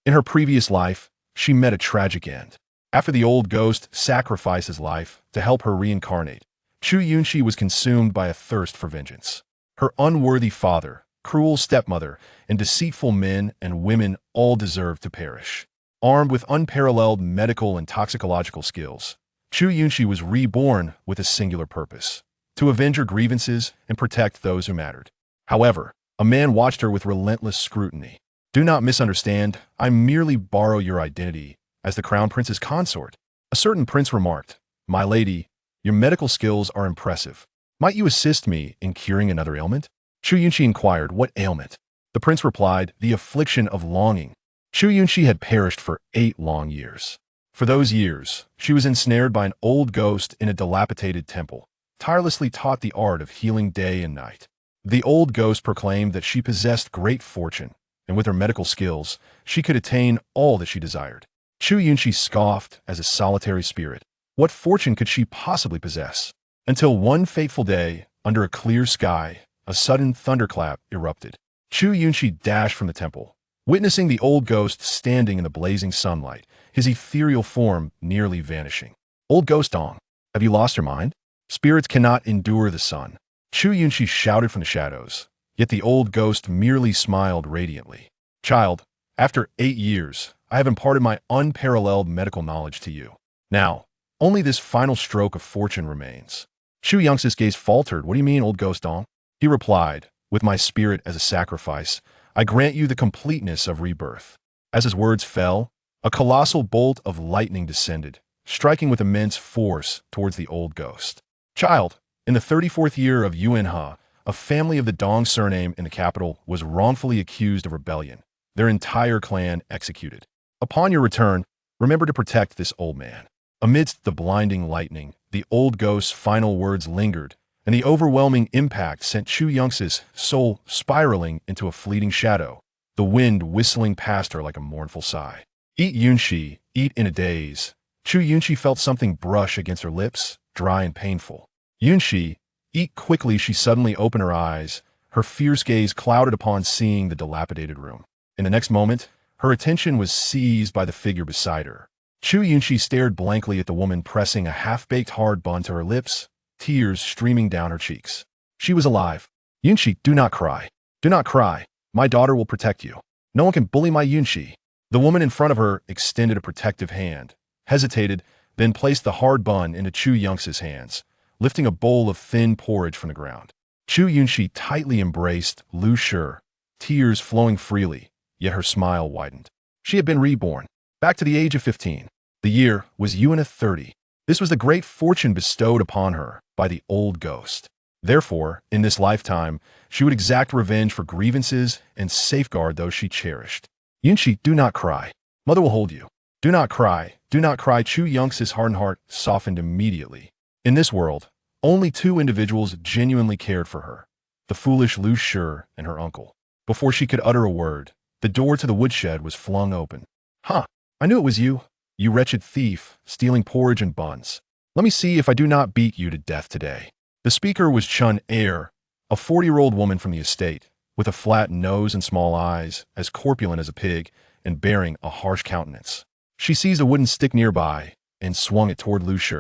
In her previous life, she met a tragic end. After the old ghost sacrificed his life to help her reincarnate, Chu Yunxi was consumed by a thirst for vengeance. Her unworthy father, cruel stepmother, and deceitful men and women all deserved to perish. Armed with unparalleled medical and toxicological skills, Chu Yunxi was reborn with a singular purpose: to avenge her grievances and protect those who mattered. However, a man watched her with relentless scrutiny. "Do not misunderstand, I merely borrow your identity as the crown prince's consort." A certain prince remarked, "My lady, your medical skills are impressive. Might you assist me in curing another ailment?" Chu Yunxi inquired, "What ailment?" The prince replied, "The affliction of longing." Chu Yunxi had perished for 8 long years. For those years, she was ensnared by an old ghost in a dilapidated temple, tirelessly taught the art of healing day and night. The old ghost proclaimed that she possessed great fortune, and with her medical skills, she could attain all that she desired. Chu Yunxi scoffed as a solitary spirit. What fortune could she possibly possess? Until one fateful day, under a clear sky, a sudden thunderclap erupted. Chu Yunxi dashed from the temple, witnessing the old ghost standing in the blazing sunlight, his ethereal form nearly vanishing. "Old ghost Dong, have you lost your mind? Spirits cannot endure the sun." Chu Yunxi shouted from the shadows, yet the old ghost merely smiled radiantly. "Child, after 8 years, I have imparted my unparalleled medical knowledge to you. Now, only this final stroke of fortune remains." Chu Yunxi's gaze faltered. "What do you mean, old ghost Dong?" He replied, "With my spirit as a sacrifice, I grant you the completeness of rebirth." As his words fell, a colossal bolt of lightning descended, striking with immense force towards the old ghost. "Child, in the 34th year of Yuanhe, a family of the Dong surname in the capital was wrongfully accused of rebellion, their entire clan executed. Upon your return, remember to protect this old man." Amidst the blinding lightning, the old ghost's final words lingered, and the overwhelming impact sent Chu Yunxi's soul spiraling into a fleeting shadow, the wind whistling past her like a mournful sigh. "Eat Yunxi, eat in a daze." Chu Yunxi felt something brush against her lips, dry and painful. "Yunxi, eat quickly." She suddenly opened her eyes, her fierce gaze clouded upon seeing the dilapidated room. In the next moment, her attention was seized by the figure beside her. Chu Yunxi stared blankly at the woman pressing a half-baked hard bun to her lips, tears streaming down her cheeks. She was alive. "Yunxi, do not cry. Do not cry. My daughter will protect you. No one can bully my Yunxi." The woman in front of her extended a protective hand, hesitated, then placed the hard bun into Chu Yunxi's hands, lifting a bowl of thin porridge from the ground. Chu Yunxi tightly embraced Lu Shi, tears flowing freely, yet her smile widened. She had been reborn, back to the age of 15. The year was Yuanhe 30. This was the great fortune bestowed upon her by the old ghost. Therefore, in this lifetime, she would exact revenge for grievances and safeguard those she cherished. "Yunxi, do not cry. Mother will hold you. Do not cry, do not cry." Chu Yunxi's hardened heart softened immediately. In this world, only 2 individuals genuinely cared for her, the foolish Lu Shi and her uncle. Before she could utter a word, the door to the woodshed was flung open. "Huh, I knew it was you, you wretched thief, stealing porridge and buns. Let me see if I do not beat you to death today." The speaker was Chun Air, a 40-year-old woman from the estate, with a flat nose and small eyes, as corpulent as a pig, and bearing a harsh countenance. She seized a wooden stick nearby and swung it toward Lu Shi.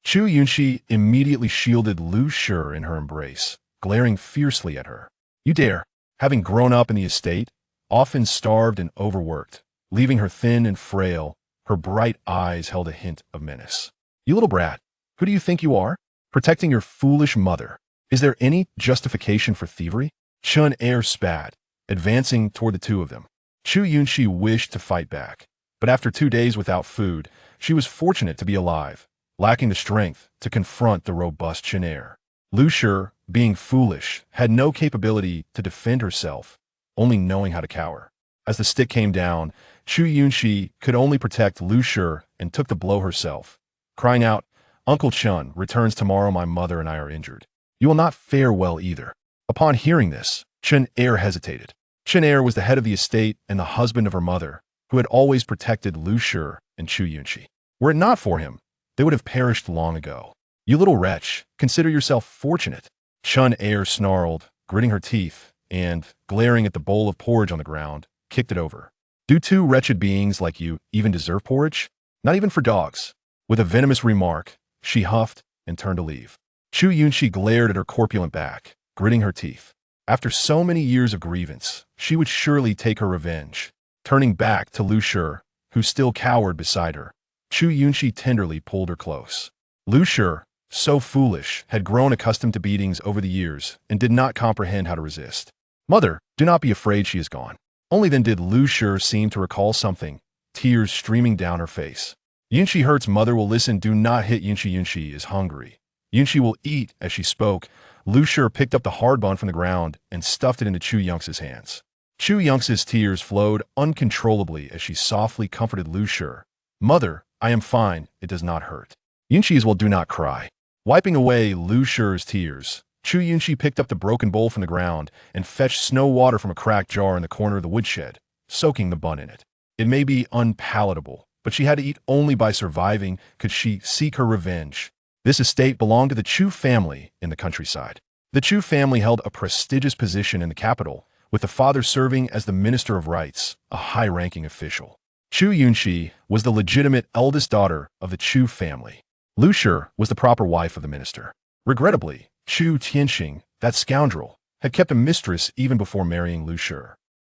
Chu Yunxi immediately shielded Lu Shi in her embrace, glaring fiercely at her. "You dare!" Having grown up in the estate, often starved and overworked, leaving her thin and frail, her bright eyes held a hint of menace. "You little brat, who do you think you are? Protecting your foolish mother. Is there any justification for thievery?" Chun Air spat, advancing toward the 2 of them. Chu Yunxi wished to fight back, but after 2 days without food, she was fortunate to be alive, lacking the strength to confront the robust Chun Air. Lu Shi, being foolish, had no capability to defend herself, only knowing how to cower. As the stick came down, Chu Yunxi could only protect Lu Shi and took the blow herself, crying out, "Uncle Chun returns tomorrow. My mother and I are injured. You will not fare well either." Upon hearing this, Chun Air hesitated. Chun Air was the head of the estate and the husband of her mother, who had always protected Lu Shi and Chu Yunxi. Were it not for him, they would have perished long ago. "You little wretch, consider yourself fortunate." Chun Air snarled, gritting her teeth, and, glaring at the bowl of porridge on the ground, kicked it over. Do two wretched beings like you even deserve porridge? Not even for dogs. With a venomous remark, she huffed and turned to leave. Chu Yunxi glared at her corpulent back, gritting her teeth. After so many years of grievance, she would surely take her revenge. Turning back to Lu Shi, who still cowered beside her, Chu Yunxi tenderly pulled her close. Lu Shi, so foolish, had grown accustomed to beatings over the years and did not comprehend how to resist. Mother, do not be afraid, she is gone. Only then did Lu Shi seem to recall something, tears streaming down her face. Yunxi hurts, mother will listen, do not hit Yunxi. Yunxi is hungry. Yunxi will eat. As she spoke, Lu Shi picked up the hard bun from the ground and stuffed it into Chu Yunxi's hands. Chu Yunxi's tears flowed uncontrollably as she softly comforted Lu Shi. Mother, I am fine, it does not hurt. Yunxi as well, do not cry. Wiping away Lu Shi's tears, Chu Yunxi picked up the broken bowl from the ground and fetched snow water from a cracked jar in the corner of the woodshed, soaking the bun in it. It may be unpalatable, but she had to eat. Only by surviving could she seek her revenge. This estate belonged to the Chu family in the countryside. The Chu family held a prestigious position in the capital, with the father serving as the Minister of Rights, a high-ranking official. Chu Yunxi was the legitimate eldest daughter of the Chu family. Lu Shi was the proper wife of the minister. Regrettably, Chu Tianxing, that scoundrel, had kept a mistress even before marrying Lu Shi.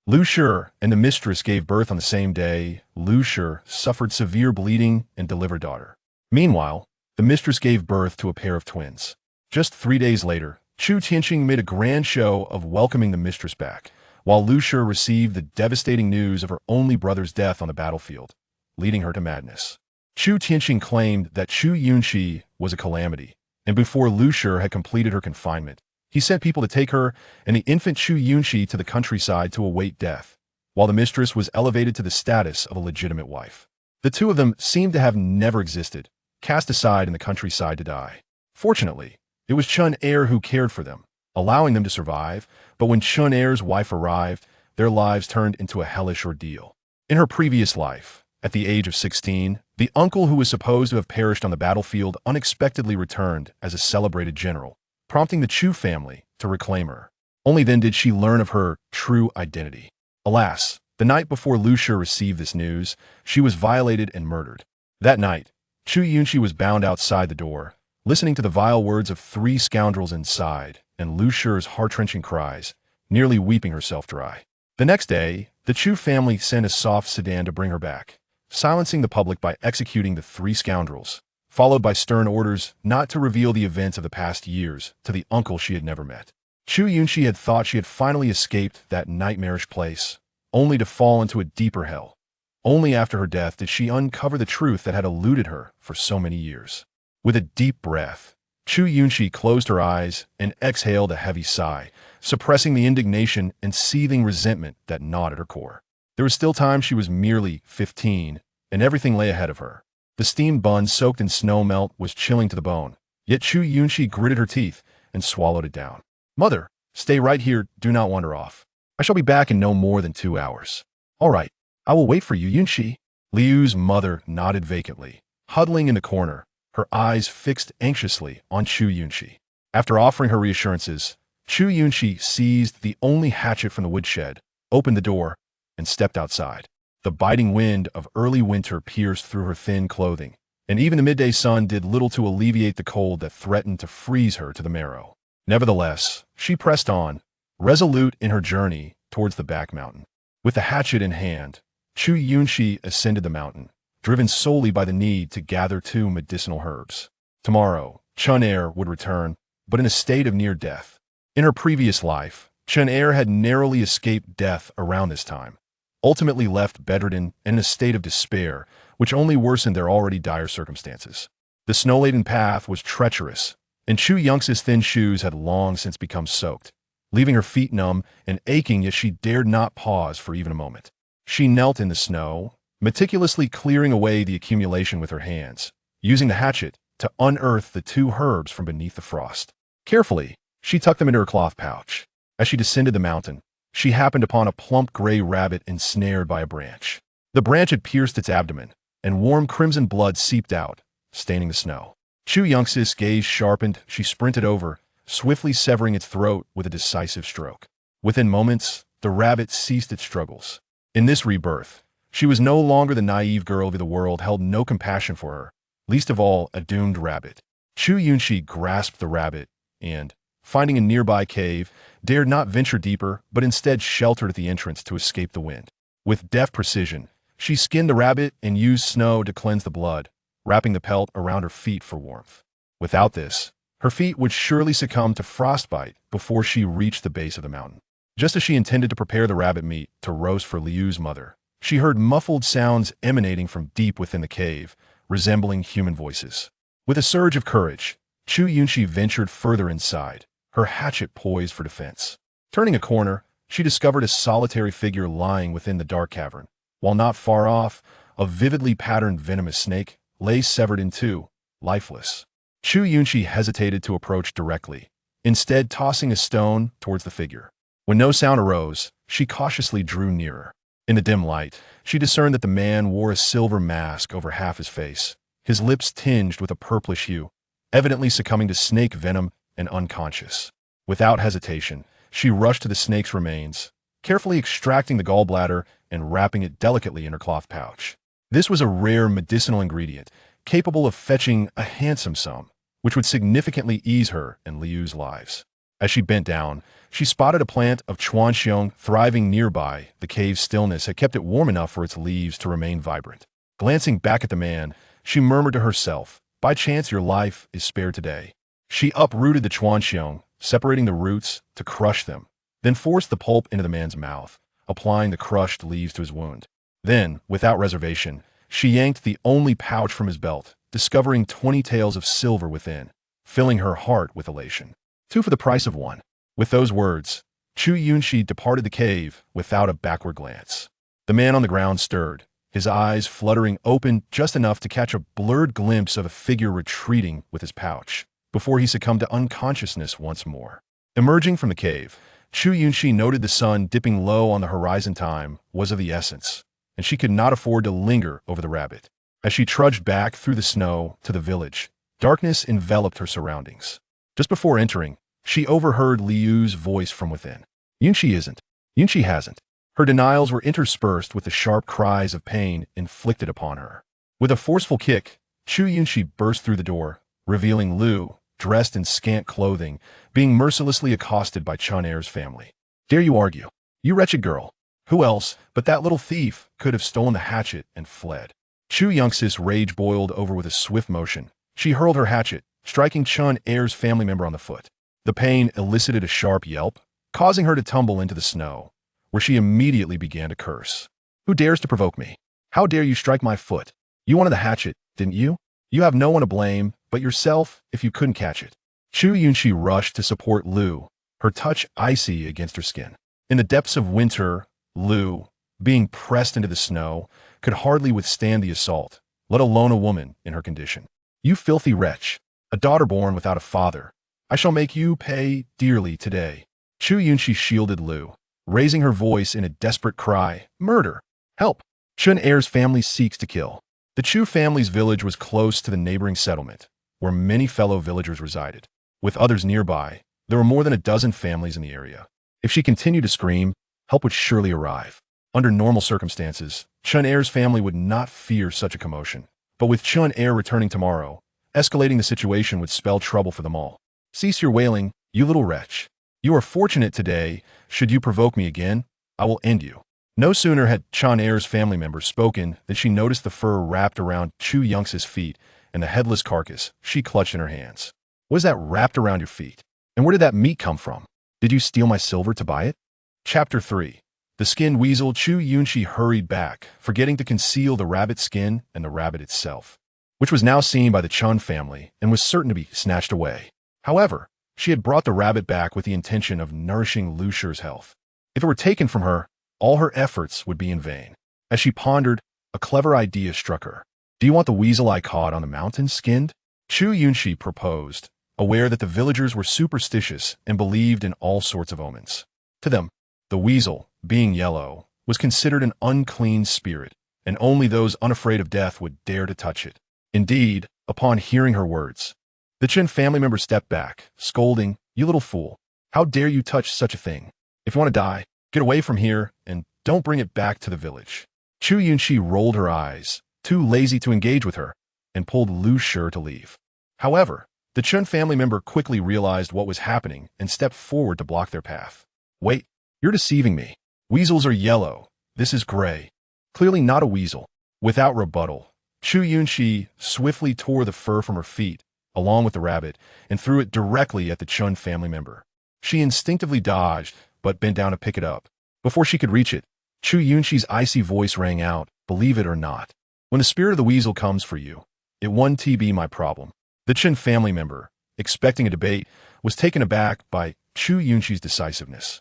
Lu Shi and the mistress gave birth on the same day. Lu Shi suffered severe bleeding and delivered daughter. Meanwhile, the mistress gave birth to a pair of twins. Just 3 days later, Chu Tianxing made a grand show of welcoming the mistress back, while Lu Shi received the devastating news of her only brother's death on the battlefield, leading her to madness. Chu Tianxing claimed that Chu Yunxi was a calamity, and before Lu Shi had completed her confinement, he sent people to take her and the infant Chu Yunxi to the countryside to await death, while the mistress was elevated to the status of a legitimate wife. The two of them seemed to have never existed, cast aside in the countryside to die. Fortunately, it was Chun Er who cared for them, allowing them to survive, but when Chun Er's wife arrived, their lives turned into a hellish ordeal. In her previous life, at the age of 16, the uncle who was supposed to have perished on the battlefield unexpectedly returned as a celebrated general, prompting the Chu family to reclaim her. Only then did she learn of her true identity. Alas, the night before Lu Shi received this news, she was violated and murdered. That night, Chu Yunxi was bound outside the door, listening to the vile words of 3 scoundrels inside and Lu Shi's heart-wrenching cries, nearly weeping herself dry. The next day, the Chu family sent a soft sedan to bring her back, silencing the public by executing the 3 scoundrels, followed by stern orders not to reveal the events of the past years to the uncle she had never met. Chu Yunxi had thought she had finally escaped that nightmarish place, only to fall into a deeper hell. Only after her death did she uncover the truth that had eluded her for so many years. With a deep breath, Chu Yunxi closed her eyes and exhaled a heavy sigh, suppressing the indignation and seething resentment that gnawed at her core. There was still time. She was merely 15, and everything lay ahead of her. The steamed bun soaked in snow melt was chilling to the bone, yet Chu Yunxi gritted her teeth and swallowed it down. Mother, stay right here, do not wander off. I shall be back in no more than 2 hours. All right, I will wait for you, Yunxi. Liu's mother nodded vacantly, huddling in the corner, her eyes fixed anxiously on Chu Yunxi. After offering her reassurances, Chu Yunxi seized the only hatchet from the woodshed, opened the door, and stepped outside. The biting wind of early winter pierced through her thin clothing, and even the midday sun did little to alleviate the cold that threatened to freeze her to the marrow. Nevertheless, she pressed on, resolute in her journey towards the back mountain. With the hatchet in hand, Chu Yunxi ascended the mountain, driven solely by the need to gather 2 medicinal herbs. Tomorrow, Chun Er would return, but in a state of near death. In her previous life, Chun Er had narrowly escaped death around this time, ultimately left bedridden and in a state of despair, which only worsened their already dire circumstances. The snow-laden path was treacherous, and Chu Yunxi's thin shoes had long since become soaked, leaving her feet numb and aching, yet she dared not pause for even a moment. She knelt in the snow, meticulously clearing away the accumulation with her hands, using the hatchet to unearth the 2 herbs from beneath the frost. Carefully, she tucked them into her cloth pouch. As she descended the mountain, she happened upon a plump gray rabbit ensnared by a branch. The branch had pierced its abdomen, and warm crimson blood seeped out, staining the snow. Chu Yunxi's gaze sharpened. She sprinted over, swiftly severing its throat with a decisive stroke. Within moments, the rabbit ceased its struggles. In this rebirth, She was no longer the naive girl the world held no compassion for her, least of all a doomed rabbit. Chu Yunxi grasped the rabbit and, finding a nearby cave, dared not venture deeper but instead sheltered at the entrance to escape the wind. With deft precision, she skinned the rabbit and used snow to cleanse the blood, wrapping the pelt around her feet for warmth. Without this, her feet would surely succumb to frostbite before she reached the base of the mountain. Just as she intended to prepare the rabbit meat to roast for Liu's mother, she heard muffled sounds emanating from deep within the cave, resembling human voices. With a surge of courage, Chu Yunxi ventured further inside, her hatchet poised for defense. Turning a corner, she discovered a solitary figure lying within the dark cavern, while not far off, a vividly patterned venomous snake lay severed in two, lifeless. Chu Yunxi hesitated to approach directly, instead tossing a stone towards the figure. When no sound arose, she cautiously drew nearer. In the dim light, she discerned that the man wore a silver mask over half his face, his lips tinged with a purplish hue, evidently succumbing to snake venom and unconscious. Without hesitation, she rushed to the snake's remains, carefully extracting the gallbladder and wrapping it delicately in her cloth pouch. This was a rare medicinal ingredient, capable of fetching a handsome sum, which would significantly ease her and Liu's lives. As she bent down, she spotted a plant of chuanxiong thriving nearby. The cave's stillness had kept it warm enough for its leaves to remain vibrant. Glancing back at the man, she murmured to herself, "By chance your life is spared today." She uprooted the chuanxiong, separating the roots to crush them, then forced the pulp into the man's mouth, applying the crushed leaves to his wound. Then, without reservation, she yanked the only pouch from his belt, discovering 20 taels of silver within, filling her heart with elation. Two for the price of one. With those words, Chu Yunxi departed the cave without a backward glance. The man on the ground stirred, his eyes fluttering open just enough to catch a blurred glimpse of a figure retreating with his pouch, before he succumbed to unconsciousness once more. Emerging from the cave, Chu Yunxi noted the sun dipping low on the horizon. Time was of the essence, and she could not afford to linger over the rabbit. As she trudged back through the snow to the village, darkness enveloped her surroundings. Just before entering, she overheard Liu's voice from within. Yunxi isn't. Yunxi hasn't. Her denials were interspersed with the sharp cries of pain inflicted upon her. With a forceful kick, Chu Yunxi burst through the door, revealing Liu, dressed in scant clothing, being mercilessly accosted by Chun Er's family. "Dare you argue? You wretched girl. Who else but that little thief could have stolen the hatchet and fled?" Chu Yunxi's rage boiled over with a swift motion. She hurled her hatchet, striking Chun Er's family member on the foot. The pain elicited a sharp yelp, causing her to tumble into the snow, where she immediately began to curse. "Who dares to provoke me? How dare you strike my foot? You wanted the hatchet, didn't you? You have no one to blame but yourself if you couldn't catch it." Chu Yunxi rushed to support Liu, her touch icy against her skin. In the depths of winter, Liu, being pressed into the snow, could hardly withstand the assault, let alone a woman in her condition. "You filthy wretch, a daughter born without a father. I shall make you pay dearly today." Chu Yunxi shielded Liu, raising her voice in a desperate cry, "Murder! Help! Chun Er's family seeks to kill." The Chu family's village was close to the neighboring settlement, where many fellow villagers resided. With others nearby, there were more than a dozen families in the area. If she continued to scream, help would surely arrive. Under normal circumstances, Chun Er's family would not fear such a commotion. But with Chun Er returning tomorrow, escalating the situation would spell trouble for them all. "Cease your wailing, you little wretch. You are fortunate today. Should you provoke me again, I will end you." No sooner had Chun Er's family members spoken than she noticed the fur wrapped around Chu Yunxi's feet and the headless carcass she clutched in her hands. "What is that wrapped around your feet? And where did that meat come from? Did you steal my silver to buy it?" Chapter 3. The skinned weasel. Chu Yunxi hurried back, forgetting to conceal the rabbit's skin and the rabbit itself, which was now seen by the Chun family and was certain to be snatched away. However, she had brought the rabbit back with the intention of nourishing Lu Shi's health. If it were taken from her, all her efforts would be in vain. As she pondered, a clever idea struck her. "Do you want the weasel I caught on the mountain skinned?" Chu Yunxi proposed, aware that the villagers were superstitious and believed in all sorts of omens. To them, the weasel, being yellow, was considered an unclean spirit, and only those unafraid of death would dare to touch it. Indeed, upon hearing her words, the Chen family member stepped back, scolding, "You little fool. How dare you touch such a thing? If you want to die, get away from here and don't bring it back to the village." Chu Yunxi rolled her eyes, too lazy to engage with her, and pulled Lu Shi to leave. However, the Chun family member quickly realized what was happening and stepped forward to block their path. Wait, you're deceiving me. Weasels are yellow. This is gray. Clearly not a weasel. Without rebuttal, Chu Yunxi swiftly tore the fur from her feet, along with the rabbit, and threw it directly at the Chun family member. She instinctively dodged, but bent down to pick it up. Before she could reach it, Chu Yunxi's icy voice rang out, believe it or not. When the spirit of the weasel comes for you, it won't be my problem. The Chun family member, expecting a debate, was taken aback by Chu Yunxi's decisiveness.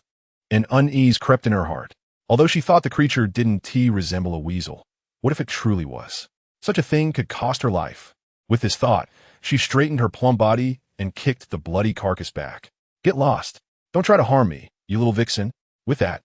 An unease crept in her heart. Although she thought the creature didn't resemble a weasel, what if it truly was? Such a thing could cost her life. With this thought, she straightened her plump body and kicked the bloody carcass back. Get lost. Don't try to harm me, you little vixen. With that,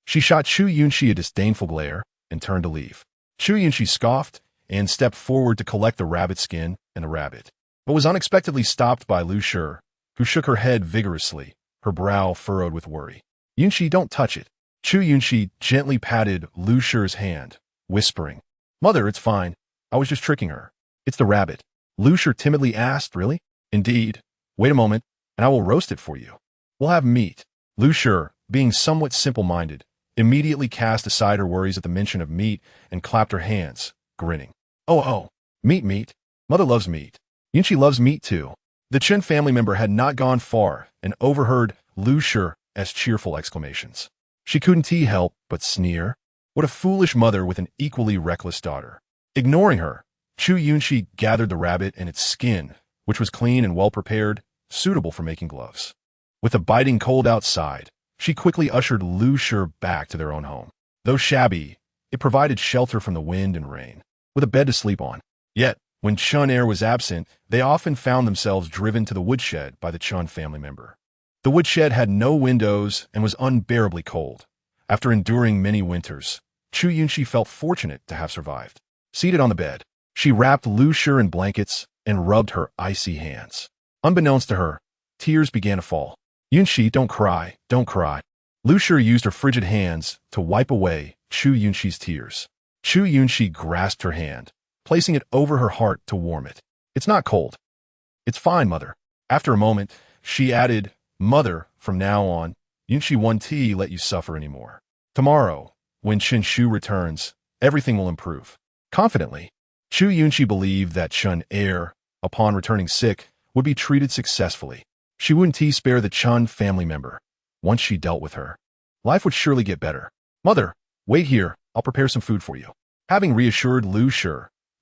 she shot Chu Yunxi a disdainful glare and turned to leave. Chu Yunxi scoffed and stepped forward to collect the rabbit skin and the rabbit, but was unexpectedly stopped by Lu Shi, who shook her head vigorously, her brow furrowed with worry. Yunxi, don't touch it. Chu Yunxi gently patted Lu Shi's hand, whispering, Mother, it's fine. I was just tricking her. It's the rabbit. Lu Shi timidly asked, Really? Indeed. Wait a moment, and I will roast it for you. We'll have meat. Lu Shi, being somewhat simple-minded, immediately cast aside her worries at the mention of meat and clapped her hands, grinning. Oh, meat. Mother loves meat. Yunxi loves meat too. The Chun family member had not gone far and overheard Lu Shi's cheerful exclamations. She couldn't help but sneer. What a foolish mother with an equally reckless daughter. Ignoring her, Chu Yunxi gathered the rabbit and its skin, which was clean and well-prepared, suitable for making gloves. With the biting cold outside, she quickly ushered Lu Shi back to their own home. Though shabby, it provided shelter from the wind and rain, with a bed to sleep on. Yet, when Chun air was absent, they often found themselves driven to the woodshed by the Chun family member. The woodshed had no windows and was unbearably cold. After enduring many winters, Chu Yunxi felt fortunate to have survived. Seated on the bed, she wrapped Lu Shi in blankets and rubbed her icy hands. Unbeknownst to her, tears began to fall. Yunxi, don't cry. Lu Shi used her frigid hands to wipe away Chu Yunxi's tears. Chu Yunxi grasped her hand, placing it over her heart to warm it. It's not cold. It's fine, Mother. After a moment, she added, Mother, from now on, Yunxi won't let you suffer anymore. Tomorrow, when Chen Shu returns, everything will improve. Confidently, Chu Yunxi believed that Chun heir, upon returning sick, would be treated successfully. She wouldn't spare the Chun family member. Once she dealt with her, life would surely get better. Mother, wait here. I'll prepare some food for you. Having reassured Lu Shi,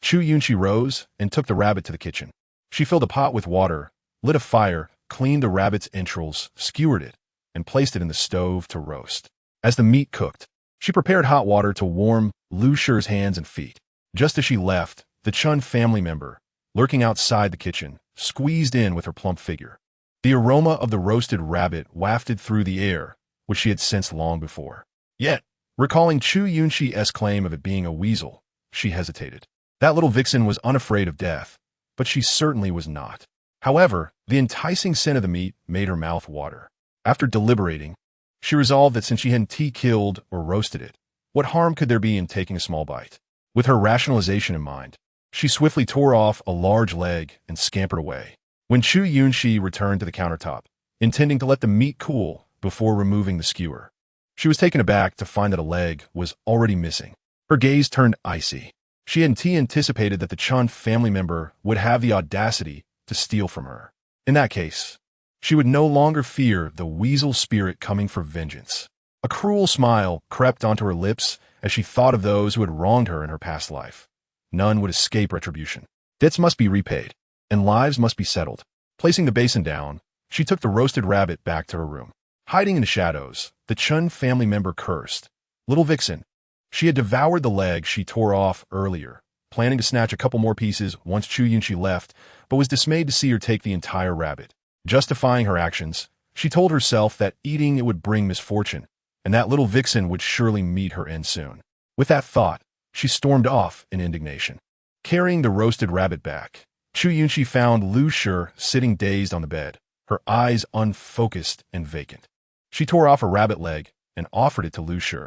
Chu Yunxi rose and took the rabbit to the kitchen. She filled a pot with water, lit a fire, cleaned the rabbit's entrails, skewered it, and placed it in the stove to roast. As the meat cooked, she prepared hot water to warm Lu Shi's hands and feet. Just as she left, the Chun family member, lurking outside the kitchen, squeezed in with her plump figure. The aroma of the roasted rabbit wafted through the air, which she had sensed long before. Yet, recalling Chu Yunxi's claim of it being a weasel, she hesitated. That little vixen was unafraid of death, but she certainly was not. However, the enticing scent of the meat made her mouth water. After deliberating, she resolved that since she hadn't killed or roasted it, what harm could there be in taking a small bite? With her rationalization in mind, she swiftly tore off a large leg and scampered away. When Chu Yunxi returned to the countertop, intending to let the meat cool before removing the skewer, she was taken aback to find that a leg was already missing. Her gaze turned icy. She hadn't anticipated that the Chun family member would have the audacity to steal from her. In that case, she would no longer fear the weasel spirit coming for vengeance. A cruel smile crept onto her lips as she thought of those who had wronged her in her past life. None would escape retribution. Debts must be repaid, and lives must be settled. Placing the basin down, she took the roasted rabbit back to her room. Hiding in the shadows, the Chun family member cursed. Little vixen. She had devoured the leg she tore off earlier, planning to snatch a couple more pieces once Chu Yunxi left, but was dismayed to see her take the entire rabbit. Justifying her actions, she told herself that eating it would bring misfortune, and that little vixen would surely meet her end soon. With that thought, she stormed off in indignation. Carrying the roasted rabbit back, Chu Yunxi found Lu Shi sitting dazed on the bed, her eyes unfocused and vacant. She tore off a rabbit leg and offered it to Lu Shi.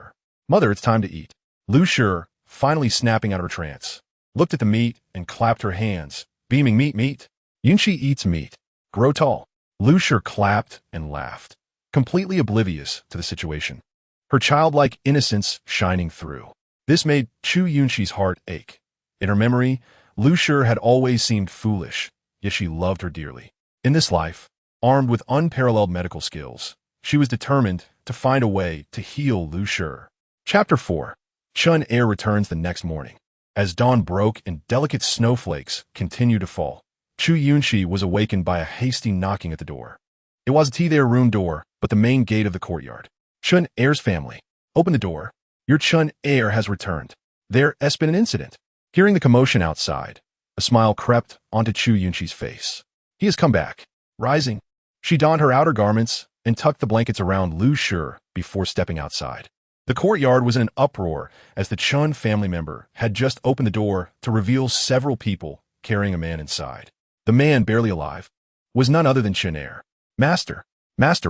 Mother, it's time to eat. Lu Shi, finally snapping out of her trance, looked at the meat and clapped her hands, beaming, meat. Yunxi eats meat. Grow tall. Lu Shi clapped and laughed, completely oblivious to the situation, her childlike innocence shining through. This made Chu Yunxi's heart ache. In her memory, Lu Shi had always seemed foolish, yet she loved her dearly. In this life, armed with unparalleled medical skills, she was determined to find a way to heal Lu Shi. Chapter 4. Chun Er returns the next morning. As dawn broke and delicate snowflakes continued to fall, Chu Yunxi was awakened by a hasty knocking at the door. It wasn't their room door, but the main gate of the courtyard. Chun Er's family. Open the door. Your Chun Er has returned. There has been an incident. Hearing the commotion outside, a smile crept onto Chu Yunxi's face. He has come back. Rising, she donned her outer garments and tucked the blankets around Lu Shi before stepping outside. The courtyard was in an uproar as the Chun family member had just opened the door to reveal several people carrying a man inside. The man, barely alive, was none other than Chun Er. Master,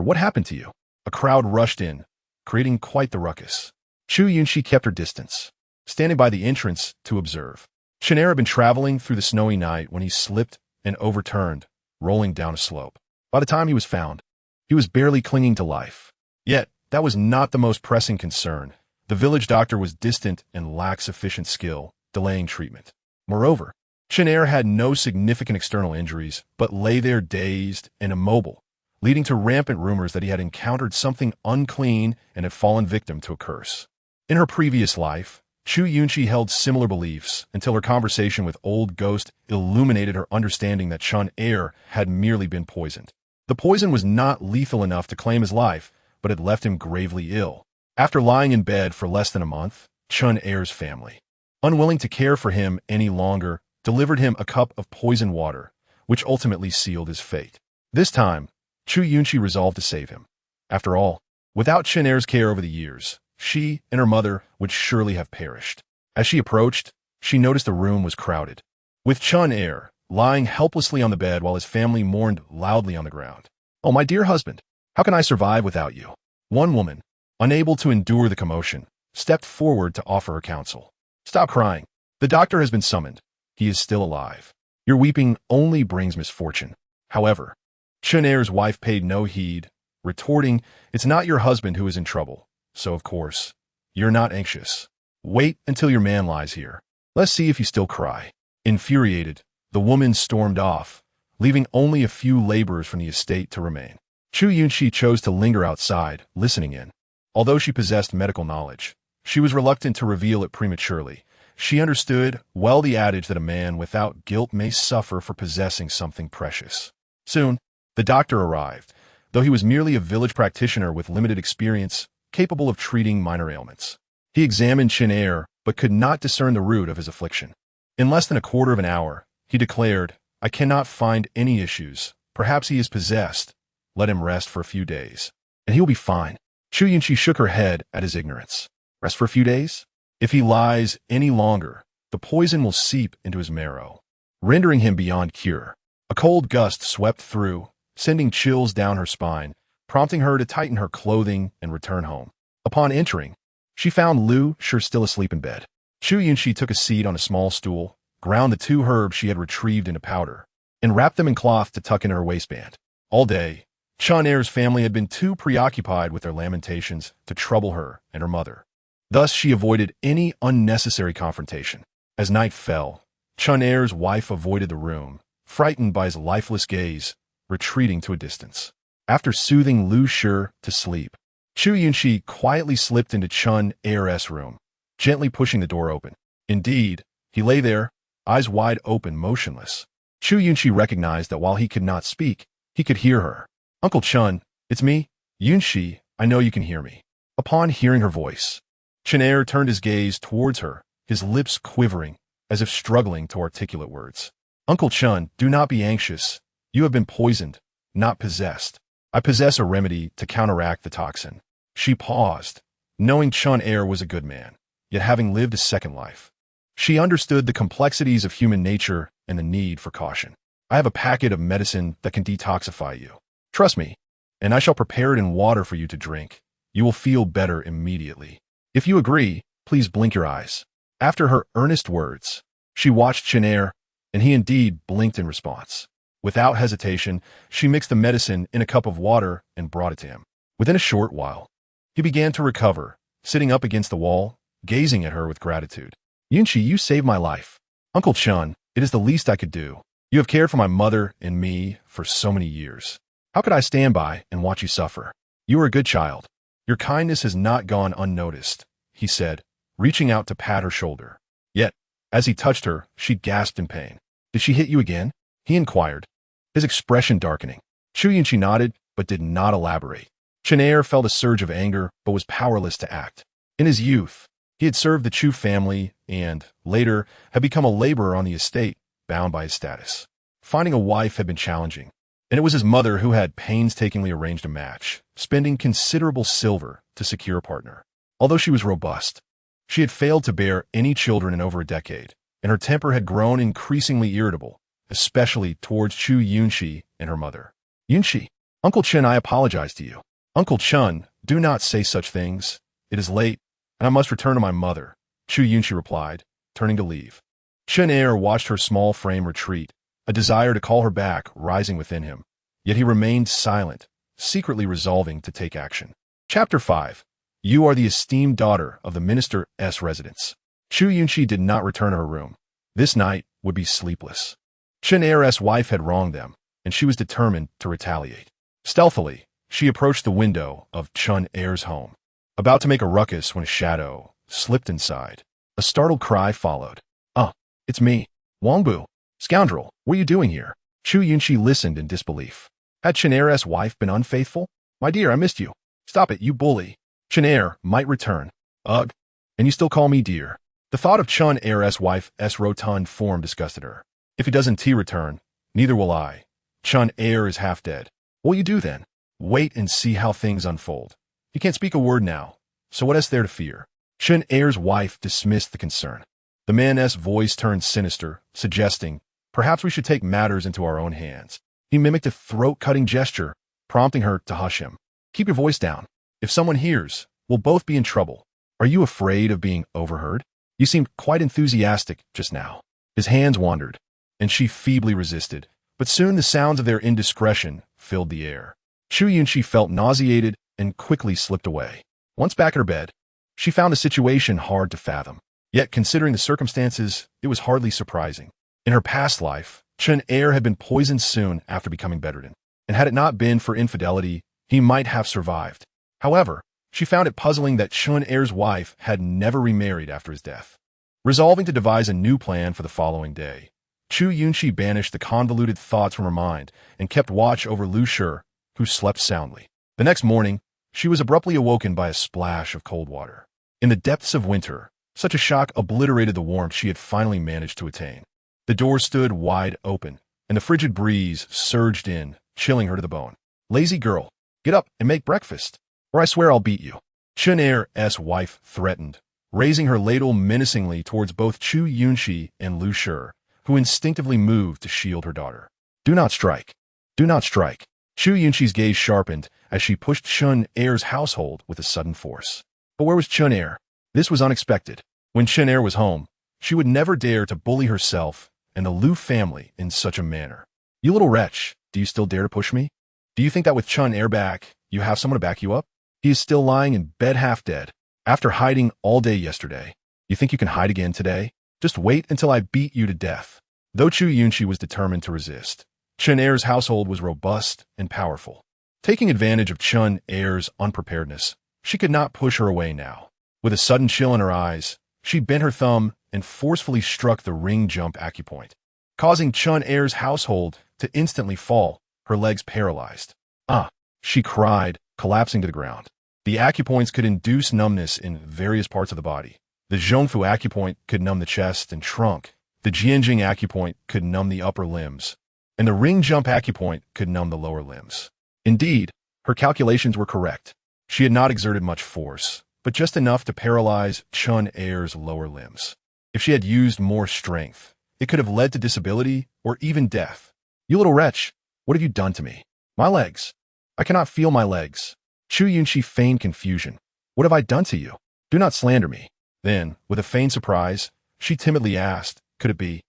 what happened to you? A crowd rushed in, creating quite the ruckus. Chu Yunxi kept her distance, standing by the entrance to observe. Chun Er had been traveling through the snowy night when he slipped and overturned, rolling down a slope. By the time he was found, he was barely clinging to life. Yet, that was not the most pressing concern. The village doctor was distant and lacked sufficient skill, delaying treatment. Moreover, Chun Er had no significant external injuries, but lay there dazed and immobile, leading to rampant rumors that he had encountered something unclean and had fallen victim to a curse. In her previous life, Chu Yunxi held similar beliefs until her conversation with Old Ghost illuminated her understanding that Chun Er had merely been poisoned. The poison was not lethal enough to claim his life, but had left him gravely ill. After lying in bed for less than a month, Chun Er's family, unwilling to care for him any longer, delivered him a cup of poisoned water, which ultimately sealed his fate. This time, Chu Yunxi resolved to save him. After all, without Chun Er's care over the years, she and her mother would surely have perished. As she approached, she noticed the room was crowded, with Chun Er lying helplessly on the bed while his family mourned loudly on the ground. "Oh, my dear husband, how can I survive without you?" One woman, unable to endure the commotion, stepped forward to offer her counsel. "Stop crying. The doctor has been summoned. He is still alive. Your weeping only brings misfortune." However, Chun Er's wife paid no heed, retorting, "It's not your husband who is in trouble, so of course, you're not anxious. Wait until your man lies here. Let's see if you still cry." Infuriated, the woman stormed off, leaving only a few laborers from the estate to remain. Chu Yunxi chose to linger outside, listening in. Although she possessed medical knowledge, she was reluctant to reveal it prematurely. She understood well the adage that a man without guilt may suffer for possessing something precious. Soon, the doctor arrived, though he was merely a village practitioner with limited experience, capable of treating minor ailments. He examined Chun Er, but could not discern the root of his affliction. In less than a quarter of an hour, he declared, "I cannot find any issues. Perhaps he is possessed. Let him rest for a few days, and he will be fine." Chu Yunxi shook her head at his ignorance. Rest for a few days? If he lies any longer, the poison will seep into his marrow, rendering him beyond cure. A cold gust swept through, sending chills down her spine, prompting her to tighten her clothing and return home. Upon entering, she found Lu Shi still asleep in bed. Chu Yunxi took a seat on a small stool, ground the 2 herbs she had retrieved into powder, and wrapped them in cloth to tuck in her waistband. All day, Chun Er's family had been too preoccupied with their lamentations to trouble her and her mother. Thus, she avoided any unnecessary confrontation. As night fell, Chun Er's wife avoided the room, frightened by his lifeless gaze, retreating to a distance. After soothing Lu Shi to sleep, Chu Yunxi quietly slipped into Chun Er's room, gently pushing the door open. Indeed, he lay there, eyes wide open, motionless. Chu Yunxi recognized that while he could not speak, he could hear her. "Uncle Chun, it's me, Yunxi, I know you can hear me." Upon hearing her voice, Chun Er turned his gaze towards her, his lips quivering, as if struggling to articulate words. "Uncle Chun, do not be anxious. You have been poisoned, not possessed. I possess a remedy to counteract the toxin." She paused, knowing Chun Er was a good man, yet having lived a second life. She understood the complexities of human nature and the need for caution. "I have a packet of medicine that can detoxify you. Trust me, and I shall prepare it in water for you to drink. You will feel better immediately. If you agree, please blink your eyes." After her earnest words, she watched Chenair, and he indeed blinked in response. Without hesitation, she mixed the medicine in a cup of water and brought it to him. Within a short while, he began to recover, sitting up against the wall, gazing at her with gratitude. Yunxi, you saved my life. Uncle Chun, it is the least I could do. You have cared for my mother and me for so many years. How could I stand by and watch you suffer? You are a good child. Your kindness has not gone unnoticed, he said, reaching out to pat her shoulder. Yet, as he touched her, she gasped in pain. Did she hit you again? He inquired, his expression darkening. Chu Yunxi nodded, but did not elaborate. Chenair felt a surge of anger, but was powerless to act. In his youth, he had served the Chu family and, later, had become a laborer on the estate, bound by his status. Finding a wife had been challenging, and it was his mother who had painstakingly arranged a match, spending considerable silver to secure a partner. Although she was robust, she had failed to bear any children in over a decade, and her temper had grown increasingly irritable, especially towards Chu Yunxi and her mother. Yunxi, Uncle Chun, I apologize to you. Uncle Chun, do not say such things. It is late, and I must return to my mother, Chu Yunxi replied, turning to leave. Chenair watched her small frame retreat, a desire to call her back rising within him. Yet he remained silent, secretly resolving to take action. Chapter 5. You are the esteemed daughter of the minister's residence. Chu Yunxi did not return to her room. This night would be sleepless. Chenair's wife had wronged them, and she was determined to retaliate. Stealthily, she approached the window of Chenair's home, about to make a ruckus when a shadow slipped inside. A startled cry followed. It's me, Wangbu. Scoundrel, what are you doing here? Chu Yunxi listened in disbelief. Had Chenair's wife been unfaithful? My dear, I missed you. Stop it, you bully. Chenair might return. Ugh. And you still call me dear. The thought of Chenair's wife's rotund form disgusted her. If he doesn't return, neither will I. Chenair is half dead. What will you do then? Wait and see how things unfold. You can't speak a word now, so what is there to fear? Chenair's wife dismissed the concern. The man's voice turned sinister, suggesting, perhaps we should take matters into our own hands. He mimicked a throat-cutting gesture, prompting her to hush him. Keep your voice down. If someone hears, we'll both be in trouble. Are you afraid of being overheard? You seemed quite enthusiastic just now. His hands wandered, and she feebly resisted, but soon the sounds of their indiscretion filled the air. Chu Yunxi felt nauseated and quickly slipped away. Once back at her bed, she found the situation hard to fathom. Yet, considering the circumstances, it was hardly surprising. In her past life, Chenair had been poisoned soon after becoming bedridden, and had it not been for infidelity, he might have survived. However, she found it puzzling that Chenair's wife had never remarried after his death. Resolving to devise a new plan for the following day, Chu Yunxi banished the convoluted thoughts from her mind and kept watch over Lu Shi, who slept soundly. The next morning, she was abruptly awoken by a splash of cold water. In the depths of winter, such a shock obliterated the warmth she had finally managed to attain. The door stood wide open, and the frigid breeze surged in, chilling her to the bone. Lazy girl, get up and make breakfast, or I swear I'll beat you. Chenair's wife threatened, raising her ladle menacingly towards both Chu Yunxi and Lu Shi, who instinctively moved to shield her daughter. Do not strike. Do not strike. Chu Yunxi's gaze sharpened as she pushed Chenair's household with a sudden force. But where was Chenair? This was unexpected. When Chenair was home, she would never dare to bully herself and the Lu family in such a manner. You little wretch, do you still dare to push me? Do you think that with Chenair back, you have someone to back you up? He is still lying in bed half dead, after hiding all day yesterday. You think you can hide again today? Just wait until I beat you to death. Though Chu Yunxi was determined to resist, Chenair's household was robust and powerful. Taking advantage of Chenair's unpreparedness, she could not push her away now. With a sudden chill in her eyes, she bent her thumb and forcefully struck the ring jump acupoint, causing Chenair's household to instantly fall, her legs paralyzed. She cried, collapsing to the ground. The acupoints could induce numbness in various parts of the body. The Zhongfu acupoint could numb the chest and trunk. The Jianjing acupoint could numb the upper limbs. And the ring jump acupoint could numb the lower limbs. Indeed, her calculations were correct. She had not exerted much force, but just enough to paralyze Chenair's lower limbs. If she had used more strength, it could have led to disability or even death. You little wretch, what have you done to me? My legs. I cannot feel my legs. Chu Yunxi feigned confusion. What have I done to you? Do not slander me. Then, with a feigned surprise, she timidly asked, "Could it be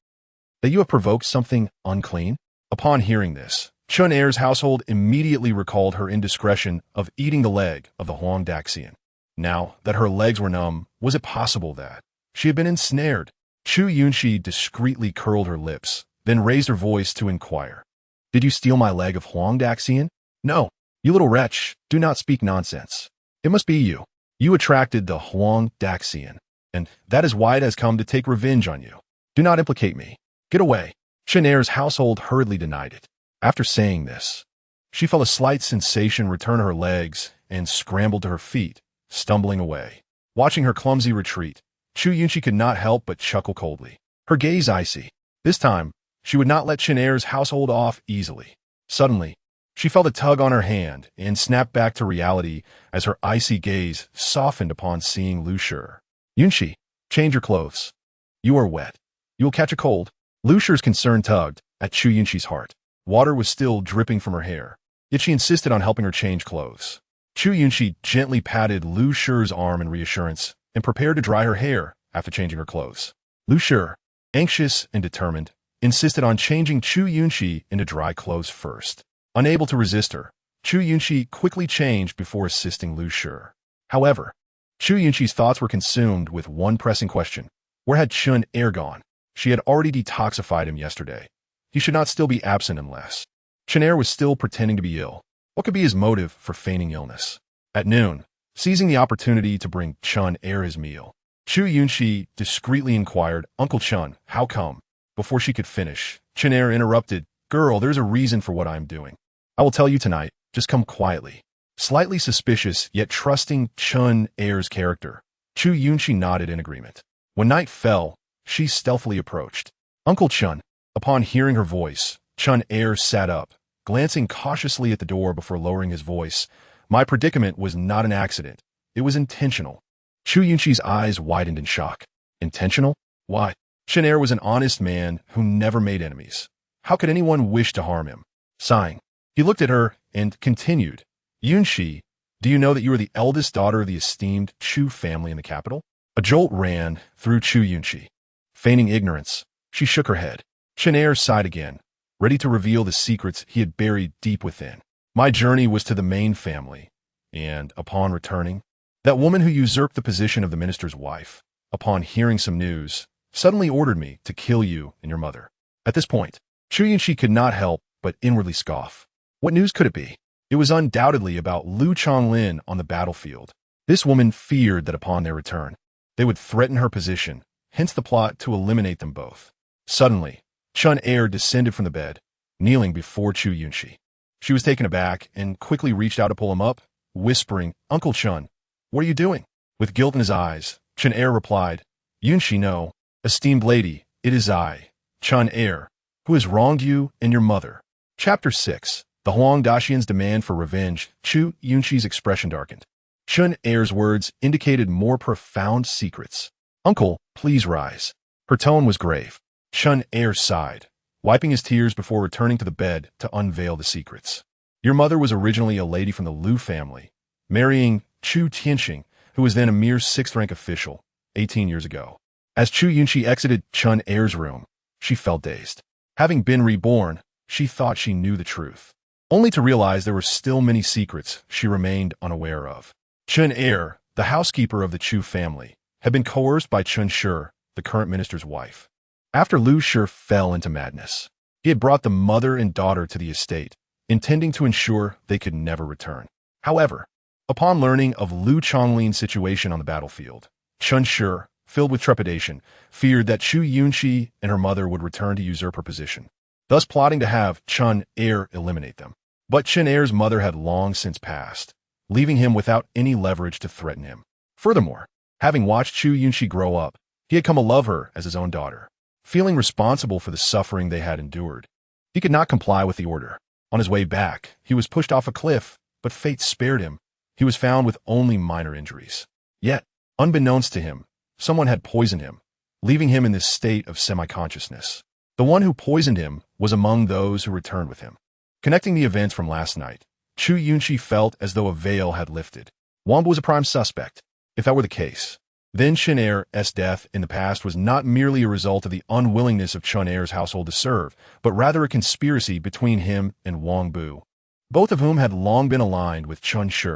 that you have provoked something unclean?" Upon hearing this, Chun Er's household immediately recalled her indiscretion of eating the leg of the Huang Daxian. Now that her legs were numb, was it possible that she had been ensnared? Chu Yunxi discreetly curled her lips, then raised her voice to inquire, "Did you steal my leg of Huang Daxian?" "No, you little wretch, do not speak nonsense. It must be you. You attracted the Huang Daxian, and that is why it has come to take revenge on you. Do not implicate me. Get away." Chun Er's household hurriedly denied it. After saying this, she felt a slight sensation return to her legs and scrambled to her feet, stumbling away. Watching her clumsy retreat, Chu Yunxi could not help but chuckle coldly, her gaze icy. This time, she would not let Chun Er's household off easily. Suddenly, she felt a tug on her hand and snapped back to reality as her icy gaze softened upon seeing Lu Shi. "Yunxi, change your clothes. You are wet. You will catch a cold." Lu Shi's concern tugged at Chu Yunxi's heart. Water was still dripping from her hair, yet she insisted on helping her change clothes. Chu Yunxi gently patted Lu Shi's arm in reassurance and prepared to dry her hair after changing her clothes. Lu Shi, anxious and determined, insisted on changing Chu Yunxi into dry clothes first. Unable to resist her, Chu Yunxi quickly changed before assisting Lu Shi. However, Chu Yunxi's thoughts were consumed with one pressing question. Where had Chun Er gone? She had already detoxified him yesterday. He should not still be absent unless Chun Er was still pretending to be ill. What could be his motive for feigning illness? At noon, seizing the opportunity to bring Chun Er his meal, Chu Yunxi discreetly inquired, "Uncle Chun, how come?" Before she could finish, Chun Er interrupted, "Girl, there's a reason for what I'm doing. I will tell you tonight, just come quietly." Slightly suspicious, yet trusting Chun Er's character, Chu Yunxi nodded in agreement. When night fell, she stealthily approached. "Uncle Chun." Upon hearing her voice, Chun Er sat up, glancing cautiously at the door before lowering his voice. "My predicament was not an accident. It was intentional." Chu Yunxi's eyes widened in shock. Intentional? Why? Chun Er was an honest man who never made enemies. How could anyone wish to harm him? Sighing, he looked at her and continued, "Yunxi, do you know that you are the eldest daughter of the esteemed Chu family in the capital?" A jolt ran through Chu Yunxi. Feigning ignorance, she shook her head. Chun Er sighed again, ready to reveal the secrets he had buried deep within. "My journey was to the main family, and upon returning, that woman who usurped the position of the minister's wife, upon hearing some news, suddenly ordered me to kill you and your mother." At this point, Chu Yunxi could not help but inwardly scoff. What news could it be? It was undoubtedly about Lu Chonglin on the battlefield. This woman feared that upon their return, they would threaten her position, hence the plot to eliminate them both. Suddenly, Chun Er descended from the bed, kneeling before Chu Yunxi. She was taken aback and quickly reached out to pull him up, whispering, "Uncle Chun, what are you doing?" With guilt in his eyes, Chun Er replied, "Yunxi, no, esteemed lady, it is I, Chun Er, who has wronged you and your mother." Chapter 6. The Huang Daxian's demand for revenge. Chu Yunxi's expression darkened. Chun Er's words indicated more profound secrets. "Uncle, please rise." Her tone was grave. Chun Er sighed, wiping his tears before returning to the bed to unveil the secrets. "Your mother was originally a lady from the Lu family, marrying Chu Tianxing, who was then a mere 6th-rank official, 18 years ago." As Chu Yunxi exited Chun Er's room, she felt dazed. Having been reborn, she thought she knew the truth, only to realize there were still many secrets she remained unaware of. Chun Er, the housekeeper of the Chu family, had been coerced by Chun Shi, the current minister's wife. After Lu Shi fell into madness, he had brought the mother and daughter to the estate, intending to ensure they could never return. However, upon learning of Lu Chonglin's situation on the battlefield, Chun Shi, filled with trepidation, feared that Chu Yunxi and her mother would return to usurp her position, thus plotting to have Chun Er eliminate them. But Chun Er's mother had long since passed, leaving him without any leverage to threaten him. Furthermore, having watched Chu Yunxi grow up, he had come to love her as his own daughter. Feeling responsible for the suffering they had endured, he could not comply with the order. On his way back, he was pushed off a cliff, but fate spared him. He was found with only minor injuries. Yet, unbeknownst to him, someone had poisoned him, leaving him in this state of semi-consciousness. The one who poisoned him was among those who returned with him. Connecting the events from last night, Chu Yunxi felt as though a veil had lifted. Wamba was a prime suspect. If that were the case, Then Chen Heir's death in the past was not merely a result of the unwillingness of Chen Heir's household to serve, but rather a conspiracy between him and Wang Bu, both of whom had long been aligned with Chen Shi.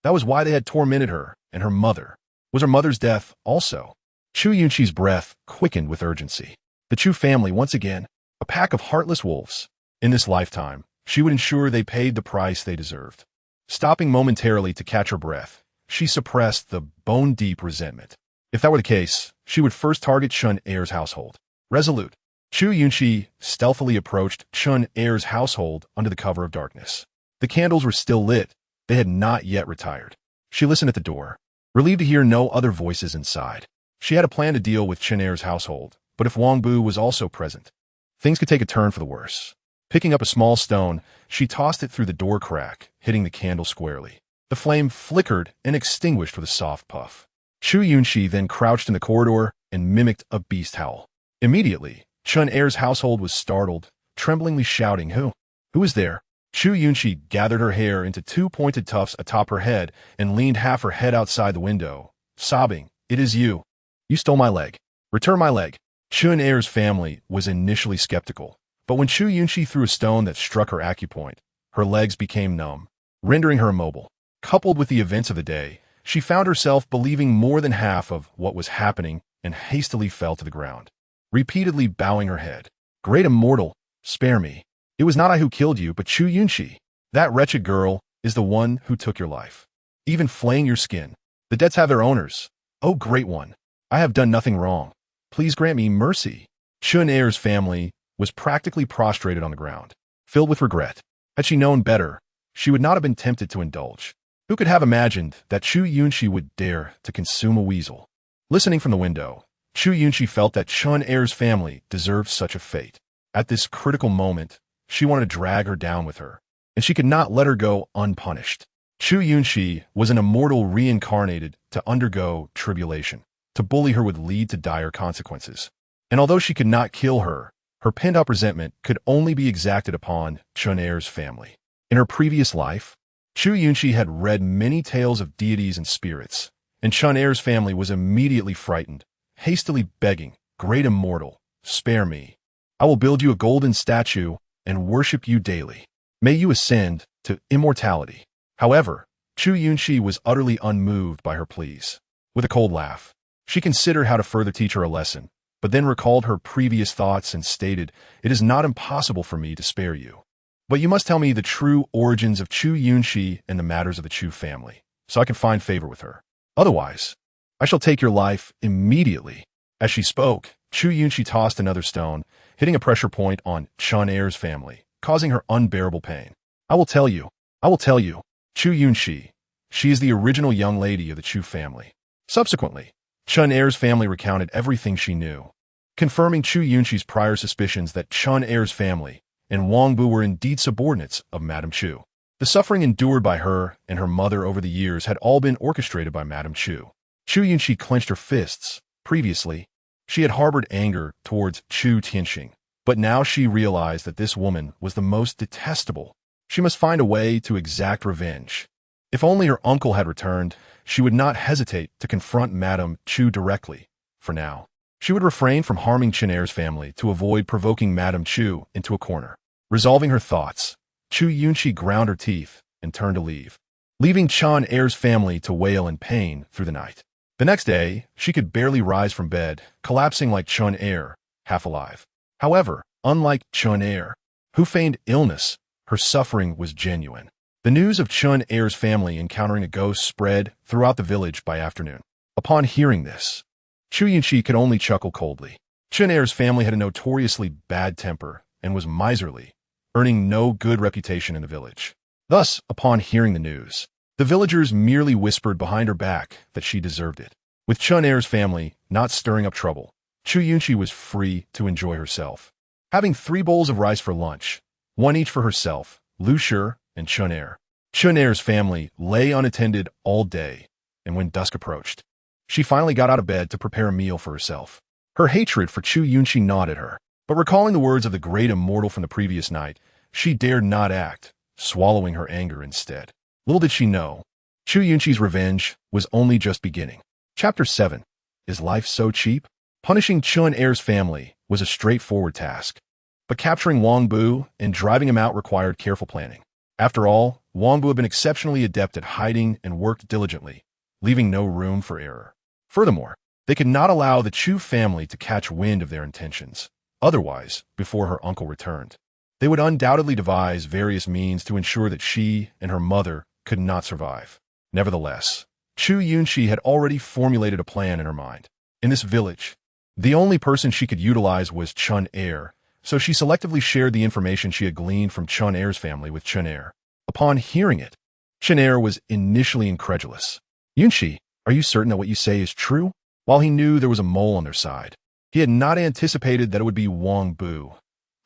That was why they had tormented her and her mother. Was her mother's death also? Chu Yunxi's breath quickened with urgency. The Chu family, once again, a pack of heartless wolves. In this lifetime, she would ensure they paid the price they deserved. Stopping momentarily to catch her breath, she suppressed the bone-deep resentment. If that were the case, she would first target Chen Heir's household. Resolute, Chu Yunxi stealthily approached Chen Heir's household under the cover of darkness. The candles were still lit. They had not yet retired. She listened at the door, relieved to hear no other voices inside. She had a plan to deal with Chen Heir's household, but if Wang Bu was also present, things could take a turn for the worse. Picking up a small stone, she tossed it through the door crack, hitting the candle squarely. The flame flickered and extinguished with a soft puff. Chu Yunxi then crouched in the corridor and mimicked a beast howl. Immediately, Chen Heir's household was startled, tremblingly shouting, Who is there? Chu Yunxi gathered her hair into two pointed tufts atop her head and leaned half her head outside the window, sobbing, It is you. You stole my leg. Return my leg. Chen Heir's family was initially skeptical, but when Chu Yunxi threw a stone that struck her acupoint, her legs became numb, rendering her immobile. Coupled with the events of the day, she found herself believing more than half of what was happening and hastily fell to the ground, repeatedly bowing her head. Great immortal, spare me. It was not I who killed you, but Chu Yunxi. That wretched girl is the one who took your life, even flaying your skin. The debts have their owners. Oh, great one, I have done nothing wrong. Please grant me mercy. Chen Heir's family was practically prostrated on the ground, filled with regret. Had she known better, she would not have been tempted to indulge. Who could have imagined that Chu Yunxi would dare to consume a weasel? Listening from the window, Chu Yunxi felt that Chen Heir's family deserved such a fate. At this critical moment, she wanted to drag her down with her, and she could not let her go unpunished. Chu Yunxi was an immortal reincarnated to undergo tribulation. To bully her would lead to dire consequences. And although she could not kill her, her pent-up resentment could only be exacted upon Chen Heir's family. In her previous life, Chu Yunxi had read many tales of deities and spirits, and Chen Heir's family was immediately frightened, hastily begging, Great immortal, spare me. I will build you a golden statue and worship you daily. May you ascend to immortality. However, Chu Yunxi was utterly unmoved by her pleas. With a cold laugh, she considered how to further teach her a lesson, but then recalled her previous thoughts and stated, It is not impossible for me to spare you. But you must tell me the true origins of Chu Yunxi and the matters of the Chu family, so I can find favor with her. Otherwise, I shall take your life immediately. As she spoke, Chu Yunxi tossed another stone, hitting a pressure point on Chen Heir's family, causing her unbearable pain. I will tell you. Chu Yunxi. She is the original young lady of the Chu family. Subsequently, Chen Heir's family recounted everything she knew, confirming Chu Yunxi's prior suspicions that Chen Heir's family and Wang Bu were indeed subordinates of Madame Chu. The suffering endured by her and her mother over the years had all been orchestrated by Madame Chu. Chu Yunxi clenched her fists. Previously, she had harbored anger towards Chu Tianxing, but now she realized that this woman was the most detestable. She must find a way to exact revenge. If only her uncle had returned, she would not hesitate to confront Madame Chu directly. For now, she would refrain from harming Chen Heir's family to avoid provoking Madame Chu into a corner. Resolving her thoughts, Chu Yunxi ground her teeth and turned to leave, leaving Chen Heir's family to wail in pain through the night. The next day, she could barely rise from bed, collapsing like Chen Heir, half alive. However, unlike Chen Heir, who feigned illness, her suffering was genuine. The news of Chen Heir's family encountering a ghost spread throughout the village by afternoon. Upon hearing this, Chu Yunxi could only chuckle coldly. Chen Heir's family had a notoriously bad temper and was miserly, earning no good reputation in the village. Thus, upon hearing the news, the villagers merely whispered behind her back that she deserved it. With Chen Heir's family not stirring up trouble, Chu Yunxi was free to enjoy herself. Having 3 bowls of rice for lunch, one each for herself, Lu Shi, and Chen Heir. Chen Heir's family lay unattended all day, and when dusk approached, she finally got out of bed to prepare a meal for herself. Her hatred for Chu Yunxi gnawed at her, but recalling the words of the great immortal from the previous night, she dared not act, swallowing her anger instead. Little did she know, Chu Yunxi's revenge was only just beginning. Chapter 7. Is life so cheap? Punishing Chun Er's family was a straightforward task, but capturing Wang Bu and driving him out required careful planning. After all, Wang Bu had been exceptionally adept at hiding and worked diligently, leaving no room for error. Furthermore, they could not allow the Chu family to catch wind of their intentions. Otherwise, before her uncle returned, they would undoubtedly devise various means to ensure that she and her mother could not survive. Nevertheless, Chu Yunxi had already formulated a plan in her mind. In this village, the only person she could utilize was Chun Er, so she selectively shared the information she had gleaned from Chun Er's family with Chun Er. Upon hearing it, Chun Er was initially incredulous. Yunxi, are you certain that what you say is true? While he knew there was a mole on their side, he had not anticipated that it would be Wang Bu.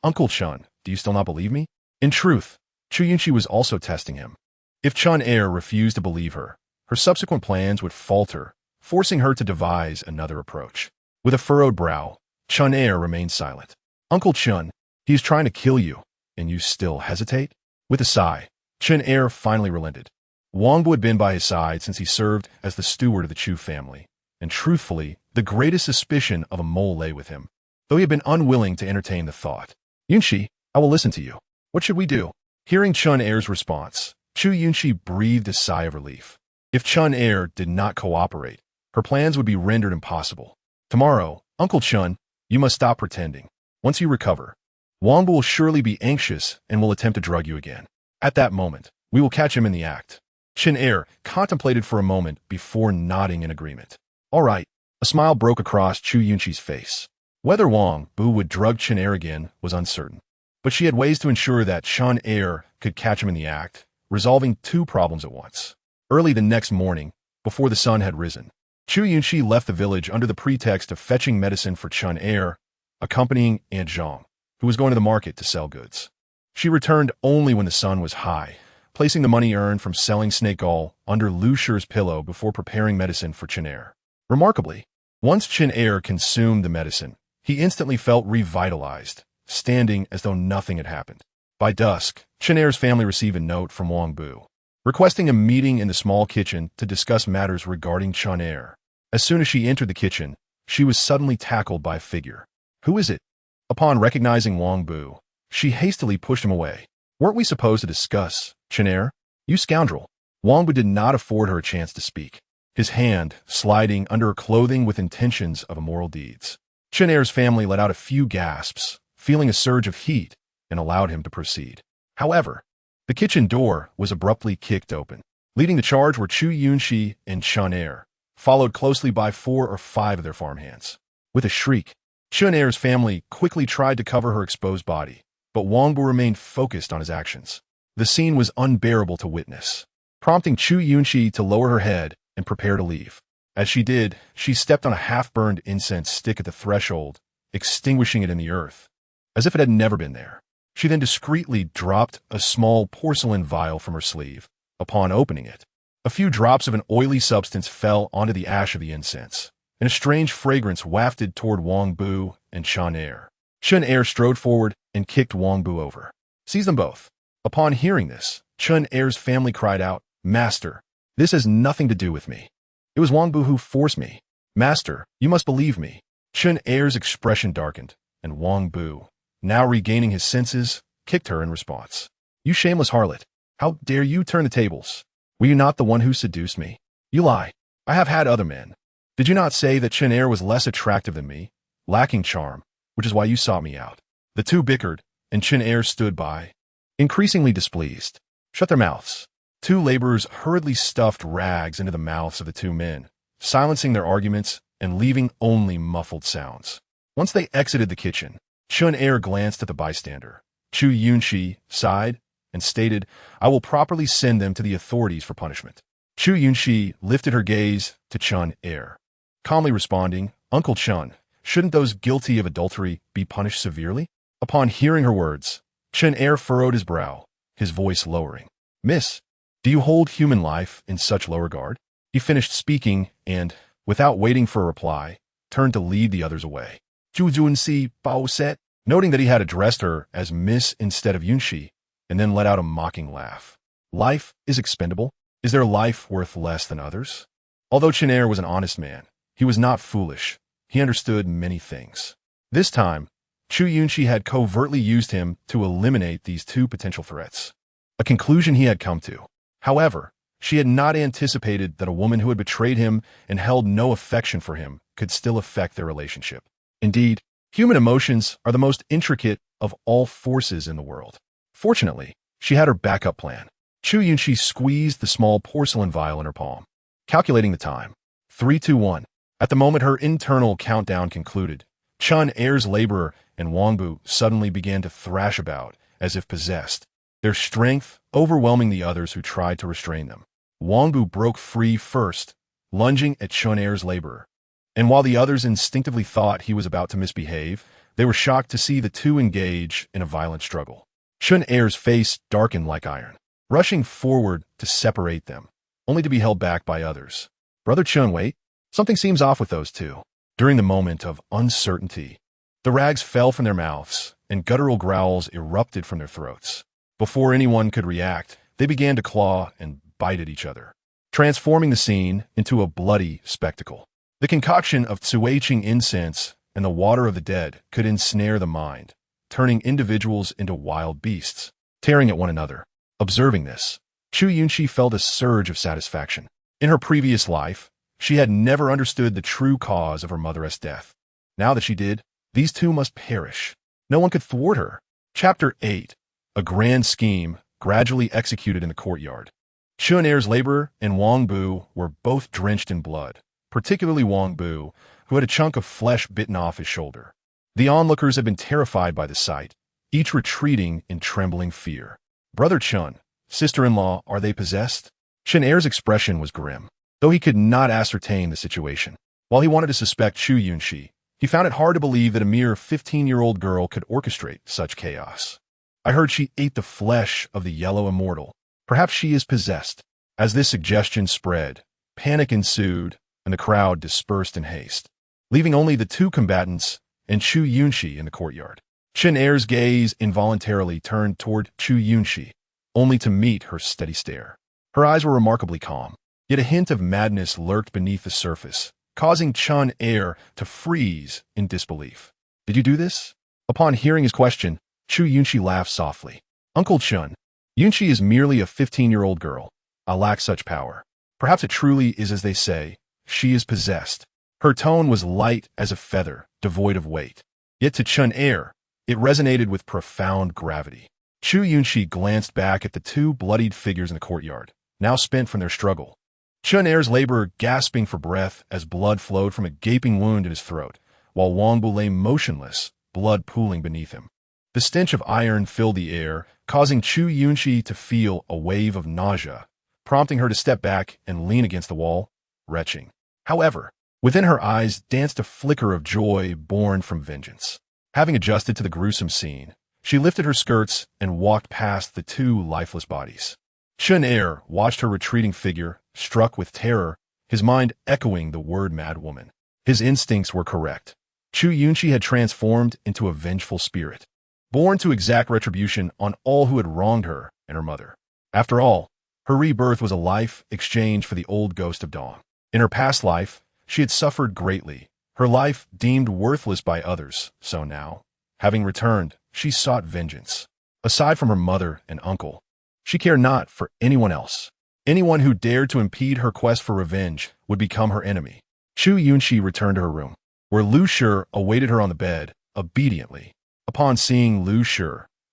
Uncle Chun, do you still not believe me? In truth, Chu Yunxi was also testing him. If Chun Er refused to believe her, her subsequent plans would falter, forcing her to devise another approach. With a furrowed brow, Chun Er remained silent. Uncle Chun, he is trying to kill you, and you still hesitate? With a sigh, Chun Er finally relented. Wang Bu had been by his side since he served as the steward of the Chu family, and truthfully, the greatest suspicion of a mole lay with him, though he had been unwilling to entertain the thought. Yunxi, I will listen to you. What should we do? Hearing Chun Er's response, Chu Yunxi breathed a sigh of relief. If Chun Er did not cooperate, her plans would be rendered impossible. Tomorrow, Uncle Chun, you must stop pretending. Once you recover, Wang Bu will surely be anxious and will attempt to drug you again. At that moment, we will catch him in the act. Chun Er contemplated for a moment before nodding in agreement. All right. A smile broke across Chu Yunxi's face. Whether Wang Bu would drug Chun Er again was uncertain, but she had ways to ensure that Chun Er could catch him in the act, resolving two problems at once. Early the next morning, before the sun had risen, Chu Yunxi left the village under the pretext of fetching medicine for Chun Er, accompanying Aunt Zhang, who was going to the market to sell goods. She returned only when the sun was high, placing the money earned from selling snake gall under Lu Shi's pillow before preparing medicine for Chun Er. Remarkably, once Chun Er consumed the medicine, he instantly felt revitalized, standing as though nothing had happened. By dusk, Chun Er's family received a note from Wang Bu, requesting a meeting in the small kitchen to discuss matters regarding Chun Er. As soon as she entered the kitchen, she was suddenly tackled by a figure. Who is it? Upon recognizing Wang Bu, she hastily pushed him away. Weren't we supposed to discuss, Chun Er? You scoundrel. Wang Bu did not afford her a chance to speak, his hand sliding under her clothing with intentions of immoral deeds. Chun Er's family let out a few gasps, feeling a surge of heat, and allowed him to proceed. However, the kitchen door was abruptly kicked open. Leading the charge were Chu Yunxi and Chun Er, followed closely by 4 or 5 of their farmhands. With a shriek, Chun Er's family quickly tried to cover her exposed body, but Wang Bu remained focused on his actions. The scene was unbearable to witness, prompting Chu Yunxi to lower her head and prepare to leave. As she did, she stepped on a half-burned incense stick at the threshold, extinguishing it in the earth, as if it had never been there. She then discreetly dropped a small porcelain vial from her sleeve. Upon opening it, a few drops of an oily substance fell onto the ash of the incense, and a strange fragrance wafted toward Wang Bu and Chun Er. Chun Er strode forward and kicked Wang Bu over. Seize them both. Upon hearing this, Chun Er's family cried out, Master, this has nothing to do with me. It was Wang Bu who forced me. Master, you must believe me. Chun Er's expression darkened, and Wang Bu, now regaining his senses, kicked her in response. You shameless harlot, how dare you turn the tables? Were you not the one who seduced me? You lie. I have had other men. Did you not say that Chun Er was less attractive than me, lacking charm, which is why you sought me out? The two bickered, and Chun Er stood by, increasingly displeased. Shut their mouths. 2 laborers hurriedly stuffed rags into the mouths of the 2 men, silencing their arguments and leaving only muffled sounds. Once they exited the kitchen, Chun Er glanced at the bystander. Chu Yunxi sighed and stated, I will properly send them to the authorities for punishment. Chu Yunxi lifted her gaze to Chun Er, calmly responding, Uncle Chun, shouldn't those guilty of adultery be punished severely? Upon hearing her words, Chun Er furrowed his brow, his voice lowering. Miss, do you hold human life in such low regard? He finished speaking and, without waiting for a reply, turned to lead the others away. Chu Yunxi bao set, noting that he had addressed her as Miss instead of Yunxi, and then let out a mocking laugh. Life is expendable. Is there life worth less than others? Although Chun Er was an honest man, he He was not foolish. He understood many things. This time, Chu Yunxi had covertly used him to eliminate these two potential threats. A conclusion he had come to. However, she had not anticipated that a woman who had betrayed him and held no affection for him could still affect their relationship. Indeed, human emotions are the most intricate of all forces in the world. Fortunately, she had her backup plan. Chu Yunxi squeezed the small porcelain vial in her palm. Calculating the time. 3, 2, 1. At the moment her internal countdown concluded, Chun Er's laborer and Wangbu suddenly began to thrash about, as if possessed, their strength overwhelming the others who tried to restrain them. Wangbu broke free first, lunging at Chun Er's laborer. And while the others instinctively thought he was about to misbehave, they were shocked to see the two engage in a violent struggle. Chun Er's face darkened like iron, rushing forward to separate them, only to be held back by others. Brother Chun, wait. Something seems off with those two. During the moment of uncertainty, the rags fell from their mouths, and guttural growls erupted from their throats. Before anyone could react, they began to claw and bite at each other, transforming the scene into a bloody spectacle. The concoction of Tsuiqing incense and the water of the dead could ensnare the mind, turning individuals into wild beasts, tearing at one another. Observing this, Chu Yunxi felt a surge of satisfaction. In her previous life, she had never understood the true cause of her mother's death. Now that she did, these two must perish. No one could thwart her. Chapter 8. A grand scheme gradually executed in the courtyard. Chun Er's laborer and Wang Bu were both drenched in blood, particularly Wang Bu, who had a chunk of flesh bitten off his shoulder. The onlookers had been terrified by the sight, each retreating in trembling fear. Brother Chun, sister-in-law, are they possessed? Chun Er's expression was grim, though he could not ascertain the situation. While he wanted to suspect Chu Yunxi, he found it hard to believe that a mere 15-year-old girl could orchestrate such chaos. I heard she ate the flesh of the yellow immortal. Perhaps she is possessed. As this suggestion spread, panic ensued, and the crowd dispersed in haste, leaving only the two combatants and Chu Yunxi in the courtyard. Chun Er's gaze involuntarily turned toward Chu Yunxi, only to meet her steady stare. Her eyes were remarkably calm, yet a hint of madness lurked beneath the surface, causing Chun Er to freeze in disbelief. Did you do this? Upon hearing his question, Chu Yunxi laughed softly. Uncle Chun, Yunxi is merely a 15-year-old girl. I lack such power. Perhaps it truly is as they say, she is possessed. Her tone was light as a feather, devoid of weight. Yet to Chun Er, it resonated with profound gravity. Chu Yunxi glanced back at the two bloodied figures in the courtyard, now spent from their struggle. Chun Er's laborer gasping for breath as blood flowed from a gaping wound in his throat, while Wang Bu lay motionless, blood pooling beneath him. The stench of iron filled the air, causing Chu Yunxi to feel a wave of nausea, prompting her to step back and lean against the wall, retching. However, within her eyes danced a flicker of joy born from vengeance. Having adjusted to the gruesome scene, she lifted her skirts and walked past the two lifeless bodies. Chun Er watched her retreating figure, struck with terror, his mind echoing the word madwoman. His instincts were correct. Chu Yunxi had transformed into a vengeful spirit, born to exact retribution on all who had wronged her and her mother. After all, her rebirth was a life exchanged for the old ghost of Dawn. In her past life, she had suffered greatly, her life deemed worthless by others, so now, having returned, she sought vengeance. Aside from her mother and uncle, she cared not for anyone else. Anyone who dared to impede her quest for revenge would become her enemy. Chu Yunxi returned to her room, where Lu Shi awaited her on the bed, obediently. Upon seeing Lu Shi,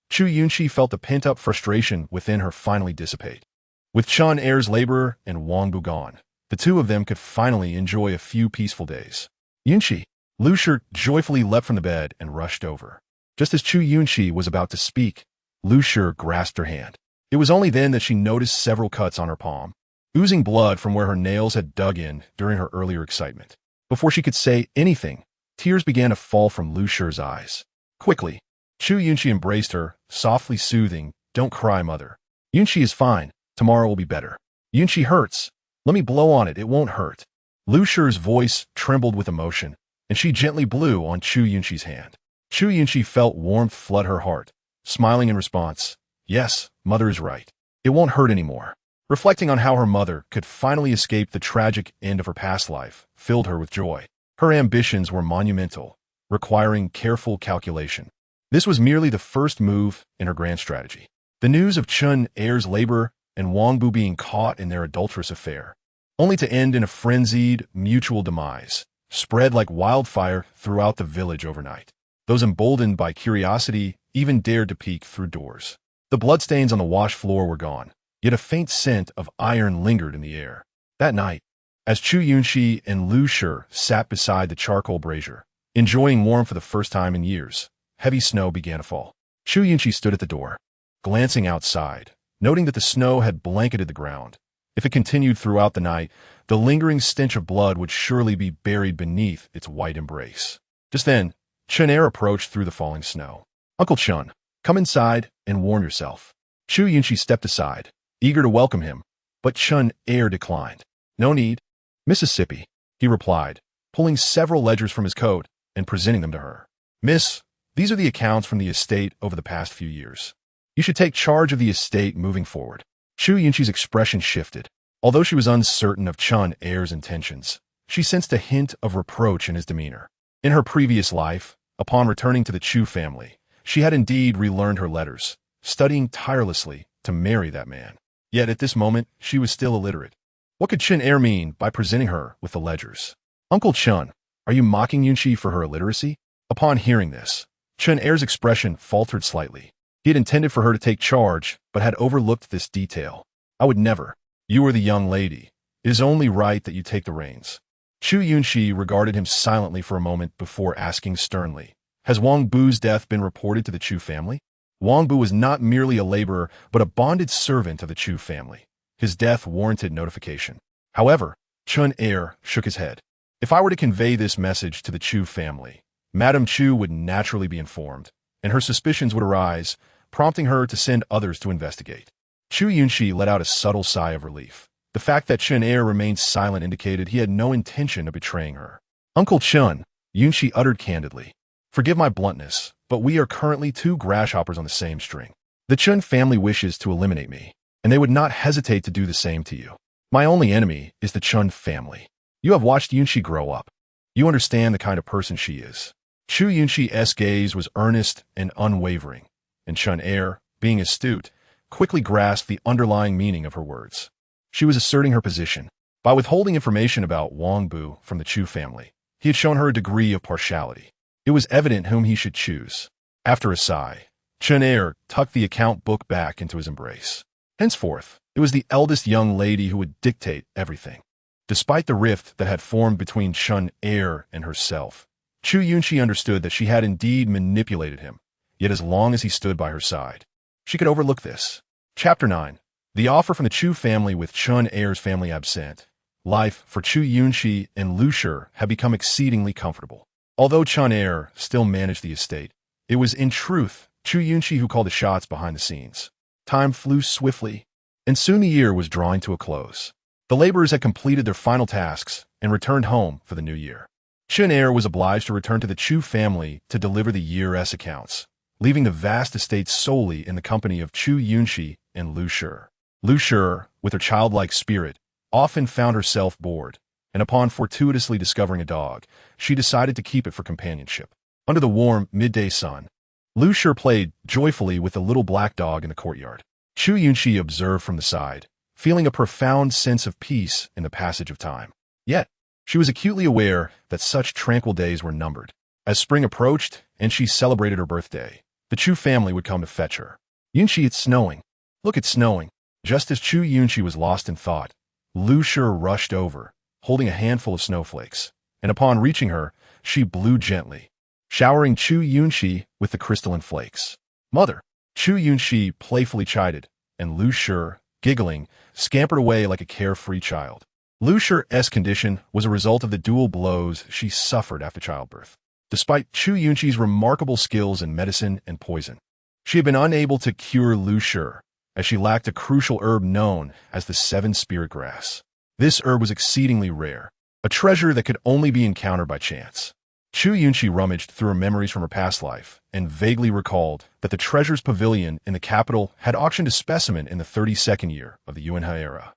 Chu Yunxi felt the pent-up frustration within her finally dissipate. With Chun Er's laborer and Wang Bu gone, the two of them could finally enjoy a few peaceful days. Yunxi, Lu Shi joyfully leapt from the bed and rushed over. Just as Chu Yunxi was about to speak, Lu Shi grasped her hand. It was only then that she noticed several cuts on her palm, oozing blood from where her nails had dug in during her earlier excitement. Before she could say anything, tears began to fall from Lu Shi's eyes. Quickly, Chu Yunxi embraced her, softly soothing, "Don't cry, mother. Yunxi is fine. Tomorrow will be better. Yunxi hurts. Let me blow on it. It won't hurt." Lu Shi's voice trembled with emotion, and she gently blew on Chu Yunxi's hand. Chu Yunxi felt warmth flood her heart, smiling in response. Yes, mother is right. It won't hurt anymore. Reflecting on how her mother could finally escape the tragic end of her past life filled her with joy. Her ambitions were monumental, requiring careful calculation. This was merely the first move in her grand strategy. The news of Chun Er's labor and Wang Bu being caught in their adulterous affair, only to end in a frenzied, mutual demise, spread like wildfire throughout the village overnight. Those emboldened by curiosity even dared to peek through doors. The bloodstains on the wash floor were gone, yet a faint scent of iron lingered in the air. That night, as Chu Yunxi and Lu Shi sat beside the charcoal brazier, enjoying warmth for the first time in years, heavy snow began to fall. Chu Yunxi stood at the door, glancing outside, noting that the snow had blanketed the ground. If it continued throughout the night, the lingering stench of blood would surely be buried beneath its white embrace. Just then, Chun Er approached through the falling snow. "Uncle Chun, come inside and warm yourself." Chu Yunxi stepped aside, eager to welcome him, but Chun Er declined. "No need, Mississippi," he replied, pulling several ledgers from his coat and presenting them to her. "Miss, these are the accounts from the estate over the past few years. You should take charge of the estate moving forward." Chu Yunxi's expression shifted. Although she was uncertain of Chun Er's intentions, she sensed a hint of reproach in his demeanor. In her previous life, upon returning to the Chu family, she had indeed relearned her letters, studying tirelessly to marry that man. Yet at this moment, she was still illiterate. What could Chun Er mean by presenting her with the ledgers? "Uncle Chun, are you mocking Yunxi for her illiteracy?" Upon hearing this, Chun Er's expression faltered slightly. He had intended for her to take charge, but had overlooked this detail. "I would never. You are the young lady. It is only right that you take the reins." Chu Yunxi regarded him silently for a moment before asking sternly, "Has Wang Bu's death been reported to the Chu family?" Wang Bu was not merely a laborer, but a bonded servant of the Chu family. His death warranted notification. However, Chun Er shook his head. "If I were to convey this message to the Chu family, Madame Chu would naturally be informed, and her suspicions would arise, prompting her to send others to investigate." Chu Yunxi let out a subtle sigh of relief. The fact that Chun Er remained silent indicated he had no intention of betraying her. "Uncle Chun," Yunxi uttered candidly, "forgive my bluntness, but we are currently two grasshoppers on the same string. The Chun family wishes to eliminate me, and they would not hesitate to do the same to you. My only enemy is the Chun family. You have watched Yunxi grow up. You understand the kind of person she is." Chu Yunxi's gaze was earnest and unwavering, and Chun Er, being astute, quickly grasped the underlying meaning of her words. She was asserting her position. By withholding information about Wang Bu from the Chu family, he had shown her a degree of partiality. It was evident whom he should choose. After a sigh, Chun Er tucked the account book back into his embrace. Henceforth, it was the eldest young lady who would dictate everything. Despite the rift that had formed between Chun Er and herself, Chu Yunxi understood that she had indeed manipulated him, yet as long as he stood by her side, she could overlook this. Chapter 9. The offer from the Chu family with Chun Er's family absent. Life for Chu Yunxi and Lu Shi had become exceedingly comfortable. Although Chun Er still managed the estate, it was in truth Chu Yunxi who called the shots behind the scenes. Time flew swiftly, and soon the year was drawing to a close. The laborers had completed their final tasks and returned home for the new year. Chun Er was obliged to return to the Chu family to deliver the year's accounts, leaving the vast estate solely in the company of Chu Yunxi and Lu Shi. Lu Shi, with her childlike spirit, often found herself bored, and upon fortuitously discovering a dog, she decided to keep it for companionship. Under the warm, midday sun, Lu Shi played joyfully with the little black dog in the courtyard. Chu Yunxi observed from the side, feeling a profound sense of peace in the passage of time. Yet, she was acutely aware that such tranquil days were numbered. As spring approached and she celebrated her birthday, the Chu family would come to fetch her. "Yunxi, it's snowing. Look, it's snowing." Just as Chu Yunxi was lost in thought, Lu Shi rushed over, holding a handful of snowflakes, and upon reaching her, she blew gently, showering Chu Yunxi with the crystalline flakes. "Mother!" Chu Yunxi playfully chided, and Lu Shi, giggling, scampered away like a carefree child. Lu Shi's condition was a result of the dual blows she suffered after childbirth. Despite Chu Yunxi's remarkable skills in medicine and poison, she had been unable to cure Lu Shi, as she lacked a crucial herb known as the seven spirit grass. This herb was exceedingly rare, a treasure that could only be encountered by chance. Chu Yunxi rummaged through her memories from her past life and vaguely recalled that the treasures pavilion in the capital had auctioned a specimen in the 32nd year of the Yuan era.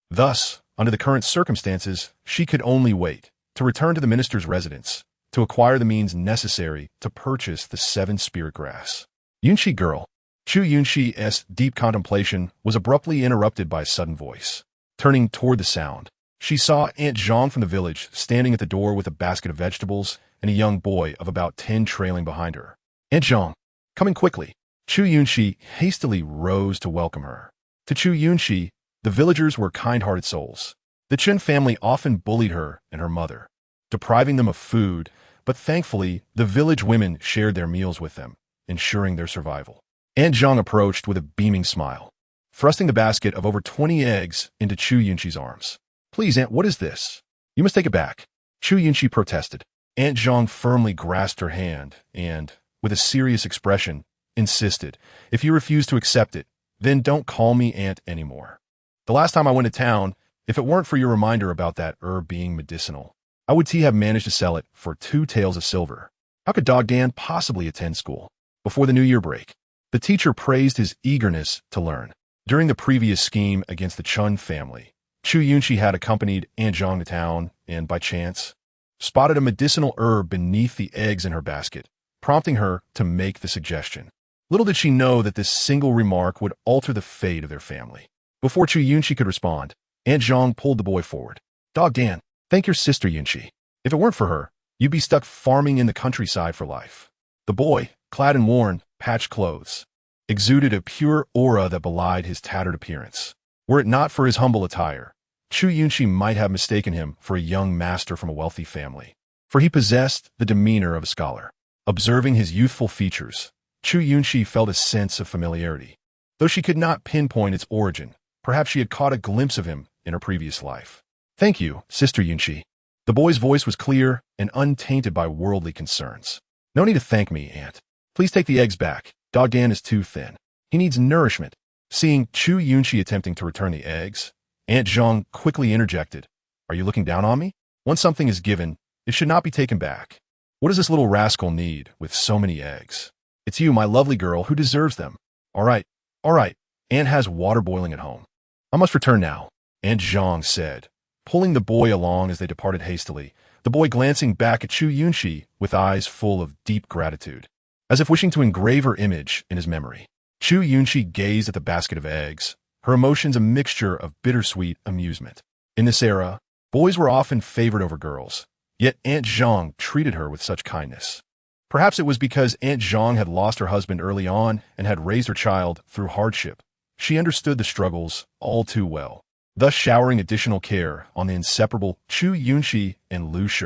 Thus, under the current circumstances, she could only wait to return to the minister's residence to acquire the means necessary to purchase the 7 spirit grass. Yunxi girl. Chu Yunxi's deep contemplation was abruptly interrupted by a sudden voice. Turning toward the sound, she saw Aunt Zhang from the village standing at the door with a basket of vegetables and a young boy of about 10 trailing behind her. Aunt Zhang, coming quickly. Chu Yunxi hastily rose to welcome her. To Chu Yunxi, the villagers were kind-hearted souls. The Chen family often bullied her and her mother, depriving them of food, but thankfully, the village women shared their meals with them, ensuring their survival. Aunt Zhang approached with a beaming smile, thrusting the basket of over 20 eggs into Chu Yunxi's arms. Please, Aunt, what is this? You must take it back. Chu Yunxi protested. Aunt Zhang firmly grasped her hand and, with a serious expression, insisted, if you refuse to accept it, then don't call me Aunt anymore. The last time I went to town, if it weren't for your reminder about that herb being medicinal, I would have managed to sell it for 2 taels of silver. How could Dog Dan possibly attend school before the New Year break? The teacher praised his eagerness to learn. During the previous scheme against the Chun family, Chu Yunxi had accompanied Aunt Zhang to town and, by chance, spotted a medicinal herb beneath the eggs in her basket, prompting her to make the suggestion. Little did she know that this single remark would alter the fate of their family. Before Chu Yunxi could respond, Aunt Zhang pulled the boy forward. Dog Dan, thank your sister Yunxi. If it weren't for her, you'd be stuck farming in the countryside for life. The boy, clad in worn, patched clothes, exuded a pure aura that belied his tattered appearance. Were it not for his humble attire, Chu Yunxi might have mistaken him for a young master from a wealthy family, for he possessed the demeanor of a scholar. Observing his youthful features, Chu Yunxi felt a sense of familiarity. Though she could not pinpoint its origin, perhaps she had caught a glimpse of him in her previous life. Thank you, Sister Yunxi. The boy's voice was clear and untainted by worldly concerns. No need to thank me, Aunt. Please take the eggs back. Dog Dan is too thin. He needs nourishment. Seeing Chu Yunxi attempting to return the eggs, Aunt Zhang quickly interjected. Are you looking down on me? Once something is given, it should not be taken back. What does this little rascal need with so many eggs? It's you, my lovely girl, who deserves them. All right. Aunt has water boiling at home. I must return now, Aunt Zhang said, pulling the boy along as they departed hastily, the boy glancing back at Chu Yunxi with eyes full of deep gratitude, as if wishing to engrave her image in his memory. Chu Yunxi gazed at the basket of eggs, her emotions a mixture of bittersweet amusement. In this era, boys were often favored over girls, yet Aunt Zhang treated her with such kindness. Perhaps it was because Aunt Zhang had lost her husband early on and had raised her child through hardship. She understood the struggles all too well, thus showering additional care on the inseparable Chu Yunxi and Lu Shi.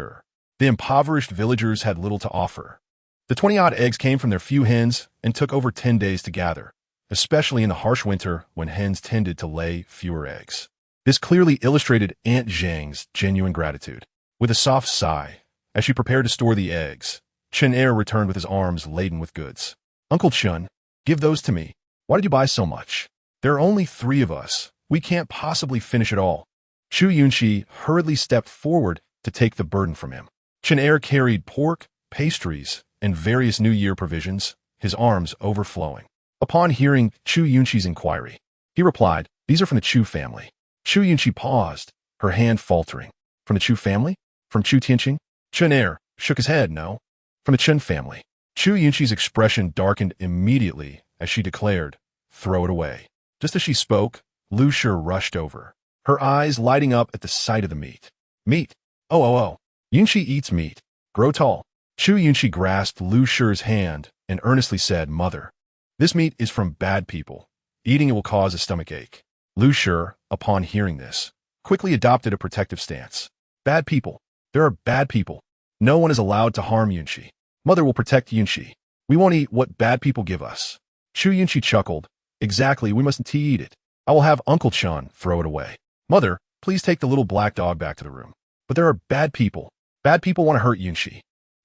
The impoverished villagers had little to offer. The 20-odd eggs came from their few hens and took over 10 days to gather, especially in the harsh winter when hens tended to lay fewer eggs. This clearly illustrated Aunt Zhang's genuine gratitude. With a soft sigh, as she prepared to store the eggs, Chen Er returned with his arms laden with goods. Uncle Chun, give those to me. Why did you buy so much? There are only 3 of us. We can't possibly finish it all. Chu Yunxi hurriedly stepped forward to take the burden from him. Chen Er carried pork, pastries, and various New Year provisions, his arms overflowing. Upon hearing Chu Yunxi's inquiry, he replied, these are from the Chu family. Chu Yunxi paused, her hand faltering. From the Chu family? From Chu Tianqing? Chen Er shook his head, no. From the Chen family. Chu Yunxi's expression darkened immediately as she declared, throw it away. Just as she spoke, Lu Shi rushed over, her eyes lighting up at the sight of the meat. Meat? Oh. Yunxi eats meat. Grow tall. Chu Yunxi grasped Lu Shi's hand and earnestly said, Mother, this meat is from bad people. Eating it will cause a stomach ache. Lu Shi, upon hearing this, quickly adopted a protective stance. Bad people. There are bad people. No one is allowed to harm Yunxi. Mother will protect Yunxi. We won't eat what bad people give us. Chu Yunxi chuckled. Exactly, we mustn't eat it. I will have Uncle Chun throw it away. Mother, please take the little black dog back to the room. But there are bad people. Bad people want to hurt Yunxi.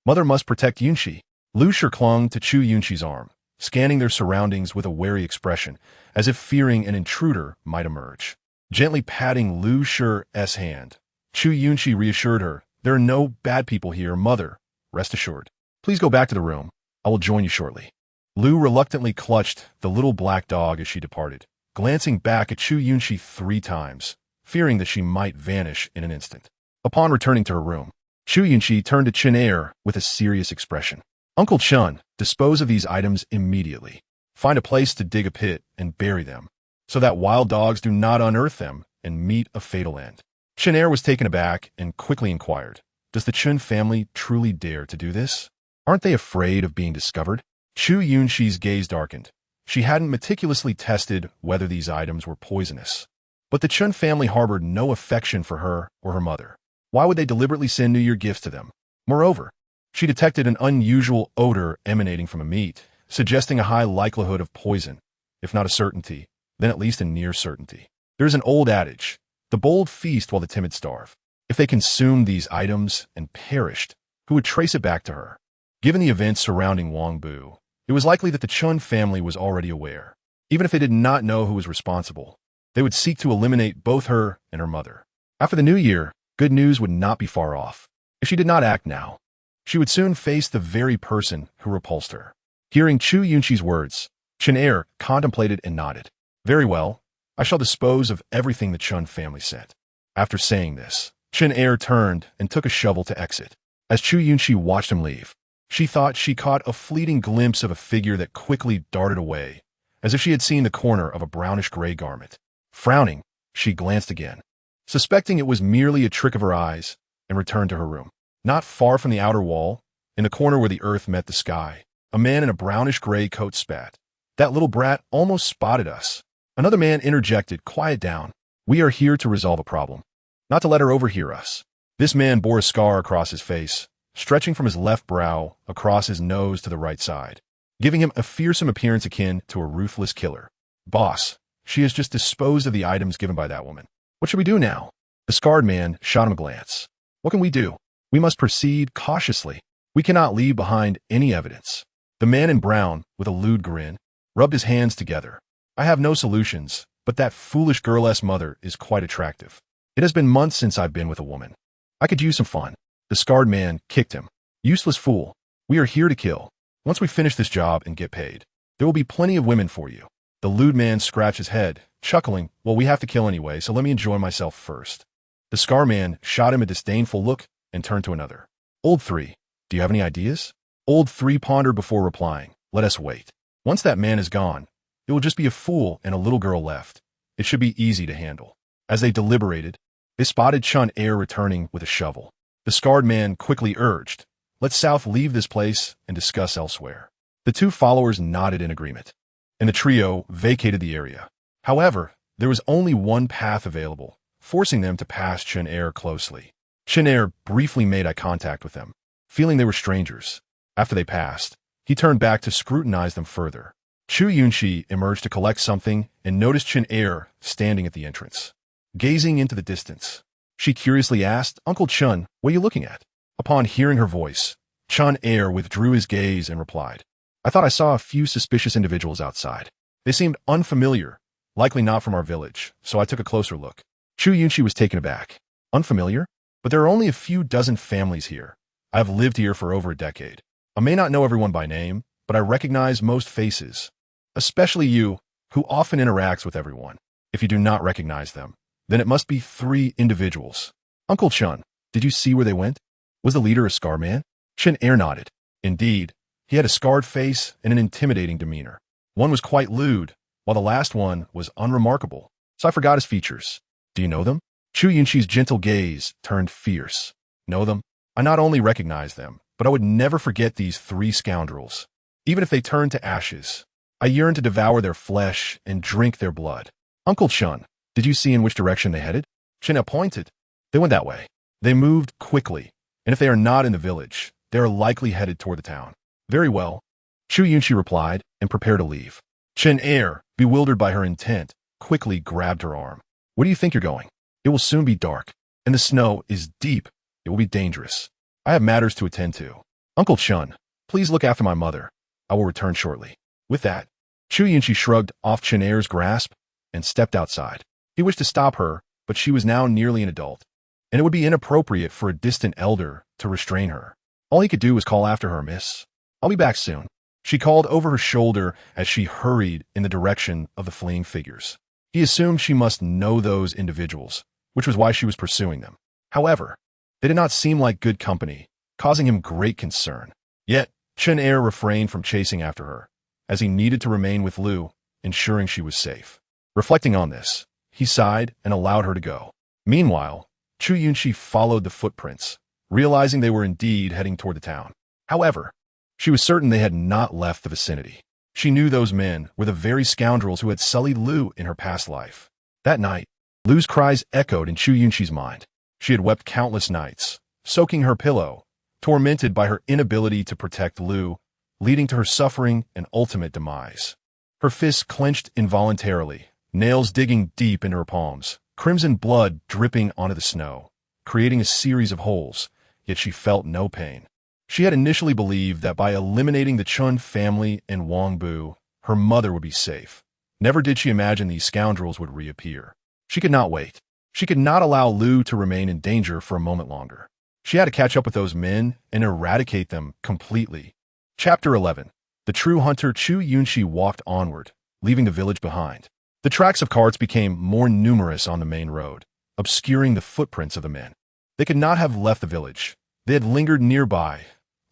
Mother must protect Yunxi. Lu Shi clung to Chu Yunxi's arm, scanning their surroundings with a wary expression, as if fearing an intruder might emerge. Gently patting Lu Shi's hand, Chu Yunxi reassured her, there are no bad people here, Mother. rest assured. Please go back to the room. I will join you shortly. Lu reluctantly clutched the little black dog as she departed, glancing back at Chu Yunxi 3 times, fearing that she might vanish in an instant. Upon returning to her room, Chu Yunxi turned to Chen Er with a serious expression. Uncle Chun, dispose of these items immediately. Find a place to dig a pit and bury them, so that wild dogs do not unearth them and meet a fatal end. Chen Er was taken aback and quickly inquired, does the Chun family truly dare to do this? Aren't they afraid of being discovered? Chu Yunxi's gaze darkened. She hadn't meticulously tested whether these items were poisonous. But the Chun family harbored no affection for her or her mother. Why would they deliberately send New Year gifts to them? Moreover, she detected an unusual odor emanating from a meat, suggesting a high likelihood of poison, if not a certainty, then at least a near certainty. There's an old adage, the bold feast while the timid starve. If they consumed these items and perished, who would trace it back to her? Given the events surrounding Wang Bu, it was likely that the Chun family was already aware. Even if they did not know who was responsible, they would seek to eliminate both her and her mother. After the new year, good news would not be far off. If she did not act now, she would soon face the very person who repulsed her. Hearing Chu Yunxi's words, Chen Er contemplated and nodded. Very well, I shall dispose of everything the Chun family sent. After saying this, Chen Er turned and took a shovel to exit. As Chu Yunxi watched him leave, she thought she caught a fleeting glimpse of a figure that quickly darted away, as if she had seen the corner of a brownish-gray garment. Frowning, she glanced again, suspecting it was merely a trick of her eyes, and returned to her room. Not far from the outer wall, in the corner where the earth met the sky, a man in a brownish-gray coat spat. That little brat almost spotted us. Another man interjected, quiet down. We are here to resolve a problem, not to let her overhear us. This man bore a scar across his face, stretching from his left brow across his nose to the right side, giving him a fearsome appearance akin to a ruthless killer. Boss, she has just disposed of the items given by that woman. What should we do now? The scarred man shot him a glance. What can we do? We must proceed cautiously. We cannot leave behind any evidence. The man in brown, with a lewd grin, rubbed his hands together. I have no solutions, but that foolish girl-esque mother is quite attractive. It has been months since I've been with a woman. I could use some fun. The scarred man kicked him. Useless fool. We are here to kill. Once we finish this job and get paid, there will be plenty of women for you. The lewd man scratched his head, chuckling, well, we have to kill anyway, so let me enjoy myself first. The scar man shot him a disdainful look and turned to another. Old 3, do you have any ideas? Old 3 pondered before replying, let us wait. Once that man is gone, it will just be a fool and a little girl left. It should be easy to handle. As they deliberated, they spotted Chen Er returning with a shovel. The scarred man quickly urged, let's South leave this place and discuss elsewhere. The 2 followers nodded in agreement, and the trio vacated the area. However, there was only one path available, forcing them to pass Chen Er closely. Chen Er briefly made eye contact with them, feeling they were strangers. After they passed, he turned back to scrutinize them further. Chu Yunxi emerged to collect something and noticed Chen Er standing at the entrance, gazing into the distance. She curiously asked, Uncle Chun, what are you looking at? Upon hearing her voice, Chen Er withdrew his gaze and replied, I thought I saw a few suspicious individuals outside. They seemed unfamiliar, likely not from our village, so I took a closer look. Chu Yunxi was taken aback. Unfamiliar? But there are only a few dozen families here. I have lived here for over a decade. I may not know everyone by name, but I recognize most faces, especially you, who often interacts with everyone. If you do not recognize them, then it must be 3 individuals. Uncle Chun, did you see where they went? Was the leader a scar man? Chen Er nodded. Indeed, he had a scarred face and an intimidating demeanor. One was quite lewd, while the last one was unremarkable, so I forgot his features. Do you know them? Chu Yunxi's gentle gaze turned fierce. Know them? I not only recognize them, but I would never forget these 3 scoundrels. Even if they turned to ashes, I yearn to devour their flesh and drink their blood. Uncle Chun, did you see in which direction they headed? Chen Er pointed. They went that way. They moved quickly, and if they are not in the village, they are likely headed toward the town. Very well. Chu Yunxi replied and prepared to leave. Chen Er, bewildered by her intent, quickly grabbed her arm. Where do you think you're going? It will soon be dark, and the snow is deep. It will be dangerous. I have matters to attend to. Uncle Chun, please look after my mother. I will return shortly. With that, Chu Yunxi shrugged off Chen Er's grasp and stepped outside. He wished to stop her, but she was now nearly an adult, and it would be inappropriate for a distant elder to restrain her. All he could do was call after her, "Miss, I'll be back soon." She called over her shoulder as she hurried in the direction of the fleeing figures. He assumed she must know those individuals, which was why she was pursuing them. However, they did not seem like good company, causing him great concern. Yet, Chen Er refrained from chasing after her, as he needed to remain with Lu, ensuring she was safe. Reflecting on this, he sighed and allowed her to go. Meanwhile, Chu Yunxi followed the footprints, realizing they were indeed heading toward the town. However, she was certain they had not left the vicinity. She knew those men were the very scoundrels who had sullied Lu in her past life. That night, Lu's cries echoed in Chu Yunxi's mind. She had wept countless nights, soaking her pillow, tormented by her inability to protect Lu, leading to her suffering and ultimate demise. Her fists clenched involuntarily, nails digging deep into her palms, crimson blood dripping onto the snow, creating a series of holes, yet she felt no pain. She had initially believed that by eliminating the Chun family and Wang Bu, her mother would be safe. Never did she imagine these scoundrels would reappear. She could not wait. She could not allow Lu to remain in danger for a moment longer. She had to catch up with those men and eradicate them completely. Chapter 11. The true hunter Chu Yunxi walked onward, leaving the village behind. The tracks of carts became more numerous on the main road, obscuring the footprints of the men. They could not have left the village. They had lingered nearby,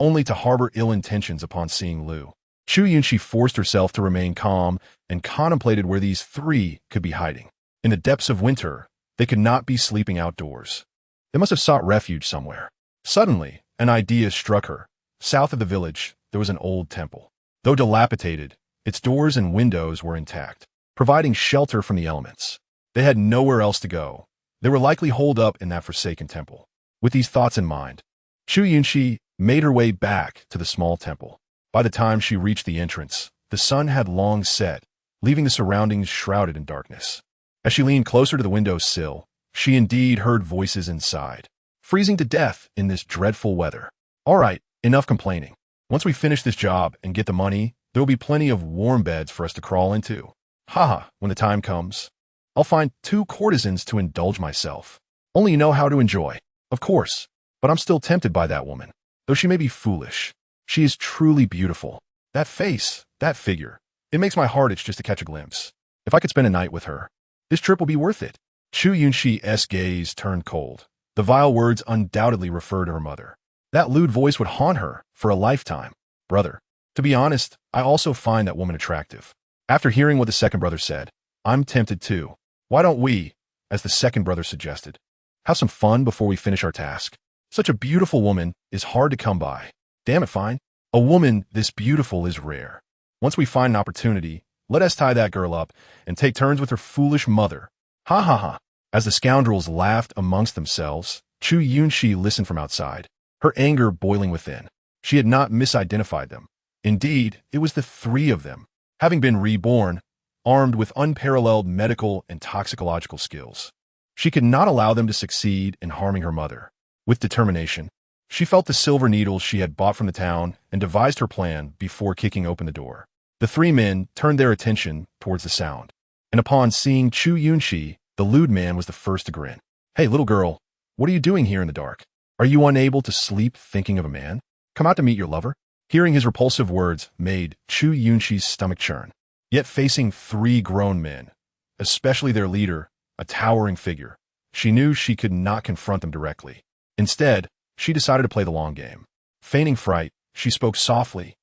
only to harbor ill intentions upon seeing Lu. Chu Yunxi forced herself to remain calm and contemplated where these three could be hiding. In the depths of winter, they could not be sleeping outdoors. They must have sought refuge somewhere. Suddenly, an idea struck her. South of the village, there was an old temple. Though dilapidated, its doors and windows were intact, providing shelter from the elements. They had nowhere else to go. They were likely holed up in that forsaken temple. With these thoughts in mind, Chu Yunxi made her way back to the small temple. By the time she reached the entrance, the sun had long set, leaving the surroundings shrouded in darkness. As she leaned closer to the window's sill, she indeed heard voices inside. Freezing to death in this dreadful weather. All right, enough complaining. Once we finish this job and get the money, there will be plenty of warm beds for us to crawl into. Haha, when the time comes, I'll find 2 courtesans to indulge myself. Only you know how to enjoy. Of course, but I'm still tempted by that woman. Though she may be foolish, she is truly beautiful. That face, that figure, it makes my heart itch just to catch a glimpse. If I could spend a night with her, this trip will be worth it. Chu Yunxi's gaze turned cold. The vile words undoubtedly referred to her mother. That lewd voice would haunt her for a lifetime. Brother, to be honest, I also find that woman attractive. After hearing what the second brother said, I'm tempted too. Why don't we, as the second brother suggested, have some fun before we finish our task? Such a beautiful woman is hard to come by. Damn it, fine. A woman this beautiful is rare. Once we find an opportunity, let us tie that girl up and take turns with her foolish mother. Ha ha ha. As the scoundrels laughed amongst themselves, Chu Yunxi listened from outside, her anger boiling within. She had not misidentified them. Indeed, it was the 3 of them, having been reborn, armed with unparalleled medical and toxicological skills. She could not allow them to succeed in harming her mother. With determination, she felt the silver needles she had bought from the town and devised her plan before kicking open the door. The 3 men turned their attention towards the sound, and upon seeing Chu Yunxi, the lewd man was the first to grin. Hey, little girl, what are you doing here in the dark? Are you unable to sleep thinking of a man? Come out to meet your lover? Hearing his repulsive words made Chu Yunxi's stomach churn. Yet facing 3 grown men, especially their leader, a towering figure, she knew she could not confront them directly. Instead, she decided to play the long game. Feigning fright, she spoke softly.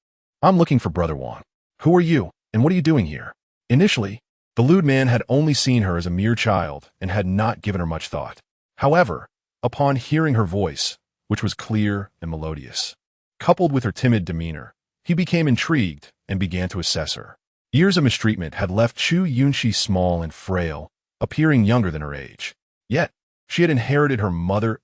I'm looking for Brother Wang. Who are you, and what are you doing here? Initially, the lewd man had only seen her as a mere child and had not given her much thought. However, upon hearing her voice, which was clear and melodious, coupled with her timid demeanor, he became intrigued and began to assess her. Years of mistreatment had left Chu Yunxi small and frail, appearing younger than her age. Yet, she had inherited her mother's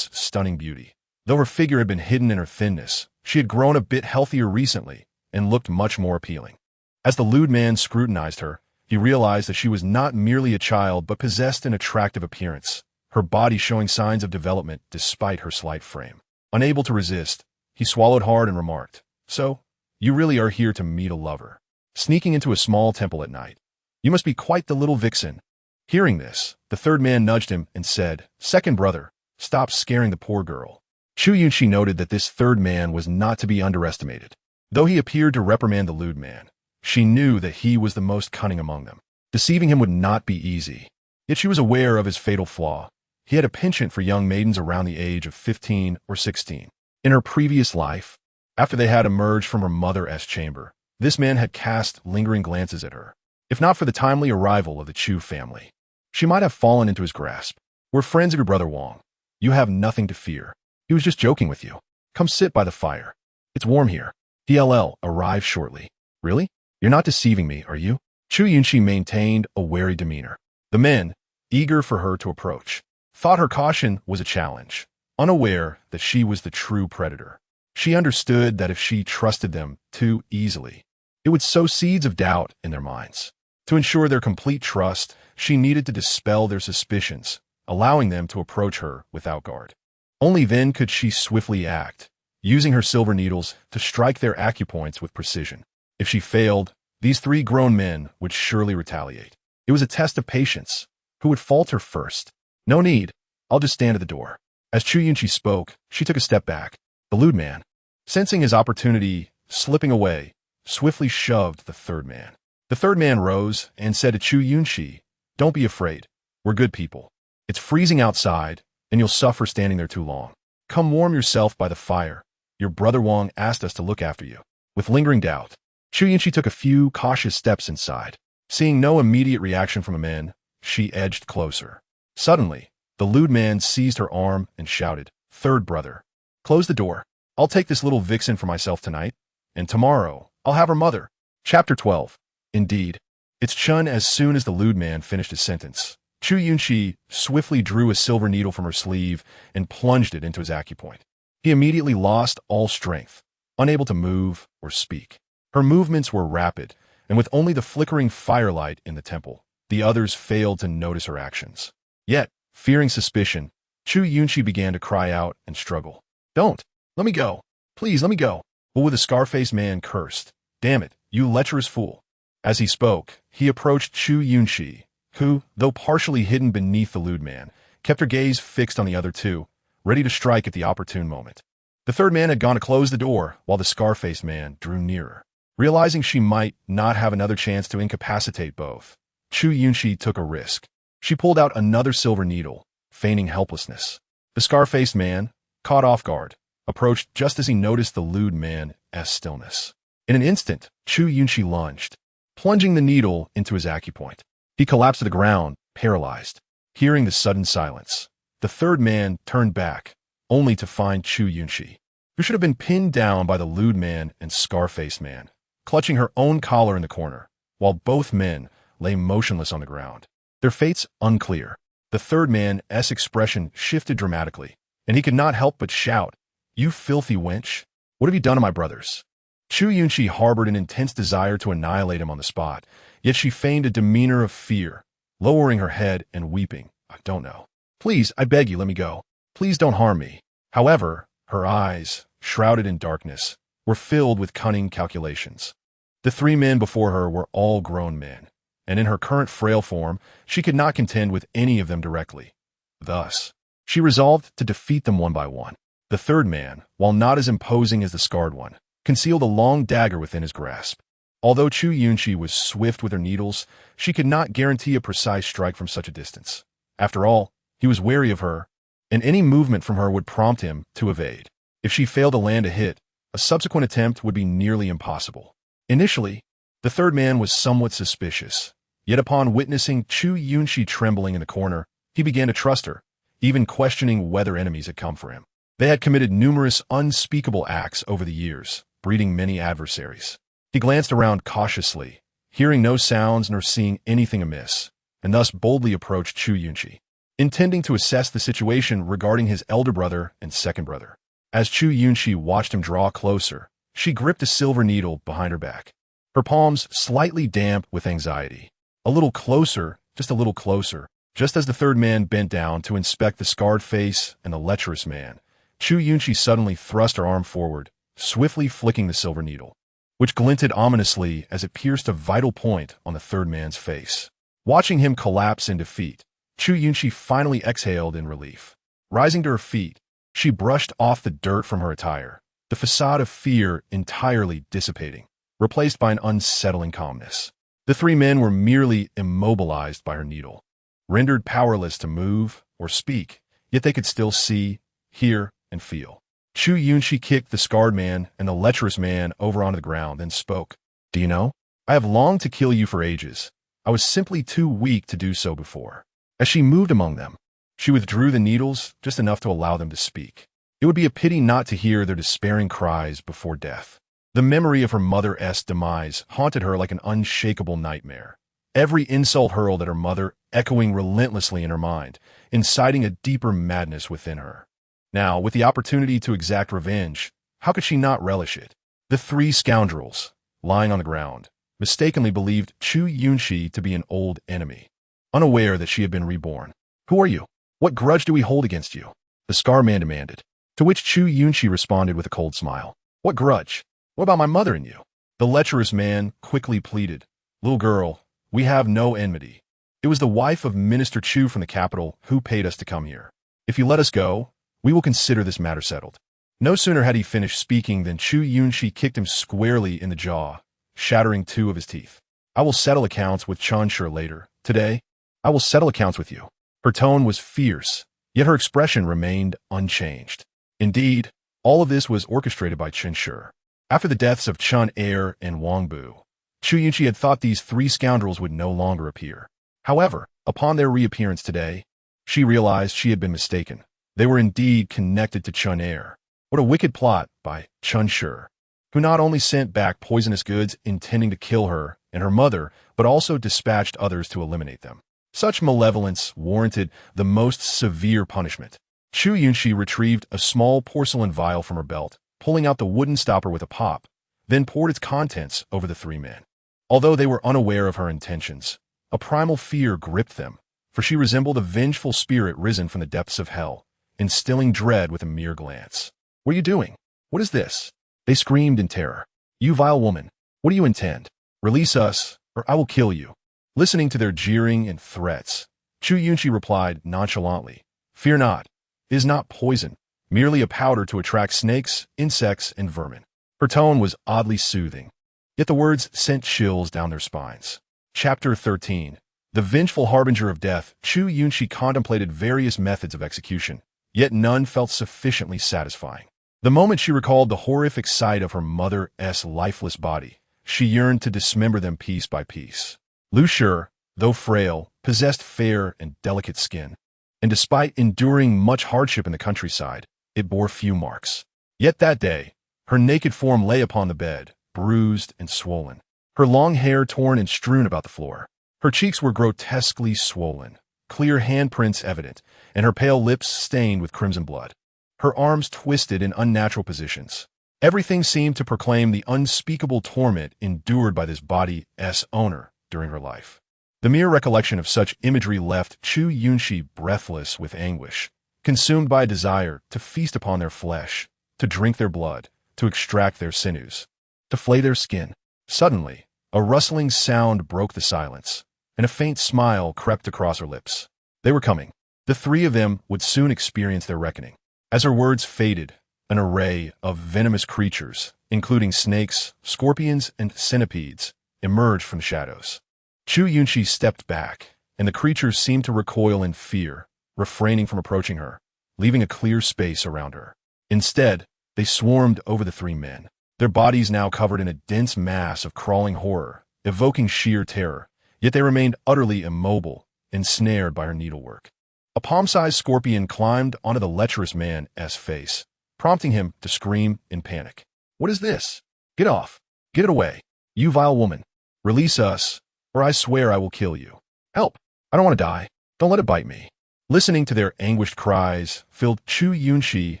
stunning beauty. Though her figure had been hidden in her thinness, she had grown a bit healthier recently and looked much more appealing. As the lewd man scrutinized her, he realized that she was not merely a child but possessed an attractive appearance, her body showing signs of development despite her slight frame. Unable to resist, he swallowed hard and remarked, So, you really are here to meet a lover. Sneaking into a small temple at night. You must be quite the little vixen. Hearing this, the 3rd man nudged him and said, Second brother, stop scaring the poor girl. Chu Yunxi noted that this third man was not to be underestimated. Though he appeared to reprimand the lewd man, she knew that he was the most cunning among them. Deceiving him would not be easy. Yet she was aware of his fatal flaw. He had a penchant for young maidens around the age of 15 or 16. In her previous life, after they had emerged from her mother's chamber, this man had cast lingering glances at her. If not for the timely arrival of the Chu family, she might have fallen into his grasp. We're friends of your brother Wang. You have nothing to fear. He was just joking with you. Come sit by the fire. It's warm here. DLL arrived shortly. Really? You're not deceiving me, are you? Chu Yunxi maintained a wary demeanor. The men, eager for her to approach, thought her caution was a challenge, unaware that she was the true predator. She understood that if she trusted them too easily, it would sow seeds of doubt in their minds. To ensure their complete trust, she needed to dispel their suspicions, allowing them to approach her without guard. Only then could she swiftly act, using her silver needles to strike their acupoints with precision. If she failed, these three grown men would surely retaliate. It was a test of patience. Who would falter first? No need. I'll just stand at the door. As Chu Yunxi spoke, she took a step back. The lewd man, sensing his opportunity slipping away, swiftly shoved the third man. The third man rose and said to Chu Yunxi, "Don't be afraid. We're good people. It's freezing outside, and you'll suffer standing there too long. Come warm yourself by the fire. Your brother Wang asked us to look after you." With lingering doubt, Chu Yunxi took a few cautious steps inside. Seeing no immediate reaction from the men, she edged closer. Suddenly, the lewd man seized her arm and shouted, "Third brother, close the door. I'll take this little vixen for myself tonight, and tomorrow I'll have her mother." Chapter 12. Indeed, it's Chun. As soon as the lewd man finished his sentence, Chu Yunxi swiftly drew a silver needle from her sleeve and plunged it into his acupoint. He immediately lost all strength, unable to move or speak. Her movements were rapid, and with only the flickering firelight in the temple, the others failed to notice her actions. Yet, fearing suspicion, Chu Yunxi began to cry out and struggle. "Don't! Let me go! Please, let me go!" But with the scar-faced man cursed, "Damn it, you lecherous fool!" As he spoke, he approached Chu Yunxi, who, though partially hidden beneath the lewd man, kept her gaze fixed on the other two, ready to strike at the opportune moment. The third man had gone to close the door while the scar-faced man drew nearer. Realizing she might not have another chance to incapacitate both, Chu Yunxi took a risk. She pulled out another silver needle, feigning helplessness. The scar-faced man, caught off guard, approached just as he noticed the lewd man's stillness. In an instant, Chu Yunxi lunged, plunging the needle into his acupoint. He collapsed to the ground, paralyzed. Hearing the sudden silence, the third man turned back, only to find Chu Yunxi, who should have been pinned down by the lewd man and scar-faced man, clutching her own collar in the corner, while both men lay motionless on the ground. Their fates unclear. The third man's expression shifted dramatically, and he could not help but shout, "You filthy wench! What have you done to my brothers?" Chu Yunxi harbored an intense desire to annihilate him on the spot, yet she feigned a demeanor of fear, lowering her head and weeping. "I don't know. Please, I beg you, let me go. Please don't harm me." However, her eyes, shrouded in darkness, were filled with cunning calculations. The three men before her were all grown men, and in her current frail form, she could not contend with any of them directly. Thus, she resolved to defeat them one by one. The third man, while not as imposing as the scarred one, concealed a long dagger within his grasp. Although Chu Yunxi was swift with her needles, she could not guarantee a precise strike from such a distance. After all, he was wary of her, and any movement from her would prompt him to evade. If she failed to land a hit, a subsequent attempt would be nearly impossible. Initially, the third man was somewhat suspicious, yet upon witnessing Chu Yunxi trembling in the corner, he began to trust her, even questioning whether enemies had come for him. They had committed numerous unspeakable acts over the years, breeding many adversaries. He glanced around cautiously, hearing no sounds nor seeing anything amiss, and thus boldly approached Chu Yunxi, intending to assess the situation regarding his elder brother and second brother. As Chu Yunxi watched him draw closer, she gripped a silver needle behind her back, her palms slightly damp with anxiety. A little closer, just a little closer. Just as the third man bent down to inspect the scarred face and the lecherous man, Chu Yunxi suddenly thrust her arm forward, swiftly flicking the silver needle, which glinted ominously as it pierced a vital point on the third man's face. Watching him collapse in defeat, Chu Yunxi finally exhaled in relief. Rising to her feet, She brushed off the dirt from her attire, the facade of fear entirely dissipating, replaced by an unsettling calmness. The three men were merely immobilized by her needle, rendered powerless to move or speak, yet they could still see, hear, and feel. Chu Yunxi kicked the scarred man and the lecherous man over onto the ground, then spoke. Do you know? I have longed to kill you for ages. I was simply too weak to do so before. As she moved among them, she withdrew the needles just enough to allow them to speak. It would be a pity not to hear their despairing cries before death. The memory of her mother's demise haunted her like an unshakable nightmare. Every insult hurled at her mother echoing relentlessly in her mind, inciting a deeper madness within her. Now, with the opportunity to exact revenge, how could she not relish it? The three scoundrels, lying on the ground, mistakenly believed Chu Yunxi to be an old enemy, unaware that she had been reborn. Who are you? What grudge do we hold against you? The scar man demanded, to which Chu Yunxi responded with a cold smile. What grudge? What about my mother and you? The lecherous man quickly pleaded. Little girl, we have no enmity. It was the wife of Minister Chu from the capital who paid us to come here. If you let us go, we will consider this matter settled. No sooner had he finished speaking than Chu Yunxi kicked him squarely in the jaw, shattering 2 of his teeth. I will settle accounts with Chunshur later. Today, I will settle accounts with you. Her tone was fierce, yet her expression remained unchanged. Indeed, all of this was orchestrated by Chunshur. After the deaths of Chun Er and Wang Bu, Chu Yunxi had thought these 3 scoundrels would no longer appear. However, upon their reappearance today, she realized she had been mistaken. They were indeed connected to Chun Er. What a wicked plot by Chunshur, who not only sent back poisonous goods intending to kill her and her mother, but also dispatched others to eliminate them. Such malevolence warranted the most severe punishment. Chu Yunxi retrieved a small porcelain vial from her belt, pulling out the wooden stopper with a pop, then poured its contents over the 3 men. Although they were unaware of her intentions, a primal fear gripped them, for she resembled a vengeful spirit risen from the depths of hell, instilling dread with a mere glance. What are you doing? What is this? They screamed in terror. You vile woman, what do you intend? Release us, or I will kill you. Listening to their jeering and threats, Chu Yunxi replied nonchalantly, Fear not. It is not poison, merely a powder to attract snakes, insects, and vermin. Her tone was oddly soothing, yet the words sent chills down their spines. Chapter 13. The vengeful harbinger of death. Chu Yunxi contemplated various methods of execution, yet none felt sufficiently satisfying. The moment she recalled the horrific sight of her mother's lifeless body, she yearned to dismember them piece by piece. Lu Shi, though frail, possessed fair and delicate skin, and despite enduring much hardship in the countryside, it bore few marks. Yet that day, her naked form lay upon the bed, bruised and swollen, her long hair torn and strewn about the floor. Her cheeks were grotesquely swollen, clear handprints evident, and her pale lips stained with crimson blood. Her arms twisted in unnatural positions. Everything seemed to proclaim the unspeakable torment endured by this body's owner during her life. The mere recollection of such imagery left Chu Yunxi breathless with anguish, consumed by a desire to feast upon their flesh, to drink their blood, to extract their sinews, to flay their skin. Suddenly, a rustling sound broke the silence, and a faint smile crept across her lips. They were coming. The 3 of them would soon experience their reckoning. As her words faded, an array of venomous creatures, including snakes, scorpions, and centipedes, emerged from the shadows. Chu Yunxi stepped back, and the creatures seemed to recoil in fear, refraining from approaching her, leaving a clear space around her. Instead, they swarmed over the 3 men, their bodies now covered in a dense mass of crawling horror, evoking sheer terror, yet they remained utterly immobile, ensnared by her needlework. A palm-sized scorpion climbed onto the lecherous man's face, prompting him to scream in panic. What is this? Get off. Get it away. You vile woman. Release us, or I swear I will kill you. Help. I don't want to die. Don't let it bite me. Listening to their anguished cries filled Chu Yunxi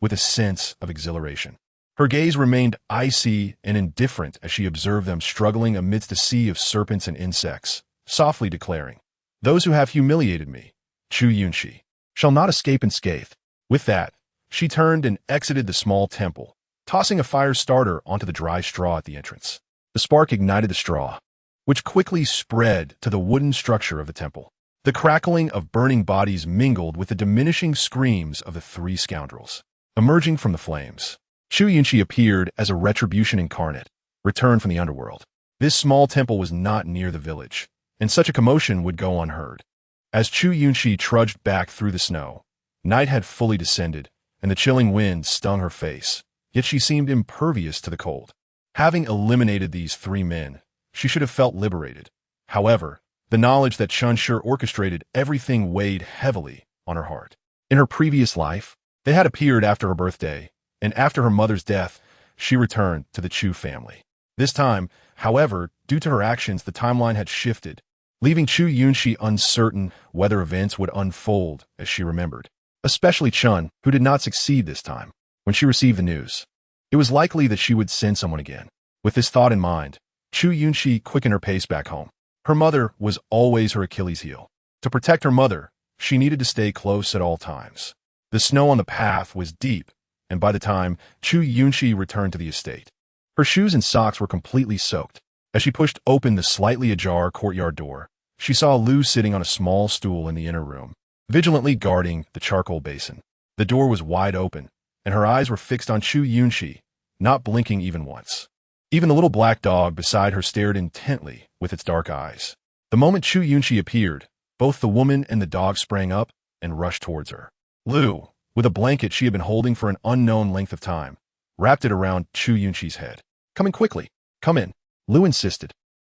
with a sense of exhilaration. Her gaze remained icy and indifferent as she observed them struggling amidst a sea of serpents and insects, softly declaring, Those who have humiliated me, Chu Yunxi, shall not escape unscathed. With that, she turned and exited the small temple, tossing a fire starter onto the dry straw at the entrance. The spark ignited the straw, which quickly spread to the wooden structure of the temple. The crackling of burning bodies mingled with the diminishing screams of the 3 scoundrels. Emerging from the flames, Chu Yunxi appeared as a Retribution incarnate, returned from the underworld. This small temple was not near the village, and such a commotion would go unheard. As Chu Yunxi trudged back through the snow, night had fully descended, and the chilling wind stung her face, yet she seemed impervious to the cold. Having eliminated these 3 men, she should have felt liberated. However, the knowledge that Chunshur orchestrated everything weighed heavily on her heart. In her previous life, they had appeared after her birthday, and after her mother's death, she returned to the Chu family. This time, however, due to her actions, the timeline had shifted, leaving Chu Yunxi uncertain whether events would unfold as she remembered. Especially Chun, who did not succeed this time. When she received the news, it was likely that she would send someone again. With this thought in mind, Chu Yunxi quickened her pace back home. Her mother was always her Achilles heel. To protect her mother, she needed to stay close at all times. The snow on the path was deep, and by the time Chu Yunxi returned to the estate, her shoes and socks were completely soaked. As she pushed open the slightly ajar courtyard door, she saw Lu sitting on a small stool in the inner room, vigilantly guarding the charcoal basin. The door was wide open, and her eyes were fixed on Chu Yunxi, not blinking even once. Even the little black dog beside her stared intently with its dark eyes. The moment Chu Yunxi appeared, both the woman and the dog sprang up and rushed towards her. Lu, with a blanket she had been holding for an unknown length of time, wrapped it around Chu Yunxi's head. "Come in quickly. Come in," Lu insisted,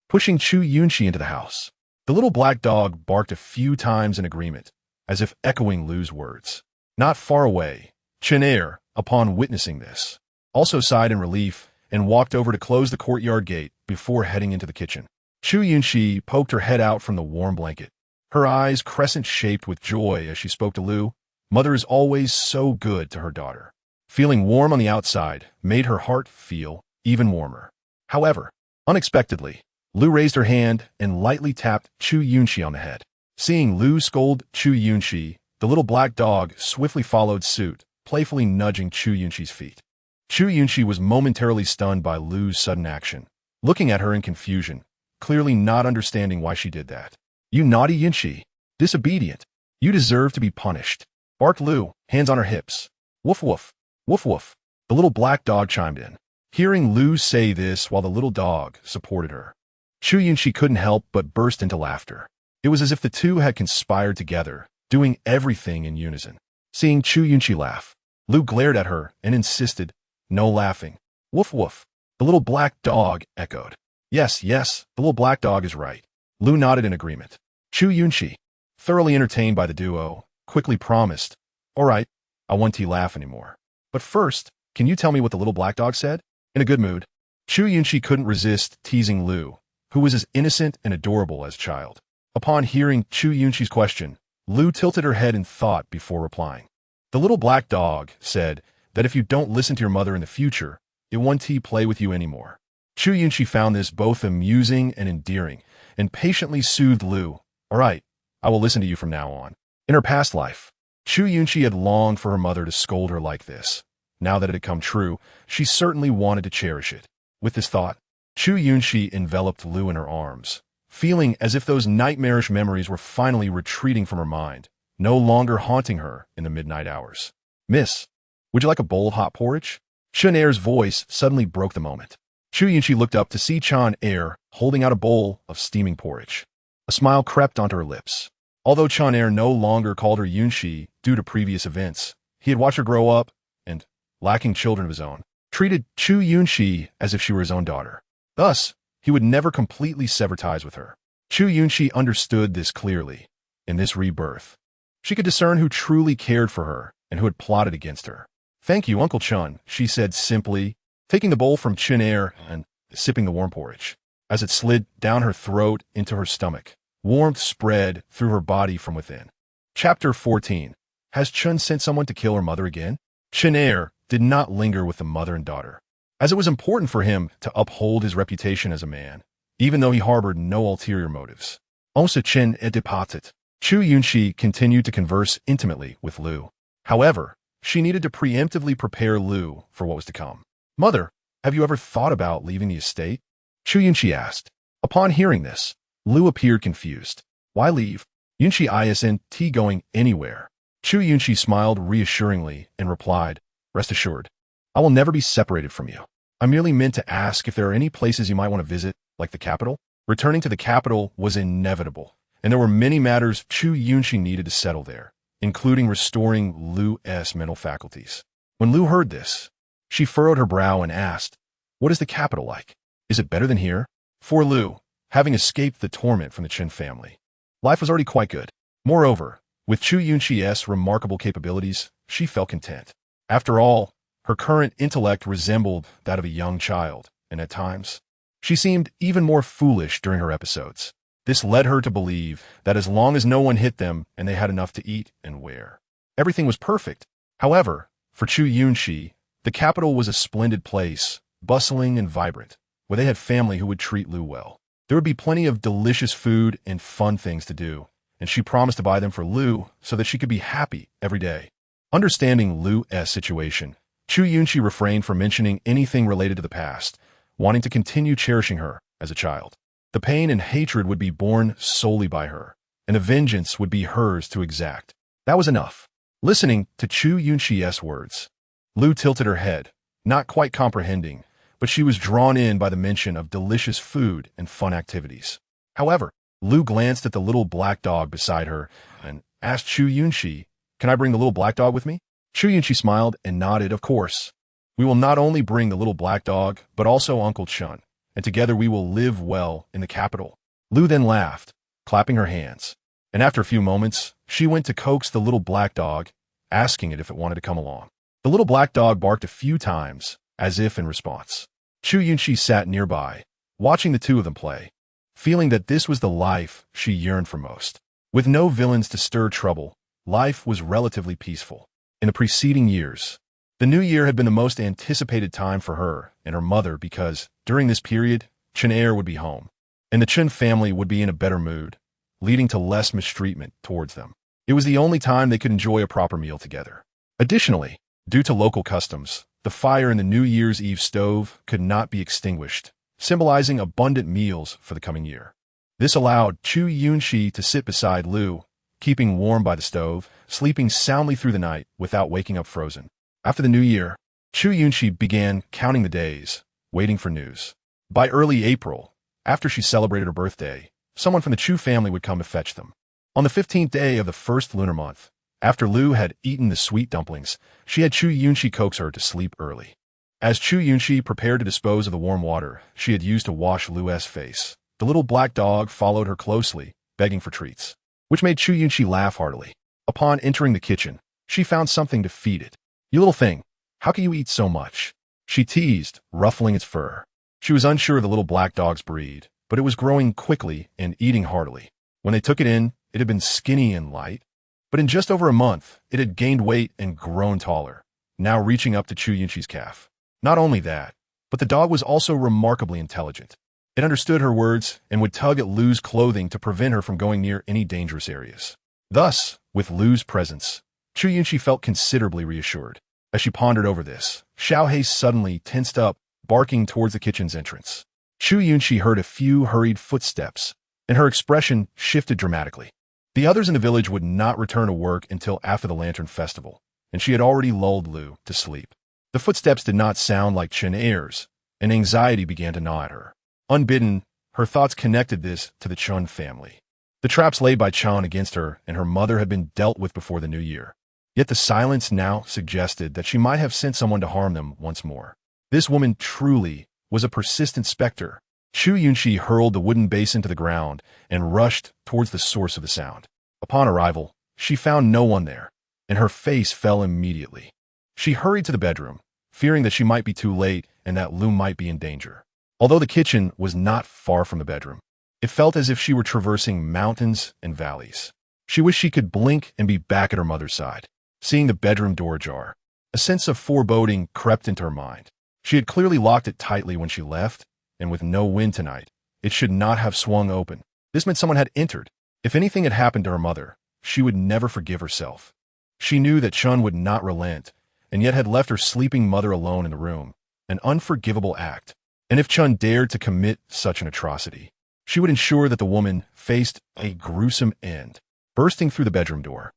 pushing Chu Yunxi into the house. The little black dog barked a few times in agreement, as if echoing Lu's words. Not far away, Chen, upon witnessing this, also sighed in relief and walked over to close the courtyard gate before heading into the kitchen. Chu Yunxi poked her head out from the warm blanket, her eyes crescent-shaped with joy as she spoke to Lu. Mother is always so good to her daughter. Feeling warm on the outside made her heart feel even warmer. However, unexpectedly, Lu raised her hand and lightly tapped Chu Yunxi on the head. Seeing Lu scold Chu Yunxi, the little black dog swiftly followed suit, playfully nudging Chu Yunxi's feet. Chu Yunxi was momentarily stunned by Lu's sudden action, looking at her in confusion, clearly not understanding why she did that. "You naughty Yunxi! Disobedient! You deserve to be punished!" barked Lu, hands on her hips. "Woof woof! Woof woof!" the little black dog chimed in. Hearing Lu say this while the little dog supported her, Chu Yunxi couldn't help but burst into laughter. It was as if the two had conspired together, doing everything in unison. Seeing Chu Yunxi laugh, Lu glared at her and insisted, "No laughing." "Woof woof," the little black dog echoed. Yes, the little black dog is right." Lu nodded in agreement. Chu Yunxi, thoroughly entertained by the duo, quickly promised, "All right, I won't laugh anymore. But first, can you tell me what the little black dog said?" In a good mood, Chu Yunxi couldn't resist teasing Lu, who was as innocent and adorable as a child. Upon hearing Chu Yunxi's question, Lu tilted her head in thought before replying. "The little black dog said that if you don't listen to your mother in the future, it won't play with you anymore." Chu Yunxi found this both amusing and endearing, and patiently soothed Lu. "All right, I will listen to you from now on." In her past life, Chu Yunxi had longed for her mother to scold her like this. Now that it had come true, she certainly wanted to cherish it. With this thought, Chu Yunxi enveloped Lu in her arms, feeling as if those nightmarish memories were finally retreating from her mind, no longer haunting her in the midnight hours. "Miss, would you like a bowl of hot porridge?" Chen Er's voice suddenly broke the moment. Chu Yunxi looked up to see Chen Er holding out a bowl of steaming porridge. A smile crept onto her lips. Although Chen Er no longer called her Yunxi due to previous events, he had watched her grow up and, lacking children of his own, treated Chu Yunxi as if she were his own daughter. Thus, he would never completely sever ties with her. Chu Yunxi understood this clearly. In this rebirth, she could discern who truly cared for her and who had plotted against her. "Thank you, Uncle Chun," she said simply, taking the bowl from Chen Er and sipping the warm porridge. As it slid down her throat into her stomach, warmth spread through her body from within. Chapter 14. Has Chun sent someone to kill her mother again? Chen Er did not linger with the mother and daughter, as it was important for him to uphold his reputation as a man, even though he harbored no ulterior motives. Also Chen E departed. Chu Yunxi continued to converse intimately with Lu. However, she needed to preemptively prepare Lu for what was to come. "Mother, have you ever thought about leaving the estate?" Chu Yunxi asked. Upon hearing this, Lu appeared confused. "Why leave? Yunxi isn't going anywhere." Chu Yunxi smiled reassuringly and replied, Rest assured, I will never be separated from you. I merely meant to ask if there are any places you might want to visit, like the capital. Returning to the capital was inevitable, and there were many matters Chu Yunxi needed to settle there, including restoring Lu's mental faculties. When Lu heard this, she furrowed her brow and asked, "What is the capital like? Is it better than here?" For Lu, having escaped the torment from the Chen family, life was already quite good. Moreover, with Chu Yunxi's remarkable capabilities, she felt content. After all, her current intellect resembled that of a young child, and at times, she seemed even more foolish during her episodes. This led her to believe that as long as no one hit them and they had enough to eat and wear, everything was perfect. However, for Chu Yunxi, the capital was a splendid place, bustling and vibrant, where they had family who would treat Lu well. There would be plenty of delicious food and fun things to do, and she promised to buy them for Lu so that she could be happy every day. Understanding Lu's situation, Chu Yunxi refrained from mentioning anything related to the past, wanting to continue cherishing her as a child. The pain and hatred would be borne solely by her, and the vengeance would be hers to exact. That was enough. Listening to Chu Yunxi's words, Lu tilted her head, not quite comprehending, but she was drawn in by the mention of delicious food and fun activities. However, Lu glanced at the little black dog beside her and asked Chu Yunxi, "Can I bring the little black dog with me?" Chu Yunxi smiled and nodded, "Of course. We will not only bring the little black dog, but also Uncle Chun, and together we will live well in the capital." Lu then laughed, clapping her hands, and after a few moments, she went to coax the little black dog, asking it if it wanted to come along. The little black dog barked a few times, as if in response. Chu Yunxi sat nearby, watching the two of them play, feeling that this was the life she yearned for most. With no villains to stir trouble, life was relatively peaceful. In the preceding years, the new year had been the most anticipated time for her and her mother because, during this period, Chen would be home, and the Chen family would be in a better mood, leading to less mistreatment towards them. It was the only time they could enjoy a proper meal together. Additionally, due to local customs, the fire in the New Year's Eve stove could not be extinguished, symbolizing abundant meals for the coming year. This allowed Chu Yunxi to sit beside Lu, keeping warm by the stove, sleeping soundly through the night without waking up frozen. After the new year, Chu Yunxi began counting the days, waiting for news. By early April, after she celebrated her birthday, someone from the Chu family would come to fetch them. On the 15th day of the first lunar month, after Lu had eaten the sweet dumplings, she had Chu Yunxi coax her to sleep early. As Chu Yunxi prepared to dispose of the warm water she had used to wash Lu's face, the little black dog followed her closely, begging for treats, which made Chu Yunxi laugh heartily. Upon entering the kitchen, she found something to feed it. "You little thing, how can you eat so much?" she teased, ruffling its fur. She was unsure of the little black dog's breed, but it was growing quickly and eating heartily. When they took it in, it had been skinny and light, but in just over a month, it had gained weight and grown taller, now reaching up to Chu Yunxi's calf. Not only that, but the dog was also remarkably intelligent. It understood her words and would tug at Lu's clothing to prevent her from going near any dangerous areas. Thus, with Lu's presence, Chu Yunxi felt considerably reassured. As she pondered over this, Xiaohei suddenly tensed up, barking towards the kitchen's entrance. Chu Yunxi heard a few hurried footsteps, and her expression shifted dramatically. The others in the village would not return to work until after the Lantern Festival, and she had already lulled Lu to sleep. The footsteps did not sound like Chen, and anxiety began to gnaw at her. Unbidden, her thoughts connected this to the Chun family. The traps laid by Chan against her and her mother had been dealt with before the new year. Yet the silence now suggested that she might have sent someone to harm them once more. This woman truly was a persistent specter. Chu Yunxi hurled the wooden basin to the ground and rushed towards the source of the sound. Upon arrival, she found no one there, and her face fell immediately. She hurried to the bedroom, fearing that she might be too late and that Lu might be in danger. Although the kitchen was not far from the bedroom, it felt as if she were traversing mountains and valleys. She wished she could blink and be back at her mother's side. Seeing the bedroom door ajar, a sense of foreboding crept into her mind. She had clearly locked it tightly when she left, and with no wind tonight, it should not have swung open. This meant someone had entered. If anything had happened to her mother, she would never forgive herself. She knew that Chun would not relent, and yet had left her sleeping mother alone in the room, an unforgivable act. And if Chun dared to commit such an atrocity, she would ensure that the woman faced a gruesome end. Bursting through the bedroom door,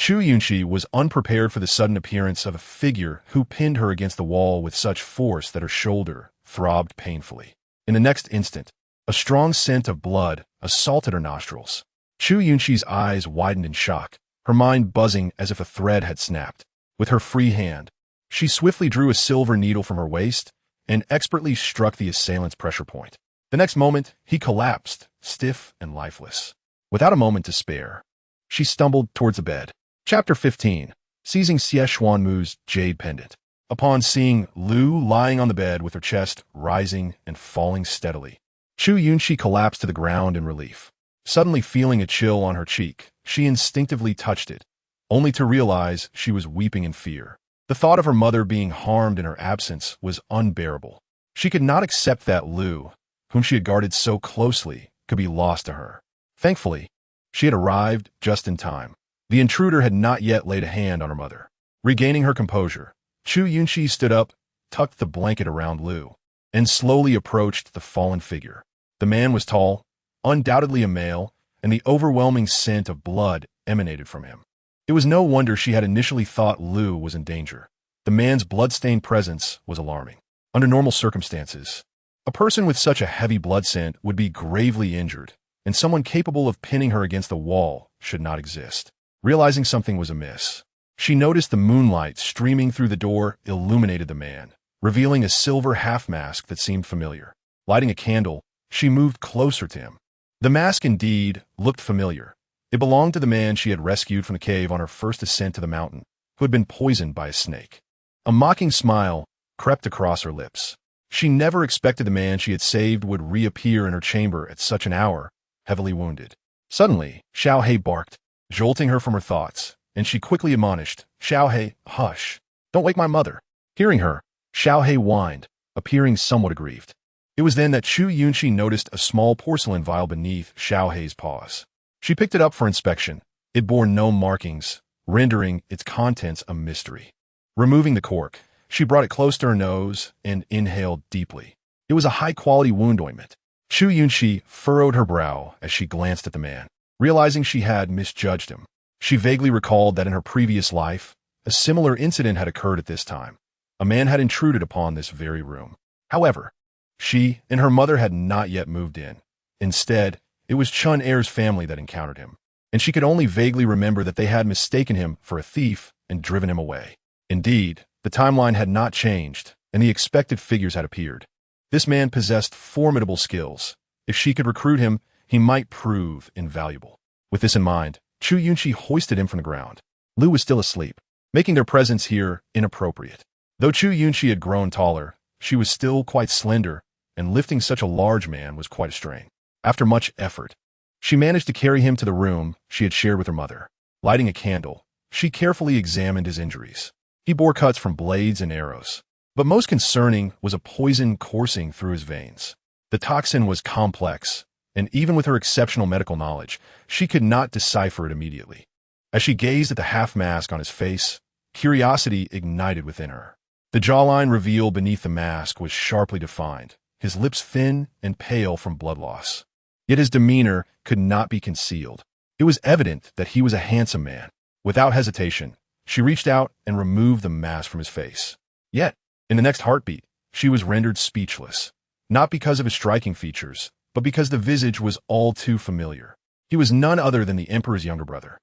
Chu Yunxi was unprepared for the sudden appearance of a figure who pinned her against the wall with such force that her shoulder throbbed painfully. In the next instant, a strong scent of blood assaulted her nostrils. Chu Yunxi's eyes widened in shock, her mind buzzing as if a thread had snapped. With her free hand, she swiftly drew a silver needle from her waist and expertly struck the assailant's pressure point. The next moment, he collapsed, stiff and lifeless. Without a moment to spare, she stumbled towards the bed. Chapter 15. Seizing Xie Xuanmu's jade pendant. Upon seeing Lu lying on the bed with her chest rising and falling steadily, Chu Yunxi collapsed to the ground in relief. Suddenly feeling a chill on her cheek, she instinctively touched it, only to realize she was weeping in fear. The thought of her mother being harmed in her absence was unbearable. She could not accept that Lu, whom she had guarded so closely, could be lost to her. Thankfully, she had arrived just in time. The intruder had not yet laid a hand on her mother. Regaining her composure, Chu Yunxi stood up, tucked the blanket around Lu, and slowly approached the fallen figure. The man was tall, undoubtedly a male, and the overwhelming scent of blood emanated from him. It was no wonder she had initially thought Lu was in danger. The man's blood-stained presence was alarming. Under normal circumstances, a person with such a heavy blood scent would be gravely injured, and someone capable of pinning her against the wall should not exist. Realizing something was amiss, she noticed the moonlight streaming through the door illuminated the man, revealing a silver half-mask that seemed familiar. Lighting a candle, she moved closer to him. The mask indeed looked familiar. It belonged to the man she had rescued from the cave on her first ascent to the mountain, who had been poisoned by a snake. A mocking smile crept across her lips. She never expected the man she had saved would reappear in her chamber at such an hour, heavily wounded. Suddenly, Xiaohe barked, jolting her from her thoughts, and she quickly admonished, "Xiaohe, hush. Don't wake my mother." Hearing her, Xiaohe whined, appearing somewhat aggrieved. It was then that Chu Yunxi noticed a small porcelain vial beneath Xiaohe's paws. She picked it up for inspection. It bore no markings, rendering its contents a mystery. Removing the cork, she brought it close to her nose and inhaled deeply. It was a high-quality wound ointment. Chu Yunxi furrowed her brow as she glanced at the man. Realizing she had misjudged him, she vaguely recalled that in her previous life, a similar incident had occurred at this time. A man had intruded upon this very room. However, she and her mother had not yet moved in. Instead, it was Chun Er's family that encountered him, and she could only vaguely remember that they had mistaken him for a thief and driven him away. Indeed, the timeline had not changed, and the expected figures had appeared. This man possessed formidable skills. If she could recruit him, he might prove invaluable. With this in mind, Chu Yunxi hoisted him from the ground. Lu was still asleep, making their presence here inappropriate. Though Chu Yunxi had grown taller, she was still quite slender, and lifting such a large man was quite a strain. After much effort, she managed to carry him to the room she had shared with her mother. Lighting a candle, she carefully examined his injuries. He bore cuts from blades and arrows, but most concerning was a poison coursing through his veins. The toxin was complex, and even with her exceptional medical knowledge, she could not decipher it immediately. As she gazed at the half-mask on his face, curiosity ignited within her. The jawline revealed beneath the mask was sharply defined, his lips thin and pale from blood loss. Yet his demeanor could not be concealed. It was evident that he was a handsome man. Without hesitation, she reached out and removed the mask from his face. Yet, in the next heartbeat, she was rendered speechless, not because of his striking features, but because the visage was all too familiar. He was none other than the emperor's younger brother.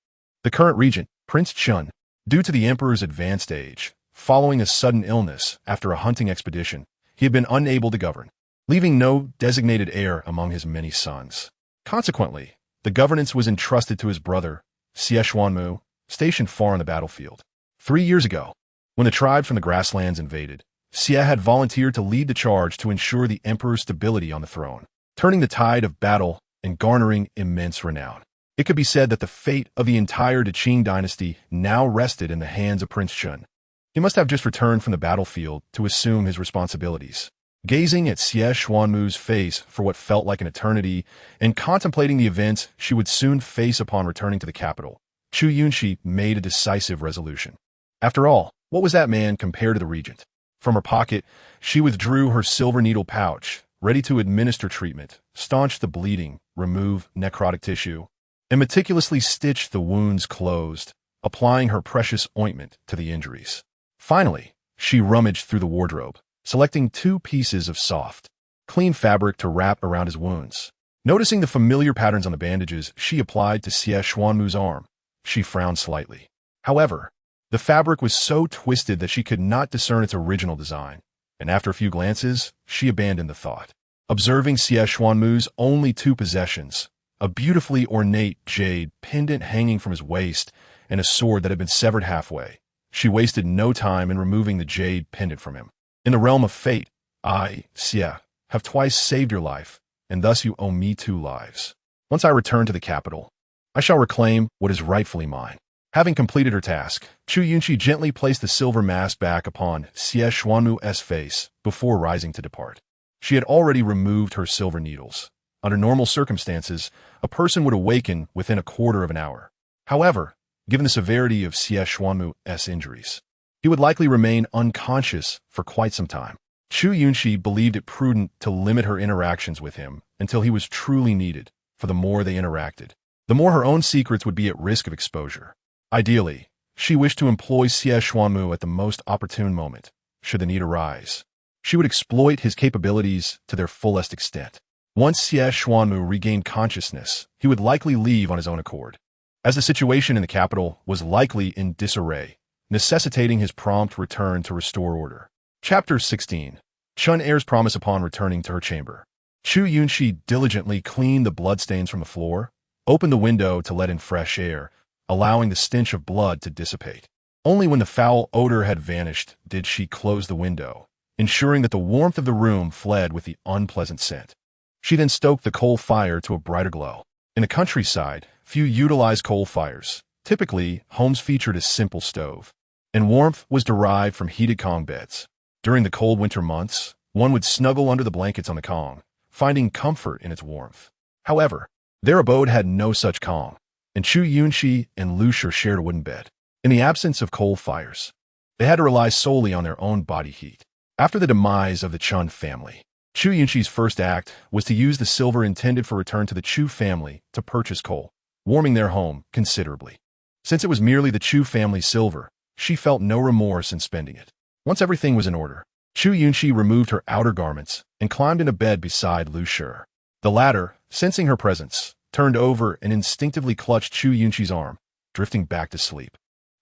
The current regent, Prince Chun, due to the emperor's advanced age, following a sudden illness after a hunting expedition, he had been unable to govern, leaving no designated heir among his many sons. Consequently, the governance was entrusted to his brother, Xie Xuanmu, stationed far on the battlefield. 3 years ago, when the tribes from the grasslands invaded, Xie had volunteered to lead the charge to ensure the emperor's stability on the throne, turning the tide of battle and garnering immense renown. It could be said that the fate of the entire Qing dynasty now rested in the hands of Prince Chun. He must have just returned from the battlefield to assume his responsibilities. Gazing at Xie Xuanmu's face for what felt like an eternity and contemplating the events she would soon face upon returning to the capital, Chu Yunxi made a decisive resolution. After all, what was that man compared to the regent? From her pocket, she withdrew her silver needle pouch, ready to administer treatment, staunch the bleeding, remove necrotic tissue, and meticulously stitch the wounds closed, applying her precious ointment to the injuries. Finally, she rummaged through the wardrobe, selecting 2 pieces of soft, clean fabric to wrap around his wounds. Noticing the familiar patterns on the bandages she applied to Xie Xuanmu's arm, she frowned slightly. However, the fabric was so twisted that she could not discern its original design, and after a few glances, she abandoned the thought. Observing Xie Xuanmu's only 2 possessions, a beautifully ornate jade pendant hanging from his waist and a sword that had been severed halfway, she wasted no time in removing the jade pendant from him. In the realm of fate, I, Xie, have twice saved your life, and thus you owe me 2 lives. Once I return to the capital, I shall reclaim what is rightfully mine. Having completed her task, Chu Yunxi gently placed the silver mask back upon Xie Xuanmu's face before rising to depart. She had already removed her silver needles. Under normal circumstances, a person would awaken within a quarter of an hour. However, given the severity of Xie Xuanmu's injuries, he would likely remain unconscious for quite some time. Chu Yunxi believed it prudent to limit her interactions with him until he was truly needed, for the more they interacted, the more her own secrets would be at risk of exposure. Ideally, she wished to employ Xie Xuanmu at the most opportune moment, should the need arise. She would exploit his capabilities to their fullest extent. Once Xie Xuanmu regained consciousness, he would likely leave on his own accord, as the situation in the capital was likely in disarray, necessitating his prompt return to restore order. Chapter 16. Chun Er's promise upon returning to her chamber. Chu Yunxi diligently cleaned the bloodstains from the floor, opened the window to let in fresh air, allowing the stench of blood to dissipate. Only when the foul odor had vanished did she close the window, ensuring that the warmth of the room fled with the unpleasant scent. She then stoked the coal fire to a brighter glow. In the countryside, few utilized coal fires. Typically, homes featured a simple stove, and warmth was derived from heated Kong beds. During the cold winter months, one would snuggle under the blankets on the Kong, finding comfort in its warmth. However, their abode had no such Kong, and Chu Yunxi and Lu Shi shared a wooden bed. In the absence of coal fires, they had to rely solely on their own body heat. After the demise of the Chun family, Chu Yunxi's first act was to use the silver intended for return to the Chu family to purchase coal, warming their home considerably. Since it was merely the Chu family's silver, she felt no remorse in spending it. Once everything was in order, Chu Yunxi removed her outer garments and climbed into bed beside Lu Shi. The latter, sensing her presence, turned over and instinctively clutched Chu Yunxi's arm, drifting back to sleep.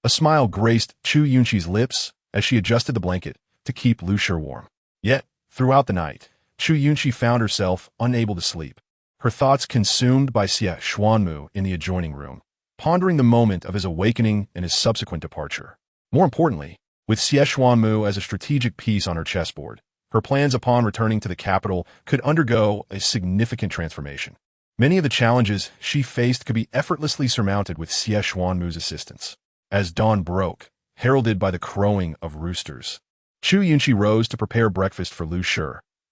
A smile graced Chu Yunxi's lips as she adjusted the blanket to keep Lu Shi warm. Yet, throughout the night, Chu Yunxi found herself unable to sleep, her thoughts consumed by Xie Xuanmu in the adjoining room, pondering the moment of his awakening and his subsequent departure. More importantly, with Xie Xuanmu as a strategic piece on her chessboard, her plans upon returning to the capital could undergo a significant transformation. Many of the challenges she faced could be effortlessly surmounted with Xie Xuanmu's assistance. As dawn broke, heralded by the crowing of roosters, Chu Yunxi rose to prepare breakfast for Lu Shi,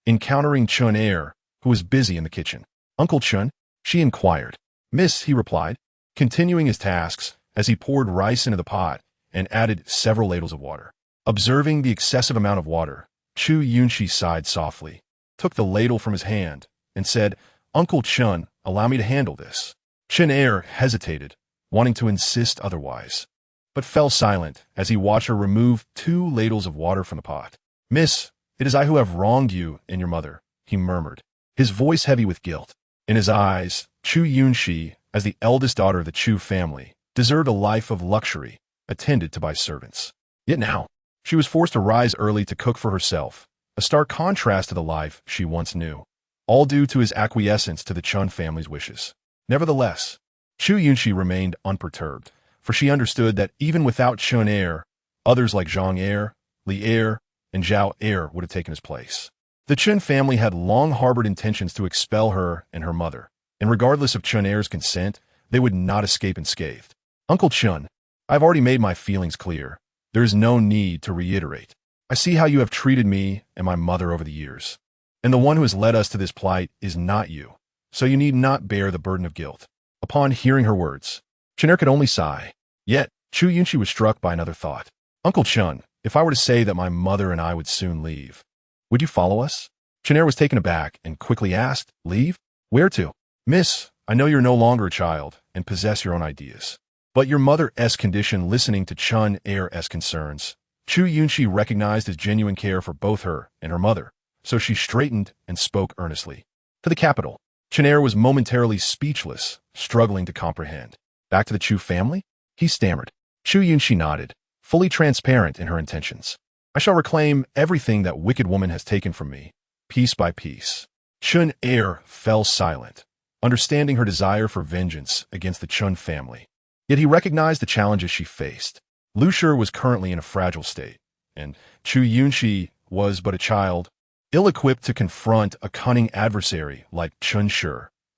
encountering Chun Er, who was busy in the kitchen. "Uncle Chun?" she inquired. "Miss," he replied, continuing his tasks as he poured rice into the pot and added several ladles of water. Observing the excessive amount of water, Chu Yunxi sighed softly, took the ladle from his hand, and said, "Uncle Chun, allow me to handle this." Chun Er hesitated, wanting to insist otherwise, but fell silent as he watched her remove 2 ladles of water from the pot. "Miss, it is I who have wronged you and your mother," he murmured, his voice heavy with guilt. In his eyes, Chu Yunxi, as the eldest daughter of the Chu family, deserved a life of luxury, attended to by servants. Yet now, she was forced to rise early to cook for herself, a stark contrast to the life she once knew, all due to his acquiescence to the Chun family's wishes. Nevertheless, Chu Yunxi remained unperturbed, for she understood that even without Chun Er, others like Zhang Er, Li Er, and Zhao Er would have taken his place. The Chun family had long harbored intentions to expel her and her mother, and regardless of Chun Er's consent, they would not escape unscathed. "Uncle Chun, I've already made my feelings clear. There is no need to reiterate. I see how you have treated me and my mother over the years, and the one who has led us to this plight is not you, so you need not bear the burden of guilt." Upon hearing her words, Chun Er could only sigh. Yet, Chu Yunxi was struck by another thought. "Uncle Chun, if I were to say that my mother and I would soon leave, would you follow us?" Chun Er was taken aback and quickly asked, "Leave? Where to?" "Miss, I know you're no longer a child and possess your own ideas. But your mother's condition. Listening to Chun Er's concerns, Chu Yunxi recognized his genuine care for both her and her mother, so she straightened and spoke earnestly. To the capital. Chun Er was momentarily speechless, struggling to comprehend. Back to the Chu family? He stammered. Chu Yunxi nodded, fully transparent in her intentions. I shall reclaim everything that wicked woman has taken from me, piece by piece. Chun Er fell silent, understanding her desire for vengeance against the Chun family. Yet he recognized the challenges she faced. Lu Shi was currently in a fragile state, and Chu Yunxi was but a child, ill-equipped to confront a cunning adversary like Chun Shi,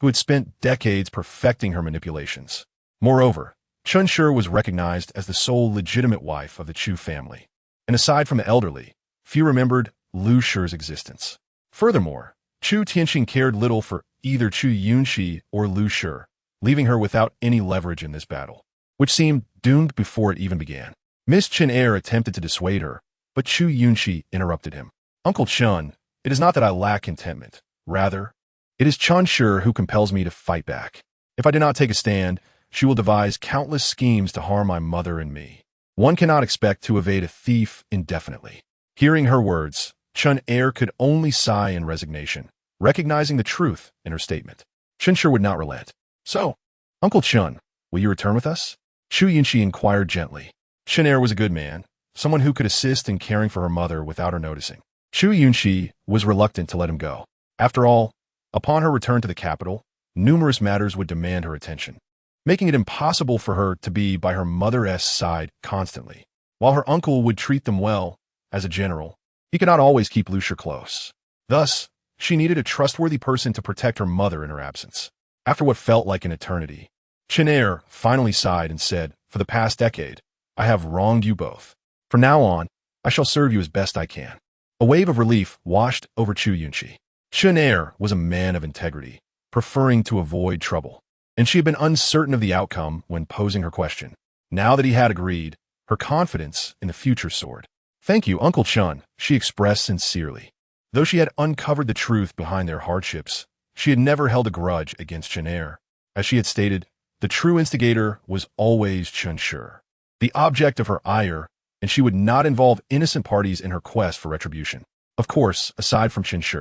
who had spent decades perfecting her manipulations. Moreover, Chun Shi was recognized as the sole legitimate wife of the Chu family, and aside from the elderly, few remembered Lu Shi's existence. Furthermore, Chu Tianxing cared little for either Chu Yunxi or Lu Shi, leaving her without any leverage in this battle, which seemed doomed before it even began. Miss Chun Er attempted to dissuade her, but Chu Yunxi interrupted him. Uncle Chun, it is not that I lack contentment. Rather, it is Chun Shi who compels me to fight back. If I do not take a stand, she will devise countless schemes to harm my mother and me. One cannot expect to evade a thief indefinitely. Hearing her words, Chun Er could only sigh in resignation, recognizing the truth in her statement. Chun Shi would not relent. So, Uncle Chun, will you return with us? Chu Yunxi inquired gently. Chun Er was a good man, someone who could assist in caring for her mother without her noticing. Chu Yunxi was reluctant to let him go. After all, upon her return to the capital, numerous matters would demand her attention, making it impossible for her to be by her mother's side constantly. While her uncle would treat them well, as a general, he could not always keep Lu Shi close. Thus, she needed a trustworthy person to protect her mother in her absence. After what felt like an eternity, Chun Er finally sighed and said, for the past decade, I have wronged you both. From now on, I shall serve you as best I can. A wave of relief washed over Chu Yunxi. Chun Er was a man of integrity, preferring to avoid trouble, and she had been uncertain of the outcome when posing her question. Now that he had agreed, her confidence in the future soared. Thank you, Uncle Chun, she expressed sincerely. Though she had uncovered the truth behind their hardships, she had never held a grudge against Chun Er. As she had stated, the true instigator was always Chun Shi, the object of her ire, and she would not involve innocent parties in her quest for retribution. Of course, aside from Chun Shi,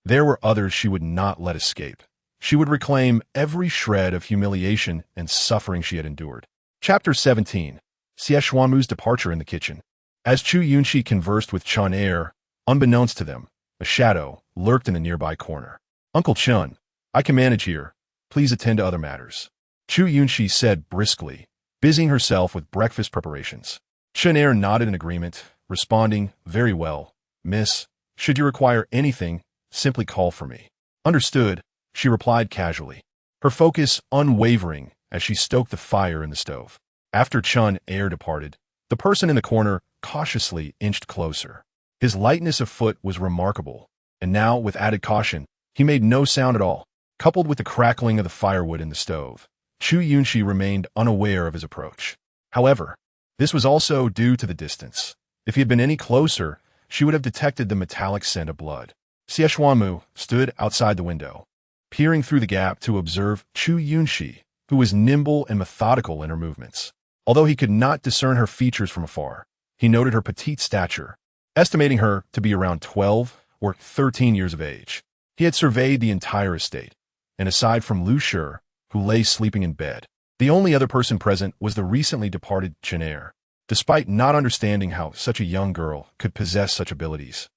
there were others she would not let escape. She would reclaim every shred of humiliation and suffering she had endured. Chapter 17. Xie Xuanmu's departure in the kitchen. As Chu Yunxi conversed with Chun Er, unbeknownst to them, a shadow lurked in a nearby corner. Uncle Chun, I can manage here. Please attend to other matters. Chu Yunxi said briskly, busying herself with breakfast preparations. Chun Er nodded in agreement, responding, very well, miss. Should you require anything, simply call for me. Understood, she replied casually, her focus unwavering as she stoked the fire in the stove. After Chun Er departed, the person in the corner cautiously inched closer. His lightness of foot was remarkable, and now, with added caution, he made no sound at all. Coupled with the crackling of the firewood in the stove, Chu Yunxi remained unaware of his approach. However, this was also due to the distance. If he had been any closer, she would have detected the metallic scent of blood. Xie Xuanmu stood outside the window, peering through the gap to observe Chu Yunxi, who was nimble and methodical in her movements. Although he could not discern her features from afar, he noted her petite stature, estimating her to be around 12 or 13 years of age. He had surveyed the entire estate, and aside from Lu Shi, who lay sleeping in bed, the only other person present was the recently departed Chun Er. Despite not understanding how such a young girl could possess such abilities,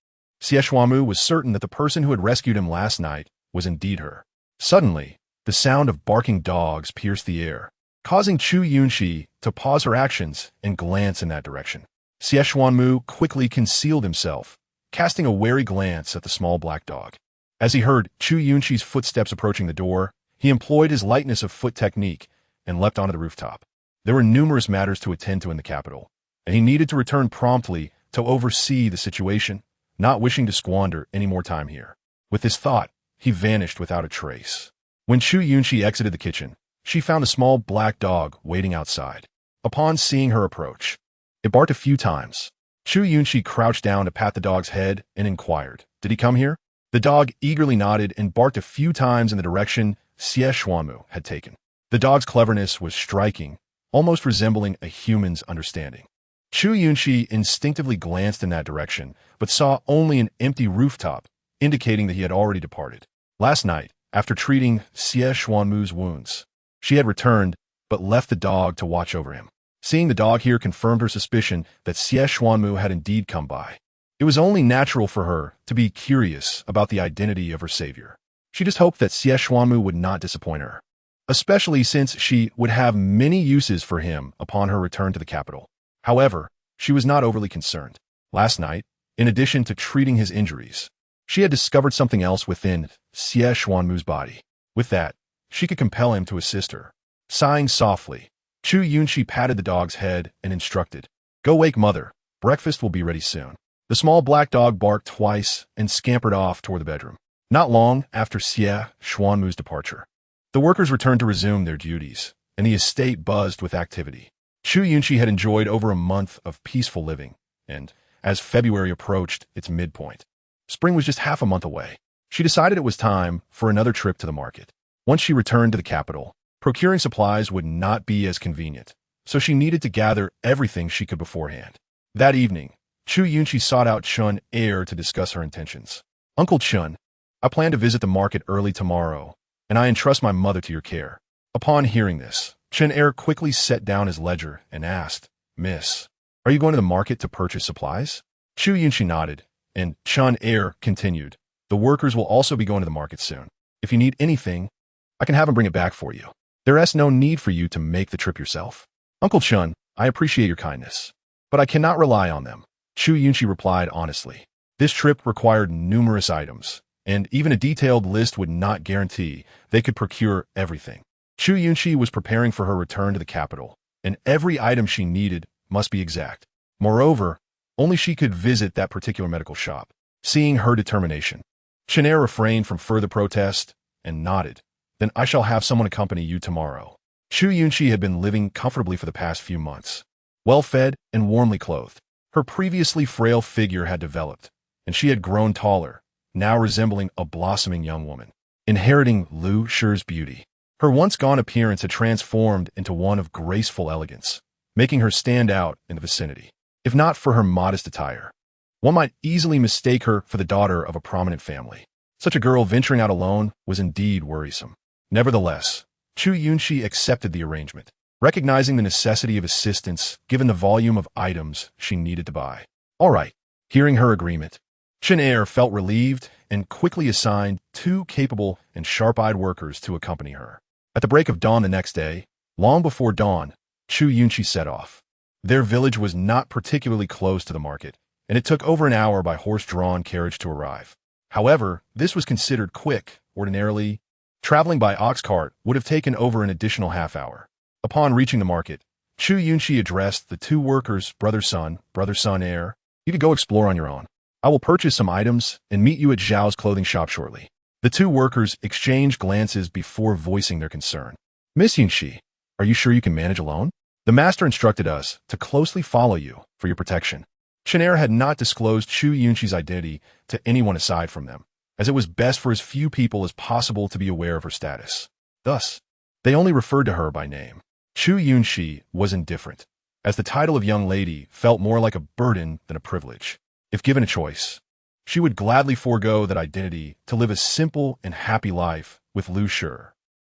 Xie Xuanmu was certain that the person who had rescued him last night was indeed her. Suddenly, the sound of barking dogs pierced the air, causing Chu Yunxi to pause her actions and glance in that direction. Xie Xuanmu quickly concealed himself, casting a wary glance at the small black dog. As he heard Chu Yunxi's footsteps approaching the door, he employed his lightness of foot technique and leapt onto the rooftop. There were numerous matters to attend to in the capital, and he needed to return promptly to oversee the situation, not wishing to squander any more time here. With this thought, he vanished without a trace. When Chu Yunxi exited the kitchen, she found a small black dog waiting outside. Upon seeing her approach, it barked a few times. Chu Yunxi crouched down to pat the dog's head and inquired, "Did he come here?" The dog eagerly nodded and barked a few times in the direction Xie Xuanmu had taken. The dog's cleverness was striking, almost resembling a human's understanding. Chu Yunxi instinctively glanced in that direction, but saw only an empty rooftop, indicating that he had already departed. Last night, after treating Xie Xuanmu's wounds, she had returned, but left the dog to watch over him. Seeing the dog here confirmed her suspicion that Xie Xuanmu had indeed come by. It was only natural for her to be curious about the identity of her savior. She just hoped that Xie Xuanmu would not disappoint her, especially since she would have many uses for him upon her return to the capital. However, she was not overly concerned. Last night, in addition to treating his injuries, she had discovered something else within Xie Xuanmu's body. With that, she could compel him to assist her. Sighing softly, Chu Yunxi patted the dog's head and instructed, "Go wake mother. Breakfast will be ready soon." The small black dog barked twice and scampered off toward the bedroom. Not long after Xie Xuanmu's departure, the workers returned to resume their duties, and the estate buzzed with activity. Chu Yunxi had enjoyed over a month of peaceful living, and as February approached its midpoint, spring was just half a month away. She decided it was time for another trip to the market. Once she returned to the capital, procuring supplies would not be as convenient, so she needed to gather everything she could beforehand. That evening, Chu Yunxi sought out Chun Er to discuss her intentions. "Uncle Chun, I plan to visit the market early tomorrow, and I entrust my mother to your care." Upon hearing this, Chun Er quickly set down his ledger and asked, "Miss, are you going to the market to purchase supplies?" Chu Yunxi nodded, and Chun Er continued, "The workers will also be going to the market soon. If you need anything, I can have them bring it back for you. There is no need for you to make the trip yourself." "Uncle Chun, I appreciate your kindness, but I cannot rely on them," Chu Yunxi replied honestly. This trip required numerous items, and even a detailed list would not guarantee they could procure everything. Chu Yunxi was preparing for her return to the capital, and every item she needed must be exact. Moreover, only she could visit that particular medical shop. Seeing her determination, Chun Er refrained from further protest and nodded. "Then I shall have someone accompany you tomorrow." Chu Yunxi had been living comfortably for the past few months, well-fed and warmly clothed. Her previously frail figure had developed, and she had grown taller, now resembling a blossoming young woman, inheriting Lu Shi's beauty. Her once-gone appearance had transformed into one of graceful elegance, making her stand out in the vicinity. If not for her modest attire, one might easily mistake her for the daughter of a prominent family. Such a girl venturing out alone was indeed worrisome. Nevertheless, Chu Yunxi accepted the arrangement, recognizing the necessity of assistance given the volume of items she needed to buy. "All right." Hearing her agreement, Chun Er felt relieved and quickly assigned 2 capable and sharp-eyed workers to accompany her. At the break of dawn the next day, long before dawn, Chu Yunxi set off. Their village was not particularly close to the market, and it took over an hour by horse-drawn carriage to arrive. However, this was considered quick. Ordinarily, traveling by ox cart would have taken over an additional half-hour. Upon reaching the market, Chu Yunxi addressed the 2 workers, brother-son Er. "You could go explore on your own. I will purchase some items and meet you at Zhao's clothing shop shortly." The 2 workers exchanged glances before voicing their concern. "Miss Yunxi, are you sure you can manage alone? The master instructed us to closely follow you for your protection." Chun Er had not disclosed Chu Yunxi's identity to anyone aside from them, as it was best for as few people as possible to be aware of her status. Thus, they only referred to her by name. Chu Yunxi was indifferent, as the title of young lady felt more like a burden than a privilege. If given a choice, she would gladly forego that identity to live a simple and happy life with Lu Shi.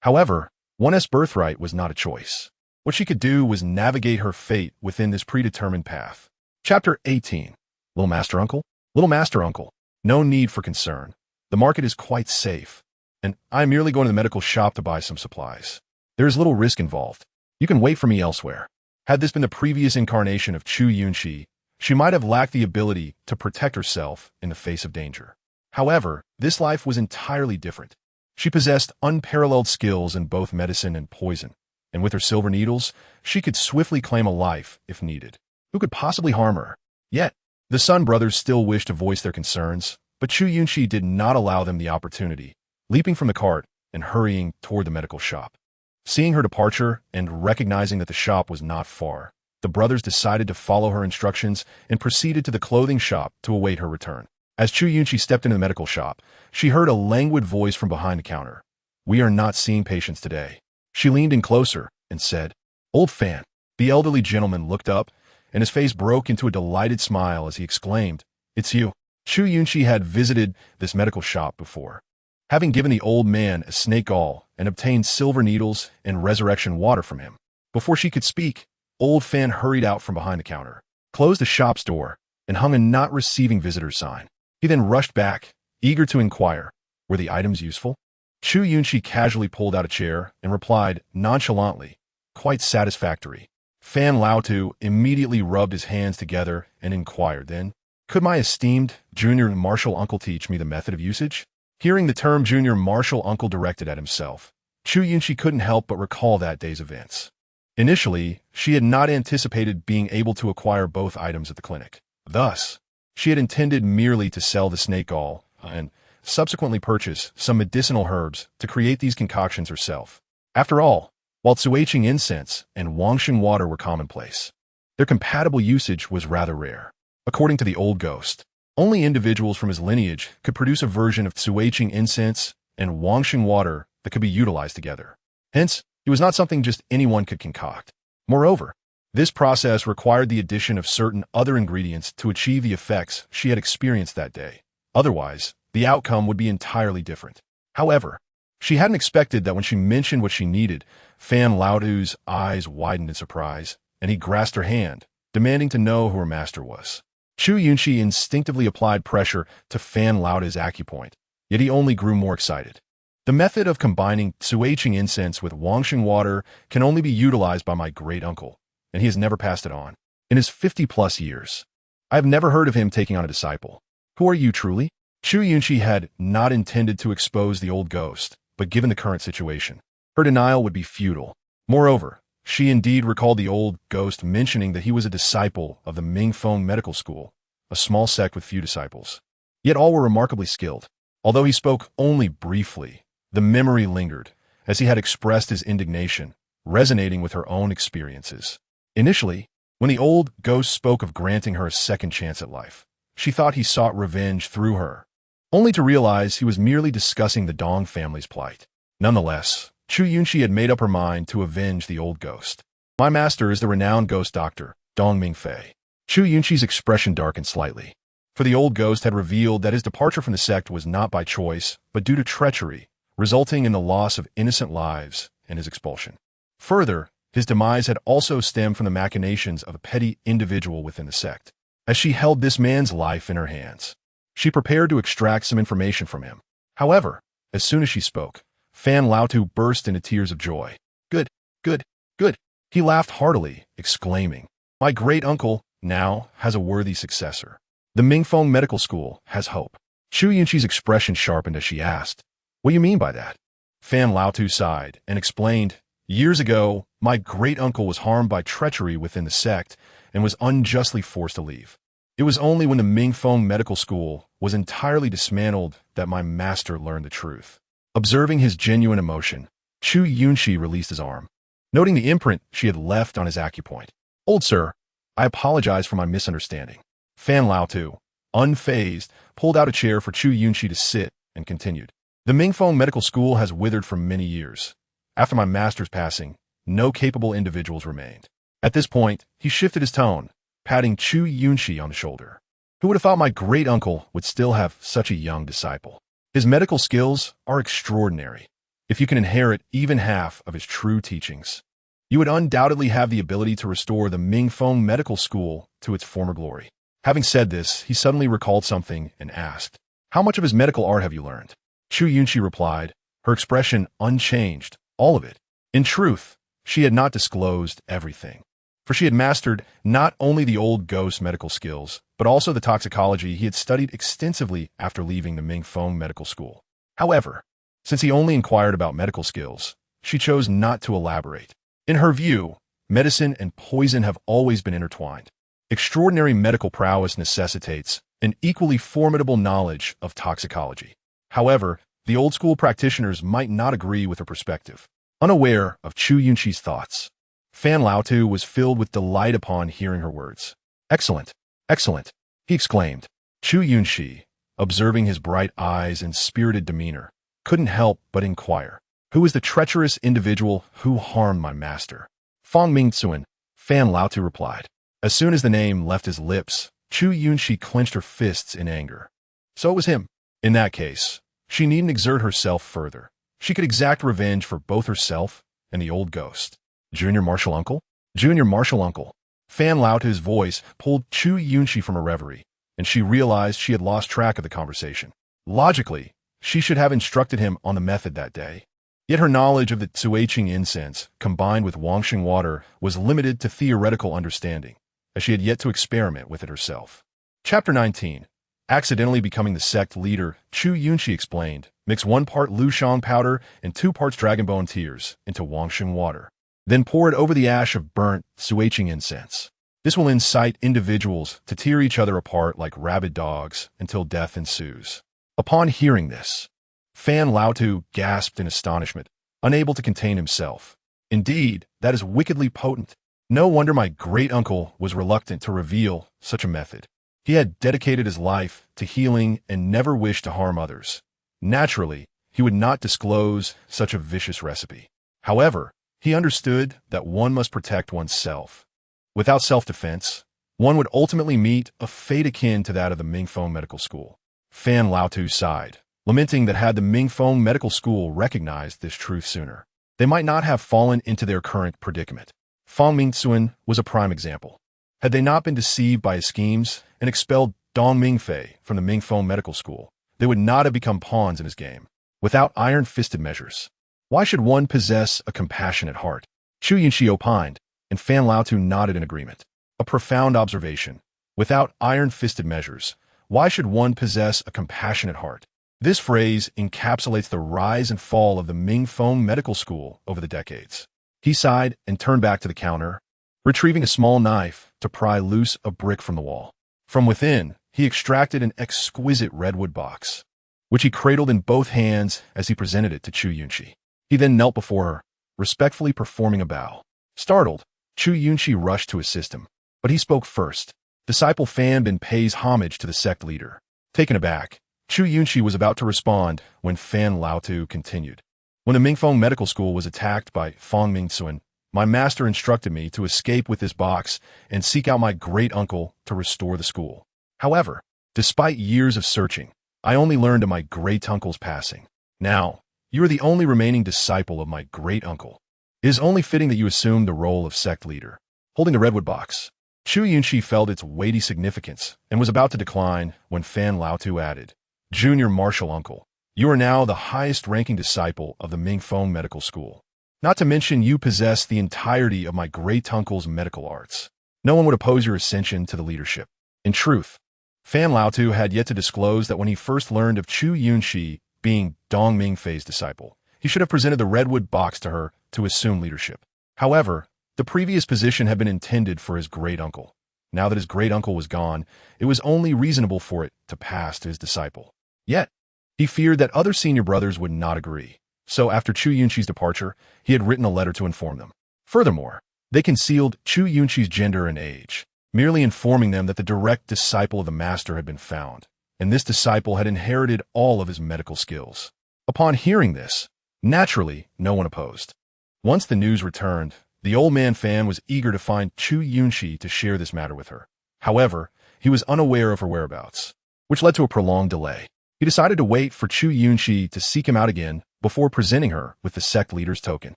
However, one's birthright was not a choice. What she could do was navigate her fate within this predetermined path. Chapter 18. Little Master Uncle? Little Master Uncle, no need for concern. The market is quite safe, and I'm merely going to the medical shop to buy some supplies. There is little risk involved. You can wait for me elsewhere. Had this been the previous incarnation of Chu Yunxi, she might have lacked the ability to protect herself in the face of danger. However, this life was entirely different. She possessed unparalleled skills in both medicine and poison, and with her silver needles, she could swiftly claim a life if needed. Who could possibly harm her? Yet, the Sun brothers still wished to voice their concerns, but Chu Yunxi did not allow them the opportunity, leaping from the cart and hurrying toward the medical shop. Seeing her departure and recognizing that the shop was not far, the brothers decided to follow her instructions and proceeded to the clothing shop to await her return. As Chu Yunxi stepped into the medical shop, she heard a languid voice from behind the counter. "We are not seeing patients today." She leaned in closer and said, "Old fan, The elderly gentleman looked up, and his face broke into a delighted smile as he exclaimed, "It's you." Chu Yunxi had visited this medical shop before, having given the old man a snake gall and obtained silver needles and resurrection water from him. Before she could speak, old Fan hurried out from behind the counter, closed the shop's door, and hung a not receiving visitors sign. He then rushed back, eager to inquire, were the items useful? Chu Yunxi casually pulled out a chair and replied nonchalantly, quite satisfactory. Fan Laotu immediately rubbed his hands together and inquired then, could my esteemed junior martial uncle teach me the method of usage? Hearing the term junior martial uncle directed at himself, Chu Yunxi couldn't help but recall that day's events. Initially, she had not anticipated being able to acquire both items at the clinic. Thus, she had intended merely to sell the snake gall and subsequently purchase some medicinal herbs to create these concoctions herself. After all, while Tsueching incense and Wangsheng water were commonplace, their compatible usage was rather rare. According to the old ghost, only individuals from his lineage could produce a version of Tsueching incense and Wangsheng water that could be utilized together. Hence, it was not something just anyone could concoct. Moreover, this process required the addition of certain other ingredients to achieve the effects she had experienced that day. Otherwise, the outcome would be entirely different. However, she hadn't expected that when she mentioned what she needed, Fan Laotu's eyes widened in surprise, and he grasped her hand, demanding to know who her master was. Chu Yunxi instinctively applied pressure to Fan Laotu's acupoint, yet he only grew more excited. The method of combining Tsueching incense with Wangsheng water can only be utilized by my great-uncle, and he has never passed it on. In his 50-plus years, I have never heard of him taking on a disciple. Who are you truly? Chu Yunxi had not intended to expose the old ghost, but given the current situation, her denial would be futile. Moreover, she indeed recalled the old ghost mentioning that he was a disciple of the Mingfeng Medical School, a small sect with few disciples. Yet all were remarkably skilled. Although he spoke only briefly, the memory lingered, as he had expressed his indignation, resonating with her own experiences. Initially, when the old ghost spoke of granting her a second chance at life, she thought he sought revenge through her, only to realize he was merely discussing the Dong family's plight. Nonetheless, Chu Yunxi had made up her mind to avenge the old ghost. My master is the renowned ghost doctor, Dong Mingfei. Chu Yunxi's expression darkened slightly, for the old ghost had revealed that his departure from the sect was not by choice, but due to treachery, resulting in the loss of innocent lives and his expulsion. Further, his demise had also stemmed from the machinations of a petty individual within the sect. As she held this man's life in her hands, she prepared to extract some information from him. However, as soon as she spoke, Fan Laotu burst into tears of joy. Good, good, good. He laughed heartily, exclaiming, my great-uncle now has a worthy successor. The Mingfeng Medical School has hope. Chu Yunxi's expression sharpened as she asked, what do you mean by that? Fan Laotu sighed and explained, years ago, my great-uncle was harmed by treachery within the sect and was unjustly forced to leave. It was only when the Mingfeng Medical School was entirely dismantled that my master learned the truth. Observing his genuine emotion, Chu Yunxi released his arm, noting the imprint she had left on his acupoint. Old sir, I apologize for my misunderstanding. Fan Laotu, unfazed, pulled out a chair for Chu Yunxi to sit and continued. The Mingfeng Medical School has withered for many years. After my master's passing, no capable individuals remained. At this point, he shifted his tone, patting Chu Yunxi on the shoulder. Who would have thought my great-uncle would still have such a young disciple? His medical skills are extraordinary. If you can inherit even half of his true teachings, you would undoubtedly have the ability to restore the Mingfeng Medical School to its former glory. Having said this, he suddenly recalled something and asked, how much of his medical art have you learned? Chu Yunxi replied, her expression unchanged, all of it. In truth, she had not disclosed everything, for she had mastered not only the old ghost medical skills, but also the toxicology he had studied extensively after leaving the Mingfeng Medical School. However, since he only inquired about medical skills, she chose not to elaborate. In her view, medicine and poison have always been intertwined. Extraordinary medical prowess necessitates an equally formidable knowledge of toxicology. However, the old-school practitioners might not agree with her perspective. Unaware of Chu Yunxi's thoughts, Fan Laotu was filled with delight upon hearing her words. Excellent, excellent, he exclaimed. Chu Yunxi, observing his bright eyes and spirited demeanor, couldn't help but inquire, who is the treacherous individual who harmed my master? Fang Mingzuan, Fan Laotu replied. As soon as the name left his lips, Chu Yunxi clenched her fists in anger. So it was him. In that case, she needn't exert herself further. She could exact revenge for both herself and the old ghost. Junior martial uncle? Junior martial uncle. Fan Laotu's voice pulled Chu Yunxi from her reverie, and she realized she had lost track of the conversation. Logically, she should have instructed him on the method that day. Yet her knowledge of the Tsuiqing incense, combined with Wangxing water, was limited to theoretical understanding, as she had yet to experiment with it herself. Chapter 19. Accidentally becoming the sect leader, Chu Yunxi explained, mix 1 part Lushang powder and 2 parts dragonbone tears into Wangxing water. Then pour it over the ash of burnt Tsuiqing incense. This will incite individuals to tear each other apart like rabid dogs until death ensues. Upon hearing this, Fan Laotu gasped in astonishment, unable to contain himself. Indeed, that is wickedly potent. No wonder my great-uncle was reluctant to reveal such a method. He had dedicated his life to healing and never wished to harm others. Naturally, he would not disclose such a vicious recipe. However, he understood that one must protect oneself. Without self-defense, one would ultimately meet a fate akin to that of the Mingfeng Medical School. Fan Laotu sighed, lamenting that had the Mingfeng Medical School recognized this truth sooner, they might not have fallen into their current predicament. Fang Mingxuan was a prime example. Had they not been deceived by his schemes and expelled Dong Mingfei from the Mingfeng Medical School, they would not have become pawns in his game. Without iron-fisted measures, why should one possess a compassionate heart? Chu Yunxi opined, and Fan Laotu nodded in agreement. A profound observation. Without iron-fisted measures, why should one possess a compassionate heart? This phrase encapsulates the rise and fall of the Mingfeng Medical School over the decades. He sighed and turned back to the counter, retrieving a small knife to pry loose a brick from the wall. From within, he extracted an exquisite redwood box, which he cradled in both hands as he presented it to Chu Yunxi. He then knelt before her, respectfully performing a bow. Startled, Chu Yunxi rushed to assist him, but he spoke first. Disciple Fan Bin pays homage to the sect leader. Taken aback, Chu Yunxi was about to respond when Fan Laotu continued. When the Mingfeng Medical School was attacked by Fang Mingxuan, my master instructed me to escape with this box and seek out my great-uncle to restore the school. However, despite years of searching, I only learned of my great-uncle's passing. Now, you are the only remaining disciple of my great-uncle. It is only fitting that you assume the role of sect leader. Holding the redwood box, Chu Yunxi felt its weighty significance and was about to decline when Fan Laotu added, Junior martial uncle, you are now the highest-ranking disciple of the Mingfeng Medical School. Not to mention you possess the entirety of my great-uncle's medical arts. No one would oppose your ascension to the leadership. In truth, Fan Laotu had yet to disclose that when he first learned of Chu Yunxi being Dong Mingfei's disciple, he should have presented the redwood box to her to assume leadership. However, the previous position had been intended for his great-uncle. Now that his great-uncle was gone, it was only reasonable for it to pass to his disciple. Yet, he feared that other senior brothers would not agree. So after Chu Yunxi's departure, he had written a letter to inform them. Furthermore, they concealed Chu Yunxi's gender and age, merely informing them that the direct disciple of the master had been found, and this disciple had inherited all of his medical skills. Upon hearing this, naturally, no one opposed. Once the news returned, the old man Fan was eager to find Chu Yunxi to share this matter with her. However, he was unaware of her whereabouts, which led to a prolonged delay. He decided to wait for Chu Yunxi to seek him out again before presenting her with the sect leader's token.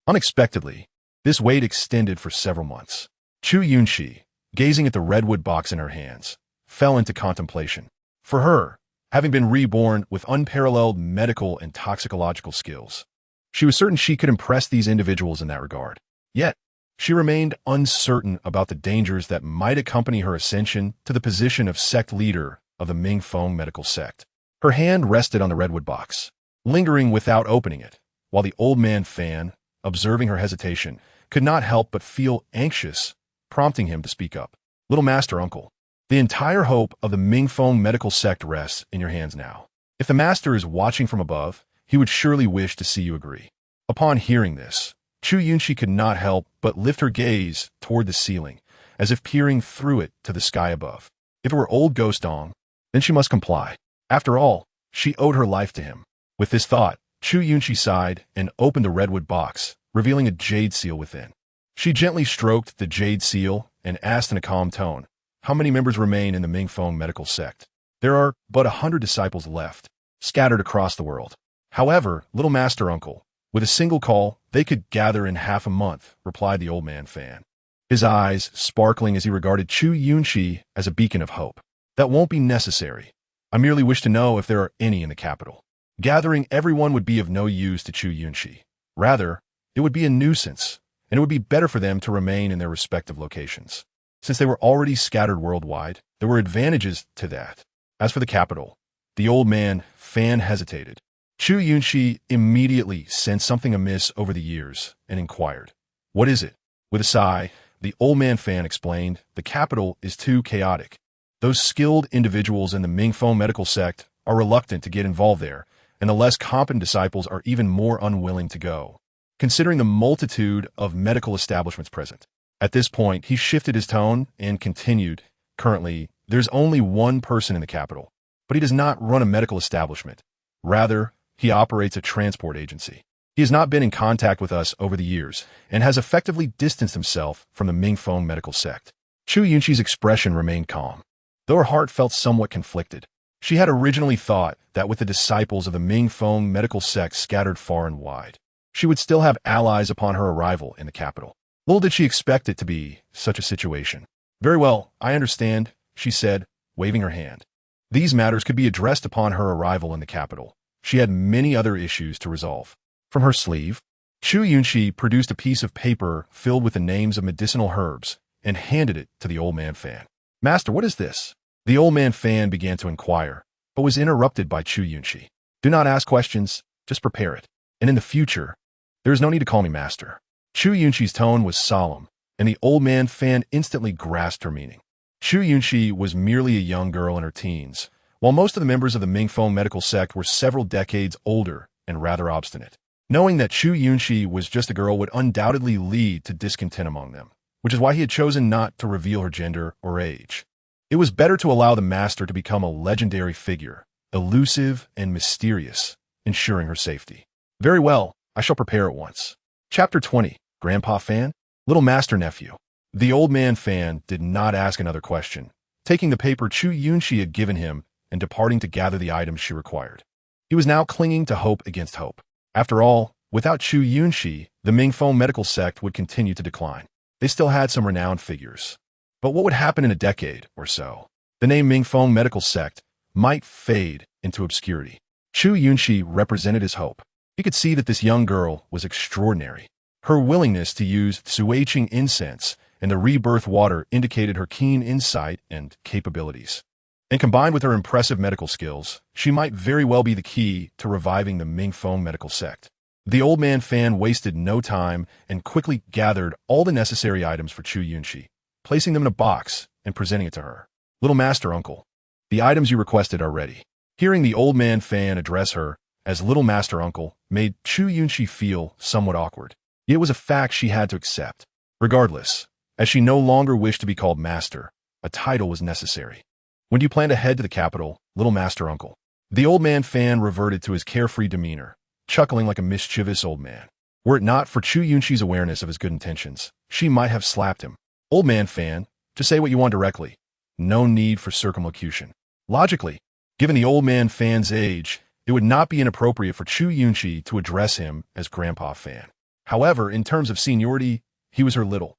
Unexpectedly, this wait extended for several months. Chu Yunxi, gazing at the redwood box in her hands, fell into contemplation. For her, having been reborn with unparalleled medical and toxicological skills, she was certain she could impress these individuals in that regard. Yet, she remained uncertain about the dangers that might accompany her ascension to the position of sect leader of the Mingfeng medical sect. Her hand rested on the redwood box, lingering without opening it, while the old man Fan, observing her hesitation, could not help but feel anxious, prompting him to speak up. Little master uncle, the entire hope of the Mingfeng medical sect rests in your hands now. If the master is watching from above, he would surely wish to see you agree. Upon hearing this, Chu Yunxi could not help but lift her gaze toward the ceiling, as if peering through it to the sky above. If it were old Ghost Dong, then she must comply. After all, she owed her life to him. With this thought, Chu Yunxi sighed and opened the redwood box, revealing a jade seal within. She gently stroked the jade seal and asked in a calm tone, "How many members remain in the Mingfeng medical sect?" "There are but 100 disciples left, scattered across the world. However, little master uncle, with a single call, they could gather in half a month," replied the old man fan, his eyes sparkling as he regarded Chu Yunxi as a beacon of hope. "That won't be necessary. I merely wish to know if there are any in the capital." Gathering everyone would be of no use to Chu Yunxi. Rather, it would be a nuisance, and it would be better for them to remain in their respective locations. Since they were already scattered worldwide, there were advantages to that. As for the capital, the old man fan hesitated. Chu Yunxi immediately sensed something amiss over the years and inquired, "What is it?" With a sigh, the old man fan explained, "The capital is too chaotic. Those skilled individuals in the Mingfeng medical sect are reluctant to get involved there, and the less competent disciples are even more unwilling to go, considering the multitude of medical establishments present." At this point, he shifted his tone and continued, "Currently, there's only one person in the capital, but he does not run a medical establishment. Rather, he operates a transport agency. He has not been in contact with us over the years and has effectively distanced himself from the Mingfeng medical sect." Chu Yunxi's expression remained calm, though her heart felt somewhat conflicted. She had originally thought that with the disciples of the Mingfeng medical sect scattered far and wide, she would still have allies upon her arrival in the capital. Little did she expect it to be such a situation. "Very well, I understand," she said, waving her hand. These matters could be addressed upon her arrival in the capital. She had many other issues to resolve. From her sleeve, Chu Yunxi produced a piece of paper filled with the names of medicinal herbs and handed it to the old man fan. "Master, what is this?" The old man fan began to inquire, but was interrupted by Chu Yunxi. "Do not ask questions, just prepare it. And in the future, there is no need to call me master." Chu Yunxi's tone was solemn, and the old man fan instantly grasped her meaning. Chu Yunxi was merely a young girl in her teens, while most of the members of the Mingfeng medical sect were several decades older and rather obstinate. Knowing that Chu Yunxi was just a girl would undoubtedly lead to discontent among them, which is why he had chosen not to reveal her gender or age. It was better to allow the master to become a legendary figure, elusive and mysterious, ensuring her safety. "Very well, I shall prepare at once." Chapter 20, Grandpa Fan, Little Master Nephew. The old man fan did not ask another question, taking the paper Chu Yunxi had given him and departing to gather the items she required. He was now clinging to hope against hope. After all, without Chu Yunxi, the Mingfeng medical sect would continue to decline. They still had some renowned figures. But what would happen in a decade or so? The name Mingfeng medical sect might fade into obscurity. Chu Yunxi represented his hope. He could see that this young girl was extraordinary. Her willingness to use suiting incense and the rebirth water indicated her keen insight and capabilities. And combined with her impressive medical skills, she might very well be the key to reviving the Mingfeng medical sect. The old man fan wasted no time and quickly gathered all the necessary items for Chu Yunxi, placing them in a box and presenting it to her. "Little master uncle, the items you requested are ready." Hearing the old man fan address her as little master uncle made Chu Yunxi feel somewhat awkward. Yet it was a fact she had to accept. Regardless, as she no longer wished to be called master, a title was necessary. "When do you plan to head to the capital, little master uncle?" The old man fan reverted to his carefree demeanor, chuckling like a mischievous old man. Were it not for Chu Yunxi's awareness of his good intentions, she might have slapped him. "Old man fan, just say what you want directly. No need for circumlocution." Logically, given the old man fan's age, it would not be inappropriate for Chu Yunxi to address him as Grandpa Fan. However, in terms of seniority, he was her little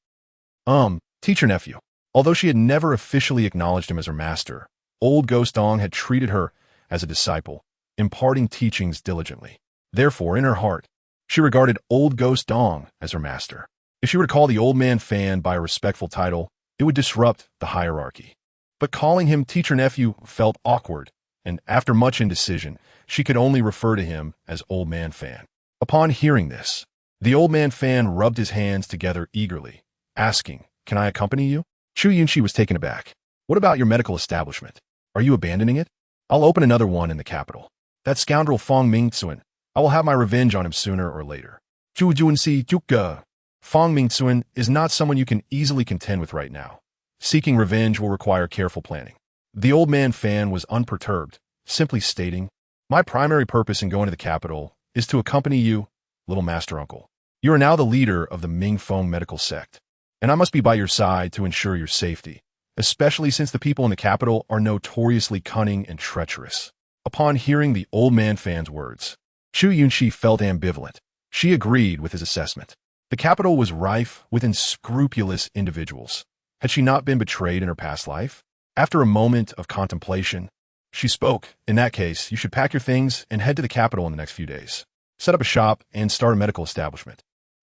teacher nephew. Although she had never officially acknowledged him as her master, old Ghost Dong had treated her as a disciple, imparting teachings diligently. Therefore, in her heart, she regarded old Ghost Dong as her master. If she were to call the old man fan by a respectful title, it would disrupt the hierarchy. But calling him teacher nephew felt awkward, and after much indecision, she could only refer to him as old man fan. Upon hearing this, the old man fan rubbed his hands together eagerly, asking, "Can I accompany you?" Chu Yunxi was taken aback. "What about your medical establishment? Are you abandoning it?" "I'll open another one in the capital. That scoundrel Fong Mingtsuan, I will have my revenge on him sooner or later." Chu Yunxi Juka. Fong Mingtsuan is not someone you can easily contend with right now. Seeking revenge will require careful planning. The old man fan was unperturbed, simply stating, "My primary purpose in going to the capital is to accompany you, little master uncle." You are now the leader of the Mingfeng medical sect, and I must be by your side to ensure your safety, especially since the people in the capital are notoriously cunning and treacherous." Upon hearing the old man Fan's words, Chu Yunxi felt ambivalent. She agreed with his assessment. The capital was rife with unscrupulous individuals. Had she not been betrayed in her past life? After a moment of contemplation, she spoke. "In that case, you should pack your things and head to the capital in the next few days. Set up a shop and start a medical establishment."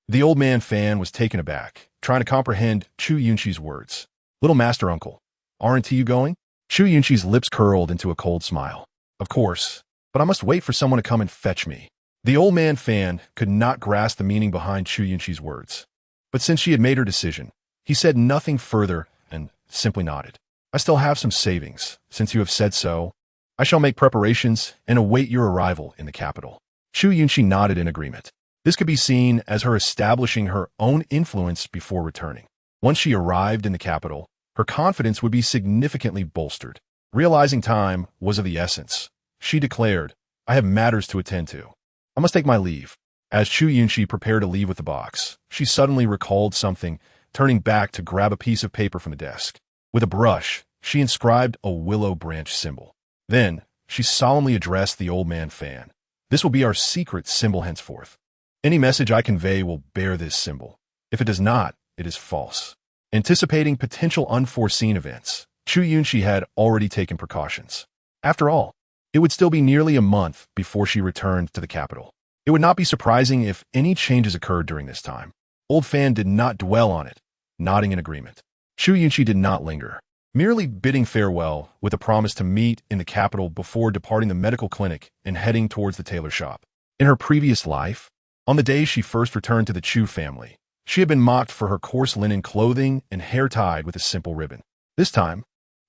The old man Fan was taken aback, trying to comprehend Chu Yunxi's words. "Little master uncle, aren't you going?" Chu Yunxi's lips curled into a cold smile. "Of course, but I must wait for someone to come and fetch me." The old man Fan could not grasp the meaning behind Chu Yunxi's words. But since she had made her decision, he said nothing further and simply nodded. "I still have some savings. Since you have said so, I shall make preparations and await your arrival in the capital." Chu Yunxi nodded in agreement. This could be seen as her establishing her own influence before returning. Once she arrived in the capital, her confidence would be significantly bolstered. Realizing time was of the essence, she declared, "I have matters to attend to. I must take my leave." As Chu Yunxi prepared to leave with the box, she suddenly recalled something, turning back to grab a piece of paper from the desk. With a brush, she inscribed a willow branch symbol. Then, she solemnly addressed the old man Fan. "This will be our secret symbol henceforth. Any message I convey will bear this symbol. If it does not, it is false." Anticipating potential unforeseen events, Chu Yunxi had already taken precautions. After all, it would still be nearly a month before she returned to the capital. It would not be surprising if any changes occurred during this time. Old Fan did not dwell on it, nodding in agreement. Chu Yunxi did not linger, merely bidding farewell with a promise to meet in the capital before departing the medical clinic and heading towards the tailor shop. In her previous life, on the day she first returned to the Chu family, she had been mocked for her coarse linen clothing and hair tied with a simple ribbon. This time,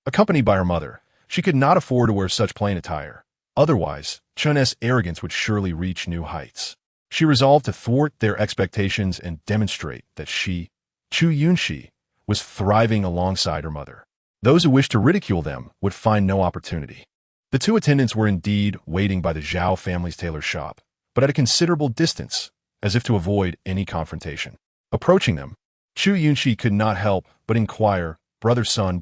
accompanied by her mother, she could not afford to wear such plain attire. Otherwise, Chun's arrogance would surely reach new heights. She resolved to thwart their expectations and demonstrate that she, Chu Yunxi, was thriving alongside her mother. Those who wished to ridicule them would find no opportunity. The two attendants were indeed waiting by the Zhao family's tailor shop, but at a considerable distance, as if to avoid any confrontation. Approaching them, Chu Yunxi could not help but inquire, brother son,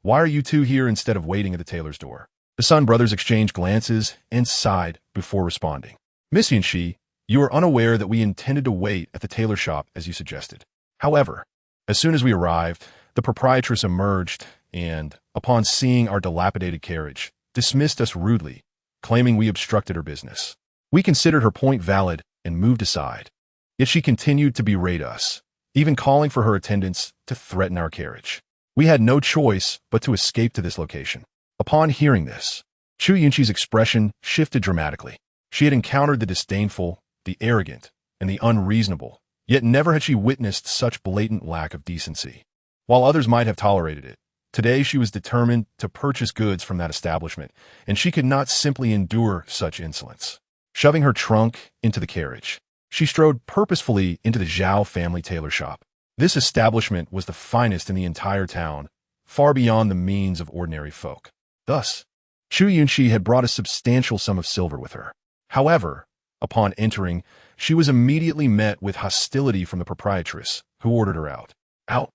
why are you two here instead of waiting at the tailor's door?" The son brothers exchanged glances and sighed before responding. "Miss Yunxi, you are unaware that we intended to wait at the tailor shop as you suggested. However, as soon as we arrived, the proprietress emerged and, upon seeing our dilapidated carriage, dismissed us rudely, claiming we obstructed her business. We considered her point valid and moved aside. Yet she continued to berate us, even calling for her attendants to threaten our carriage. We had no choice but to escape to this location." Upon hearing this, Chu Yunxi's expression shifted dramatically. She had encountered the disdainful, the arrogant, and the unreasonable, yet never had she witnessed such blatant lack of decency. While others might have tolerated it, today she was determined to purchase goods from that establishment, and she could not simply endure such insolence. Shoving her trunk into the carriage, she strode purposefully into the Zhao family tailor shop. This establishment was the finest in the entire town, far beyond the means of ordinary folk. Thus, Chu Yunxi had brought a substantial sum of silver with her. However, upon entering, she was immediately met with hostility from the proprietress, who ordered her out. Out!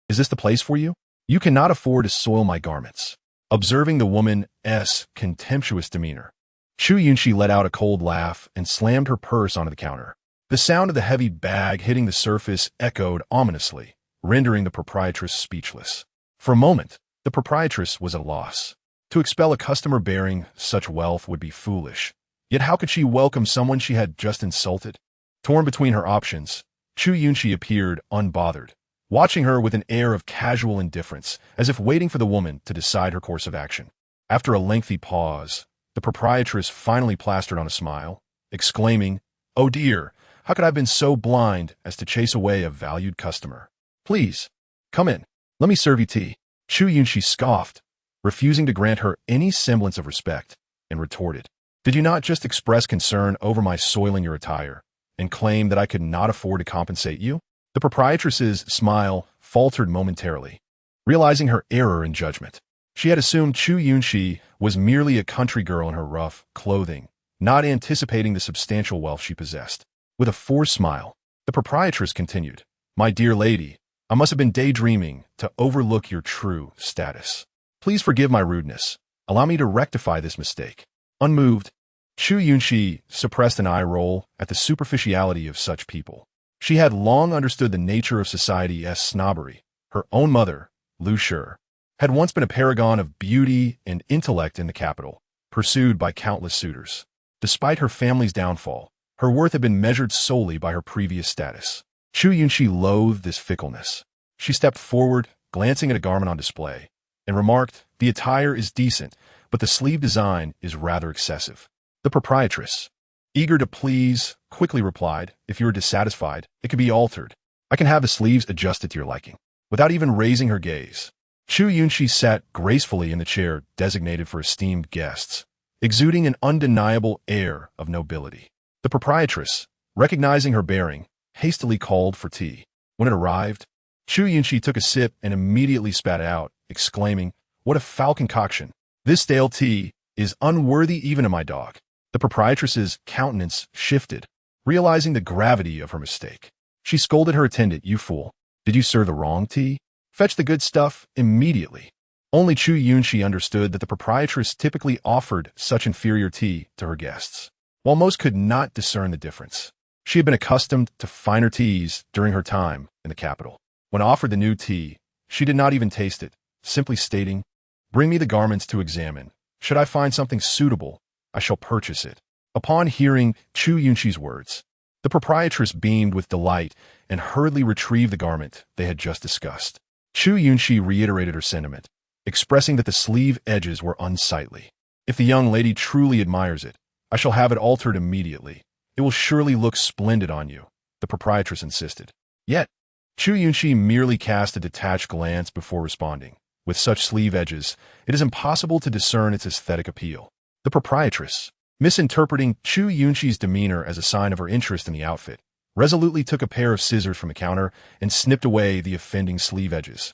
Is this the place for you? You cannot afford to soil my garments." Observing the woman's contemptuous demeanor, Chu Yunxi let out a cold laugh and slammed her purse onto the counter. The sound of the heavy bag hitting the surface echoed ominously, rendering the proprietress speechless. For a moment, the proprietress was at a loss. To expel a customer bearing such wealth would be foolish. Yet how could she welcome someone she had just insulted? Torn between her options, Chu Yunxi appeared unbothered, watching her with an air of casual indifference, as if waiting for the woman to decide her course of action. After a lengthy pause, the proprietress finally plastered on a smile, exclaiming, "Oh dear, how could I have been so blind as to chase away a valued customer? Please, come in. Let me serve you tea." Chu Yunxi scoffed, refusing to grant her any semblance of respect, and retorted, "Did you not just express concern over my soiling your attire, and claim that I could not afford to compensate you?" The proprietress's smile faltered momentarily, realizing her error in judgment. She had assumed Chu Yunxi was merely a country girl in her rough clothing, not anticipating the substantial wealth she possessed. With a forced smile, the proprietress continued, "My dear lady, I must have been daydreaming to overlook your true status. Please forgive my rudeness. Allow me to rectify this mistake." Unmoved, Chu Yunxi suppressed an eye roll at the superficiality of such people. She had long understood the nature of society's snobbery. Her own mother, Lu Shi, had once been a paragon of beauty and intellect in the capital, pursued by countless suitors. Despite her family's downfall, her worth had been measured solely by her previous status. Chu Yunxi loathed this fickleness. She stepped forward, glancing at a garment on display, and remarked, "The attire is decent, but the sleeve design is rather excessive." The proprietress, eager to please, quickly replied, "If you are dissatisfied, it can be altered. I can have the sleeves adjusted to your liking." Without even raising her gaze, Chu Yunxi sat gracefully in the chair designated for esteemed guests, exuding an undeniable air of nobility. The proprietress, recognizing her bearing, hastily called for tea. When it arrived, Chu Yunxi took a sip and immediately spat it out, exclaiming, "What a foul concoction! This stale tea is unworthy even of my dog." The proprietress's countenance shifted, realizing the gravity of her mistake. She scolded her attendant, "You fool! Did you serve the wrong tea? Fetch the good stuff immediately." Only Chu Yunxi understood that the proprietress typically offered such inferior tea to her guests, while most could not discern the difference. She had been accustomed to finer teas during her time in the capital. When offered the new tea, she did not even taste it, simply stating, "Bring me the garments to examine. Should I find something suitable, I shall purchase it." Upon hearing Chu Yunxi's words, the proprietress beamed with delight and hurriedly retrieved the garment they had just discussed. Chu Yunxi reiterated her sentiment, expressing that the sleeve edges were unsightly. "If the young lady truly admires it, I shall have it altered immediately. It will surely look splendid on you," the proprietress insisted. Yet, Chu Yunxi merely cast a detached glance before responding. With such sleeve edges, it is impossible to discern its aesthetic appeal. The proprietress, misinterpreting Chu Yunxi's demeanor as a sign of her interest in the outfit, resolutely took a pair of scissors from the counter and snipped away the offending sleeve edges.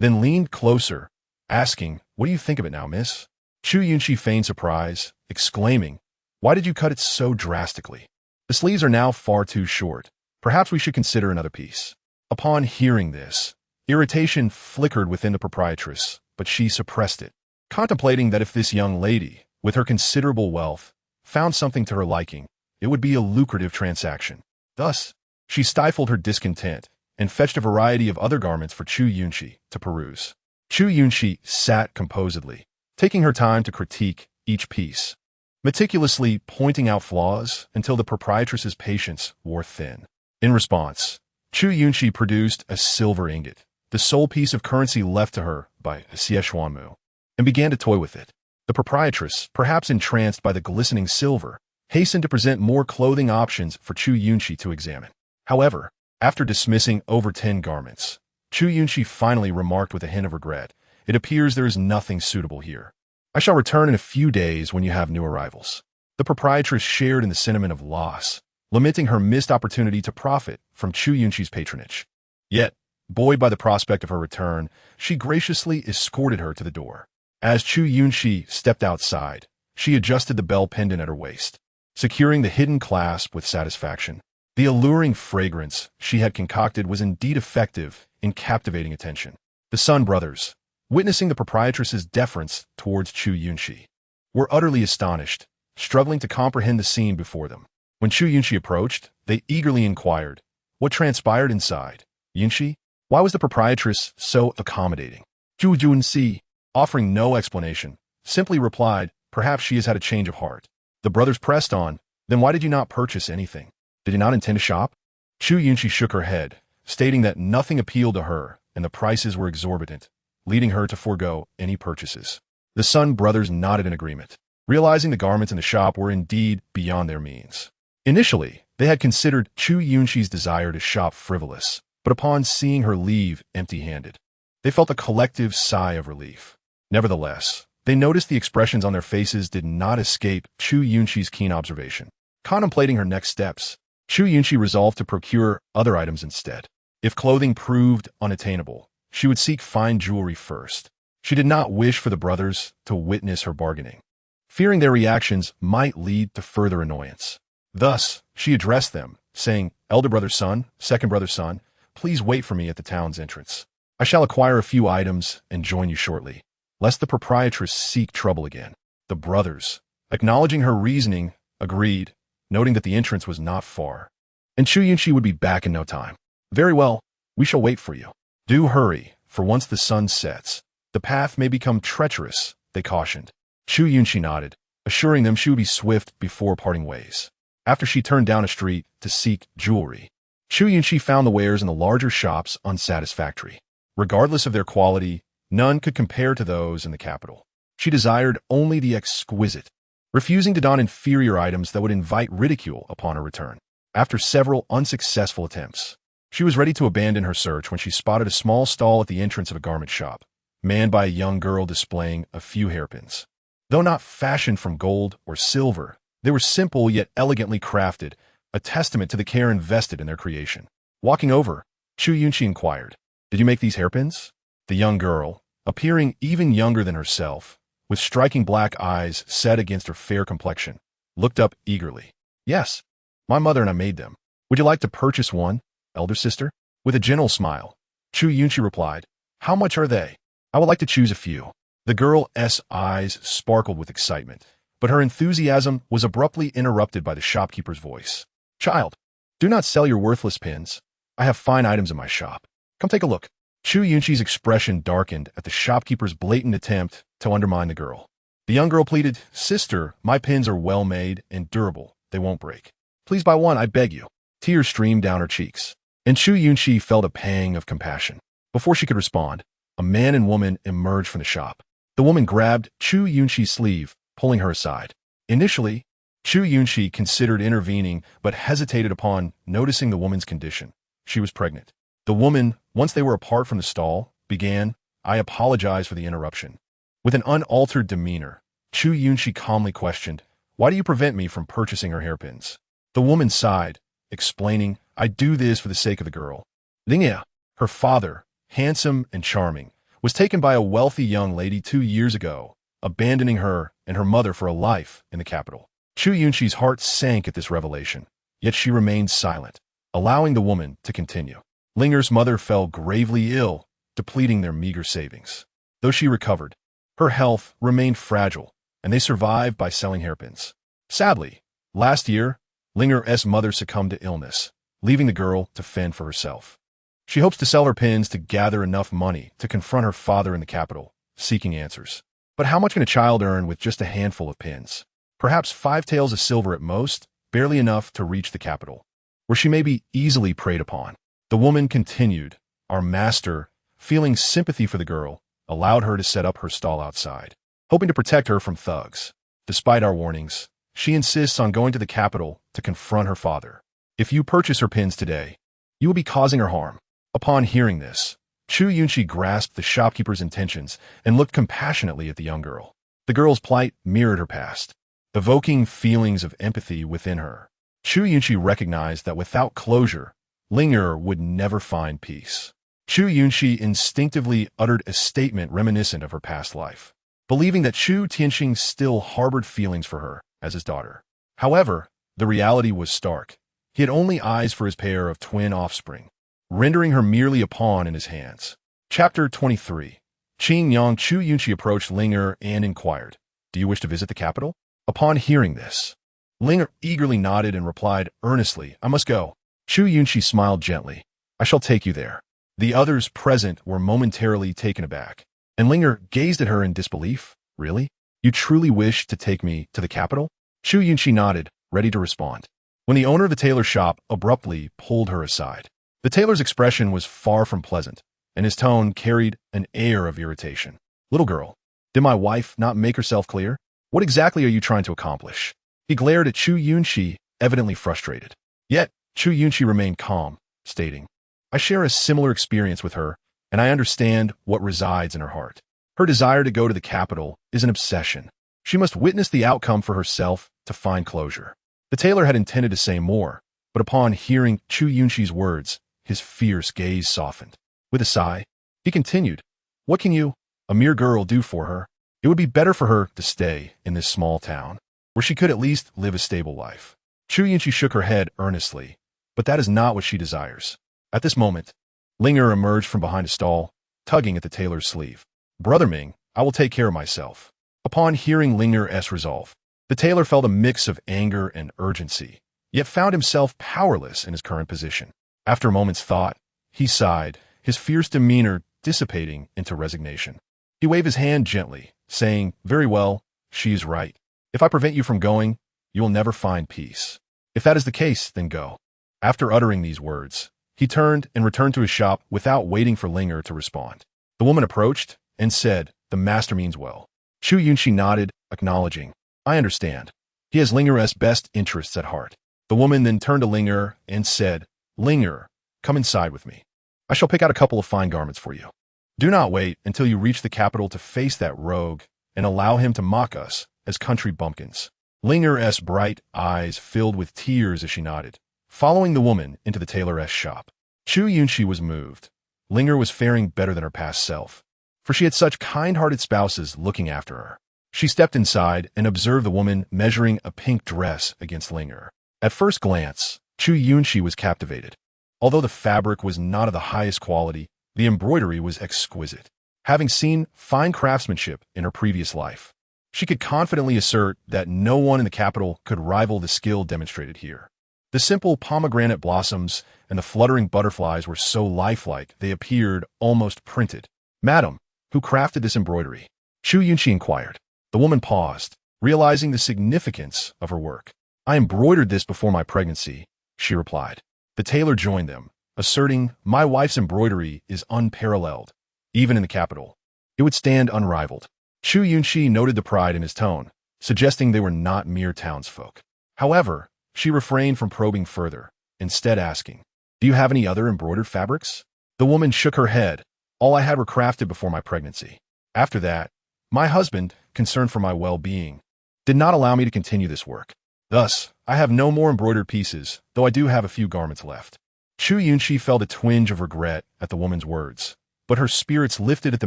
Then leaned closer, asking, "What do you think of it now, miss?" Chu Yunxi feigned surprise, exclaiming, "Why did you cut it so drastically? The sleeves are now far too short. Perhaps we should consider another piece." Upon hearing this, irritation flickered within the proprietress, but she suppressed it, contemplating that if this young lady, with her considerable wealth, found something to her liking, it would be a lucrative transaction. Thus, she stifled her discontent and fetched a variety of other garments for Chu Yunxi to peruse. Chu Yunxi sat composedly, taking her time to critique each piece, meticulously pointing out flaws until the proprietress's patience wore thin. In response, Chu Yunxi produced a silver ingot, the sole piece of currency left to her by Xie, and began to toy with it. The proprietress, perhaps entranced by the glistening silver, hastened to present more clothing options for Chu Yunxi to examine. However, after dismissing over 10 garments, Chu Yunxi finally remarked with a hint of regret, "It appears there is nothing suitable here. I shall return in a few days when you have new arrivals." The proprietress shared in the sentiment of loss, lamenting her missed opportunity to profit from Chu Yunxi's patronage. Yet, buoyed by the prospect of her return, she graciously escorted her to the door. As Chu Yunxi stepped outside, she adjusted the bell pendant at her waist, securing the hidden clasp with satisfaction. The alluring fragrance she had concocted was indeed effective in captivating attention. The Sun brothers, witnessing the proprietress's deference towards Chu Yunxi, were utterly astonished, struggling to comprehend the scene before them. When Chu Yunxi approached, they eagerly inquired, "What transpired inside, Yunxi? Why was the proprietress so accommodating?" Chu Yunxi, offering no explanation, simply replied, "Perhaps she has had a change of heart." The brothers pressed on, "Then why did you not purchase anything? Did you not intend to shop?" Chu Yunxi shook her head, stating that nothing appealed to her and the prices were exorbitant, leading her to forego any purchases. The Sun brothers nodded in agreement, realizing the garments in the shop were indeed beyond their means. Initially, they had considered Chu Yunxi's desire to shop frivolous, but upon seeing her leave empty-handed, they felt a collective sigh of relief. Nevertheless, they noticed the expressions on their faces did not escape Chu Yunxi's keen observation. Contemplating her next steps, Chu Yunxi resolved to procure other items instead. If clothing proved unattainable, she would seek fine jewelry first. She did not wish for the brothers to witness her bargaining, fearing their reactions might lead to further annoyance. Thus, she addressed them, saying, "Elder brother's son, second brother's son, please wait for me at the town's entrance. I shall acquire a few items and join you shortly, lest the proprietress seek trouble again." The brothers, acknowledging her reasoning, agreed, noting that the entrance was not far, and Chu Yunxi would be back in no time. "Very well, we shall wait for you. Do hurry, for once the sun sets, the path may become treacherous," they cautioned. Chu Yunxi nodded, assuring them she would be swift before parting ways. After she turned down a street to seek jewelry, Chu Yunxi found the wares in the larger shops unsatisfactory. Regardless of their quality, none could compare to those in the capital. She desired only the exquisite, refusing to don inferior items that would invite ridicule upon her return. After several unsuccessful attempts, she was ready to abandon her search when she spotted a small stall at the entrance of a garment shop, manned by a young girl displaying a few hairpins. Though not fashioned from gold or silver, they were simple yet elegantly crafted, a testament to the care invested in their creation. Walking over, Chu Yunxi inquired, "Did you make these hairpins?" The young girl, appearing even younger than herself, with striking black eyes set against her fair complexion, looked up eagerly. "Yes, my mother and I made them. Would you like to purchase one, elder sister?" With a gentle smile, Chu Yunxi replied, "How much are they? I would like to choose a few." The girl's eyes sparkled with excitement, but her enthusiasm was abruptly interrupted by the shopkeeper's voice. "Child, do not sell your worthless pins. I have fine items in my shop. Come take a look." Chu Yunxi's expression darkened at the shopkeeper's blatant attempt to undermine the girl. The young girl pleaded, "Sister, my pins are well made and durable. They won't break. Please buy one, I beg you." Tears streamed down her cheeks, and Chu Yunxi felt a pang of compassion. Before she could respond, a man and woman emerged from the shop. The woman grabbed Chu Yunxi's sleeve, pulling her aside. Initially, Chu Yunxi considered intervening but hesitated upon noticing the woman's condition. She was pregnant. The woman, once they were apart from the stall, began, "I apologize for the interruption." With an unaltered demeanor, Chu Yunxi calmly questioned, "Why do you prevent me from purchasing her hairpins?" The woman sighed, explaining, "I do this for the sake of the girl. Lingia, her father, handsome and charming, was taken by a wealthy young lady 2 years ago, abandoning her and her mother for a life in the capital." Chu Yunxi's heart sank at this revelation, yet she remained silent, allowing the woman to continue. Linger's mother fell gravely ill, depleting their meager savings. Though she recovered, her health remained fragile, and they survived by selling hairpins. Sadly, last year, Linger's mother succumbed to illness, leaving the girl to fend for herself. She hopes to sell her pins to gather enough money to confront her father in the capital, seeking answers. But how much can a child earn with just a handful of pins? Perhaps 5 taels of silver at most, barely enough to reach the capital, where she may be easily preyed upon. The woman continued, "Our master, feeling sympathy for the girl, allowed her to set up her stall outside, hoping to protect her from thugs. Despite our warnings, she insists on going to the capital to confront her father. If you purchase her pins today, you will be causing her harm." Upon hearing this, Chu Yunxi grasped the shopkeeper's intentions and looked compassionately at the young girl. The girl's plight mirrored her past, evoking feelings of empathy within her. Chu Yunxi recognized that without closure, Linger would never find peace. Chu Yunxi instinctively uttered a statement reminiscent of her past life, believing that Chu Tianxing still harbored feelings for her as his daughter. However, the reality was stark. He had only eyes for his pair of twin offspring, rendering her merely a pawn in his hands. Chapter 23. Qing Yang. Chu Yunxi approached Linger and inquired, "Do you wish to visit the capital?" Upon hearing this, Linger eagerly nodded and replied earnestly, "I must go." Chu Yunxi smiled gently, "I shall take you there." The others present were momentarily taken aback, and Linger gazed at her in disbelief. "Really? You truly wish to take me to the capital?" Chu Yunxi nodded, ready to respond, when the owner of the tailor shop abruptly pulled her aside. The tailor's expression was far from pleasant, and his tone carried an air of irritation. "Little girl, did my wife not make herself clear? What exactly are you trying to accomplish?" He glared at Chu Yunxi, evidently frustrated. Yet, Chu Yunxi remained calm, stating, "I share a similar experience with her, and I understand what resides in her heart. Her desire to go to the capital is an obsession. She must witness the outcome for herself to find closure." The tailor had intended to say more, but upon hearing Chu Yunxi's words, his fierce gaze softened. With a sigh, he continued, "What can you, a mere girl, do for her? It would be better for her to stay in this small town, where she could at least live a stable life." Chu Yunxi shook her head earnestly, but that is not what she desires. At this moment, Linger emerged from behind a stall, tugging at the tailor's sleeve. Brother Ming, I will take care of myself. Upon hearing Linger's resolve, the tailor felt a mix of anger and urgency, yet found himself powerless in his current position. After a moment's thought, he sighed, his fierce demeanor dissipating into resignation. He waved his hand gently, saying, "Very well, she is right. If I prevent you from going, you will never find peace. If that is the case, then go." After uttering these words, he turned and returned to his shop without waiting for Linger to respond. The woman approached and said, "The master means well." Chu Yunxi nodded, acknowledging, "I understand. He has Linger's best interests at heart." The woman then turned to Linger and said, "Linger, come inside with me. I shall pick out a couple of fine garments for you. Do not wait until you reach the capital to face that rogue and allow him to mock us as country bumpkins." Linger's bright eyes filled with tears as she nodded, following the woman into the tailor's shop. Chu Yunxi was moved. Linger was faring better than her past self, for she had such kind-hearted spouses looking after her. She stepped inside and observed the woman measuring a pink dress against Linger. At first glance, Chu Yunxi was captivated. Although the fabric was not of the highest quality, the embroidery was exquisite. Having seen fine craftsmanship in her previous life, she could confidently assert that no one in the capital could rival the skill demonstrated here. The simple pomegranate blossoms and the fluttering butterflies were so lifelike they appeared almost printed. "Madam, who crafted this embroidery?" Chu Yunxi inquired. The woman paused, realizing the significance of her work. "I embroidered this before my pregnancy," she replied. The tailor joined them, asserting, "My wife's embroidery is unparalleled. Even in the capital, it would stand unrivaled." Chu Yunxi noted the pride in his tone, suggesting they were not mere townsfolk. However, she refrained from probing further, instead asking, "Do you have any other embroidered fabrics?" The woman shook her head. "All I had were crafted before my pregnancy. After that, my husband, concerned for my well-being, did not allow me to continue this work. Thus, I have no more embroidered pieces, though I do have a few garments left." Chu Yunxi felt a twinge of regret at the woman's words, but her spirits lifted at the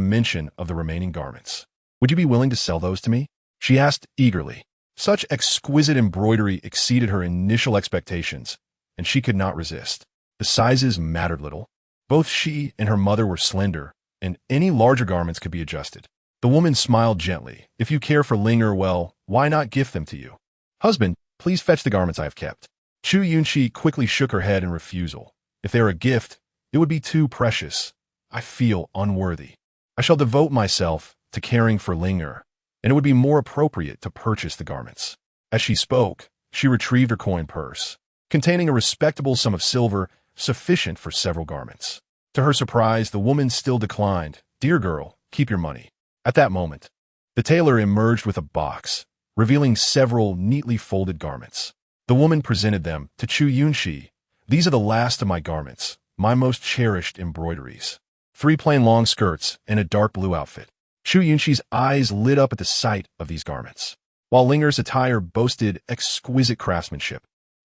mention of the remaining garments. "Would you be willing to sell those to me?" she asked eagerly. Such exquisite embroidery exceeded her initial expectations, and she could not resist. The sizes mattered little. Both she and her mother were slender, and any larger garments could be adjusted. The woman smiled gently. "If you care for Linger, well, why not gift them to you? Husband, please fetch the garments I have kept." Chu Yunxi quickly shook her head in refusal. "If they are a gift, it would be too precious. I feel unworthy. I shall devote myself to caring for Linger, and it would be more appropriate to purchase the garments." As she spoke, she retrieved her coin purse, containing a respectable sum of silver sufficient for several garments. To her surprise, the woman still declined. "Dear girl, keep your money." At that moment, the tailor emerged with a box, revealing several neatly folded garments. The woman presented them to Chu Yunxi. "These are the last of my garments, my most cherished embroideries. 3 plain long skirts and a dark blue outfit." Chu Yunxi's eyes lit up at the sight of these garments. While Linger's attire boasted exquisite craftsmanship,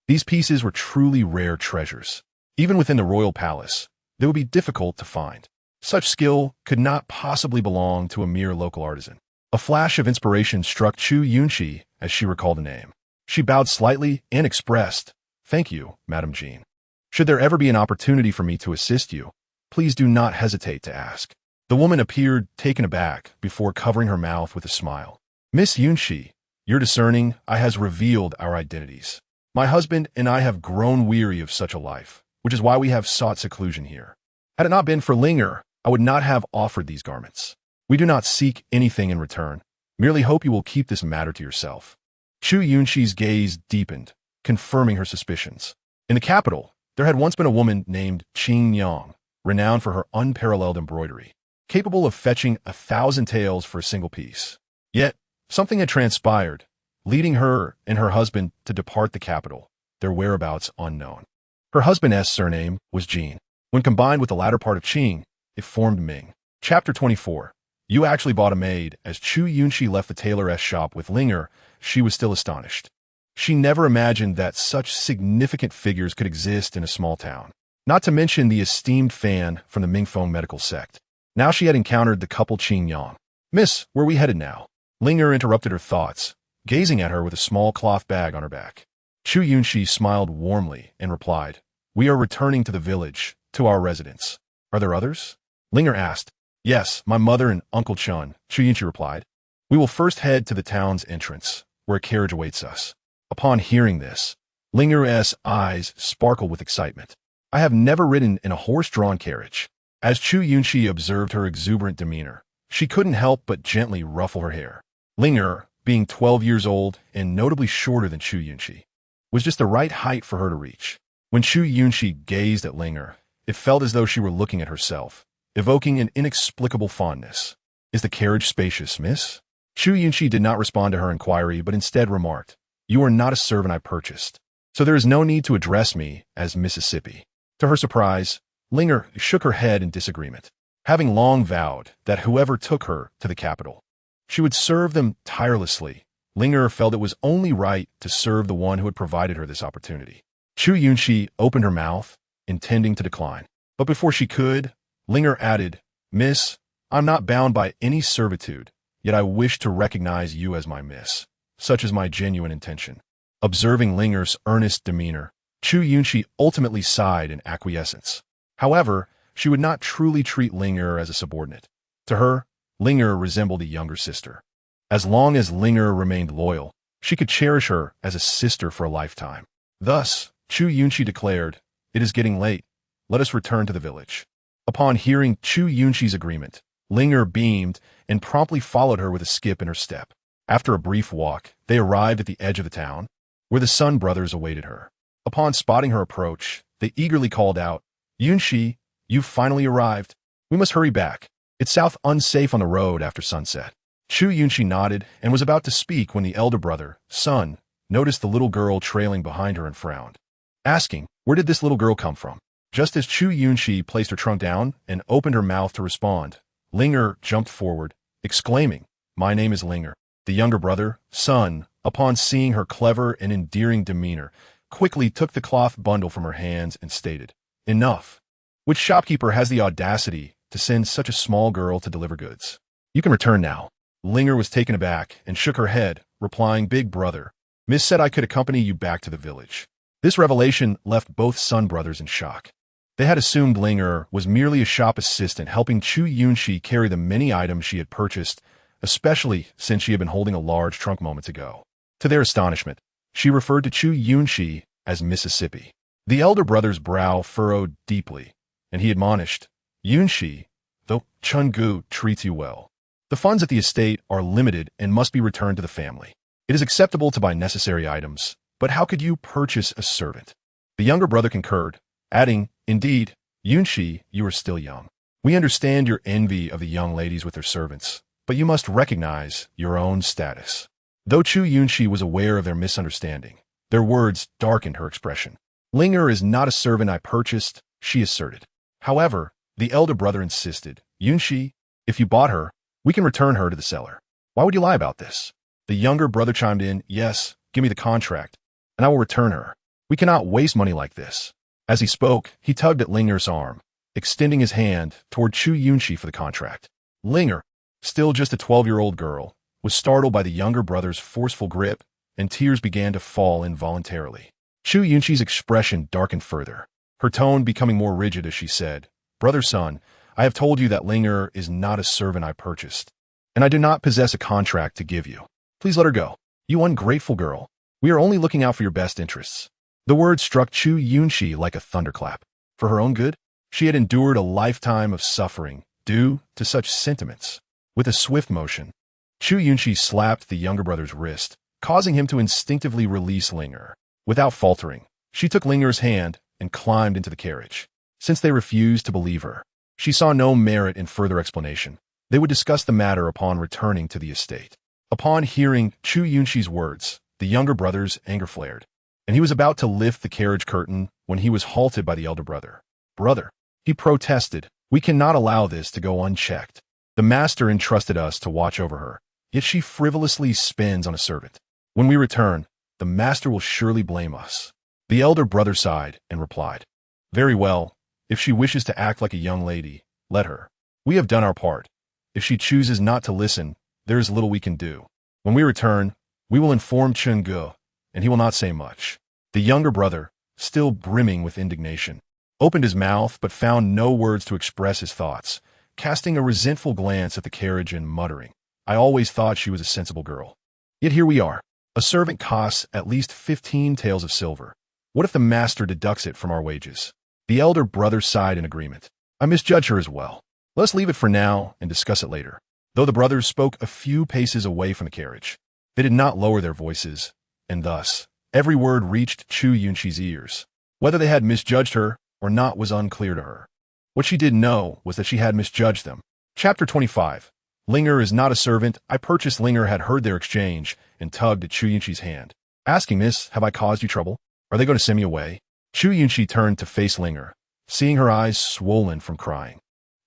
these pieces were truly rare treasures. Even within the royal palace, they would be difficult to find. Such skill could not possibly belong to a mere local artisan. A flash of inspiration struck Chu Yunxi as she recalled the name. She bowed slightly and expressed, "Thank you, Madam Jean. Should there ever be an opportunity for me to assist you, please do not hesitate to ask." The woman appeared taken aback before covering her mouth with a smile. "Miss Yunxi, your discerning eye has revealed our identities. My husband and I have grown weary of such a life, which is why we have sought seclusion here. Had it not been for Linger, I would not have offered these garments. We do not seek anything in return, merely hope you will keep this matter to yourself." Chu Yunxi's gaze deepened, confirming her suspicions. In the capital, there had once been a woman named Qing Yang, renowned for her unparalleled embroidery, capable of fetching 1,000 taels for a single piece. Yet, something had transpired, leading her and her husband to depart the capital, their whereabouts unknown. Her husband's surname was Jean. When combined with the latter part of Qing, it formed Ming. Chapter 24. You actually bought a maid. As Chu Yunxi left the tailor's shop with Linger, she was still astonished. She never imagined that such significant figures could exist in a small town, not to mention the esteemed fan from the Mingfeng medical sect. Now she had encountered the couple Qing Yang. "Miss, where are we headed now?" Linger interrupted her thoughts, gazing at her with a small cloth bag on her back. Chu Yunxi smiled warmly and replied, We are returning to the village, to our residence. Are there others? Linger asked. Yes, my mother and Uncle Chun, Chu Yunxi replied. We will first head to the town's entrance, where a carriage awaits us. Upon hearing this, Linger's eyes sparkled with excitement. I have never ridden in a horse-drawn carriage. As Chu Yunxi observed her exuberant demeanor, she couldn't help but gently ruffle her hair. Linger, being 12 years old and notably shorter than Chu Yunxi, was just the right height for her to reach. When Chu Yunxi gazed at Linger, it felt as though she were looking at herself, evoking an inexplicable fondness. Is the carriage spacious, miss? Chu Yunxi did not respond to her inquiry, but instead remarked, You are not a servant I purchased, so there is no need to address me as Mississippi. To her surprise, Linger shook her head in disagreement. Having long vowed that whoever took her to the capital, she would serve them tirelessly, Linger felt it was only right to serve the one who had provided her this opportunity. Chu Yunxi opened her mouth, intending to decline. But before she could, Linger added, Miss, I'm not bound by any servitude, yet I wish to recognize you as my miss. Such is my genuine intention. Observing Linger's earnest demeanor, Chu Yunxi ultimately sighed in acquiescence. However, she would not truly treat Linger as a subordinate. To her, Linger resembled a younger sister. As long as Linger remained loyal, she could cherish her as a sister for a lifetime. Thus, Chu Yunxi declared, It is getting late. Let us return to the village. Upon hearing Chu Yunxi's agreement, Linger beamed and promptly followed her with a skip in her step. After a brief walk, they arrived at the edge of the town, where the Sun brothers awaited her. Upon spotting her approach, they eagerly called out, Yunxi, you've finally arrived. We must hurry back. It's south unsafe on the road after sunset. Chu Yunxi nodded and was about to speak when the elder brother, Sun, noticed the little girl trailing behind her and frowned, asking, Where did this little girl come from? Just as Chu Yunxi placed her trunk down and opened her mouth to respond, Linger jumped forward, exclaiming, My name is Linger. The younger brother, Sun, upon seeing her clever and endearing demeanor, quickly took the cloth bundle from her hands and stated, Enough. Which shopkeeper has the audacity to send such a small girl to deliver goods? You can return now. Linger was taken aback and shook her head, replying, Big brother, Miss said I could accompany you back to the village. This revelation left both Sun brothers in shock. They had assumed Linger was merely a shop assistant helping Chu Yunxi carry the many items she had purchased, especially since she had been holding a large trunk moments ago. To their astonishment, she referred to Chu Yunxi as Mississippi. The elder brother's brow furrowed deeply, and he admonished, Yunxi, though Chun-gu treats you well, the funds at the estate are limited and must be returned to the family. It is acceptable to buy necessary items, but how could you purchase a servant? The younger brother concurred, adding, Indeed, Yunxi, you are still young. We understand your envy of the young ladies with their servants, but you must recognize your own status. Though Chu Yunxi was aware of their misunderstanding, their words darkened her expression. Linger is not a servant I purchased, she asserted. However, the elder brother insisted, Yunxi, if you bought her, we can return her to the seller. Why would you lie about this? The younger brother chimed in, Yes, give me the contract, and I will return her. We cannot waste money like this. As he spoke, he tugged at Linger's arm, extending his hand toward Chu Yunxi for the contract. Linger, still just a 12-year-old girl, was startled by the younger brother's forceful grip, and tears began to fall involuntarily. Chu Yunxi's expression darkened further, her tone becoming more rigid as she said, Brother Sun, I have told you that Linger is not a servant I purchased, and I do not possess a contract to give you. Please let her go. You ungrateful girl. We are only looking out for your best interests. The words struck Chu Yunxi like a thunderclap. For her own good, she had endured a lifetime of suffering due to such sentiments. With a swift motion, Chu Yunxi slapped the younger brother's wrist, causing him to instinctively release Linger. Without faltering, she took Linger's hand and climbed into the carriage. Since they refused to believe her, she saw no merit in further explanation. They would discuss the matter upon returning to the estate. Upon hearing Chu Yunxi's words, the younger brother's anger flared, and he was about to lift the carriage curtain when he was halted by the elder brother. Brother, he protested, we cannot allow this to go unchecked. The master entrusted us to watch over her, yet she frivolously spends on a servant. When we return, the master will surely blame us. The elder brother sighed and replied, Very well, if she wishes to act like a young lady, let her. We have done our part. If she chooses not to listen, there is little we can do. When we return, we will inform Chun-gu, and he will not say much. The younger brother, still brimming with indignation. Opened his mouth but found no words to express his thoughts, casting a resentful glance at the carriage and muttering, "I always thought she was a sensible girl. Yet here we are. A servant costs at least 15 taels of silver. What if the master deducts it from our wages?" The elder brother sighed in agreement. "I misjudge her as well. Let us leave it for now and discuss it later." Though the brothers spoke a few paces away from the carriage, they did not lower their voices, and thus every word reached Chu Yunxi's ears. Whether they had misjudged her or not was unclear to her. What she did know was that she had misjudged them. Chapter 25. Linger is not a servant. I purchased. Linger had heard their exchange and tugged at Chu Yunxi's hand, asking, "Miss, have I caused you trouble? Are they going to send me away?" Chu Yunxi turned to face Linger, seeing her eyes swollen from crying,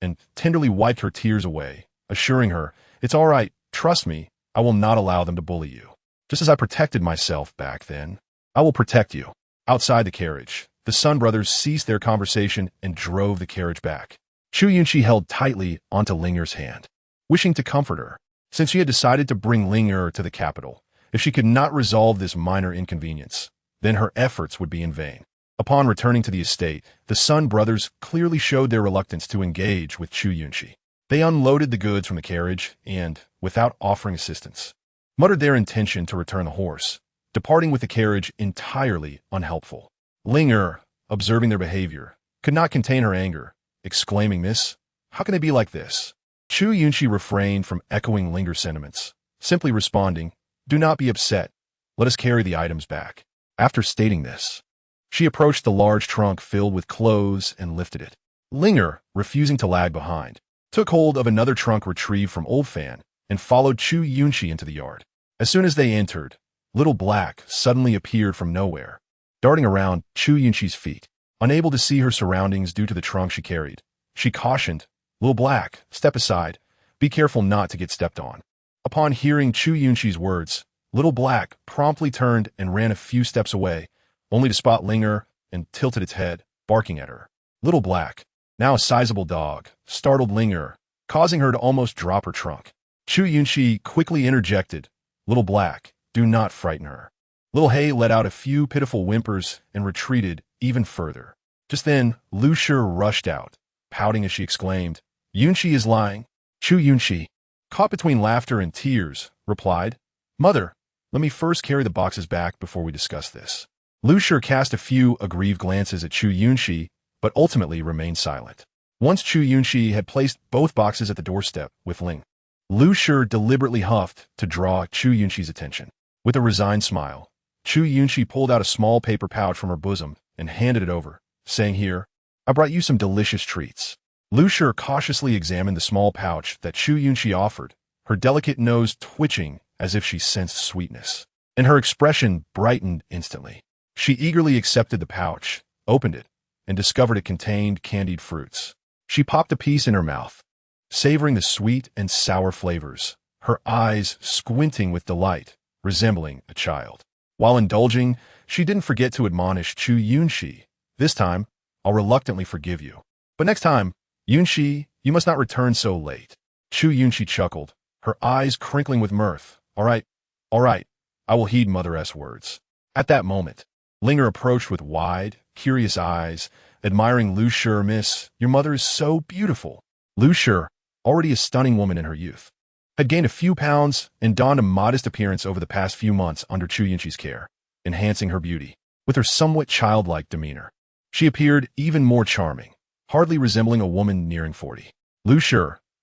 and tenderly wiped her tears away, assuring her, "It's all right. Trust me. I will not allow them to bully you. Just as I protected myself back then, I will protect you." Outside the carriage, the Sun brothers ceased their conversation and drove the carriage back. Chu Yunxi held tightly onto Linger's hand, wishing to comfort her. Since she had decided to bring Linger to the capital, if she could not resolve this minor inconvenience, then her efforts would be in vain. Upon returning to the estate, the Sun brothers clearly showed their reluctance to engage with Chu Yunxi. They unloaded the goods from the carriage and, without offering assistance, muttered their intention to return the horse, departing with the carriage entirely unhelpful. Linger, observing their behavior, could not contain her anger, exclaiming, "Miss, how can they be like this?" Chu Yunxi refrained from echoing Linger's sentiments, simply responding, "Do not be upset. Let us carry the items back." After stating this, she approached the large trunk filled with clothes and lifted it. Linger, refusing to lag behind, took hold of another trunk retrieved from Old Fan and followed Chu Yunxi into the yard. As soon as they entered, Little Black suddenly appeared from nowhere, darting around Chu Yunxi's feet. Unable to see her surroundings due to the trunk she carried, she cautioned, "Little Black, step aside. Be careful not to get stepped on." Upon hearing Chu Yunxi's words, Little Black promptly turned and ran a few steps away, only to spot Linger and tilted its head, barking at her. Little Black, now a sizable dog, startled Linger, causing her to almost drop her trunk. Chu Yunxi quickly interjected, "Little Black, do not frighten her." Little Hay let out a few pitiful whimpers and retreated even further. Just then, Lu Shi rushed out, pouting as she exclaimed, "Yunxi is lying." Chu Yunxi, caught between laughter and tears, replied, "Mother, let me first carry the boxes back before we discuss this." Lu Shi cast a few aggrieved glances at Chu Yunxi, but ultimately remained silent. Once Chu Yunxi had placed both boxes at the doorstep with Ling, Lu Shi deliberately huffed to draw Chu Yunxi's attention. With a resigned smile, Chu Yunxi pulled out a small paper pouch from her bosom and handed it over, saying, "Here, I brought you some delicious treats." Lu Shi cautiously examined the small pouch that Chu Yunxi offered, her delicate nose twitching as if she sensed sweetness, and her expression brightened instantly. She eagerly accepted the pouch, opened it, and discovered it contained candied fruits. She popped a piece in her mouth, savoring the sweet and sour flavors, her eyes squinting with delight, resembling a child. While indulging, she didn't forget to admonish Chu Yunxi, "This time, I'll reluctantly forgive you. But next time, Yunxi, you must not return so late." Chu Yunxi chuckled, her eyes crinkling with mirth. All right, I will heed Mother's words." At that moment, Linger approached with wide, curious eyes, admiring Lu Shi. "Miss, your mother is so beautiful." Lu Shi, already a stunning woman in her youth, had gained a few pounds and donned a modest appearance over the past few months under Chu Yunxi's care, enhancing her beauty. With her somewhat childlike demeanor, she appeared even more charming, hardly resembling a woman nearing 40. Lu Shi,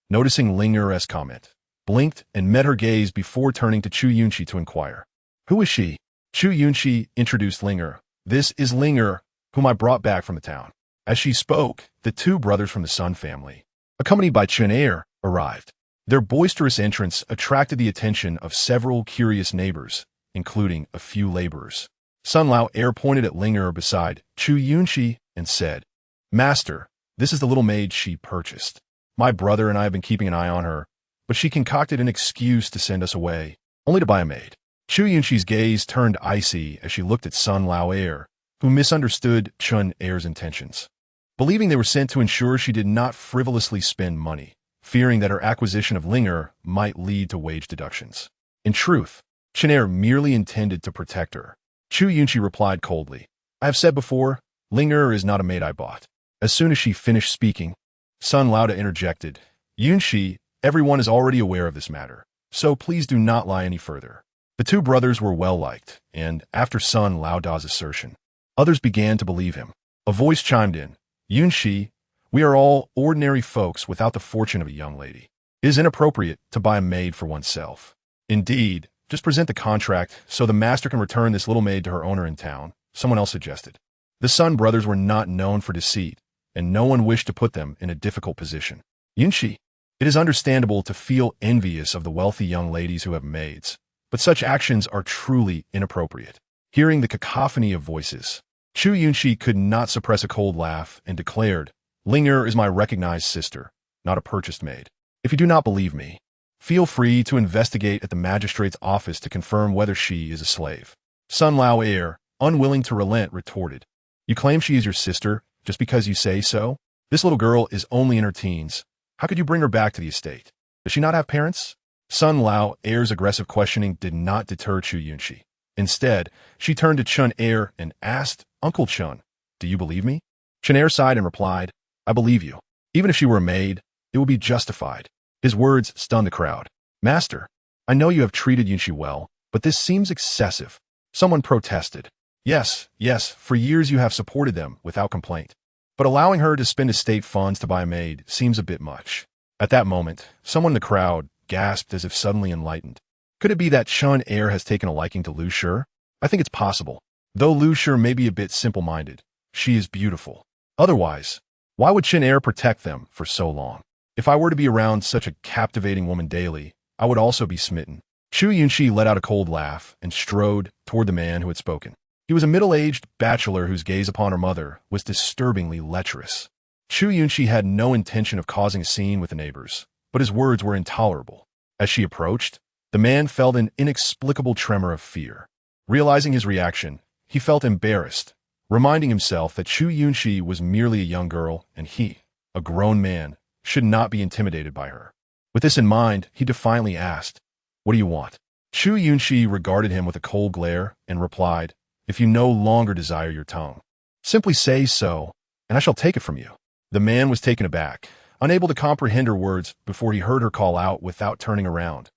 noticing Linger's comment, blinked and met her gaze before turning to Chu Yunxi to inquire, "Who is she?" Chu Yunxi introduced Linger. "This is Linger, whom I brought back from the town." As she spoke, the two brothers from the Sun family, accompanied by Chen arrived. Their boisterous entrance attracted the attention of several curious neighbors, including a few laborers. Sun Lao pointed at Linger beside Chu Yunxi and said, "Master, this is the little maid she purchased. My brother and I have been keeping an eye on her, but she concocted an excuse to send us away, only to buy a maid." Chu Yunxi's gaze turned icy as she looked at Sun Lao who misunderstood Chun intentions. Believing they were sent to ensure she did not frivolously spend money, fearing that her acquisition of Linger might lead to wage deductions. In truth, Chen merely intended to protect her. Chu Yunxi replied coldly, I have said before, Ling is not a maid I bought. As soon as she finished speaking, Sun Laoda interjected, Yunxi, everyone is already aware of this matter, so please do not lie any further. The two brothers were well liked, and after Sun Laoda's assertion, others began to believe him. A voice chimed in, Yunxi, we are all ordinary folks without the fortune of a young lady. It is inappropriate to buy a maid for oneself. Indeed, just present the contract so the master can return this little maid to her owner in town, someone else suggested. The Sun brothers were not known for deceit, and no one wished to put them in a difficult position. Yunxi, it is understandable to feel envious of the wealthy young ladies who have maids, but such actions are truly inappropriate. Hearing the cacophony of voices, Chu Yunxi could not suppress a cold laugh and declared, Ling is my recognized sister, not a purchased maid. If you do not believe me, feel free to investigate at the magistrate's office to confirm whether she is a slave. Sun Lao heir, unwilling to relent, retorted, You claim she is your sister just because you say so? This little girl is only in her teens. How could you bring her back to the estate? Does she not have parents? Sun Lao heir's aggressive questioning did not deter Chu Yunxi. Instead, she turned to Chun heir and asked, Uncle Chun, do you believe me? Chun heir sighed and replied, I believe you. Even if she were a maid, it would be justified. His words stunned the crowd. Master, I know you have treated Yunxi well, but this seems excessive. Someone protested. Yes, for years you have supported them without complaint. But allowing her to spend estate funds to buy a maid seems a bit much. At that moment, someone in the crowd gasped as if suddenly enlightened. Could it be that Chun heir has taken a liking to Lu Shi? I think it's possible. Though Lu Shi may be a bit simple-minded, she is beautiful. Otherwise, why would Chun heir protect them for so long? If I were to be around such a captivating woman daily, I would also be smitten. Chu Yunxi let out a cold laugh and strode toward the man who had spoken. He was a middle-aged bachelor whose gaze upon her mother was disturbingly lecherous. Chu Yunxi had no intention of causing a scene with the neighbors, but his words were intolerable. As she approached, the man felt an inexplicable tremor of fear. Realizing his reaction, he felt embarrassed, reminding himself that Chu Yunxi was merely a young girl and he, a grown man, should not be intimidated by her. With this in mind, he defiantly asked, What do you want? Chu Yunxi regarded him with a cold glare and replied, If you no longer desire your tongue, simply say so, and I shall take it from you. The man was taken aback, unable to comprehend her words before he heard her call out without turning around.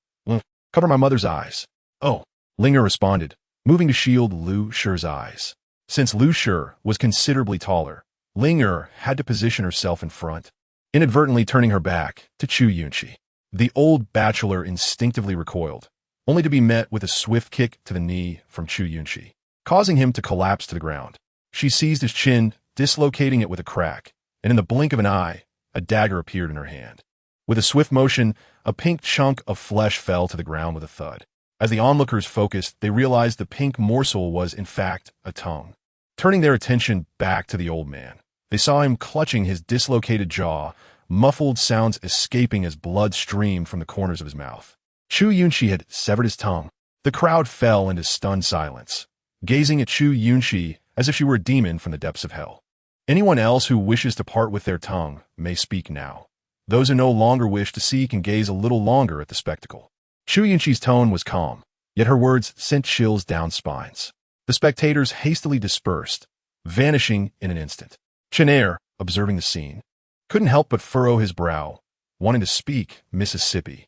Cover my mother's eyes. Oh, Ling responded, moving to shield Lu Shi's eyes. Since Lu Shi was considerably taller, Ling had to position herself in front, inadvertently turning her back to Chu Yunxi. The old bachelor instinctively recoiled, only to be met with a swift kick to the knee from Chu Yunxi, causing him to collapse to the ground. She seized his chin, dislocating it with a crack, and in the blink of an eye, a dagger appeared in her hand. With a swift motion, a pink chunk of flesh fell to the ground with a thud. As the onlookers focused, they realized the pink morsel was, in fact, a tongue. Turning their attention back to the old man, they saw him clutching his dislocated jaw, muffled sounds escaping as blood streamed from the corners of his mouth. Chu Yunxi had severed his tongue. The crowd fell into stunned silence, gazing at Chu Yunxi as if she were a demon from the depths of hell. Anyone else who wishes to part with their tongue may speak now. Those who no longer wish to see can gaze a little longer at the spectacle. Chu Yunxi's tone was calm, yet her words sent chills down spines. The spectators hastily dispersed, vanishing in an instant. Chun heir, observing the scene, couldn't help but furrow his brow, wanting to speak Mississippi.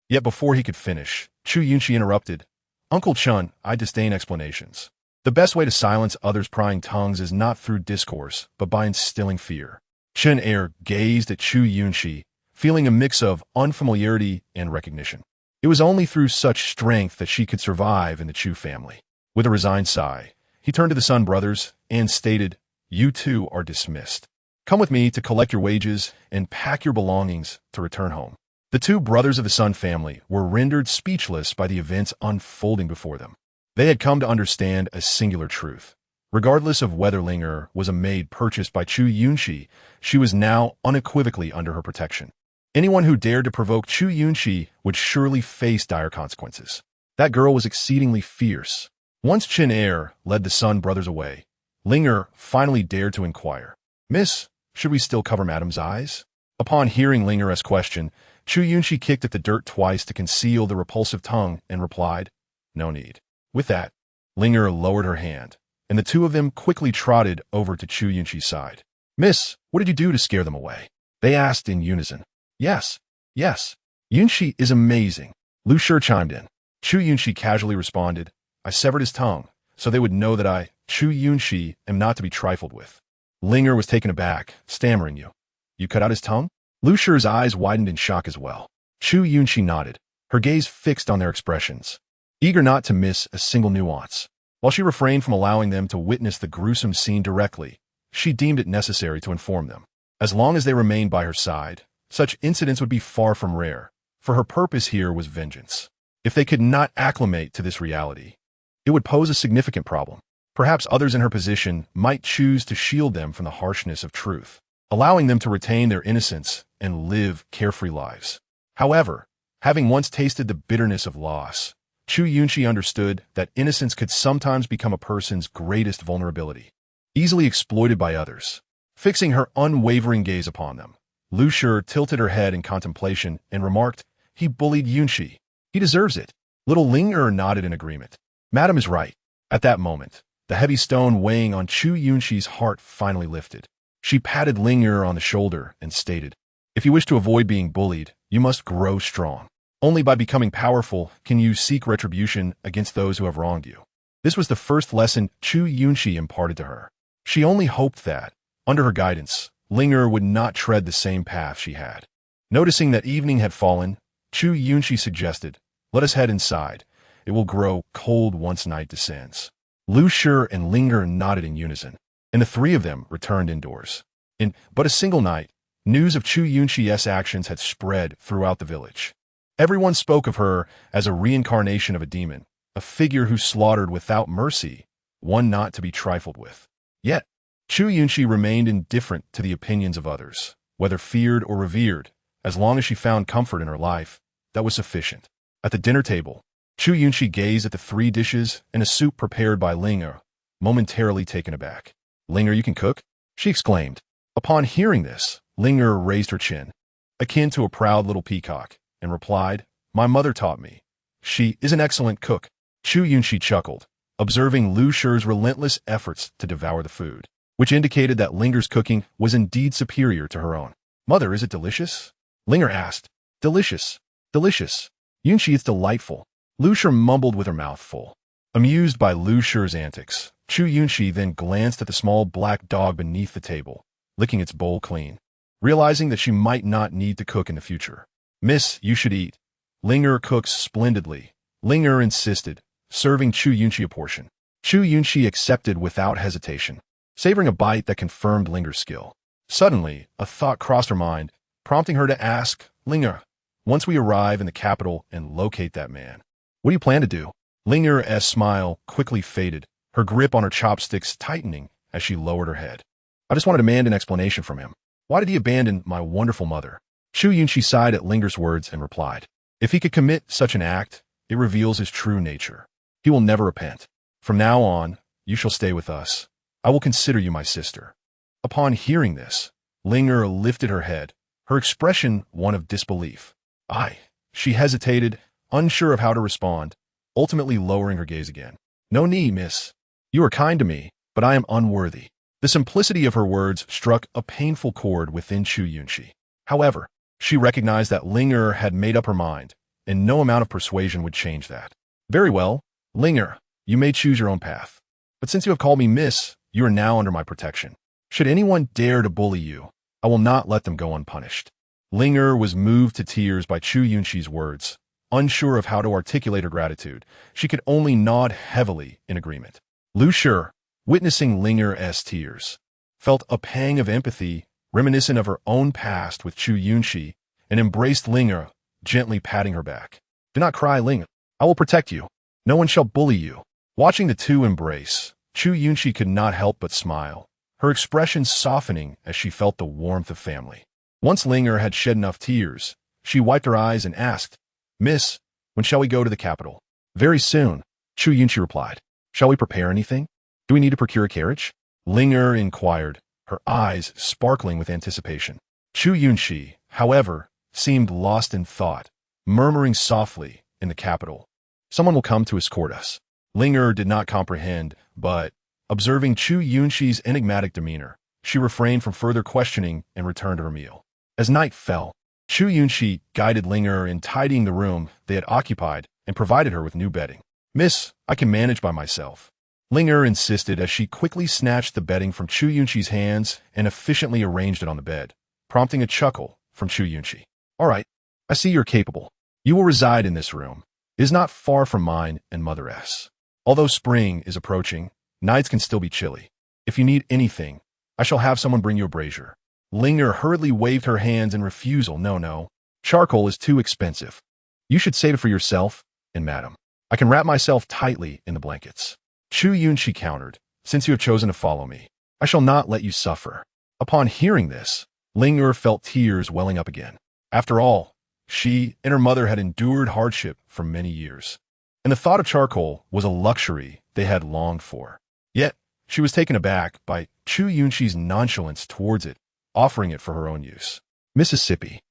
Yet before he could finish, Chu Yunxi interrupted, Uncle Chun, I disdain explanations. The best way to silence others' prying tongues is not through discourse, but by instilling fear. Chun heir gazed at Chu Yunxi, feeling a mix of unfamiliarity and recognition. It was only through such strength that she could survive in the Chu family. With a resigned sigh, he turned to the Sun brothers and stated, You two are dismissed. Come with me to collect your wages and pack your belongings to return home. The two brothers of the Sun family were rendered speechless by the events unfolding before them. They had come to understand a singular truth. Regardless of whether Ling was a maid purchased by Chu Yunxi, she was now unequivocally under her protection. Anyone who dared to provoke Chu Yunxi would surely face dire consequences. That girl was exceedingly fierce. Once Chun heir led the Sun brothers away, Ling finally dared to inquire, Miss, should we still cover Madam's eyes? Upon hearing Ling question, Chu Yunxi kicked at the dirt twice to conceal the repulsive tongue and replied, No need. With that, Ling lowered her hand, and the two of them quickly trotted over to Chu Yunxi's side. "Miss, what did you do to scare them away?" they asked in unison. "Yes, yes. Yunxi is amazing," Lu Shi chimed in. Chu Yunxi casually responded, "I severed his tongue, so they would know that I, Chu Yunxi, am not to be trifled with." Linger was taken aback, stammering, You cut out his tongue?" Lu Shi's eyes widened in shock as well. Chu Yunxi nodded, her gaze fixed on their expressions, eager not to miss a single nuance. While she refrained from allowing them to witness the gruesome scene directly, she deemed it necessary to inform them. As long as they remained by her side, such incidents would be far from rare, for her purpose here was vengeance. If they could not acclimate to this reality, it would pose a significant problem. Perhaps others in her position might choose to shield them from the harshness of truth, allowing them to retain their innocence and live carefree lives. However, having once tasted the bitterness of loss, Chu Yunxi understood that innocence could sometimes become a person's greatest vulnerability, easily exploited by others. Fixing her unwavering gaze upon them, Lu Shi tilted her head in contemplation and remarked, "He bullied Yunxi. He deserves it." Little Linger nodded in agreement. "Madam is right." At that moment, the heavy stone weighing on Chu Yunxi's heart finally lifted. She patted Linger on the shoulder and stated, "If you wish to avoid being bullied, you must grow strong. Only by becoming powerful can you seek retribution against those who have wronged you." This was the first lesson Chu Yunxi imparted to her. She only hoped that, under her guidance, Linger would not tread the same path she had. Noticing that evening had fallen, Chu Yunxi suggested, "Let us head inside. It will grow cold once night descends." Lu Shi and Linger nodded in unison, and the three of them returned indoors. In but a single night, news of Chu Yunxi's actions had spread throughout the village. Everyone spoke of her as a reincarnation of a demon, a figure who slaughtered without mercy, one not to be trifled with. Yet, Chu Yunxi remained indifferent to the opinions of others, whether feared or revered. As long as she found comfort in her life, that was sufficient. At the dinner table, Chu Yunxi gazed at the 3 dishes and a soup prepared by Linger, momentarily taken aback. "Linger, you can cook?" she exclaimed. Upon hearing this, Linger raised her chin, akin to a proud little peacock, and replied, "My mother taught me. She is an excellent cook." Chu Yunxi chuckled, observing Lu Shi's relentless efforts to devour the food, which indicated that Linger's cooking was indeed superior to her own. "Mother, is it delicious?" Linger asked. "Delicious. Delicious. Yunxi, it's delightful." Lu Shi mumbled with her mouth full. Amused by Lu Shi's antics, Chu Yunxi then glanced at the small black dog beneath the table, licking its bowl clean, realizing that she might not need to cook in the future. "Miss, you should eat. Linger cooks splendidly," Linger insisted, serving Chu Yunxi a portion. Chu Yunxi accepted without hesitation, savoring a bite that confirmed Linger's skill. Suddenly, a thought crossed her mind, prompting her to ask, "Linger, once we arrive in the capital and locate that man, what do you plan to do?" Linger's smile quickly faded, her grip on her chopsticks tightening as she lowered her head. "I just want to demand an explanation from him. Why did he abandon my wonderful mother?" Chu Yunxi sighed at Linger's words and replied, "If he could commit such an act, it reveals his true nature. He will never repent. From now on, you shall stay with us. I will consider you my sister." Upon hearing this, Linger lifted her head, her expression one of disbelief. She hesitated, unsure of how to respond, ultimately lowering her gaze again. "No need, miss. You are kind to me, but I am unworthy." The simplicity of her words struck a painful chord within Chu Yunxi. However, she recognized that Linger had made up her mind, and no amount of persuasion would change that. "Very well, Linger, you may choose your own path. But since you have called me miss, you are now under my protection. Should anyone dare to bully you, I will not let them go unpunished." Linger was moved to tears by Chu Yunxi's words. Unsure of how to articulate her gratitude, she could only nod heavily in agreement. Lu Shi, witnessing Linger's tears, felt a pang of empathy reminiscent of her own past with Chu Yunxi, and embraced Linger, gently patting her back. "Do not cry, Linger. I will protect you. No one shall bully you." Watching the two embrace, Chu Yunxi could not help but smile, her expression softening as she felt the warmth of family. Once Linger had shed enough tears, she wiped her eyes and asked, "Miss, when shall we go to the capital?" "Very soon," Chu Yunxi replied. "Shall we prepare anything? Do we need to procure a carriage?" Linger inquired, her eyes sparkling with anticipation. Chu Yunxi, however, seemed lost in thought, murmuring softly, "In the capital, someone will come to escort us." Linger did not comprehend, but, Observing Chu Yunxi's enigmatic demeanor, she refrained from further questioning and returned to her meal. As night fell, Chu Yunxi guided Ling in tidying the room they had occupied and provided her with new bedding. "Miss, I can manage by myself," Ling insisted as she quickly snatched the bedding from Chu Yunxi's hands and efficiently arranged it on the bed, prompting a chuckle from Chu Yunxi. "All right, I see you're capable. You will reside in this room. It is not far from mine and Mother's. Although spring is approaching, nights can still be chilly. If you need anything, I shall have someone bring you a brazier." Ling hurriedly waved her hands in refusal. No. Charcoal is too expensive. You should save it for yourself and madam. I can wrap myself tightly in the blankets. Chu Yunxi countered, "Since you have chosen to follow me, I shall not let you suffer." Upon hearing this, Ling felt tears welling up again. After all, she and her mother had endured hardship for many years, and the thought of charcoal was a luxury they had longed for. Yet, she was taken aback by Chu Yunxi's nonchalance towards it, offering it for her own use. Mississippi.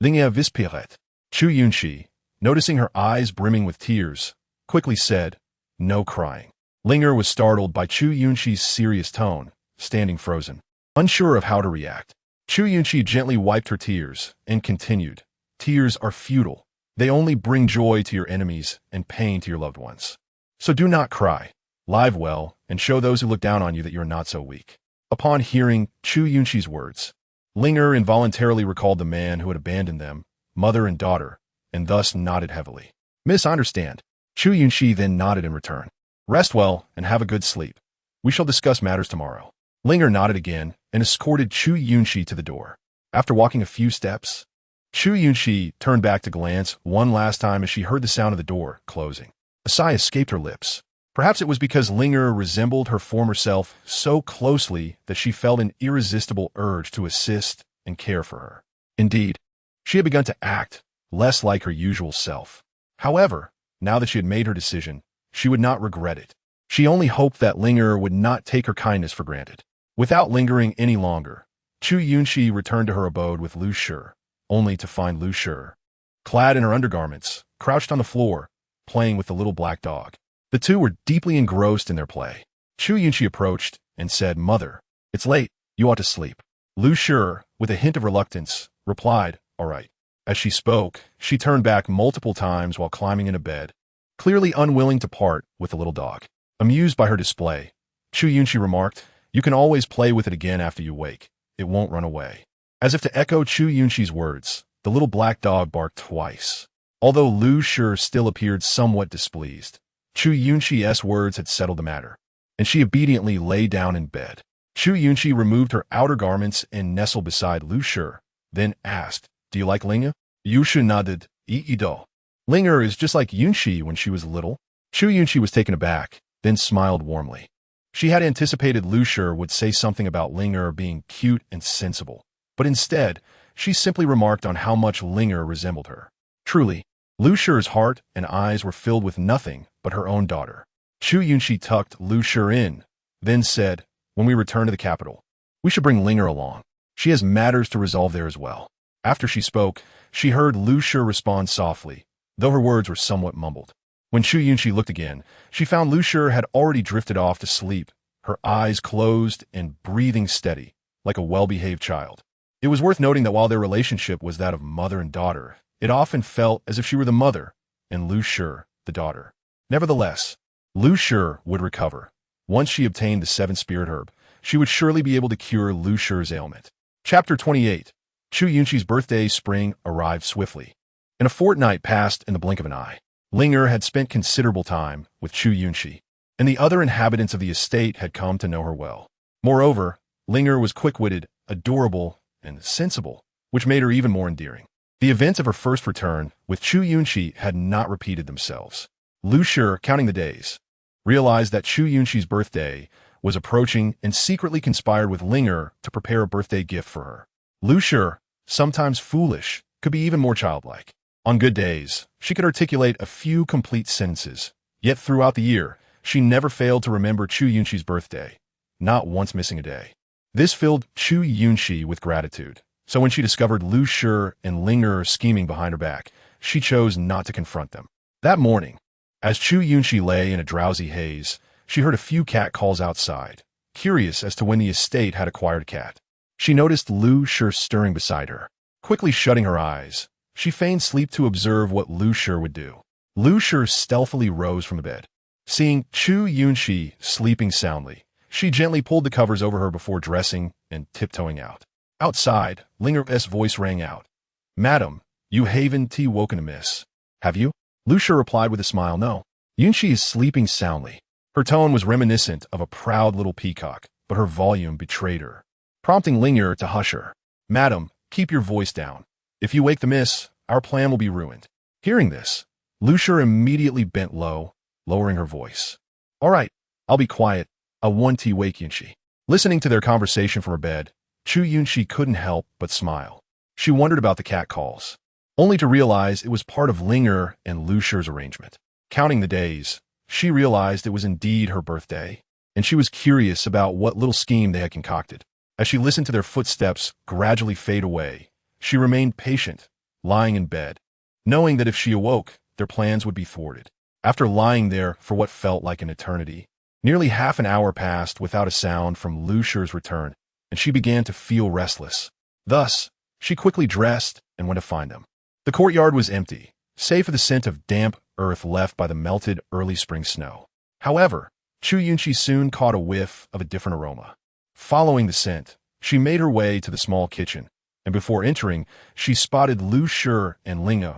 Ling vispiret. Chu Yunxi, noticing her eyes brimming with tears, quickly said, "No crying." Ling was startled by Chu Yunxi's serious tone, standing frozen, unsure of how to react. Chu Yunxi gently wiped her tears and continued, "Tears are futile. They only bring joy to your enemies and pain to your loved ones. So do not cry. Live well and show those who look down on you that you are not so weak." Upon hearing Chu Yunxi's words, Ling involuntarily recalled the man who had abandoned them, mother and daughter, and thus nodded heavily. "Miss, I understand." Chu Yunxi then nodded in return. "Rest well and have a good sleep. We shall discuss matters tomorrow." Ling nodded again and escorted Chu Yunxi to the door. After walking a few steps, Chu Yunxi turned back to glance one last time as she heard the sound of the door closing. A sigh escaped her lips. Perhaps it was because Ling resembled her former self so closely that she felt an irresistible urge to assist and care for her. Indeed, she had begun to act less like her usual self. However, now that she had made her decision, she would not regret it. She only hoped that Ling would not take her kindness for granted. Without lingering any longer, Chu Yunxi returned to her abode with Lu Shi, only to find Lu Shi, clad in her undergarments, crouched on the floor, playing with the little black dog. The two were deeply engrossed in their play. Chu Yunxi approached and said, "Mother, it's late. You ought to sleep." Lu Shi, with a hint of reluctance, replied, "All right." As she spoke, she turned back multiple times while climbing into bed, clearly unwilling to part with the little dog. Amused by her display, Chu Yunxi remarked, "You can always play with it again after you wake. It won't run away." As if to echo Chu Yunxi's words, the little black dog barked twice. Although Lu Shi still appeared somewhat displeased, Chu Yunxi's words had settled the matter, and she obediently lay down in bed. Chu Yunxi removed her outer garments and nestled beside Lu Shi, then asked, "Do you like Ling?" Lu Shi nodded, "Ido. Ling is just like Yunxi when she was little." Chu Yunxi was taken aback, then smiled warmly. She had anticipated Lu Shi would say something about Ling being cute and sensible, but instead, she simply remarked on how much Ling resembled her. Truly, Lu Shi's heart and eyes were filled with nothing but her own daughter. Chu Yunxi tucked Lu Shi in, then said, "When we return to the capital, we should bring Ling along. She has matters to resolve there as well." After she spoke, she heard Lu Shi respond softly, though her words were somewhat mumbled. When Chu Yunxi looked again, she found Lu Shi had already drifted off to sleep, her eyes closed and breathing steady, like a well-behaved child. It was worth noting that while their relationship was that of mother and daughter, it often felt as if she were the mother and Lu Shi the daughter. Nevertheless, Lu Shi would recover. Once she obtained the 7th spirit herb, she would surely be able to cure Lu Shi's ailment. Chapter 28. Chu Yunxi's birthday spring arrived swiftly, and a fortnight passed in the blink of an eye. Ling had spent considerable time with Chu Yunxi, and the other inhabitants of the estate had come to know her well. Moreover, Ling was quick-witted, adorable, and sensible, which made her even more endearing. The events of her first return with Chu Yunxi had not repeated themselves. Lu Shi, counting the days, realized that Chu Yunxi's birthday was approaching and secretly conspired with Ling to prepare a birthday gift for her. Lu Shi, sometimes foolish, could be even more childlike. On good days, she could articulate a few complete sentences, yet throughout the year, she never failed to remember Chu Yunxi's birthday, not once missing a day. This filled Chu Yunxi with gratitude. So when she discovered Lu Shi and Ling scheming behind her back, she chose not to confront them. That morning, as Chu Yunxi lay in a drowsy haze, she heard a few cat calls outside, curious as to when the estate had acquired a cat. She noticed Lu Shi stirring beside her. Quickly shutting her eyes, she feigned sleep to observe what Lu Shi would do. Lu Shi stealthily rose from the bed. Seeing Chu Yunxi sleeping soundly, she gently pulled the covers over her before dressing and tiptoeing out. Outside, Linger's voice rang out. "Madam, you haven't woken amiss, have you?" Lu Shi replied with a smile, "No. Yunxi is sleeping soundly." Her tone was reminiscent of a proud little peacock, but her volume betrayed her, prompting Linger to hush her. "Madam, keep your voice down. If you wake the miss, our plan will be ruined." Hearing this, Lu Shi immediately bent low, lowering her voice. "All right, I'll be quiet. I want to wake Yunxi." Listening to their conversation from her bed, Chu Yunxi couldn't help but smile. She wondered about the cat calls, only to realize it was part of Linger and Lu Shi's arrangement. Counting the days, she realized it was indeed her birthday, and she was curious about what little scheme they had concocted. As she listened to their footsteps gradually fade away, she remained patient, lying in bed, knowing that if she awoke, their plans would be thwarted. After lying there for what felt like an eternity, nearly half an hour passed without a sound from Lu Shi's return, and she began to feel restless. Thus, she quickly dressed and went to find them. The courtyard was empty, save for the scent of damp earth left by the melted early spring snow. However, Chu Yunxi soon caught a whiff of a different aroma. Following the scent, she made her way to the small kitchen, and before entering, she spotted Lu Shi and Linge,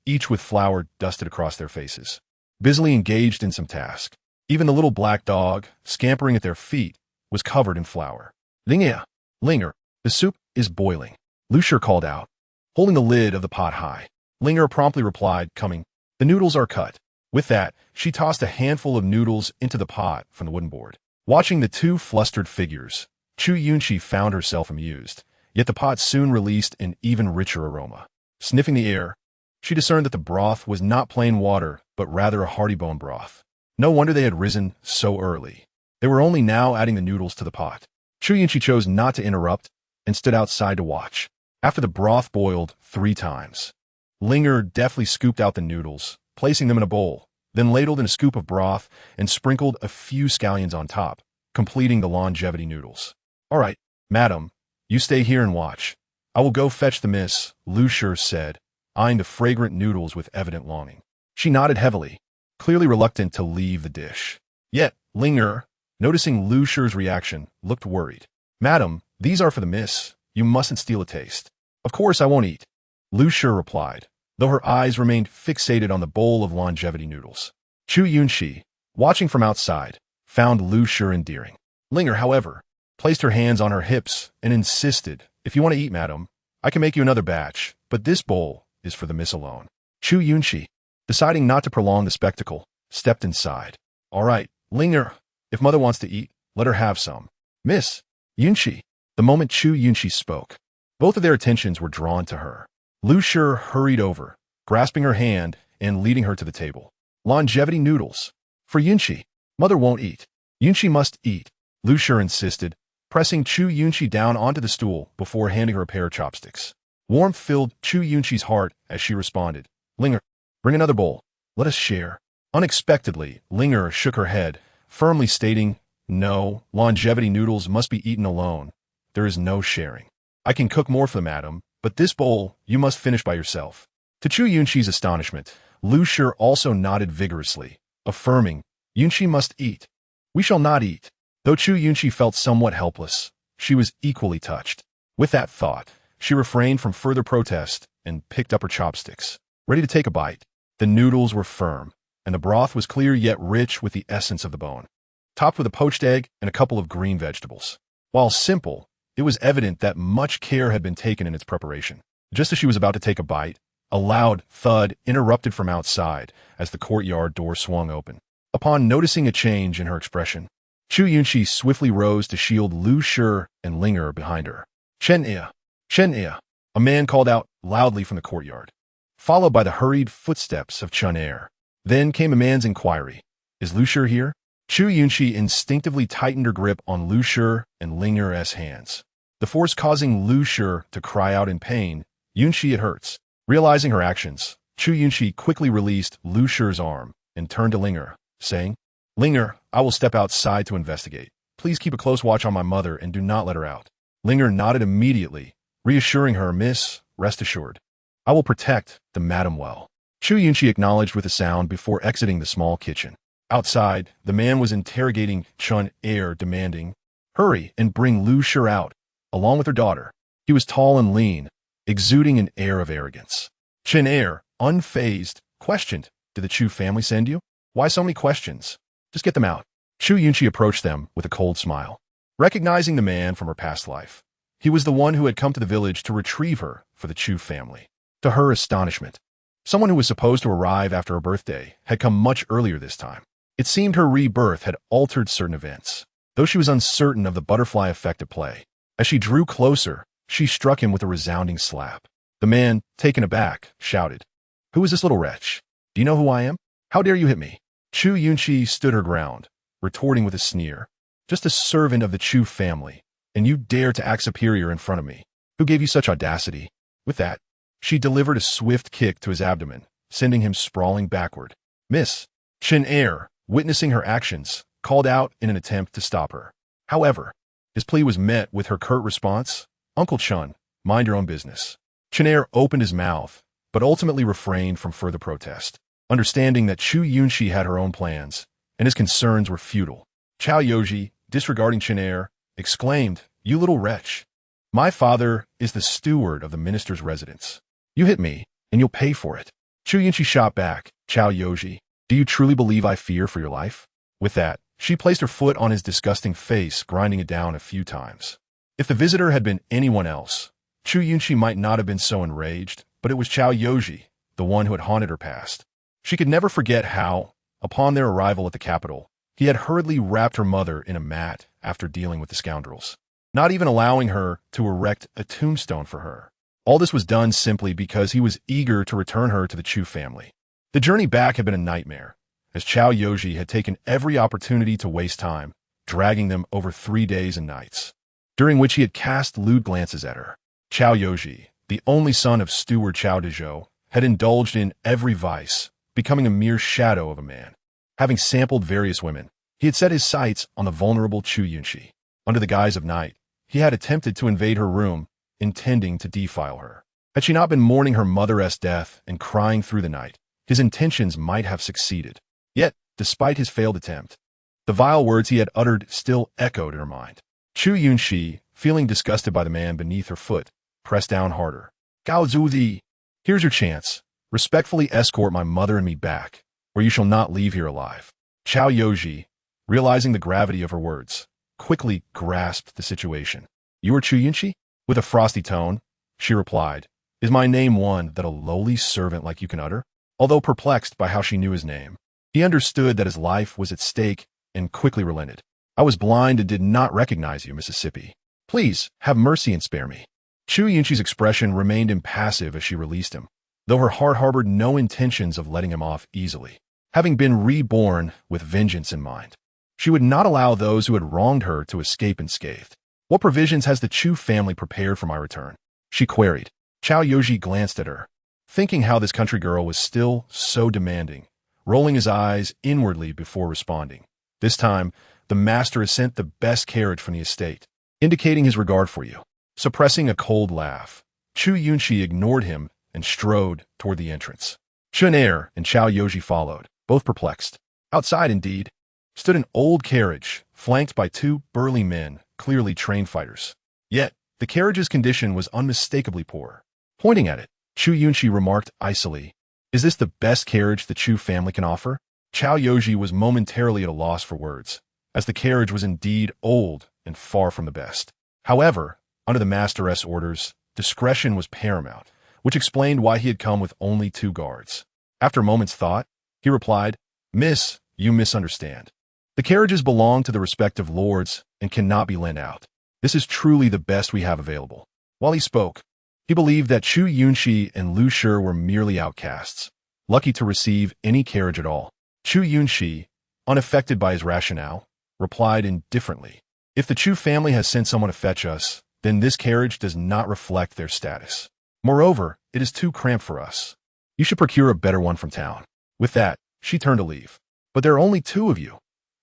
each with flour dusted across their faces, busily engaged in some task. Even the little black dog, scampering at their feet, was covered in flour. "Linger, the soup is boiling," Lu Shi called out, holding the lid of the pot high. Linger promptly replied, "Coming." "The noodles are cut." With that, she tossed a handful of noodles into the pot from the wooden board. Watching the two flustered figures, Chu Yunxi found herself amused, yet the pot soon released an even richer aroma. Sniffing the air, she discerned that the broth was not plain water, but rather a hearty bone broth. No wonder they had risen so early. They were only now adding the noodles to the pot. Chu Yunxi chose not to interrupt and stood outside to watch. After the broth boiled 3 times, Linger deftly scooped out the noodles, placing them in a bowl, then ladled in a scoop of broth and sprinkled a few scallions on top, completing the longevity noodles. "All right, madam, you stay here and watch. I will go fetch the miss," Lu Shi said, eyeing the fragrant noodles with evident longing. She nodded heavily, clearly reluctant to leave the dish. Yet, Linger, noticing Lu Shi's reaction, looked worried. "Madam, these are for the miss. You mustn't steal a taste." "Of course I won't eat," Lu Shi replied, though her eyes remained fixated on the bowl of longevity noodles. Chu Yunxi, watching from outside, found Lu Shi endearing. Linger, however, placed her hands on her hips and insisted, "If you want to eat, madam, I can make you another batch, but this bowl is for the miss alone." Chu Yunxi, deciding not to prolong the spectacle, stepped inside. "All right, Linger, if mother wants to eat, let her have some." "Miss Yunxi." The moment Chu Yunxi spoke, both of their attentions were drawn to her. Lu Shi hurried over, grasping her hand and leading her to the table. "Longevity noodles. For Yunxi. Mother won't eat." "Yunxi must eat," Lu Shi insisted, pressing Chu Yunxi down onto the stool before handing her a pair of chopsticks. Warmth filled Chu Yunxi's heart as she responded, "Linger, bring another bowl. Let us share." Unexpectedly, Linger shook her head, firmly stating, "No, longevity noodles must be eaten alone. There is no sharing. I can cook more for the madam, but this bowl you must finish by yourself." To Chu Yunxi's astonishment, Lu Shi also nodded vigorously, affirming, "Yunxi must eat." "We shall not eat." Though Chu Yunxi felt somewhat helpless, she was equally touched. With that thought, she refrained from further protest and picked up her chopsticks, ready to take a bite. The noodles were firm, and the broth was clear yet rich with the essence of the bone, topped with a poached egg and a couple of green vegetables. While simple, it was evident that much care had been taken in its preparation. Just as she was about to take a bite, a loud thud interrupted from outside as the courtyard door swung open. Upon noticing a change in her expression, Chu Yunxi swiftly rose to shield Lu Shi and Linger behind her. "Chen Ia! Chen Ia!" a man called out loudly from the courtyard, followed by the hurried footsteps of Chen Air. Then came a man's inquiry, "Is Lu Shi here?" Chu Yunxi instinctively tightened her grip on Lu Shi and Linger's hands, the force causing Lu Shi to cry out in pain, "Yunxi, it hurts." Realizing her actions, Chu Yunxi quickly released Lu Shi's arm and turned to Linger, saying, Linger, I will step outside to investigate. Please keep a close watch on my mother and do not let her out. Linger nodded immediately, reassuring her, Miss, rest assured. I will protect the madam well. Chu Yunxi acknowledged with a sound before exiting the small kitchen. Outside, the man was interrogating Chun Er, demanding, hurry and bring Lu Shi out, along with her daughter. He was tall and lean, exuding an air of arrogance. Chen Er, unfazed, questioned, did the Chu family send you? Why so many questions? Just get them out. Chu Yunxi approached them with a cold smile. Recognizing the man from her past life, he was the one who had come to the village to retrieve her for the Chu family. To her astonishment, someone who was supposed to arrive after her birthday had come much earlier this time. It seemed her rebirth had altered certain events, though she was uncertain of the butterfly effect at play. As she drew closer, she struck him with a resounding slap. The man, taken aback, shouted, Who is this little wretch? Do you know who I am? How dare you hit me? Chu Yunxi stood her ground, retorting with a sneer. Just a servant of the Chu family, and you dare to act superior in front of me. Who gave you such audacity? With that, she delivered a swift kick to his abdomen, sending him sprawling backward. Miss Chen Er, witnessing her actions, called out in an attempt to stop her. However, his plea was met with her curt response, Uncle Chun, mind your own business. Chen Er opened his mouth, but ultimately refrained from further protest, understanding that Chu Yunxi had her own plans, and his concerns were futile. Chao Yoji, disregarding Chen Er, exclaimed, You little wretch. My father is the steward of the minister's residence. You hit me, and you'll pay for it. Chu Yunxi shot back, Chao Yoji, do you truly believe I fear for your life? With that, she placed her foot on his disgusting face, grinding it down a few times. If the visitor had been anyone else, Chu Yunxi might not have been so enraged, but it was Chao Yoji, the one who had haunted her past. She could never forget how, upon their arrival at the capital, he had hurriedly wrapped her mother in a mat after dealing with the scoundrels, not even allowing her to erect a tombstone for her. All this was done simply because he was eager to return her to the Chu family. The journey back had been a nightmare, as Chao Yoji had taken every opportunity to waste time, dragging them over 3 days and nights, during which he had cast lewd glances at her. Chao Yoji, the only son of steward Chao Dezhou, had indulged in every vice, becoming a mere shadow of a man. Having sampled various women, he had set his sights on the vulnerable Chu Yunxi. Under the guise of night, he had attempted to invade her room, intending to defile her. Had she not been mourning her mother's death and crying through the night, his intentions might have succeeded. Yet, despite his failed attempt, the vile words he had uttered still echoed in her mind. Chu Yunxi, feeling disgusted by the man beneath her foot, pressed down harder. Gao Zuzi, here's your chance. Respectfully escort my mother and me back, or you shall not leave here alive. Chao Yoji, realizing the gravity of her words, quickly grasped the situation. You are Chu Yunxi? With a frosty tone, she replied, Is my name one that a lowly servant like you can utter? Although perplexed by how she knew his name, he understood that his life was at stake and quickly relented. I was blind and did not recognize you, Mississippi. Please, have mercy and spare me. Chu Yunxi's expression remained impassive as she released him, though her heart harbored no intentions of letting him off easily. Having been reborn with vengeance in mind, she would not allow those who had wronged her to escape unscathed. What provisions has the Chu family prepared for my return? She queried. Chao Yoji glanced at her, thinking how this country girl was still so demanding, rolling his eyes inwardly before responding. This time, the master has sent the best carriage from the estate, indicating his regard for you. Suppressing a cold laugh, Chu Yunxi ignored him and strode toward the entrance. Chen Er and Chao Yoji followed, both perplexed. Outside, indeed, stood an old carriage, flanked by 2 burly men, clearly trained fighters. Yet, the carriage's condition was unmistakably poor. Pointing at it, Chu Yunxi remarked icily, Is this the best carriage the Chu family can offer? Chao Yoji was momentarily at a loss for words, as the carriage was indeed old and far from the best. However, under the master's orders, discretion was paramount, which explained why he had come with only 2 guards. After a moment's thought, he replied, Miss, you misunderstand. The carriages belong to the respective lords and cannot be lent out. This is truly the best we have available. While he spoke, he believed that Chu Yunxi and Lu Shi were merely outcasts, lucky to receive any carriage at all. Chu Yunxi, unaffected by his rationale, replied indifferently, If the Chu family has sent someone to fetch us, then this carriage does not reflect their status. Moreover, it is too cramped for us. You should procure a better one from town. With that, she turned to leave. But there are only 2 of you.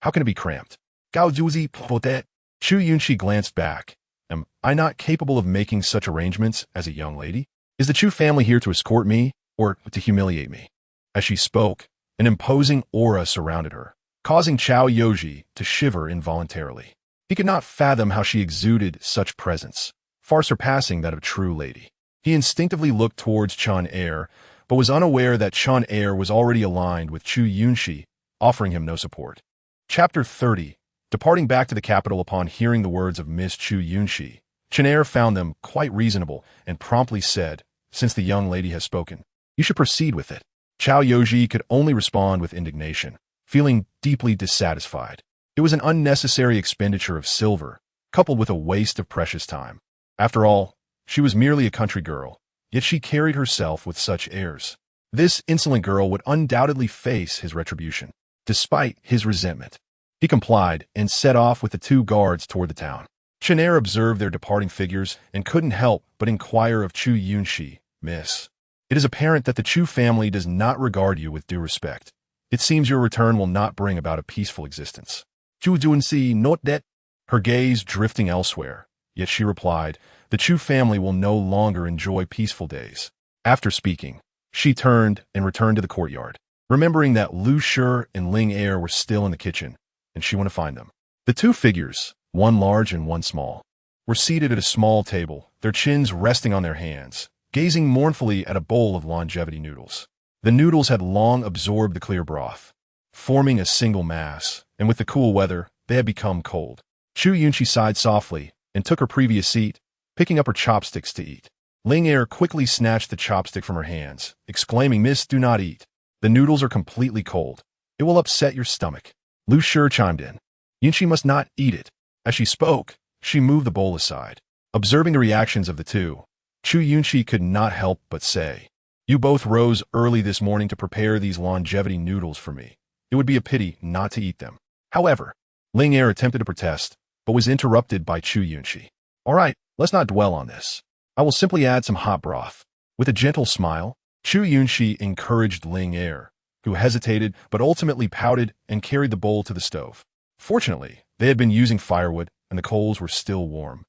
How can it be cramped? Gao Zuzi Potet. Chu Yunxi glanced back. Am I not capable of making such arrangements as a young lady? Is the Chu family here to escort me, or to humiliate me? As she spoke, an imposing aura surrounded her, causing Chao Yoji to shiver involuntarily. He could not fathom how she exuded such presence, far surpassing that of a true lady. He instinctively looked towards Chun Er, but was unaware that Chun Er was already aligned with Chu Yunxi, offering him no support. Chapter 30. Departing back to the capital upon hearing the words of Miss Chu Yunxi, Chun Er found them quite reasonable and promptly said, "Since the young lady has spoken, you should proceed with it." Chao Yoji could only respond with indignation, feeling deeply dissatisfied. It was an unnecessary expenditure of silver, coupled with a waste of precious time. After all, she was merely a country girl, yet she carried herself with such airs. This insolent girl would undoubtedly face his retribution, despite his resentment. He complied and set off with the two guards toward the town. Chun Er observed their departing figures and couldn't help but inquire of Chu Yunxi, "Miss, it is apparent that the Chu family does not regard you with due respect. It seems your return will not bring about a peaceful existence." Chu Yunxi note that, her gaze drifting elsewhere, yet she replied, "The Chu family will no longer enjoy peaceful days." After speaking, she turned and returned to the courtyard, remembering that Lu Shi and Ling Er were still in the kitchen, and she wanted to find them. The two figures, one large and one small, were seated at a small table, their chins resting on their hands, gazing mournfully at a bowl of longevity noodles. The noodles had long absorbed the clear broth, forming a single mass, and with the cool weather, they had become cold. Chu Yunxi sighed softly and took her previous seat, picking up her chopsticks to eat. Ling Er quickly snatched the chopstick from her hands, exclaiming, "Miss, do not eat. The noodles are completely cold. It will upset your stomach." Lu Shi chimed in. Yunxi must not eat it. As she spoke, she moved the bowl aside. Observing the reactions of the two, Chu Yunxi could not help but say, "You both rose early this morning to prepare these longevity noodles for me. It would be a pity not to eat them." However, Ling Er attempted to protest, but was interrupted by Chu Yunxi. "All right, let's not dwell on this. I will simply add some hot broth." With a gentle smile, Chu Yunxi encouraged Ling Er, who hesitated but ultimately pouted and carried the bowl to the stove. Fortunately, they had been using firewood and the coals were still warm,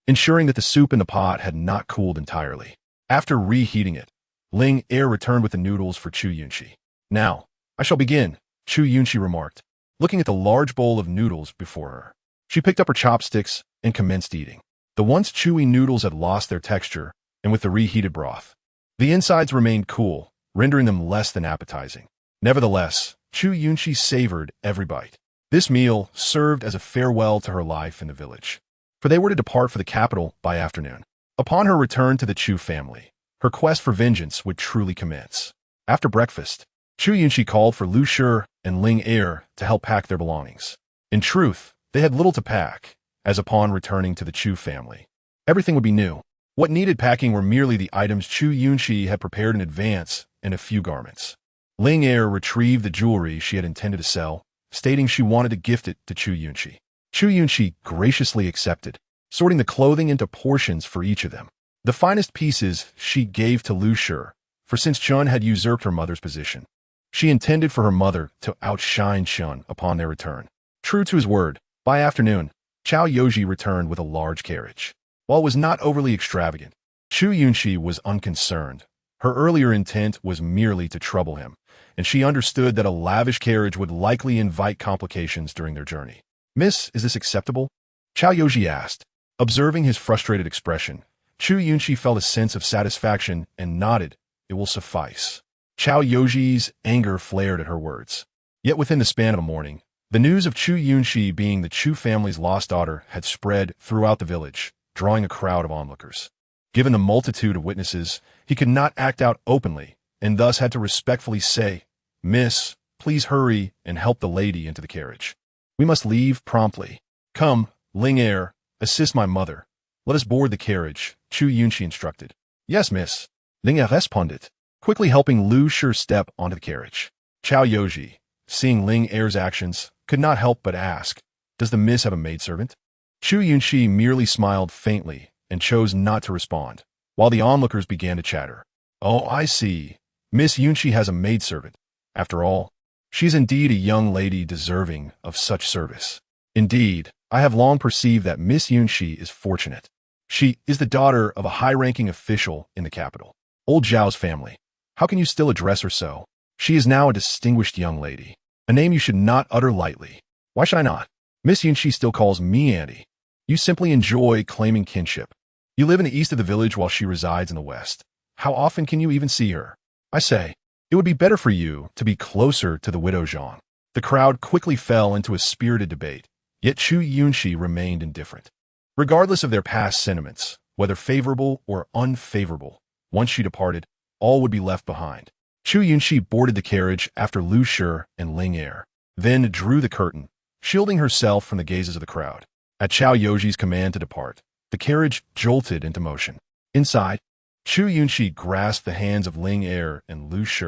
ensuring that the soup in the pot had not cooled entirely. After reheating it, Ling Er returned with the noodles for Chu Yunxi. "Now, I shall begin," Chu Yunxi remarked, looking at the large bowl of noodles before her. She picked up her chopsticks and commenced eating. The once chewy noodles had lost their texture, and with the reheated broth, the insides remained cool, rendering them less than appetizing. Nevertheless, Chu Yunxi savored every bite. This meal served as a farewell to her life in the village, for they were to depart for the capital by afternoon. Upon her return to the Chu family, her quest for vengeance would truly commence. After breakfast, Chu Yunxi called for Lu Shi and Ling Er to help pack their belongings. In truth, they had little to pack, as upon returning to the Chu family, everything would be new. What needed packing were merely the items Chu Yunxi had prepared in advance and a few garments. Ling Er retrieved the jewelry she had intended to sell, stating she wanted to gift it to Chu Yunxi. Chu Yunxi graciously accepted, sorting the clothing into portions for each of them. The finest pieces she gave to Lu Shi, for since Chun had usurped her mother's position, she intended for her mother to outshine Chun upon their return. True to his word, by afternoon, Chao Yoji returned with a large carriage. While it was not overly extravagant, Chu Yunxi was unconcerned. Her earlier intent was merely to trouble him, and she understood that a lavish carriage would likely invite complications during their journey. "Miss, is this acceptable?" Chao Yoji asked. Observing his frustrated expression, Chu Yunxi felt a sense of satisfaction and nodded, "It will suffice." Chao Yoji's anger flared at her words. Yet within the span of a morning, the news of Chu Yunxi being the Chu family's lost daughter had spread throughout the village, drawing a crowd of onlookers. Given the multitude of witnesses, he could not act out openly, and thus had to respectfully say, "Miss, please hurry and help the lady into the carriage. We must leave promptly. Come, Ling Er, assist my mother. Let us board the carriage," Chu Yunxi instructed. "Yes, miss," Ling Er responded, quickly helping Lu Shi step onto the carriage. Chao Yoji, seeing Ling Er's actions, could not help but ask, "Does the miss have a maidservant?" Chu Yunxi merely smiled faintly and chose not to respond, while the onlookers began to chatter. "Oh, I see. Miss Yunxi has a maidservant. After all, She is indeed a young lady deserving of such service. Indeed, I have long perceived that Miss Yunxi is fortunate. She is the daughter of a high-ranking official in the capital. Old Zhao's family. How can you still address her so? She is now a distinguished young lady. A name you should not utter lightly. Why should I not? Miss Yunxi still calls me auntie. You simply enjoy claiming kinship. You live in the east of the village while she resides in the west. How often can you even see her? I say, it would be better for you to be closer to the widow Zhang. The crowd quickly fell into a spirited debate, yet Chu Yunxi remained indifferent. Regardless of their past sentiments, whether favorable or unfavorable, once she departed, all would be left behind. Chu Yunxi boarded the carriage after Lu Shi and Ling Er, then drew the curtain, shielding herself from the gazes of the crowd. At Chao Yoji's command to depart, the carriage jolted into motion. Inside, Chu Yunxi grasped the hands of Ling Er and Lu Shi,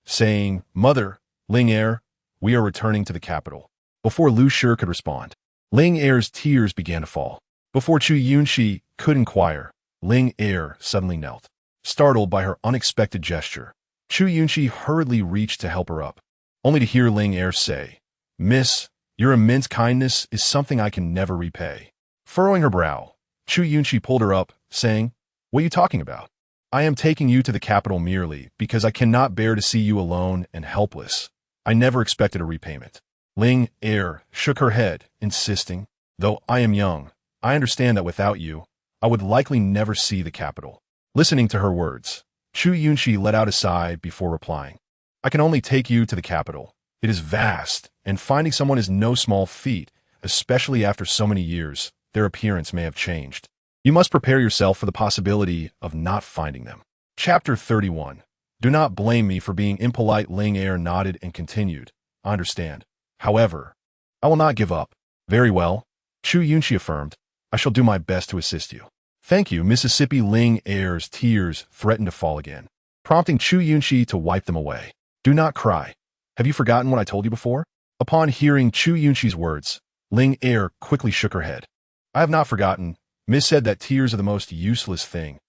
saying, "Mother, Ling Er, we are returning to the capital." Before Lu Shi could respond, Ling Er's tears began to fall. Before Chu Yunxi could inquire, Ling Er suddenly knelt. Startled by her unexpected gesture, Chu Yunxi hurriedly reached to help her up, only to hear Ling Er say, "Miss, your immense kindness is something I can never repay." Furrowing her brow, Chu Yunxi pulled her up, saying, "What are you talking about? I am taking you to the capital merely because I cannot bear to see you alone and helpless. I never expected a repayment." Ling Er shook her head, insisting, "Though I am young, I understand that without you, I would likely never see the capital." Listening to her words, Chu Yunxi let out a sigh before replying, "I can only take you to the capital. It is vast, and finding someone is no small feat, especially after so many years. Their appearance may have changed. You must prepare yourself for the possibility of not finding them." Chapter 31. Do not blame me for being impolite. Ling Er nodded and continued, "I understand. However, I will not give up." "Very well," Chu Yunxi affirmed. "I shall do my best to assist you." "Thank you, Mississippi." Ling Er's tears threatened to fall again, prompting Chu Yunxi to wipe them away. "Do not cry. Have you forgotten what I told you before?" Upon hearing Chu Yunxi's words, Ling Er quickly shook her head. "I have not forgotten. Miss said that tears are the most useless thing.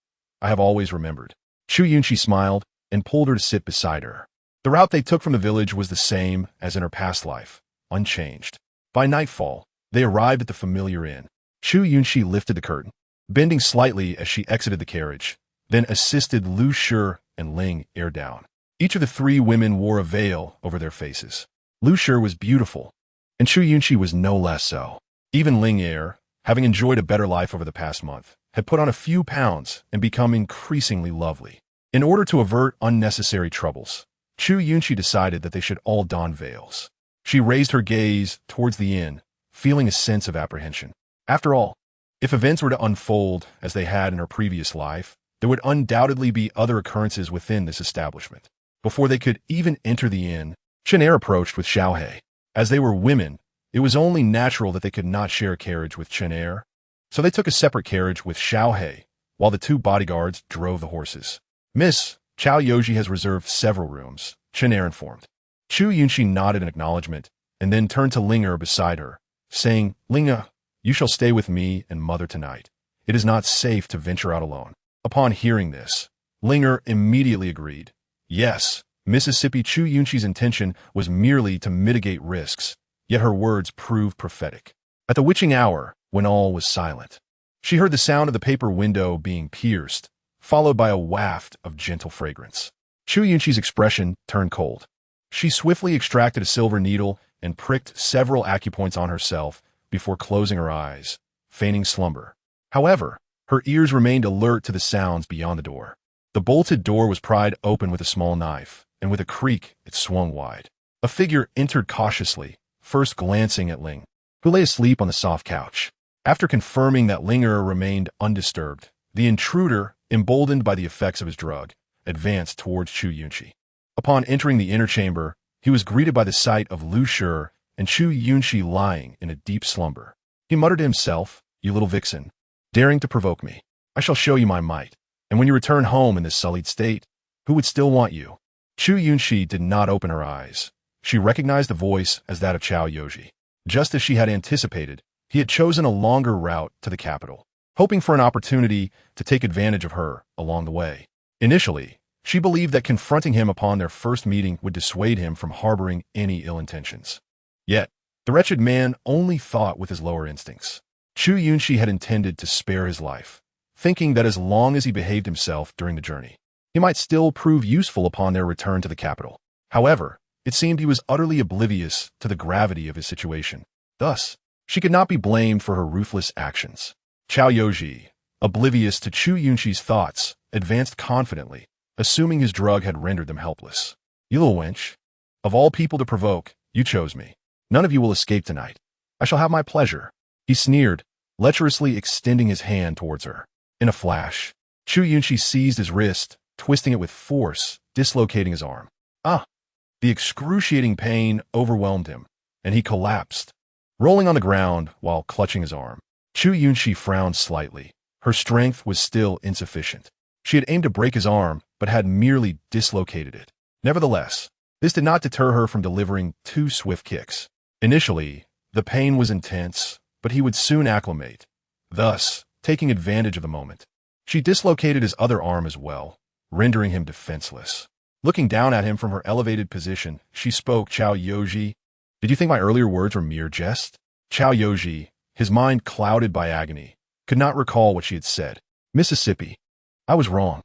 I have always remembered." Chu Yunxi smiled and pulled her to sit beside her. The route they took from the village was the same as in her past life, unchanged. By nightfall, they arrived at the familiar inn. Chu Yunxi lifted the curtain, bending slightly as she exited the carriage, then assisted Lu Shi and Ling Er down. Each of the three women wore a veil over their faces. Lu Shi was beautiful, and Chu Yunxi was no less so. Even Ling Er, having enjoyed a better life over the past month, had put on a few pounds and become increasingly lovely. In order to avert unnecessary troubles, Chu Yunxi decided that they should all don veils. She raised her gaze towards the inn, feeling a sense of apprehension. After all, if events were to unfold as they had in her previous life, there would undoubtedly be other occurrences within this establishment. Before they could even enter the inn, Chen Er approached with Xiaohe. As they were women, it was only natural that they could not share a carriage with Chen Er, so they took a separate carriage with Xiaohe, while the two bodyguards drove the horses. "Miss, Chao Yoji has reserved several rooms," Chen Er informed. Chu Yunxi nodded in acknowledgement, and then turned to Ling Er beside her, saying, "Ling Er, you shall stay with me and mother tonight. It is not safe to venture out alone." Upon hearing this, Ling Er immediately agreed. Yes, Mississippi. Chu Yunxi's intention was merely to mitigate risks, yet her words proved prophetic. At the witching hour, when all was silent, she heard the sound of the paper window being pierced, followed by a waft of gentle fragrance. Chu Yunxi's expression turned cold. She swiftly extracted a silver needle and pricked several acupoints on herself before closing her eyes, feigning slumber. However, her ears remained alert to the sounds beyond the door. The bolted door was pried open with a small knife, and with a creak, it swung wide. A figure entered cautiously, first glancing at Ling, who lay asleep on the soft couch. After confirming that Ling Er remained undisturbed, the intruder, emboldened by the effects of his drug, advanced towards Chu Yunxi. Upon entering the inner chamber, he was greeted by the sight of Lu Shi and Chu Yunxi lying in a deep slumber. He muttered to himself, "You little vixen, daring to provoke me. I shall show you my might. And when you return home in this sullied state, who would still want you?" Chu Yunxi did not open her eyes. She recognized the voice as that of Chao Yoji. Just as she had anticipated, he had chosen a longer route to the capital, hoping for an opportunity to take advantage of her along the way. Initially, She believed that confronting him upon their first meeting would dissuade him from harboring any ill intentions. Yet, the wretched man only thought with his lower instincts. Chu Yunxi had intended to spare his life, thinking that as long as he behaved himself during the journey, he might still prove useful upon their return to the capital. However, it seemed he was utterly oblivious to the gravity of his situation. Thus, she could not be blamed for her ruthless actions. Chao Yoji, oblivious to Chu Yunxi's thoughts, advanced confidently, assuming his drug had rendered them helpless. You little wench. Of all people to provoke, you chose me. None of you will escape tonight. I shall have my pleasure. He sneered, lecherously extending his hand towards her. In a flash, Chu Yunxi seized his wrist, twisting it with force, dislocating his arm. The excruciating pain overwhelmed him, and he collapsed, rolling on the ground while clutching his arm. Chu Yunxi frowned slightly. Her strength was still insufficient. She had aimed to break his arm, but had merely dislocated it. Nevertheless, this did not deter her from delivering 2 swift kicks. Initially, the pain was intense, but he would soon acclimate, thus taking advantage of the moment. She dislocated his other arm as well, rendering him defenseless. Looking down at him from her elevated position, she spoke. Chao Yoji, did you think my earlier words were mere jest? Chao Yoji, his mind clouded by agony, could not recall what she had said. Mississippi, I was wrong.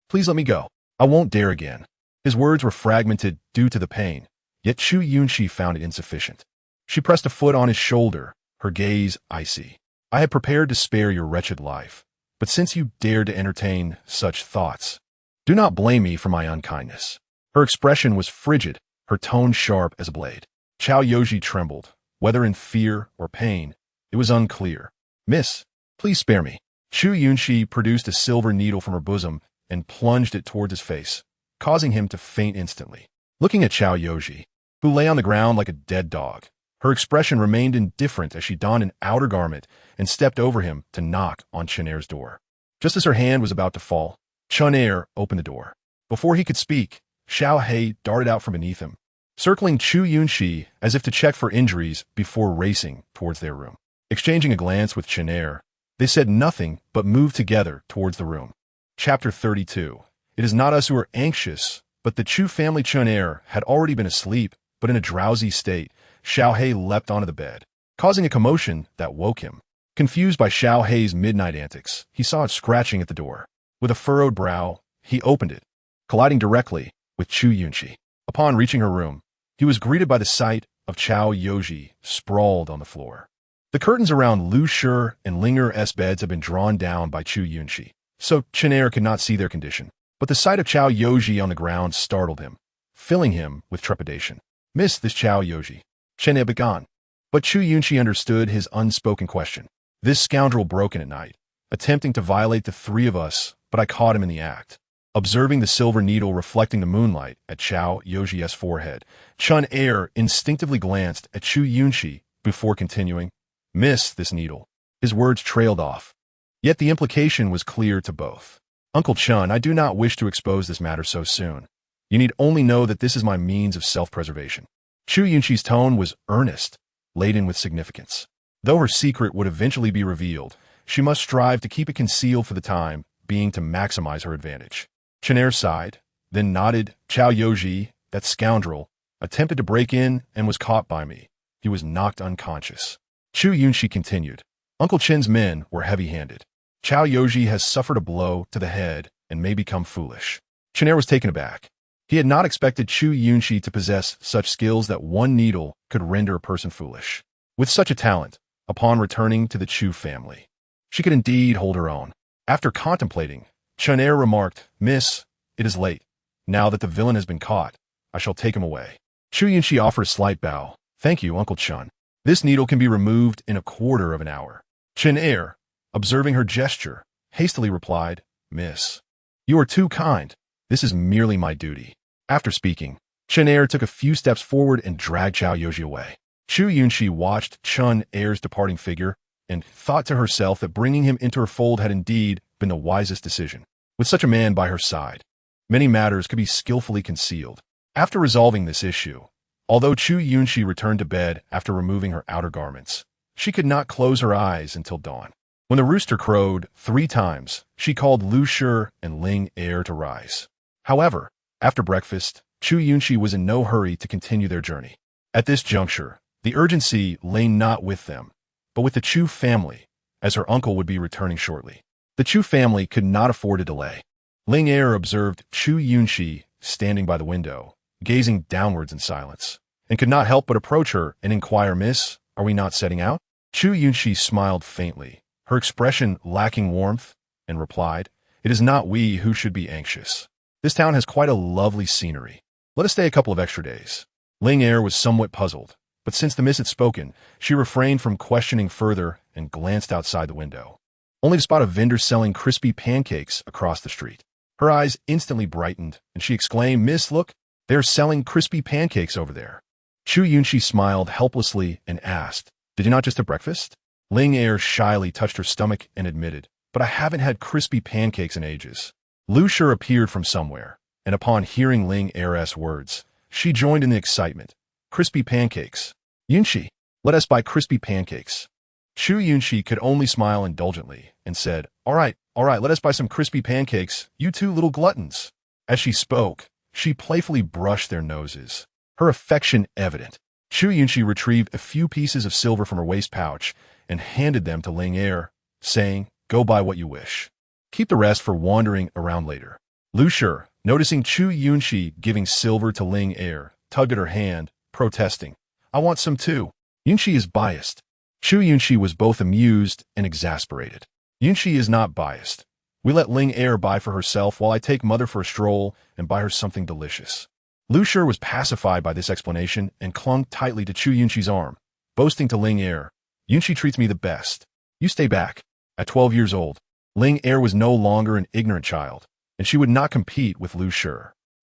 Please let me go. I won't dare again. His words were fragmented due to the pain, yet Chu Yunxi found it insufficient. She pressed a foot on his shoulder, her gaze icy. I had prepared to spare your wretched life, but since you dared to entertain such thoughts, do not blame me for my unkindness. Her expression was frigid, her tone sharp as a blade. Chao Yoji trembled, whether in fear or pain. It was unclear. Miss, please spare me. Chu Yunxi produced a silver needle from her bosom and plunged it towards his face, causing him to faint instantly. Looking at Chao Yoji, who lay on the ground like a dead dog, her expression remained indifferent as she donned an outer garment and stepped over him to knock on Chenair's door. Just as her hand was about to fall, Chenair opened the door. Before he could speak, Xiao He darted out from beneath him, circling Chu Yunxi as if to check for injuries before racing towards their room. Exchanging a glance with Chenair, they said nothing but moved together towards the room. Chapter 32. It is not us who are anxious, but the Chu family. Chenair had already been asleep, but in a drowsy state. Xiao He leapt onto the bed, causing a commotion that woke him. Confused by Xiao He's midnight antics, he saw it scratching at the door. With a furrowed brow, he opened it, colliding directly with Chu Yunxi. Upon reaching her room, he was greeted by the sight of Chao Yoji sprawled on the floor. The curtains around Lu Shi and Linger's beds had been drawn down by Chu Yunxi, so Chenair could not see their condition. But the sight of Chao Yoji on the ground startled him, filling him with trepidation. Miss this Chao Yoji. Chenair began. But Chu Yunxi understood his unspoken question. This scoundrel broke in at night, attempting to violate the 3 of us, but I caught him in the act. Observing the silver needle reflecting the moonlight at Chao Yoji's forehead, Chenair instinctively glanced at Chu Yunxi before continuing. Miss this needle. His words trailed off. Yet the implication was clear to both. Uncle Chun, I do not wish to expose this matter so soon. You need only know that this is my means of self-preservation. Chu Yunxi's tone was earnest, laden with significance. Though her secret would eventually be revealed, she must strive to keep it concealed for the time being to maximize her advantage. Chenair sighed, then nodded. Chao Yoji, that scoundrel, attempted to break in and was caught by me. He was knocked unconscious. Chu Yunxi continued. Uncle Chen's men were heavy-handed. Chao Yoji has suffered a blow to the head and may become foolish. Chenair was taken aback. He had not expected Chu Yunxi to possess such skills that one needle could render a person foolish. With such a talent, upon returning to the Chu family, she could indeed hold her own. After contemplating, Chenair remarked, Miss, it is late. Now that the villain has been caught, I shall take him away. Chu Yunxi offered a slight bow. Thank you, Uncle Chun. This needle can be removed in a quarter of an hour. Chenair, observing her gesture, hastily replied, Miss, you are too kind. This is merely my duty. After speaking, Chenair took a few steps forward and dragged Chao Yoji away. Chu Yunxi watched Chenair's departing figure and thought to herself that bringing him into her fold had indeed been the wisest decision. With such a man by her side, many matters could be skillfully concealed. After resolving this issue, although Chu Yunxi returned to bed after removing her outer garments, she could not close her eyes until dawn. When the rooster crowed 3 times, she called Lu Shi and Ling Er to rise. However, after breakfast, Chu Yunxi was in no hurry to continue their journey. At this juncture, the urgency lay not with them, but with the Chu family, as her uncle would be returning shortly. The Chu family could not afford a delay. Ling Er observed Chu Yunxi standing by the window, gazing downwards in silence, and could not help but approach her and inquire, "Miss, are we not setting out?" Chu Yunxi smiled faintly, her expression lacking warmth, and replied, "It is not we who should be anxious. This town has quite a lovely scenery. Let us stay a couple of extra days." Ling Er was somewhat puzzled, but since the miss had spoken, she refrained from questioning further and glanced outside the window, only to spot a vendor selling crispy pancakes across the street. Her eyes instantly brightened, and she exclaimed, "Miss, look, they are selling crispy pancakes over there." Chu Yunxi smiled helplessly and asked, "Did you not just have breakfast?" Ling Er shyly touched her stomach and admitted, "But I haven't had crispy pancakes in ages." Lu Shi appeared from somewhere, and upon hearing Ling Er's words, she joined in the excitement. "Crispy pancakes. Yunxi, let us buy crispy pancakes." Chu Yunxi could only smile indulgently and said, all right, let us buy some crispy pancakes, you two little gluttons." As she spoke, she playfully brushed their noses, her affection evident. Chu Yunxi retrieved a few pieces of silver from her waist pouch and handed them to Ling Er, saying, "Go buy what you wish. Keep the rest for wandering around later." Lu Shi, noticing Chu Yunxi giving silver to Ling Er, tugged at her hand, protesting, "I want some too." Yunxi is biased. Chu Yunxi was both amused and exasperated. Yunxi is not biased. We let Ling Er buy for herself while I take mother for a stroll and buy her something delicious. Lu Shi was pacified by this explanation and clung tightly to Chu Yunxi's arm, boasting to Ling Er, "Yunxi treats me the best. You stay back." At 12 years old, Ling Er was no longer an ignorant child, and she would not compete with Lu Shi.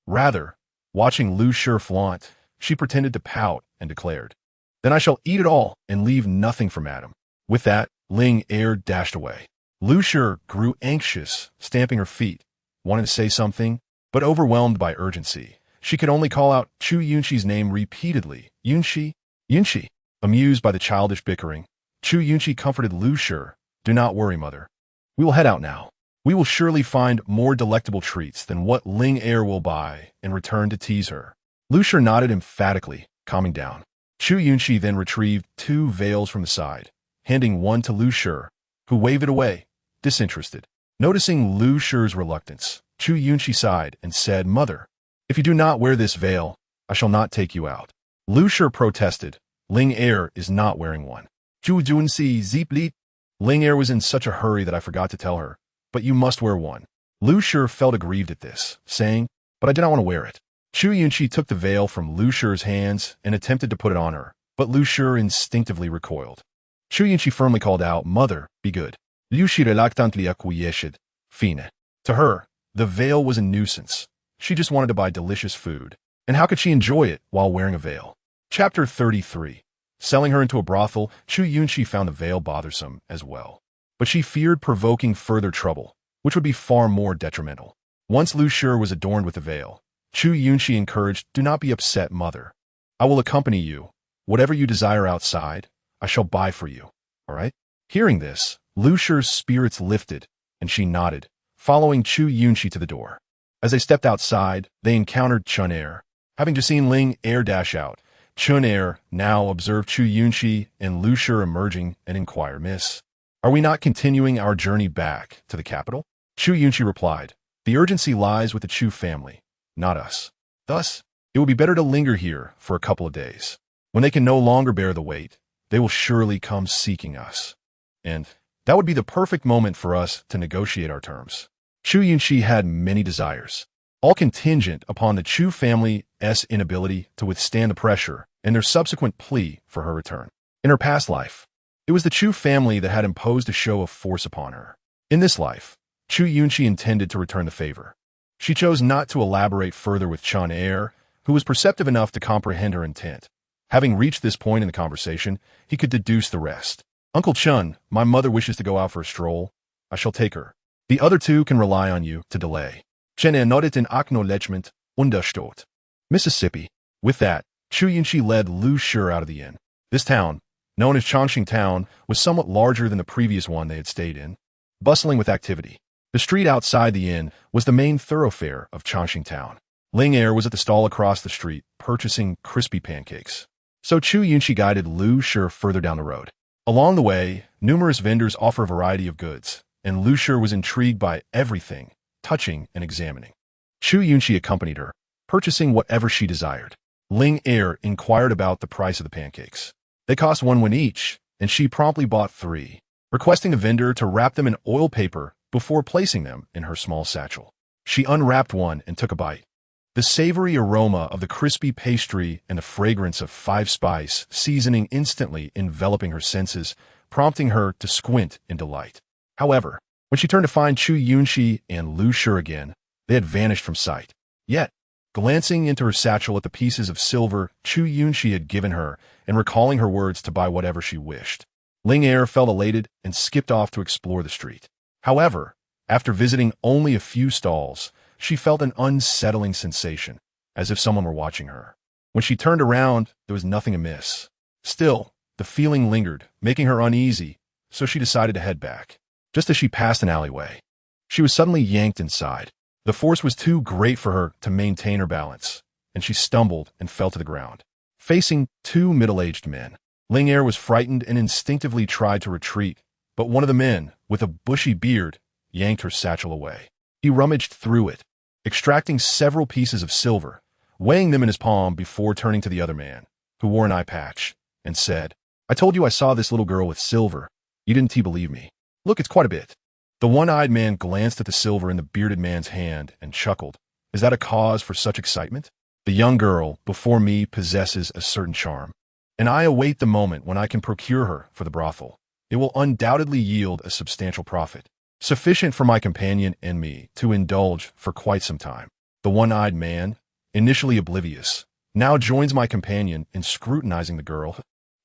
Rather, watching Lu Shi flaunt, she pretended to pout and declared, "Then I shall eat it all and leave nothing for madam." With that, Ling Er dashed away. Lu Shi grew anxious, stamping her feet, wanting to say something, but overwhelmed by urgency, she could only call out Chu Yunxi's name repeatedly, "Yunxi, Yunxi." Amused by the childish bickering, Chu Yunxi comforted Lu Shi, "Do not worry, mother. We will head out now. We will surely find more delectable treats than what Ling Er will buy and return to tease her." Lu Shi nodded emphatically, calming down. Chu Yunxi then retrieved 2 veils from the side, handing one to Lu Shi, who waved it away, disinterested. Noticing Lu Shi's reluctance, Chu Yunxi sighed and said, "Mother, if you do not wear this veil, I shall not take you out." Lu Shi protested, "Ling Er is not wearing one." "Chu Yunxi zipli." "Ling Er was in such a hurry that I forgot to tell her, but you must wear one." Lu Shi felt aggrieved at this, saying, "But I did not want to wear it." Chu Yunxi took the veil from Lu Shi's hands and attempted to put it on her, but Lu Shi instinctively recoiled. Chu Yunxi firmly called out, "Mother, be good." Lu Shi reluctantly acquiesced. Fine. To her, the veil was a nuisance. She just wanted to buy delicious food. And how could she enjoy it while wearing a veil? Chapter 33. Selling her into a brothel, Chu Yunxi found the veil bothersome as well. But she feared provoking further trouble, which would be far more detrimental. Once Lu Shi was adorned with the veil, Chu Yunxi encouraged, "Do not be upset, mother. I will accompany you. Whatever you desire outside, I shall buy for you. All right?" Hearing this, Lu Shi's spirits lifted, and she nodded, following Chu Yunxi to the door. As they stepped outside, they encountered Chun Er. Having just seen Ling Er dash out, Chun Er now observed Chu Yunxi and Lu Shi emerging and inquired, "Miss, are we not continuing our journey back to the capital?" Chu Yunxi replied, "The urgency lies with the Chu family, not us. Thus, it will be better to linger here for a couple of days. When they can no longer bear the weight, they will surely come seeking us. And that would be the perfect moment for us to negotiate our terms." Chu Yunxi had many desires, all contingent upon the Chu family's inability to withstand the pressure and their subsequent plea for her return. In her past life, it was the Chu family that had imposed a show of force upon her. In this life, Chu Yunxi intended to return the favor. She chose not to elaborate further with Chun Er, who was perceptive enough to comprehend her intent. Having reached this point in the conversation, he could deduce the rest. "Uncle Chun, my mother wishes to go out for a stroll. I shall take her. The other two can rely on you to delay." Chen nodded in acknowledgement, understood. Mississippi. With that, Chu Yunxi led Lu Shi out of the inn. This town, known as Chongqing Town, was somewhat larger than the previous one they had stayed in, bustling with activity. The street outside the inn was the main thoroughfare of Changxing town. Ling Er was at the stall across the street, purchasing crispy pancakes. So Chu Yunxi guided Lu Shi further down the road. Along the way, numerous vendors offer a variety of goods, and Lu Shi was intrigued by everything, touching and examining. Chu Yunxi accompanied her, purchasing whatever she desired. Ling Er inquired about the price of the pancakes. They cost 1 won each, and she promptly bought 3, requesting the vendor to wrap them in oil paper before placing them in her small satchel. She unwrapped one and took a bite. The savory aroma of the crispy pastry and the fragrance of 5-spice seasoning instantly enveloping her senses, prompting her to squint in delight. However, when she turned to find Chu Yunxi and Lu Shi again, they had vanished from sight. Yet, glancing into her satchel at the pieces of silver Chu Yunxi had given her and recalling her words to buy whatever she wished, Ling Er felt elated and skipped off to explore the street. However, after visiting only a few stalls, she felt an unsettling sensation, as if someone were watching her. When she turned around, there was nothing amiss. Still, the feeling lingered, making her uneasy, so she decided to head back. Just as she passed an alleyway, she was suddenly yanked inside. The force was too great for her to maintain her balance, and she stumbled and fell to the ground. Facing 2 middle-aged men, Ling Er was frightened and instinctively tried to retreat, but one of the men, with a bushy beard, yanked her satchel away. He rummaged through it, extracting several pieces of silver, weighing them in his palm before turning to the other man, who wore an eye patch, and said, "I told you I saw this little girl with silver. You didn't believe me. Look, it's quite a bit." The one-eyed man glanced at the silver in the bearded man's hand and chuckled. "Is that a cause for such excitement? The young girl before me possesses a certain charm, and I await the moment when I can procure her for the brothel. It will undoubtedly yield a substantial profit, sufficient for my companion and me to indulge for quite some time." The one-eyed man, initially oblivious, now joins my companion in scrutinizing the girl.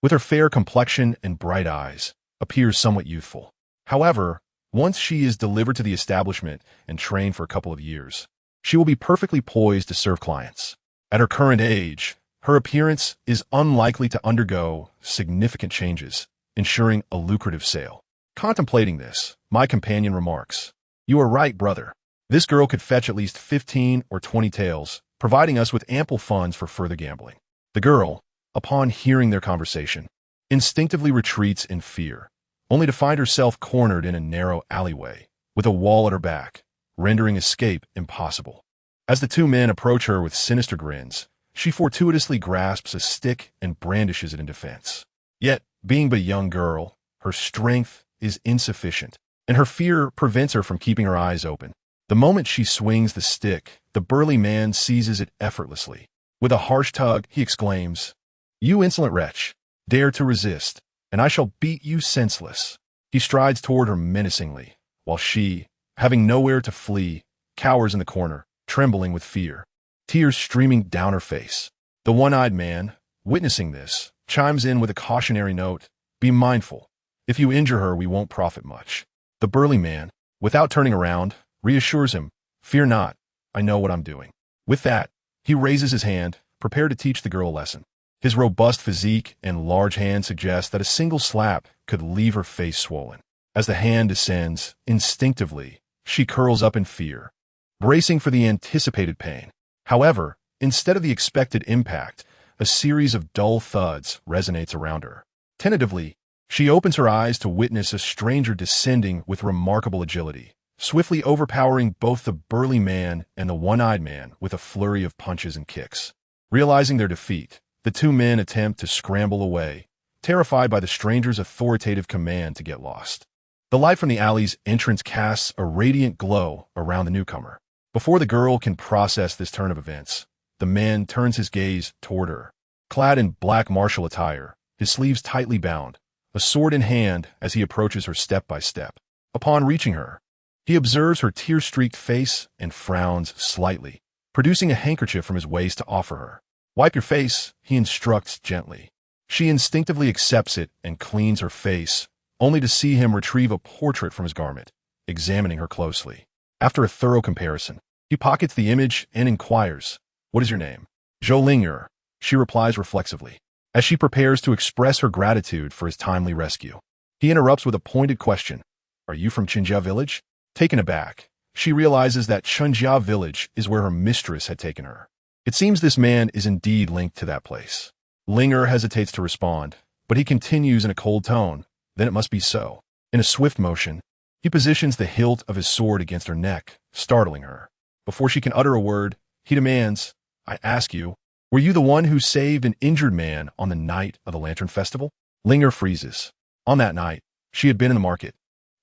With her fair complexion and bright eyes, appears somewhat youthful. However, once she is delivered to the establishment and trained for a couple of years, she will be perfectly poised to serve clients. At her current age, her appearance is unlikely to undergo significant changes, ensuring a lucrative sale. Contemplating this, my companion remarks, "You are right, brother. This girl could fetch at least 15 or 20 taels, providing us with ample funds for further gambling." The girl, upon hearing their conversation, instinctively retreats in fear, only to find herself cornered in a narrow alleyway, with a wall at her back, rendering escape impossible. As the 2 men approach her with sinister grins, she fortuitously grasps a stick and brandishes it in defense. Yet, being but a young girl, her strength is insufficient, and her fear prevents her from keeping her eyes open. The moment she swings the stick, the burly man seizes it effortlessly. With a harsh tug, he exclaims, "You insolent wretch, dare to resist, and I shall beat you senseless." He strides toward her menacingly, while she, having nowhere to flee, cowers in the corner, trembling with fear, tears streaming down her face. The one-eyed man, witnessing this, chimes in with a cautionary note, "Be mindful. If you injure her, we won't profit much." The burly man, without turning around, reassures him, "Fear not, I know what I'm doing." With that, he raises his hand, prepared to teach the girl a lesson. His robust physique and large hand suggest that a single slap could leave her face swollen. As the hand descends, instinctively, she curls up in fear, bracing for the anticipated pain. However, instead of the expected impact, a series of dull thuds resonates around her. Tentatively, she opens her eyes to witness a stranger descending with remarkable agility, swiftly overpowering both the burly man and the one-eyed man with a flurry of punches and kicks. Realizing their defeat, the 2 men attempt to scramble away, terrified by the stranger's authoritative command to get lost. The light from the alley's entrance casts a radiant glow around the newcomer. Before the girl can process this turn of events, the man turns his gaze toward her. Clad in black martial attire, his sleeves tightly bound, a sword in hand as he approaches her step by step. Upon reaching her, he observes her tear-streaked face and frowns slightly, producing a handkerchief from his waist to offer her. "Wipe your face," he instructs gently. She instinctively accepts it and cleans her face, only to see him retrieve a portrait from his garment, examining her closely. After a thorough comparison, he pockets the image and inquires, "What is your name?" "Zhou Ling'er," she replies reflexively, as she prepares to express her gratitude for his timely rescue. He interrupts with a pointed question, "Are you from Qinjia village?" Taken aback, she realizes that Chunjia village is where her mistress had taken her. It seems this man is indeed linked to that place. Linger hesitates to respond, but he continues in a cold tone. Then it must be so. In a swift motion, he positions the hilt of his sword against her neck, startling her. Before she can utter a word, he demands, I ask you, were you the one who saved an injured man on the night of the Lantern Festival? Linger freezes. On that night, she had been in the market,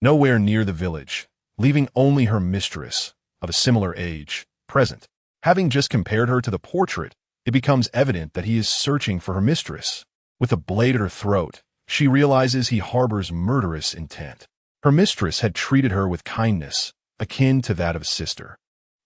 nowhere near the village, leaving only her mistress, of a similar age, present. Having just compared her to the portrait, it becomes evident that he is searching for her mistress. With a blade at her throat, she realizes he harbors murderous intent. Her mistress had treated her with kindness, akin to that of a sister,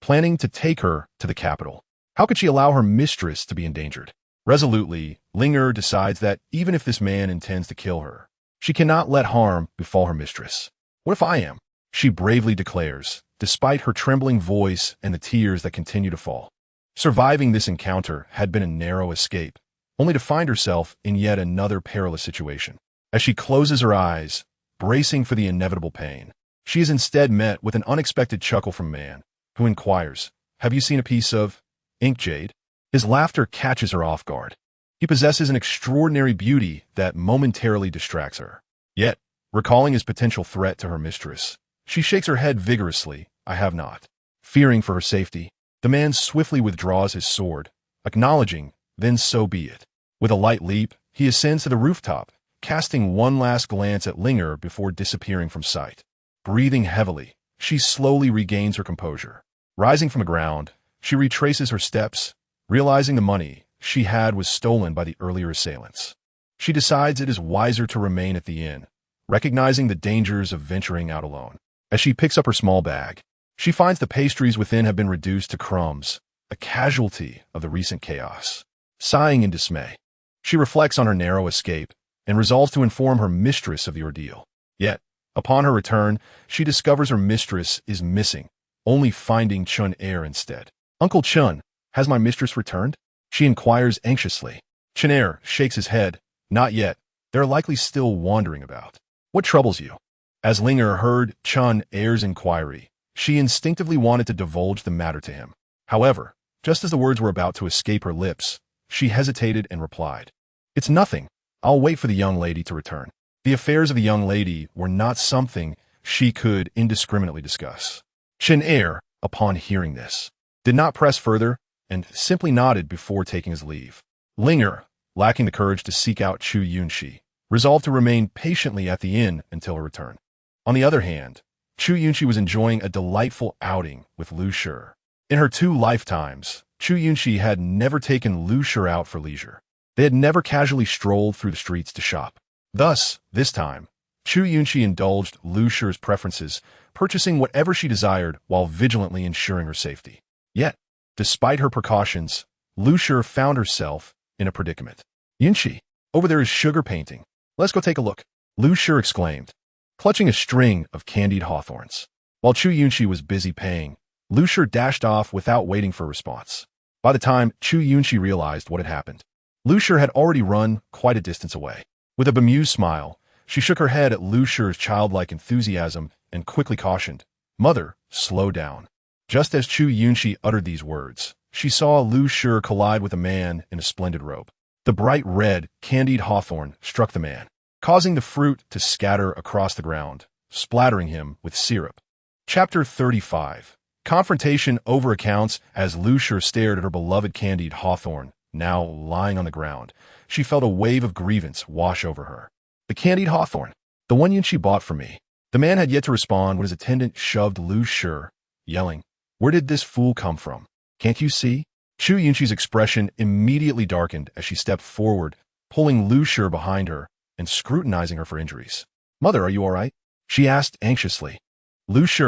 planning to take her to the capital. How could she allow her mistress to be endangered? Resolutely, Linger decides that even if this man intends to kill her, she cannot let harm befall her mistress. What if I am? She bravely declares, despite her trembling voice and the tears that continue to fall. Surviving this encounter had been a narrow escape, only to find herself in yet another perilous situation. As she closes her eyes, bracing for the inevitable pain, she is instead met with an unexpected chuckle from a man, who inquires, have you seen a piece of ink jade? His laughter catches her off guard. He possesses an extraordinary beauty that momentarily distracts her. Yet, recalling his potential threat to her mistress, she shakes her head vigorously, I have not. Fearing for her safety, the man swiftly withdraws his sword, acknowledging, then so be it. With a light leap, he ascends to the rooftop, casting one last glance at Linger before disappearing from sight. Breathing heavily, she slowly regains her composure. Rising from the ground, she retraces her steps, realizing the money she had was stolen by the earlier assailants. She decides it is wiser to remain at the inn, recognizing the dangers of venturing out alone. As she picks up her small bag, she finds the pastries within have been reduced to crumbs, a casualty of the recent chaos. Sighing in dismay, she reflects on her narrow escape and resolves to inform her mistress of the ordeal. Yet, upon her return, she discovers her mistress is missing, only finding Chun Er instead. Uncle Chun, has my mistress returned? She inquires anxiously. Chun Er shakes his head. Not yet. They're likely still wandering about. What troubles you? As Linger heard Chun Er's inquiry, she instinctively wanted to divulge the matter to him. However, just as the words were about to escape her lips, she hesitated and replied, it's nothing. I'll wait for the young lady to return. The affairs of the young lady were not something she could indiscriminately discuss. Chun Er, upon hearing this, did not press further and simply nodded before taking his leave. Linger, lacking the courage to seek out Chu Yunxi, resolved to remain patiently at the inn until her return. On the other hand, Chu Yunxi was enjoying a delightful outing with Lu Shi. In her 2 lifetimes, Chu Yunxi had never taken Lu Shi out for leisure. They had never casually strolled through the streets to shop. Thus, this time, Chu Yunxi indulged Lu Shi's preferences, purchasing whatever she desired while vigilantly ensuring her safety. Yet, despite her precautions, Lu Shi found herself in a predicament. Yunxi, over there is sugar painting. Let's go take a look, Lu Shi exclaimed, clutching a string of candied hawthorns. While Chu Yunxi was busy paying, Lu Shi dashed off without waiting for a response. By the time Chu Yunxi realized what had happened, Lu Shi had already run quite a distance away. With a bemused smile, she shook her head at Lu Shi's childlike enthusiasm and quickly cautioned, Mother, slow down. Just as Chu Yunxi uttered these words, she saw Lu Shi collide with a man in a splendid robe. The bright red, candied hawthorn struck the man, causing the fruit to scatter across the ground, splattering him with syrup. Chapter 35. Confrontation over accounts. As Lu Shi stared at her beloved candied hawthorn, now lying on the ground, she felt a wave of grievance wash over her. The candied hawthorn, the one Yunxi bought for me. The man had yet to respond when his attendant shoved Lu Shi, yelling, Where did this fool come from? Can't you see? Chu Yunxi's expression immediately darkened as she stepped forward, pulling Lu Shi behind her and scrutinizing her for injuries. Mother, are you all right? She asked anxiously. Lu Shi,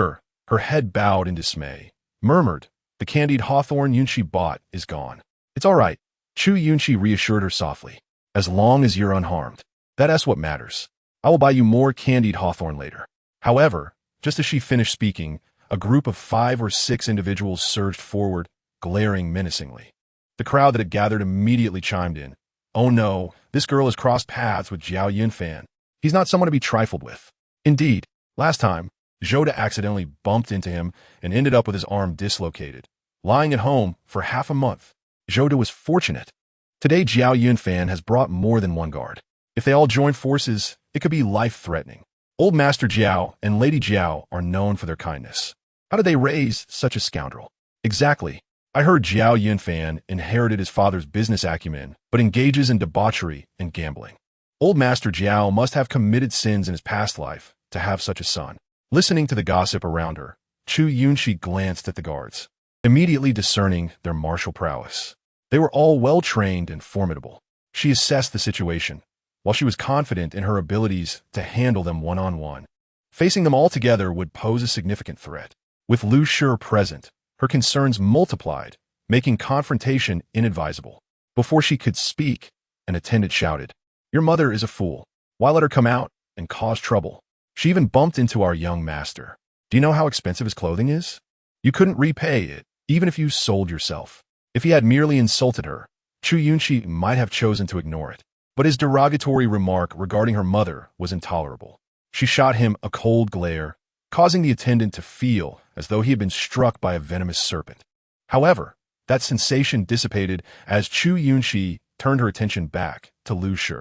her head bowed in dismay, murmured, The candied hawthorn Yunxi bought is gone. It's all right, Chu Yunxi reassured her softly. As long as you're unharmed. That's what matters. I will buy you more candied hawthorn later. However, just as she finished speaking, a group of 5 or 6 individuals surged forward, glaring menacingly. The crowd that had gathered immediately chimed in. Oh no, this girl has crossed paths with Jiao Yunfan. He's not someone to be trifled with. Indeed, last time, Zhou accidentally bumped into him and ended up with his arm dislocated, lying at home for half a month. Zhou was fortunate. Today, Jiao Yunfan has brought more than one guard. If they all join forces, it could be life-threatening. Old Master Jiao and Lady Jiao are known for their kindness. How did they raise such a scoundrel? Exactly. I heard Jiao Yunfan inherited his father's business acumen, but engages in debauchery and gambling. Old Master Jiao must have committed sins in his past life to have such a son. Listening to the gossip around her, Chu Yunxi glanced at the guards, immediately discerning their martial prowess. They were all well-trained and formidable. She assessed the situation, while she was confident in her abilities to handle them one-on-one. Facing them all together would pose a significant threat. With Lu Shi present, her concerns multiplied, making confrontation inadvisable. Before she could speak, an attendant shouted, "Your mother is a fool. Why let her come out and cause trouble? She even bumped into our young master. Do you know how expensive his clothing is? You couldn't repay it, even if you sold yourself." If he had merely insulted her, Chu Yunxi might have chosen to ignore it. But his derogatory remark regarding her mother was intolerable. She shot him a cold glare, causing the attendant to feel as though he had been struck by a venomous serpent. However, that sensation dissipated as Chu Yunxi turned her attention back to Lu Shi.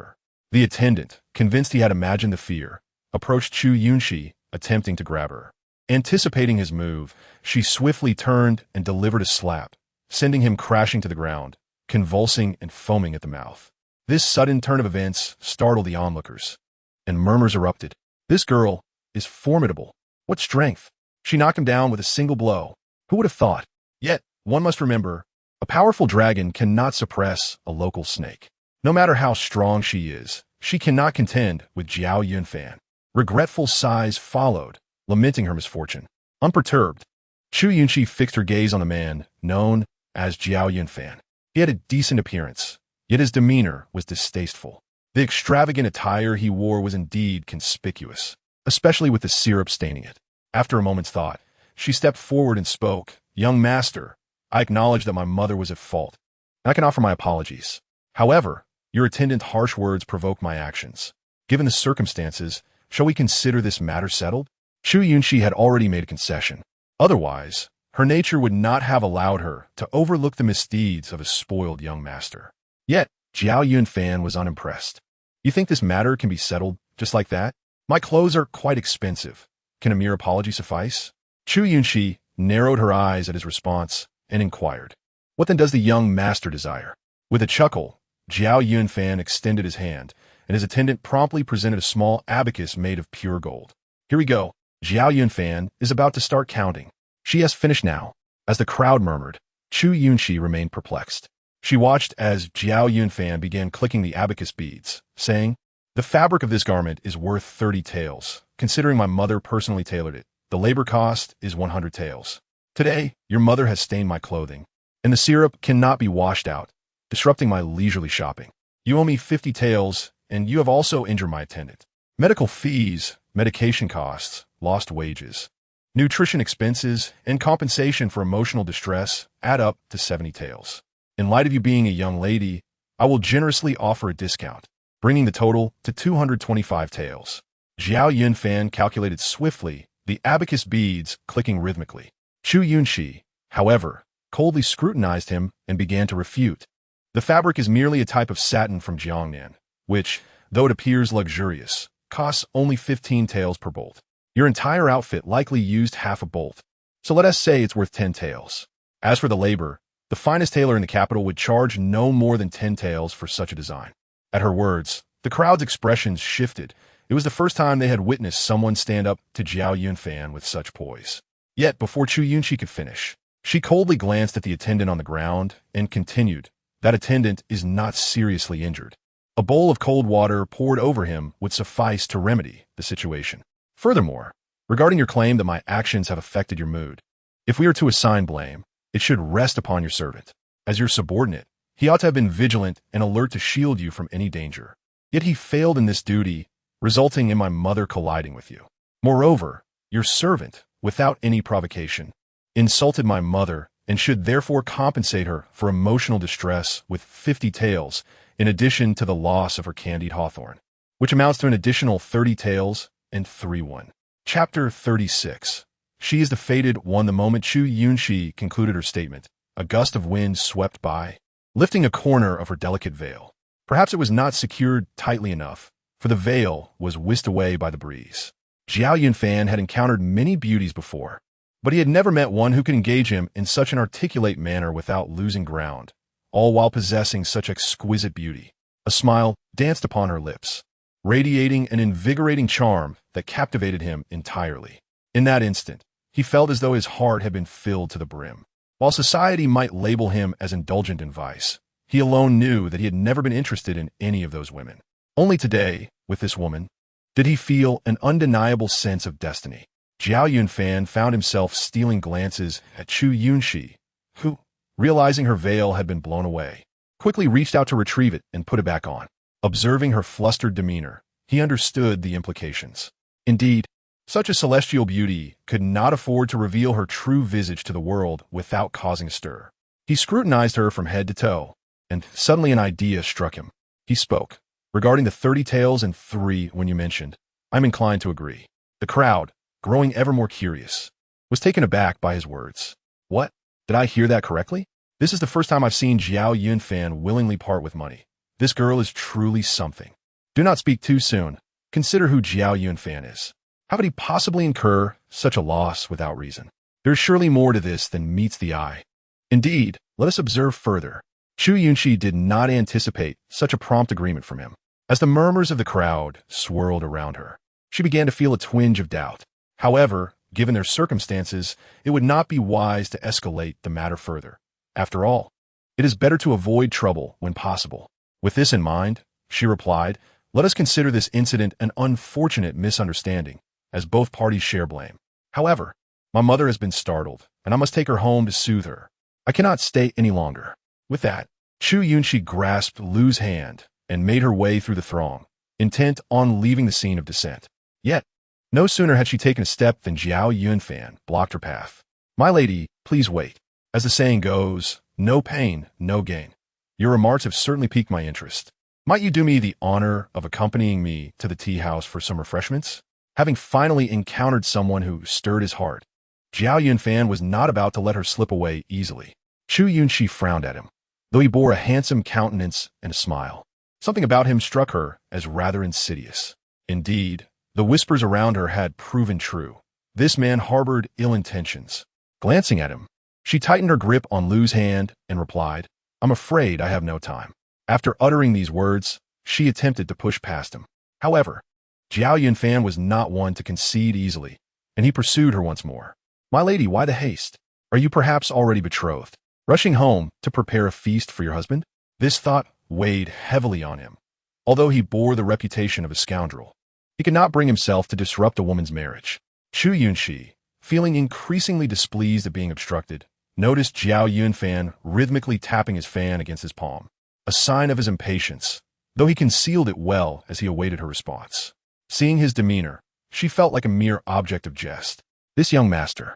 The attendant, convinced he had imagined the fear, approached Chu Yunxi, attempting to grab her. Anticipating his move, she swiftly turned and delivered a slap, sending him crashing to the ground, convulsing and foaming at the mouth. This sudden turn of events startled the onlookers, and murmurs erupted. "This girl is formidable. What strength! She knocked him down with a single blow. Who would have thought?" Yet, one must remember, a powerful dragon cannot suppress a local snake. No matter how strong she is, she cannot contend with Jiao Yunfan. Regretful sighs followed, lamenting her misfortune. Unperturbed, Chu Yunxi fixed her gaze on the man known as Jiao Yunfan. He had a decent appearance, yet his demeanor was distasteful. The extravagant attire he wore was indeed conspicuous, especially with the syrup staining it. After a moment's thought, she stepped forward and spoke, "Young master, I acknowledge that my mother was at fault, and I can offer my apologies. However, your attendant's harsh words provoke my actions. Given the circumstances, shall we consider this matter settled?" Chu Yunxi had already made a concession. Otherwise, her nature would not have allowed her to overlook the misdeeds of a spoiled young master. Yet, Jiao Yunfan was unimpressed. "You think this matter can be settled just like that? My clothes are quite expensive. Can a mere apology suffice?" Chu Yunxi narrowed her eyes at his response and inquired, "What then does the young master desire?" With a chuckle, Jiao Yunfan extended his hand, and his attendant promptly presented a small abacus made of pure gold. "Here we go." Jiao Yunfan is about to start counting. "She has finished now." As the crowd murmured, Chu Yunxi remained perplexed. She watched as Jiao Yunfan began clicking the abacus beads, saying, "The fabric of this garment is worth 30 taels. Considering my mother personally tailored it, the labor cost is 100 taels. Today, your mother has stained my clothing, and the syrup cannot be washed out, disrupting my leisurely shopping. You owe me 50 taels, and you have also injured my attendant. Medical fees, medication costs, lost wages, nutrition expenses, and compensation for emotional distress add up to 70 taels. In light of you being a young lady, I will generously offer a discount, bringing the total to 225 taels." Jiao Yunfan calculated swiftly, the abacus beads clicking rhythmically. Chu Yunxi, however, coldly scrutinized him and began to refute. "The fabric is merely a type of satin from Jiangnan, which, though it appears luxurious, costs only 15 taels per bolt. Your entire outfit likely used half a bolt, so let us say it's worth 10 taels. As for the labor, the finest tailor in the capital would charge no more than 10 taels for such a design." At her words, the crowd's expressions shifted. It was the first time they had witnessed someone stand up to Jiao Yunfan with such poise. Yet, before Chu Yunxi could finish, she coldly glanced at the attendant on the ground and continued, "That attendant is not seriously injured. A bowl of cold water poured over him would suffice to remedy the situation. Furthermore, regarding your claim that my actions have affected your mood, if we are to assign blame, it should rest upon your servant. As your subordinate, he ought to have been vigilant and alert to shield you from any danger. Yet he failed in this duty, resulting in my mother colliding with you. Moreover, your servant, without any provocation, insulted my mother and should therefore compensate her for emotional distress with 50 taels, in addition to the loss of her candied hawthorn, which amounts to an additional 30 taels and 3 1. Chapter 36. She is the fated one. The moment Chu Yunxi concluded her statement, a gust of wind swept by, lifting a corner of her delicate veil. Perhaps it was not secured tightly enough, for the veil was whisked away by the breeze. Jiao Yunfan had encountered many beauties before, but he had never met one who could engage him in such an articulate manner without losing ground, all while possessing such exquisite beauty. A smile danced upon her lips, radiating an invigorating charm that captivated him entirely. In that instant, he felt as though his heart had been filled to the brim. While society might label him as indulgent in vice, he alone knew that he had never been interested in any of those women. Only today, with this woman, did he feel an undeniable sense of destiny. Jiao Yunfan found himself stealing glances at Chu Yunxi, who, realizing her veil had been blown away, quickly reached out to retrieve it and put it back on. Observing her flustered demeanor, he understood the implications. Indeed, such a celestial beauty could not afford to reveal her true visage to the world without causing a stir. He scrutinized her from head to toe, and suddenly an idea struck him. He spoke. Regarding the 30 tails and 3 when you mentioned, I'm inclined to agree. The crowd, growing ever more curious, was taken aback by his words. What? Did I hear that correctly? This is the first time I've seen Jiao Yunfan willingly part with money. This girl is truly something. Do not speak too soon. Consider who Jiao Yunfan is. How could he possibly incur such a loss without reason? There is surely more to this than meets the eye. Indeed, let us observe further. Chu Yunxi did not anticipate such a prompt agreement from him. As the murmurs of the crowd swirled around her, she began to feel a twinge of doubt. However, given their circumstances, it would not be wise to escalate the matter further. After all, it is better to avoid trouble when possible. With this in mind, she replied, let us consider this incident an unfortunate misunderstanding, as both parties share blame. However, my mother has been startled, and I must take her home to soothe her. I cannot stay any longer. With that, Chu Yunxi grasped Lu's hand and made her way through the throng, intent on leaving the scene of descent. Yet, no sooner had she taken a step than Jiao Yunfan blocked her path. My lady, please wait. As the saying goes, no pain, no gain. Your remarks have certainly piqued my interest. Might you do me the honor of accompanying me to the tea house for some refreshments? Having finally encountered someone who stirred his heart, Jiao Yunfan was not about to let her slip away easily. Chu Yunxi frowned at him, though he bore a handsome countenance and a smile. Something about him struck her as rather insidious. Indeed, the whispers around her had proven true. This man harbored ill intentions. Glancing at him, she tightened her grip on Lu's hand and replied, I'm afraid I have no time. After uttering these words, she attempted to push past him. However, Jiao Yunfan was not one to concede easily, and he pursued her once more. My lady, why the haste? Are you perhaps already betrothed? Rushing home to prepare a feast for your husband? This thought weighed heavily on him. Although he bore the reputation of a scoundrel, he could not bring himself to disrupt a woman's marriage. Chu Yunxi, feeling increasingly displeased at being obstructed, noticed Jiao Yunfan rhythmically tapping his fan against his palm, a sign of his impatience, though he concealed it well as he awaited her response. Seeing his demeanor, she felt like a mere object of jest. This young master.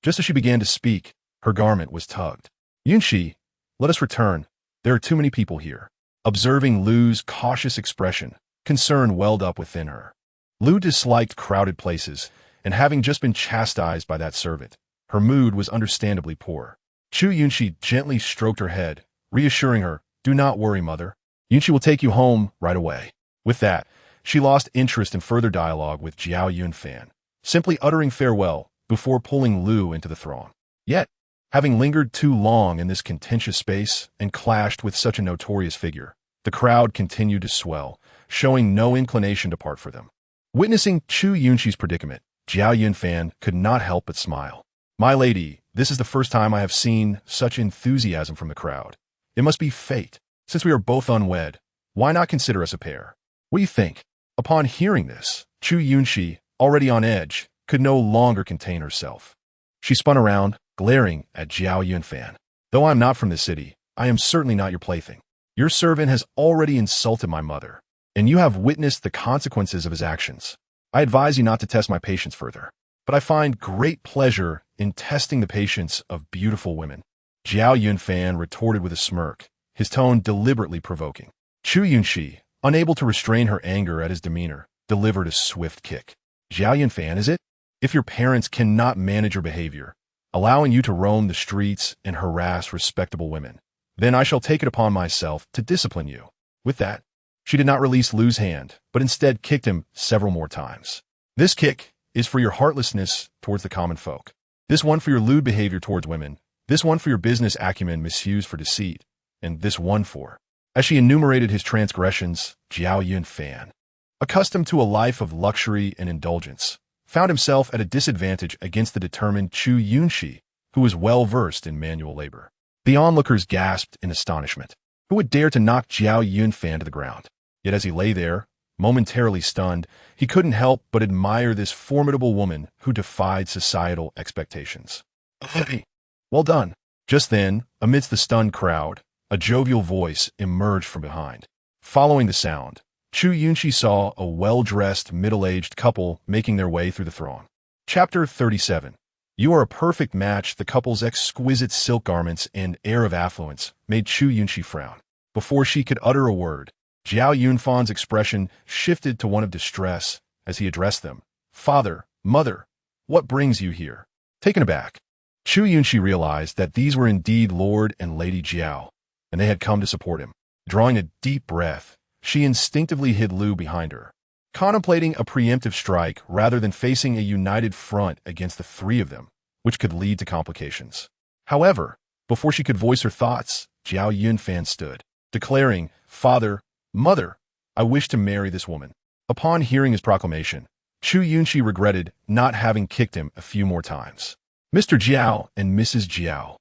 Just as she began to speak, her garment was tugged. Yunxi, let us return. There are too many people here. Observing Lu's cautious expression, concern welled up within her. Lu disliked crowded places, and having just been chastised by that servant, her mood was understandably poor. Chu Yunxi gently stroked her head, reassuring her, do not worry, mother. Yunxi will take you home right away. With that, she lost interest in further dialogue with Jiao Yunfan, simply uttering farewell before pulling Lu into the throng. Yet, having lingered too long in this contentious space and clashed with such a notorious figure, the crowd continued to swell, showing no inclination to part for them. Witnessing Chu Yunxi's predicament, Jiao Yunfan could not help but smile. My lady, this is the first time I have seen such enthusiasm from the crowd. It must be fate. Since we are both unwed, why not consider us a pair? What do you think? Upon hearing this, Chu Yunxi, already on edge, could no longer contain herself. She spun around, glaring at Jiao Yunfan. Though I am not from this city, I am certainly not your plaything. Your servant has already insulted my mother, and you have witnessed the consequences of his actions. I advise you not to test my patience further, but I find great pleasure in testing the patience of beautiful women. Jiao Yunfan retorted with a smirk, his tone deliberately provoking. Chu Yunxi, unable to restrain her anger at his demeanor, delivered a swift kick. Jiao Yunfan, is it? If your parents cannot manage your behavior, allowing you to roam the streets and harass respectable women, then I shall take it upon myself to discipline you. With that, she did not release Lu's hand, but instead kicked him several more times. This kick is for your heartlessness towards the common folk. This one for your lewd behavior towards women. This one for your business acumen misused for deceit. And this one for... As she enumerated his transgressions, Jiao Yunfan, accustomed to a life of luxury and indulgence, found himself at a disadvantage against the determined Chu Yunxi, who was well-versed in manual labor. The onlookers gasped in astonishment. Who would dare to knock Jiao Yunfan to the ground? Yet as he lay there, momentarily stunned, he couldn't help but admire this formidable woman who defied societal expectations. Well done. Just then, amidst the stunned crowd, a jovial voice emerged from behind. Following the sound, Chu Yunxi saw a well-dressed, middle-aged couple making their way through the throng. Chapter 37. You are a perfect match. The couple's exquisite silk garments and air of affluence made Chu Yunxi frown. Before she could utter a word, Jiao Yunfan's expression shifted to one of distress as he addressed them. Father, mother, what brings you here? Taken aback, Chu Yunxi realized that these were indeed Lord and Lady Jiao, and they had come to support him. Drawing a deep breath, she instinctively hid Lu behind her, contemplating a preemptive strike rather than facing a united front against the three of them, which could lead to complications. However, before she could voice her thoughts, Jiao Yunfan stood, declaring, Father, Mother, I wish to marry this woman. Upon hearing his proclamation, Chu Yunxi regretted not having kicked him a few more times. Mr. Jiao and Mrs. Jiao,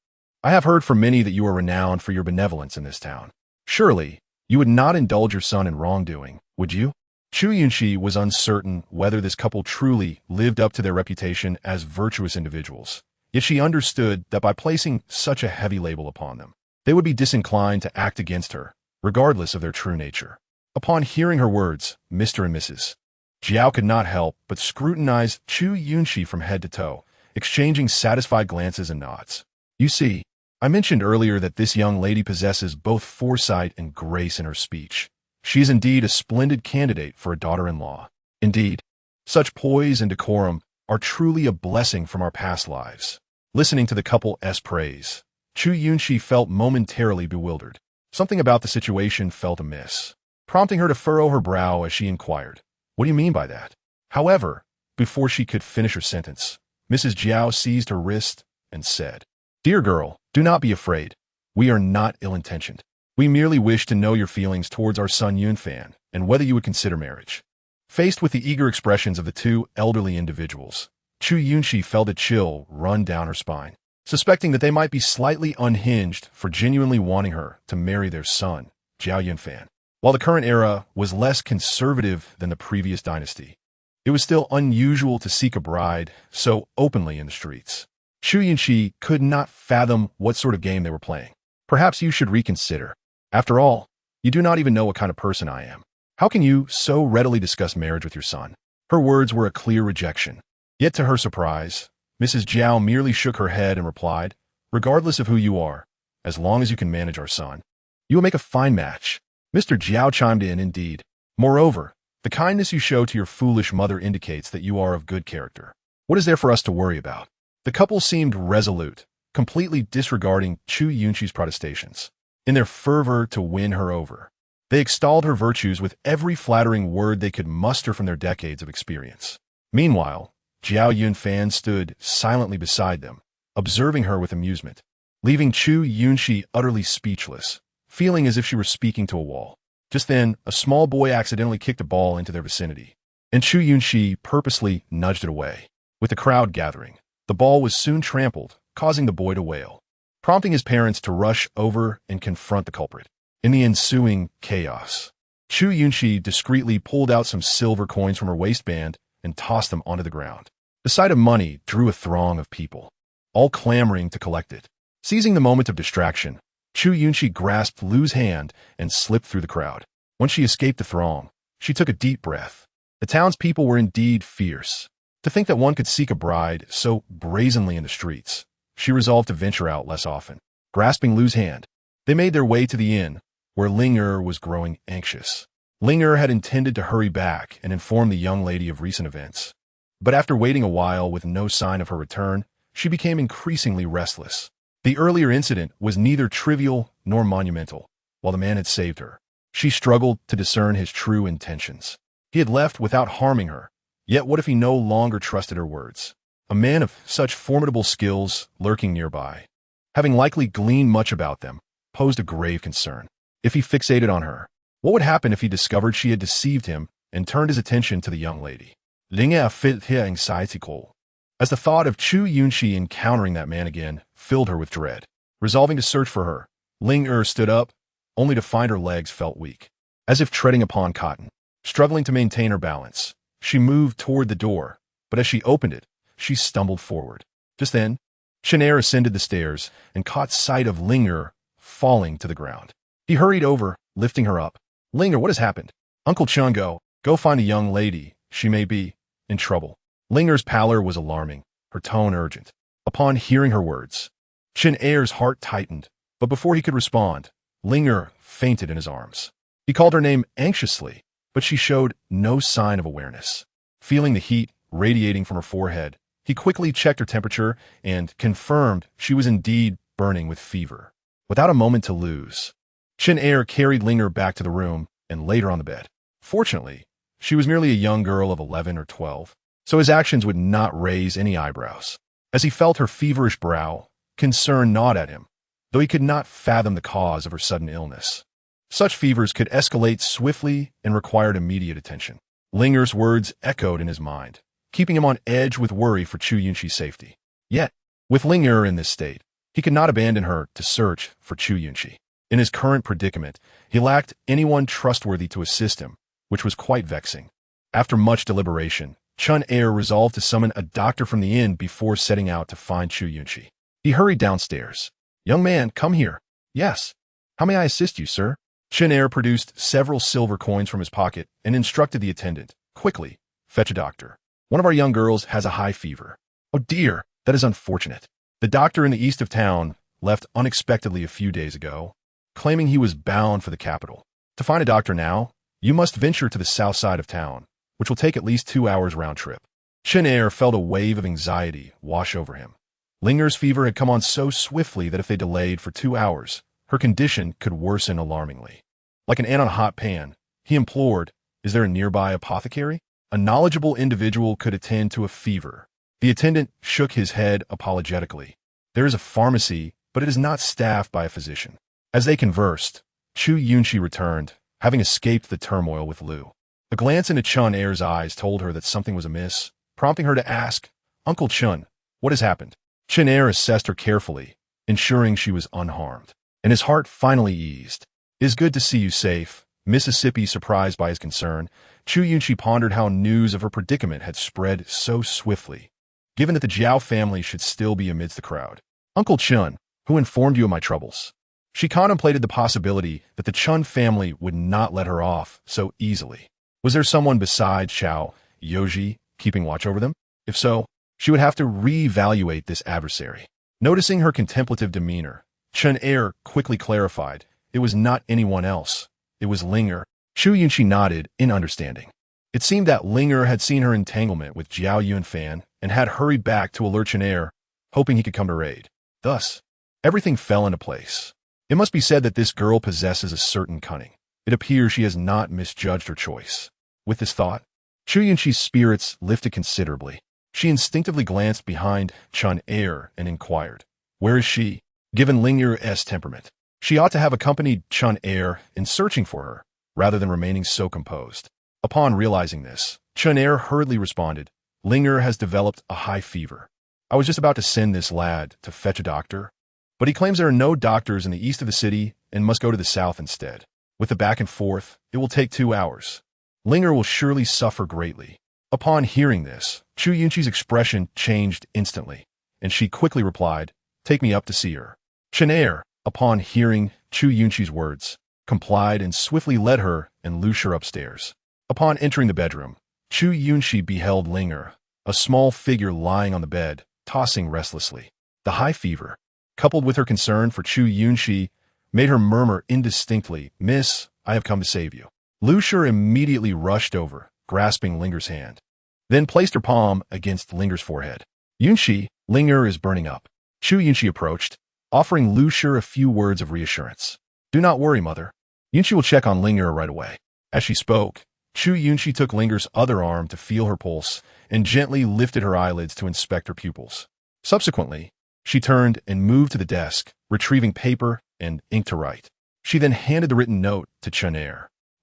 I have heard from many that you are renowned for your benevolence in this town. Surely, you would not indulge your son in wrongdoing, would you? Chu Yunxi was uncertain whether this couple truly lived up to their reputation as virtuous individuals, yet she understood that by placing such a heavy label upon them, they would be disinclined to act against her, regardless of their true nature. Upon hearing her words, Mr. and Mrs. Jiao could not help but scrutinize Chu Yunxi from head to toe, exchanging satisfied glances and nods. You see, I mentioned earlier that this young lady possesses both foresight and grace in her speech. She is indeed a splendid candidate for a daughter-in-law. Indeed, such poise and decorum are truly a blessing from our past lives. Listening to the couple's praise, Chu Yunxi felt momentarily bewildered. Something about the situation felt amiss, prompting her to furrow her brow as she inquired, What do you mean by that? However, before she could finish her sentence, Mrs. Jiao seized her wrist and said, Dear girl, do not be afraid. We are not ill-intentioned. We merely wish to know your feelings towards our son Yunfan and whether you would consider marriage. Faced with the eager expressions of the two elderly individuals, Chu Yunxi felt a chill run down her spine, suspecting that they might be slightly unhinged for genuinely wanting her to marry their son, Jiao Yunfan. While the current era was less conservative than the previous dynasty, it was still unusual to seek a bride so openly in the streets. Chu Yunxi could not fathom what sort of game they were playing. Perhaps you should reconsider. After all, you do not even know what kind of person I am. How can you so readily discuss marriage with your son? Her words were a clear rejection. Yet to her surprise, Mrs. Jiao merely shook her head and replied, Regardless of who you are, as long as you can manage our son, you will make a fine match. Mr. Jiao chimed in, Indeed. Moreover, the kindness you show to your foolish mother indicates that you are of good character. What is there for us to worry about? The couple seemed resolute, completely disregarding Chu Yunxi's protestations. In their fervor to win her over, they extolled her virtues with every flattering word they could muster from their decades of experience. Meanwhile, Jiao Yunfan stood silently beside them, observing her with amusement, leaving Chu Yunxi utterly speechless, feeling as if she were speaking to a wall. Just then, a small boy accidentally kicked a ball into their vicinity, and Chu Yunxi purposely nudged it away. With the crowd gathering, the ball was soon trampled, causing the boy to wail, prompting his parents to rush over and confront the culprit. In the ensuing chaos, Chu Yunxi discreetly pulled out some silver coins from her waistband and tossed them onto the ground. The sight of money drew a throng of people, all clamoring to collect it. Seizing the moment of distraction, Chu Yunxi grasped Lu's hand and slipped through the crowd. Once she escaped the throng, she took a deep breath. The townspeople were indeed fierce. To think that one could seek a bride so brazenly in the streets, she resolved to venture out less often. Grasping Lu's hand, they made their way to the inn, where Ling was growing anxious. Ling had intended to hurry back and inform the young lady of recent events. But after waiting a while with no sign of her return, she became increasingly restless. The earlier incident was neither trivial nor monumental. While the man had saved her, she struggled to discern his true intentions. He had left without harming her, yet what if he no longer trusted her words? A man of such formidable skills lurking nearby, having likely gleaned much about them, posed a grave concern. If he fixated on her, what would happen if he discovered she had deceived him and turned his attention to the young lady? Ling fit her anxiety cold. As the thought of Chu Yunxi encountering that man again filled her with dread. Resolving to search for her, Ling stood up, only to find her legs felt weak, as if treading upon cotton. Struggling to maintain her balance, she moved toward the door, but as she opened it, she stumbled forward. Just then, Chen ascended the stairs and caught sight of Ling falling to the ground. He hurried over, lifting her up. Ling, what has happened? Uncle Chun, go find a young lady. She may be in trouble. Ling's pallor was alarming, her tone urgent. Upon hearing her words, Chen Er's heart tightened, but before he could respond, Ling fainted in his arms. He called her name anxiously, but she showed no sign of awareness. Feeling the heat radiating from her forehead, he quickly checked her temperature and confirmed she was indeed burning with fever. Without a moment to lose, Chen carried Ling back to the room and laid her on the bed. Fortunately, she was merely a young girl of 11 or 12, so his actions would not raise any eyebrows. As he felt her feverish brow, concern gnawed at him, though he could not fathom the cause of her sudden illness. Such fevers could escalate swiftly and required immediate attention. Ling's words echoed in his mind, keeping him on edge with worry for Chu Yunxi's safety. Yet, with Ling in this state, he could not abandon her to search for Chu Yunxi. In his current predicament, he lacked anyone trustworthy to assist him, which was quite vexing. After much deliberation, Chen resolved to summon a doctor from the inn before setting out to find Chu Yunxi. He hurried downstairs. "Young man, come here." "Yes. How may I assist you, sir?" Chen produced several silver coins from his pocket and instructed the attendant, "Quickly, fetch a doctor. One of our young girls has a high fever." "Oh dear, that is unfortunate. The doctor in the east of town left unexpectedly a few days ago, claiming he was bound for the capital. To find a doctor now, you must venture to the south side of town, which will take at least 2 hours round trip." Chen felt a wave of anxiety wash over him. Ling's fever had come on so swiftly that if they delayed for 2 hours, her condition could worsen alarmingly. Like an ant on a hot pan, he implored, "Is there a nearby apothecary? A knowledgeable individual could attend to a fever." The attendant shook his head apologetically. "There is a pharmacy, but it is not staffed by a physician." As they conversed, Chu Yunxi returned, having escaped the turmoil with Lu. A glance into Chen eyes told her that something was amiss, prompting her to ask, "Uncle Chun, what has happened?" Chen assessed her carefully, ensuring she was unharmed, and his heart finally eased. "It is good to see you safe." Mississippi, surprised by his concern, Chu Yunxi pondered how news of her predicament had spread so swiftly, given that the Jiao family should still be amidst the crowd. "Uncle Chun, who informed you of my troubles?" She contemplated the possibility that the Chun family would not let her off so easily. Was there someone besides Xiao Yoji keeping watch over them? If so, she would have to reevaluate this adversary. Noticing her contemplative demeanor, Chen quickly clarified, it was not anyone else. It was Ling. Chu Yunxi nodded in understanding. It seemed that Ling had seen her entanglement with Jiao Yunfan and had hurried back to alert Chen hoping he could come to her aid. Thus, everything fell into place. It must be said that this girl possesses a certain cunning. It appears she has not misjudged her choice. With this thought, Chu Yunxi's spirits lifted considerably. She instinctively glanced behind Chen and inquired, "Where is she?" Given Ling's temperament, she ought to have accompanied Chen in searching for her, rather than remaining so composed. Upon realizing this, Chen hurriedly responded, "Ling has developed a high fever. I was just about to send this lad to fetch a doctor, but he claims there are no doctors in the east of the city and must go to the south instead. With the back and forth, it will take 2 hours. Ling will surely suffer greatly." Upon hearing this, Chu Yunxi's expression changed instantly, and she quickly replied, "Take me up to see her." Chen upon hearing Chu Yunxi's words, complied and swiftly led her and Lucia upstairs. Upon entering the bedroom, Chu Yunxi beheld Ling, a small figure lying on the bed, tossing restlessly. The high fever, coupled with her concern for Chu Yunxi, made her murmur indistinctly, "Miss, I have come to save you." Lucia immediately rushed over, grasping Ling's hand. then placed her palm against Linger's forehead. Yunxi, Linger is burning up. Chu Yunxi approached, offering Lu Shi a few words of reassurance. Do not worry, mother. Yunxi will check on Linger right away. As she spoke, Chu Yunxi took Linger's other arm to feel her pulse and gently lifted her eyelids to inspect her pupils. Subsequently, she turned and moved to the desk, retrieving paper and ink to write. She then handed the written note to Chun.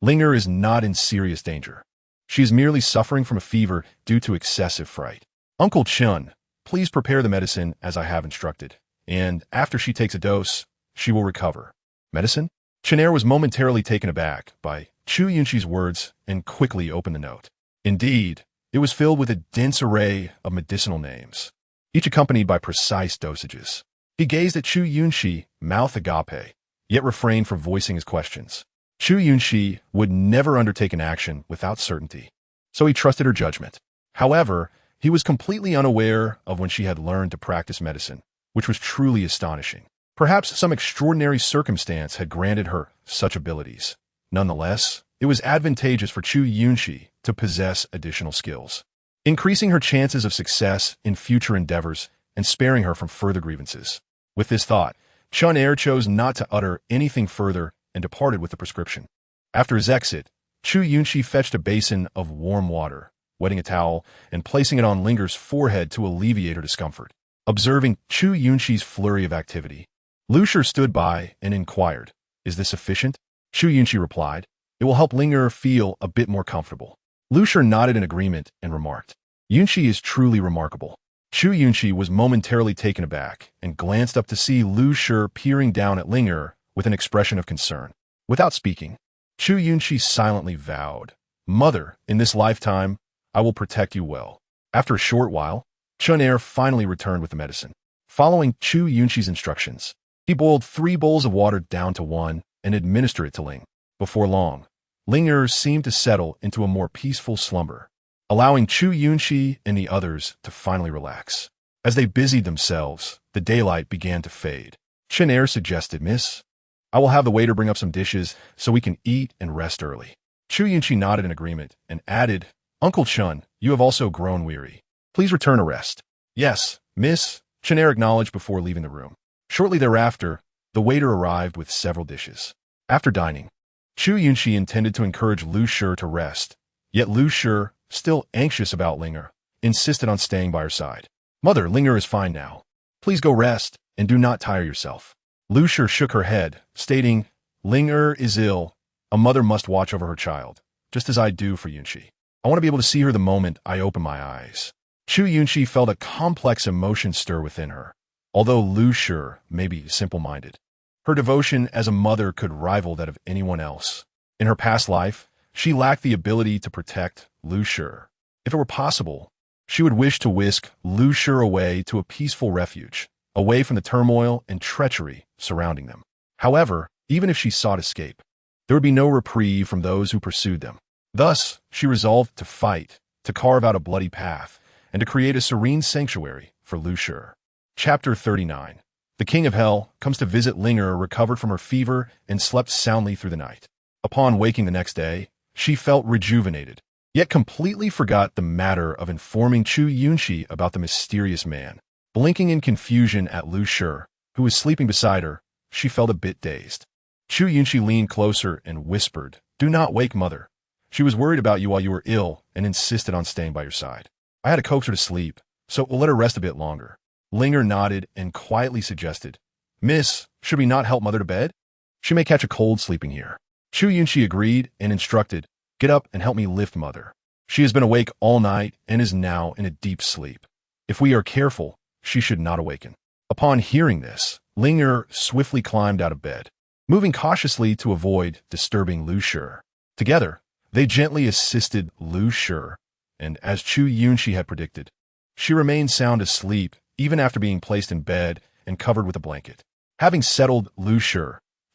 Linger is not in serious danger. She is merely suffering from a fever due to excessive fright. Uncle Chun, please prepare the medicine as I have instructed, and after she takes a dose, she will recover. Medicine? Chun was momentarily taken aback by Chu Yunxi's words and quickly opened the note. Indeed, it was filled with a dense array of medicinal names, each accompanied by precise dosages. He gazed at Chu Yunxi, mouth agape, yet refrained from voicing his questions. Chu Yunxi would never undertake an action without certainty, so he trusted her judgment. However, he was completely unaware of when she had learned to practice medicine, which was truly astonishing. Perhaps some extraordinary circumstance had granted her such abilities. Nonetheless, it was advantageous for Chu Yunxi to possess additional skills, increasing her chances of success in future endeavors and sparing her from further grievances. With this thought, Chun chose not to utter anything further and departed with the prescription. After his exit, Chu Yunxi fetched a basin of warm water, wetting a towel and placing it on Linger's forehead to alleviate her discomfort. Observing Chu Yunxi's flurry of activity, Lu Shi stood by and inquired, "Is this sufficient?" Chu Yunxi replied, "It will help Linger feel a bit more comfortable." Lu Shi nodded in agreement and remarked, "Yunxi is truly remarkable." Chu Yunxi was momentarily taken aback and glanced up to see Lu Shi peering down at Linger with an expression of concern. Without speaking, Chu Yunxi silently vowed, "Mother, in this lifetime, I will protect you well." After a short while, Chun finally returned with the medicine. Following Chu Yunxi's instructions, he boiled 3 bowls of water down to 1 and administered it to Ling. Before long, Linger seemed to settle into a more peaceful slumber, allowing Chu Yunxi and the others to finally relax. As they busied themselves, the daylight began to fade. Chun suggested, "Miss, I will have the waiter bring up some dishes so we can eat and rest early." Chu Yunxi nodded in agreement and added, "Uncle Chun, you have also grown weary. Please return to rest." "Yes, miss," Chun acknowledged before leaving the room. Shortly thereafter, the waiter arrived with several dishes. After dining, Chu Yunxi intended to encourage Lu Shi to rest, yet Lu Shi, still anxious about Linger, insisted on staying by her side. "Mother, Linger is fine now. Please go rest and do not tire yourself." Lu Shi shook her head, stating, "Linger is ill. A mother must watch over her child, just as I do for Yunxi. I want to be able to see her the moment I open my eyes." Chu Yunxi felt a complex emotion stir within her. Although Lu Shi may be simple-minded, her devotion as a mother could rival that of anyone else. In her past life, she lacked the ability to protect Lu Shi. If it were possible, she would wish to whisk Lu Shi away to a peaceful refuge, away from the turmoil and treachery surrounding them. However, even if she sought escape, there would be no reprieve from those who pursued them. Thus, she resolved to fight, to carve out a bloody path, and to create a serene sanctuary for Lu Shi. Chapter 39. The King of Hell comes to visit Linger, recovered from her fever and slept soundly through the night. Upon waking the next day, she felt rejuvenated, yet completely forgot the matter of informing Chu Yunxi about the mysterious man. Blinking in confusion at Lu Shi, who was sleeping beside her, she felt a bit dazed. Chu Yunxi leaned closer and whispered, "Do not wake mother. She was worried about you while you were ill and insisted on staying by your side. I had to coax her to sleep, so we'll let her rest a bit longer." Linger nodded and quietly suggested, "Miss, should we not help mother to bed? She may catch a cold sleeping here." Chu Yunxi agreed and instructed, "Get up and help me lift mother. She has been awake all night and is now in a deep sleep. If we are careful, she should not awaken." Upon hearing this, Linger swiftly climbed out of bed, moving cautiously to avoid disturbing Lu Shi. Together, they gently assisted Lu Shi, and as Chu Yunxi had predicted, she remained sound asleep even after being placed in bed and covered with a blanket. Having settled Lu Shi,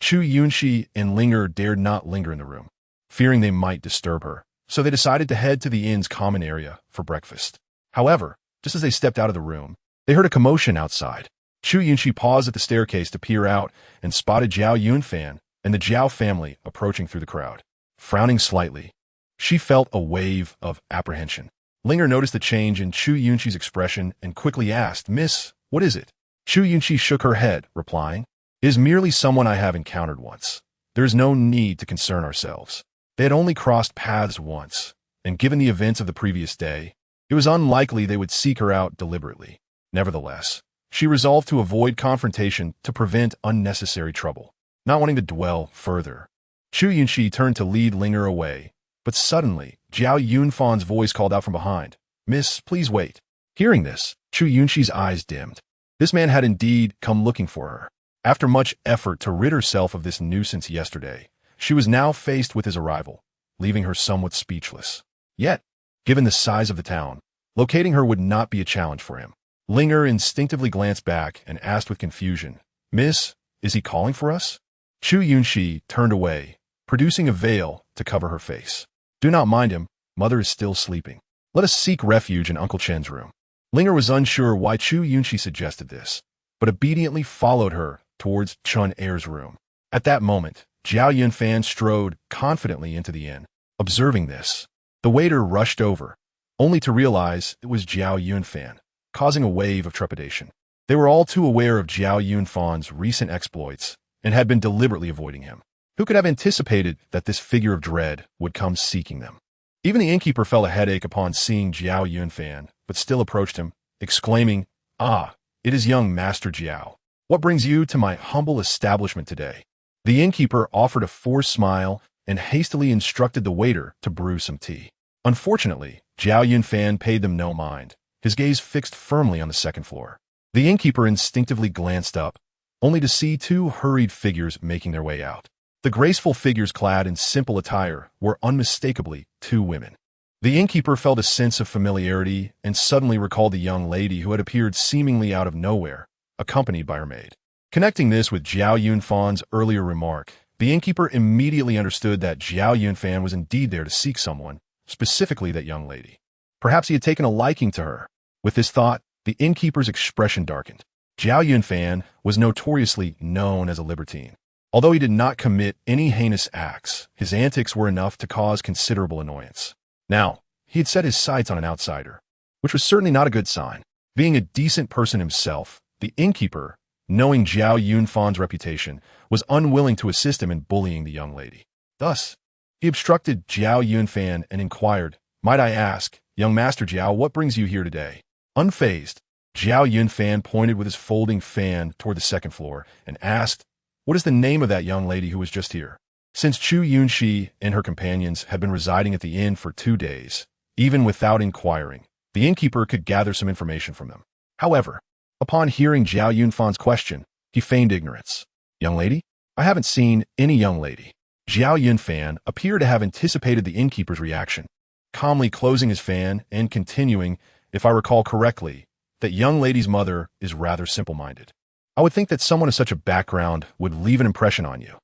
Chu Yunxi and Linger dared not linger in the room, fearing they might disturb her, so they decided to head to the inn's common area for breakfast. However, just as they stepped out of the room, they heard a commotion outside. Chu Yunxi paused at the staircase to peer out and spotted Zhao Yunfan and the Zhao family approaching through the crowd. Frowning slightly, she felt a wave of apprehension. Linger noticed the change in Chu Yunxi's expression and quickly asked, "Miss, what is it?" Chu Yunxi shook her head, replying, "It is merely someone I have encountered once. There is no need to concern ourselves." They had only crossed paths once, and given the events of the previous day, it was unlikely they would seek her out deliberately. Nevertheless, she resolved to avoid confrontation to prevent unnecessary trouble. Not wanting to dwell further, Chu Yunxi turned to lead Linger away, but suddenly, Jiao Yunfan's voice called out from behind, "Miss, please wait." Hearing this, Chu Yunxi's eyes dimmed. This man had indeed come looking for her. After much effort to rid herself of this nuisance yesterday, she was now faced with his arrival, leaving her somewhat speechless. Yet, given the size of the town, locating her would not be a challenge for him. Linger instinctively glanced back and asked with confusion, "Miss, is he calling for us?" Chu Yunxi turned away, producing a veil to cover her face. "Do not mind him. Mother is still sleeping. Let us seek refuge in Uncle Chen's room." Linger was unsure why Chu Yunxi suggested this, but obediently followed her towards Chun Er's room. At that moment, Jiao Yunfan strode confidently into the inn. Observing this, the waiter rushed over, only to realize it was Jiao Yunfan, causing a wave of trepidation. They were all too aware of Jiao Yunfan's recent exploits and had been deliberately avoiding him. Who could have anticipated that this figure of dread would come seeking them? Even the innkeeper felt a headache upon seeing Jiao Yunfan, but still approached him, exclaiming, "Ah, it is young Master Jiao. What brings you to my humble establishment today?" The innkeeper offered a forced smile and hastily instructed the waiter to brew some tea. Unfortunately, Jiao Yunfan paid them no mind, his gaze fixed firmly on the second floor. The innkeeper instinctively glanced up, only to see two hurried figures making their way out. The graceful figures clad in simple attire were unmistakably two women. The innkeeper felt a sense of familiarity and suddenly recalled the young lady who had appeared seemingly out of nowhere, accompanied by her maid. Connecting this with Jiao Yunfan's earlier remark, the innkeeper immediately understood that Jiao Yunfan was indeed there to seek someone, specifically that young lady. Perhaps he had taken a liking to her. With this thought, the innkeeper's expression darkened. Jiao Yunfan was notoriously known as a libertine. Although he did not commit any heinous acts, his antics were enough to cause considerable annoyance. Now, he had set his sights on an outsider, which was certainly not a good sign. Being a decent person himself, the innkeeper, knowing Jiao Yunfan's reputation, was unwilling to assist him in bullying the young lady. Thus, he obstructed Jiao Yunfan and inquired, "Might I ask, young Master Jiao, what brings you here today?" Unfazed, Jiao Yunfan pointed with his folding fan toward the second floor and asked, "What is the name of that young lady who was just here?" Since Chu Yunxi and her companions had been residing at the inn for 2 days, even without inquiring, the innkeeper could gather some information from them. However, upon hearing Jiao Yunfan's question, he feigned ignorance. "Young lady? I haven't seen any young lady." Jiao Yunfan appeared to have anticipated the innkeeper's reaction, calmly closing his fan and continuing, "If I recall correctly, that young lady's mother is rather simple-minded. I would think that someone of such a background would leave an impression on you.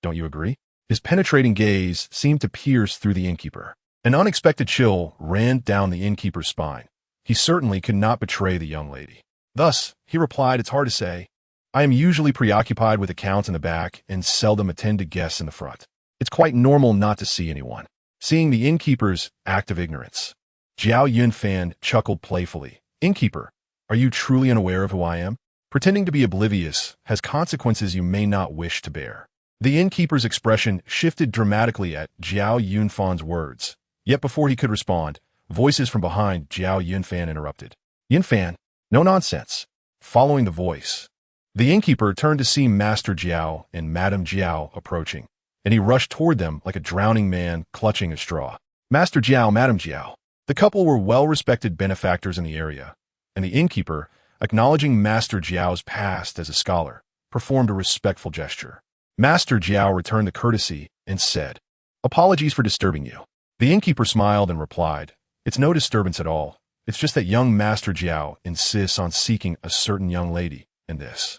Don't you agree?" His penetrating gaze seemed to pierce through the innkeeper. An unexpected chill ran down the innkeeper's spine. He certainly could not betray the young lady. Thus, he replied, "It's hard to say. I am usually preoccupied with accounts in the back and seldom attend to guests in the front. It's quite normal not to see anyone." Seeing the innkeeper's act of ignorance, Jiao Yunfan chuckled playfully. "Innkeeper, are you truly unaware of who I am? Pretending to be oblivious has consequences you may not wish to bear." The innkeeper's expression shifted dramatically at Jiao Yunfan's words, yet before he could respond, voices from behind Jiao Yunfan interrupted. "Yunfan, no nonsense." Following the voice, the innkeeper turned to see Master Jiao and Madame Jiao approaching, and he rushed toward them like a drowning man clutching a straw. Master Jiao, Madame Jiao. The couple were well-respected benefactors in the area, and the innkeeper, acknowledging Master Jiao's past as a scholar, performed a respectful gesture. Master Jiao returned the courtesy and said, "Apologies for disturbing you." The innkeeper smiled and replied, "It's no disturbance at all. It's just that young Master Jiao insists on seeking a certain young lady, and this."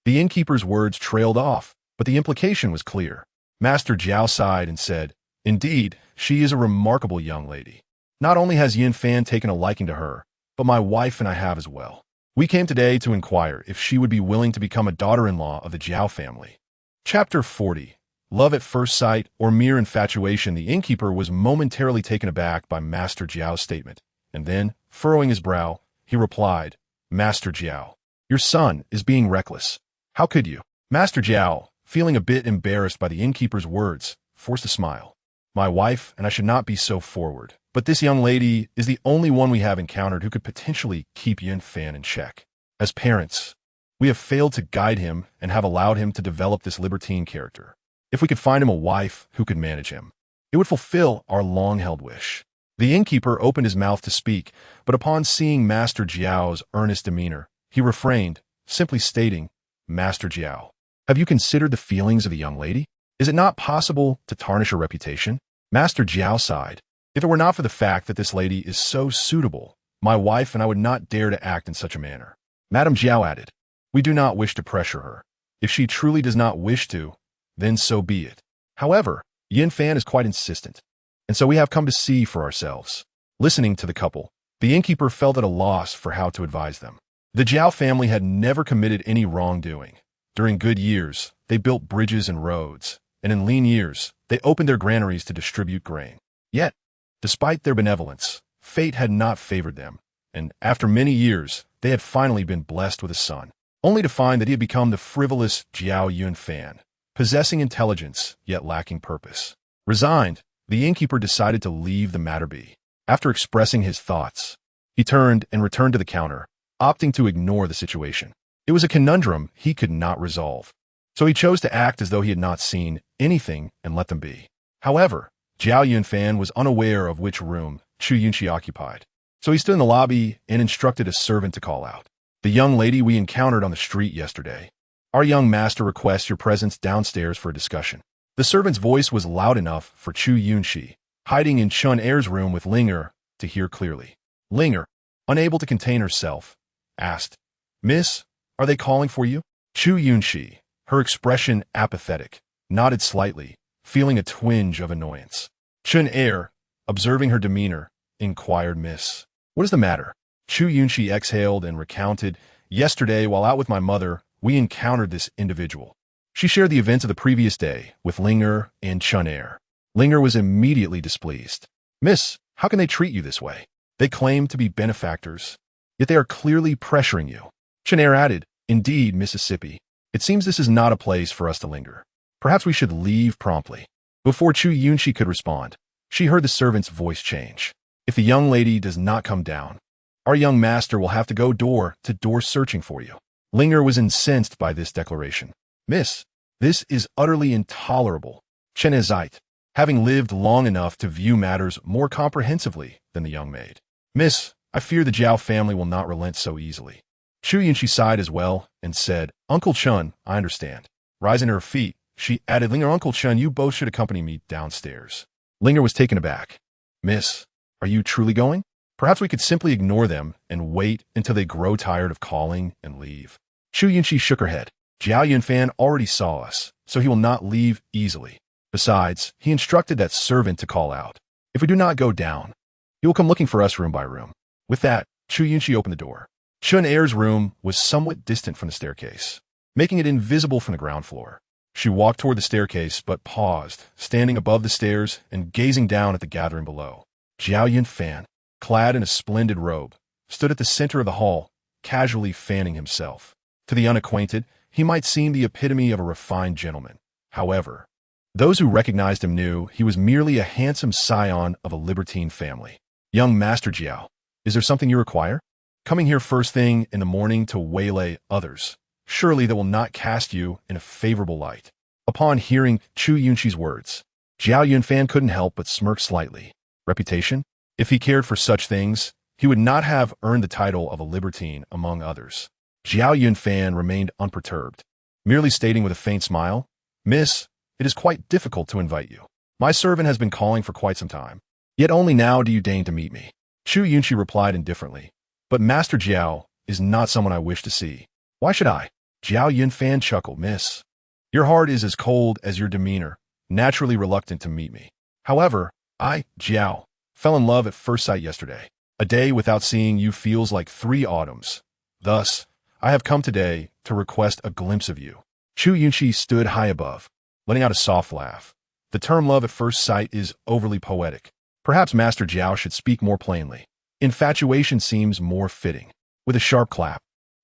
The innkeeper's words trailed off, but the implication was clear. Master Jiao sighed and said, "Indeed, she is a remarkable young lady. Not only has Yin Fan taken a liking to her, but my wife and I have as well. We came today to inquire if she would be willing to become a daughter-in-law of the Jiao family." Chapter 40. Love at first sight or mere infatuation. The innkeeper was momentarily taken aback by Master Jiao's statement. and then, furrowing his brow, he replied, Master Jiao, your son is being reckless. How could you? Master Jiao, feeling a bit embarrassed by the innkeeper's words, forced a smile. My wife and I should not be so forward, but this young lady is the only one we have encountered who could potentially keep Yunfan in check. As parents, we have failed to guide him and have allowed him to develop this libertine character. If we could find him a wife who could manage him, it would fulfill our long-held wish. The innkeeper opened his mouth to speak, but upon seeing Master Jiao's earnest demeanor, he refrained, simply stating, Master Jiao, have you considered the feelings of the young lady? Is it not possible to tarnish her reputation? Master Jiao sighed. If it were not for the fact that this lady is so suitable, my wife and I would not dare to act in such a manner. Madame Jiao added, we do not wish to pressure her. If she truly does not wish to, then so be it. However, Yunfan is quite insistent, and so we have come to see for ourselves. Listening to the couple, the innkeeper felt at a loss for how to advise them. The Jiao family had never committed any wrongdoing. During good years, they built bridges and roads, and in lean years, they opened their granaries to distribute grain. Yet, despite their benevolence, fate had not favored them, and after many years, they had finally been blessed with a son, only to find that he had become the frivolous Jiao Yunfan, possessing intelligence, yet lacking purpose. Resigned, the innkeeper decided to leave the matter be. After expressing his thoughts, he turned and returned to the counter, opting to ignore the situation. It was a conundrum he could not resolve, so he chose to act as though he had not seen anything and let them be. However, Jiao Yunfan was unaware of which room Chu Yunxi occupied, so he stood in the lobby and instructed a servant to call out. The young lady we encountered on the street yesterday. Our young master requests your presence downstairs for a discussion. The servant's voice was loud enough for Chu Yunxi, hiding in Chun Er's room with Linger, to hear clearly. Linger, unable to contain herself, asked, Miss, are they calling for you? Chu Yunxi, her expression apathetic, nodded slightly, feeling a twinge of annoyance. Chun Er, observing her demeanor, inquired, Miss, what is the matter? Chu Yunxi exhaled and recounted, yesterday, while out with my mother, we encountered this individual. She shared the events of the previous day with Linger and Chun Er. Linger was immediately displeased. Miss, how can they treat you this way? They claim to be benefactors, yet they are clearly pressuring you. Chun Er added, Indeed, Mississippi, it seems this is not a place for us to linger. Perhaps we should leave promptly. Before Chu Yunxi could respond, she heard the servant's voice change. If the young lady does not come down, our young master will have to go door to door searching for you. Linger was incensed by this declaration. Miss, this is utterly intolerable. Chen Ezite, having lived long enough to view matters more comprehensively than the young maid. Miss, I fear the Jiao family will not relent so easily. Chu Yunxi sighed as well and said, Uncle Chun, I understand. Rising to her feet, she added, Linger, Uncle Chun, you both should accompany me downstairs. Linger was taken aback. Miss, are you truly going? Perhaps we could simply ignore them and wait until they grow tired of calling and leave. Chu Yunxi shook her head. Jiao Yunfan already saw us, so he will not leave easily. Besides, he instructed that servant to call out. If we do not go down, he will come looking for us room by room. With that, Chu Yunxi opened the door. Chun Er's room was somewhat distant from the staircase, making it invisible from the ground floor. She walked toward the staircase, but paused, standing above the stairs and gazing down at the gathering below. Jiao Yunfan, clad in a splendid robe, stood at the center of the hall, casually fanning himself. To the unacquainted, he might seem the epitome of a refined gentleman. However, those who recognized him knew he was merely a handsome scion of a libertine family. Young Master Jiao, is there something you require? Coming here first thing in the morning to waylay others. Surely that will not cast you in a favorable light. Upon hearing Chu Yunxi's words, Jiao Yunfan couldn't help but smirk slightly. Reputation? If he cared for such things, he would not have earned the title of a libertine among others. Jiao Yunfan remained unperturbed, merely stating with a faint smile, Miss, it is quite difficult to invite you. My servant has been calling for quite some time. Yet only now do you deign to meet me. Chu Yunxi replied indifferently, But Master Jiao is not someone I wish to see. Why should I? Jiao Yunfan chuckled, Miss, your heart is as cold as your demeanor, naturally reluctant to meet me. However, I, Jiao, fell in love at first sight yesterday. A day without seeing you feels like 3 autumns. Thus, I have come today to request a glimpse of you. Chu Yunxi stood high above, letting out a soft laugh. The term love at first sight is overly poetic. Perhaps Master Jiao should speak more plainly. Infatuation seems more fitting. With a sharp clap,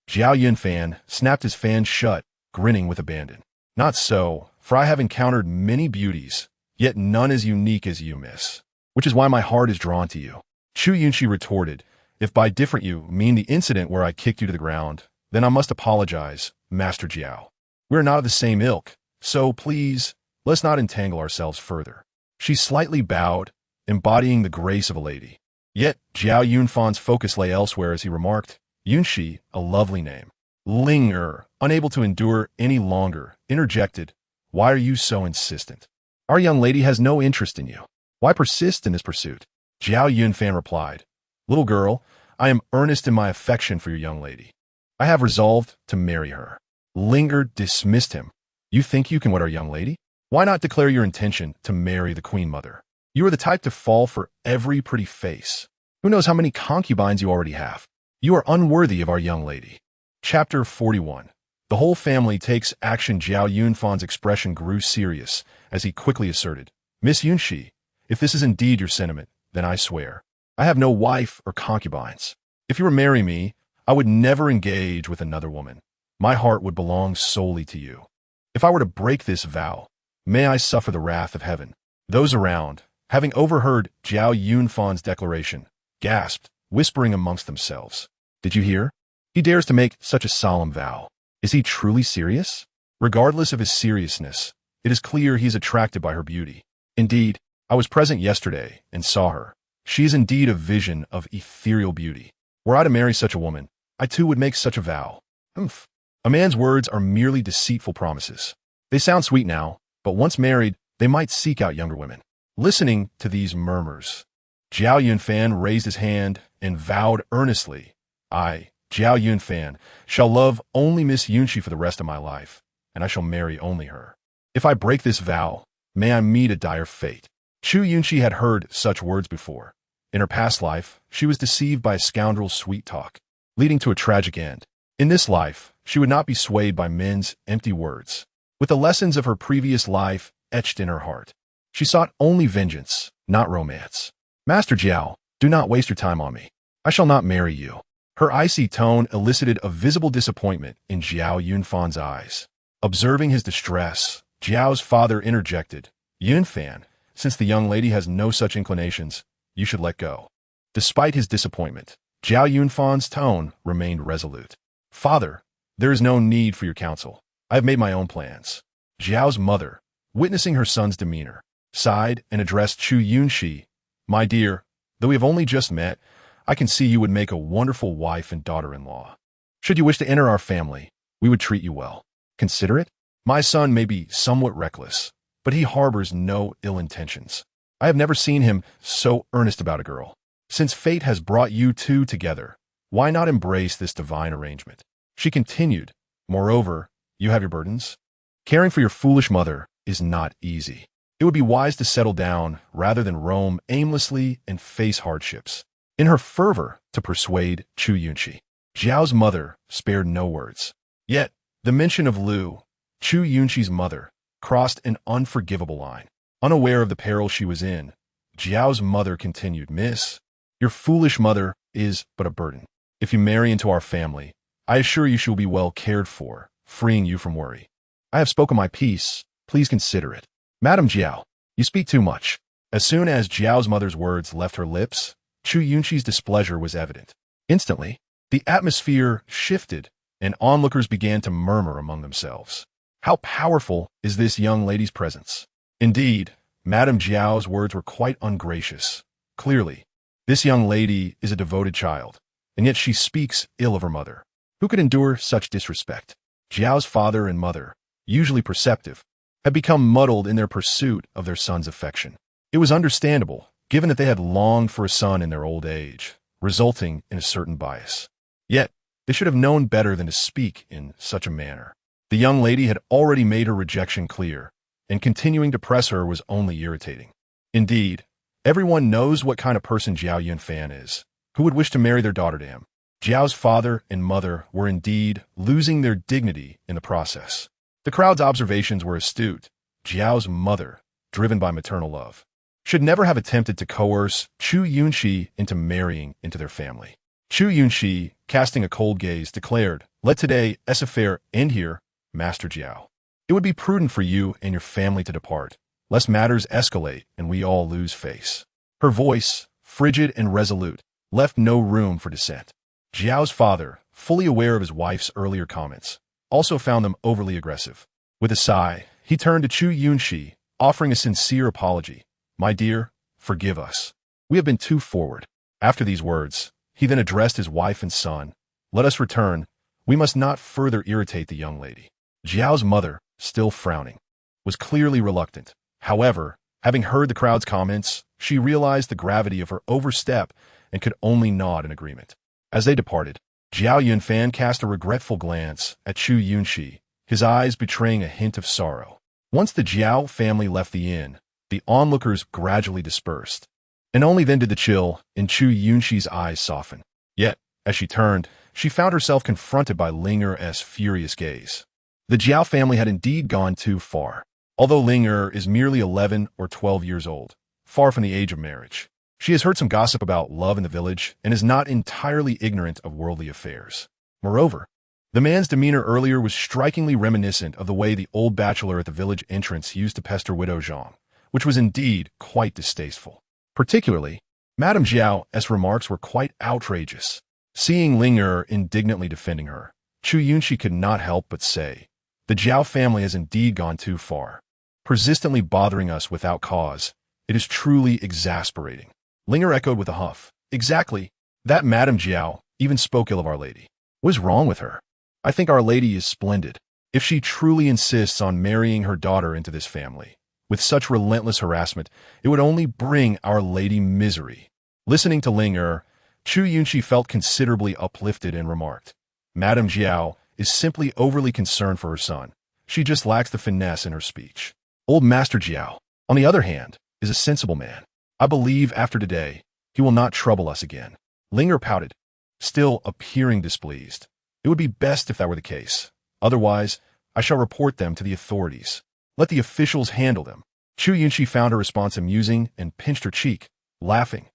Zhao Yunfan snapped his fan shut, grinning with abandon. Not so, for I have encountered many beauties, yet none as unique as you, miss. Which is why my heart is drawn to you. Chu Yunxi retorted, if by different you mean the incident where I kicked you to the ground, then I must apologize, Master Jiao. We are not of the same ilk, so please, let's not entangle ourselves further. She slightly bowed, embodying the grace of a lady. Yet, Zhao Yunfan's focus lay elsewhere as he remarked, Yunxi, a lovely name. Ling unable to endure any longer, interjected, why are you so insistent? Our young lady has no interest in you. Why persist in this pursuit? Zhao Yunfan replied, little girl, I am earnest in my affection for your young lady. I have resolved to marry her. Linger dismissed him. You think you can wed our young lady? Why not declare your intention to marry the queen mother? You are the type to fall for every pretty face. Who knows how many concubines you already have? You are unworthy of our young lady. Chapter 41. The whole family takes action. Zhao Yunfan's expression grew serious as he quickly asserted, Miss Yunxi, if this is indeed your sentiment, then I swear, I have no wife or concubines. If you were to marry me, I would never engage with another woman. My heart would belong solely to you. If I were to break this vow, may I suffer the wrath of heaven. Those around, having overheard Zhao Yunfan's declaration, gasped, whispering amongst themselves. Did you hear? He dares to make such a solemn vow. Is he truly serious? Regardless of his seriousness, it is clear he is attracted by her beauty. Indeed, I was present yesterday and saw her. She is indeed a vision of ethereal beauty. Were I to marry such a woman, I too would make such a vow. Humph. A man's words are merely deceitful promises. They sound sweet now, but once married, they might seek out younger women. Listening to these murmurs, Zhao Yunfan raised his hand and vowed earnestly, I, Zhao Yunfan, shall love only Miss Yunxi for the rest of my life, and I shall marry only her. If I break this vow, may I meet a dire fate. Chu Yunxi had heard such words before. In her past life, she was deceived by a scoundrel's sweet talk, leading to a tragic end. In this life, she would not be swayed by men's empty words. With the lessons of her previous life etched in her heart, she sought only vengeance, not romance. Master Jiao, do not waste your time on me. I shall not marry you. Her icy tone elicited a visible disappointment in Zhao Yunfan's eyes. Observing his distress, Zhao's father interjected, Yunfan, since the young lady has no such inclinations, you should let go. Despite his disappointment, Zhao Yunfan's tone remained resolute. Father, there is no need for your counsel. I have made my own plans. Zhao's mother, witnessing her son's demeanor, sighed and addressed Chu Yunxi. My dear, though we have only just met, I can see you would make a wonderful wife and daughter-in-law. Should you wish to enter our family, we would treat you well. Consider it. My son may be somewhat reckless, but he harbors no ill intentions. I have never seen him so earnest about a girl. Since fate has brought you two together, why not embrace this divine arrangement? She continued, moreover, you have your burdens. Caring for your foolish mother is not easy. It would be wise to settle down rather than roam aimlessly and face hardships. In her fervor to persuade Chu Yunxi, Zhao's mother spared no words. Yet, the mention of Lu, Chu Yunxi's mother, crossed an unforgivable line. Unaware of the peril she was in, Zhao's mother continued, Miss, your foolish mother is but a burden. If you marry into our family, I assure you she will be well cared for, freeing you from worry. I have spoken my piece. Please consider it. Madam Jiao, you speak too much. As soon as Zhao's mother's words left her lips, Chu Yunxi's displeasure was evident. Instantly, the atmosphere shifted, and onlookers began to murmur among themselves. How powerful is this young lady's presence? Indeed, Madame Jiao's words were quite ungracious. Clearly, this young lady is a devoted child, and yet she speaks ill of her mother. Who could endure such disrespect? Jiao's father and mother, usually perceptive, had become muddled in their pursuit of their son's affection. It was understandable, given that they had longed for a son in their old age, resulting in a certain bias. Yet, they should have known better than to speak in such a manner. The young lady had already made her rejection clear, and continuing to press her was only irritating. Indeed, everyone knows what kind of person Zhao Yunfan is. Who would wish to marry their daughter to him? Zhao's father and mother were indeed losing their dignity in the process. The crowd's observations were astute. Zhao's mother, driven by maternal love, should never have attempted to coerce Chu Yunxi into marrying into their family. Chu Yunxi, casting a cold gaze, declared, "Let today's affair end here, Master Jiao. It would be prudent for you and your family to depart, lest matters escalate and we all lose face." Her voice, frigid and resolute, left no room for dissent. Jiao's father, fully aware of his wife's earlier comments, also found them overly aggressive. With a sigh, he turned to Chu Yunxi, offering a sincere apology. "My dear, forgive us. We have been too forward." After these words, he then addressed his wife and son. "Let us return. We must not further irritate the young lady." Jiao's mother, still frowning, was clearly reluctant. However, having heard the crowd's comments, she realized the gravity of her overstep and could only nod in agreement. As they departed, Jiao Yunfan cast a regretful glance at Chu Yunxi, his eyes betraying a hint of sorrow. Once the Jiao family left the inn, the onlookers gradually dispersed, and only then did the chill in Chu Yunxi's eyes soften. Yet, as she turned, she found herself confronted by Ling'er's furious gaze. The Jiao family had indeed gone too far. Although Ling'er is merely 11 or 12 years old, far from the age of marriage, she has heard some gossip about love in the village and is not entirely ignorant of worldly affairs. Moreover, the man's demeanor earlier was strikingly reminiscent of the way the old bachelor at the village entrance used to pester Widow Zhang, which was indeed quite distasteful. Particularly, Madame Jiao's remarks were quite outrageous. Seeing Ling'er indignantly defending her, Chu Yunxi could not help but say, "The Jiao family has indeed gone too far, persistently bothering us without cause. It is truly exasperating." Ling'er echoed with a huff, "Exactly. That Madame Jiao even spoke ill of Our Lady. What is wrong with her? I think Our Lady is splendid. If she truly insists on marrying her daughter into this family, with such relentless harassment, it would only bring Our Lady misery." Listening to Ling'er, Chu Yunxi felt considerably uplifted and remarked, "Madame Jiao is simply overly concerned for her son. She just lacks the finesse in her speech. Old Master Jiao, on the other hand, is a sensible man. I believe after today, he will not trouble us again." Ling'er pouted, still appearing displeased. "It would be best if that were the case. Otherwise, I shall report them to the authorities. Let the officials handle them." Chu Yunxi found her response amusing and pinched her cheek, laughing.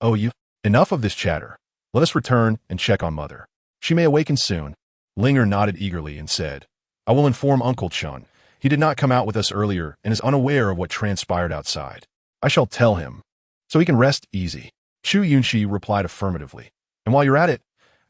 "Oh, enough of this chatter. Let us return and check on Mother. She may awaken soon." Ling'er nodded eagerly and said, "I will inform Uncle Chun. He did not come out with us earlier and is unaware of what transpired outside. I shall tell him, so he can rest easy." Chu Yunxi replied affirmatively. "And while you're at it,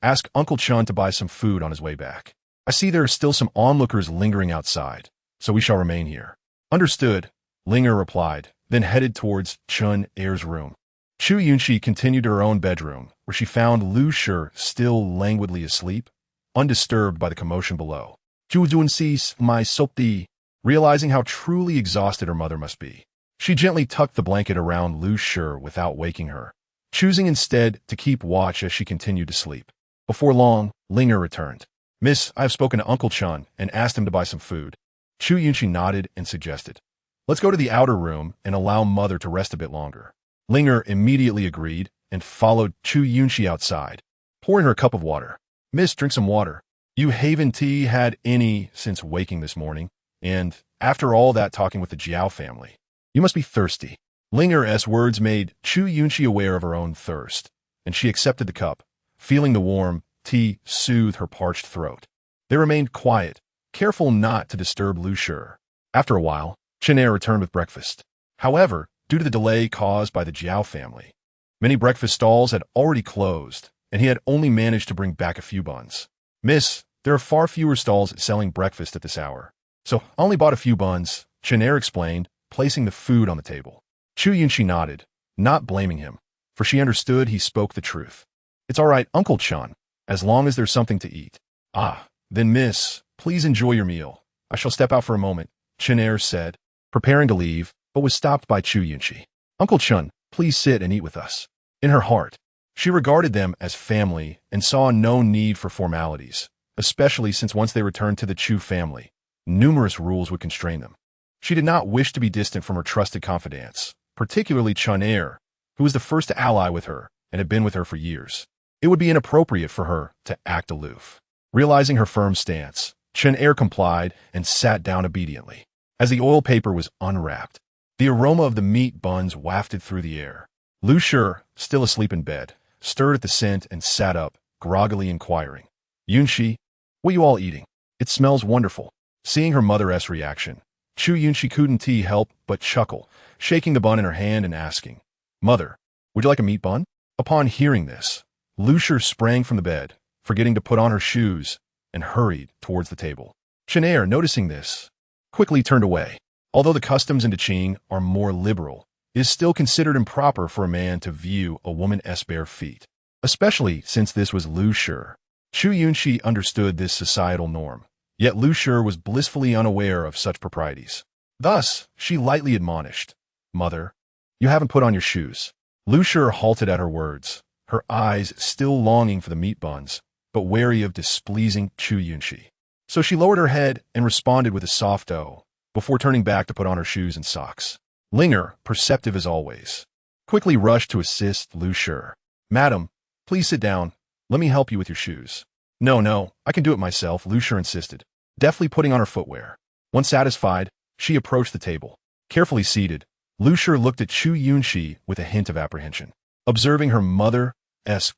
ask Uncle Chun to buy some food on his way back. I see there are still some onlookers lingering outside, so we shall remain here." "Understood," Ling'er replied, then headed towards Chun Er's room. Chu Yunxi continued to her own bedroom, where she found Lu Shi still languidly asleep, undisturbed by the commotion below. Chu Yunxi, my sopti, realizing how truly exhausted her mother must be, she gently tucked the blanket around Lu Shi without waking her, choosing instead to keep watch as she continued to sleep. Before long, Ling'er returned. "Miss, I have spoken to Uncle Chun and asked him to buy some food." Chu Yunxi nodded and suggested, "Let's go to the outer room and allow Mother to rest a bit longer." Ling'er immediately agreed and followed Chu Yunxi outside, pouring her a cup of water. "Miss, drink some water. You haven't had any since waking this morning, and after all that talking with the Jiao family, you must be thirsty." Ling'er's words made Chu Yunxi aware of her own thirst, and she accepted the cup, feeling the warm tea soothe her parched throat. They remained quiet, careful not to disturb Lu Shi. After a while, Chen Er returned with breakfast. However, due to the delay caused by the Jiao family, many breakfast stalls had already closed, and he had only managed to bring back a few buns. "Miss, there are far fewer stalls selling breakfast at this hour, so I only bought a few buns," Chen Er explained, placing the food on the table. Chu Yunxi nodded, not blaming him, for she understood he spoke the truth. "It's all right, Uncle Chun, as long as there's something to eat." "Ah, then miss, please enjoy your meal. I shall step out for a moment," Chen Er said, preparing to leave, but was stopped by Chu Yunxi. "Uncle Chun, please sit and eat with us." In her heart, she regarded them as family and saw no need for formalities, especially since once they returned to the Chu family, numerous rules would constrain them. She did not wish to be distant from her trusted confidants, particularly Chen Er, who was the first to ally with her and had been with her for years. It would be inappropriate for her to act aloof. Realizing her firm stance, Chen Er complied and sat down obediently. As the oil paper was unwrapped, The aroma of the meat buns wafted through the air. Lu Shi, still asleep in bed, stirred at the scent and sat up, groggily inquiring. Yunxi, what you all eating? It smells wonderful. Seeing her mother's reaction, Chu Yunxi couldn't help but chuckle, shaking the bun in her hand and asking, Mother, would you like a meat bun? Upon hearing this, Lu Shi sprang from the bed, forgetting to put on her shoes, and hurried towards the table. Chen, noticing this, quickly turned away. Although the customs in Qing are more liberal, it is still considered improper for a man to view a woman's bare feet, especially since this was Lu Shi. Chu Yunxi understood this societal norm, yet Lu Shi was blissfully unaware of such proprieties. Thus, she lightly admonished, Mother, you haven't put on your shoes. Lu Shi halted at her words, her eyes still longing for the meat buns, but wary of displeasing Chu Yunxi. So she lowered her head and responded with a soft "oh," before turning back to put on her shoes and socks. Linger, perceptive as always, quickly rushed to assist Lu Shi. Madam, please sit down. Let me help you with your shoes. No, I can do it myself, Lu Shi insisted, deftly putting on her footwear. Once satisfied, she approached the table. Carefully seated, Lu Shi looked at Chu Yunxi with a hint of apprehension, observing her mother's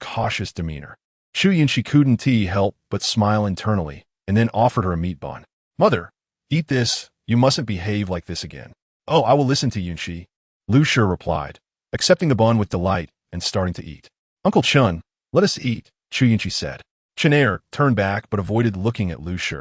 cautious demeanor. Chu Yunxi couldn't help but smile internally, and then offered her a meat bun. Mother, eat this. You mustn't behave like this again. Oh, I will listen to Yunxi, Lu Shi replied, accepting the bun with delight and starting to eat. Uncle Chun, let us eat, Chu Yunxi said. Chen turned back but avoided looking at Lu Shi,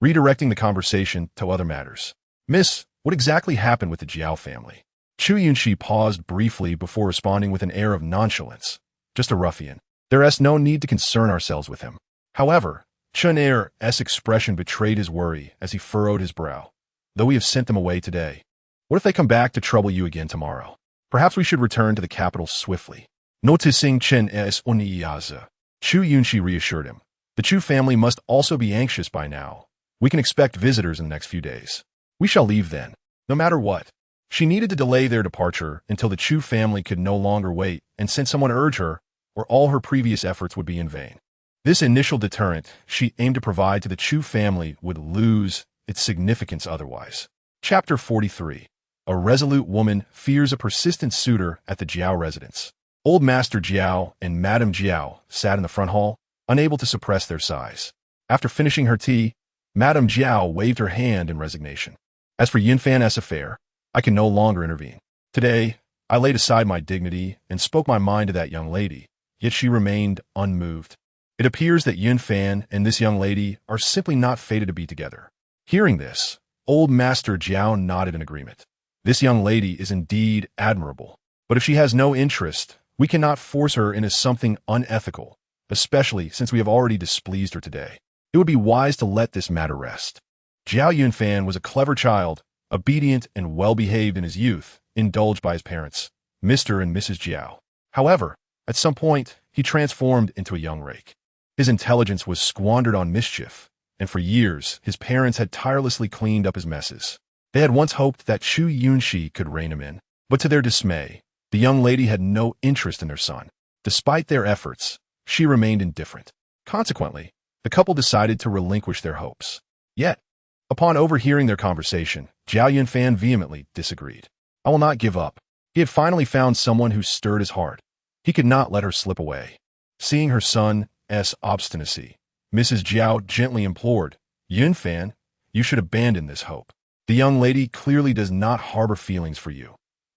redirecting the conversation to other matters. Miss, what exactly happened with the Jiao family? Chu Yunxi paused briefly before responding with an air of nonchalance. Just a ruffian. There is no need to concern ourselves with him. However, Chen-er's expression betrayed his worry as he furrowed his brow. Though we have sent them away today, what if they come back to trouble you again tomorrow? Perhaps we should return to the capital swiftly. Noticing Chen-es unease, Chu Yunxi reassured him. The Chu family must also be anxious by now. We can expect visitors in the next few days. We shall leave then, no matter what. She needed to delay their departure until the Chu family could no longer wait and send someone to urge her, or all her previous efforts would be in vain. This initial deterrent she aimed to provide to the Chu family would lose its significance otherwise. Chapter 43. A resolute woman fears a persistent suitor at the Jiao residence. Old Master Jiao and Madame Jiao sat in the front hall, unable to suppress their sighs. After finishing her tea, Madame Jiao waved her hand in resignation. As for Yunfan's affair, I can no longer intervene. Today, I laid aside my dignity and spoke my mind to that young lady, yet she remained unmoved. It appears that Yunfan and this young lady are simply not fated to be together. Hearing this, old Master Jiao nodded in agreement. This young lady is indeed admirable, but if she has no interest, we cannot force her into something unethical, especially since we have already displeased her today. It would be wise to let this matter rest. Jiao Yunfan was a clever child, obedient and well-behaved in his youth, indulged by his parents, Mr. and Mrs. Jiao. However, at some point, he transformed into a young rake. His intelligence was squandered on mischief, and for years, his parents had tirelessly cleaned up his messes. They had once hoped that Chu Yunxi could rein him in, but to their dismay, the young lady had no interest in their son. Despite their efforts, she remained indifferent. Consequently, the couple decided to relinquish their hopes. Yet, upon overhearing their conversation, Jiao Yunfan vehemently disagreed. I will not give up. He had finally found someone who stirred his heart. He could not let her slip away. Seeing her son's obstinacy, Mrs. Jiao gently implored, Yunfan, you should abandon this hope. The young lady clearly does not harbor feelings for you.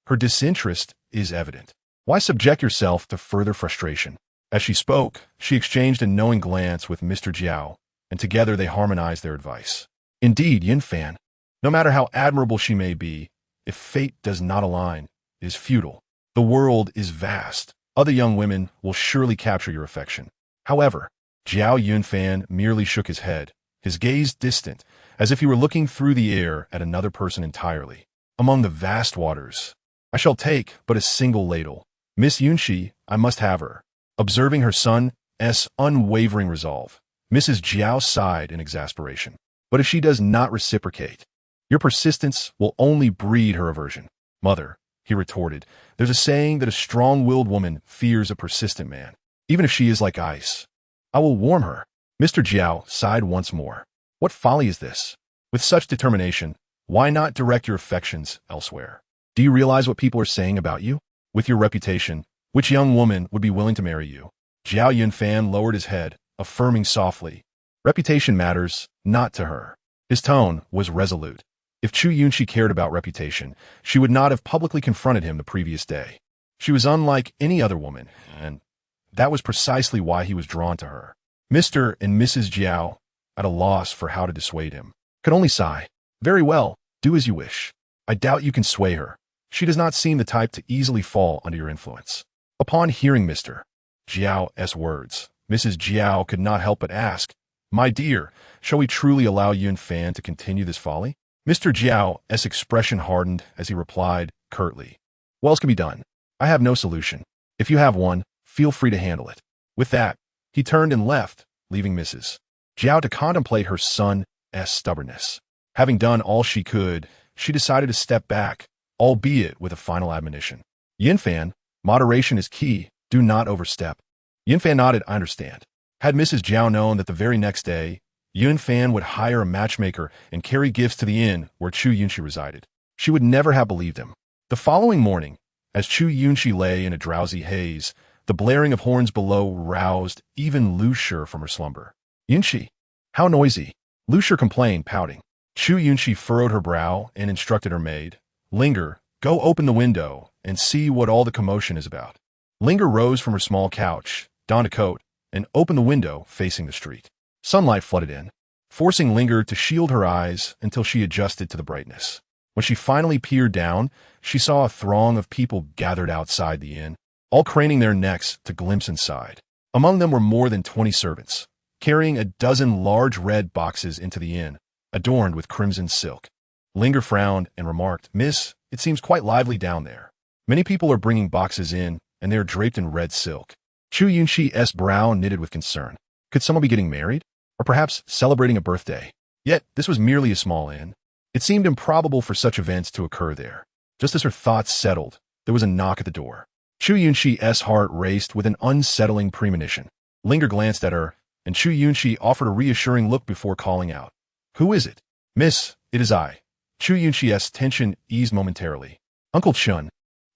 Her disinterest is evident. Why subject yourself to further frustration? As she spoke, she exchanged a knowing glance with Mr. Jiao, and together they harmonized their advice. Indeed, Yunfan, no matter how admirable she may be, if fate does not align, it is futile. The world is vast. Other young women will surely capture your affection. However, Jiao Yunfan merely shook his head, his gaze distant, as if he were looking through the air at another person entirely. Among the vast waters, I shall take but a single ladle. Miss Yunxi, I must have her. Observing her son's unwavering resolve, Mrs. Jiao sighed in exasperation. But if she does not reciprocate, your persistence will only breed her aversion. Mother, he retorted, there's a saying that a strong-willed woman fears a persistent man, even if she is like ice. I will warm her. Mr. Jiao sighed once more. What folly is this? With such determination, why not direct your affections elsewhere? Do you realize what people are saying about you? With your reputation, which young woman would be willing to marry you? Jiao Yunfan lowered his head, affirming softly. Reputation matters, not to her. His tone was resolute. If Chu Yunxi cared about reputation, she would not have publicly confronted him the previous day. She was unlike any other woman, and that was precisely why he was drawn to her. Mr. and Mrs. Jiao, at a loss for how to dissuade him, could only sigh. Very well, do as you wish. I doubt you can sway her. She does not seem the type to easily fall under your influence. Upon hearing Mr. Jiao's words, Mrs. Jiao could not help but ask, My dear, shall we truly allow Yunfan to continue this folly? Mr. Jiao's expression hardened as he replied curtly, What else can be done? I have no solution. If you have one, feel free to handle it. With that, he turned and left, leaving Mrs. Jiao to contemplate her son's stubbornness. Having done all she could, she decided to step back, albeit with a final admonition. Yunfan, moderation is key, do not overstep. Yunfan nodded, I understand. Had Mrs. Jiao known that the very next day, Yunfan would hire a matchmaker and carry gifts to the inn where Chu Yunxi resided, she would never have believed him. The following morning, as Chu Yunxi lay in a drowsy haze, the blaring of horns below roused even Lu Shi from her slumber. Yunxi, how noisy, Lu Shi complained, pouting. Chu Yunxi furrowed her brow and instructed her maid, Linger, go open the window and see what all the commotion is about. Linger rose from her small couch, donned a coat, and opened the window facing the street. Sunlight flooded in, forcing Linger to shield her eyes until she adjusted to the brightness. When she finally peered down, she saw a throng of people gathered outside the inn, all craning their necks to glimpse inside. Among them were more than 20 servants, carrying a dozen large red boxes into the inn, adorned with crimson silk. Linger frowned and remarked, Miss, it seems quite lively down there. Many people are bringing boxes in, and they are draped in red silk. Chu Yunxi's brow knitted with concern. Could someone be getting married? Or perhaps celebrating a birthday? Yet, this was merely a small inn. It seemed improbable for such events to occur there. Just as her thoughts settled, there was a knock at the door. Chu Yunxi's heart raced with an unsettling premonition. Linger glanced at her, and Chu Yunxi offered a reassuring look before calling out. Who is it? Miss, it is I. Chu Yunxi's tension eased momentarily. Uncle Chun.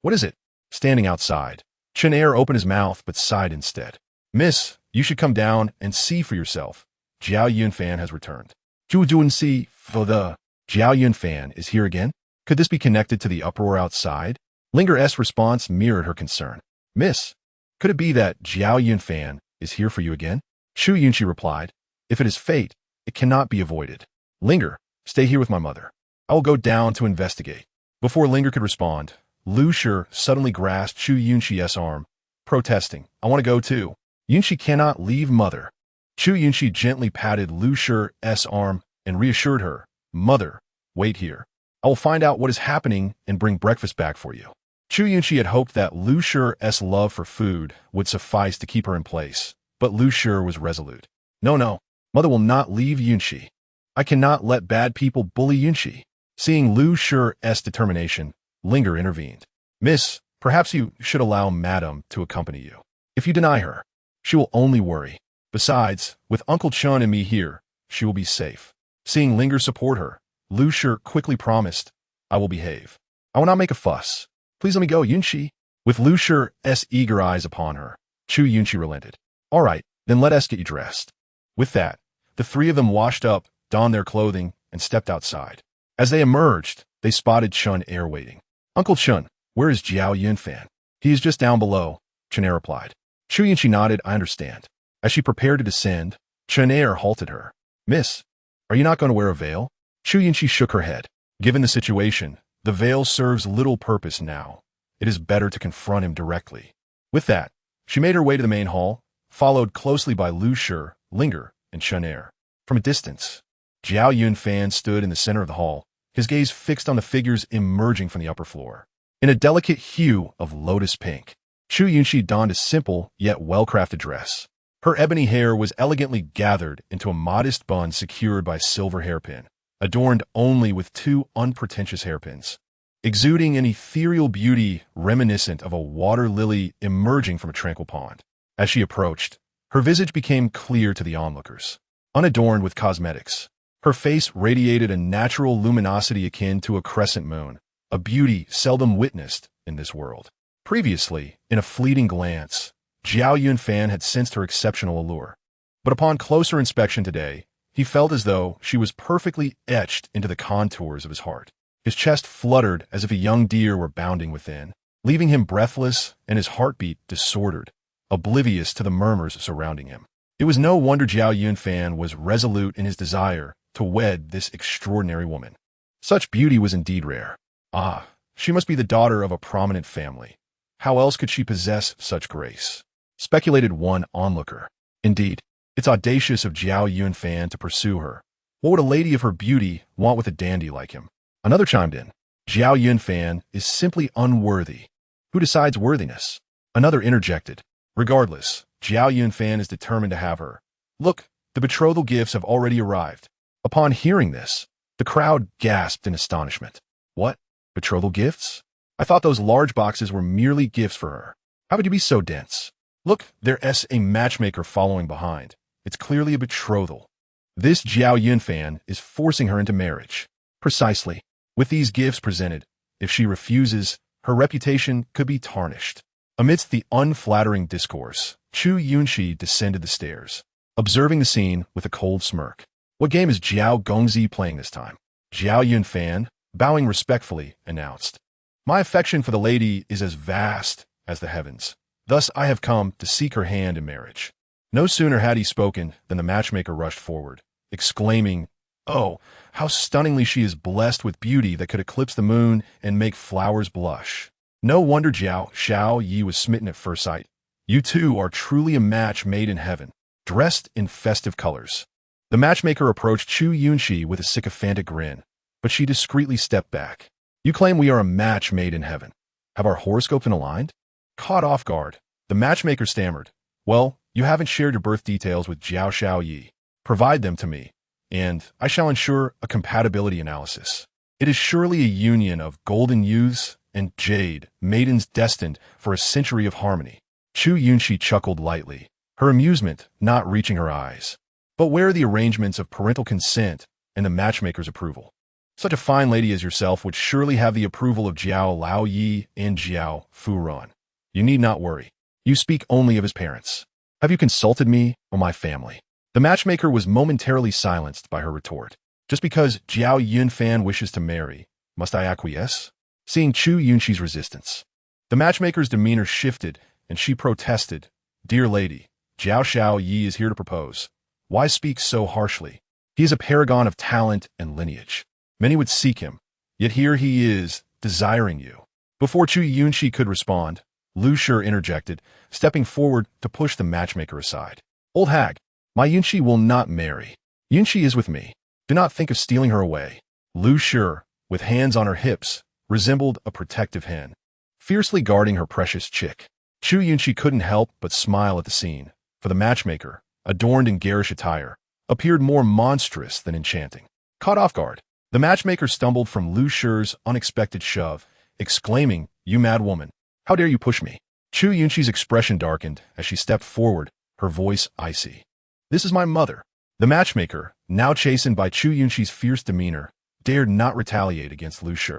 What is it? Standing outside, Chun opened his mouth but sighed instead. Miss, you should come down and see for yourself. Jiao Yunfan has returned. Chu Yunxi, for the Jiao Yunfan is here again? Could this be connected to the uproar outside? Linger's response mirrored her concern. Miss, could it be that Jiao Yunfan is here for you again? Chu Yunxi replied, If it is fate, it cannot be avoided. Linger, stay here with my mother. I will go down to investigate. Before Linger could respond, Lu Shi suddenly grasped Chu Yunxi's arm, protesting, I want to go too. Yunxi cannot leave mother. Chu Yunxi gently patted Lu Shi's arm and reassured her, Mother, wait here. I will find out what is happening and bring breakfast back for you. Chu Yunxi had hoped that Lu Shi's love for food would suffice to keep her in place, but Lu Shi was resolute. No, mother will not leave Yunxi. I cannot let bad people bully Yunxi. Seeing Lu Shi's determination, Linger intervened. Miss, perhaps you should allow Madam to accompany you. If you deny her, she will only worry. Besides, with Uncle Chun and me here, she will be safe. Seeing Linger support her, Lu Shi quickly promised, I will behave. I will not make a fuss. Please let me go, Yunxi. With Lu Shi's eager eyes upon her, Chu Yunxi relented. All right, then let us get you dressed. With that, the three of them washed up, donned their clothing, and stepped outside. As they emerged, they spotted Chun waiting. Uncle Chun, where is Jiao Yunfan? He is just down below, Chun replied. Chu Yunxi nodded, I understand. As she prepared to descend, Chun halted her. Miss, are you not going to wear a veil? Chu Yunxi shook her head. Given the situation, the veil serves little purpose now. It is better to confront him directly. With that, she made her way to the main hall, followed closely by Lu Shi, Linger, and Chun. From a distance, Jiao Yunfan stood in the center of the hall, his gaze fixed on the figures emerging from the upper floor. In a delicate hue of lotus pink, Chu Yunxi donned a simple yet well-crafted dress. Her ebony hair was elegantly gathered into a modest bun secured by a silver hairpin, adorned only with two unpretentious hairpins, exuding an ethereal beauty reminiscent of a water lily emerging from a tranquil pond. As she approached, her visage became clear to the onlookers. Unadorned with cosmetics, her face radiated a natural luminosity akin to a crescent moon, a beauty seldom witnessed in this world. Previously, in a fleeting glance, Jiao Yunfan had sensed her exceptional allure. But upon closer inspection today, he felt as though she was perfectly etched into the contours of his heart. His chest fluttered as if a young deer were bounding within, leaving him breathless and his heartbeat disordered, oblivious to the murmurs surrounding him. It was no wonder Jiao Yunfan was resolute in his desire to wed this extraordinary woman. Such beauty was indeed rare. Ah, she must be the daughter of a prominent family. How else could she possess such grace? Speculated one onlooker. Indeed, it's audacious of Jiao Yunfan to pursue her. What would a lady of her beauty want with a dandy like him? Another chimed in. Jiao Yunfan is simply unworthy. Who decides worthiness? Another interjected. Regardless, Jiao Yunfan is determined to have her. Look, the betrothal gifts have already arrived. Upon hearing this, the crowd gasped in astonishment. What? Betrothal gifts? I thought those large boxes were merely gifts for her. How could you be so dense? Look, there's a matchmaker following behind. It's clearly a betrothal. This Jiao Yunfan is forcing her into marriage. Precisely. With these gifts presented, if she refuses, her reputation could be tarnished. Amidst the unflattering discourse, Chu Yunxi descended the stairs, observing the scene with a cold smirk. What game is Jiao Gongzi playing this time? Jiao Yunfan, bowing respectfully, announced. My affection for the lady is as vast as the heavens. Thus I have come to seek her hand in marriage. No sooner had he spoken than the matchmaker rushed forward, exclaiming, Oh, how stunningly she is blessed with beauty that could eclipse the moon and make flowers blush. No wonder Jiao Xiao Yi was smitten at first sight. You two are truly a match made in heaven, dressed in festive colors. The matchmaker approached Chu Yunxi with a sycophantic grin, but she discreetly stepped back. You claim we are a match made in heaven. Have our horoscopes been aligned? Caught off guard, the matchmaker stammered. Well, you haven't shared your birth details with Jiao Xiao Yi. Provide them to me, and I shall ensure a compatibility analysis. It is surely a union of golden youths and jade, maidens destined for a century of harmony. Chu Yunxi chuckled lightly, her amusement not reaching her eyes. But where are the arrangements of parental consent and the matchmaker's approval? Such a fine lady as yourself would surely have the approval of Jiao Lao Yi and Jiao Furan. You need not worry. You speak only of his parents. Have you consulted me or my family? The matchmaker was momentarily silenced by her retort. Just because Jiao Yunfan wishes to marry, must I acquiesce? Seeing Chu Yunxi's resistance, the matchmaker's demeanor shifted and she protested. Dear lady, Jiao Xiao Yi is here to propose. Why speak so harshly? He is a paragon of talent and lineage. Many would seek him, yet here he is, desiring you. Before Chu Yunxi could respond, Lu Shi interjected, stepping forward to push the matchmaker aside. Old hag, my Yunxi will not marry. Yunxi is with me. Do not think of stealing her away. Lu Shi, with hands on her hips, resembled a protective hen, fiercely guarding her precious chick. Chu Yunxi couldn't help but smile at the scene, for the matchmaker, adorned in garish attire, appeared more monstrous than enchanting. Caught off guard, the matchmaker stumbled from Lu Shi's unexpected shove, exclaiming, You mad woman, how dare you push me? Chu Yunxi's expression darkened as she stepped forward, her voice icy. This is my mother. The matchmaker, now chastened by Chu Yunxi's fierce demeanor, dared not retaliate against Lu Shi.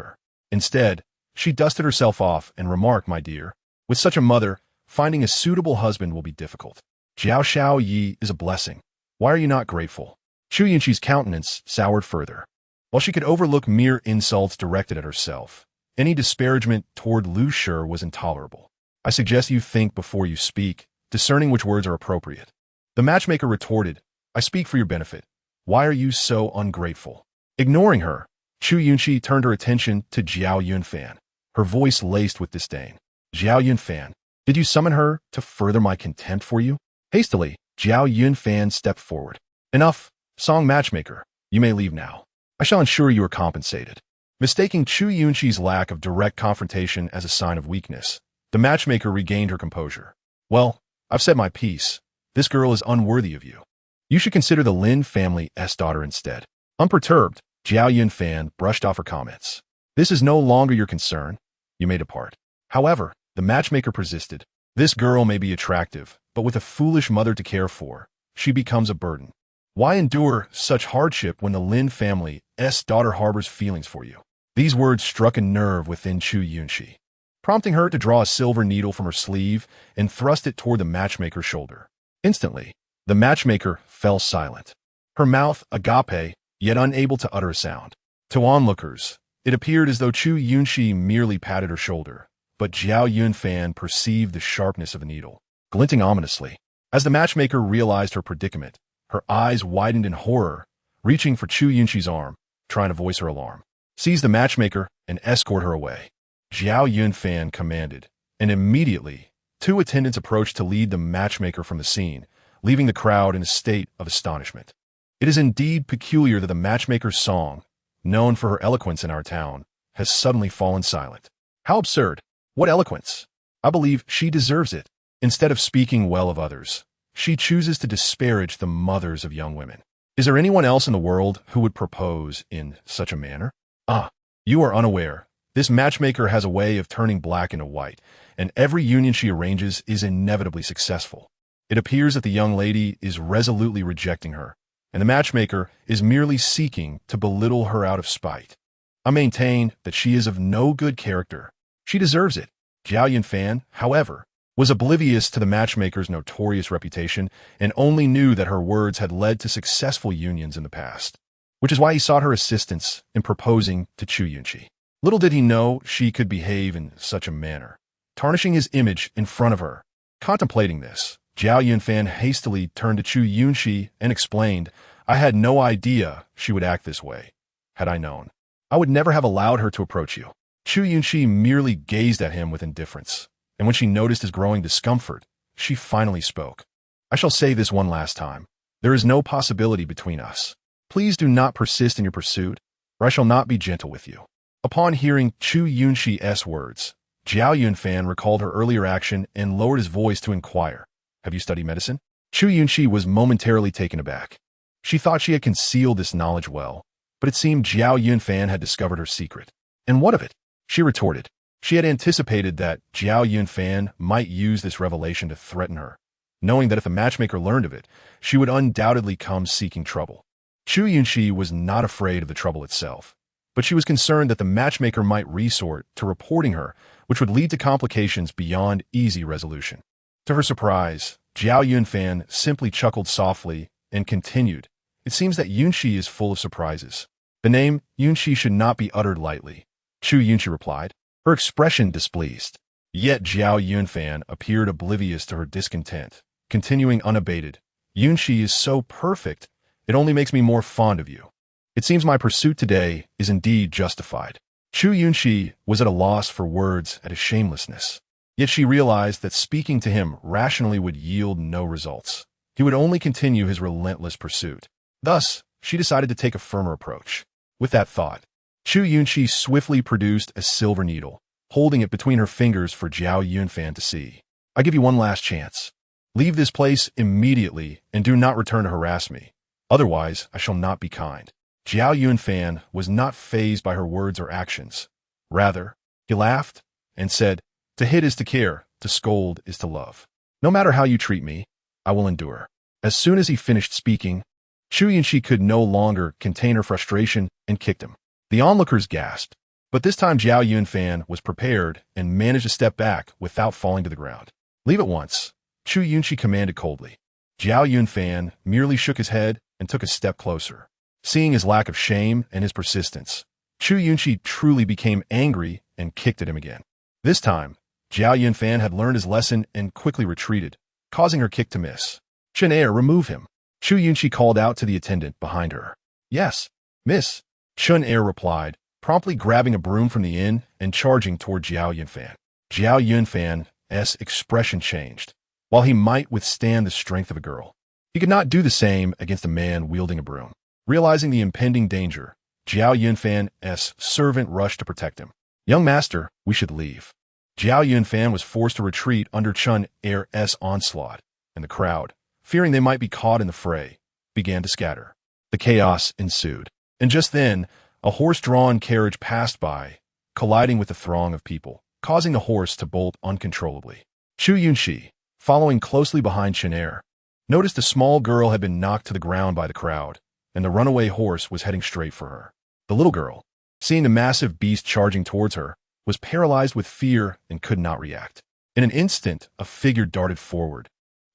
Instead, she dusted herself off and remarked, My dear, with such a mother, finding a suitable husband will be difficult. Jiao Xiao Yi is a blessing. Why are you not grateful? Chu Yunxi's countenance soured further. While she could overlook mere insults directed at herself, any disparagement toward Lu Shi was intolerable. I suggest you think before you speak, discerning which words are appropriate. The matchmaker retorted, I speak for your benefit. Why are you so ungrateful? Ignoring her, Chu Yunxi turned her attention to Jiao Yunfan, her voice laced with disdain. Jiao Yunfan, did you summon her to further my contempt for you? Hastily, Jiao Yunfan stepped forward. Enough, song matchmaker. You may leave now. I shall ensure you are compensated. Mistaking Chu Yunxi's lack of direct confrontation as a sign of weakness, the matchmaker regained her composure. Well, I've said my piece. This girl is unworthy of you. You should consider the Lin family's daughter instead. Unperturbed, Jiao Yunfan brushed off her comments. This is no longer your concern. You may depart. However, the matchmaker persisted. This girl may be attractive, but with a foolish mother to care for, she becomes a burden. Why endure such hardship when the Lin family's daughter harbors feelings for you? These words struck a nerve within Chu Yunxi, prompting her to draw a silver needle from her sleeve and thrust it toward the matchmaker's shoulder. Instantly, the matchmaker fell silent, her mouth agape, yet unable to utter a sound. To onlookers, it appeared as though Chu Yunxi merely patted her shoulder, but Jiao Yunfan perceived the sharpness of the needle, glinting ominously. As the matchmaker realized her predicament, her eyes widened in horror, reaching for Chu Yunxi's arm, trying to voice her alarm. Seize the matchmaker and escort her away, Jiao Yunfan commanded, and immediately, 2 attendants approached to lead the matchmaker from the scene, leaving the crowd in a state of astonishment. It is indeed peculiar that the matchmaker's song, known for her eloquence in our town, has suddenly fallen silent. How absurd! What eloquence! I believe she deserves it. Instead of speaking well of others, she chooses to disparage the mothers of young women. Is there anyone else in the world who would propose in such a manner? Ah, you are unaware. This matchmaker has a way of turning black into white, and every union she arranges is inevitably successful. It appears that the young lady is resolutely rejecting her, and the matchmaker is merely seeking to belittle her out of spite. I maintain that she is of no good character. She deserves it. Jiao Yunfan, however, was oblivious to the matchmaker's notorious reputation and only knew that her words had led to successful unions in the past, which is why he sought her assistance in proposing to Chu Yunxi. Little did he know she could behave in such a manner, tarnishing his image in front of her. Contemplating this, Jiao Yunfan hastily turned to Chu Yunxi and explained, I had no idea she would act this way. Had I known, I would never have allowed her to approach you. Chu Yunxi merely gazed at him with indifference, and when she noticed his growing discomfort, she finally spoke. I shall say this one last time. There is no possibility between us. Please do not persist in your pursuit, or I shall not be gentle with you. Upon hearing Chu Yunxi's words, Jiao Yunfan recalled her earlier action and lowered his voice to inquire, have you studied medicine? Chu Yunxi was momentarily taken aback. She thought she had concealed this knowledge well, but it seemed Jiao Yunfan had discovered her secret. And what of it? She retorted. She had anticipated that Jiao Yunfan might use this revelation to threaten her, knowing that if the matchmaker learned of it, she would undoubtedly come seeking trouble. Chu Yunxi was not afraid of the trouble itself, but she was concerned that the matchmaker might resort to reporting her, which would lead to complications beyond easy resolution. To her surprise, Jiao Yunfan simply chuckled softly and continued, it seems that Yunxi is full of surprises. The name Yunxi should not be uttered lightly, Chu Yunxi replied, her expression displeased. Yet Jiao Yunfan appeared oblivious to her discontent, continuing unabated. Yunxi is so perfect, it only makes me more fond of you. It seems my pursuit today is indeed justified. Chu Yunxi was at a loss for words at his shamelessness. Yet she realized that speaking to him rationally would yield no results. He would only continue his relentless pursuit. Thus, she decided to take a firmer approach. With that thought, Chu Yunxi swiftly produced a silver needle, holding it between her fingers for Jiao Yunfan to see. I give you one last chance. Leave this place immediately and do not return to harass me. Otherwise, I shall not be kind. Jiao Yunfan was not fazed by her words or actions. Rather, he laughed and said, to hit is to care, to scold is to love. No matter how you treat me, I will endure. As soon as he finished speaking, Chu Yunxi could no longer contain her frustration and kicked him. The onlookers gasped, but this time Jiao Yunfan was prepared and managed to step back without falling to the ground. Leave at once, Chu Yunxi commanded coldly. Jiao Yunfan merely shook his head and took a step closer. Seeing his lack of shame and his persistence, Chu Yunxi truly became angry and kicked at him again. This time, Jiao Yunfan had learned his lesson and quickly retreated, causing her kick to miss. Chen Er, remove him. Chu Yunxi called out to the attendant behind her. Yes, miss, Chen Er replied, promptly grabbing a broom from the inn and charging toward Jiao Yunfan. Jiao Yunfan's expression changed. While he might withstand the strength of a girl, he could not do the same against a man wielding a broom. Realizing the impending danger, Jiao Yunfan's servant rushed to protect him. Young master, we should leave. Jiao Yunfan was forced to retreat under Chen Er's onslaught, and the crowd, fearing they might be caught in the fray, began to scatter. The chaos ensued. And just then, a horse-drawn carriage passed by, colliding with the throng of people, causing the horse to bolt uncontrollably. Chu Yunxi, following closely behind Chen Er, noticed a small girl had been knocked to the ground by the crowd, and the runaway horse was heading straight for her. The little girl, seeing the massive beast charging towards her, was paralyzed with fear and could not react. In an instant, a figure darted forward,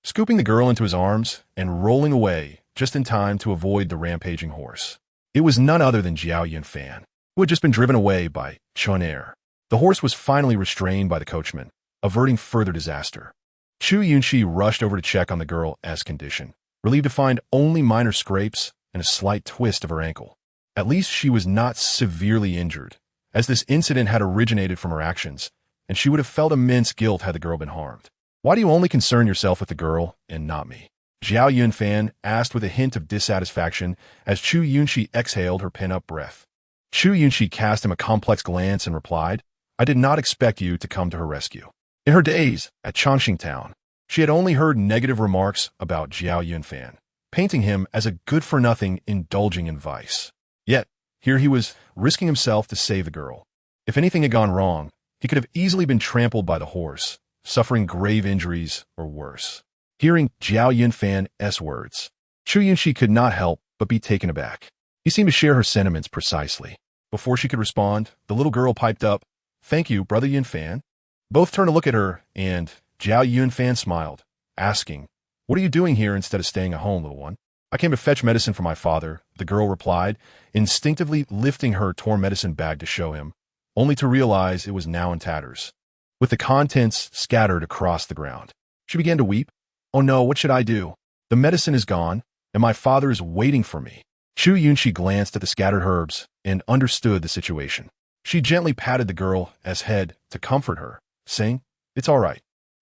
scooping the girl into his arms and rolling away just in time to avoid the rampaging horse. It was none other than Jiao Yunfan, who had just been driven away by Chun Er. The horse was finally restrained by the coachman, averting further disaster. Chu Yunxi rushed over to check on the girl's condition, relieved to find only minor scrapes and a slight twist of her ankle. At least she was not severely injured, as this incident had originated from her actions, and she would have felt immense guilt had the girl been harmed. Why do you only concern yourself with the girl and not me? Jiao Yunfan asked with a hint of dissatisfaction as Chu Yunxi exhaled her pent-up breath. Chu Yunxi cast him a complex glance and replied, I did not expect you to come to her rescue. In her days at Chongqing Town, she had only heard negative remarks about Jiao Yunfan, painting him as a good-for-nothing indulging in vice. Yet, here he was risking himself to save the girl. If anything had gone wrong, he could have easily been trampled by the horse, suffering grave injuries or worse. Hearing Jiao Yunfan's words, Chu Yunxi could not help but be taken aback. He seemed to share her sentiments precisely. Before she could respond, the little girl piped up, Thank you, Brother Yunfan. Both turned to look at her, and Jiao Yunfan smiled, asking, What are you doing here instead of staying at home, little one? I came to fetch medicine for my father, the girl replied, instinctively lifting her torn medicine bag to show him, only to realize it was now in tatters, with the contents scattered across the ground. She began to weep. Oh no, what should I do? The medicine is gone, and my father is waiting for me. Chu Yunxi glanced at the scattered herbs and understood the situation. She gently patted the girl's head to comfort her, saying, It's all right.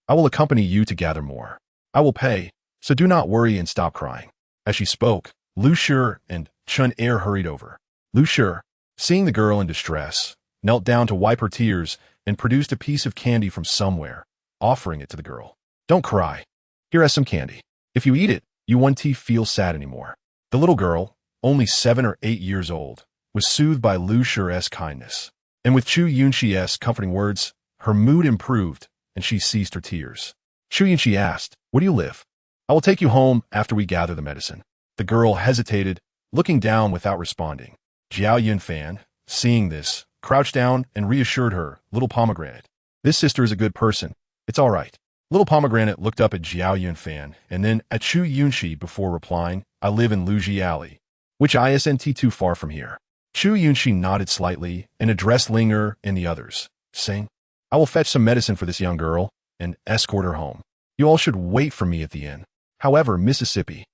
I will accompany you to gather more. I will pay, so do not worry and stop crying. As she spoke, Lu Shi and Chun Er hurried over. Lu Shi, seeing the girl in distress, knelt down to wipe her tears and produced a piece of candy from somewhere, offering it to the girl. Don't cry. Here has some candy. If you eat it, you won't feel sad anymore. The little girl, only 7 or 8 years old, was soothed by Lu Shi's kindness. And with Chu Yunxi's comforting words, her mood improved and she ceased her tears. Chu Yunxi asked, Where do you live? I will take you home after we gather the medicine. The girl hesitated, looking down without responding. Jiao Yunfan, seeing this, crouched down and reassured her, Little Pomegranate. This sister is a good person. It's all right. Little Pomegranate looked up at Jiao Yunfan and then at Chu Yunxi before replying, I live in Luji Alley, which isn't too far from here. Chu Yunxi nodded slightly and addressed Linger and the others, saying, I will fetch some medicine for this young girl and escort her home. You all should wait for me at the inn. However, Mississippi.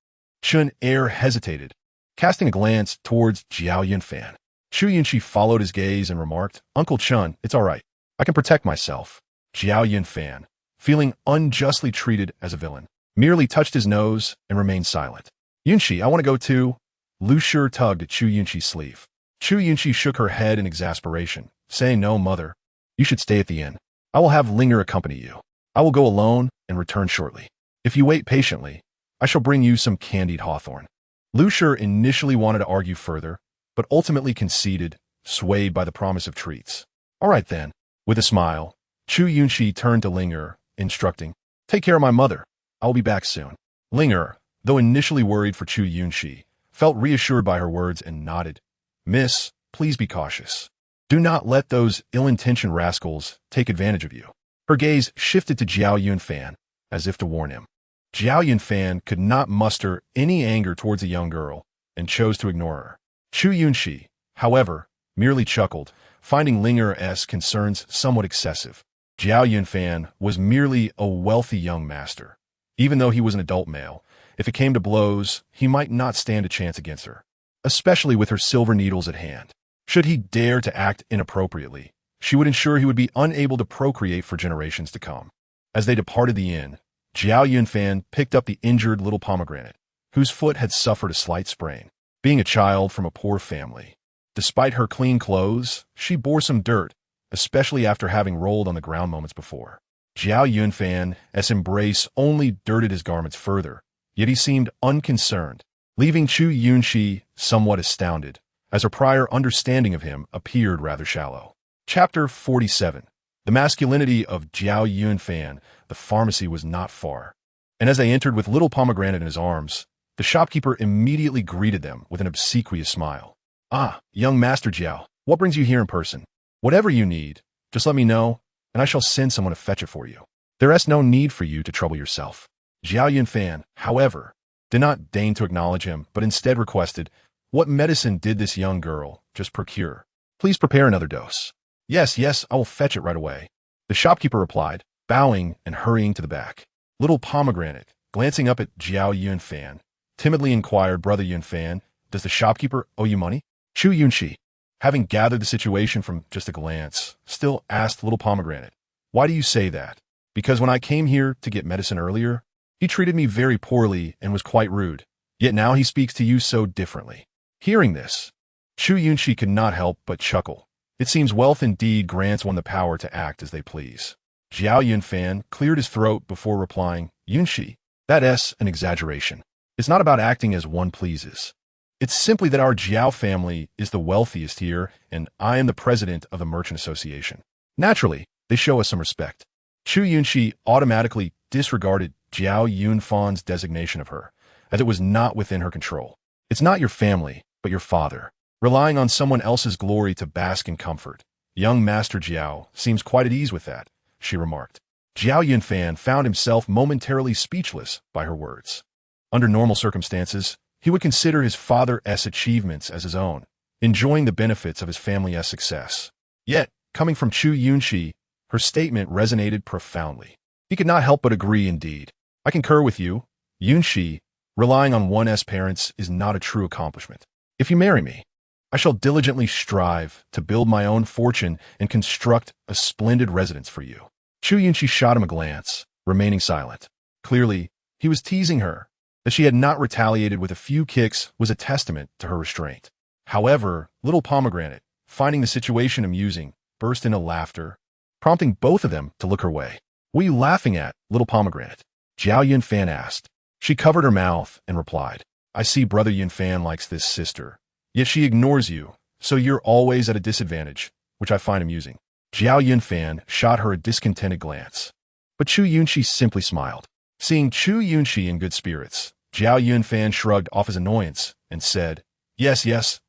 Chun Er hesitated, casting a glance towards Jiao Yunfan. Chu Yunxi followed his gaze and remarked, Uncle Chun, it's all right. I can protect myself. Jiao Yunfan, feeling unjustly treated as a villain, merely touched his nose and remained silent. Yunxi, I want to go too. Lu Shi tugged at Chu Yunxi's sleeve. Chu Yunxi shook her head in exasperation, saying, No, mother. You should stay at the inn. I will have Linger accompany you. I will go alone and return shortly. If you wait patiently, I shall bring you some candied hawthorn. Lu Shi initially wanted to argue further, but ultimately conceded, swayed by the promise of treats. All right then. With a smile, Chu Yunxi turned to Linger, instructing, Take care of my mother. I will be back soon. Linger, though initially worried for Chu Yunxi, felt reassured by her words and nodded. Miss, please be cautious. Do not let those ill-intentioned rascals take advantage of you. Her gaze shifted to Jiao Yunfan, as if to warn him. Jiao Yunfan could not muster any anger towards the young girl and chose to ignore her. Chu Yunxi, however, merely chuckled, finding Linger's concerns somewhat excessive. Jiao Yunfan was merely a wealthy young master. Even though he was an adult male, if it came to blows, he might not stand a chance against her, especially with her silver needles at hand. Should he dare to act inappropriately, she would ensure he would be unable to procreate for generations to come. As they departed the inn, Jiao Yunfan picked up the injured Little Pomegranate, whose foot had suffered a slight sprain. Being a child from a poor family, despite her clean clothes, she bore some dirt, especially after having rolled on the ground moments before. Jiao Yunfan's embrace only dirted his garments further, yet he seemed unconcerned, leaving Chu Yunxi somewhat astounded, as her prior understanding of him appeared rather shallow. Chapter 47. The masculinity of Jiao Yunfan. The pharmacy was not far, and as they entered with Little Pomegranate in his arms, the shopkeeper immediately greeted them with an obsequious smile. Ah, young Master Jiao, What brings you here in person? Whatever you need, just let me know, and I shall send someone to fetch it for you. There is no need for you to trouble yourself. Jiao Yunfan, however, did not deign to acknowledge him, but instead requested, what medicine did this young girl just procure? Please prepare another dose. Yes, yes, I will fetch it right away. The shopkeeper replied, bowing and hurrying to the back. Little Pomegranate, glancing up at Jiao Yunfan, timidly inquired, Brother Yunfan, does the shopkeeper owe you money? Chu Yunxi, having gathered the situation from just a glance, still asked Little Pomegranate, why do you say that? Because when I came here to get medicine earlier, he treated me very poorly and was quite rude, yet now he speaks to you so differently. Hearing this, Chu Yunxi could not help but chuckle. It seems wealth indeed grants one the power to act as they please. Jiao Yunfan cleared his throat before replying, Yunxi, that's an exaggeration. It's not about acting as one pleases. It's simply that our Jiao family is the wealthiest here, and I am the president of the Merchant Association. Naturally, they show us some respect. Chu Yunxi automatically disregarded Jiao Yunfan's designation of her, as it was not within her control. It's not your family, but your father. Relying on someone else's glory to bask in comfort. Young Master Jiao seems quite at ease with that, she remarked. Jiao Yunfan found himself momentarily speechless by her words. Under normal circumstances, he would consider his father's achievements as his own, enjoying the benefits of his family's success. Yet, coming from Chu Yunxi, her statement resonated profoundly. He could not help but agree indeed. I concur with you, Yunxi. Relying on one's parents is not a true accomplishment. If you marry me, I shall diligently strive to build my own fortune and construct a splendid residence for you. Chu Yunxi shot him a glance, remaining silent. Clearly, he was teasing her. That she had not retaliated with a few kicks was a testament to her restraint. However, Little Pomegranate, finding the situation amusing, burst into laughter, prompting both of them to look her way. What are you laughing at, Little Pomegranate? Jiao Yunfan asked. She covered her mouth and replied, I see Brother Yunfan likes this sister. Yet she ignores you, so you're always at a disadvantage, which I find amusing. Jiao Yunfan shot her a discontented glance. But Chu Yunxi simply smiled. Seeing Chu Yunxi in good spirits, Jiao Yunfan shrugged off his annoyance and said, Yes,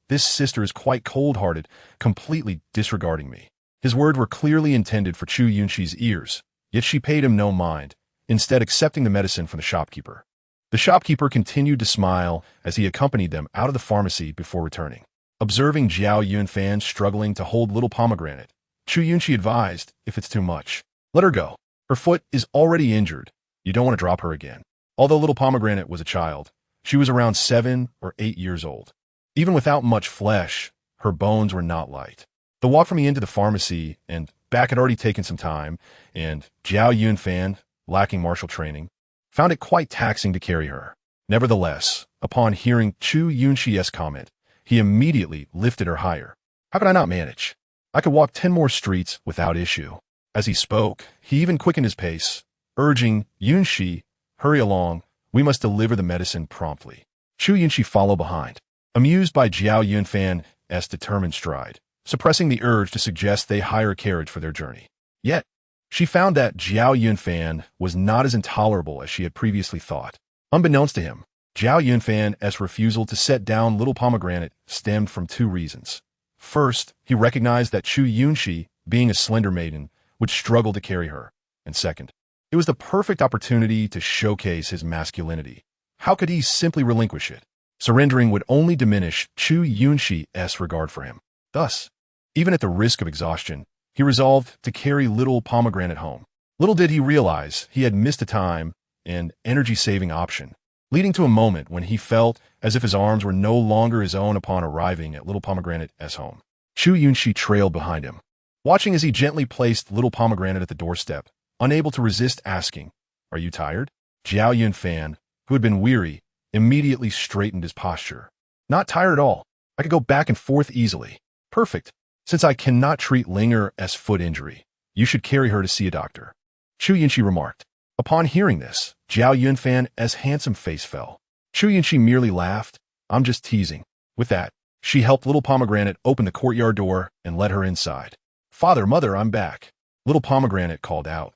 this sister is quite cold-hearted, completely disregarding me. His words were clearly intended for Chu Yunxi's ears, yet she paid him no mind, instead accepting the medicine from the shopkeeper. The shopkeeper continued to smile as he accompanied them out of the pharmacy before returning. Observing Jiao Yunfan struggling to hold Little Pomegranate, Chu Yunxi advised, if it's too much, let her go. Her foot is already injured. You don't want to drop her again. Although Little Pomegranate was a child, she was around 7 or 8 years old. Even without much flesh, her bones were not light. The walk from the inn to the pharmacy and back had already taken some time, and Jiao Yunfan, lacking martial training, found it quite taxing to carry her. Nevertheless, upon hearing Chu Yunxi's comment, he immediately lifted her higher. How could I not manage? I could walk 10 more streets without issue. As he spoke, he even quickened his pace, urging Yunxi, hurry along, we must deliver the medicine promptly. Chu Yunxi followed behind, amused by Jiao Yunfan's determined stride, suppressing the urge to suggest they hire a carriage for their journey. Yet, she found that Jiao Yunfan was not as intolerable as she had previously thought. Unbeknownst to him, Jiao Yunfan's refusal to set down Little Pomegranate stemmed from 2 reasons. First, he recognized that Chu Yunxi, being a slender maiden, would struggle to carry her. And second, it was the perfect opportunity to showcase his masculinity. How could he simply relinquish it? Surrendering would only diminish Chu Yunxi's regard for him. Thus, even at the risk of exhaustion, he resolved to carry Little Pomegranate home. Little did he realize he had missed a time and energy-saving option, leading to a moment when he felt as if his arms were no longer his own upon arriving at Little Pomegranate's home. Chu Yunxi trailed behind him, watching as he gently placed Little Pomegranate at the doorstep, unable to resist asking, Are you tired? Jiao Yunfan, who had been weary, immediately straightened his posture. Not tired at all. I could go back and forth easily. Perfect. Since I cannot treat Linger's foot injury, you should carry her to see a doctor. Chu Yunxi remarked. Upon hearing this, Jiao Yunfan's handsome face fell. Chu Yunxi merely laughed. I'm just teasing. With that, she helped Little Pomegranate open the courtyard door and led her inside. Father, mother, I'm back. Little Pomegranate called out,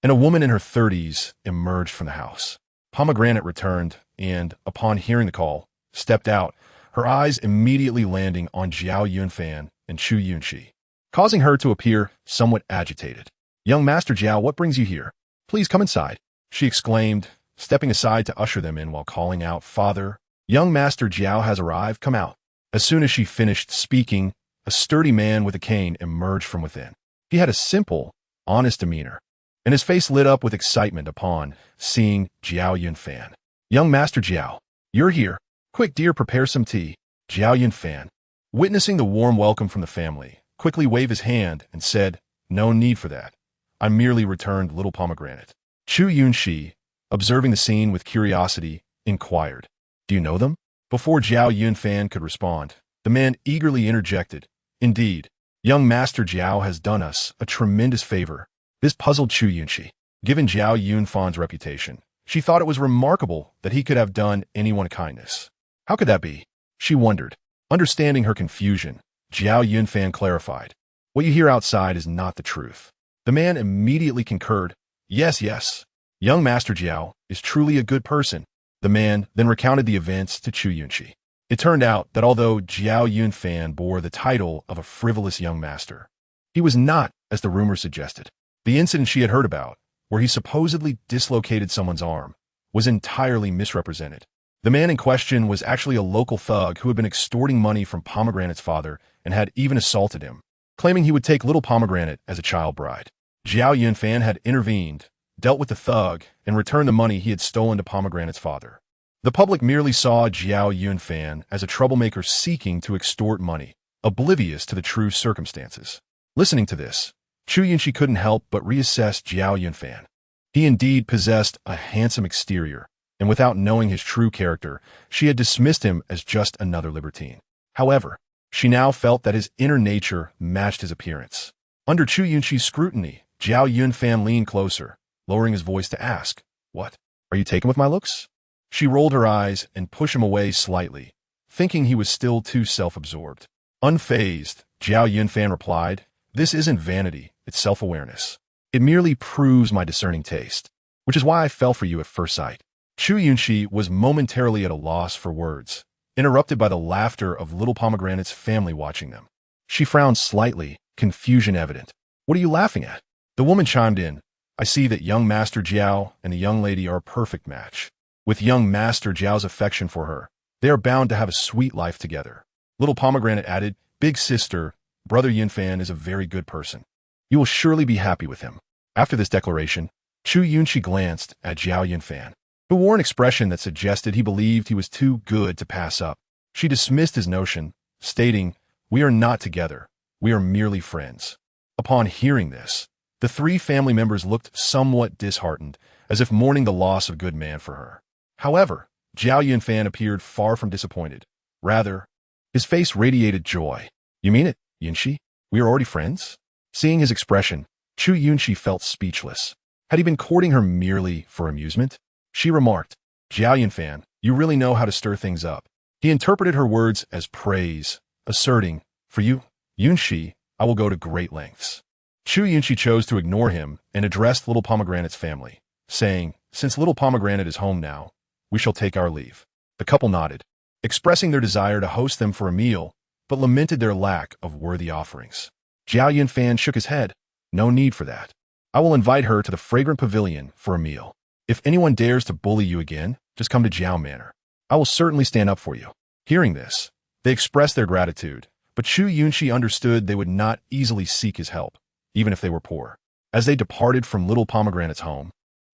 and a woman in her 30s emerged from the house. Pomegranate returned and, upon hearing the call, stepped out, her eyes immediately landing on Jiao Yunfan and Chu Yunxi, causing her to appear somewhat agitated. "Young Master Jiao, what brings you here? Please come inside," she exclaimed, stepping aside to usher them in while calling out, "Father, young Master Jiao has arrived, come out." As soon as she finished speaking, a sturdy man with a cane emerged from within. He had a simple, honest demeanor, and his face lit up with excitement upon seeing Jiao Yunfan. "Young Master Jiao, you're here. Quick, dear, prepare some tea." Jiao Yunfan, witnessing the warm welcome from the family, quickly waved his hand and said, "No need for that. I merely returned little pomegranate." Chu Yunxi, observing the scene with curiosity, inquired, "Do you know them?" Before Jiao Yunfan could respond, the man eagerly interjected, "Indeed, young Master Jiao has done us a tremendous favor." This puzzled Chu Yunxi. Given Jiao Yunfan's reputation, she thought it was remarkable that he could have done anyone a kindness. How could that be? She wondered. Understanding her confusion, Jiao Yunfan clarified, "What you hear outside is not the truth." The man immediately concurred, "Yes, yes. Young Master Jiao is truly a good person." The man then recounted the events to Chu Yunxi. It turned out that although Jiao Yunfan bore the title of a frivolous young master, he was not, as the rumors suggested. The incident she had heard about, where he supposedly dislocated someone's arm, was entirely misrepresented. The man in question was actually a local thug who had been extorting money from Pomegranate's father and had even assaulted him, claiming he would take little Pomegranate as a child bride. Jiao Yunfan had intervened, dealt with the thug, and returned the money he had stolen to Pomegranate's father. The public merely saw Jiao Yunfan as a troublemaker seeking to extort money, oblivious to the true circumstances. Listening to this, Chu Yunxi couldn't help but reassess Jiao Yunfan. He indeed possessed a handsome exterior, and without knowing his true character, she had dismissed him as just another libertine. However, she now felt that his inner nature matched his appearance. Under Chu Yunxi's scrutiny, Jiao Yunfan leaned closer, lowering his voice to ask, "What? Are you taken with my looks?" She rolled her eyes and pushed him away slightly, thinking he was still too self-absorbed. Unfazed, Jiao Yunfan replied, "This isn't vanity, it's self-awareness. It merely proves my discerning taste, which is why I fell for you at first sight." Chu Yunxi was momentarily at a loss for words, interrupted by the laughter of little Pomegranate's family watching them. She frowned slightly, confusion evident. "What are you laughing at?" The woman chimed in, "I see that young Master Jiao and the young lady are a perfect match. With young Master Jiao's affection for her, they are bound to have a sweet life together." Little Pomegranate added, "Big sister, Brother Yunfan is a very good person. You will surely be happy with him." After this declaration, Chu Yunxi glanced at Jiao Yunfan, who wore an expression that suggested he believed he was too good to pass up. She dismissed his notion, stating, "We are not together. We are merely friends." Upon hearing this, the three family members looked somewhat disheartened, as if mourning the loss of a good man for her. However, Jiao Yunfan appeared far from disappointed. Rather, his face radiated joy. "You mean it, Yunxi? We are already friends?" Seeing his expression, Chu Yunxi felt speechless. Had he been courting her merely for amusement? She remarked, "Jiao Yunfan, you really know how to stir things up." He interpreted her words as praise, asserting, "For you, Yunxi, I will go to great lengths." Chu Yunxi chose to ignore him and addressed little Pomegranate's family, saying, "Since little Pomegranate is home now, we shall take our leave." The couple nodded, expressing their desire to host them for a meal, but lamented their lack of worthy offerings. Jiao Yunfan shook his head. "No need for that. I will invite her to the fragrant pavilion for a meal. If anyone dares to bully you again, just come to Jiao Manor. I will certainly stand up for you." Hearing this, they expressed their gratitude, but Chu Yunxi understood they would not easily seek his help, even if they were poor. As they departed from little Pomegranate's home,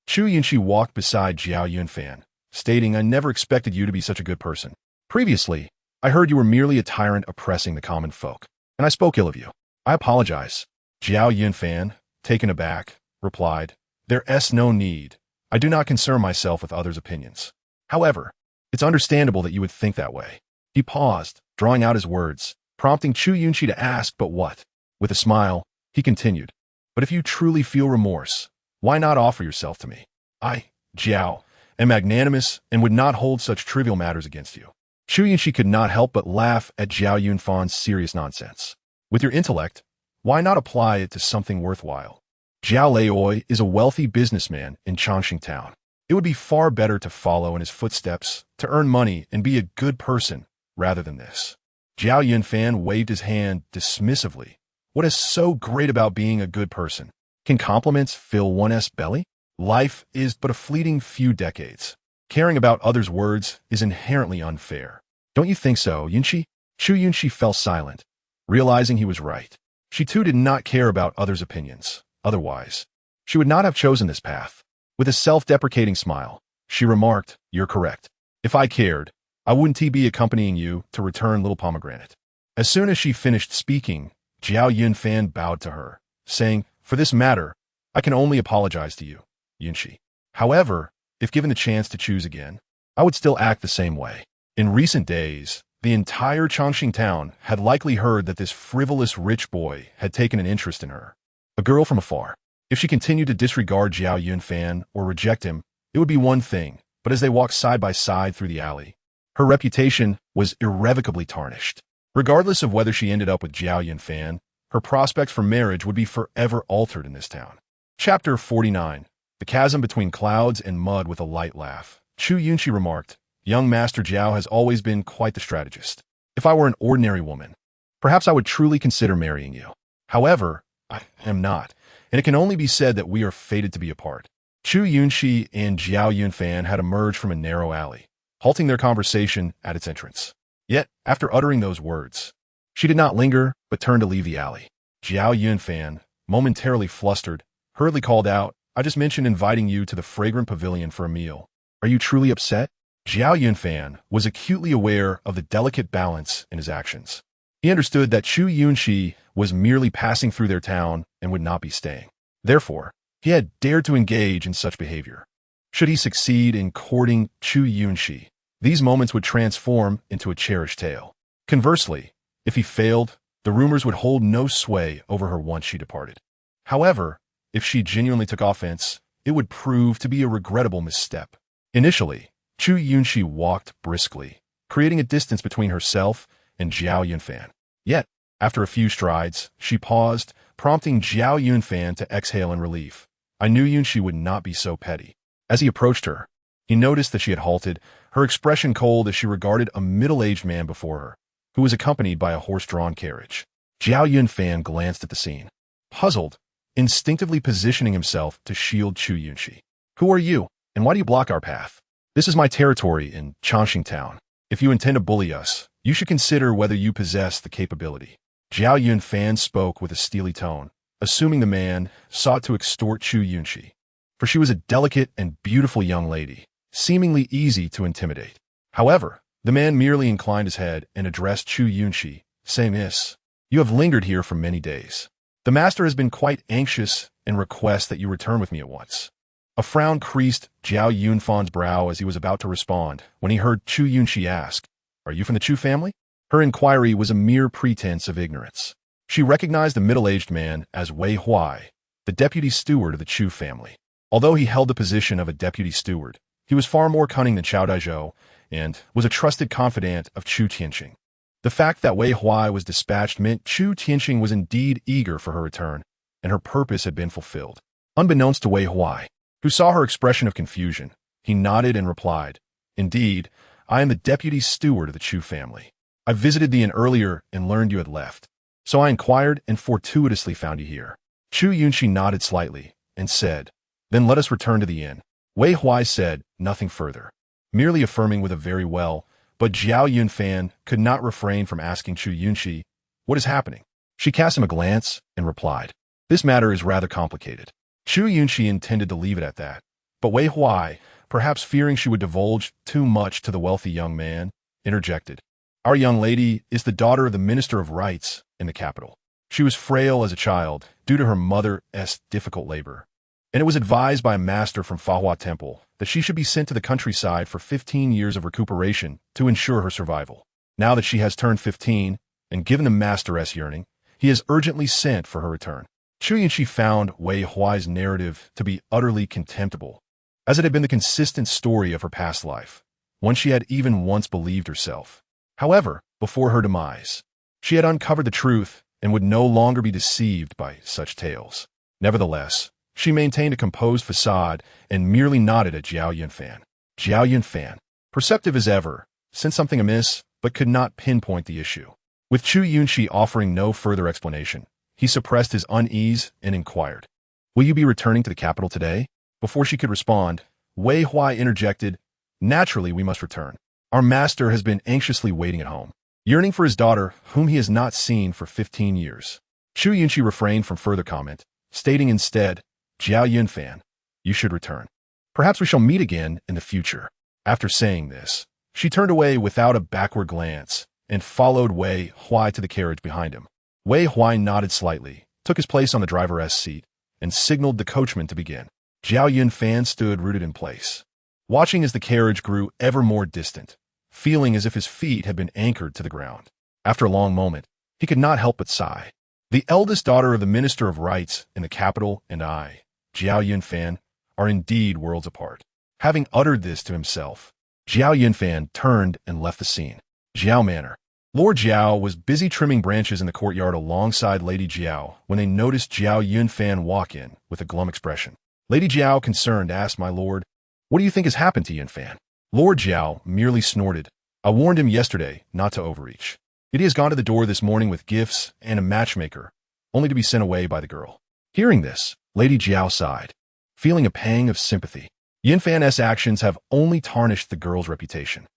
Chu Yunxi walked beside Jiao Yunfan, stating, "I never expected you to be such a good person. Previously, I heard you were merely a tyrant oppressing the common folk, and I spoke ill of you. I apologize." Jiao Yunfan, taken aback, replied, "There's no need. I do not concern myself with others' opinions. However, it's understandable that you would think that way." He paused, drawing out his words, prompting Chu Yunxi to ask, "But what?" With a smile, he continued, "But if you truly feel remorse, why not offer yourself to me? I, Jiao, am magnanimous and would not hold such trivial matters against you." Chu Yunxi could not help but laugh at Jiao Yunfan's serious nonsense. "With your intellect, why not apply it to something worthwhile? Jiao Leoi is a wealthy businessman in Changxing Town. It would be far better to follow in his footsteps, to earn money and be a good person, rather than this. Jiao Yunfan waved his hand dismissively. What is so great about being a good person? Can compliments fill one's belly? Life is but a fleeting few decades. Caring about others' words is inherently unfair. Don't you think so, Yunxi? Chu Yunxi fell silent, realizing he was right. She too did not care about others' opinions. Otherwise, she would not have chosen this path. With a self-deprecating smile, she remarked, "You're correct. If I cared, I wouldn't be accompanying you to return little pomegranate." As soon as she finished speaking, Jiao Yunfan bowed to her, saying, "For this matter, I can only apologize to you, Yunxi. However, if given the chance to choose again, I would still act the same way." In recent days, the entire Chongqing town had likely heard that this frivolous rich boy had taken an interest in her. A girl from afar. If she continued to disregard Jiao Yunfan or reject him, it would be one thing, but as they walked side by side through the alley, her reputation was irrevocably tarnished. Regardless of whether she ended up with Jiao Yunfan, her prospects for marriage would be forever altered in this town. Chapter 49. The Chasm Between Clouds and Mud. With a light laugh, Chu Yunxi remarked, "Young Master Jiao has always been quite the strategist. If I were an ordinary woman, perhaps I would truly consider marrying you. However, I am not, and it can only be said that we are fated to be apart." Chu Yunxi and Jiao Yunfan had emerged from a narrow alley, halting their conversation at its entrance. Yet, after uttering those words, she did not linger, but turned to leave the alley. Jiao Yunfan, momentarily flustered, hurriedly called out, "I just mentioned inviting you to the fragrant pavilion for a meal. Are you truly upset?" Jiao Yunfan was acutely aware of the delicate balance in his actions. He understood that Chu Yunxi was merely passing through their town and would not be staying. Therefore, he had dared to engage in such behavior. Should he succeed in courting Chu Yunxi, these moments would transform into a cherished tale. Conversely, if he failed, the rumors would hold no sway over her once she departed. However, if she genuinely took offense, it would prove to be a regrettable misstep. Initially, Chu Yunxi walked briskly, creating a distance between herself and Jiao Yunfan. Yet, after a few strides, she paused, prompting Jiao Yunfan to exhale in relief. I knew Yunxi would not be so petty. As he approached her, he noticed that she had halted, her expression cold as she regarded a middle-aged man before her, who was accompanied by a horse-drawn carriage. Jiao Yunfan glanced at the scene, puzzled, instinctively positioning himself to shield Chu Yunxi. "Who are you, and why do you block our path? This is my territory in Chongqing Town. If you intend to bully us, you should consider whether you possess the capability." Jiao Yunfan spoke with a steely tone, assuming the man sought to extort Chu Yunxi, for she was a delicate and beautiful young lady, seemingly easy to intimidate. However, the man merely inclined his head and addressed Chu Yunxi, saying, "Miss, you have lingered here for many days. The master has been quite anxious and requests that you return with me at once." A frown creased Jiao Yunfan's brow as he was about to respond when he heard Chu Yunxi ask, "Are you from the Chu family?" Her inquiry was a mere pretense of ignorance. She recognized the middle-aged man as Wei Huai, the deputy steward of the Chu family. Although he held the position of a deputy steward, he was far more cunning than Chao Daizhou and was a trusted confidant of Chu Tianqing. The fact that Wei Huai was dispatched meant Chu Tianqing was indeed eager for her return, and her purpose had been fulfilled. Unbeknownst to Wei Huai, who saw her expression of confusion, he nodded and replied, "Indeed, I am the deputy steward of the Chu family. I visited the inn earlier and learned you had left, so I inquired and fortuitously found you here." Chu Yunxi nodded slightly and said, "Then let us return to the inn." Wei Huai said nothing further, merely affirming with a "very well," but Jiao Yunfan could not refrain from asking Chu Yunxi, "What is happening?" She cast him a glance and replied, "This matter is rather complicated." Chu Yunxi intended to leave it at that, but Wei Huai, perhaps fearing she would divulge too much to the wealthy young man, interjected. "Our young lady is the daughter of the Minister of Rights in the capital. She was frail as a child due to her mother's difficult labor, and it was advised by a master from Fahua Temple that she should be sent to the countryside for 15 years of recuperation to ensure her survival. Now that she has turned 15, and given the master's yearning, he has urgently sent for her return." Chu Yunxi found Wei Huai's narrative to be utterly contemptible, as it had been the consistent story of her past life, one she had even once believed herself. However, before her demise, she had uncovered the truth and would no longer be deceived by such tales. Nevertheless, she maintained a composed facade and merely nodded at Jiao Yunfan. Jiao Yunfan, perceptive as ever, sensed something amiss, but could not pinpoint the issue. With Chu Yunxi offering no further explanation, he suppressed his unease and inquired, "Will you be returning to the capital today?" Before she could respond, Wei Huai interjected, "Naturally, we must return. Our master has been anxiously waiting at home, yearning for his daughter, whom he has not seen for 15 years. Chu Yunxi refrained from further comment, stating instead, "Jiao Yunfan, you should return. Perhaps we shall meet again in the future." After saying this, she turned away without a backward glance and followed Wei Huai to the carriage behind him. Wei Huai nodded slightly, took his place on the driver's seat, and signaled the coachman to begin. Jiao Yunfan stood rooted in place, watching as the carriage grew ever more distant, feeling as if his feet had been anchored to the ground. After a long moment, he could not help but sigh. The eldest daughter of the Minister of Rights in the capital and I, Jiao Yunfan, are indeed worlds apart. Having uttered this to himself, Jiao Yunfan turned and left the scene. Jiao Manor. Lord Jiao was busy trimming branches in the courtyard alongside Lady Jiao when they noticed Jiao Yunfan walk in with a glum expression. Lady Jiao, concerned, asked, "My lord, what do you think has happened to Yunfan?" Lord Jiao merely snorted. "I warned him yesterday not to overreach. Yet he has gone to the door this morning with gifts and a matchmaker, only to be sent away by the girl." Hearing this, Lady Jiao sighed, feeling a pang of sympathy. Yunfan's actions have only tarnished the girl's reputation.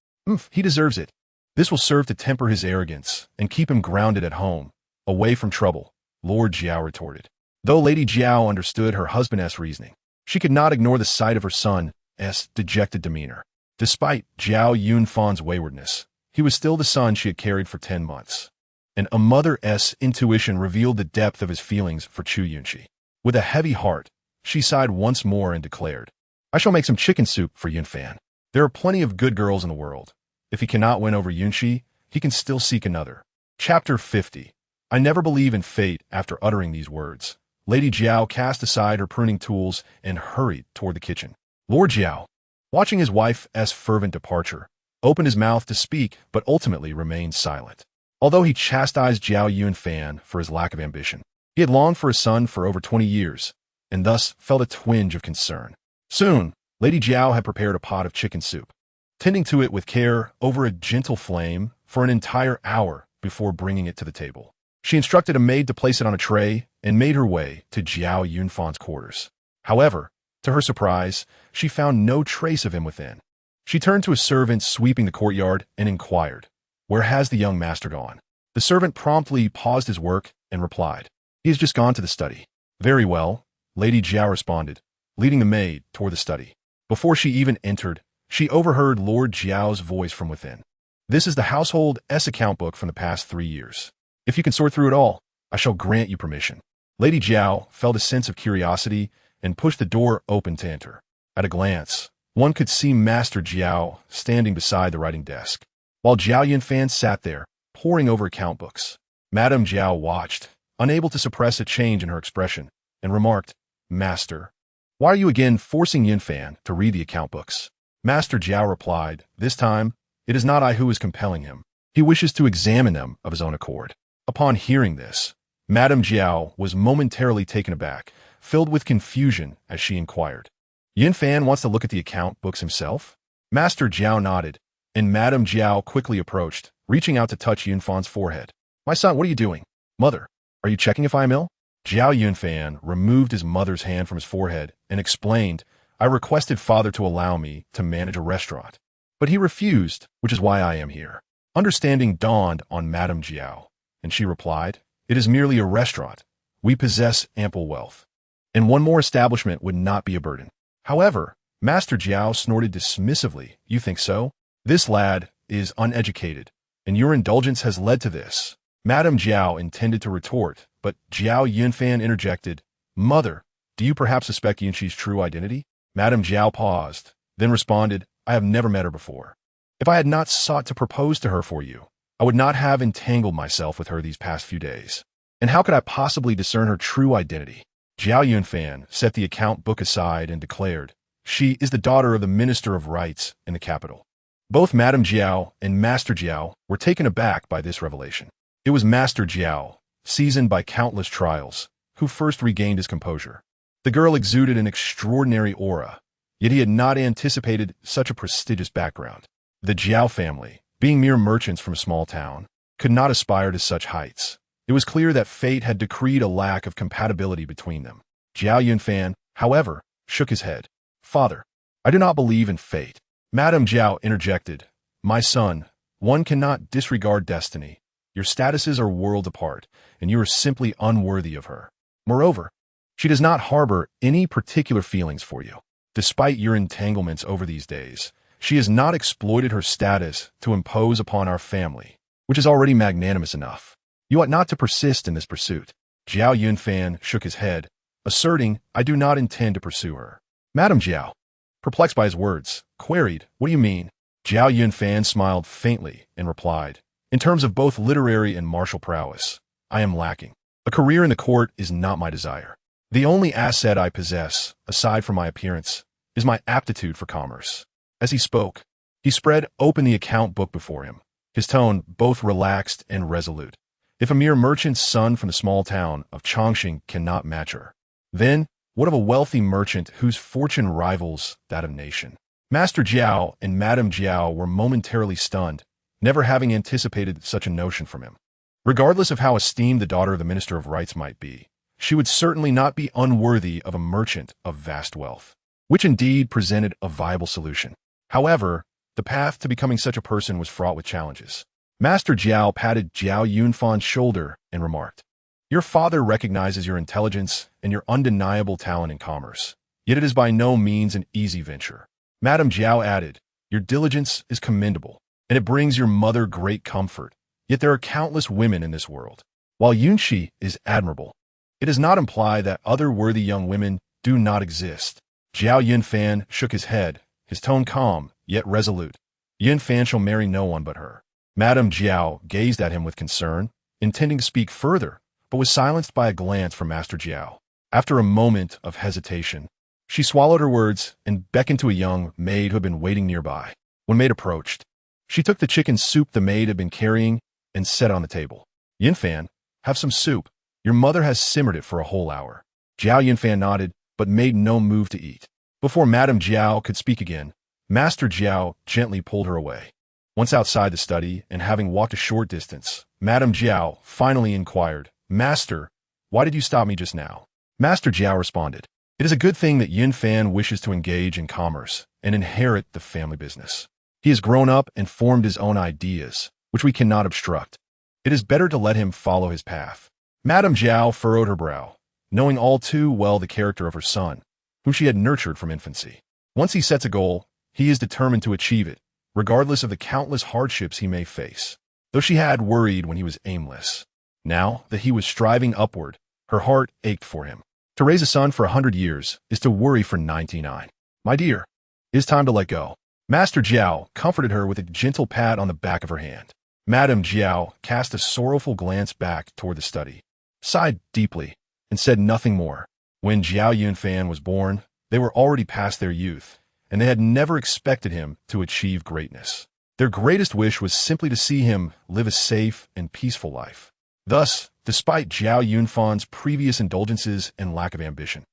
He deserves it. This will serve to temper his arrogance and keep him grounded at home, away from trouble, Lord Jiao retorted. Though Lady Jiao understood her husband's reasoning, she could not ignore the sight of her son's dejected demeanor. Despite Jiao Yunfan's waywardness, he was still the son she had carried for 10 months, and a mother's intuition revealed the depth of his feelings for Chu Yunxi. With a heavy heart, she sighed once more and declared, "I shall make some chicken soup for Yunfan. There are plenty of good girls in the world. If he cannot win over Yunxi, he can still seek another." Chapter 50. I never believe in fate. After uttering these words, Lady Jiao cast aside her pruning tools and hurried toward the kitchen. Lord Jiao, watching his wife's fervent departure, opened his mouth to speak but ultimately remained silent. Although he chastised Jiao Yunfan for his lack of ambition, he had longed for a son for over 20 years, and thus felt a twinge of concern. Soon, Lady Jiao had prepared a pot of chicken soup, tending to it with care over a gentle flame for an entire hour before bringing it to the table. She instructed a maid to place it on a tray and made her way to Jiao Yunfan's quarters. However, to her surprise, she found no trace of him within. She turned to a servant sweeping the courtyard and inquired, "Where has the young master gone?" The servant promptly paused his work and replied, "He has just gone to the study." "Very well," Lady Jiao responded, leading the maid toward the study. Before she even entered, she overheard Lord Jiao's voice from within. "This is the household's account book from the past 3 years. If you can sort through it all, I shall grant you permission." Lady Jiao felt a sense of curiosity and pushed the door open to enter. At a glance, one could see Master Jiao standing beside the writing desk, while Jiao Yunfan sat there, poring over account books. Madame Jiao watched, unable to suppress a change in her expression, and remarked, "Master, why are you again forcing Yunfan to read the account books?" Master Jiao replied, "This time, it is not I who is compelling him. He wishes to examine them of his own accord." Upon hearing this, Madame Jiao was momentarily taken aback, filled with confusion as she inquired, "Yunfan wants to look at the account books himself?" Master Jiao nodded, and Madame Jiao quickly approached, reaching out to touch Yunfan's forehead. "My son, what are you doing?" "Mother, are you checking if I am ill?" Jiao Yunfan removed his mother's hand from his forehead and explained, "I requested father to allow me to manage a restaurant, but he refused, which is why I am here." Understanding dawned on Madame Jiao, and she replied, "It is merely a restaurant. We possess ample wealth, and one more establishment would not be a burden." However, Master Jiao snorted dismissively. "You think so? This lad is uneducated, and your indulgence has led to this." Madame Jiao intended to retort, but Jiao Yunfan interjected, "Mother, do you perhaps suspect Yunxi's true identity?" Madame Jiao paused, then responded, "I have never met her before. If I had not sought to propose to her for you, I would not have entangled myself with her these past few days. And how could I possibly discern her true identity?" Jiao Yunfan set the account book aside and declared, "She is the daughter of the Minister of Rights in the capital." Both Madame Jiao and Master Jiao were taken aback by this revelation. It was Master Jiao, seasoned by countless trials, who first regained his composure. The girl exuded an extraordinary aura, yet he had not anticipated such a prestigious background. The Jiao family, being mere merchants from a small town, could not aspire to such heights. It was clear that fate had decreed a lack of compatibility between them. Jiao Yunfan, however, shook his head. Father, I do not believe in fate. Madame Jiao interjected. My son, one cannot disregard destiny. Your statuses are worlds apart, and you are simply unworthy of her. Moreover, she does not harbor any particular feelings for you. Despite your entanglements over these days, she has not exploited her status to impose upon our family, which is already magnanimous enough. You ought not to persist in this pursuit. Jiao Yunfan shook his head, asserting, I do not intend to pursue her. Madame Jiao, perplexed by his words, queried, What do you mean? Jiao Yunfan smiled faintly and replied, In terms of both literary and martial prowess, I am lacking. A career in the court is not my desire. The only asset I possess, aside from my appearance, is my aptitude for commerce. As he spoke, he spread open the account book before him, his tone both relaxed and resolute. If a mere merchant's son from the small town of Chongqing cannot match her, then what of a wealthy merchant whose fortune rivals that of nation? Master Jiao and Madame Jiao were momentarily stunned, never having anticipated such a notion from him. Regardless of how esteemed the daughter of the Minister of Rights might be, she would certainly not be unworthy of a merchant of vast wealth, which indeed presented a viable solution. However, the path to becoming such a person was fraught with challenges. Master Jiao patted Jiao Yunfan's shoulder and remarked, Your father recognizes your intelligence and your undeniable talent in commerce, yet it is by no means an easy venture. Madame Jiao added, Your diligence is commendable, and it brings your mother great comfort, yet there are countless women in this world. While Yunxi is admirable, it does not imply that other worthy young women do not exist. Jiao Yunfan shook his head, his tone calm, yet resolute. Yunfan shall marry no one but her. Madame Jiao gazed at him with concern, intending to speak further, but was silenced by a glance from Master Jiao. After a moment of hesitation, she swallowed her words and beckoned to a young maid who had been waiting nearby. When maid approached, she took the chicken soup the maid had been carrying and set it on the table. Yunfan, have some soup. Your mother has simmered it for a whole hour. Jiao Yunfan nodded, but made no move to eat. Before Madame Jiao could speak again, Master Jiao gently pulled her away. Once outside the study, and having walked a short distance, Madame Jiao finally inquired, Master, why did you stop me just now? Master Jiao responded, It is a good thing that Yunfan wishes to engage in commerce and inherit the family business. He has grown up and formed his own ideas, which we cannot obstruct. It is better to let him follow his path. Madame Jiao furrowed her brow, knowing all too well the character of her son, whom she had nurtured from infancy. Once he sets a goal, he is determined to achieve it, regardless of the countless hardships he may face. Though she had worried when he was aimless, now that he was striving upward, her heart ached for him. To raise a son for 100 years is to worry for 99. My dear, it is time to let go. Master Jiao comforted her with a gentle pat on the back of her hand. Madame Jiao cast a sorrowful glance back toward the study, sighed deeply, and said nothing more. When Jiao Yunfan was born, they were already past their youth, and they had never expected him to achieve greatness. Their greatest wish was simply to see him live a safe and peaceful life. Thus, despite Jiao Yunfan's previous indulgences and lack of ambition,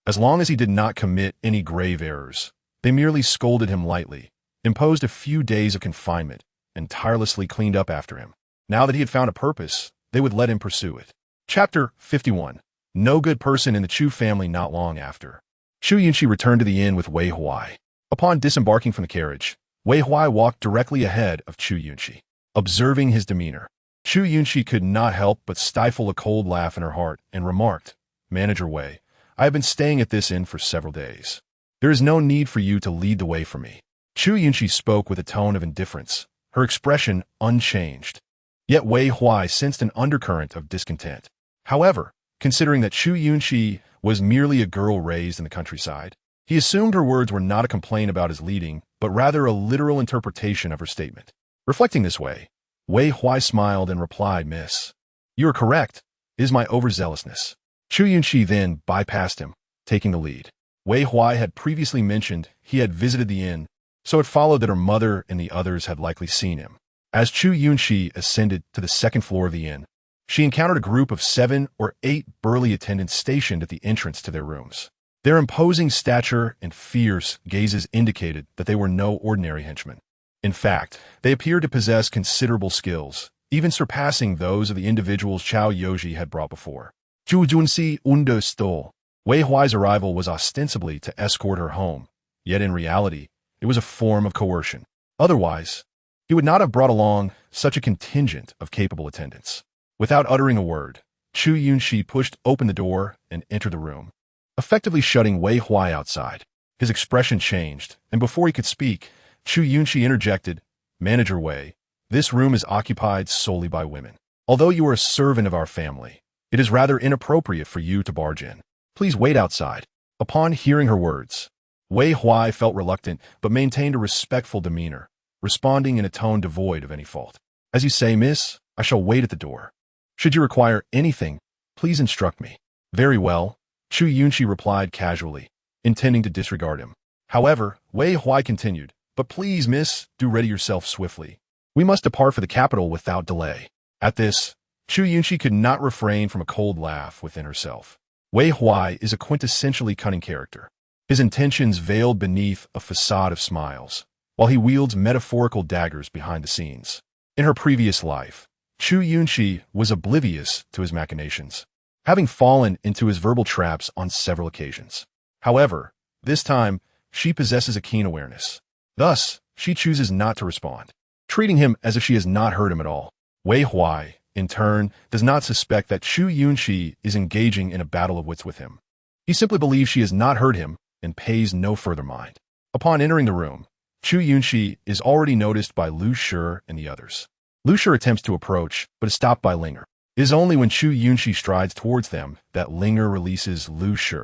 as long as he did not commit any grave errors, they merely scolded him lightly, imposed a few days of confinement, and tirelessly cleaned up after him. Now that he had found a purpose, they would let him pursue it. Chapter 51. No good person in the Chu family not long after. Chu Yunxi returned to the inn with Wei Huai. Upon disembarking from the carriage, Wei Huai walked directly ahead of Chu Yunxi. Observing his demeanor, Chu Yunxi could not help but stifle a cold laugh in her heart and remarked, Manager Wei, I have been staying at this inn for several days. There is no need for you to lead the way for me. Chu Yunxi spoke with a tone of indifference, her expression unchanged. Yet Wei Huai sensed an undercurrent of discontent. However, considering that Chu Yunxi was merely a girl raised in the countryside, he assumed her words were not a complaint about his leading, but rather a literal interpretation of her statement. Reflecting this way, Wei Huai smiled and replied, Miss, you are correct. It is my overzealousness. Chu Yunxi then bypassed him, taking the lead. Wei Huai had previously mentioned he had visited the inn, so it followed that her mother and the others had likely seen him. As Chu Yunxi ascended to the second floor of the inn, she encountered a group of 7 or 8 burly attendants stationed at the entrance to their rooms. Their imposing stature and fierce gazes indicated that they were no ordinary henchmen. In fact, they appeared to possess considerable skills, even surpassing those of the individuals Chu Yunxi had brought before. Chu Yunxi stole. Wei Huai's arrival was ostensibly to escort her home, yet in reality, it was a form of coercion. Otherwise, he would not have brought along such a contingent of capable attendants. Without uttering a word, Chu Yunxi pushed open the door and entered the room, effectively shutting Wei Huai outside. His expression changed, and before he could speak, Chu Yunxi interjected, "Manager Wei, this room is occupied solely by women. Although you are a servant of our family, it is rather inappropriate for you to barge in. Please wait outside." Upon hearing her words, Wei Huai felt reluctant but maintained a respectful demeanor, responding in a tone devoid of any fault. "As you say, miss, I shall wait at the door. Should you require anything, please instruct me." "Very well," Chu Yunxi replied casually, intending to disregard him. However, Wei Huai continued, "But please, miss, do ready yourself swiftly. We must depart for the capital without delay." At this, Chu Yunxi could not refrain from a cold laugh within herself. Wei Huai is a quintessentially cunning character, his intentions veiled beneath a facade of smiles, while he wields metaphorical daggers behind the scenes. In her previous life, Chu Yunxi was oblivious to his machinations, having fallen into his verbal traps on several occasions. However, this time, she possesses a keen awareness. Thus, she chooses not to respond, treating him as if she has not heard him at all. Wei Huai, in turn, does not suspect that Chu Yunxi is engaging in a battle of wits with him. He simply believes she has not heard him and pays no further mind. Upon entering the room, Chu Yunxi is already noticed by Lu Shi and the others. Lu Shi attempts to approach, but is stopped by Linger. It is only when Chu Yunxi strides towards them that Linger releases Lu Shi,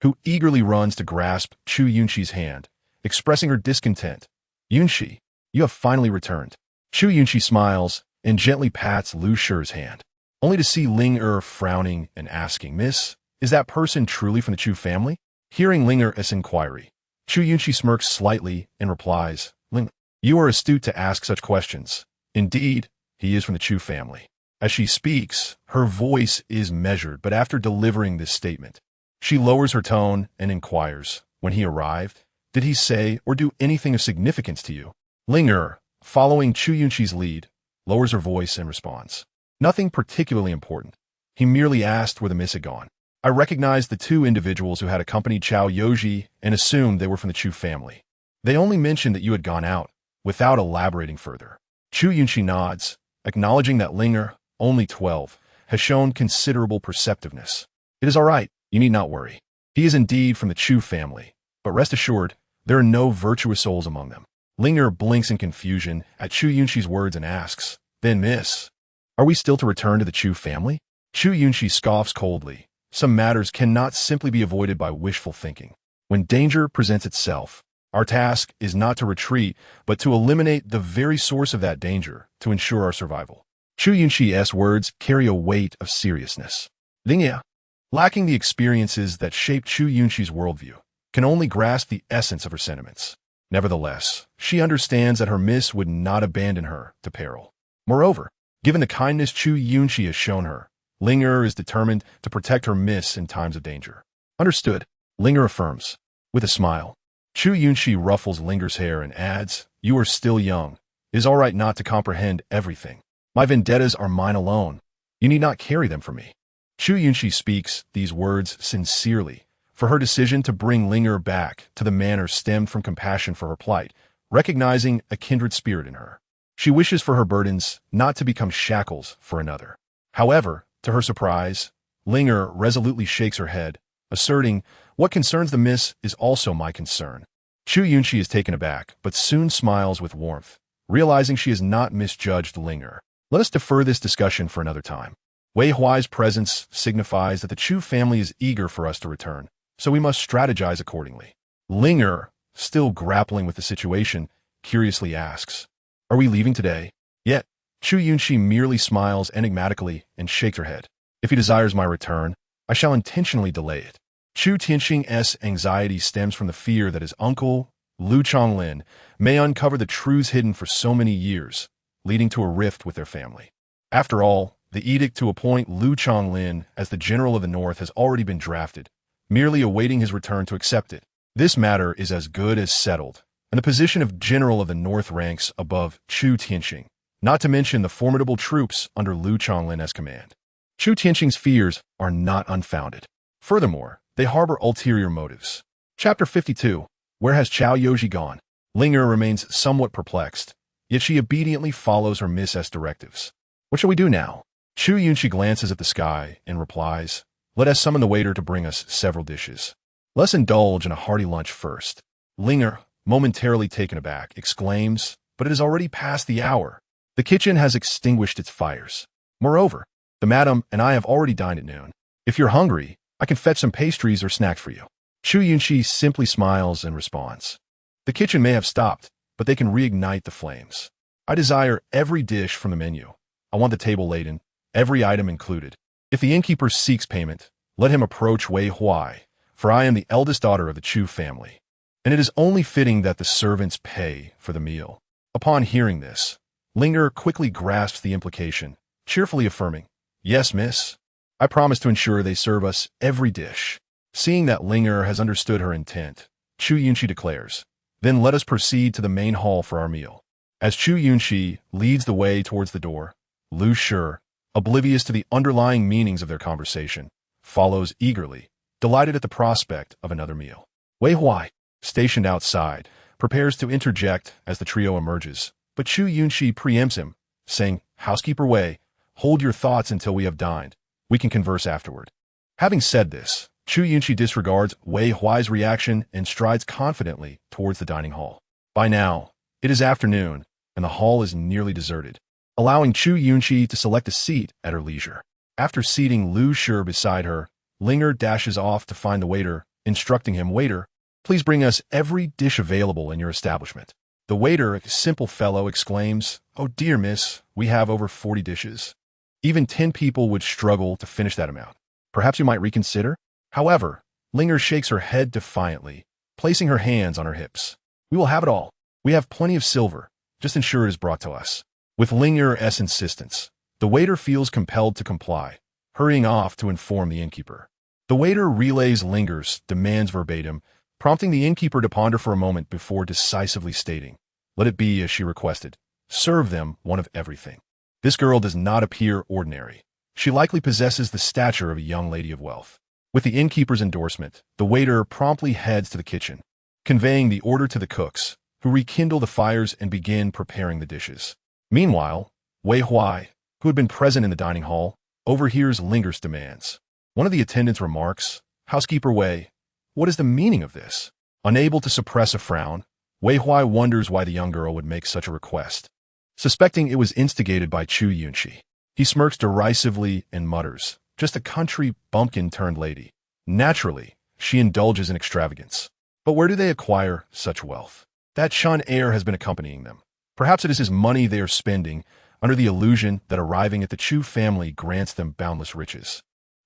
who eagerly runs to grasp Chu Yunxi's hand, expressing her discontent. "Yunxi, you have finally returned." Chu Yunxi smiles and gently pats Lu Shi's hand, only to see Linger frowning and asking, "Miss, is that person truly from the Chu family?" Hearing Linger's inquiry, Chu Yunxi smirks slightly and replies, "Ling, you are astute to ask such questions. Indeed, he is from the Chu family." As she speaks, her voice is measured, but after delivering this statement, she lowers her tone and inquires, "When he arrived, did he say or do anything of significance to you?" Linger, following Chu Yunxi's lead, lowers her voice and responds, "Nothing particularly important. He merely asked where the miss had gone. I recognized the two individuals who had accompanied Chu Yunxi and assumed they were from the Chu family. They only mentioned that you had gone out, without elaborating further." Chu Yunxi nods, acknowledging that Linger, only 12, has shown considerable perceptiveness. "It is all right, you need not worry. He is indeed from the Chu family, but rest assured, there are no virtuous souls among them." Linger blinks in confusion at Chu Yunxi's words and asks, "Then, miss, are we still to return to the Chu family?" Chu Yunxi scoffs coldly. Some matters cannot simply be avoided by wishful thinking. When danger presents itself, our task is not to retreat, but to eliminate the very source of that danger to ensure our survival. Chu Yunxi's words carry a weight of seriousness. Linger, lacking the experiences that shaped Chu Yunxi's worldview, can only grasp the essence of her sentiments. Nevertheless, she understands that her miss would not abandon her to peril. Moreover, given the kindness Chu Yunxi has shown her, Linger is determined to protect her miss in times of danger. "Understood," Linger affirms, with a smile. Chu Yunxi ruffles Linger's hair and adds, "You are still young. It is all right not to comprehend everything. My vendettas are mine alone. You need not carry them for me." Chu Yunxi speaks these words sincerely, for her decision to bring Linger back to the manor stemmed from compassion for her plight, recognizing a kindred spirit in her. She wishes for her burdens not to become shackles for another. However, to her surprise, Linger resolutely shakes her head, asserting, "What concerns the miss is also my concern." Chu Yunxi is taken aback, but soon smiles with warmth, realizing she has not misjudged Linger. Let us defer this discussion for another time. Wei Huai's presence signifies that the Chu family is eager for us to return, so we must strategize accordingly. Linger, still grappling with the situation, curiously asks, "Are we leaving today?" Yet, Chu Yunxi merely smiles enigmatically and shakes her head. "If he desires my return, I shall intentionally delay it." Chu Tianxing's anxiety stems from the fear that his uncle, Lu Chonglin, may uncover the truths hidden for so many years, leading to a rift with their family. After all, the edict to appoint Lu Chonglin as the General of the North has already been drafted, merely awaiting his return to accept it. This matter is as good as settled, and the position of general of the North ranks above Chu Tianxing, not to mention the formidable troops under Lu Chonglin as command. Chu Tianxing's fears are not unfounded. Furthermore, they harbor ulterior motives. Chapter 52. Where has Chao Yoji gone? Linger remains somewhat perplexed, yet she obediently follows her Miss' directives. What shall we do now? Chu Yunxi glances at the sky and replies, let us summon the waiter to bring us several dishes. Let's indulge in a hearty lunch first. Linger, momentarily taken aback, exclaims, but it is already past the hour. The kitchen has extinguished its fires. Moreover, the madam and I have already dined at noon. If you're hungry, I can fetch some pastries or snacks for you. Chu Yunxi simply smiles and responds. The kitchen may have stopped, but they can reignite the flames. I desire every dish from the menu. I want the table laden, every item included. If the innkeeper seeks payment, let him approach Wei Huai, for I am the eldest daughter of the Chu family, and it is only fitting that the servants pay for the meal. Upon hearing this, Linger quickly grasps the implication, cheerfully affirming, yes, miss. I promise to ensure they serve us every dish. Seeing that Linger has understood her intent, Chu Yunxi declares, then let us proceed to the main hall for our meal. As Chu Yunxi leads the way towards the door, Lu Shi, oblivious to the underlying meanings of their conversation, follows eagerly, delighted at the prospect of another meal. Wei Huai, stationed outside, prepares to interject as the trio emerges, but Chu Yunxi preempts him, saying, Housekeeper Wei, hold your thoughts until we have dined. We can converse afterward. Having said this, Chu Yunxi disregards Wei Huai's reaction and strides confidently towards the dining hall. By now, it is afternoon, and the hall is nearly deserted, allowing Chu Yunxi to select a seat at her leisure. After seating Lu Shi beside her, Linger dashes off to find the waiter, instructing him, Waiter, please bring us every dish available in your establishment. The waiter, a simple fellow, exclaims, Oh dear, miss, we have over 40 dishes. Even 10 people would struggle to finish that amount. Perhaps you might reconsider? However, Linger shakes her head defiantly, placing her hands on her hips. We will have it all. We have plenty of silver. Just ensure it is brought to us. With Linger's insistence, the waiter feels compelled to comply, hurrying off to inform the innkeeper. The waiter relays Linger's demands verbatim, prompting the innkeeper to ponder for a moment before decisively stating, Let it be as she requested. Serve them one of everything. This girl does not appear ordinary. She likely possesses the stature of a young lady of wealth. With the innkeeper's endorsement, the waiter promptly heads to the kitchen, conveying the order to the cooks, who rekindle the fires and begin preparing the dishes. Meanwhile, Wei Huai, who had been present in the dining hall, overhears Linger's demands. One of the attendants remarks, Housekeeper Wei, what is the meaning of this? Unable to suppress a frown, Wei Huai wonders why the young girl would make such a request. Suspecting it was instigated by Chu Yunxi, he smirks derisively and mutters, just a country bumpkin-turned lady. Naturally, she indulges in extravagance. But where do they acquire such wealth? That Chun heir has been accompanying them. Perhaps it is his money they are spending, under the illusion that arriving at the Chu family grants them boundless riches.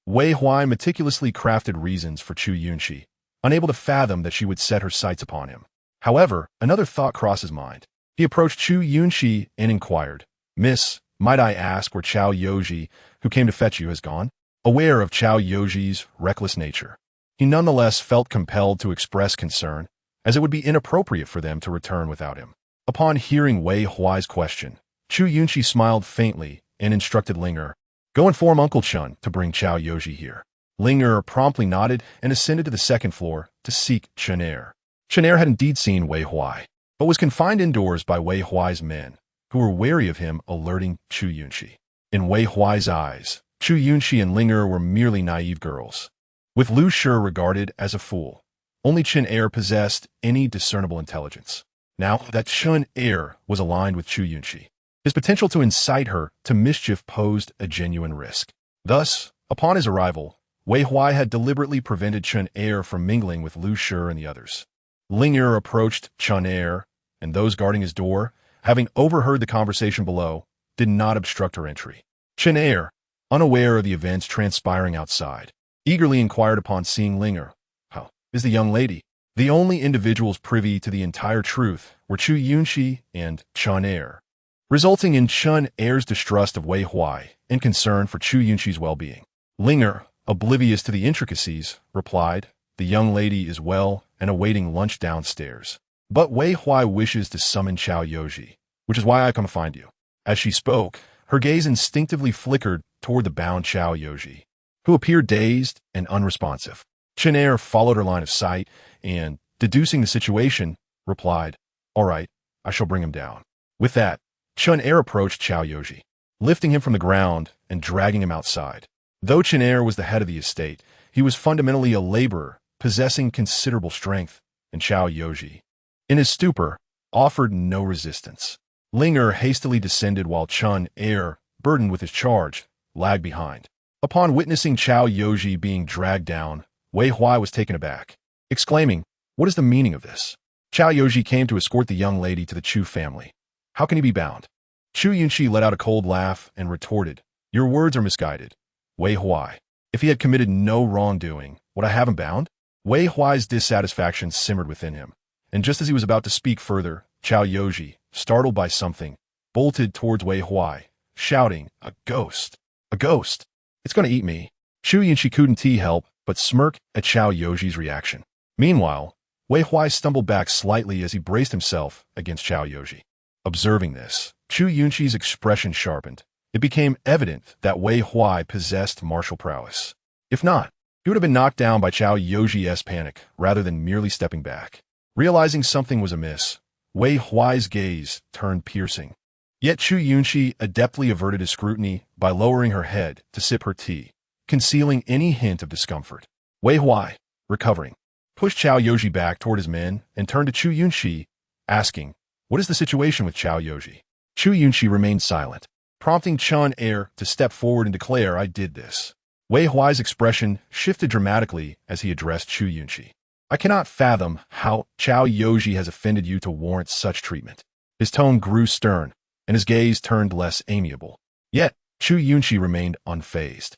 Wei Huai meticulously crafted reasons for Chu Yunxi, unable to fathom that she would set her sights upon him. However, another thought crossed his mind. He approached Chu Yunxi and inquired, Miss, might I ask where Chao Yoji, who came to fetch you, has gone? Aware of Chao Yoji's reckless nature, he nonetheless felt compelled to express concern, as it would be inappropriate for them to return without him. Upon hearing Wei Huai's question, Chu Yunxi smiled faintly and instructed Linger, Go inform Uncle Chun to bring Chao Yoji here. Linger promptly nodded and ascended to the second floor to seek Chun heir. Chun heir had indeed seen Wei Huai, but was confined indoors by Wei Huai's men, who were wary of him alerting Chu Yunxi. In Wei Huai's eyes, Chu Yunxi and Linger were merely naive girls. With Lu Shi regarded as a fool, only Chun heir possessed any discernible intelligence. Now that Chun heir was aligned with Chu Yunxi, his potential to incite her to mischief posed a genuine risk. Thus, upon his arrival, Wei Huai had deliberately prevented Chun heir from mingling with Lu Shi and the others. Linger approached Chun heir, and those guarding his door, having overheard the conversation below, did not obstruct her entry. Chun heir, unaware of the events transpiring outside, eagerly inquired upon seeing Linger, How is the young lady? The only individuals privy to the entire truth were Chu Yunxi and Chun heir, resulting in Chun heir's distrust of Wei Huai and concern for Chu Yunxi's well-being. Linger, oblivious to the intricacies, replied, The young lady is well and awaiting lunch downstairs. But Wei Huai wishes to summon Chao Yoji, which is why I come to find you. As she spoke, her gaze instinctively flickered toward the bound Chao Yoji, who appeared dazed and unresponsive. Chen Er followed her line of sight and, deducing the situation, replied, "All right, I shall bring him down." With that, Chen Er approached Chao Yoji, lifting him from the ground and dragging him outside. Though Chen Er was the head of the estate, he was fundamentally a laborer, possessing considerable strength, and Chao Yoji, in his stupor, offered no resistance. Ling Er hastily descended while Chen Er, burdened with his charge, lagged behind. Upon witnessing Chao Yoji being dragged down, Wei Huai was taken aback, exclaiming, "What is the meaning of this?" Chao Yoji came to escort the young lady to the Chu family. "How can he be bound?" Chu Yunxi let out a cold laugh and retorted, "Your words are misguided, Wei Huai. If he had committed no wrongdoing, would I have him bound?" Wei Huai's dissatisfaction simmered within him, and just as he was about to speak further, Chao Yoji, startled by something, bolted towards Wei Huai, shouting, "A ghost! A ghost! It's going to eat me." Chu Yunxi couldn't help but smirk at Chao Yoji's reaction. Meanwhile, Wei Huai stumbled back slightly as he braced himself against Chao Yoji. Observing this, Chu Yunxi's expression sharpened. It became evident that Wei Huai possessed martial prowess. If not, he would have been knocked down by Chao Yoji's panic rather than merely stepping back. Realizing something was amiss, Wei Huai's gaze turned piercing. Yet Chu Yunxi adeptly averted his scrutiny by lowering her head to sip her tea, concealing any hint of discomfort. Wei Huai, recovering, pushed Chao Yoji back toward his men and turned to Chu Yunxi, asking, "What is the situation with Chao Yoji?" Chu Yunxi remained silent, prompting Chen Er to step forward and declare, "I did this." Wei Huai's expression shifted dramatically as he addressed Chu Yunxi. "I cannot fathom how Chao Yoji has offended you to warrant such treatment." His tone grew stern, and his gaze turned less amiable. Yet, Chu Yunxi remained unfazed,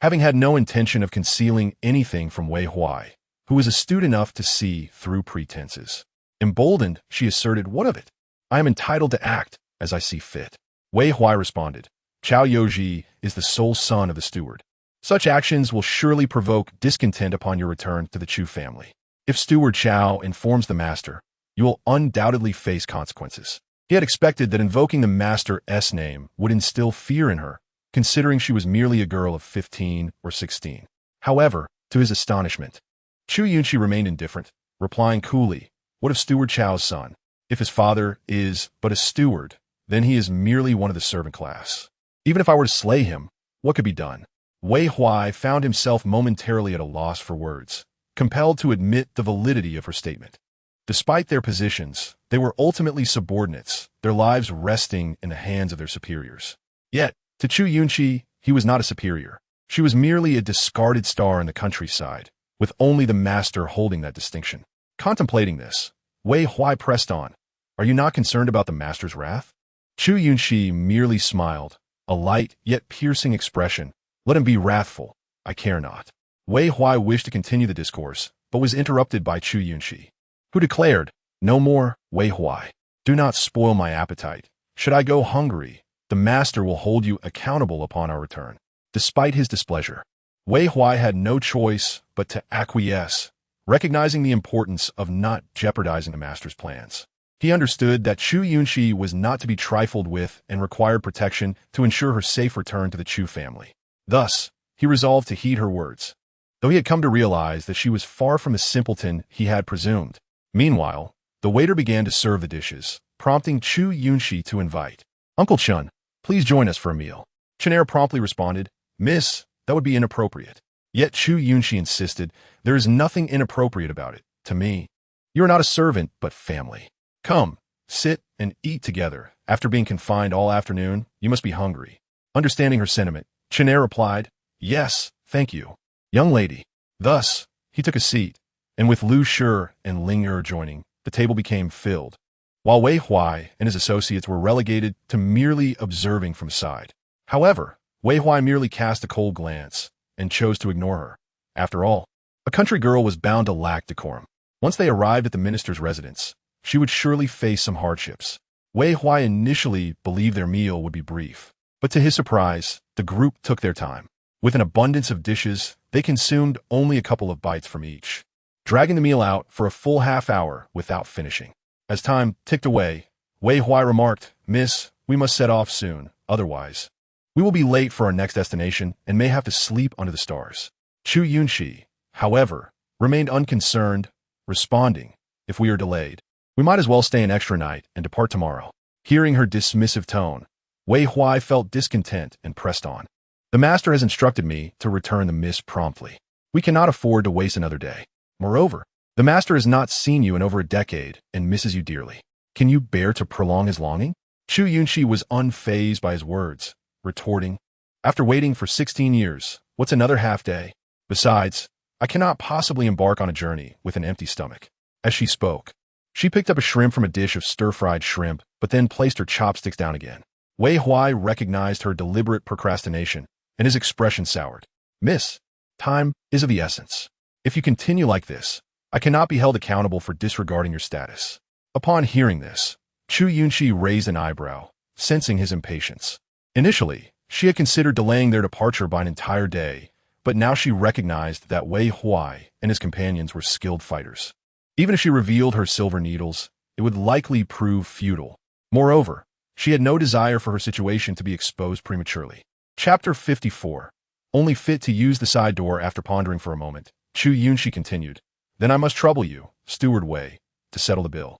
having had no intention of concealing anything from Wei Huai, who was astute enough to see through pretenses. Emboldened, she asserted, "What of it? I am entitled to act as I see fit." Wei Huai responded, "Chao Yoji is the sole son of the steward. Such actions will surely provoke discontent upon your return to the Chu family. If Steward Chao informs the master, you will undoubtedly face consequences." He had expected that invoking the master's name would instill fear in her, considering she was merely a girl of 15 or 16. However, to his astonishment, Chu Yunxi remained indifferent, replying coolly, "What of Steward Chao's son? If his father is but a steward, then he is merely one of the servant class. Even if I were to slay him, what could be done?" Wei Huai found himself momentarily at a loss for words, compelled to admit the validity of her statement. Despite their positions, they were ultimately subordinates, their lives resting in the hands of their superiors. Yet, to Chu Yunxi, he was not a superior. She was merely a discarded star in the countryside, with only the master holding that distinction. Contemplating this, Wei Huai pressed on, "Are you not concerned about the master's wrath?" Chu Yunxi merely smiled, a light yet piercing expression. "Let him be wrathful, I care not." Wei Huai wished to continue the discourse, but was interrupted by Chu Yunxi, who declared, "No more, Wei Huai. Do not spoil my appetite. Should I go hungry, the master will hold you accountable upon our return." Despite his displeasure, Wei Huai had no choice but to acquiesce, recognizing the importance of not jeopardizing the master's plans. He understood that Chu Yunxi was not to be trifled with and required protection to ensure her safe return to the Chu family. Thus, he resolved to heed her words, though he had come to realize that she was far from the simpleton he had presumed. Meanwhile, the waiter began to serve the dishes, prompting Chu Yunxi to invite, "Uncle Chun, please join us for a meal." Chen Er promptly responded, "Miss, that would be inappropriate." Yet Chu Yunxi insisted, "There is nothing inappropriate about it, to me. You are not a servant, but family. Come, sit and eat together. After being confined all afternoon, you must be hungry." Understanding her sentiment, Chen Er replied, "Yes, thank you, young lady." Thus, he took a seat, and with Lu Shi and Ling Er joining, the table became filled, while Wei Huai and his associates were relegated to merely observing from side. However, Wei Huai merely cast a cold glance and chose to ignore her. After all, a country girl was bound to lack decorum. Once they arrived at the minister's residence, she would surely face some hardships. Wei Huai initially believed their meal would be brief, but to his surprise, the group took their time. With an abundance of dishes, they consumed only a couple of bites from each, dragging the meal out for a full half hour without finishing. As time ticked away, Wei Huai remarked, "Miss, we must set off soon, otherwise we will be late for our next destination and may have to sleep under the stars." Chu Yunxi, however, remained unconcerned, responding, "If we are delayed, we might as well stay an extra night and depart tomorrow." Hearing her dismissive tone, Wei Huai felt discontent and pressed on. "The master has instructed me to return the miss promptly. We cannot afford to waste another day. Moreover, the master has not seen you in over a decade and misses you dearly. Can you bear to prolong his longing?" Chu Yunxi was unfazed by his words, retorting, "After waiting for 16 years, what's another half day? Besides, I cannot possibly embark on a journey with an empty stomach." As she spoke, she picked up a shrimp from a dish of stir-fried shrimp, but then placed her chopsticks down again. Wei Huai recognized her deliberate procrastination, and his expression soured. "Miss, time is of the essence. If you continue like this, I cannot be held accountable for disregarding your status." Upon hearing this, Chu Yunxi raised an eyebrow, sensing his impatience. Initially, she had considered delaying their departure by an entire day, but now she recognized that Wei Huai and his companions were skilled fighters. Even if she revealed her silver needles, it would likely prove futile. Moreover, she had no desire for her situation to be exposed prematurely. Chapter 54. Only fit to use the side door. After pondering for a moment, Chu Yunxi continued, "Then I must trouble you, Steward Wei, to settle the bill.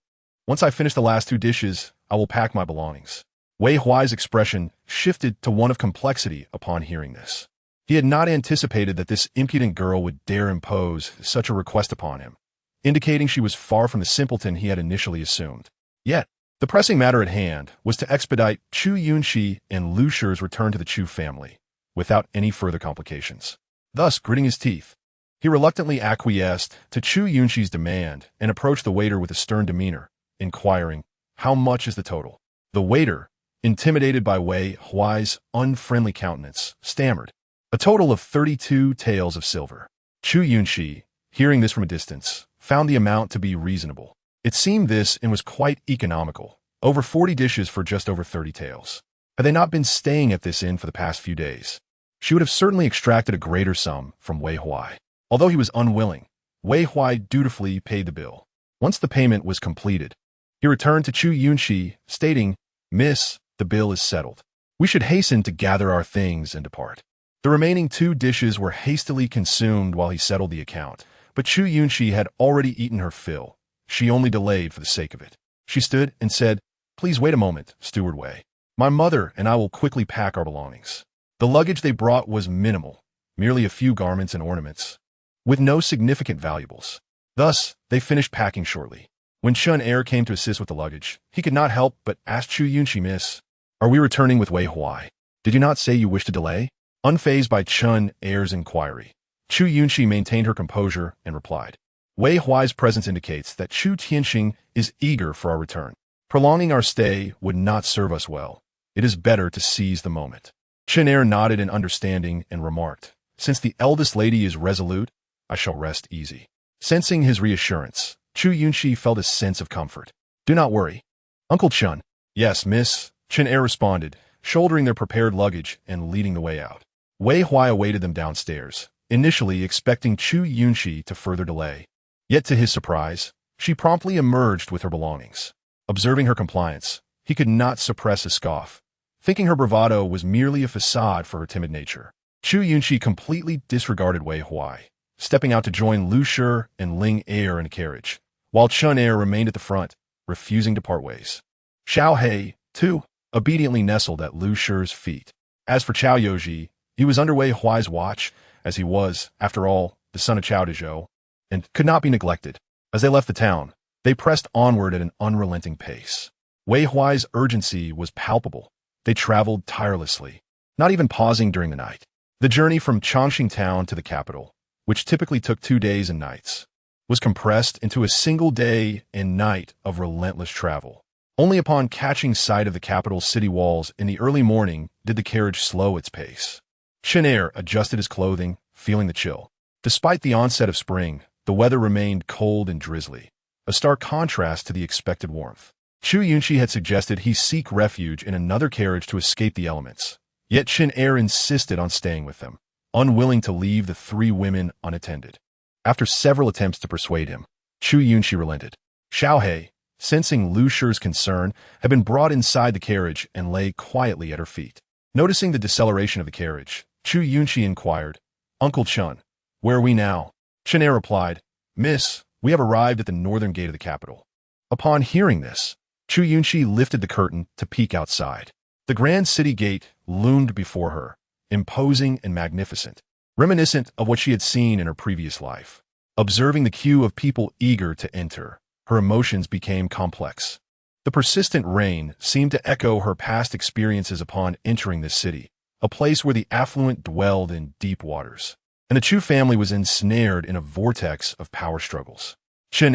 Once I finish the last 2 dishes, I will pack my belongings." Wei Huai's expression shifted to one of complexity upon hearing this. He had not anticipated that this impudent girl would dare impose such a request upon him, indicating she was far from the simpleton he had initially assumed. Yet, the pressing matter at hand was to expedite Chu Yunxi and Lu Shi's return to the Chu family, without any further complications. Thus, gritting his teeth, he reluctantly acquiesced to Chu Yunxi's demand and approached the waiter with a stern demeanor, inquiring, "How much is the total?" The waiter, intimidated by Wei Huai's unfriendly countenance, stammered, "A total of 32 taels of silver." Chu Yunxi, hearing this from a distance, found the amount to be reasonable. It seemed this and was quite economical, over 40 dishes for just over 30 taels. Had they not been staying at this inn for the past few days, she would have certainly extracted a greater sum from Wei Huai. Although he was unwilling, Wei Huai dutifully paid the bill. Once the payment was completed, he returned to Chu Yunxi, stating, "Miss, the bill is settled. We should hasten to gather our things and depart." The remaining 2 dishes were hastily consumed while he settled the account, but Chu Yunxi had already eaten her fill. She only delayed for the sake of it. She stood and said, "Please wait a moment, Steward Wei. My mother and I will quickly pack our belongings." The luggage they brought was minimal, merely a few garments and ornaments, with no significant valuables. Thus, they finished packing shortly. When Chun Er came to assist with the luggage, he could not help but ask Chu Yunxi, "Miss, are we returning with Wei Huai? Did you not say you wished to delay?" Unfazed by Chun Er's inquiry, Chu Yunxi maintained her composure and replied, "Wei Huai's presence indicates that Chu Tianxing is eager for our return. Prolonging our stay would not serve us well. It is better to seize the moment." Chun Er nodded in understanding and remarked, "Since the eldest lady is resolute, I shall rest easy." Sensing his reassurance, Chu Yunxi felt a sense of comfort. "Do not worry, Uncle Chun." "Yes, miss," Chun Er responded, shouldering their prepared luggage and leading the way out. Wei Huai awaited them downstairs, initially expecting Chu Yunxi to further delay. Yet to his surprise, she promptly emerged with her belongings. Observing her compliance, he could not suppress a scoff, thinking her bravado was merely a facade for her timid nature. Chu Yunxi completely disregarded Wei Huai, stepping out to join Lu Shi and Ling Er in a carriage, while Chun Er remained at the front, refusing to part ways. Xiao He, too, obediently nestled at Lu Shi's feet. As for Chao Yoji, he was under Wei Huai's watch, as he was, after all, the son of Chao Dezhou, and could not be neglected. As they left the town, they pressed onward at an unrelenting pace. Wei Huai's urgency was palpable. They traveled tirelessly, not even pausing during the night. The journey from Chongqing town to the capital, which typically took 2 days and nights, was compressed into a single day and night of relentless travel. Only upon catching sight of the capital's city walls in the early morning did the carriage slow its pace. Chun Er adjusted his clothing, feeling the chill. Despite the onset of spring, the weather remained cold and drizzly, a stark contrast to the expected warmth. Chu Yunxi had suggested he seek refuge in another carriage to escape the elements, yet Chun Er insisted on staying with them, unwilling to leave the 3 women unattended. After several attempts to persuade him, Chu Yunxi relented. Xiao He, sensing Lu Shi's concern, had been brought inside the carriage and lay quietly at her feet. Noticing the deceleration of the carriage, Chu Yunxi inquired, "Uncle Chun, where are we now?" Chen replied, "Miss, we have arrived at the northern gate of the capital." Upon hearing this, Chu Yunxi lifted the curtain to peek outside. The grand city gate loomed before her, imposing and magnificent, reminiscent of what she had seen in her previous life. Observing the queue of people eager to enter, her emotions became complex. The persistent rain seemed to echo her past experiences upon entering this city, a place where the affluent dwelled in deep waters, and the Chu family was ensnared in a vortex of power struggles. Chen,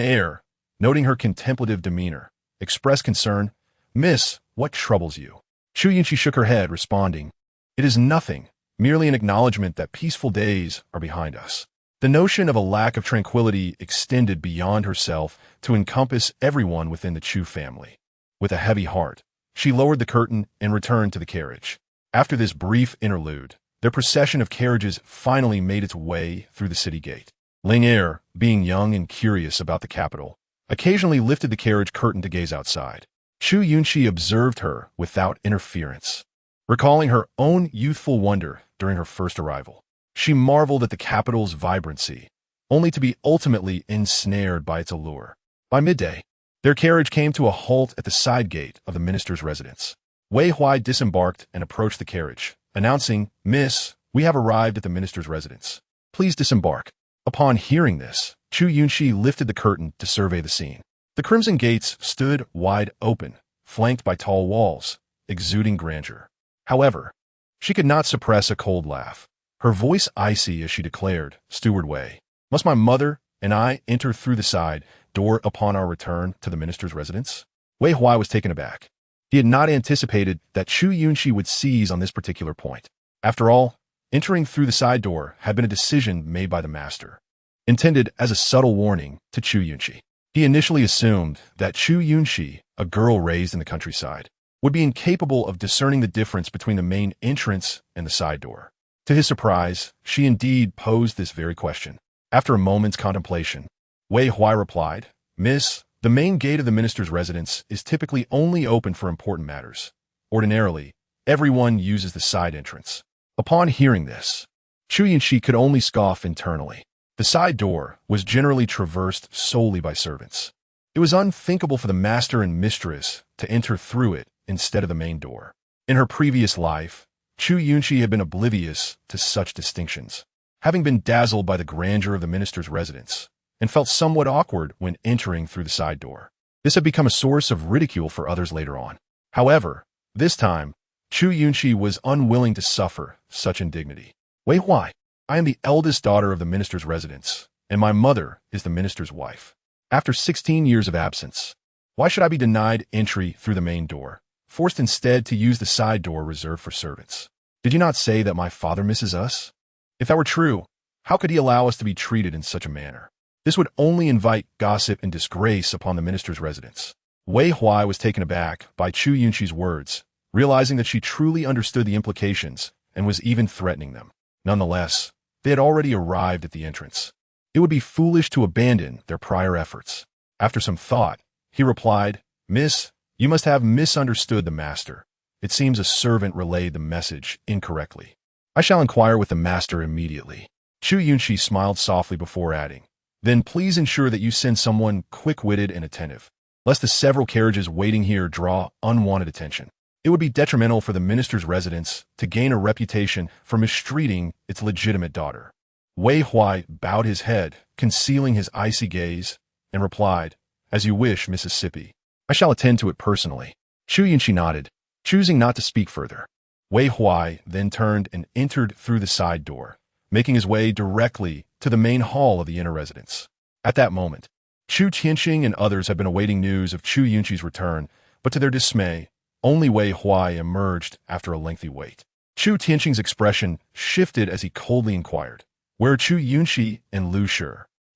noting her contemplative demeanor, expressed concern, "Miss, what troubles you?" Chu Yunxi shook her head, responding, "It is nothing, merely an acknowledgement that peaceful days are behind us." The notion of a lack of tranquility extended beyond herself to encompass everyone within the Chu family. With a heavy heart, she lowered the curtain and returned to the carriage. After this brief interlude, their procession of carriages finally made its way through the city gate. Ling, being young and curious about the capital, occasionally lifted the carriage curtain to gaze outside. Chu Yunxi observed her without interference. Recalling her own youthful wonder during her first arrival, she marveled at the capital's vibrancy, only to be ultimately ensnared by its allure. By midday, their carriage came to a halt at the side gate of the minister's residence. Wei Huai disembarked and approached the carriage, announcing, "Miss, we have arrived at the minister's residence. Please disembark." Upon hearing this, Chu Yunxi lifted the curtain to survey the scene. The crimson gates stood wide open, flanked by tall walls, exuding grandeur. However, she could not suppress a cold laugh. Her voice icy as she declared, "Steward Wei, must my mother and I enter through the side door upon our return to the minister's residence?" Wei Huai was taken aback. He had not anticipated that Chu Yunxi would seize on this particular point. After all, entering through the side door had been a decision made by the master, intended as a subtle warning to Chu Yunxi. He initially assumed that Chu Yunxi, a girl raised in the countryside, would be incapable of discerning the difference between the main entrance and the side door. To his surprise, she indeed posed this very question. After a moment's contemplation, Wei Huai replied, "Miss, the main gate of the minister's residence is typically only open for important matters. Ordinarily, everyone uses the side entrance." Upon hearing this, Chu Yunxi could only scoff internally. The side door was generally traversed solely by servants. It was unthinkable for the master and mistress to enter through it instead of the main door. In her previous life, Chu Yunxi had been oblivious to such distinctions, having been dazzled by the grandeur of the minister's residence, and felt somewhat awkward when entering through the side door. This had become a source of ridicule for others later on. However, this time, Chu Yunxi was unwilling to suffer such indignity. "Wei Huai, I am the eldest daughter of the minister's residence, and my mother is the minister's wife. After 16 years of absence, why should I be denied entry through the main door, forced instead to use the side door reserved for servants? Did you not say that my father misses us? If that were true, how could he allow us to be treated in such a manner? This would only invite gossip and disgrace upon the minister's residence." Wei Huai was taken aback by Chu Yunxi's words, realizing that she truly understood the implications and was even threatening them. Nonetheless, they had already arrived at the entrance. It would be foolish to abandon their prior efforts. After some thought, he replied, "Miss, you must have misunderstood the master. It seems a servant relayed the message incorrectly. I shall inquire with the master immediately." Chu Yunxi smiled softly before adding, "Then please ensure that you send someone quick-witted and attentive, lest the several carriages waiting here draw unwanted attention. It would be detrimental for the minister's residence to gain a reputation for mistreating its legitimate daughter." Wei Huai bowed his head, concealing his icy gaze, and replied, "As you wish, Mississippi. I shall attend to it personally." Chu Yunxi nodded, choosing not to speak further. Wei Huai then turned and entered through the side door, making his way directly to the main hall of the inner residence. At that moment, Chu Tianqing and others had been awaiting news of Chu Yunxi's return, but to their dismay, only Wei Huai emerged after a lengthy wait. Chu Tianqing's expression shifted as he coldly inquired, "Where are Chu Yunxi and Lu Shi?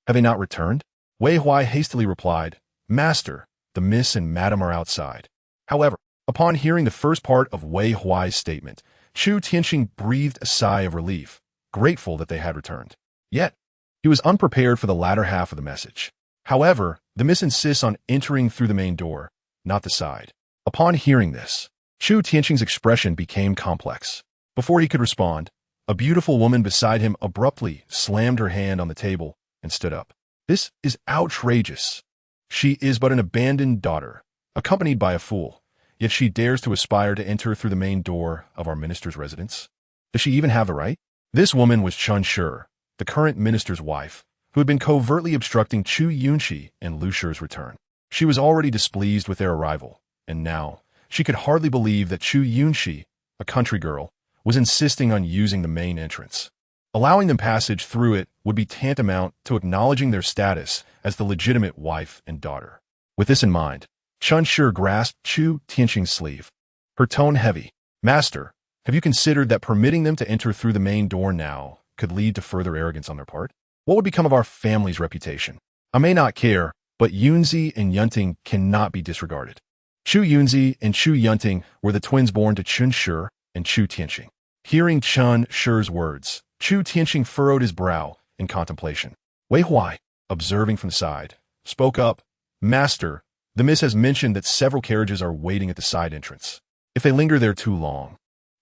Have they not returned?" Wei Huai hastily replied, "Master, the miss and madam are outside." However, upon hearing the first part of Wei Huai's statement, Chu Tianqing breathed a sigh of relief, grateful that they had returned. Yet, he was unprepared for the latter half of the message. However, the miss insists on entering through the main door, not the side. Upon hearing this, Chu Tianqing's expression became complex. Before he could respond, a beautiful woman beside him abruptly slammed her hand on the table and stood up. This is outrageous. She is but an abandoned daughter, accompanied by a fool, yet she dares to aspire to enter through the main door of our minister's residence. Does she even have the right? This woman was Chun Shi, the current minister's wife, who had been covertly obstructing Chu Yunxi and Lu Shi's return. She was already displeased with their arrival, and now she could hardly believe that Chu Yunxi, a country girl, was insisting on using the main entrance. Allowing them passage through it would be tantamount to acknowledging their status as the legitimate wife and daughter. With this in mind, Chun Shi grasped Chu Tianqing's sleeve, her tone heavy. Master, have you considered that permitting them to enter through the main door now could lead to further arrogance on their part? What would become of our family's reputation? I may not care, but Yunzi and Yunting cannot be disregarded. Chu Yunzi and Chu Yunting were the twins born to Chun Shi and Chu Tianqing. Hearing Chun Shi's words, Chu Tianqing furrowed his brow in contemplation. Wei Huai, observing from the side, spoke up. Master, the miss has mentioned that several carriages are waiting at the side entrance. If they linger there too long,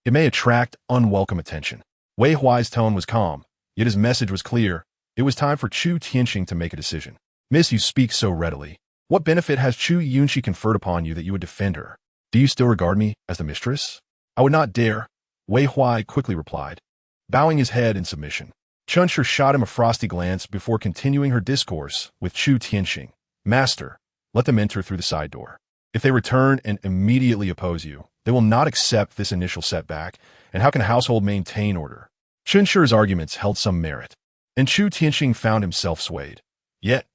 it may attract unwelcome attention. Wei Huai's tone was calm, yet his message was clear. It was time for Chu Tianqing to make a decision. Miss, you speak so readily. What benefit has Chu Yunxi conferred upon you that you would defend her? Do you still regard me as the mistress? I would not dare, Wei Huai quickly replied, bowing his head in submission. Chun Shi shot him a frosty glance before continuing her discourse with Chu Tianqing. Master, let them enter through the side door. If they return and immediately oppose you, they will not accept this initial setback, and how can a household maintain order? Chun Shi's arguments held some merit, and Chu Tianqing found himself swayed. Yet,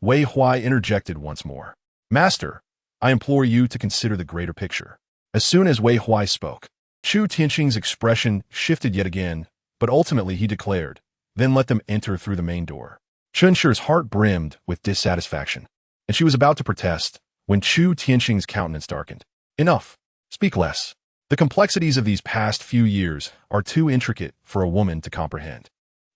Wei Huai interjected once more. Master, I implore you to consider the greater picture. As soon as Wei Huai spoke, Chu Tianqing's expression shifted yet again, but ultimately he declared, then let them enter through the main door. Chun Shi's heart brimmed with dissatisfaction, and she was about to protest when Chu Tianqing's countenance darkened. Enough. Speak less. The complexities of these past few years are too intricate for a woman to comprehend.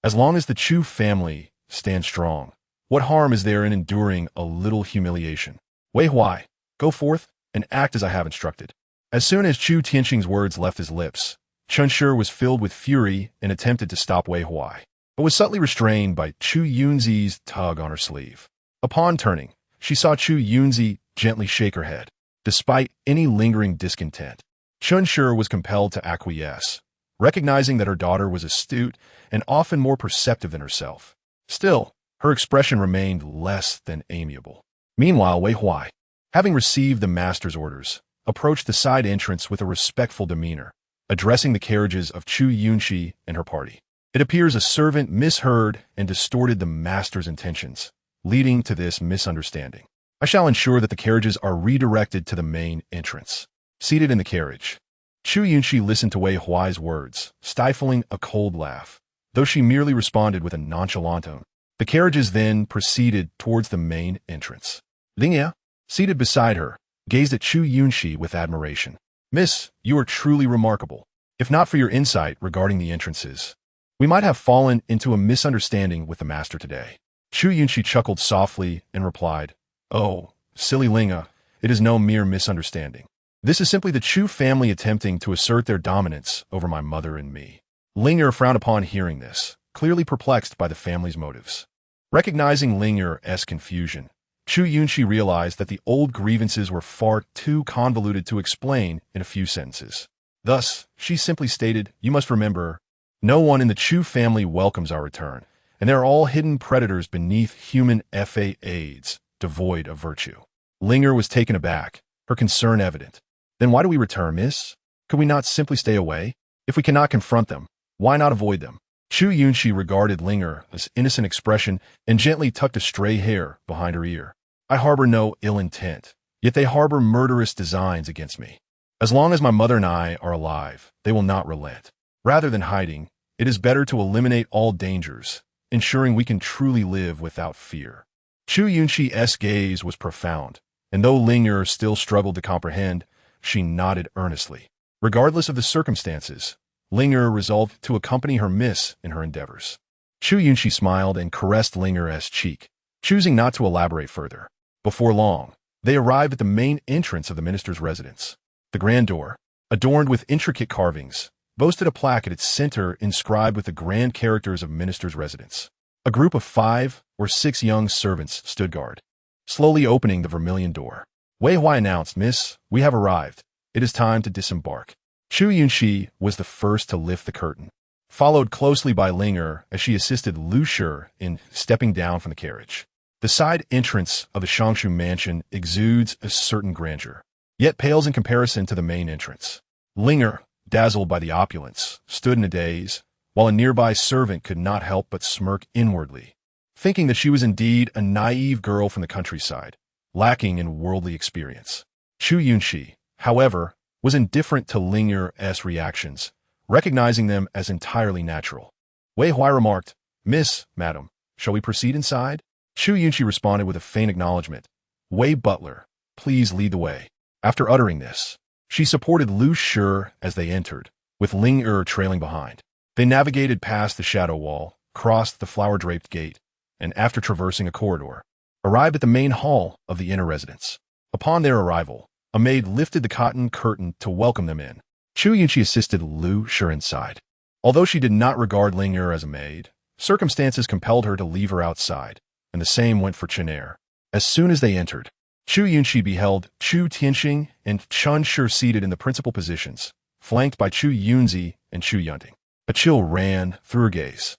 As long as the Chu family stands strong, what harm is there in enduring a little humiliation? Wei Huai, go forth and act as I have instructed. As soon as Chu Tianqing's words left his lips, Chun Shi was filled with fury and attempted to stop Wei Huai, but was subtly restrained by Chu Yunzi's tug on her sleeve. Upon turning, she saw Chu Yunzi gently shake her head. Despite any lingering discontent, Chun Shi was compelled to acquiesce, recognizing that her daughter was astute and often more perceptive than herself. Still, her expression remained less than amiable. Meanwhile, Wei Huai, having received the master's orders, approached the side entrance with a respectful demeanor, addressing the carriages of Chu Yunxi and her party. It appears a servant misheard and distorted the master's intentions, leading to this misunderstanding. I shall ensure that the carriages are redirected to the main entrance. Seated in the carriage, Chu Yunxi listened to Wei Huai's words, stifling a cold laugh, though she merely responded with a nonchalant tone. The carriages then proceeded towards the main entrance. Lingya, seated beside her, gazed at Chu Yunxi with admiration. Miss, you are truly remarkable. If not for your insight regarding the entrances, we might have fallen into a misunderstanding with the master today. Chu Yunxi chuckled softly and replied, Oh, silly Lingya, it is no mere misunderstanding. This is simply the Chu family attempting to assert their dominance over my mother and me. Lingya frowned upon hearing this, clearly perplexed by the family's motives. Recognizing Lingya's confusion, Chu Yunxi realized that the old grievances were far too convoluted to explain in a few sentences. Thus, she simply stated, You must remember, no one in the Chu family welcomes our return, and there are all hidden predators beneath human FAAs, devoid of virtue. Lingya was taken aback, her concern evident. Then why do we return, miss? Could we not simply stay away? If we cannot confront them, why not avoid them? Chu Yunxi regarded Lingya's innocent expression and gently tucked a stray hair behind her ear. I harbor no ill intent, yet they harbor murderous designs against me. As long as my mother and I are alive, they will not relent. Rather than hiding, it is better to eliminate all dangers, ensuring we can truly live without fear. Chu Yunxi's gaze was profound, and though Lingya still struggled to comprehend, she nodded earnestly. Regardless of the circumstances, Lingya resolved to accompany her miss in her endeavors. Chu Yunxi smiled and caressed Lingya's cheek, choosing not to elaborate further. Before long, they arrived at the main entrance of the minister's residence. The grand door, adorned with intricate carvings, boasted a plaque at its center inscribed with the grand characters of minister's residence. A group of 5 or 6 young servants stood guard, slowly opening the vermilion door. Wei Huai announced, "Miss, we have arrived. It is time to disembark." Chu Yunxi was the first to lift the curtain, followed closely by Ling Er as she assisted Lu Shi in stepping down from the carriage. The side entrance of the Shangshu mansion exudes a certain grandeur, yet pales in comparison to the main entrance. Ling Er, dazzled by the opulence, stood in a daze, while a nearby servant could not help but smirk inwardly, thinking that she was indeed a naive girl from the countryside, lacking in worldly experience. Chu Yunxi, however, was indifferent to Ling Er's reactions, recognizing them as entirely natural. Wei Huai remarked, "Miss, madam, shall we proceed inside?" Chu Yunxi responded with a faint acknowledgement. "Wei butler, please lead the way." After uttering this, she supported Lu Shi as they entered, with Ling Er trailing behind. They navigated past the shadow wall, crossed the flower-draped gate, and after traversing a corridor, arrived at the main hall of the inner residence. Upon their arrival, a maid lifted the cotton curtain to welcome them in. Chu Yunxi assisted Lu Shi inside. Although she did not regard Ling Er as a maid, circumstances compelled her to leave her outside, and the same went for Chen Er. As soon as they entered, Chu Yunxi beheld Chu Tianxing and Chen Shi seated in the principal positions, flanked by Chu Yunxi and Chu Yunting. A chill ran through her gaze.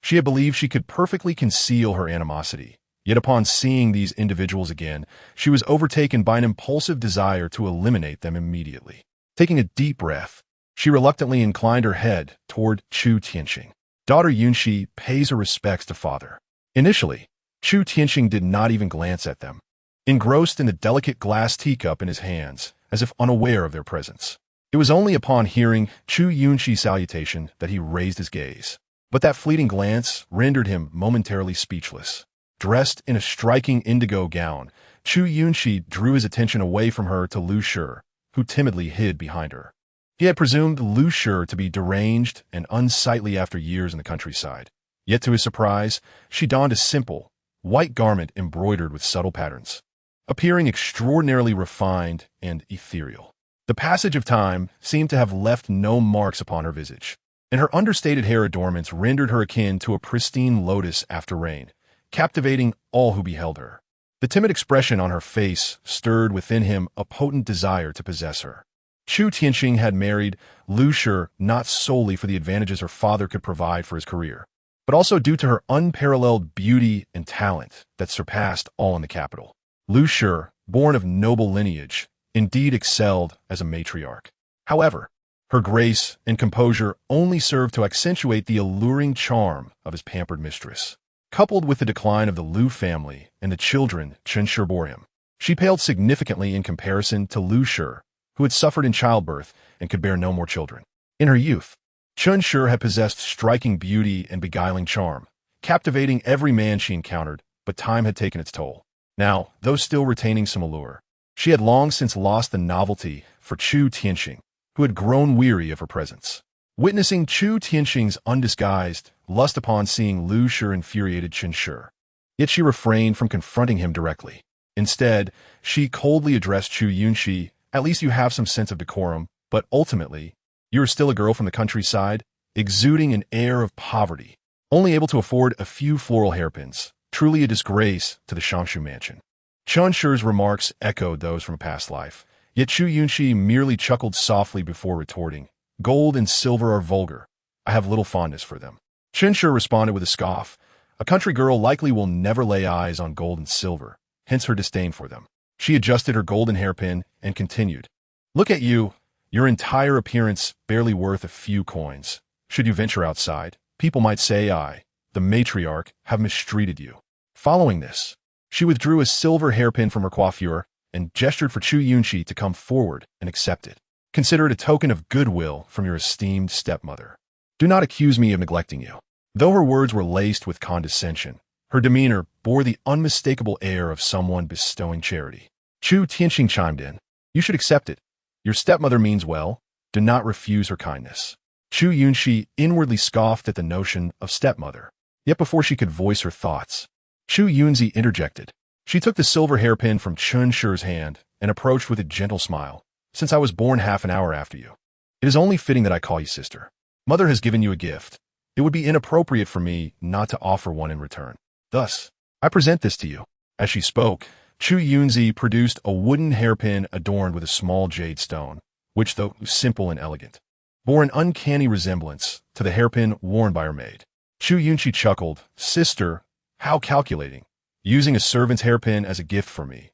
She had believed she could perfectly conceal her animosity, yet upon seeing these individuals again, she was overtaken by an impulsive desire to eliminate them immediately. Taking a deep breath, she reluctantly inclined her head toward Chu Tianxing. Daughter Yunxi pays her respects to father. Initially, Chu Tianxing did not even glance at them, engrossed in the delicate glass teacup in his hands, as if unaware of their presence. It was only upon hearing Chu Yunxi's salutation that he raised his gaze. But that fleeting glance rendered him momentarily speechless. Dressed in a striking indigo gown, Chu Yunxi drew his attention away from her to Lu Shi, who timidly hid behind her. He had presumed Lu Shi to be deranged and unsightly after years in the countryside. Yet to his surprise, she donned a simple, white garment embroidered with subtle patterns, appearing extraordinarily refined and ethereal. The passage of time seemed to have left no marks upon her visage, and her understated hair adornments rendered her akin to a pristine lotus after rain, captivating all who beheld her. The timid expression on her face stirred within him a potent desire to possess her. Chu Tianxing had married Lu Shi not solely for the advantages her father could provide for his career, but also due to her unparalleled beauty and talent that surpassed all in the capital. Lu Shi, born of noble lineage, indeed excelled as a matriarch. However, her grace and composure only served to accentuate the alluring charm of his pampered mistress. Coupled with the decline of the Lu family and the children Chen Shi bore him, she paled significantly in comparison to Lu Shi, who had suffered in childbirth and could bear no more children. In her youth, Chen Shi had possessed striking beauty and beguiling charm, captivating every man she encountered, but time had taken its toll. Now, though still retaining some allure, she had long since lost the novelty for Chu Tianxing, who had grown weary of her presence. Witnessing Chu Tianxing's undisguised lust upon seeing Lu Shi infuriated Chen Shi, yet she refrained from confronting him directly. Instead, she coldly addressed Chu Yunxi, "At least you have some sense of decorum, but ultimately, you are still a girl from the countryside, exuding an air of poverty, only able to afford a few floral hairpins, truly a disgrace to the Shangshu mansion." Chen Shi's remarks echoed those from a past life, yet Chu Yunxi merely chuckled softly before retorting, "Gold and silver are vulgar. I have little fondness for them." Chen Shi responded with a scoff. A country girl likely will never lay eyes on gold and silver, hence her disdain for them. She adjusted her golden hairpin and continued, "Look at you, your entire appearance barely worth a few coins. Should you venture outside, people might say I, the matriarch, have mistreated you." Following this, she withdrew a silver hairpin from her coiffure and gestured for Chu Yunxi to come forward and accept it. "Consider it a token of goodwill from your esteemed stepmother. Do not accuse me of neglecting you." Though her words were laced with condescension, her demeanor bore the unmistakable air of someone bestowing charity. Chu Tianxing chimed in, "You should accept it. Your stepmother means well. Do not refuse her kindness." Chu Yunxi inwardly scoffed at the notion of stepmother, yet before she could voice her thoughts, Chu Yunxi interjected. She took the silver hairpin from Chun Shi's hand and approached with a gentle smile. Since I was born half an hour after you, it is only fitting that I call you sister. Mother has given you a gift. It would be inappropriate for me not to offer one in return. Thus, I present this to you. As she spoke, Chu Yunxi produced a wooden hairpin adorned with a small jade stone, which, though simple and elegant, bore an uncanny resemblance to the hairpin worn by her maid. Chu Yunxi chuckled. Sister, how calculating. Using a servant's hairpin as a gift for me,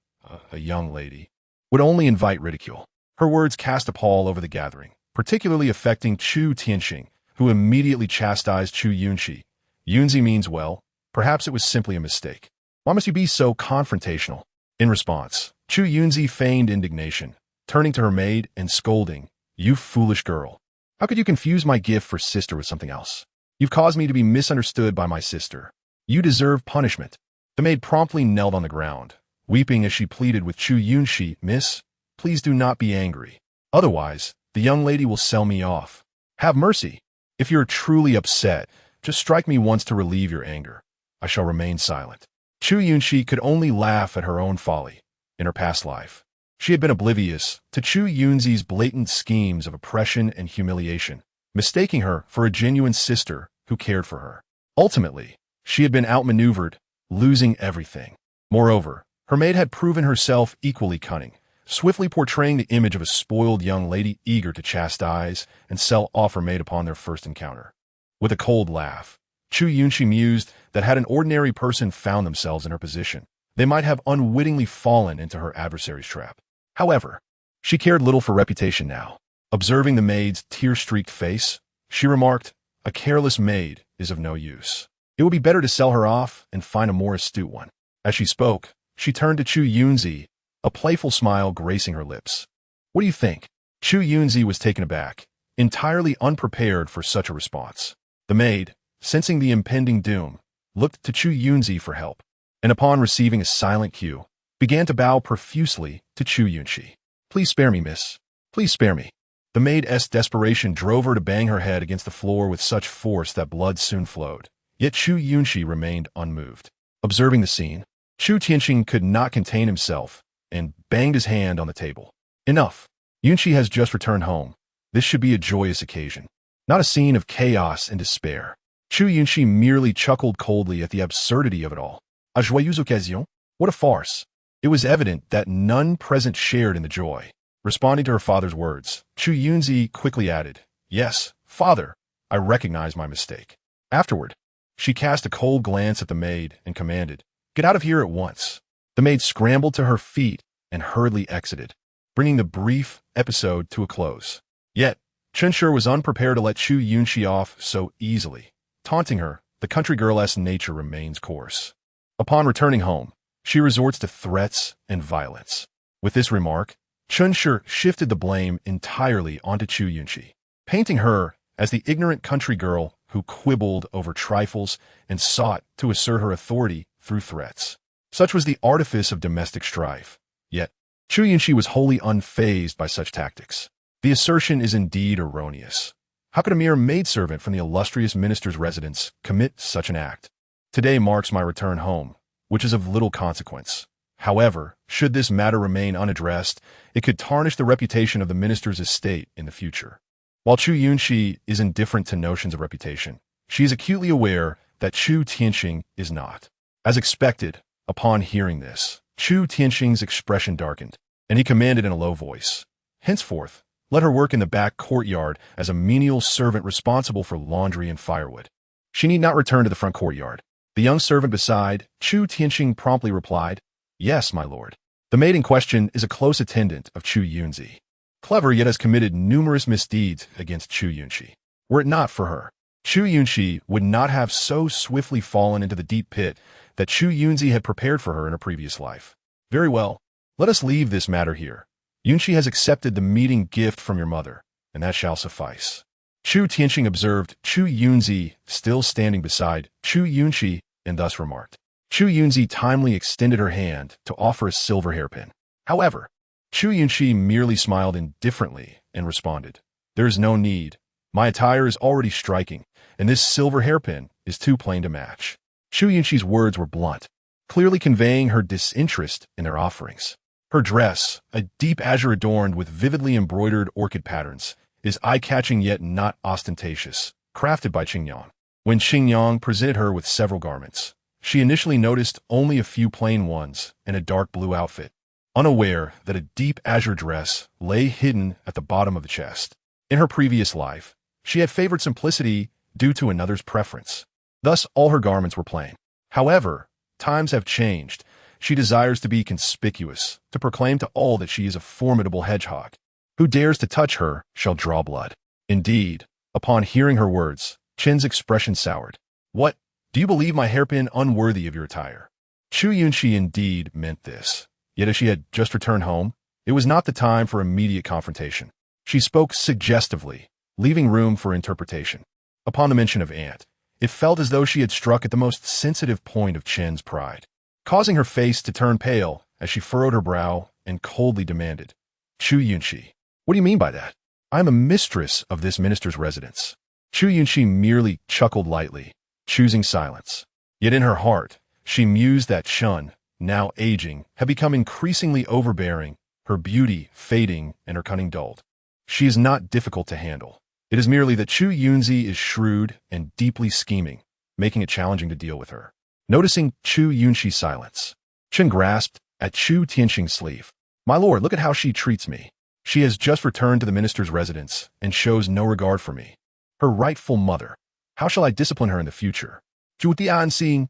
a young lady, would only invite ridicule. Her words cast a pall over the gathering, particularly affecting Chu Tianxing, who immediately chastised Chu Yunxi. Yunxi means well. Perhaps it was simply a mistake. Why must you be so confrontational? In response, Chu Yunxi feigned indignation, turning to her maid and scolding, You foolish girl. How could you confuse my gift for sister with something else? You've caused me to be misunderstood by my sister. You deserve punishment. The maid promptly knelt on the ground, weeping as she pleaded with Chu Yunxi, Miss, please do not be angry. Otherwise, the young lady will sell me off. Have mercy. If you're truly upset, just strike me once to relieve your anger. I shall remain silent. Chu Yunxi could only laugh at her own folly. In her past life, she had been oblivious to Chu Yunxi's blatant schemes of oppression and humiliation, mistaking her for a genuine sister who cared for her. Ultimately, she had been outmaneuvered, losing everything. Moreover, her maid had proven herself equally cunning, swiftly portraying the image of a spoiled young lady eager to chastise and sell off her maid upon their first encounter. With a cold laugh, Chu Yunxi mused that had an ordinary person found themselves in her position, they might have unwittingly fallen into her adversary's trap. However, she cared little for reputation now. Observing the maid's tear-streaked face, she remarked, A careless maid is of no use. It would be better to sell her off and find a more astute one. As she spoke, she turned to Chu Yunxi, a playful smile gracing her lips. What do you think? Chu Yunxi was taken aback, entirely unprepared for such a response. The maid, sensing the impending doom, looked to Chu Yunxi for help, and upon receiving a silent cue, began to bow profusely to Chu Yunxi. Please spare me, miss. Please spare me. The maid's desperation drove her to bang her head against the floor with such force that blood soon flowed. Yet Chu Yunxi remained unmoved. Observing the scene, Chu Tianxing could not contain himself and banged his hand on the table. Enough. Yunxi has just returned home. This should be a joyous occasion, not a scene of chaos and despair. Chu Yunxi merely chuckled coldly at the absurdity of it all. A joyeuse occasion? What a farce. It was evident that none present shared in the joy. Responding to her father's words, Chu Yunxi quickly added, Yes, father, I recognize my mistake. Afterward, she cast a cold glance at the maid and commanded, Get out of here at once. The maid scrambled to her feet and hurriedly exited, bringing the brief episode to a close. Yet, Chun Shi was unprepared to let Chu Yunxi off so easily. Taunting her, the country girl's nature remains coarse. Upon returning home, she resorts to threats and violence. With this remark, Chun Shi shifted the blame entirely onto Chu Yunxi, painting her as the ignorant country girl who quibbled over trifles and sought to assert her authority through threats. Such was the artifice of domestic strife. Yet, Chu Yunxi was wholly unfazed by such tactics. The assertion is indeed erroneous. How could a mere maidservant from the illustrious minister's residence commit such an act? Today marks my return home, which is of little consequence. However, should this matter remain unaddressed, it could tarnish the reputation of the minister's estate in the future. While Chu Yunxi is indifferent to notions of reputation, she is acutely aware that Chu Tianxing is not. As expected, upon hearing this, Chu Tianxing's expression darkened, and he commanded in a low voice, Henceforth, let her work in the back courtyard as a menial servant responsible for laundry and firewood. She need not return to the front courtyard. The young servant beside Chu Tianxing promptly replied, Yes, my lord. The maid in question is a close attendant of Chu Yunxi. Clever, yet has committed numerous misdeeds against Chu Yunxi. Were it not for her, Chu Yunxi would not have so swiftly fallen into the deep pit that Chu Yunxi had prepared for her in a previous life. Very well, let us leave this matter here. Yunxi has accepted the meeting gift from your mother, and that shall suffice. Chu Tianxing observed Chu Yunxi still standing beside Chu Yunxi and thus remarked. Chu Yunxi timely extended her hand to offer a silver hairpin. However, Chu Yunxi merely smiled indifferently and responded, There is no need. My attire is already striking, and this silver hairpin is too plain to match. Chu Yunxi's words were blunt, clearly conveying her disinterest in their offerings. Her dress, a deep azure adorned with vividly embroidered orchid patterns, is eye-catching yet not ostentatious, crafted by Qingyang. When Qingyang presented her with several garments, she initially noticed only a few plain ones and a dark blue outfit, unaware that a deep azure dress lay hidden at the bottom of the chest. In her previous life, she had favored simplicity due to another's preference. Thus, all her garments were plain. However, times have changed. She desires to be conspicuous, to proclaim to all that she is a formidable hedgehog. Who dares to touch her shall draw blood. Indeed, upon hearing her words, Chen's expression soured. What? Do you believe my hairpin unworthy of your attire? Chu Yunxi indeed meant this. Yet as she had just returned home, it was not the time for immediate confrontation. She spoke suggestively, leaving room for interpretation. Upon the mention of aunt, it felt as though she had struck at the most sensitive point of Chen's pride, causing her face to turn pale as she furrowed her brow and coldly demanded, Chu Yunxi, what do you mean by that? I am a mistress of this minister's residence. Chu Yunxi merely chuckled lightly, choosing silence. Yet in her heart, she mused that Chun, now aging, had become increasingly overbearing, her beauty fading and her cunning dulled. She is not difficult to handle. It is merely that Chu Yunxi is shrewd and deeply scheming, making it challenging to deal with her. Noticing Chu Yunxi's silence, Chen grasped at Chu Tianxing's sleeve. My lord, look at how she treats me. She has just returned to the minister's residence and shows no regard for me. Her rightful mother. How shall I discipline her in the future? Chu Tianxing,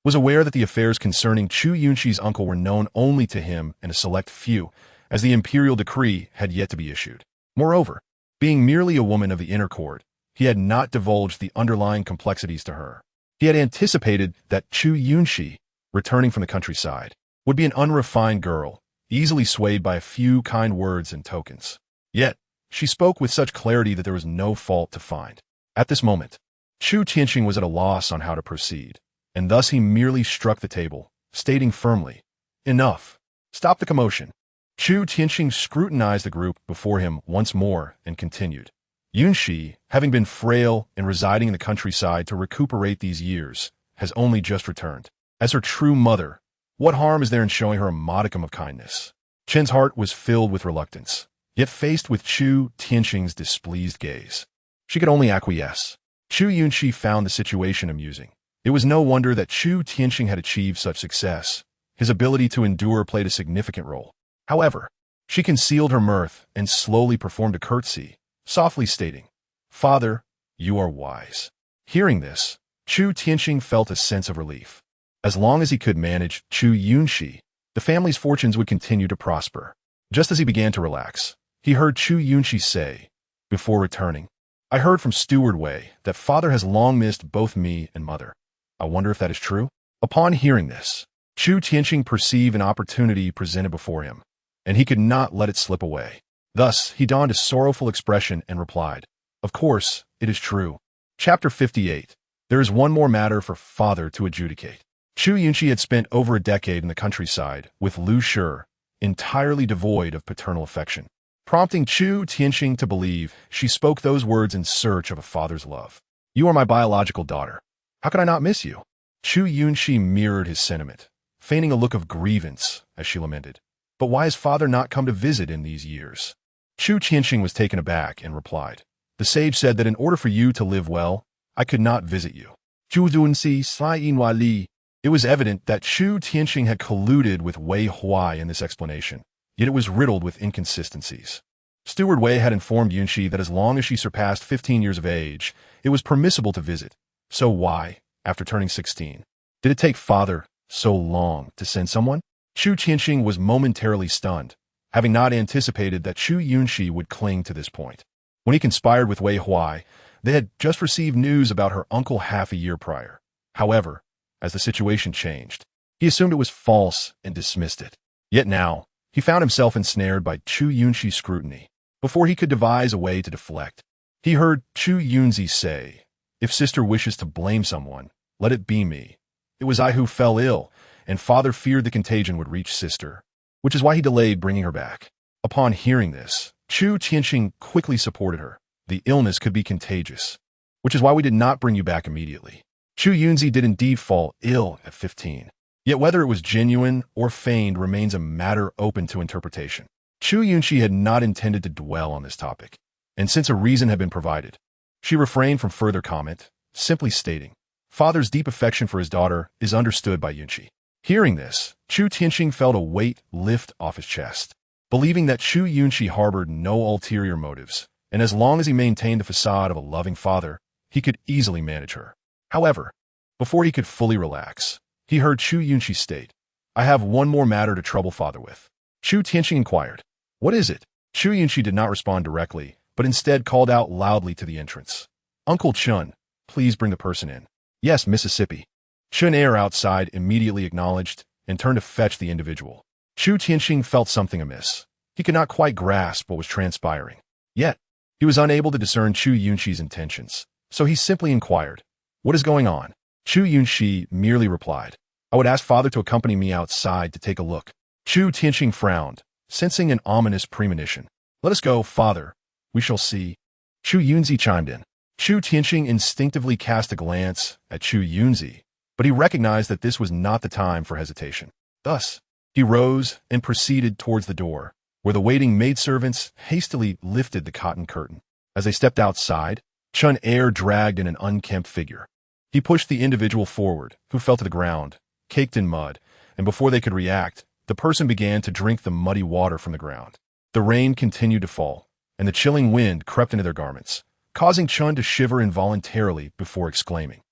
was aware that the affairs concerning Chu Yunxi's uncle were known only to him and a select few, as the imperial decree had yet to be issued. Moreover, being merely a woman of the inner court, he had not divulged the underlying complexities to her. He had anticipated that Chu Yunxi, returning from the countryside, would be an unrefined girl, easily swayed by a few kind words and tokens. Yet, she spoke with such clarity that there was no fault to find. At this moment, Chu Tianxing was at a loss on how to proceed, and thus he merely struck the table, stating firmly, Enough. Stop the commotion. Chu Tianxing scrutinized the group before him once more and continued. Yunxi, having been frail and residing in the countryside to recuperate these years, has only just returned. As her true mother, what harm is there in showing her a modicum of kindness? Chen's heart was filled with reluctance, yet faced with Chu Tianxing's displeased gaze, she could only acquiesce. Chu Yunxi found the situation amusing. It was no wonder that Chu Tianxing had achieved such success. His ability to endure played a significant role. However, she concealed her mirth and slowly performed a curtsy, softly stating, Father, you are wise. Hearing this, Chu Tianxing felt a sense of relief. As long as he could manage Chu Yunxi, the family's fortunes would continue to prosper. Just as he began to relax, he heard Chu Yunxi say, before returning, I heard from Steward Wei that father has long missed both me and mother. I wonder if that is true? Upon hearing this, Chu Tianxing perceived an opportunity presented before him, and he could not let it slip away. Thus, he donned a sorrowful expression and replied, Of course, it is true. Chapter 58. There is one more matter for father to adjudicate. Chu Yunxi had spent over a decade in the countryside with Lu Shi, entirely devoid of paternal affection. Prompting Chu Tianxing to believe, she spoke those words in search of a father's love. You are my biological daughter. How could I not miss you? Chu Yunxi mirrored his sentiment, feigning a look of grievance as she lamented. But why has father not come to visit in these years? Chu Tianxing was taken aback and replied, The sage said that in order for you to live well, I could not visit you. Chu Yunxi sai in li. It was evident that Chu Tianxing had colluded with Wei Huai in this explanation, yet it was riddled with inconsistencies. Steward Wei had informed Yunxi that as long as she surpassed 15 years of age, it was permissible to visit. So why, after turning 16, did it take father so long to send someone? Chu Tianxing was momentarily stunned, having not anticipated that Chu Yunxi would cling to this point. When he conspired with Wei Huai, they had just received news about her uncle half a year prior. However, as the situation changed, he assumed it was false and dismissed it. Yet now, he found himself ensnared by Chu Yunxi's scrutiny. Before he could devise a way to deflect, he heard Chu Yunxi say, If sister wishes to blame someone, let it be me. It was I who fell ill, and father feared the contagion would reach sister, which is why he delayed bringing her back. Upon hearing this, Chu Tianxing quickly supported her. The illness could be contagious, which is why we did not bring you back immediately. Chu Yunxi did indeed fall ill at 15. Yet whether it was genuine or feigned remains a matter open to interpretation. Chu Yunxi had not intended to dwell on this topic, and since a reason had been provided, she refrained from further comment, simply stating, "Father's deep affection for his daughter is understood by Yunxi." Hearing this, Chu Tianxing felt a weight lift off his chest, believing that Chu Yunxi harbored no ulterior motives, and as long as he maintained the facade of a loving father, he could easily manage her. However, before he could fully relax, he heard Chu Yunxi state, "I have one more matter to trouble father with." Chu Tianxing inquired, "What is it?" Chu Yunxi did not respond directly, but instead called out loudly to the entrance, "Uncle Chun, please bring the person in." "Yes, Mississippi." Chun Air outside immediately acknowledged and turned to fetch the individual. Chu Tianxing felt something amiss. He could not quite grasp what was transpiring. Yet, he was unable to discern Chu Yunxi's intentions, so he simply inquired, "What is going on?" Chu Yunxi merely replied, "I would ask father to accompany me outside to take a look." Chu Tianxing frowned, sensing an ominous premonition. "Let us go, father. We shall see." Chu Yunxi chimed in. Chu Tianxing instinctively cast a glance at Chu Yunxi, but he recognized that this was not the time for hesitation. Thus, he rose and proceeded towards the door, where the waiting maidservants hastily lifted the cotton curtain. As they stepped outside, Chun Air dragged in an unkempt figure. He pushed the individual forward, who fell to the ground, caked in mud, and before they could react, the person began to drink the muddy water from the ground. The rain continued to fall, and the chilling wind crept into their garments, causing Chun to shiver involuntarily before exclaiming,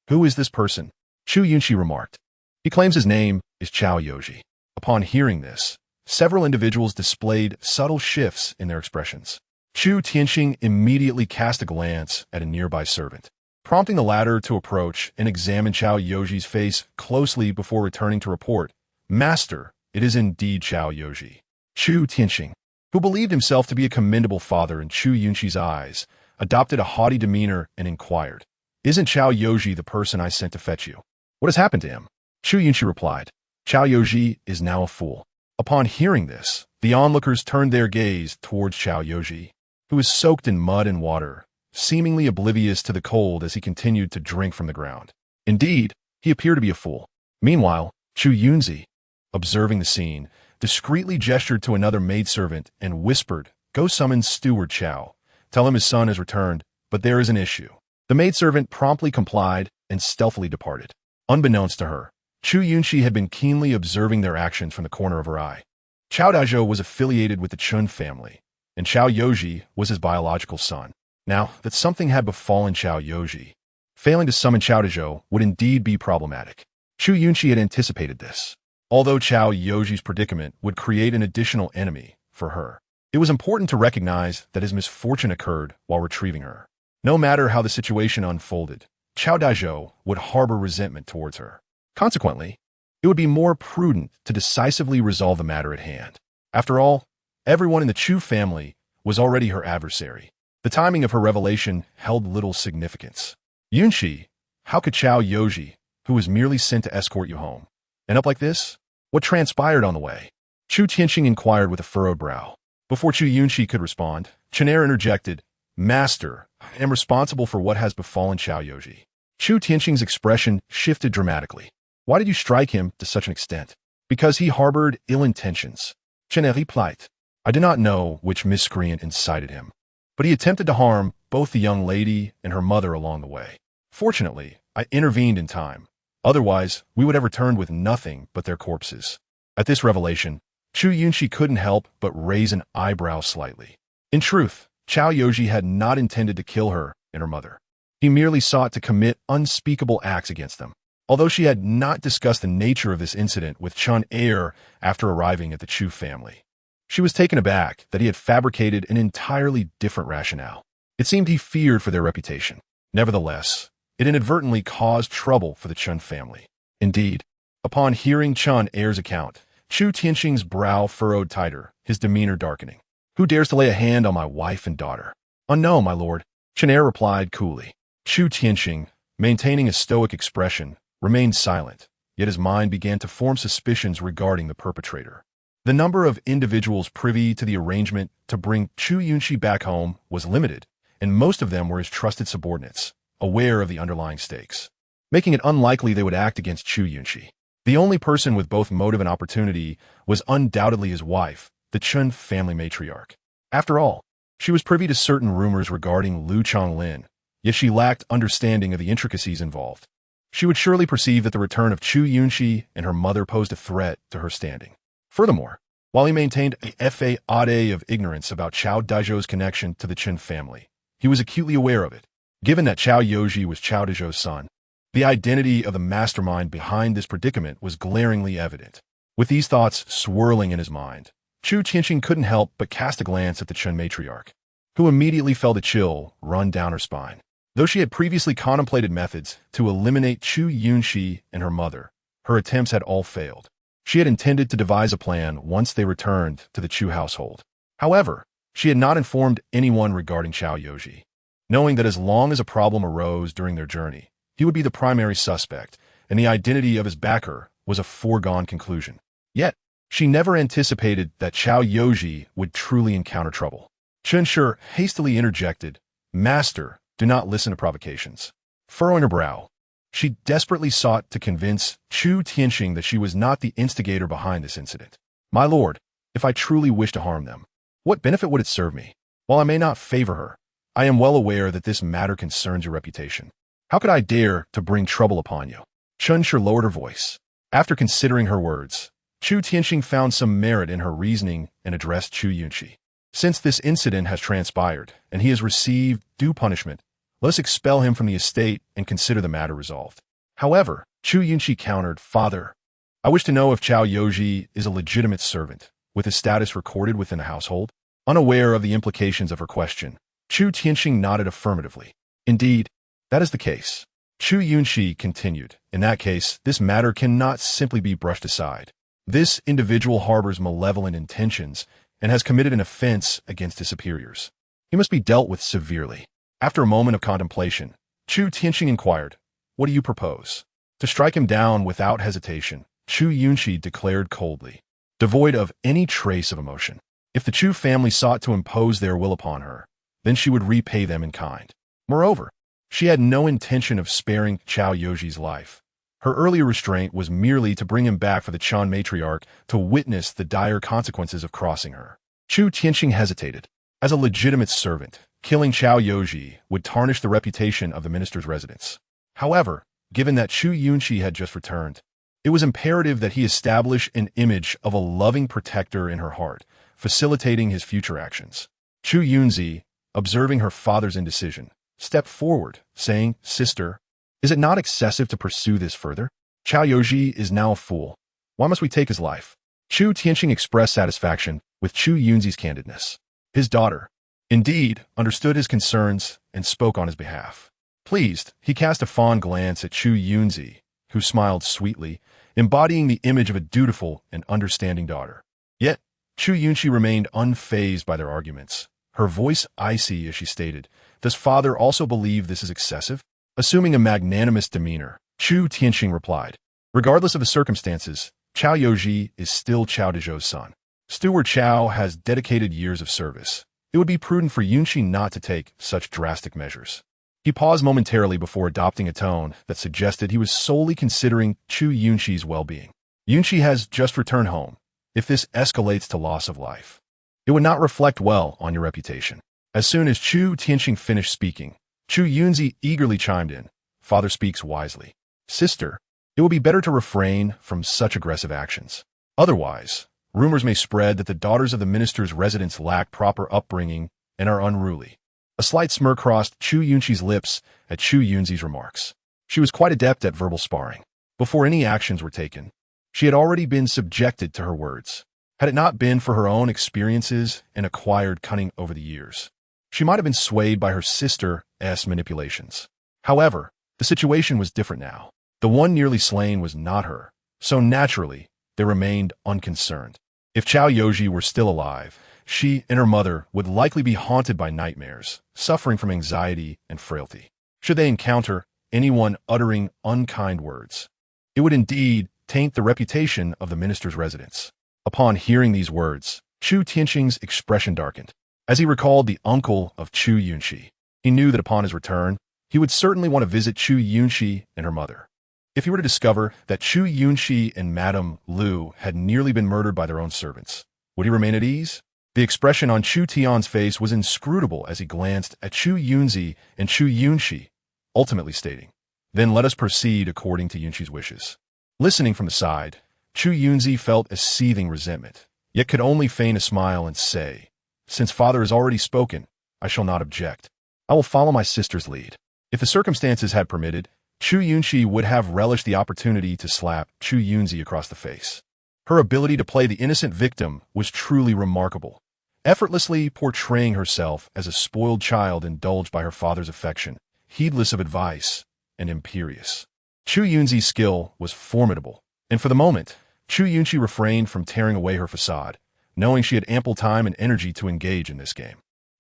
"Who is this person?" Chu Yunxi remarked, "He claims his name is Chao Yoji." Upon hearing this, several individuals displayed subtle shifts in their expressions. Chu Tianxing immediately cast a glance at a nearby servant, prompting the latter to approach and examine Chao Yoji's face closely before returning to report, "Master, it is indeed Chao Yoji." Chu Tianxing, who believed himself to be a commendable father in Chu Yunxi's eyes, adopted a haughty demeanor and inquired, "Isn't Chao Yoji the person I sent to fetch you? What has happened to him?" Chu Yunxi replied, "Chao Yoji is now a fool." Upon hearing this, the onlookers turned their gaze towards Chao Yoji, who was soaked in mud and water, seemingly oblivious to the cold as he continued to drink from the ground. Indeed, he appeared to be a fool. Meanwhile, Chu Yunxi, observing the scene, discreetly gestured to another maidservant and whispered, "Go summon Steward Chao. Tell him his son has returned, but there is an issue." The maidservant promptly complied and stealthily departed. Unbeknownst to her, Chu Yunxi had been keenly observing their actions from the corner of her eye. Chao Dazhou was affiliated with the Chun family, and Chao Yoji was his biological son. Now that something had befallen Chao Yoji, failing to summon Chao Dazhou would indeed be problematic. Chu Yunxi had anticipated this. Although Chao Yoji's predicament would create an additional enemy for her, it was important to recognize that his misfortune occurred while retrieving her. No matter how the situation unfolded, Chao Dazhou would harbor resentment towards her. Consequently, it would be more prudent to decisively resolve the matter at hand. After all, everyone in the Chu family was already her adversary. The timing of her revelation held little significance. "Yunxi, how could Chao Yoji, who was merely sent to escort you home, end up like this? What transpired on the way?" Chu Tianxing inquired with a furrowed brow. Before Chu Yunxi could respond, Chun Air interjected, "Master, I am responsible for what has befallen Chao Yoji." Chu Tianxing's expression shifted dramatically. "Why did you strike him to such an extent?" "Because he harbored ill intentions." Chun Air replied, "I do not know which miscreant incited him, but he attempted to harm both the young lady and her mother along the way. Fortunately, I intervened in time. Otherwise, we would have returned with nothing but their corpses." At this revelation, Chu Yunxi couldn't help but raise an eyebrow slightly. In truth, Chao Yoji had not intended to kill her and her mother. He merely sought to commit unspeakable acts against them. Although she had not discussed the nature of this incident with Chun Air after arriving at the Chu family, she was taken aback that he had fabricated an entirely different rationale. It seemed he feared for their reputation. Nevertheless, it inadvertently caused trouble for the Chun family. Indeed, upon hearing Chun Air's account, Chu Tianxing's brow furrowed tighter, his demeanor darkening. "Who dares to lay a hand on my wife and daughter?" "Unknown, my lord," Chun Air replied coolly. Chu Tianxing, maintaining a stoic expression, remained silent, yet his mind began to form suspicions regarding the perpetrator. The number of individuals privy to the arrangement to bring Chu Yunxi back home was limited, and most of them were his trusted subordinates, aware of the underlying stakes. making it unlikely they would act against Chu Yunxi. The only person with both motive and opportunity was undoubtedly his wife, the Chun family matriarch. After all, she was privy to certain rumors regarding Lu Chonglin, yet she lacked understanding of the intricacies involved. She would surely perceive that the return of Chu Yunxi and her mother posed a threat to her standing. Furthermore, while he maintained a facade of ignorance about Chao Daizhou's connection to the Chun family, he was acutely aware of it. Given that Chao Yoji was Chao Daizhou's son, the identity of the mastermind behind this predicament was glaringly evident. With these thoughts swirling in his mind, Chu Yunxi couldn't help but cast a glance at the Chun matriarch, who immediately felt a chill run down her spine. Though she had previously contemplated methods to eliminate Chu Yunxi and her mother, her attempts had all failed. She had intended to devise a plan once they returned to the Chu household. However, she had not informed anyone regarding Chao Yoji, knowing that as long as a problem arose during their journey, he would be the primary suspect, and the identity of his backer was a foregone conclusion. Yet, she never anticipated that Chao Yoji would truly encounter trouble. Chen Shi hastily interjected, "Master, do not listen to provocations." Furrowing her brow, she desperately sought to convince Chu Yunxi that she was not the instigator behind this incident. "My lord, if I truly wish to harm them, what benefit would it serve me? While I may not favor her, I am well aware that this matter concerns your reputation. How could I dare to bring trouble upon you?" Chen Shi lowered her voice. After considering her words, Chu Yunxi found some merit in her reasoning and addressed Chu Yunxi. "Since this incident has transpired and he has received due punishment, let us expel him from the estate and consider the matter resolved." However, Chu Yunxi countered, "Father, I wish to know if Chao Yoji is a legitimate servant, with his status recorded within the household." Unaware of the implications of her question, Chu Yunxi nodded affirmatively. "Indeed, that is the case." Chu Yunxi continued, "In that case, this matter cannot simply be brushed aside. This individual harbors malevolent intentions and has committed an offense against his superiors. He must be dealt with severely." After a moment of contemplation, Chu Yunxi inquired, "What do you propose?" To strike him down without hesitation, Chu Yunxi declared coldly, devoid of any trace of emotion. If the Chu family sought to impose their will upon her, then she would repay them in kind. Moreover, she had no intention of sparing Chao Yoji's life. Her earlier restraint was merely to bring him back for the Chan matriarch to witness the dire consequences of crossing her. Chu Yunxi hesitated. As a legitimate servant, killing Chao Yoji would tarnish the reputation of the minister's residence. However, given that Chu Yunxi had just returned, it was imperative that he establish an image of a loving protector in her heart, facilitating his future actions. Chu Yunxi, observing her father's indecision, stepped forward, saying, "Sister, is it not excessive to pursue this further? Chao Yoji is now a fool. Why must we take his life?" Chu Yunxi expressed satisfaction with Chu Yunxi's candidness. His daughter, indeed, understood his concerns and spoke on his behalf. Pleased, he cast a fond glance at Chu Yunxi, who smiled sweetly, embodying the image of a dutiful and understanding daughter. Yet, Chu Yunxi remained unfazed by their arguments, her voice icy as she stated, "Does father also believe this is excessive?" Assuming a magnanimous demeanor, Chu Yunxi replied, "Regardless of the circumstances, Chao Yoji is still Chao Daizhou's son. Steward Chao has dedicated years of service. It would be prudent for Yunxi not to take such drastic measures." He paused momentarily before adopting a tone that suggested he was solely considering Chu Yunxi's well-being. "Yunxi has just returned home. If this escalates to loss of life, it would not reflect well on your reputation." As soon as Chu Yunxi finished speaking, Chu Yunxi eagerly chimed in, "Father speaks wisely. Sister, it will be better to refrain from such aggressive actions. Otherwise, rumors may spread that the daughters of the minister's residence lack proper upbringing and are unruly." A slight smirk crossed Chu Yunxi's lips at Chu Yunxi's remarks. She was quite adept at verbal sparring. Before any actions were taken, she had already been subjected to her words. Had it not been for her own experiences and acquired cunning over the years, she might have been swayed by her sister's manipulations. However, the situation was different now. The one nearly slain was not her, so naturally, they remained unconcerned. If Chao Yoji were still alive, she and her mother would likely be haunted by nightmares, suffering from anxiety and frailty. Should they encounter anyone uttering unkind words, it would indeed taint the reputation of the minister's residence. Upon hearing these words, Chu Yunxi's expression darkened. As he recalled the uncle of Chu Yunxi, he knew that upon his return, He would certainly want to visit Chu Yunxi and her mother. If he were to discover that Chu Yunxi and Madame Lu had nearly been murdered by their own servants, would he remain at ease? The expression on Chu Tian's face was inscrutable as he glanced at Chu Yunxi and Chu Yunxi, ultimately stating, "Then let us proceed according to Yunxi's wishes." Listening from the side, Chu Yunxi felt a seething resentment, yet could only feign a smile and say, "Since father has already spoken, I shall not object. I will follow my sister's lead." If the circumstances had permitted, Chu Yunxi would have relished the opportunity to slap Chu Yunxi across the face. Her ability to play the innocent victim was truly remarkable, effortlessly portraying herself as a spoiled child indulged by her father's affection, heedless of advice, and imperious. Chu Yunxi's skill was formidable, and for the moment, Chu Yunxi refrained from tearing away her facade, knowing she had ample time and energy to engage in this game.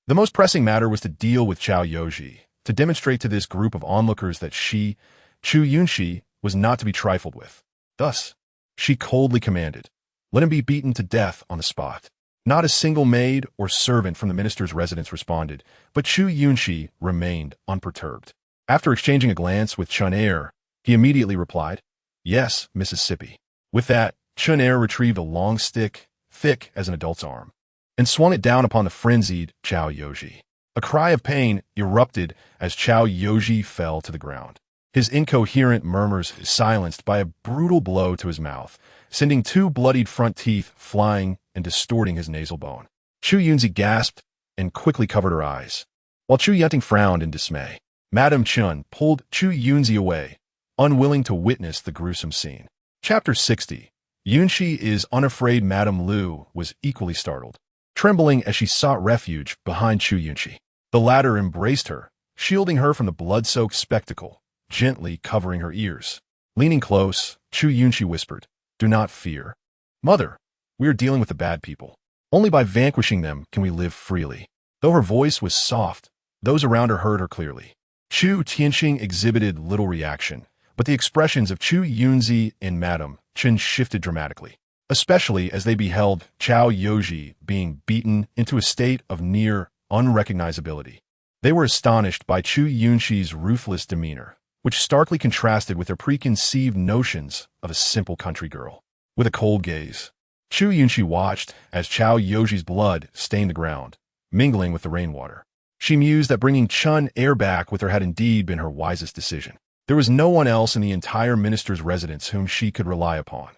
The most pressing matter was to deal with Chao Yoji, to demonstrate to this group of onlookers that she, Chu Yunxi, was not to be trifled with. Thus, she coldly commanded, "Let him be beaten to death on the spot." Not a single maid or servant from the minister's residence responded, but Chu Yunxi remained unperturbed. After exchanging a glance with Chun Er, he immediately replied, "Yes, Mississippi." With that, Chun Er retrieved a long stick, thick as an adult's arm, and swung it down upon the frenzied Chao Yoji. A cry of pain erupted as Chao Yoji fell to the ground. His incoherent murmurs silenced by a brutal blow to his mouth, sending 2 bloodied front teeth flying and distorting his nasal bone. Chu Yunxi gasped and quickly covered her eyes, while Chu Yunting frowned in dismay. Madame Chun pulled Chu Yunxi away, unwilling to witness the gruesome scene. Chapter 60. Yunxi is unafraid. Madame Lu was equally startled, trembling as she sought refuge behind Chu Yunxi. The latter embraced her, shielding her from the blood-soaked spectacle, gently covering her ears. Leaning close, Chu Yunxi whispered, "Do not fear. Mother, we are dealing with the bad people. Only by vanquishing them can we live freely." Though her voice was soft, those around her heard her clearly. Chu Tianxing exhibited little reaction, but the expressions of Chu Yunxi and Madame Chun shifted dramatically, especially as they beheld Chao Yoji being beaten into a state of near unrecognizability. They were astonished by Chu Yunxi's ruthless demeanor, which starkly contrasted with their preconceived notions of a simple country girl. With a cold gaze, Chu Yunxi watched as Chao Yoji's blood stained the ground, mingling with the rainwater. She mused that bringing Chun Er back with her had indeed been her wisest decision. There was no one else in the entire minister's residence whom she could rely upon.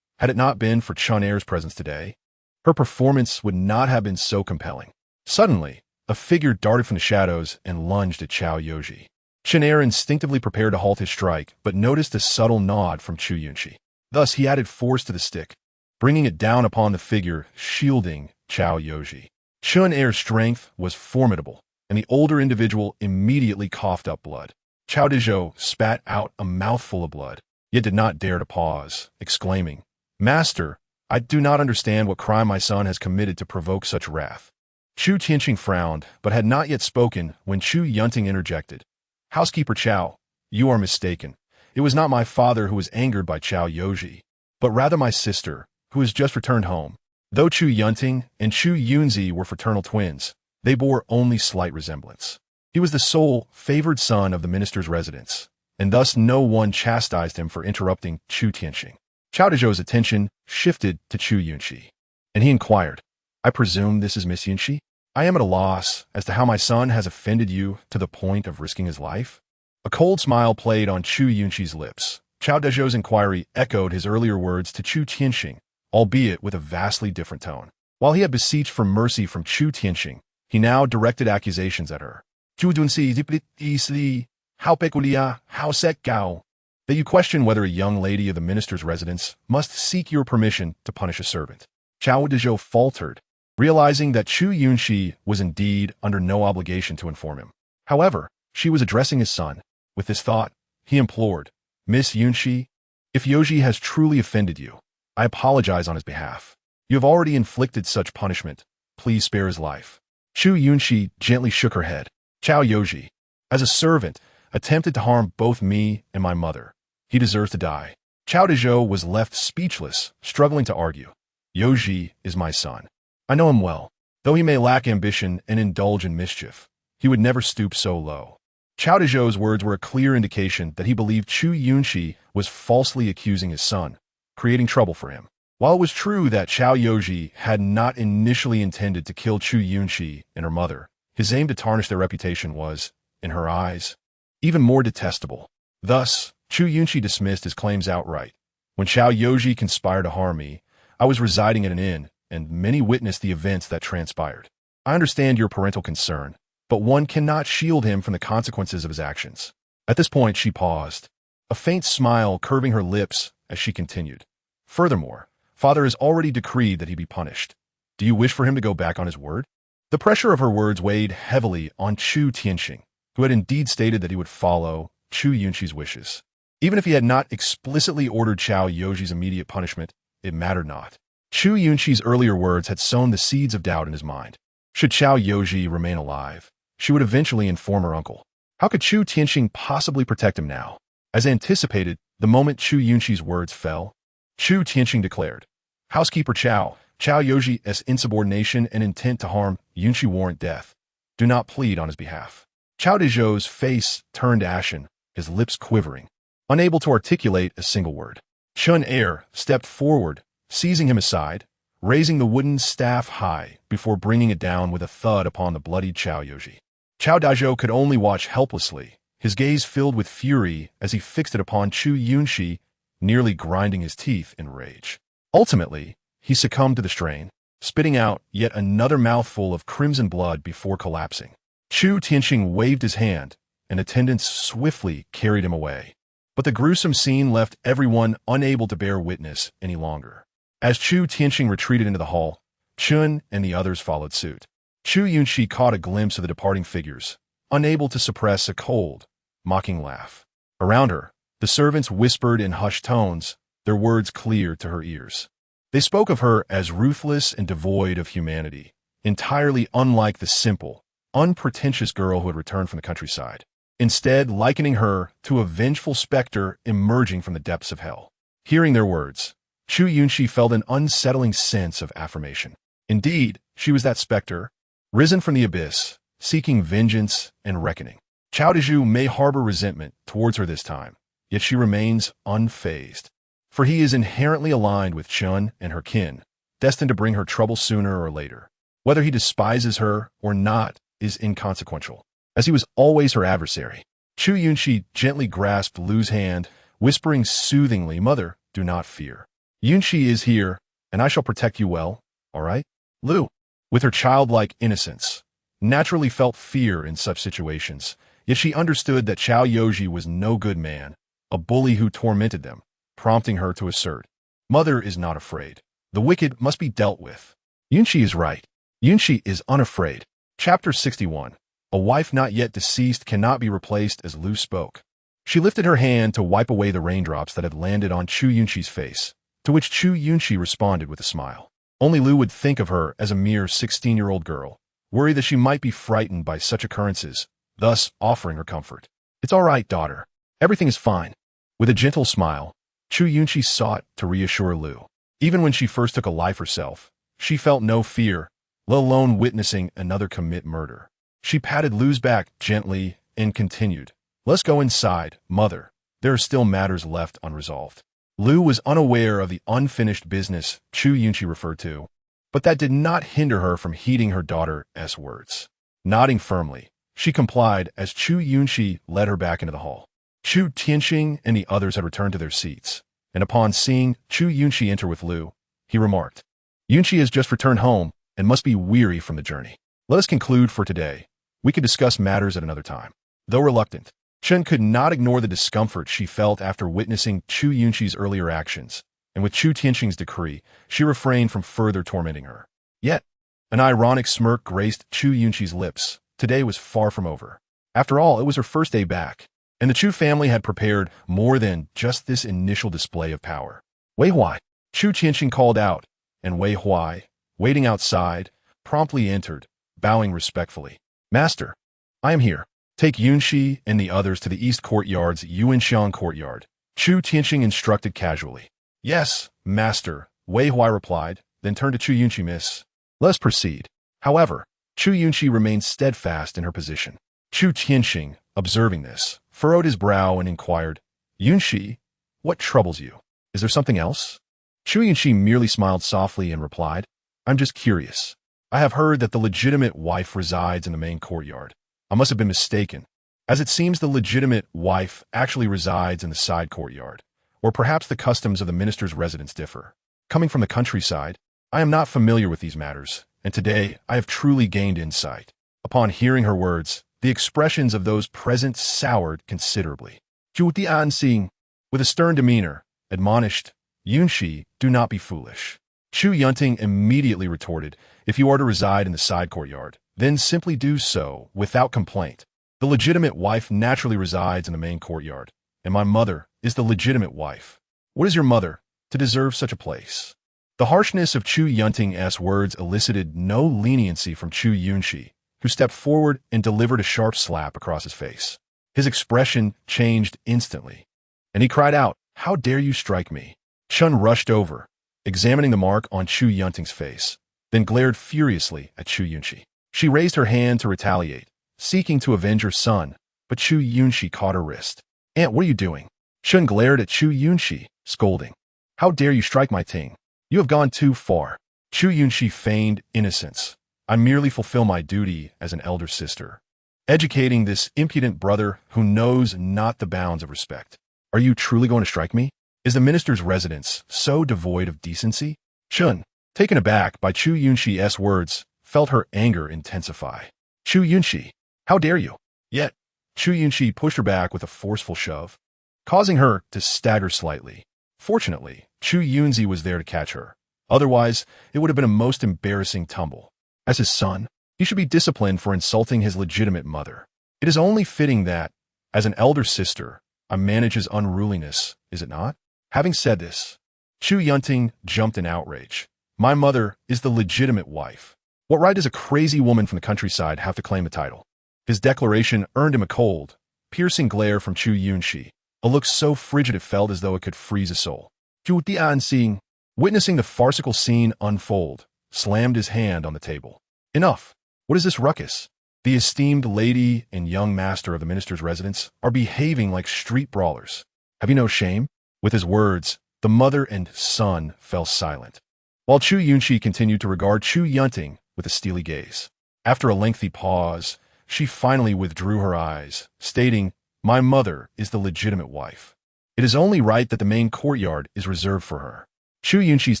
Had it not been for Chun Er's presence today, her performance would not have been so compelling. Suddenly, a figure darted from the shadows and lunged at Chao Yoji. Chun Er instinctively prepared to halt his strike, but noticed a subtle nod from Chu Yunxi. Thus, he added force to the stick, bringing it down upon the figure, shielding Chao Yoji. Chun Er's strength was formidable, and the older individual immediately coughed up blood. Chao Dezhou spat out a mouthful of blood, yet did not dare to pause, exclaiming, "Master, I do not understand what crime my son has committed to provoke such wrath." Chu Tianxing frowned, but had not yet spoken when Chu Yunting interjected, "Housekeeper Chao, you are mistaken. It was not my father who was angered by Chao Yoji, but rather my sister, who has just returned home." Though Chu Yunting and Chu Yunxi were fraternal twins, they bore only slight resemblance. He was the sole favored son of the minister's residence, and thus no one chastised him for interrupting Chu Tianxing. Chao Dezhou's attention shifted to Chu Yunxi, and he inquired, "I presume this is Miss Yunxi? I am at a loss as to how my son has offended you to the point of risking his life." A cold smile played on Chu Yunxi's lips. Chao Dezhou's inquiry echoed his earlier words to Chu Tianxing, albeit with a vastly different tone. While he had beseeched for mercy from Chu Tianxing, he now directed accusations at her. "Chu Yunxi, how peculiar, how set gao, that you question whether a young lady of the minister's residence must seek your permission to punish a servant." Chao Dezhou faltered, realizing that Chu Yunxi was indeed under no obligation to inform him. However, she was addressing his son. With this thought, he implored, "Miss Yunxi, if Yoji has truly offended you, I apologize on his behalf. You have already inflicted such punishment. Please spare his life." Chu Yunxi gently shook her head. "Chao Yoji, as a servant, attempted to harm both me and my mother. He deserves to die." Chao Dezhou was left speechless, struggling to argue. "Yoji is my son. I know him well. Though he may lack ambition and indulge in mischief, he would never stoop so low." Chao Dezhou's words were a clear indication that he believed Chu Yunxi was falsely accusing his son, creating trouble for him. While it was true that Chao Yoji had not initially intended to kill Chu Yunxi and her mother, his aim to tarnish their reputation was, in her eyes, even more detestable. Thus, Chu Yunxi dismissed his claims outright. When Chao Yoji conspired to harm me, I was residing at an inn, and many witnessed the events that transpired. I understand your parental concern, but one cannot shield him from the consequences of his actions. At this point, she paused, a faint smile curving her lips as she continued. Furthermore, Father has already decreed that he be punished. Do you wish for him to go back on his word? The pressure of her words weighed heavily on Chu Tianxing, who had indeed stated that he would follow Chu Yunxi's wishes. Even if he had not explicitly ordered Chao Yoji's immediate punishment, it mattered not. Chu Yunxi's earlier words had sown the seeds of doubt in his mind. Should Chao Yoji remain alive, she would eventually inform her uncle. How could Chu Tianxing possibly protect him now? As anticipated, the moment Chu Yunxi's words fell, Chu Tianxing declared, Housekeeper Chao Yoji's insubordination and intent to harm Yunxi warrant death. Do not plead on his behalf. Chao Dezhou's face turned ashen, his lips quivering, unable to articulate a single word. Chun Er stepped forward, seizing him aside, raising the wooden staff high before bringing it down with a thud upon the bloodied Chao Yoji. Chao Dezhou could only watch helplessly, his gaze filled with fury as he fixed it upon Chu Yunxi, nearly grinding his teeth in rage. Ultimately, he succumbed to the strain, spitting out yet another mouthful of crimson blood before collapsing. Chu Tianxing waved his hand, and attendants swiftly carried him away. But the gruesome scene left everyone unable to bear witness any longer. As Chu Tianxing retreated into the hall, Chun and the others followed suit. Chu Yunxi caught a glimpse of the departing figures, unable to suppress a cold, mocking laugh. Around her, the servants whispered in hushed tones, their words clear to her ears. They spoke of her as ruthless and devoid of humanity, entirely unlike the simple, unpretentious girl who had returned from the countryside, instead likening her to a vengeful specter emerging from the depths of hell. Hearing their words, Chu Yunxi felt an unsettling sense of affirmation. Indeed, she was that specter, risen from the abyss, seeking vengeance and reckoning. Chao Dezhou may harbor resentment towards her this time, yet she remains unfazed. For he is inherently aligned with Chun and her kin, destined to bring her trouble sooner or later. Whether he despises her or not is inconsequential, as he was always her adversary. Chu Yunxi gently grasped Lu's hand, whispering soothingly, Mother, do not fear. Yunxi is here, and I shall protect you well, all right? Lu, with her childlike innocence, naturally felt fear in such situations, yet she understood that Chao Yoji was no good man, a bully who tormented them, prompting her to assert, Mother is not afraid. The wicked must be dealt with. Yunxi is right. Yunxi is unafraid. Chapter 61. A wife not yet deceased cannot be replaced as Lu spoke. She lifted her hand to wipe away the raindrops that had landed on Chu Yunxi's face, to which Chu Yunxi responded with a smile. Only Lu would think of her as a mere 16-year-old girl, worried that she might be frightened by such occurrences, thus offering her comfort. It's all right, daughter. Everything is fine. With a gentle smile, Chu Yunxi sought to reassure Lu. Even when she first took a life herself, she felt no fear, let alone witnessing another commit murder. She patted Lu's back gently and continued, Let's go inside, Mother. There are still matters left unresolved. Lu was unaware of the unfinished business Chu Yunxi referred to, but that did not hinder her from heeding her daughter's words. Nodding firmly, she complied as Chu Yunxi led her back into the hall. Chu Tianxing and the others had returned to their seats, and upon seeing Chu Yunxi enter with Lu, he remarked, Yunxi has just returned home and must be weary from the journey. Let us conclude for today. We could discuss matters at another time. Though reluctant, Chen could not ignore the discomfort she felt after witnessing Chu Yunxi's earlier actions, and with Chu Tianxing's decree, she refrained from further tormenting her. Yet, an ironic smirk graced Chu Yunxi's lips. Today was far from over. After all, it was her first day back, and the Chu family had prepared more than just this initial display of power. Wei Huai, Chu Tianxing called out, and Wei Huai, waiting outside, promptly entered, bowing respectfully. Master, I am here. Take Yunxi and the others to the east courtyard's Yuanxiang courtyard, Chu Tianxing instructed casually. Yes, master, Wei Huai replied, then turned to Chu Yunxi. Miss, let us proceed. However, Chu Yunxi remained steadfast in her position. Chu Tianxing, observing this, furrowed his brow and inquired, Yunxi, what troubles you? Is there something else? Chu Yunxi merely smiled softly and replied, I'm just curious. I have heard that the legitimate wife resides in the main courtyard. I must have been mistaken, as it seems the legitimate wife actually resides in the side courtyard, or perhaps the customs of the minister's residence differ. Coming from the countryside, I am not familiar with these matters, and today I have truly gained insight. Upon hearing her words, the expressions of those present soured considerably. Chu Yunxi, with a stern demeanor, admonished, Yunxi, do not be foolish. Chu Yunxi immediately retorted, if you are to reside in the side courtyard, then simply do so without complaint. The legitimate wife naturally resides in the main courtyard, and my mother is the legitimate wife. What is your mother to deserve such a place? The harshness of Chu Yunxi's words elicited no leniency from Chu Yunxi, who stepped forward and delivered a sharp slap across his face. His expression changed instantly, and he cried out, how dare you strike me? Chun rushed over, examining the mark on Chu Yunxi's face, then glared furiously at Chu Yunxi. She raised her hand to retaliate, seeking to avenge her son, but Chu Yunxi caught her wrist. Aunt, what are you doing? Chun glared at Chu Yunxi, scolding. How dare you strike my ting? You have gone too far. Chu Yunxi feigned innocence. I merely fulfill my duty as an elder sister, educating this impudent brother who knows not the bounds of respect. Are you truly going to strike me? Is the minister's residence so devoid of decency? Chun, taken aback by Chu Yunxi's words, felt her anger intensify. Chu Yunxi, how dare you? Yet, Chu Yunxi pushed her back with a forceful shove, causing her to stagger slightly. Fortunately, Chu Yunxi was there to catch her. Otherwise, it would have been a most embarrassing tumble. As his son, he should be disciplined for insulting his legitimate mother. It is only fitting that, as an elder sister, I manage his unruliness, is it not? Having said this, Chu Yunxi jumped in outrage. My mother is the legitimate wife. What right does a crazy woman from the countryside have to claim the title? His declaration earned him a cold, piercing glare from Chu Yunxi, a look so frigid it felt as though it could freeze a soul. Chu Yunxi, witnessing the farcical scene unfold, slammed his hand on the table. Enough! What is this ruckus? The esteemed lady and young master of the minister's residence are behaving like street brawlers. Have you no shame? With his words, the mother and son fell silent, while Chu Yunxi continued to regard Chu Yunxi with a steely gaze. After a lengthy pause, she finally withdrew her eyes, stating, my mother is the legitimate wife. It is only right that the main courtyard is reserved for her. Chu Yunxi's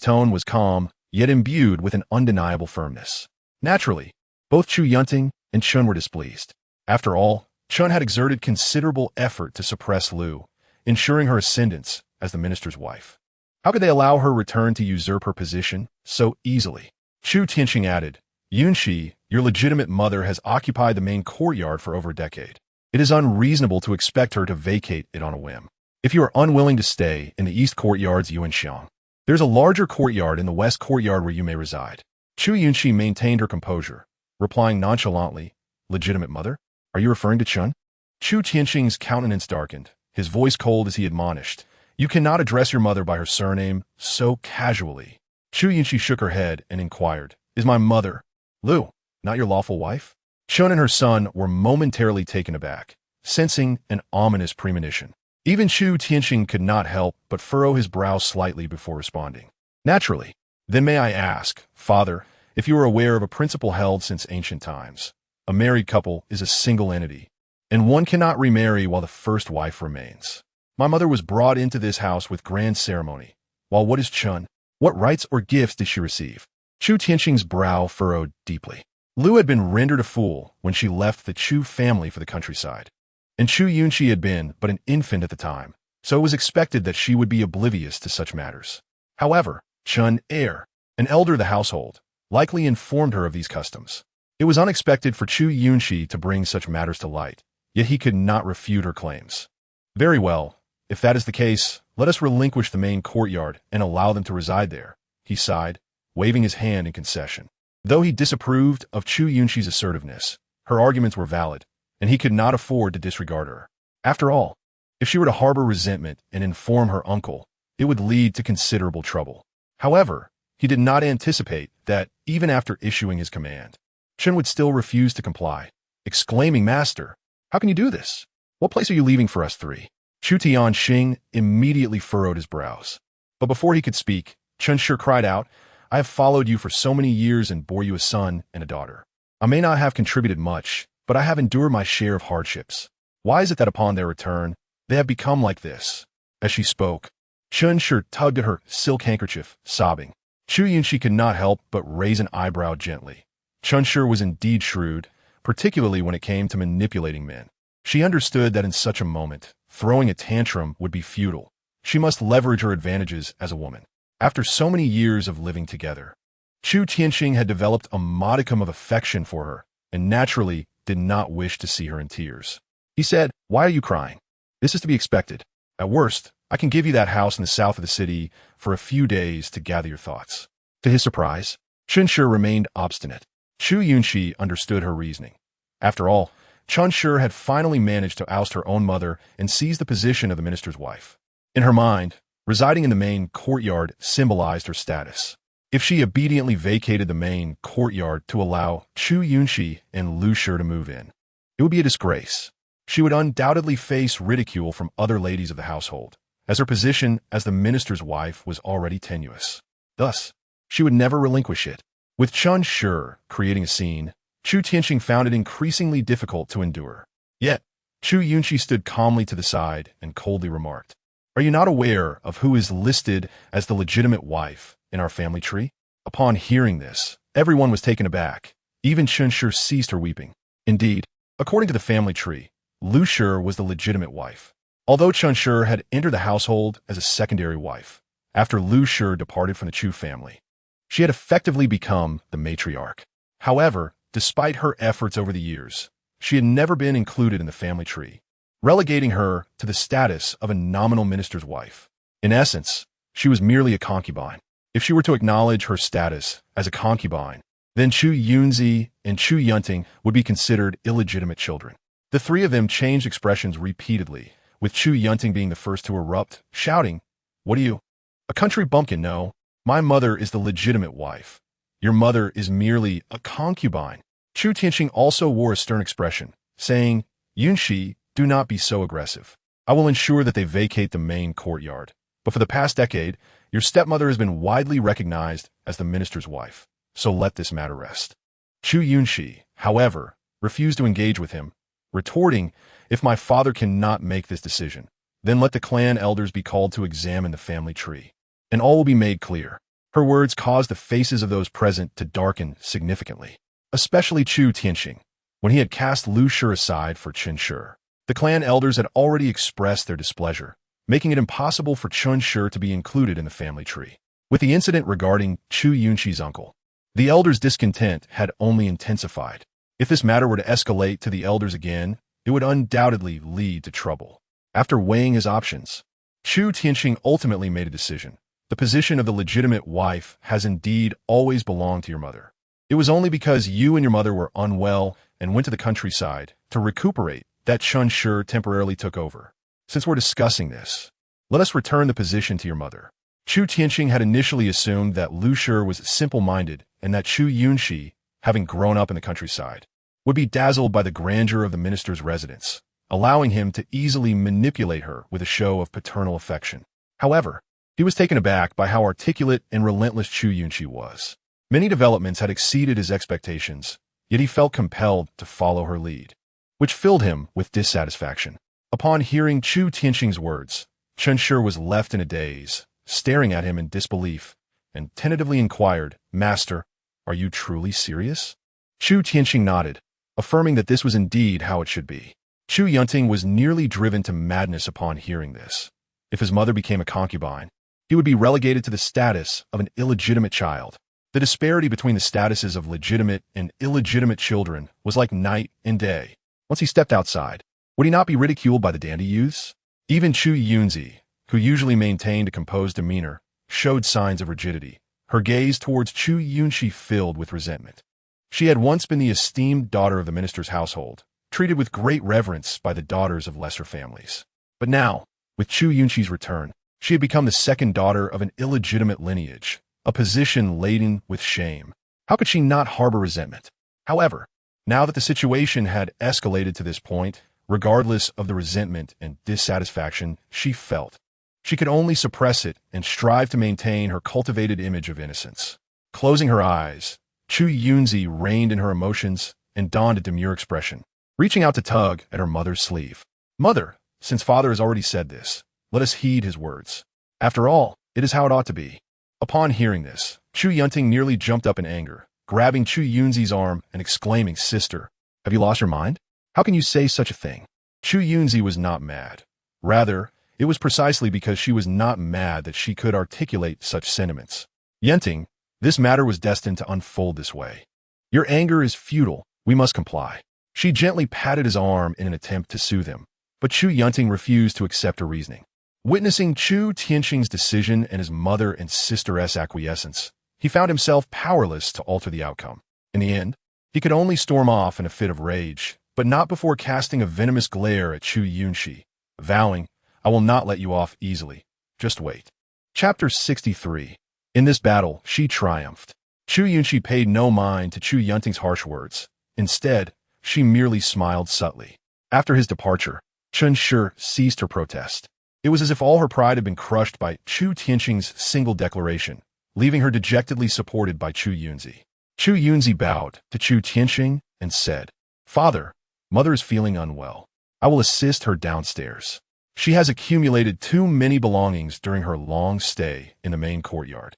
tone was calm, yet imbued with an undeniable firmness. Naturally, both Chu Yunxi and Chun were displeased. After all, Chun had exerted considerable effort to suppress Lu, ensuring her ascendance as the minister's wife. How could they allow her return to usurp her position so easily? Chu Yunxi added, Yunxi, your legitimate mother has occupied the main courtyard for over a decade. It is unreasonable to expect her to vacate it on a whim. If you are unwilling to stay in the east courtyard's Yuanxiang, there's a larger courtyard in the west courtyard where you may reside. Chu Yunxi maintained her composure, replying nonchalantly, legitimate mother? Are you referring to Chun? Chu Yunxi's countenance darkened, his voice cold as he admonished, you cannot address your mother by her surname so casually. Chu Yunxi shook her head and inquired, is my mother, Lu, not your lawful wife? Chun and her son were momentarily taken aback, sensing an ominous premonition. Even Chu Yunxi could not help but furrow his brow slightly before responding. Naturally. Then may I ask, father, if you are aware of a principle held since ancient times. A married couple is a single entity, and one cannot remarry while the first wife remains. My mother was brought into this house with grand ceremony, while what is Chun? What rights or gifts did she receive? Chu Yunxi's brow furrowed deeply. Lu had been rendered a fool when she left the Chu family for the countryside, and Chu Yunxi had been but an infant at the time, so it was expected that she would be oblivious to such matters. However, Chun, an elder of the household, likely informed her of these customs. It was unexpected for Chu Yunxi to bring such matters to light, yet he could not refute her claims. Very well, if that is the case, let us relinquish the main courtyard and allow them to reside there, he sighed, waving his hand in concession. Though he disapproved of Chu Yunxi's assertiveness, her arguments were valid, and he could not afford to disregard her. After all, if she were to harbor resentment and inform her uncle, it would lead to considerable trouble. However, he did not anticipate that, even after issuing his command, Chun would still refuse to comply, exclaiming, Master, how can you do this? What place are you leaving for us three? Chu Tianxing immediately furrowed his brows. But before he could speak, Chunshi cried out, I have followed you for so many years and bore you a son and a daughter. I may not have contributed much, but I have endured my share of hardships. Why is it that upon their return, they have become like this? As she spoke, Chunshi tugged at her silk handkerchief, sobbing. Chu Yunxi could not help but raise an eyebrow gently. Chunshi was indeed shrewd, particularly when it came to manipulating men. She understood that in such a moment, throwing a tantrum would be futile. She must leverage her advantages as a woman. After so many years of living together, Chu Tianxing had developed a modicum of affection for her, and naturally did not wish to see her in tears. He said, Why are you crying? This is to be expected. At worst, I can give you that house in the south of the city for a few days to gather your thoughts. To his surprise, Chunshi remained obstinate. Chu Yunxi understood her reasoning. After all, Chunshi had finally managed to oust her own mother and seize the position of the minister's wife. In her mind, residing in the main courtyard symbolized her status. If she obediently vacated the main courtyard to allow Chu Yunxi and Lu Shi to move in, it would be a disgrace. She would undoubtedly face ridicule from other ladies of the household, as her position as the minister's wife was already tenuous. Thus, she would never relinquish it. With Chunshi creating a scene, Chu Tianxing found it increasingly difficult to endure. Yet, Chu Yunxi stood calmly to the side and coldly remarked, Are you not aware of who is listed as the legitimate wife in our family tree? Upon hearing this, everyone was taken aback. Even Chunshi ceased her weeping. Indeed, according to the family tree, Lu Shi was the legitimate wife. Although Chunshi had entered the household as a secondary wife, after Lu Shi departed from the Chu family, she had effectively become the matriarch. However, despite her efforts over the years, she had never been included in the family tree, relegating her to the status of a nominal minister's wife. In essence, she was merely a concubine. If she were to acknowledge her status as a concubine, then Chu Yunxi and Chu Yunting would be considered illegitimate children. The three of them changed expressions repeatedly, with Chu Yunting being the first to erupt, shouting, What are you? A country bumpkin, no. My mother is the legitimate wife. Your mother is merely a concubine. Chu Tianxing also wore a stern expression, saying, Yunxi, do not be so aggressive. I will ensure that they vacate the main courtyard. But for the past decade, your stepmother has been widely recognized as the minister's wife, so let this matter rest. Chu Yunxi, however, refused to engage with him, retorting, If my father cannot make this decision, then let the clan elders be called to examine the family tree, and all will be made clear. Her words caused the faces of those present to darken significantly, especially Chu Tianxing. When he had cast Lu Shi aside for Chunshi, the clan elders had already expressed their displeasure, making it impossible for Chunshi to be included in the family tree. With the incident regarding Chu Yunxi's uncle, the elders' discontent had only intensified. If this matter were to escalate to the elders again, it would undoubtedly lead to trouble. After weighing his options, Chu Tianxing ultimately made a decision. The position of the legitimate wife has indeed always belonged to your mother. It was only because you and your mother were unwell and went to the countryside to recuperate that Chunshi temporarily took over. Since we're discussing this, let us return the position to your mother. Chu Tianxing had initially assumed that Lu Shi was simple-minded and that Chu Yunxi, having grown up in the countryside, would be dazzled by the grandeur of the minister's residence, allowing him to easily manipulate her with a show of paternal affection. However, he was taken aback by how articulate and relentless Chu Yunxi was. Many developments had exceeded his expectations, yet he felt compelled to follow her lead, which filled him with dissatisfaction. Upon hearing Chu Tianxing's words, Chunshi was left in a daze, staring at him in disbelief, and tentatively inquired, Master, are you truly serious? Chu Tianxing nodded, affirming that this was indeed how it should be. Chu Yunting was nearly driven to madness upon hearing this. If his mother became a concubine, he would be relegated to the status of an illegitimate child. The disparity between the statuses of legitimate and illegitimate children was like night and day. Once he stepped outside, would he not be ridiculed by the dandy youths? Even Chu Yunxi, who usually maintained a composed demeanor, showed signs of rigidity, her gaze towards Chu Yunxi filled with resentment. She had once been the esteemed daughter of the minister's household, treated with great reverence by the daughters of lesser families. But now, with Chu Yunxi's return, she had become the second daughter of an illegitimate lineage, a position laden with shame. How could she not harbor resentment? However, now that the situation had escalated to this point, regardless of the resentment and dissatisfaction she felt. She could only suppress it and strive to maintain her cultivated image of innocence. Closing her eyes, Chu Yunxi reined in her emotions and donned a demure expression, reaching out to tug at her mother's sleeve. "Mother, since father has already said this, let us heed his words. After all, it is how it ought to be." Upon hearing this, Chu Yunxi nearly jumped up in anger, grabbing Chu Yunxi's arm and exclaiming, "Sister, have you lost your mind? How can you say such a thing?" Chu Yunxi was not mad. Rather, it was precisely because she was not mad that she could articulate such sentiments. "Yunting, this matter was destined to unfold this way. Your anger is futile. We must comply." She gently patted his arm in an attempt to soothe him, but Chu Yunting refused to accept her reasoning. Witnessing Chu Tianqing's decision and his mother and sister's acquiescence, he found himself powerless to alter the outcome. In the end, he could only storm off in a fit of rage, but not before casting a venomous glare at Chu Yunxi, vowing, "I will not let you off easily. Just wait." Chapter 63. In this battle, she triumphed. Chu Yunxi paid no mind to Chu Yunting's harsh words. Instead, she merely smiled subtly. After his departure, Chen Shi ceased her protest. It was as if all her pride had been crushed by Chu Tianqing's single declaration, leaving her dejectedly supported by Chu Yunxi. Chu Yunxi bowed to Chu Tianqing and said, "Father, mother is feeling unwell. I will assist her downstairs. She has accumulated too many belongings during her long stay in the main courtyard.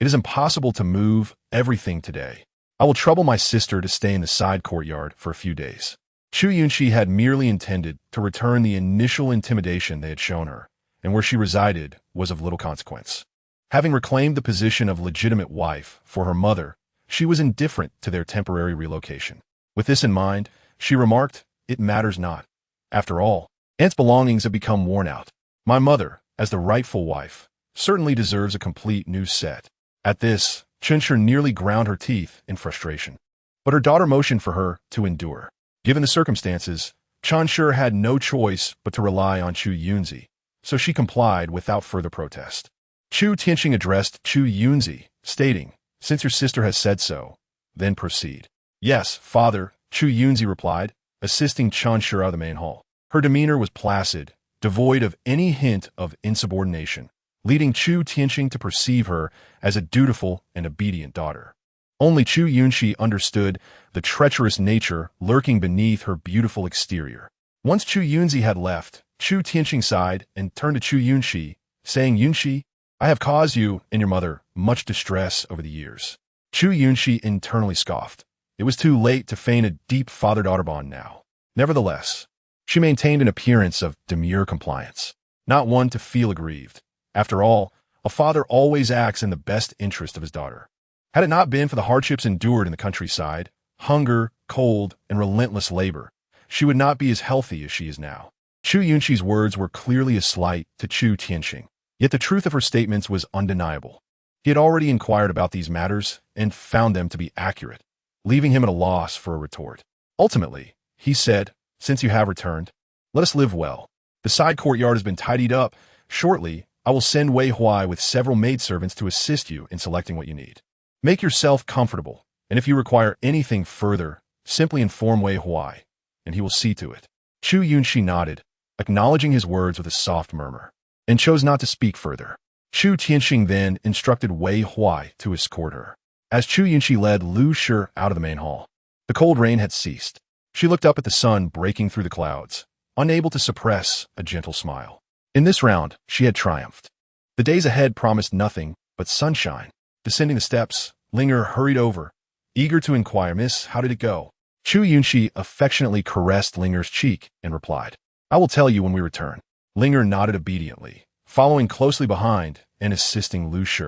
It is impossible to move everything today. I will trouble my sister to stay in the side courtyard for a few days." Chu Yunxi had merely intended to return the initial intimidation they had shown her, and where she resided was of little consequence. Having reclaimed the position of legitimate wife for her mother, she was indifferent to their temporary relocation. With this in mind, she remarked, "It matters not. After all, Aunt's belongings have become worn out. My mother, as the rightful wife, certainly deserves a complete new set." At this, Chen Shi nearly ground her teeth in frustration. But her daughter motioned for her to endure. Given the circumstances, Chen Shi had no choice but to rely on Chu Yunxi, so she complied without further protest. Chu Tianqing addressed Chu Yunxi, stating, "Since your sister has said so, then proceed." "Yes, father," Chu Yunxi replied, assisting Chen Shi out of the main hall. Her demeanor was placid, devoid of any hint of insubordination, leading Chu Tianqing to perceive her as a dutiful and obedient daughter. Only Chu Yunxi understood the treacherous nature lurking beneath her beautiful exterior. Once Chu Yunxi had left, Chu Tianqing sighed and turned to Chu Yunxi, saying, "Yunxi, I have caused you and your mother much distress over the years." Chu Yunxi internally scoffed. It was too late to feign a deep father-daughter bond now. Nevertheless, she maintained an appearance of demure compliance, not one to feel aggrieved. After all, a father always acts in the best interest of his daughter. Had it not been for the hardships endured in the countryside, hunger, cold, and relentless labor, she would not be as healthy as she is now. Chu Yunxi's words were clearly a slight to Chu Tianqing, yet the truth of her statements was undeniable. He had already inquired about these matters and found them to be accurate, leaving him at a loss for a retort. Ultimately, he said, "Since you have returned, let us live well. The side courtyard has been tidied up. Shortly, I will send Wei Huai with several maidservants to assist you in selecting what you need. Make yourself comfortable, and if you require anything further, simply inform Wei Huai, and he will see to it." Chu Yunxi nodded, acknowledging his words with a soft murmur, and chose not to speak further. Chu Tianqing then instructed Wei Huai to escort her. As Chu Yunxi led Lu Shi out of the main hall, the cold rain had ceased. She looked up at the sun breaking through the clouds, unable to suppress a gentle smile. In this round, she had triumphed. The days ahead promised nothing but sunshine. Descending the steps, Linger hurried over, eager to inquire, "Miss, how did it go?" Chu Yunxi affectionately caressed Linger's cheek and replied, "I will tell you when we return." Linger nodded obediently, following closely behind and assisting Lu Shi.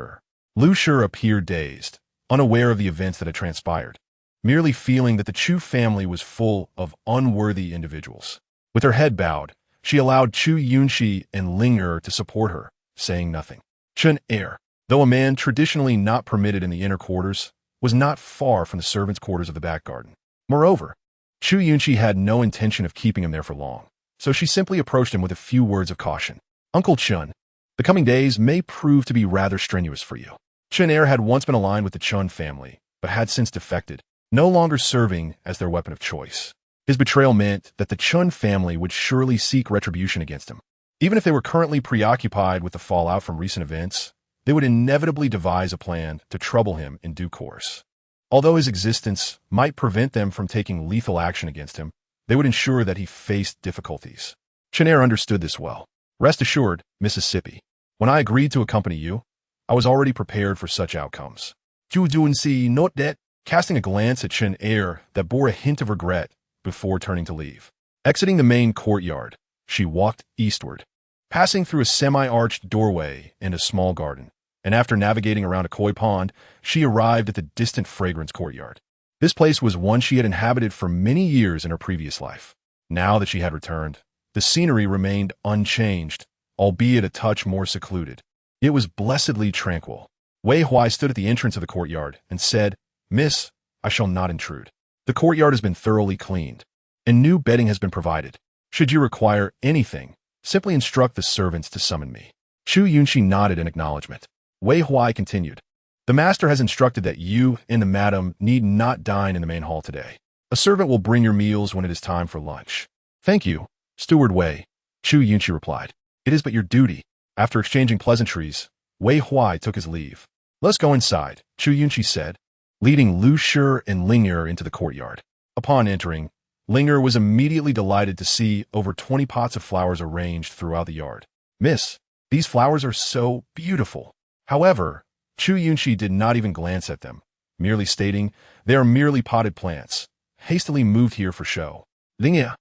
Lu Shi appeared dazed, unaware of the events that had transpired, merely feeling that the Chu family was full of unworthy individuals. With her head bowed, she allowed Chu Yunxi and Linger to support her, saying nothing. Chen Er, though a man traditionally not permitted in the inner quarters, was not far from the servants' quarters of the back garden. Moreover, Chu Yunxi had no intention of keeping him there for long, so she simply approached him with a few words of caution. "Uncle Chun, the coming days may prove to be rather strenuous for you." Chen Er had once been aligned with the Chun family, but had since defected, no longer serving as their weapon of choice. His betrayal meant that the Chun family would surely seek retribution against him. Even if they were currently preoccupied with the fallout from recent events, they would inevitably devise a plan to trouble him in due course. Although his existence might prevent them from taking lethal action against him, they would ensure that he faced difficulties. Chenair understood this well. Rest assured, Mississippi, when I agreed to accompany you, I was already prepared for such outcomes. Chu Yunxi note that, casting a glance at Chenair that bore a hint of regret before turning to leave. Exiting the main courtyard, she walked eastward, passing through a semi-arched doorway and a small garden, and after navigating around a koi pond, she arrived at the distant fragrance courtyard. This place was one she had inhabited for many years in her previous life. Now that she had returned, the scenery remained unchanged, albeit a touch more secluded. It was blessedly tranquil. Wei Huai stood at the entrance of the courtyard and said, "Miss, I shall not intrude. The courtyard has been thoroughly cleaned, and new bedding has been provided. Should you require anything, simply instruct the servants to summon me." Chu Yunxi nodded in acknowledgement. Wei Huai continued, "The master has instructed that you and the madam need not dine in the main hall today. A servant will bring your meals when it is time for lunch." "Thank you, Steward Wei," Chu Yunxi replied. "It is but your duty." After exchanging pleasantries, Wei Huai took his leave. "Let's go inside," Chu Yunxi said, leading Lu Shi and Ling'er into the courtyard. Upon entering, Ling'er was immediately delighted to see over 20 pots of flowers arranged throughout the yard. "Miss, these flowers are so beautiful." However, Chu Yunxi did not even glance at them, merely stating, "They are merely potted plants, hastily moved here for show." Ling'er,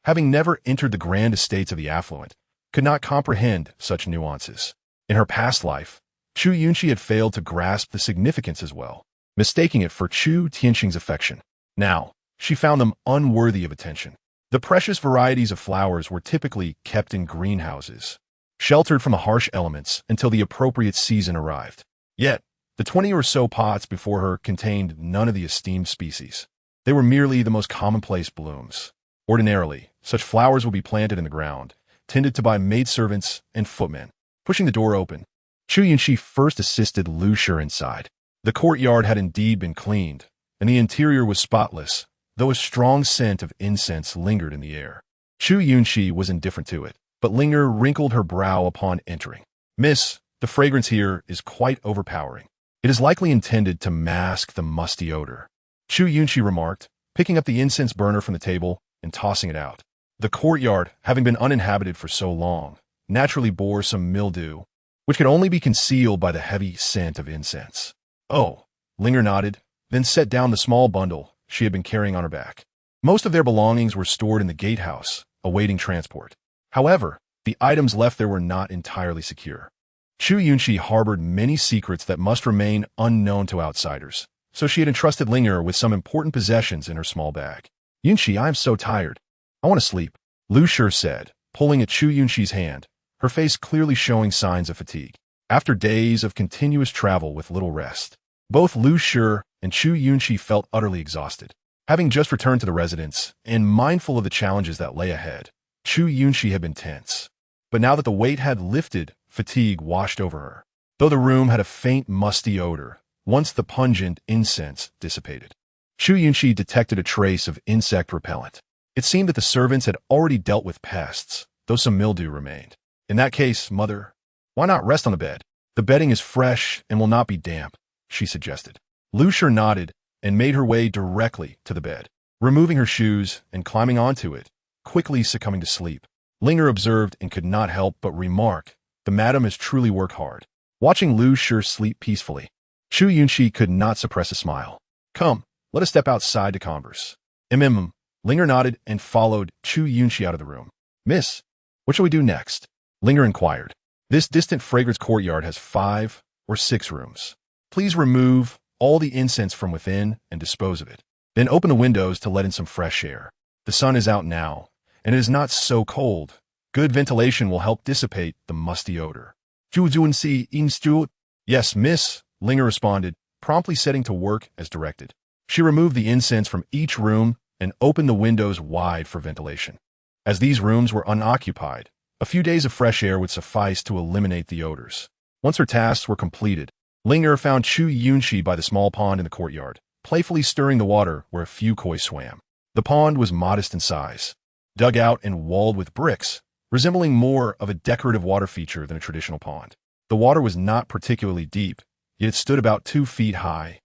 having never entered the grand estates of the affluent, could not comprehend such nuances. In her past life, Chu Yunxi had failed to grasp the significance as well, mistaking it for Chu Tianxing's affection. Now, she found them unworthy of attention. The precious varieties of flowers were typically kept in greenhouses, sheltered from the harsh elements until the appropriate season arrived. Yet, the 20 or so pots before her contained none of the esteemed species. They were merely the most commonplace blooms. Ordinarily, such flowers would be planted in the ground, tended to by maidservants and footmen. Pushing the door open, Chu Yunxi first assisted Lu Shi inside. The courtyard had indeed been cleaned, and the interior was spotless, though a strong scent of incense lingered in the air. Chu Yunxi was indifferent to it, but Ling'er wrinkled her brow upon entering. "Miss, the fragrance here is quite overpowering. It is likely intended to mask the musty odor," Chu Yunxi remarked, picking up the incense burner from the table and tossing it out. The courtyard, having been uninhabited for so long, naturally bore some mildew, which could only be concealed by the heavy scent of incense. "Oh," Ling'er nodded, then set down the small bundle she had been carrying on her back. Most of their belongings were stored in the gatehouse, awaiting transport. However, the items left there were not entirely secure. Chu Yunxi harbored many secrets that must remain unknown to outsiders, so she had entrusted Ling'er with some important possessions in her small bag. "Yunxi, I am so tired. I want to sleep," Lu Shi said, pulling at Chu Yunxi's hand, her face clearly showing signs of fatigue. After days of continuous travel with little rest, both Lu Shi and Chu Yunxi felt utterly exhausted. Having just returned to the residence, and mindful of the challenges that lay ahead, Chu Yunxi had been tense. But now that the weight had lifted, fatigue washed over her. Though the room had a faint musty odor, once the pungent incense dissipated, Chu Yunxi detected a trace of insect repellent. It seemed that the servants had already dealt with pests, though some mildew remained. "In that case, mother, why not rest on the bed? The bedding is fresh and will not be damp," she suggested. Lu Shi nodded and made her way directly to the bed, removing her shoes and climbing onto it, quickly succumbing to sleep. Ling'er observed and could not help but remark, "The madam has truly worked hard." Watching Lu Shi sleep peacefully, Chu Yunxi could not suppress a smile. "Come, let us step outside to converse." Ling'er nodded and followed Chu Yunxi out of the room. "Miss, what shall we do next?" Ling'er inquired. "This distant fragrance courtyard has 5 or 6 rooms. Please remove all the incense from within and dispose of it. Then open the windows to let in some fresh air. The sun is out now, and it is not so cold. Good ventilation will help dissipate the musty odor." "Chu Yunxi instruct." "Yes, miss," Ling'er responded, promptly setting to work as directed. She removed the incense from each room and opened the windows wide for ventilation. As these rooms were unoccupied, a few days of fresh air would suffice to eliminate the odors. Once her tasks were completed, Ling'er found Chu Yunxi by the small pond in the courtyard, playfully stirring the water where a few koi swam. The pond was modest in size, dug out and walled with bricks, resembling more of a decorative water feature than a traditional pond. The water was not particularly deep, yet it stood about 2 feet high,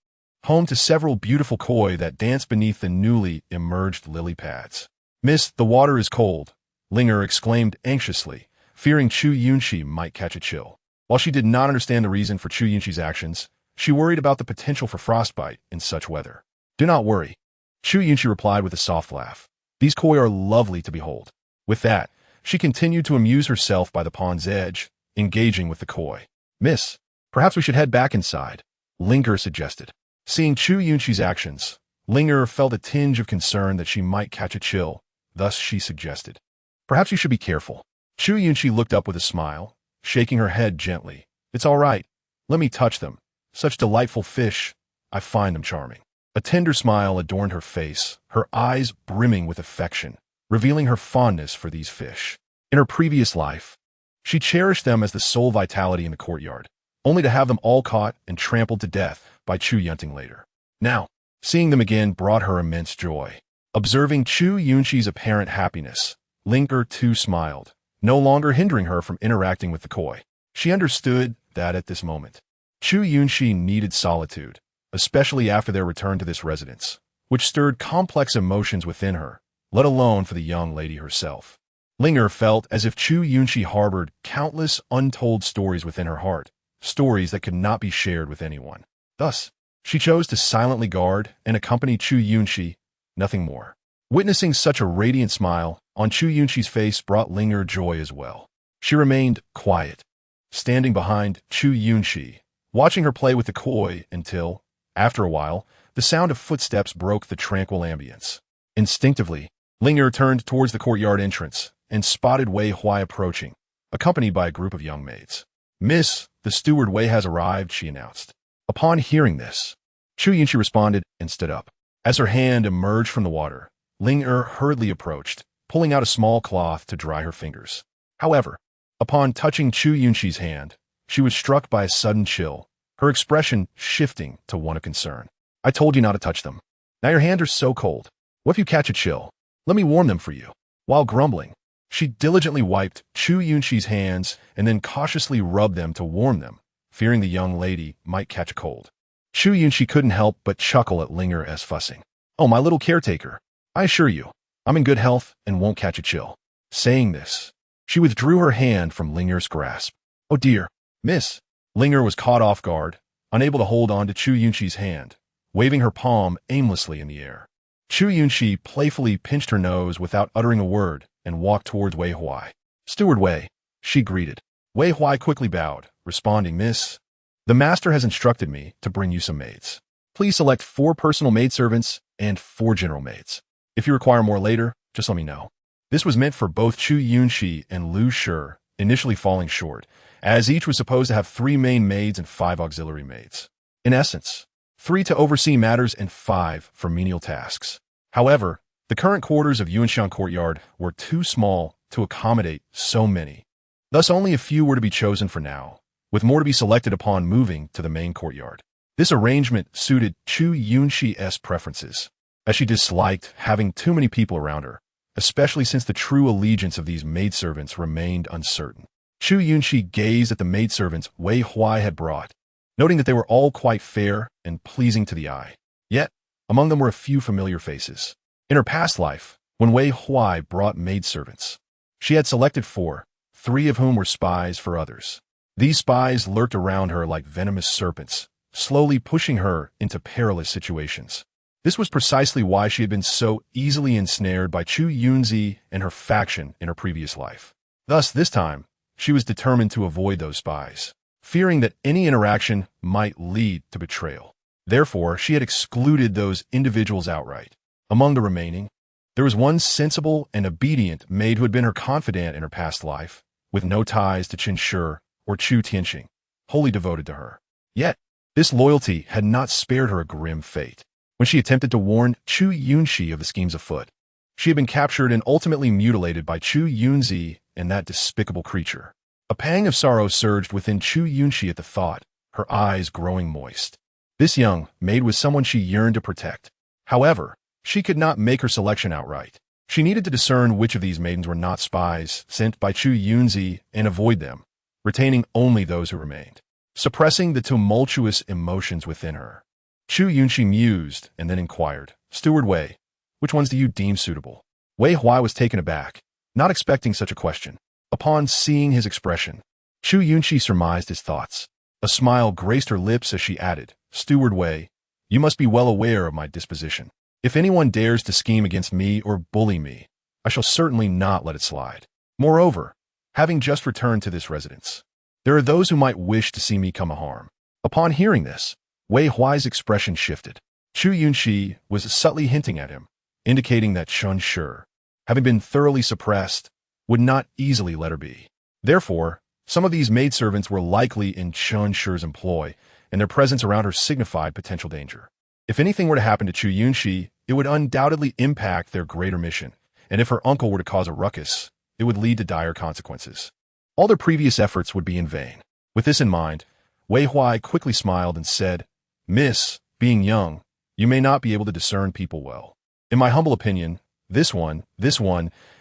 home to several beautiful koi that danced beneath the newly emerged lily pads. "Miss, the water is cold," Linger exclaimed anxiously, fearing Chu Yunxi might catch a chill. While she did not understand the reason for Chu Yunxi's actions, she worried about the potential for frostbite in such weather. "Do not worry," Chu Yunxi replied with a soft laugh. "These koi are lovely to behold." With that, she continued to amuse herself by the pond's edge, engaging with the koi. "Miss, perhaps we should head back inside," Linger suggested. Seeing Chu Yunxi's actions, Linger felt a tinge of concern that she might catch a chill, thus she suggested, "Perhaps you should be careful." Chu Yunxi looked up with a smile, shaking her head gently. "It's all right. Let me touch them. Such delightful fish. I find them charming." A tender smile adorned her face, her eyes brimming with affection, revealing her fondness for these fish. In her previous life, she cherished them as the sole vitality in the courtyard, only to have them all caught and trampled to death by Chu Yunxi later. Now, seeing them again brought her immense joy. Observing Chu Yunxi's apparent happiness, Linger too smiled, no longer hindering her from interacting with the koi. She understood that at this moment, Chu Yunxi needed solitude, especially after their return to this residence, which stirred complex emotions within her, let alone for the young lady herself. Linger felt as if Chu Yunxi harbored countless untold stories within her heart, stories that could not be shared with anyone. Thus, she chose to silently guard and accompany Chu Yunxi, nothing more. Witnessing such a radiant smile on Chu Yunxi's face brought Linger joy as well. She remained quiet, standing behind Chu Yunxi, watching her play with the koi until, after a while, the sound of footsteps broke the tranquil ambience. Instinctively, Linger turned towards the courtyard entrance and spotted Wei Huai approaching, accompanied by a group of young maids. "Miss, the steward Wei has arrived," she announced. Upon hearing this, Chu Yunxi responded and stood up. As her hand emerged from the water, Linger hurriedly approached, pulling out a small cloth to dry her fingers. However, upon touching Chu Yunxi's hand, she was struck by a sudden chill, her expression shifting to one of concern. "I told you not to touch them. Now your hands are so cold. What if you catch a chill? Let me warm them for you." While grumbling, she diligently wiped Chu Yunxi's hands and then cautiously rubbed them to warm them, fearing the young lady might catch a cold. Chu Yunxi couldn't help but chuckle at Linger's fussing. "Oh, my little caretaker, I assure you, I'm in good health and won't catch a chill." Saying this, she withdrew her hand from Linger's grasp. "Oh dear, miss." Linger was caught off guard, unable to hold on to Chu Yunxi's hand, waving her palm aimlessly in the air. Chu Yunxi playfully pinched her nose without uttering a word and walked towards Wei Huai. "Steward Wei," she greeted. Wei Huai quickly bowed, responding, "Miss, the master has instructed me to bring you some maids. Please select 4 personal maidservants and 4 general maids. If you require more later, just let me know." This was meant for both Chu Yunxi and Lu Shi, initially falling short, as each was supposed to have 3 main maids and 5 auxiliary maids. In essence, 3 to oversee matters and 5 for menial tasks. However, the current quarters of Yuanshan Courtyard were too small to accommodate so many. Thus only a few were to be chosen for now, with more to be selected upon moving to the main courtyard. This arrangement suited Chu Yunxi's preferences, as she disliked having too many people around her, especially since the true allegiance of these maidservants remained uncertain. Chu Yunxi gazed at the maidservants Wei Huai had brought, noting that they were all quite fair and pleasing to the eye. Yet, among them were a few familiar faces. In her past life, when Wei Huai brought maidservants, she had selected 4, 3 of whom were spies for others. These spies lurked around her like venomous serpents, slowly pushing her into perilous situations. This was precisely why she had been so easily ensnared by Chu Yunxi and her faction in her previous life. Thus, this time, she was determined to avoid those spies, fearing that any interaction might lead to betrayal. Therefore, she had excluded those individuals outright. Among the remaining, there was one sensible and obedient maid who had been her confidant in her past life, with no ties to Qin Shi or Chu Tianxing, wholly devoted to her. Yet, this loyalty had not spared her a grim fate. When she attempted to warn Chu Yunxi of the schemes afoot, she had been captured and ultimately mutilated by Chu Yunxi and that despicable creature. A pang of sorrow surged within Chu Yunxi at the thought, her eyes growing moist. This young maid was someone she yearned to protect. However, She could not make her selection outright. She needed to discern which of these maidens were not spies sent by Chu Yunxi and avoid them, retaining only those who remained, suppressing the tumultuous emotions within her. Chu Yunxi mused and then inquired, "Steward Wei, which ones do you deem suitable?" Wei Huai was taken aback, not expecting such a question. Upon seeing his expression, Chu Yunxi surmised his thoughts. A smile graced her lips as she added, "Steward Wei, you must be well aware of my disposition. If anyone dares to scheme against me or bully me, I shall certainly not let it slide. Moreover, having just returned to this residence, there are those who might wish to see me come a harm." Upon hearing this, Wei Huai's expression shifted. Chu Yunxi was subtly hinting at him, indicating that Shun Shi, having been thoroughly suppressed, would not easily let her be. Therefore, some of these maidservants were likely in Shun Shi's employ, and their presence around her signified potential danger. If anything were to happen to Chu Yunxi, it would undoubtedly impact their greater mission, and if her uncle were to cause a ruckus, it would lead to dire consequences. All their previous efforts would be in vain. With this in mind, Wei Huai quickly smiled and said, "Miss, being young, you may not be able to discern people well. In my humble opinion, this one,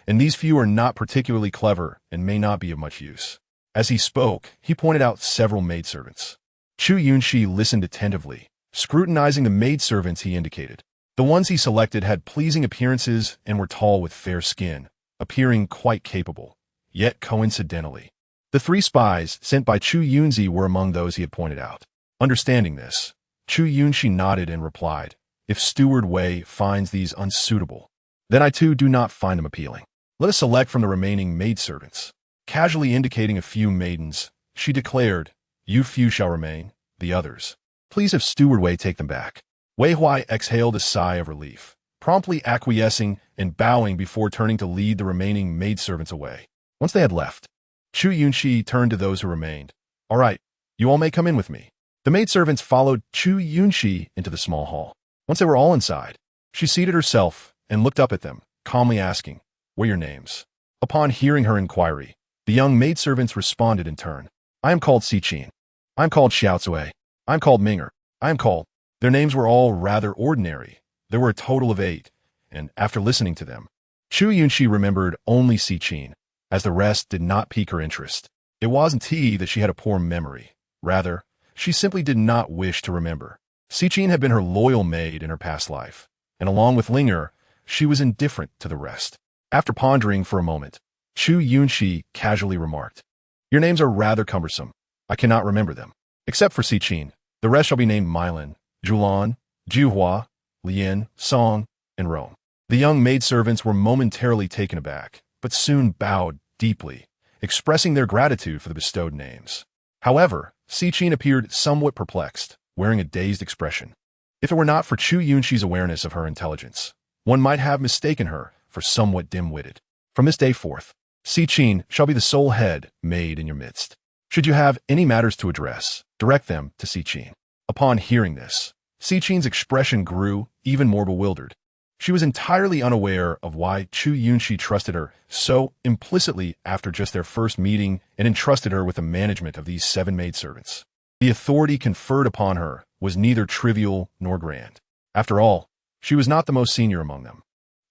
and these few are not particularly clever and may not be of much use." As he spoke, he pointed out several maidservants. Chu Yunxi listened attentively, scrutinizing the maidservants he indicated. The ones he selected had pleasing appearances and were tall with fair skin, appearing quite capable. Yet coincidentally, the 3 spies sent by Chu Yunxi were among those he had pointed out. Understanding this, Chu Yunxi nodded and replied, "If Steward Wei finds these unsuitable, then I too do not find them appealing. Let us select from the remaining maidservants." Casually indicating a few maidens, she declared, "You few shall remain, the others, please have Steward Wei take them back." Wei Huai exhaled a sigh of relief, promptly acquiescing and bowing before turning to lead the remaining maidservants away. Once they had left, Chu Yunxi turned to those who remained. "All right, you all may come in with me." The maidservants followed Chu Yunxi into the small hall. Once they were all inside, she seated herself and looked up at them, calmly asking, "What are your names?" Upon hearing her inquiry, the young maidservants responded in turn. "I am called Siqin. I am called Xiaozui. I am called Ming'er. I am called..." Their names were all rather ordinary. There were a total of 8, and after listening to them, Chu Yunxi remembered only Siqin, as the rest did not pique her interest. It wasn't that she had a poor memory. Rather, she simply did not wish to remember. Siqin had been her loyal maid in her past life, and along with Ling'er, she was indifferent to the rest. After pondering for a moment, Chu Yunxi casually remarked, "Your names are rather cumbersome. I cannot remember them. Except for Siqin, the rest shall be named Mylin, Julan, Juhua, Lian, Song, and Rome." The young maidservants were momentarily taken aback, but soon bowed deeply, expressing their gratitude for the bestowed names. However, Siqin appeared somewhat perplexed, wearing a dazed expression. If it were not for Chu Yunxi's awareness of her intelligence, one might have mistaken her for somewhat dim-witted. From this day forth, Siqin shall be the sole head maid in your midst. Should you have any matters to address, direct them to Siqin. Upon hearing this, Siqin's expression grew even more bewildered. She was entirely unaware of why Chu Yunxi trusted her so implicitly after just their first meeting and entrusted her with the management of these 7 maidservants. The authority conferred upon her was neither trivial nor grand. After all, she was not the most senior among them,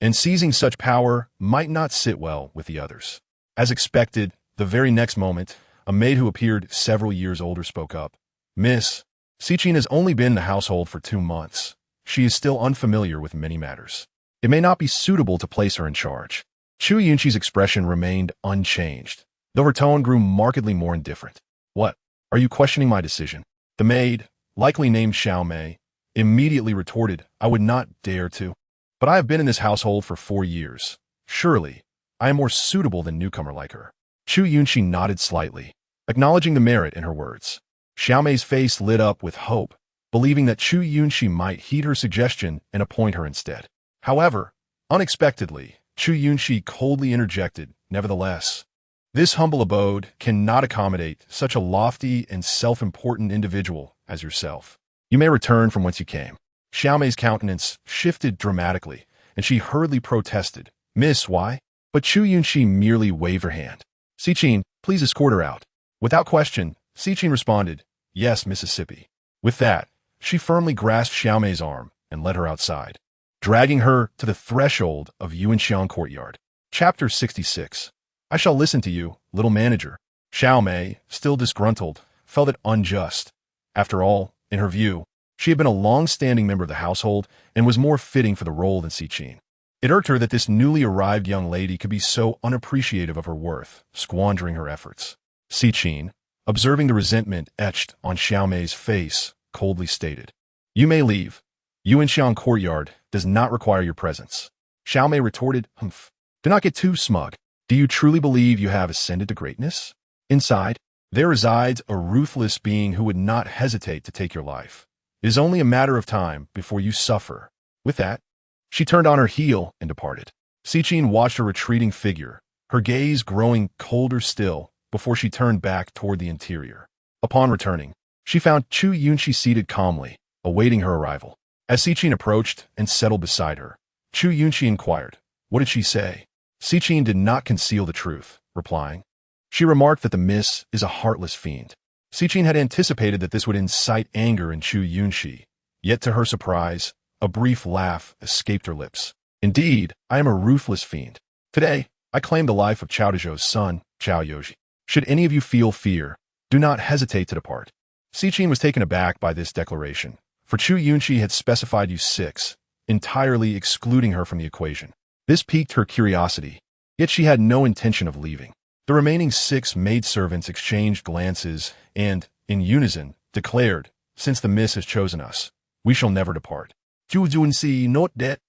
and seizing such power might not sit well with the others. As expected, the very next moment, a maid who appeared several years older spoke up. "Miss, Siqin has only been in the household for 2 months. She is still unfamiliar with many matters. It may not be suitable to place her in charge." Chu Yunxi's expression remained unchanged, though her tone grew markedly more indifferent. "What? Are you questioning my decision?" The maid, likely named Xiao Mei, immediately retorted, "I would not dare to. But I have been in this household for 4 years. Surely, I am more suitable than newcomer like her." Chu Yunxi nodded slightly, acknowledging the merit in her words. Xiao Mei's face lit up with hope, believing that Chu Yunxi might heed her suggestion and appoint her instead. However, unexpectedly, Chu Yunxi coldly interjected, "Nevertheless, this humble abode cannot accommodate such a lofty and self-important individual as yourself. You may return from whence you came." Xiao Mei's countenance shifted dramatically, and she hurriedly protested, "Miss, why?" But Chu Yunxi merely waved her hand. "Siqin, please escort her out." Without question, Siqin responded, "Yes, Mississippi." With that, she firmly grasped Xiao Mei's arm and led her outside. dragging her to the threshold of Yuanxiang courtyard. Chapter 66. I shall listen to you, little manager. Xiao Mei, still disgruntled, felt it unjust. After all, in her view, she had been a long-standing member of the household and was more fitting for the role than Siqin. It irked her that this newly arrived young lady could be so unappreciative of her worth, squandering her efforts. Siqin, observing the resentment etched on Xiao Mei's face, coldly stated, "You may leave. Yuanxiang courtyard does not require your presence." Xiao Mei retorted, "Humph. Do not get too smug. Do you truly believe you have ascended to greatness? Inside, there resides a ruthless being who would not hesitate to take your life. It is only a matter of time before you suffer." With that, she turned on her heel and departed. Siqin watched her retreating figure, her gaze growing colder still before she turned back toward the interior. Upon returning, she found Chu Yunxi seated calmly, awaiting her arrival. As Siqin approached and settled beside her, Chu Yunxi inquired, "What did she say?" Siqin did not conceal the truth, replying, "She remarked that the miss is a heartless fiend." Siqin had anticipated that this would incite anger in Chu Yunxi, yet to her surprise, a brief laugh escaped her lips. "Indeed, I am a ruthless fiend. Today, I claim the life of Cao Dezhou's son, Cao Yoji. Should any of you feel fear, do not hesitate to depart." Siqin was taken aback by this declaration, for Chu Yunxi had specified you 6, entirely excluding her from the equation. This piqued her curiosity, yet she had no intention of leaving. The remaining 6 maidservants exchanged glances and, in unison, declared, "Since the miss has chosen us, we shall never depart." Chu Yunxi note that,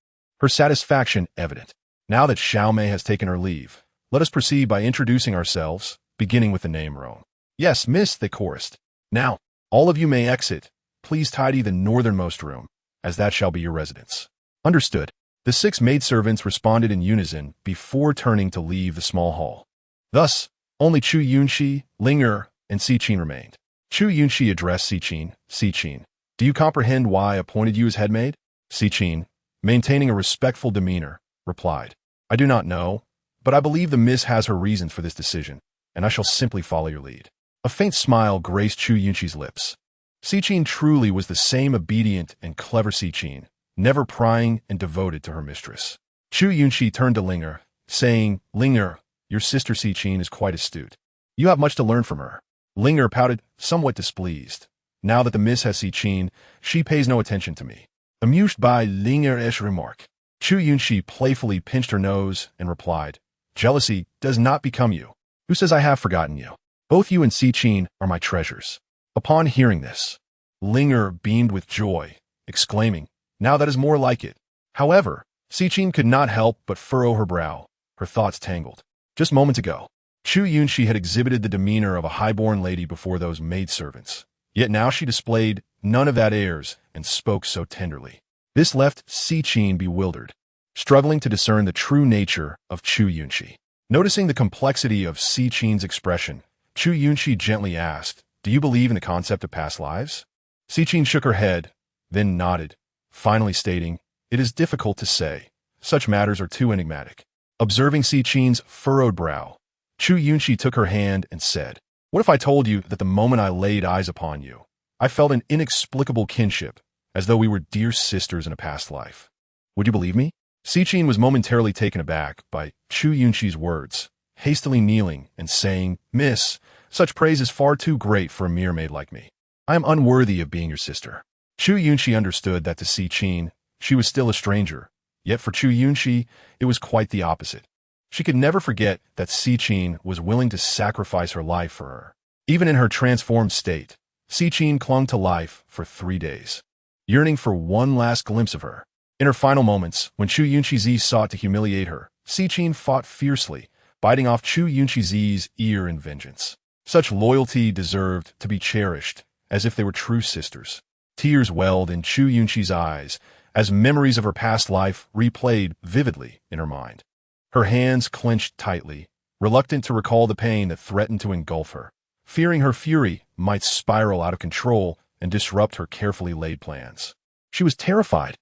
her satisfaction evident. Now that Xiao Mei has taken her leave, let us proceed by introducing ourselves, beginning with the name row. "Yes, miss," they chorused. "Now, all of you may exit. Please tidy the northernmost room, as that shall be your residence." "Understood." The 6 maidservants responded in unison before turning to leave the small hall. Thus, only Chu Yunxi, Linger, and Siqin remained. Chu Yunxi addressed Siqin, "Siqin, do you comprehend why I appointed you as headmaid?" Siqin, maintaining a respectful demeanor, replied, "I do not know, but I believe the miss has her reasons for this decision, and I shall simply follow your lead." A faint smile graced Chu Yunxi's lips. Siqin truly was the same obedient and clever Siqin, never prying and devoted to her mistress. Chu Yunxi turned to Linger, saying, "Linger, your sister Siqin is quite astute. You have much to learn from her." Linger pouted, somewhat displeased. Now that the miss has Siqin, she pays no attention to me. Amused by Linger's remark, Chu Yunxi playfully pinched her nose and replied, "Jealousy does not become you. Who says I have forgotten you? Both you and Siqin are my treasures." Upon hearing this, Linger beamed with joy, exclaiming, "Now that is more like it." However, Siqin could not help but furrow her brow, her thoughts tangled. Just moments ago, Chu Yunxi had exhibited the demeanor of a highborn lady before those maidservants, yet now she displayed none of that airs and spoke so tenderly. This left Siqin bewildered, struggling to discern the true nature of Chu Yunxi. Noticing the complexity of Siqin's expression, Chu Yunxi gently asked, "Do you believe in the concept of past lives?" Siqin shook her head, then nodded, finally stating, "It is difficult to say. Such matters are too enigmatic." Observing Siqin's furrowed brow, Chu Yunxi took her hand and said, "What if I told you that the moment I laid eyes upon you, I felt an inexplicable kinship, as though we were dear sisters in a past life? Would you believe me?" Siqin was momentarily taken aback by Chu Yunxi's words, hastily kneeling and saying, "Miss, such praise is far too great for a mere maid like me. I am unworthy of being your sister." Chu Yunxi understood that to Siqin, she was still a stranger, yet for Chu Yunxi, it was quite the opposite. She could never forget that Siqin was willing to sacrifice her life for her. Even in her transformed state, Siqin clung to life for 3 days, yearning for one last glimpse of her. In her final moments, when Chu Yunxi sought to humiliate her, Siqin fought fiercely, biting off Chu Yunxi's ear in vengeance. Such loyalty deserved to be cherished, as if they were true sisters. Tears welled in Chu Yunxi's eyes, as memories of her past life replayed vividly in her mind. Her hands clenched tightly, reluctant to recall the pain that threatened to engulf her, fearing her fury might spiral out of control and disrupt her carefully laid plans. She was terrified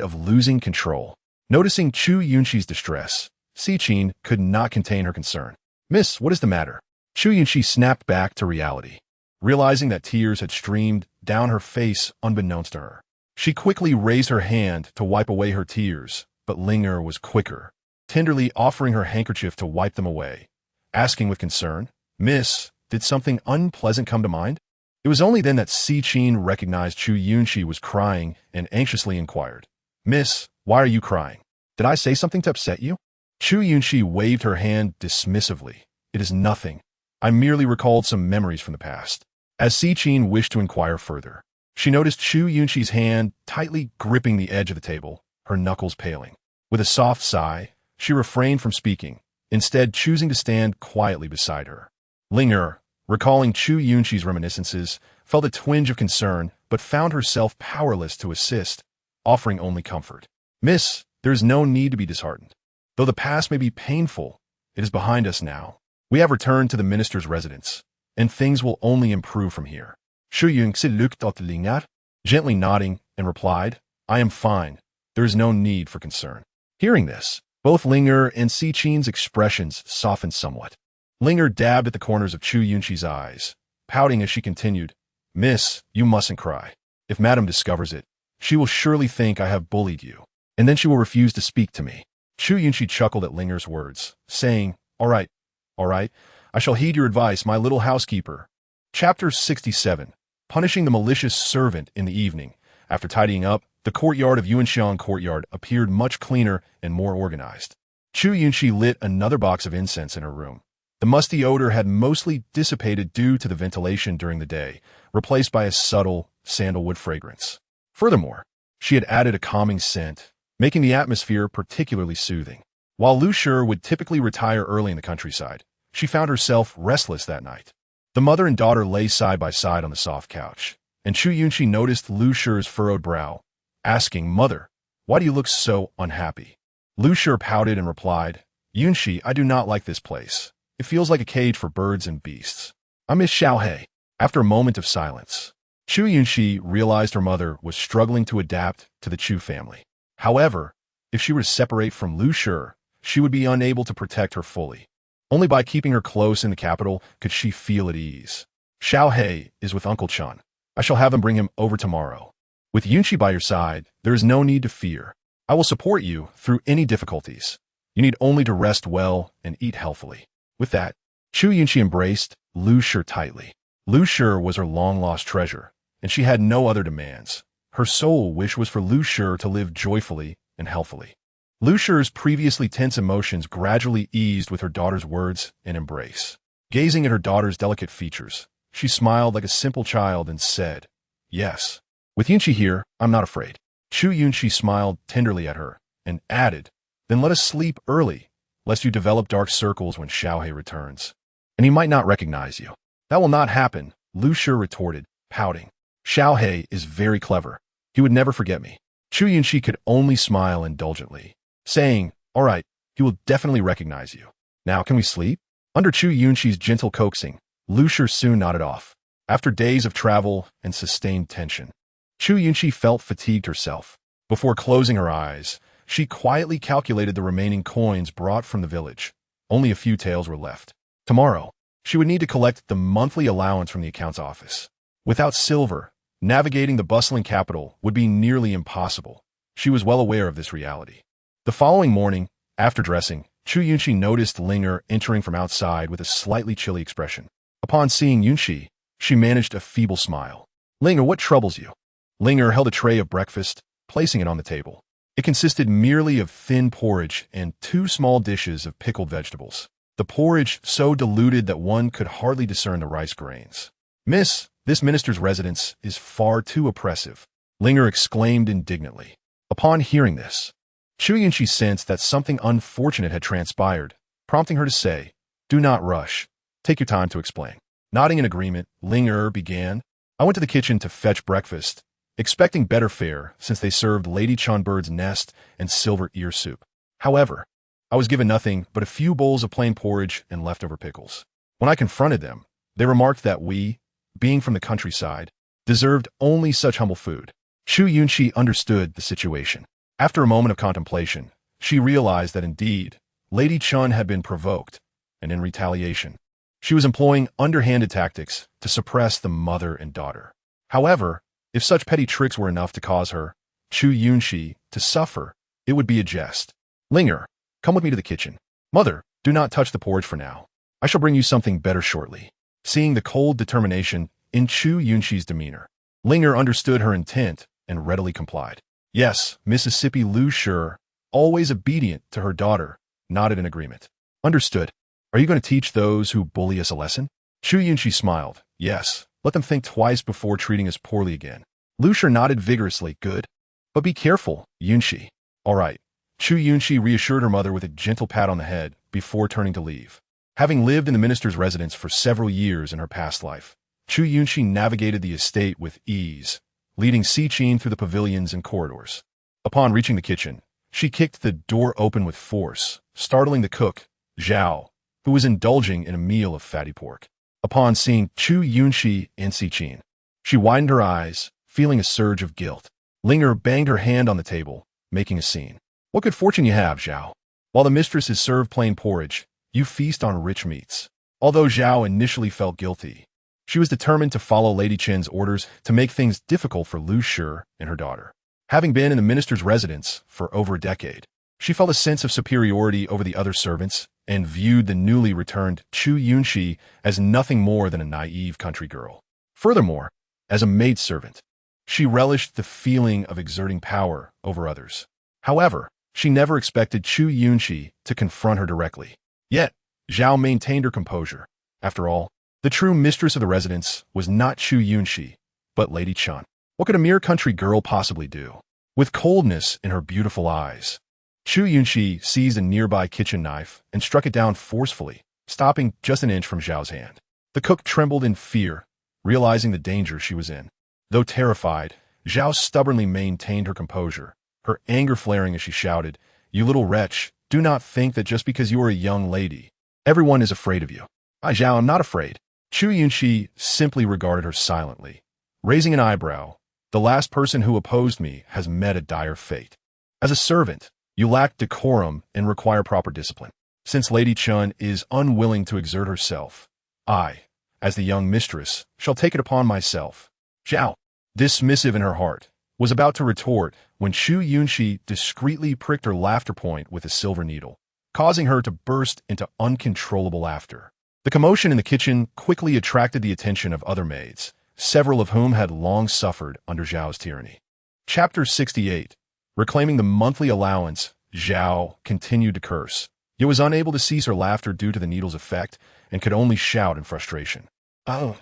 of losing control. Noticing Chu Yunxi's distress, Siqin could not contain her concern. "Miss, what is the matter?" Chu Yunxi snapped back to reality, realizing that tears had streamed down her face unbeknownst to her. She quickly raised her hand to wipe away her tears, but Linger was quicker, tenderly offering her handkerchief to wipe them away, asking with concern, "Miss, did something unpleasant come to mind?" It was only then that Si-Chin recognized Chu Yunxi was crying and anxiously inquired, "Miss, why are you crying? Did I say something to upset you?" Chu Yunxi waved her hand dismissively. "It is nothing. I merely recalled some memories from the past." As Si-Chin wished to inquire further, she noticed Chu Yunxi's hand tightly gripping the edge of the table, her knuckles paling. With a soft sigh, she refrained from speaking, instead choosing to stand quietly beside her. Linger, recalling Chu Yunxi's reminiscences, felt a twinge of concern but found herself powerless to assist, offering only comfort. "Miss, there is no need to be disheartened. Though the past may be painful, it is behind us now. We have returned to the minister's residence, and things will only improve from here." Chu Yunxi looked at Linger, gently nodding, and replied, "I am fine. There is no need for concern." Hearing this, both Linger and Si-Chin's expressions softened somewhat. Linger dabbed at the corners of Chu Yunxi's eyes, pouting as she continued, "Miss, you mustn't cry. If Madame discovers it, she will surely think I have bullied you, and then she will refuse to speak to me." Chu Yunxi chuckled at Linger's words, saying, all right, I shall heed your advice, my little housekeeper." Chapter 67. Punishing the malicious servant in the evening. After tidying up, the courtyard of Yuanxiang Courtyard appeared much cleaner and more organized. Chu Yunxi lit another box of incense in her room. The musty odor had mostly dissipated due to the ventilation during the day, replaced by a subtle sandalwood fragrance. Furthermore, she had added a calming scent, making the atmosphere particularly soothing. While Lu Shi would typically retire early in the countryside, she found herself restless that night. The mother and daughter lay side by side on the soft couch, and Chu Yunxi noticed Lu Shi's furrowed brow, asking, "Mother, why do you look so unhappy?" Lu Shi pouted and replied, "Yunxi, I do not like this place. It feels like a cage for birds and beasts. I miss Xiaohei." After a moment of silence, Chu Yunxi realized her mother was struggling to adapt to the Chu family. However, if she were to separate from Lu Shi, she would be unable to protect her fully. Only by keeping her close in the capital could she feel at ease. "Xiaohei is with Uncle Chun. I shall have him bring him over tomorrow. With Yunxi by your side, there is no need to fear. I will support you through any difficulties. You need only to rest well and eat healthily." With that, Chu Yunxi embraced Lu Shi tightly. Lu Shi was her long-lost treasure, and she had no other demands. Her sole wish was for Lu Shi to live joyfully and healthily. Lu Shi's previously tense emotions gradually eased with her daughter's words and embrace. Gazing at her daughter's delicate features, she smiled like a simple child and said, "Yes. With Yunxi here, I'm not afraid." Chu Yunxi smiled tenderly at her and added, "Then let us sleep early, lest you develop dark circles when Xiaohei returns, and he might not recognize you." "That will not happen," Lu Shi retorted, pouting. "Xiaohei is very clever. He would never forget me." Chu Yunxi could only smile indulgently, saying, "All right, he will definitely recognize you. Now can we sleep?" Under Chu Yunxi's gentle coaxing, Lu Shi soon nodded off. After days of travel and sustained tension, Chu Yunxi felt fatigued herself. Before closing her eyes, she quietly calculated the remaining coins brought from the village. Only a few taels were left. Tomorrow, she would need to collect the monthly allowance from the accounts office. Without silver, navigating the bustling capital would be nearly impossible. She was well aware of this reality. The following morning, after dressing, Chu Yunxi noticed Linger entering from outside with a slightly chilly expression. Upon seeing Yunxi, she managed a feeble smile. "Linger, what troubles you?" Linger held a tray of breakfast, placing it on the table. It consisted merely of thin porridge and 2 small dishes of pickled vegetables. The porridge so diluted that one could hardly discern the rice grains. "Miss, this minister's residence is far too oppressive," Linger exclaimed indignantly. Upon hearing this, Chu Yunxi sensed that something unfortunate had transpired, prompting her to say, "Do not rush. Take your time to explain." Nodding in agreement, Linger began, "I went to the kitchen to fetch breakfast, expecting better fare since they served Lady Chunbird's nest and silver ear soup. However, I was given nothing but a few bowls of plain porridge and leftover pickles. When I confronted them, they remarked that we, being from the countryside, deserved only such humble food." Chu Yunxi understood the situation. After a moment of contemplation, she realized that indeed, Lady Chun had been provoked, and in retaliation, she was employing underhanded tactics to suppress the mother and daughter. However, If such petty tricks were enough to cause her, Chu Yunxi, to suffer, it would be a jest. Linger, come with me to the kitchen. Mother, do not touch the porridge for now. I shall bring you something better shortly. Seeing the cold determination in Chu Yunxi's demeanor, Linger understood her intent and readily complied. Yes, Mississippi Lu Sure, always obedient to her daughter, nodded in agreement. Understood. Are you going to teach those who bully us a lesson? Chu Yunxi smiled. Yes, let them think twice before treating us poorly again. Lu Sure nodded vigorously. Good. But be careful, Yunxi. All right. Chu Yunxi reassured her mother with a gentle pat on the head before turning to leave. Having lived in the minister's residence for several years in her past life, Chu Yunxi navigated the estate with ease, leading Xichin through the pavilions and corridors. Upon reaching the kitchen, she kicked the door open with force, startling the cook, Zhao, who was indulging in a meal of fatty pork. Upon seeing Chu Yunxi and Xichin, she widened her eyes, feeling a surge of guilt. Linger banged her hand on the table, making a scene. What good fortune you have, Zhao. While the mistress is served plain porridge, you feast on rich meats. Although Zhao initially felt guilty, she was determined to follow Lady Chen's orders to make things difficult for Lu Sure and her daughter. Having been in the minister's residence for over a decade, she felt a sense of superiority over the other servants and viewed the newly returned Chu Yunxi as nothing more than a naive country girl. Furthermore, as a maidservant, she relished the feeling of exerting power over others. However, she never expected Chu Yunxi to confront her directly. Yet, Zhao maintained her composure. After all, the true mistress of the residence was not Chu Yunxi, but Lady Chen. What could a mere country girl possibly do? With coldness in her beautiful eyes, Chu Yunxi seized a nearby kitchen knife and struck it down forcefully, stopping just an inch from Zhao's hand. The cook trembled in fear, realizing the danger she was in. Though terrified, Zhao stubbornly maintained her composure, her anger flaring as she shouted, "You little wretch, do not think that just because you are a young lady, everyone is afraid of you. I, Zhao, am not afraid." Chu Yunxi simply regarded her silently. Raising an eyebrow, "The last person who opposed me has met a dire fate. As a servant, you lack decorum and require proper discipline. Since Lady Chen is unwilling to exert herself, I, as the young mistress, shall take it upon myself." Zhao, dismissive in her heart, was about to retort when Chu Yunxi discreetly pricked her laughter point with a silver needle, causing her to burst into uncontrollable laughter. The commotion in the kitchen quickly attracted the attention of other maids, several of whom had long suffered under Zhao's tyranny. Chapter 68. Reclaiming the monthly allowance, Zhao continued to curse, yet was unable to cease her laughter due to the needle's effect and could only shout in frustration. "Oh,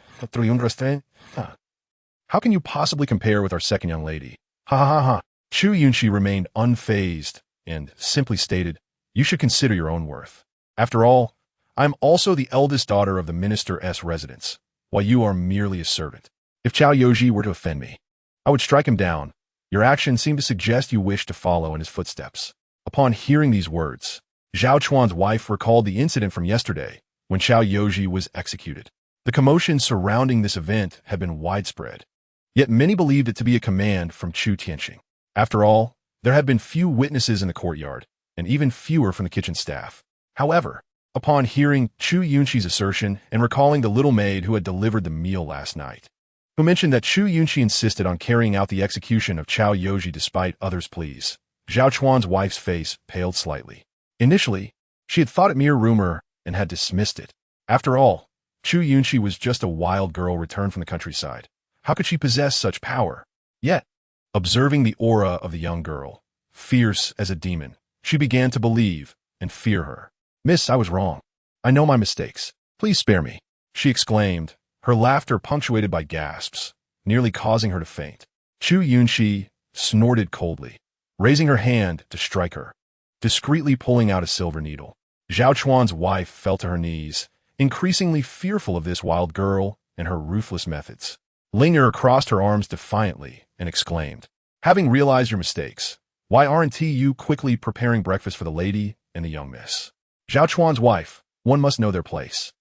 how can you possibly compare with our second young lady? Ha ha ha." Chu Yunxi remained unfazed and simply stated, "You should consider your own worth. After all, I am also the eldest daughter of the minister's residence, while you are merely a servant. If Chao Yoji were to offend me, I would strike him down. Your actions seem to suggest you wish to follow in his footsteps." Upon hearing these words, Zhao Chuan's wife recalled the incident from yesterday when Chao Yoji was executed. The commotion surrounding this event had been widespread, yet many believed it to be a command from Chu Tianxing. After all, there had been few witnesses in the courtyard, and even fewer from the kitchen staff. However, upon hearing Chu Yunxi's assertion and recalling the little maid who had delivered the meal last night, who mentioned that Chu Yunxi insisted on carrying out the execution of Chao Yoji despite others' pleas, Zhao Chuan's wife's face paled slightly. Initially, she had thought it mere rumor and had dismissed it. After all, Chu Yunxi was just a wild girl returned from the countryside. How could she possess such power? Yet, observing the aura of the young girl, fierce as a demon, she began to believe and fear her. "Miss, I was wrong. I know my mistakes. Please spare me," she exclaimed, her laughter punctuated by gasps, nearly causing her to faint. Chu Yunxi snorted coldly, raising her hand to strike her, discreetly pulling out a silver needle. Zhao Chuan's wife fell to her knees, increasingly fearful of this wild girl and her ruthless methods. Linger crossed her arms defiantly and exclaimed, "Having realized your mistakes, why aren't you quickly preparing breakfast for the lady and the young miss?" Zhao Chuan's wife, one must know their place.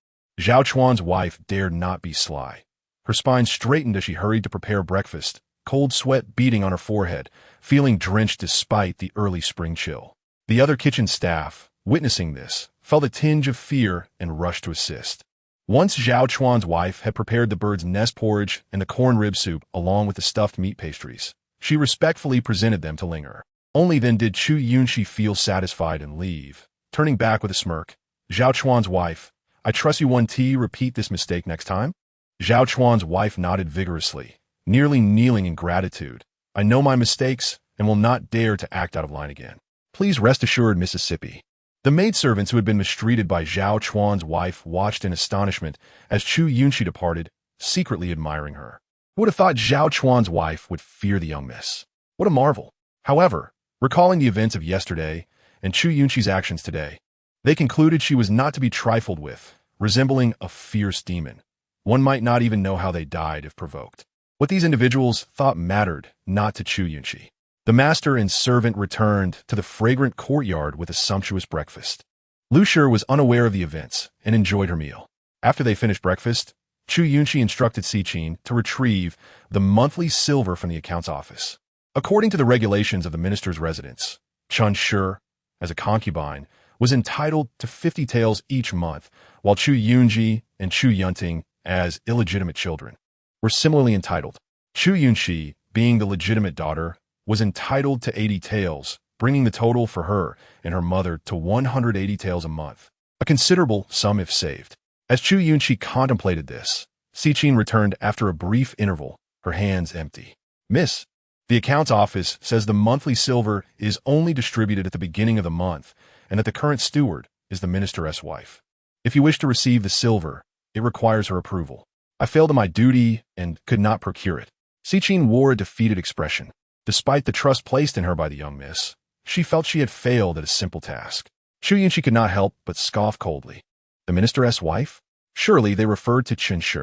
Zhao Chuan's wife dared not be sly. Her spine straightened as she hurried to prepare breakfast, cold sweat beading on her forehead, feeling drenched despite the early spring chill. The other kitchen staff, witnessing this, felt a tinge of fear and rushed to assist. Once Zhao Chuan's wife had prepared the bird's nest porridge and the corn rib soup along with the stuffed meat pastries, she respectfully presented them to Ling Er. Only then did Chu Yunxi feel satisfied and leave. Turning back with a smirk, Zhao Chuan's wife, I trust you 1T repeat this mistake next time? Zhao Chuan's wife nodded vigorously, nearly kneeling in gratitude. I know my mistakes and will not dare to act out of line again. Please rest assured, Mississippi. The maidservants who had been mistreated by Zhao Chuan's wife watched in astonishment as Chu Yunxi departed, secretly admiring her. Who would have thought Zhao Chuan's wife would fear the young miss? What a marvel! However, recalling the events of yesterday and Chu Yunxi's actions today, they concluded she was not to be trifled with, resembling a fierce demon. One might not even know how they died if provoked. What these individuals thought mattered not to Chu Yunxi. The master and servant returned to the fragrant courtyard with a sumptuous breakfast. Lu Shi was unaware of the events and enjoyed her meal. After they finished breakfast, Chu Yunxi instructed Siqin to retrieve the monthly silver from the accounts office. According to the regulations of the minister's residence, Chun Shi, as a concubine, was entitled to 50 taels each month, while Chu Yunji and Chu Yunting, as illegitimate children, were similarly entitled. Chu Yunxi, being the legitimate daughter, was entitled to 80 taels, bringing the total for her and her mother to 180 taels a month, a considerable sum if saved. As Chu Yunxi contemplated this, Siqin returned after a brief interval, her hands empty. Miss, the accounts office says the monthly silver is only distributed at the beginning of the month and that the current steward is the minister's wife. If you wish to receive the silver, it requires her approval. I failed in my duty and could not procure it. Siqin wore a defeated expression. Despite the trust placed in her by the young miss, she felt she had failed at a simple task. Chu Yunxi could not help but scoff coldly. The minister's wife? Surely they referred to Chen Shi.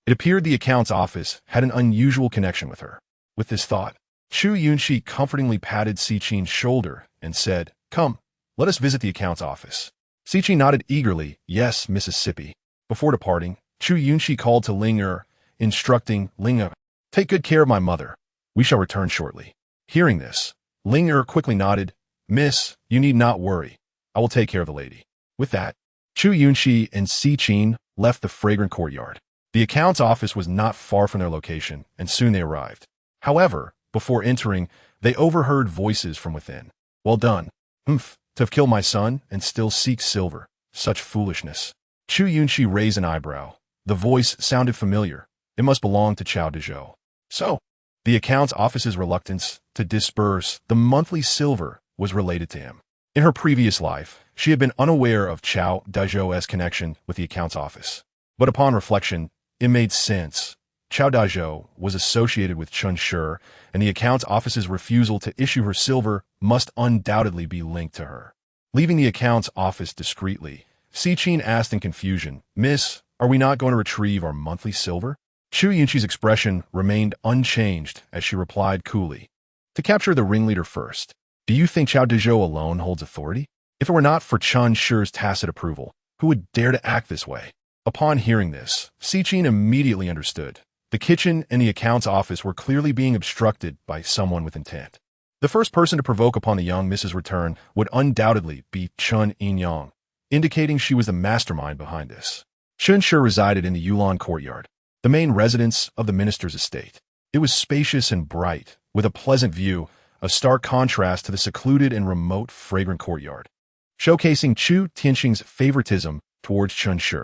It appeared the accounts office had an unusual connection with her. With this thought, Chu Yunxi comfortingly patted Siqin's shoulder and said, Come, let us visit the accounts office. Siqin nodded eagerly, Yes, Mississippi. Before departing, Chu Yunxi called to Ling Er, instructing Ling Er, Take good care of my mother. We shall return shortly. Hearing this, Ling Er quickly nodded, Miss, you need not worry. I will take care of the lady. With that, Chu Yunxi and Siqin left the fragrant courtyard. The accounts office was not far from their location, and soon they arrived. However, before entering, they overheard voices from within. Well done. To have killed my son and still seek silver. Such foolishness. Chu Yunxi raised an eyebrow. The voice sounded familiar. It must belong to Chao Dezhou. So, the accounts office's reluctance to disburse the monthly silver was related to him. In her previous life, she had been unaware of Chao Dezhou's connection with the accounts office. But upon reflection, it made sense. Chao Dezhou was associated with Chun Shi, and the accounts office's refusal to issue her silver must undoubtedly be linked to her. Leaving the accounts office discreetly, Siqin asked in confusion, Miss, are we not going to retrieve our monthly silver? Chu Yunxi's expression remained unchanged as she replied coolly, To capture the ringleader first. Do you think Chao Dezhou alone holds authority? If it were not for Chun Shi's tacit approval, who would dare to act this way? Upon hearing this, Siqin immediately understood. The kitchen and the accounts office were clearly being obstructed by someone with intent. The first person to provoke upon the young Mrs. return would undoubtedly be Chun Yinyang, indicating she was the mastermind behind this. Chun Shi resided in the Yulan courtyard, the main residence of the minister's estate. It was spacious and bright, with a pleasant view, a stark contrast to the secluded and remote fragrant courtyard, showcasing Chu Tianxing's favoritism towards Chun Shi.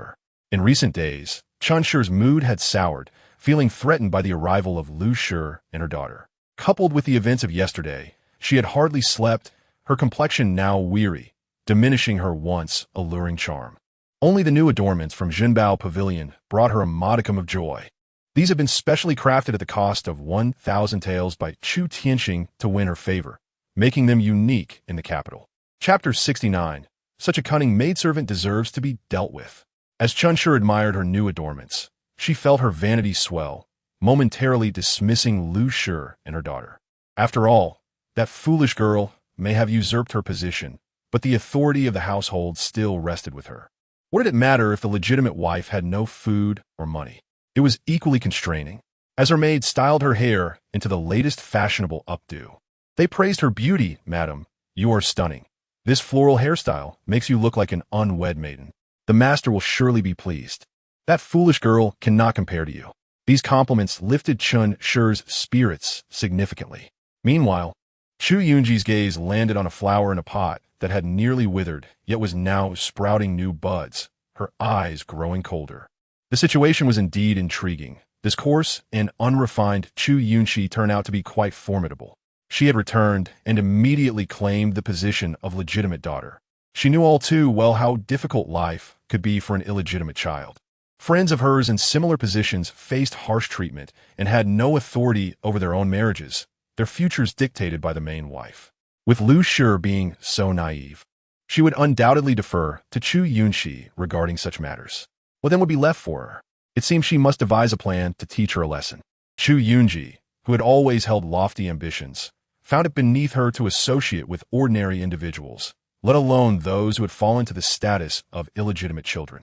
In recent days, Chun Shi's mood had soured, feeling threatened by the arrival of Lu Shi and her daughter. Coupled with the events of yesterday, she had hardly slept, her complexion now weary, diminishing her once alluring charm. Only the new adornments from Jinbao Pavilion brought her a modicum of joy. These had been specially crafted at the cost of 1,000 taels by Chu Tianxing to win her favor, making them unique in the capital. Chapter 69. Such a cunning maidservant deserves to be dealt with. As Chun Shi admired her new adornments, she felt her vanity swell, momentarily dismissing Lu Shi and her daughter. After all, that foolish girl may have usurped her position, but the authority of the household still rested with her. What did it matter if the legitimate wife had no food or money? It was equally constraining, as her maid styled her hair into the latest fashionable updo. They praised her beauty, madam. You are stunning. This floral hairstyle makes you look like an unwed maiden. The master will surely be pleased. That foolish girl cannot compare to you. These compliments lifted Chun Shi's spirits significantly. Meanwhile, Chu Yunxi's gaze landed on a flower in a pot that had nearly withered, yet was now sprouting new buds, her eyes growing colder. The situation was indeed intriguing. This coarse and unrefined Chu Yunxi turned out to be quite formidable. She had returned and immediately claimed the position of legitimate daughter. She knew all too well how difficult life could be for an illegitimate child. Friends of hers in similar positions faced harsh treatment and had no authority over their own marriages, their futures dictated by the main wife. With Lu Shi being so naive, she would undoubtedly defer to Chu Yunxi regarding such matters. What then would be left for her? It seemed she must devise a plan to teach her a lesson. Chu Yunxi, who had always held lofty ambitions, found it beneath her to associate with ordinary individuals, let alone those who had fallen to the status of illegitimate children.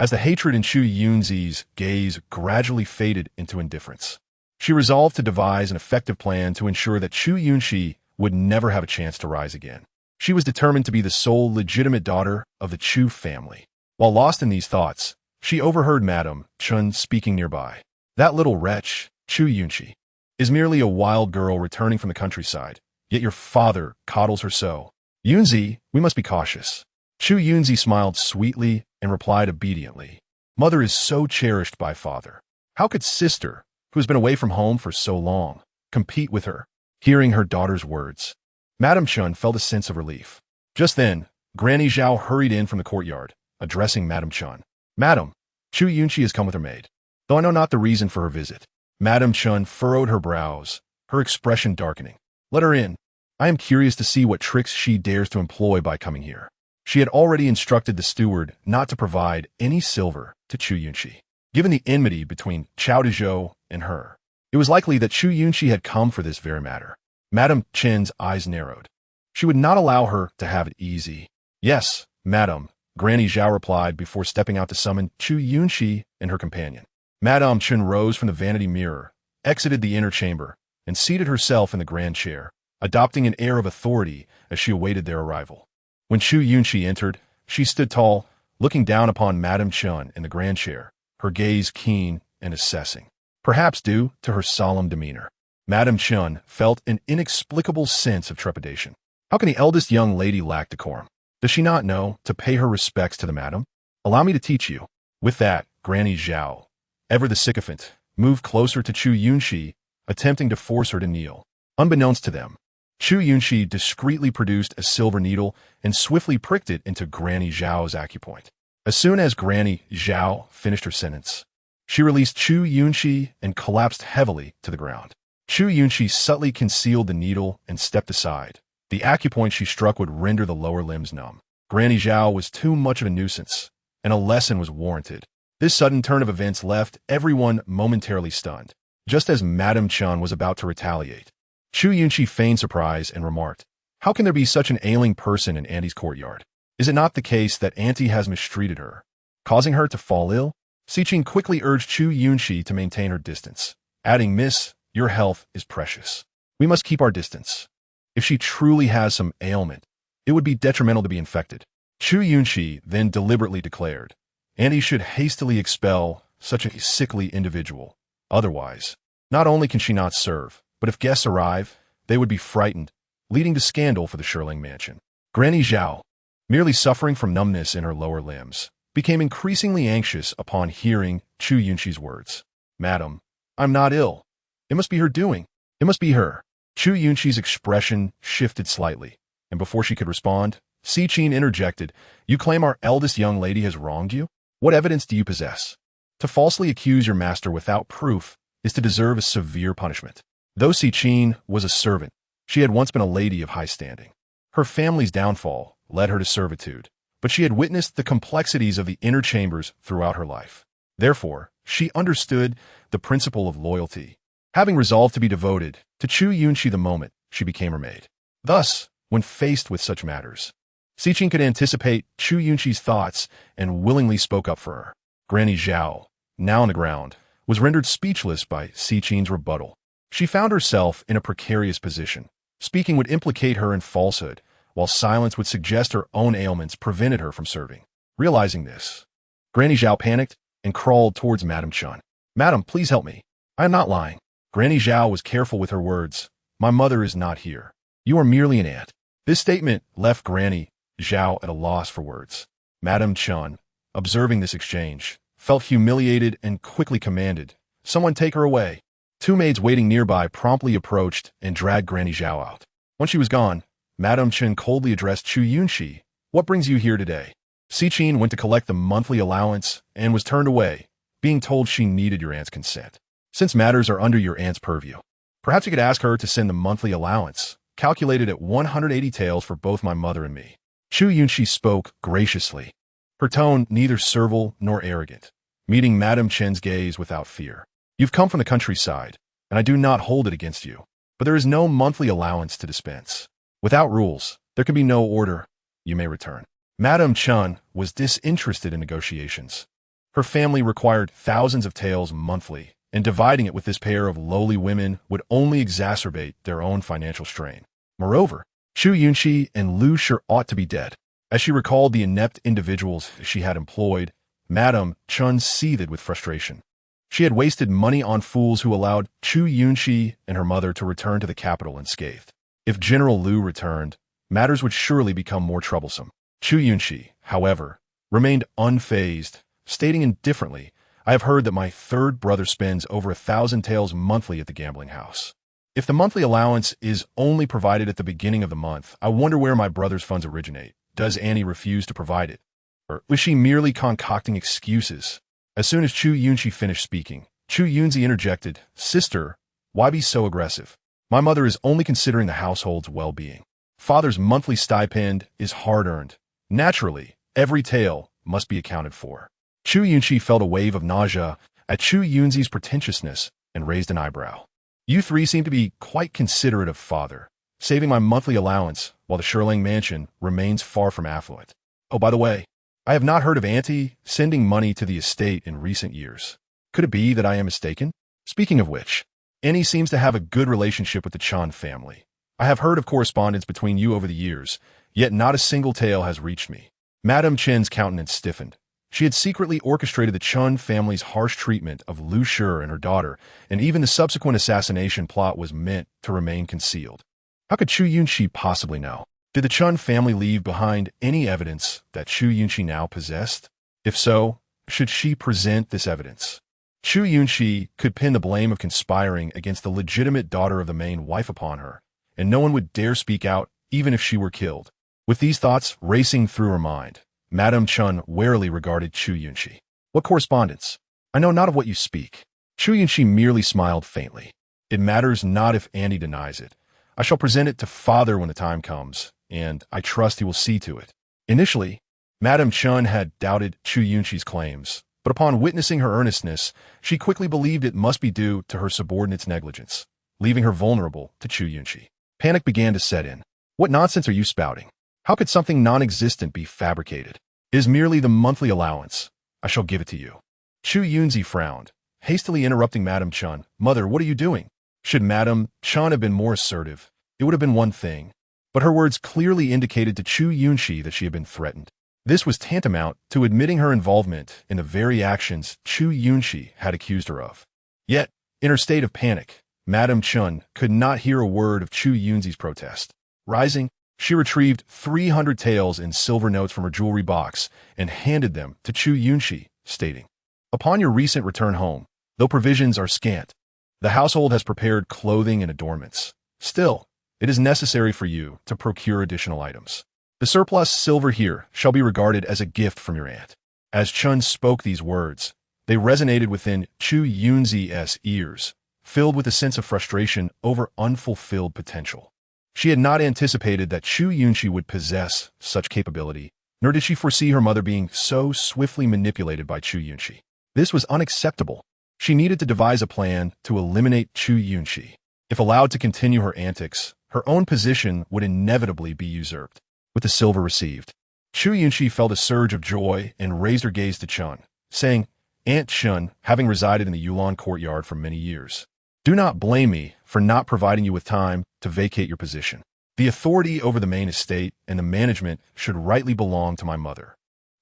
As the hatred in Chu Yunxi's gaze gradually faded into indifference, she resolved to devise an effective plan to ensure that Chu Yunxi would never have a chance to rise again. She was determined to be the sole legitimate daughter of the Chu family. While lost in these thoughts, she overheard Madame Chun speaking nearby. That little wretch, Chu Yunxi, is merely a wild girl returning from the countryside, yet your father coddles her so. Yunzi, we must be cautious. Chu Yunxi smiled sweetly and replied obediently. Mother is so cherished by father. How could sister, who has been away from home for so long, compete with her? Hearing her daughter's words, Madame Chun felt a sense of relief. Just then, Granny Zhao hurried in from the courtyard, addressing Madame Chun. Madam, Chu Yunxi has come with her maid, though I know not the reason for her visit. Madame Chun furrowed her brows, her expression darkening. Let her in. I am curious to see what tricks she dares to employ by coming here. She had already instructed the steward not to provide any silver to Chu Yunxi. Given the enmity between Chao Dezhou and her, it was likely that Chu Yunxi had come for this very matter. Madame Chen's eyes narrowed. She would not allow her to have it easy. Yes, madam, Granny Zhao replied before stepping out to summon Chu Yunxi and her companion. Madame Chen rose from the vanity mirror, exited the inner chamber, and seated herself in the grand chair, adopting an air of authority as she awaited their arrival. When Chu Yunxi entered, she stood tall, looking down upon Madame Chen in the grand chair, her gaze keen and assessing. Perhaps due to her solemn demeanor, Madame Chen felt an inexplicable sense of trepidation. How can the eldest young lady lack decorum? Does she not know to pay her respects to the madam? Allow me to teach you. With that, Granny Zhao, ever the sycophant, moved closer to Chu Yunxi, attempting to force her to kneel. Unbeknownst to them, Chu Yunxi discreetly produced a silver needle and swiftly pricked it into Granny Zhao's acupoint. As soon as Granny Zhao finished her sentence, she released Chu Yunxi and collapsed heavily to the ground. Chu Yunxi subtly concealed the needle and stepped aside. The acupoint she struck would render the lower limbs numb. Granny Zhao was too much of a nuisance, and a lesson was warranted. This sudden turn of events left everyone momentarily stunned. Just as Madame Chun was about to retaliate, Chu Yunxi feigned surprise and remarked, "How can there be such an ailing person in Auntie's courtyard? Is it not the case that Auntie has mistreated her, causing her to fall ill?" Siqing quickly urged Chu Yunxi to maintain her distance, adding, "Miss, your health is precious. We must keep our distance. If she truly has some ailment, it would be detrimental to be infected." Chu Yunxi then deliberately declared, Auntie should hastily expel such a sickly individual. Otherwise, not only can she not serve, but if guests arrive, they would be frightened, leading to scandal for the Shirling mansion. Granny Zhao, merely suffering from numbness in her lower limbs, became increasingly anxious upon hearing Chu Yunxi's words. "Madam, I'm not ill. It must be her doing. It must be her." Chu Yunxi's expression shifted slightly, and before she could respond, Siqing interjected, "You claim our eldest young lady has wronged you? What evidence do you possess? To falsely accuse your master without proof is to deserve a severe punishment." Though Siqing was a servant, she had once been a lady of high standing. Her family's downfall led her to servitude, but she had witnessed the complexities of the inner chambers throughout her life. Therefore, she understood the principle of loyalty, having resolved to be devoted to Chu Yunxi the moment she became her maid. Thus, when faced with such matters, Siqing could anticipate Chu Yunxi's thoughts and willingly spoke up for her. Granny Zhao, now on the ground, was rendered speechless by Siqing's rebuttal. She found herself in a precarious position. Speaking would implicate her in falsehood, while silence would suggest her own ailments prevented her from serving. Realizing this, Granny Zhao panicked and crawled towards Madame Chun. "Madam, please help me. I am not lying." Granny Zhao was careful with her words. "My mother is not here. You are merely an aunt." This statement left Granny Zhao at a loss for words. Madame Chun, observing this exchange, felt humiliated and quickly commanded, "Someone take her away." Two maids waiting nearby promptly approached and dragged Granny Zhao out. Once she was gone, Madame Chun coldly addressed Chu Yunxi. "What brings you here today?" Si Qin went to collect the monthly allowance and was turned away, being told she needed your aunt's consent. "Since matters are under your aunt's purview, perhaps you could ask her to send the monthly allowance, calculated at 180 taels for both my mother and me." Chu Yunxi spoke graciously, her tone neither servile nor arrogant, meeting Madame Chen's gaze without fear. "You've come from the countryside, and I do not hold it against you, but there is no monthly allowance to dispense. Without rules, there can be no order. You may return." Madame Chun was disinterested in negotiations. Her family required thousands of taels monthly, and dividing it with this pair of lowly women would only exacerbate their own financial strain. Moreover, Chu Yunxi and Lu Shi ought to be dead. As she recalled the inept individuals she had employed, Madame Chun seethed with frustration. She had wasted money on fools who allowed Chu Yunxi and her mother to return to the capital unscathed. If General Lu returned, matters would surely become more troublesome. Chu Yunxi, however, remained unfazed, stating indifferently, "I have heard that my third brother spends over 1,000 taels monthly at the gambling house. If the monthly allowance is only provided at the beginning of the month, I wonder where my brother's funds originate. Does Annie refuse to provide it? Or was she merely concocting excuses?" As soon as Chu Yunxi finished speaking, Chu Yunxi interjected, "Sister, why be so aggressive? My mother is only considering the household's well-being. Father's monthly stipend is hard-earned. Naturally, every tael must be accounted for." Chu Yunxi felt a wave of nausea at Chu Yunxi's pretentiousness and raised an eyebrow. "You three seem to be quite considerate of father, saving my monthly allowance while the Shirling mansion remains far from affluent. Oh, by the way, I have not heard of Auntie sending money to the estate in recent years. Could it be that I am mistaken? Speaking of which, Annie seems to have a good relationship with the Chan family. I have heard of correspondence between you over the years, yet not a single tale has reached me." Madame Chen's countenance stiffened. She had secretly orchestrated the Chun family's harsh treatment of Lu Shi and her daughter, and even the subsequent assassination plot was meant to remain concealed. How could Chu Yunxi possibly know? Did the Chun family leave behind any evidence that Chu Yunxi now possessed? If so, should she present this evidence? Chu Yunxi could pin the blame of conspiring against the legitimate daughter of the main wife upon her, and no one would dare speak out even if she were killed. With these thoughts racing through her mind, Madame Chun warily regarded Chu Yunxi. "What correspondence? I know not of what you speak." Chu Yunxi merely smiled faintly. "It matters not if Annie denies it. I shall present it to father when the time comes, and I trust he will see to it." Initially, Madame Chun had doubted Chu Yunxi's claims, but upon witnessing her earnestness, she quickly believed it must be due to her subordinate's negligence, leaving her vulnerable to Chu Yunxi. Panic began to set in. "What nonsense are you spouting? How could something non-existent be fabricated? It is merely the monthly allowance. I shall give it to you." Chu Yunxi frowned, hastily interrupting Madame Chun. "Mother, what are you doing?" Should Madame Chun have been more assertive, it would have been one thing, but her words clearly indicated to Chu Yunxi that she had been threatened. This was tantamount to admitting her involvement in the very actions Chu Yunxi had accused her of. Yet, in her state of panic, Madame Chun could not hear a word of Chu Yunxi's protest. Rising, she retrieved 300 taels in silver notes from her jewelry box and handed them to Chu Yunxi, stating, "Upon your recent return home, though provisions are scant, the household has prepared clothing and adornments. Still, it is necessary for you to procure additional items. The surplus silver here shall be regarded as a gift from your aunt." As Chun spoke these words, they resonated within Chu Yunxi's ears, filled with a sense of frustration over unfulfilled potential. She had not anticipated that Chu Yunxi would possess such capability, nor did she foresee her mother being so swiftly manipulated by Chu Yunxi. This was unacceptable. She needed to devise a plan to eliminate Chu Yunxi. If allowed to continue her antics, her own position would inevitably be usurped. With the silver received, Chu Yunxi felt a surge of joy and raised her gaze to Chun, saying, "Aunt Chun, having resided in the Yulan courtyard for many years, do not blame me for not providing you with time to vacate your position. The authority over the main estate and the management should rightly belong to my mother.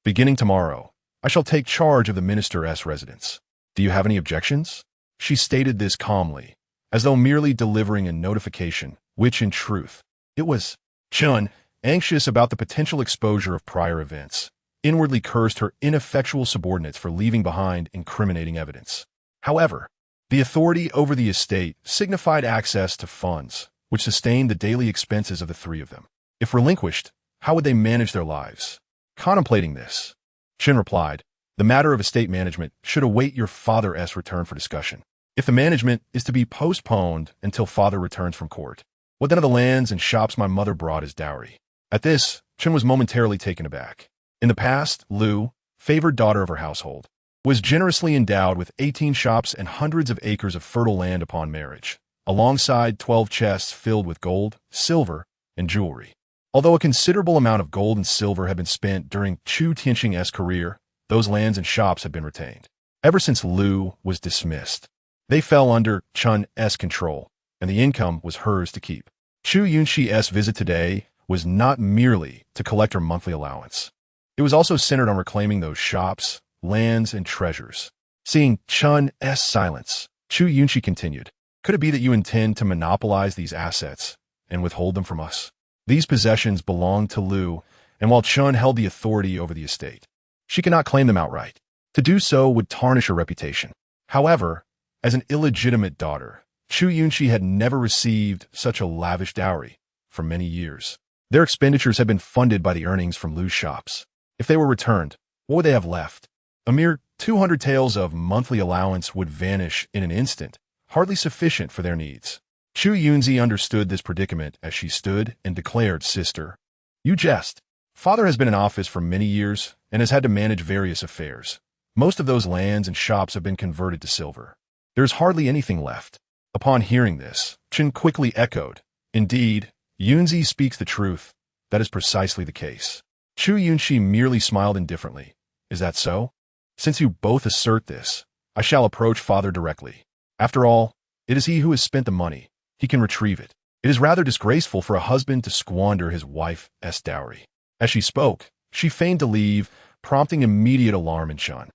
Beginning tomorrow, I shall take charge of the minister's residence. Do you have any objections? She stated this calmly, as though merely delivering a notification, which in truth, it was. Chun, anxious about the potential exposure of prior events, inwardly cursed her ineffectual subordinates for leaving behind incriminating evidence. However, the authority over the estate signified access to funds, which sustained the daily expenses of the three of them. If relinquished, how would they manage their lives? Contemplating this, Chin replied, the matter of estate management should await your father's return for discussion. If the management is to be postponed until father returns from court, what then of the lands and shops my mother brought as dowry? At this, Chin was momentarily taken aback. In the past, Lu, favored daughter of her household, was generously endowed with 18 shops and hundreds of acres of fertile land upon marriage, alongside 12 chests filled with gold, silver, and jewelry. Although a considerable amount of gold and silver had been spent during Chu Yunxi's career, those lands and shops had been retained. Ever since Lu was dismissed, they fell under Chun's control, and the income was hers to keep. Chu Yunxi's visit today was not merely to collect her monthly allowance. It was also centered on reclaiming those shops, lands, and treasures. Seeing Chun's silence, Chu Yunxi continued, could it be that you intend to monopolize these assets and withhold them from us? These possessions belonged to Lu, and while Chun held the authority over the estate, she cannot claim them outright. To do so would tarnish her reputation. However, as an illegitimate daughter, Chu Yunxi had never received such a lavish dowry for many years. Their expenditures had been funded by the earnings from Lu's shops. If they were returned, what would they have left? A mere 200 taels of monthly allowance would vanish in an instant, hardly sufficient for their needs. Chu Yunxi understood this predicament as she stood and declared, Sister, you jest. Father has been in office for many years and has had to manage various affairs. Most of those lands and shops have been converted to silver. There is hardly anything left. Upon hearing this, Chin quickly echoed, Indeed, Yunxi speaks the truth. That is precisely the case. Chu Yunxi merely smiled indifferently. Is that so? Since you both assert this, I shall approach father directly. After all, it is he who has spent the money. He can retrieve it. It is rather disgraceful for a husband to squander his wife's dowry. As she spoke, she feigned to leave, prompting immediate alarm in Chun.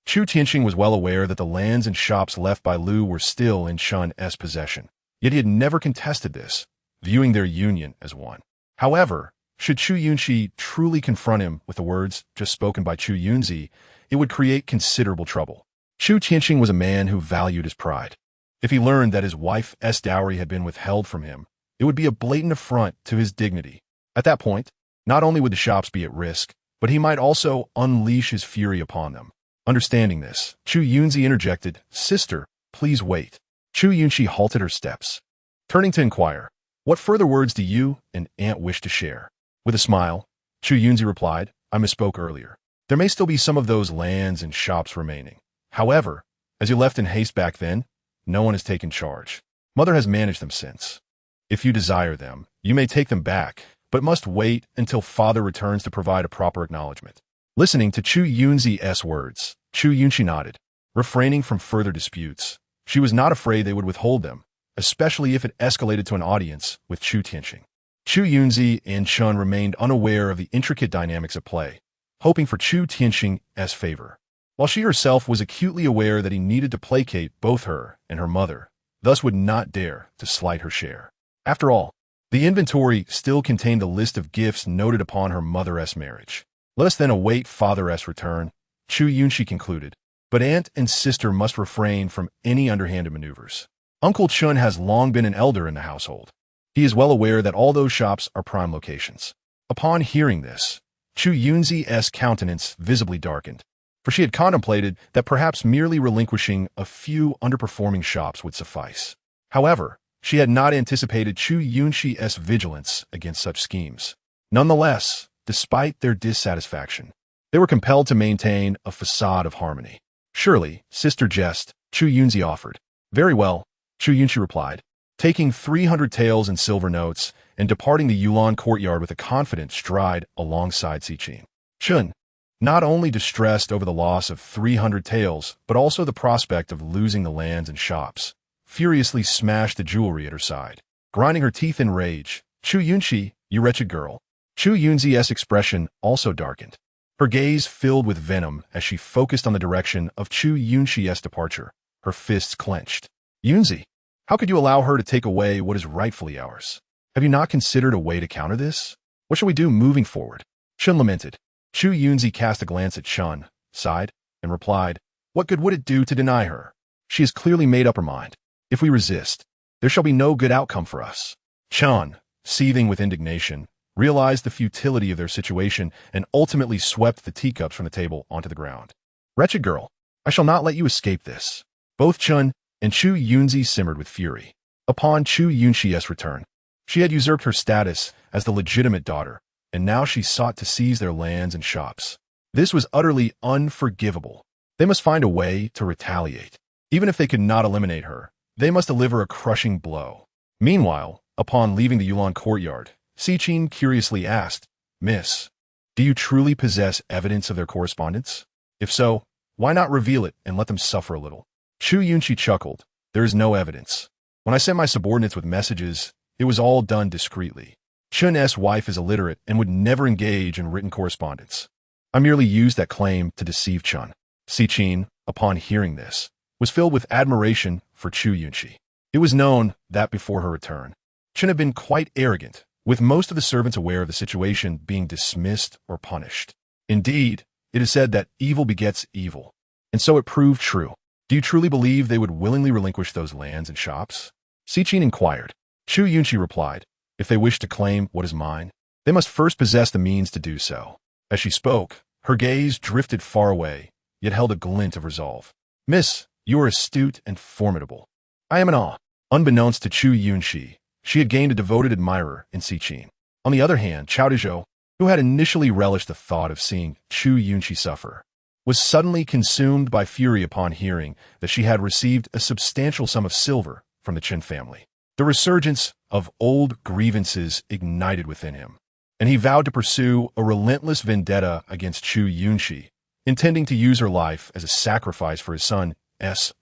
Chu Yunxi was well aware that the lands and shops left by Lu were still in Chun's possession, yet he had never contested this, viewing their union as one. However, should Chu Yunxi truly confront him with the words just spoken by Chu Yunxi, it would create considerable trouble. Chu Yunxi was a man who valued his pride. If he learned that his wife's dowry had been withheld from him, it would be a blatant affront to his dignity. At that point, not only would the shops be at risk, but he might also unleash his fury upon them. Understanding this, Chu Yunxi interjected, Sister, please wait. Chu Yunxi halted her steps, turning to inquire, What further words do you and Aunt wish to share? With a smile, Chu Yunxi replied, I misspoke earlier. There may still be some of those lands and shops remaining. However, as you left in haste back then, no one has taken charge. Mother has managed them since. If you desire them, you may take them back, but must wait until father returns to provide a proper acknowledgement. Listening to Chu Yunxi's words, Chu Yunxi nodded, refraining from further disputes. She was not afraid they would withhold them, especially if it escalated to an audience with Chu Yunxi. Chu Yunxi and Chun remained unaware of the intricate dynamics at play, hoping for Chu Yunxi's favor, while she herself was acutely aware that he needed to placate both her and her mother, thus would not dare to slight her share. After all, the inventory still contained the list of gifts noted upon her mother's marriage. Let us then await father's return, Chu Yunxi concluded, but aunt and sister must refrain from any underhanded maneuvers. Uncle Chun has long been an elder in the household. He is well aware that all those shops are prime locations. Upon hearing this, Chu Yunxi's countenance visibly darkened, for she had contemplated that perhaps merely relinquishing a few underperforming shops would suffice. However, she had not anticipated Chu Yunxi's vigilance against such schemes. Nonetheless, despite their dissatisfaction, they were compelled to maintain a facade of harmony. Surely, sister jest, Chu Yunxi offered. Very well, Chu Yunxi replied, taking 300 taels in silver notes and departing the Yulan courtyard with a confident stride alongside Siqin. Chun, not only distressed over the loss of 300 taels, but also the prospect of losing the lands and shops, furiously smashed the jewelry at her side. Grinding her teeth in rage, Chu Yunxi, you wretched girl. Chu Yunxi's expression also darkened. Her gaze filled with venom as she focused on the direction of Chu Yunxi's departure, her fists clenched. Yunzi, how could you allow her to take away what is rightfully ours? Have you not considered a way to counter this? What shall we do moving forward? Chun lamented. Chu Yunxi cast a glance at Chun, sighed, and replied, what good would it do to deny her? She has clearly made up her mind. If we resist, there shall be no good outcome for us. Chun, seething with indignation, realized the futility of their situation and ultimately swept the teacups from the table onto the ground. Wretched girl, I shall not let you escape this. Both Chun and Chu Yunxi simmered with fury. Upon Chu Yunxi's return, she had usurped her status as the legitimate daughter, and now she sought to seize their lands and shops. This was utterly unforgivable. They must find a way to retaliate. Even if they could not eliminate her, they must deliver a crushing blow. Meanwhile, upon leaving the Yulan courtyard, Siqin curiously asked, Miss, do you truly possess evidence of their correspondence? If so, why not reveal it and let them suffer a little? Chu Yunxi chuckled. There is no evidence. When I sent my subordinates with messages, it was all done discreetly. Chun's wife is illiterate and would never engage in written correspondence. I merely used that claim to deceive Chun. Siqin, upon hearing this, was filled with admiration for Chu Yunxi. It was known that before her return, Chun had been quite arrogant, with most of the servants aware of the situation being dismissed or punished. Indeed, it is said that evil begets evil, and so it proved true. Do you truly believe they would willingly relinquish those lands and shops? Siqin inquired. Chu Yunxi replied, if they wish to claim what is mine, they must first possess the means to do so. As she spoke, her gaze drifted far away, yet held a glint of resolve. Miss, you are astute and formidable. I am in awe. Unbeknownst to Chu Yunxi, she had gained a devoted admirer in Siqin. On the other hand, Chao Dezhou, who had initially relished the thought of seeing Chu Yunxi suffer, was suddenly consumed by fury upon hearing that she had received a substantial sum of silver from the Qin family. The resurgence of old grievances ignited within him, and he vowed to pursue a relentless vendetta against Chu Yunxi, intending to use her life as a sacrifice for his son's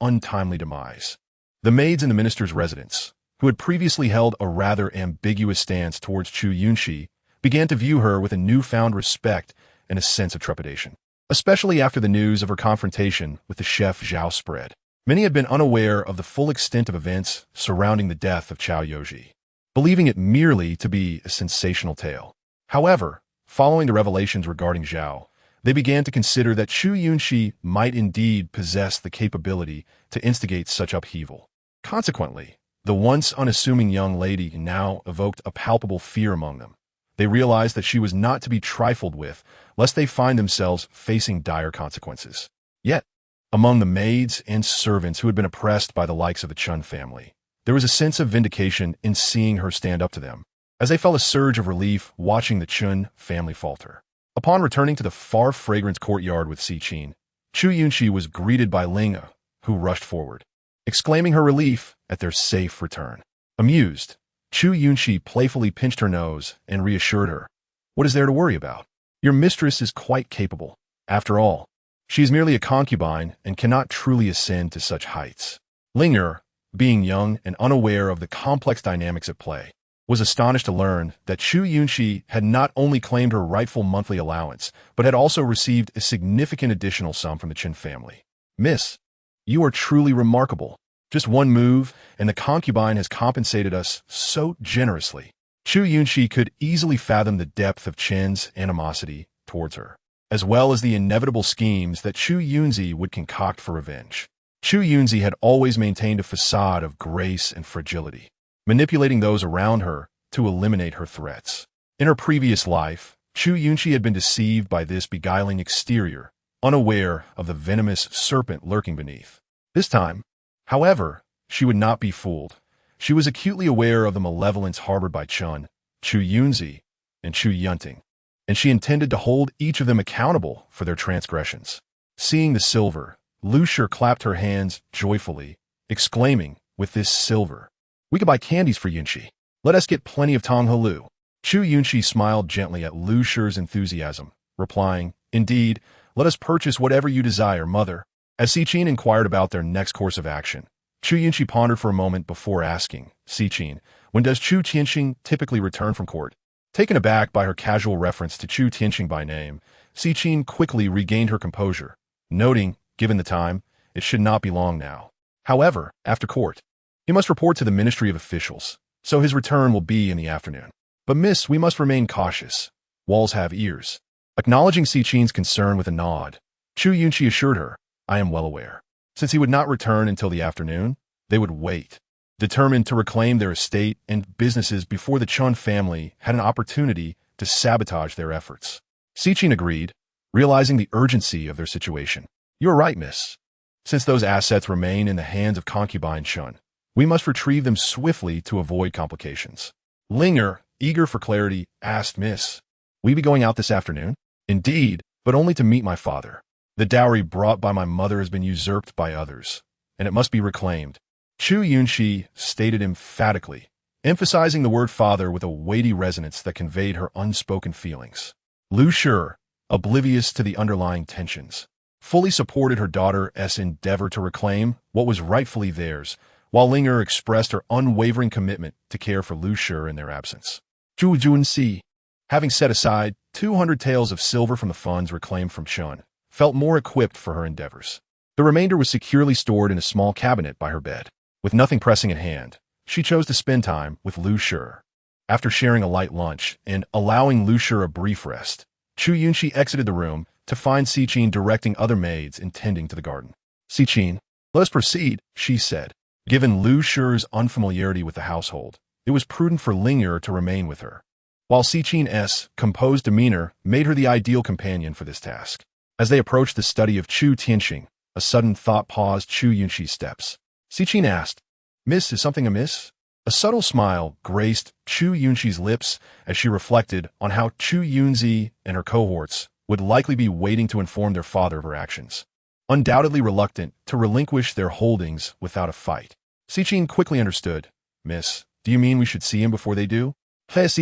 untimely demise. The maids in the minister's residence, who had previously held a rather ambiguous stance towards Chu Yunxi, began to view her with a newfound respect and a sense of trepidation, especially after the news of her confrontation with the chef Zhao spread. Many had been unaware of the full extent of events surrounding the death of Chao Yoji, believing it merely to be a sensational tale. However, following the revelations regarding Zhao, they began to consider that Chu Yunxi might indeed possess the capability to instigate such upheaval. Consequently, the once unassuming young lady now evoked a palpable fear among them. They realized that she was not to be trifled with, lest they find themselves facing dire consequences. Yet, among the maids and servants who had been oppressed by the likes of the Chun family, there was a sense of vindication in seeing her stand up to them, as they felt a surge of relief watching the Chun family falter. Upon returning to the far-fragrant courtyard with Siqin, Chu Yunxi was greeted by Ling, who rushed forward, exclaiming her relief at their safe return. Amused, Chu Yunxi playfully pinched her nose and reassured her. What is there to worry about? Your mistress is quite capable. After all, she is merely a concubine and cannot truly ascend to such heights. Ling, being young and unaware of the complex dynamics at play, was astonished to learn that Chu Yunxi had not only claimed her rightful monthly allowance, but had also received a significant additional sum from the Qin family. Miss, you are truly remarkable. Just one move, and the concubine has compensated us so generously. Chu Yunxi could easily fathom the depth of Qin's animosity towards her, as well as the inevitable schemes that Chu Yunxi would concoct for revenge. Chu Yunxi had always maintained a facade of grace and fragility, manipulating those around her to eliminate her threats. In her previous life, Chu Yunxi had been deceived by this beguiling exterior, unaware of the venomous serpent lurking beneath. This time, however, she would not be fooled. She was acutely aware of the malevolence harbored by Chun, Chu Yunxi, and Chu Yunting, and she intended to hold each of them accountable for their transgressions. Seeing the silver, Lu Shi clapped her hands joyfully, exclaiming, with this silver, we could buy candies for Yunxi. Let us get plenty of Tong Halu. Chu Yunxi smiled gently at Lu Shi's enthusiasm, replying, indeed, let us purchase whatever you desire, mother. As Siqin inquired about their next course of action, Chu Yunxi pondered for a moment before asking, Siqin, when does Chu Tianxing typically return from court? Taken aback by her casual reference to Chu Tianxing by name, Siqin quickly regained her composure, noting, given the time, it should not be long now. However, after court, he must report to the Ministry of Officials, so his return will be in the afternoon. But miss, we must remain cautious. Walls have ears. Acknowledging Siqin's concern with a nod, Chu Yunxi assured her, I am well aware. Since he would not return until the afternoon, they would wait, determined to reclaim their estate and businesses before the Chun family had an opportunity to sabotage their efforts. Siqin agreed, realizing the urgency of their situation. You are right, miss. Since those assets remain in the hands of concubine Chun, we must retrieve them swiftly to avoid complications. Linger, eager for clarity, asked Miss, will you be going out this afternoon? Indeed, but only to meet my father. The dowry brought by my mother has been usurped by others, and it must be reclaimed. Chu Yunxi stated emphatically, emphasizing the word father with a weighty resonance that conveyed her unspoken feelings. Lu Shi, oblivious to the underlying tensions, fully supported her daughter's endeavor to reclaim what was rightfully theirs, while Linger expressed her unwavering commitment to care for Lu Shi in their absence. Chu Yunxi, having set aside 200 taels of silver from the funds reclaimed from Chun, felt more equipped for her endeavors. The remainder was securely stored in a small cabinet by her bed. With nothing pressing at hand, she chose to spend time with Lu Shi. After sharing a light lunch and allowing Lu Shi a brief rest, Chu Yunxi exited the room to find Siqin directing other maids in tending to the garden. Siqin, let us proceed, she said. Given Lu Shi's unfamiliarity with the household, it was prudent for Linger to remain with her, while Siqin's composed demeanor made her the ideal companion for this task. As they approached the study of Chu Tianxing, a sudden thought paused Chu Yunxi's steps. Siqin asked, Miss, is something amiss? A subtle smile graced Chu Yunxi's lips as she reflected on how Chu Yunxi and her cohorts would likely be waiting to inform their father of her actions, undoubtedly reluctant to relinquish their holdings without a fight. Siqin quickly understood. Miss, do you mean we should see him before they do? Let's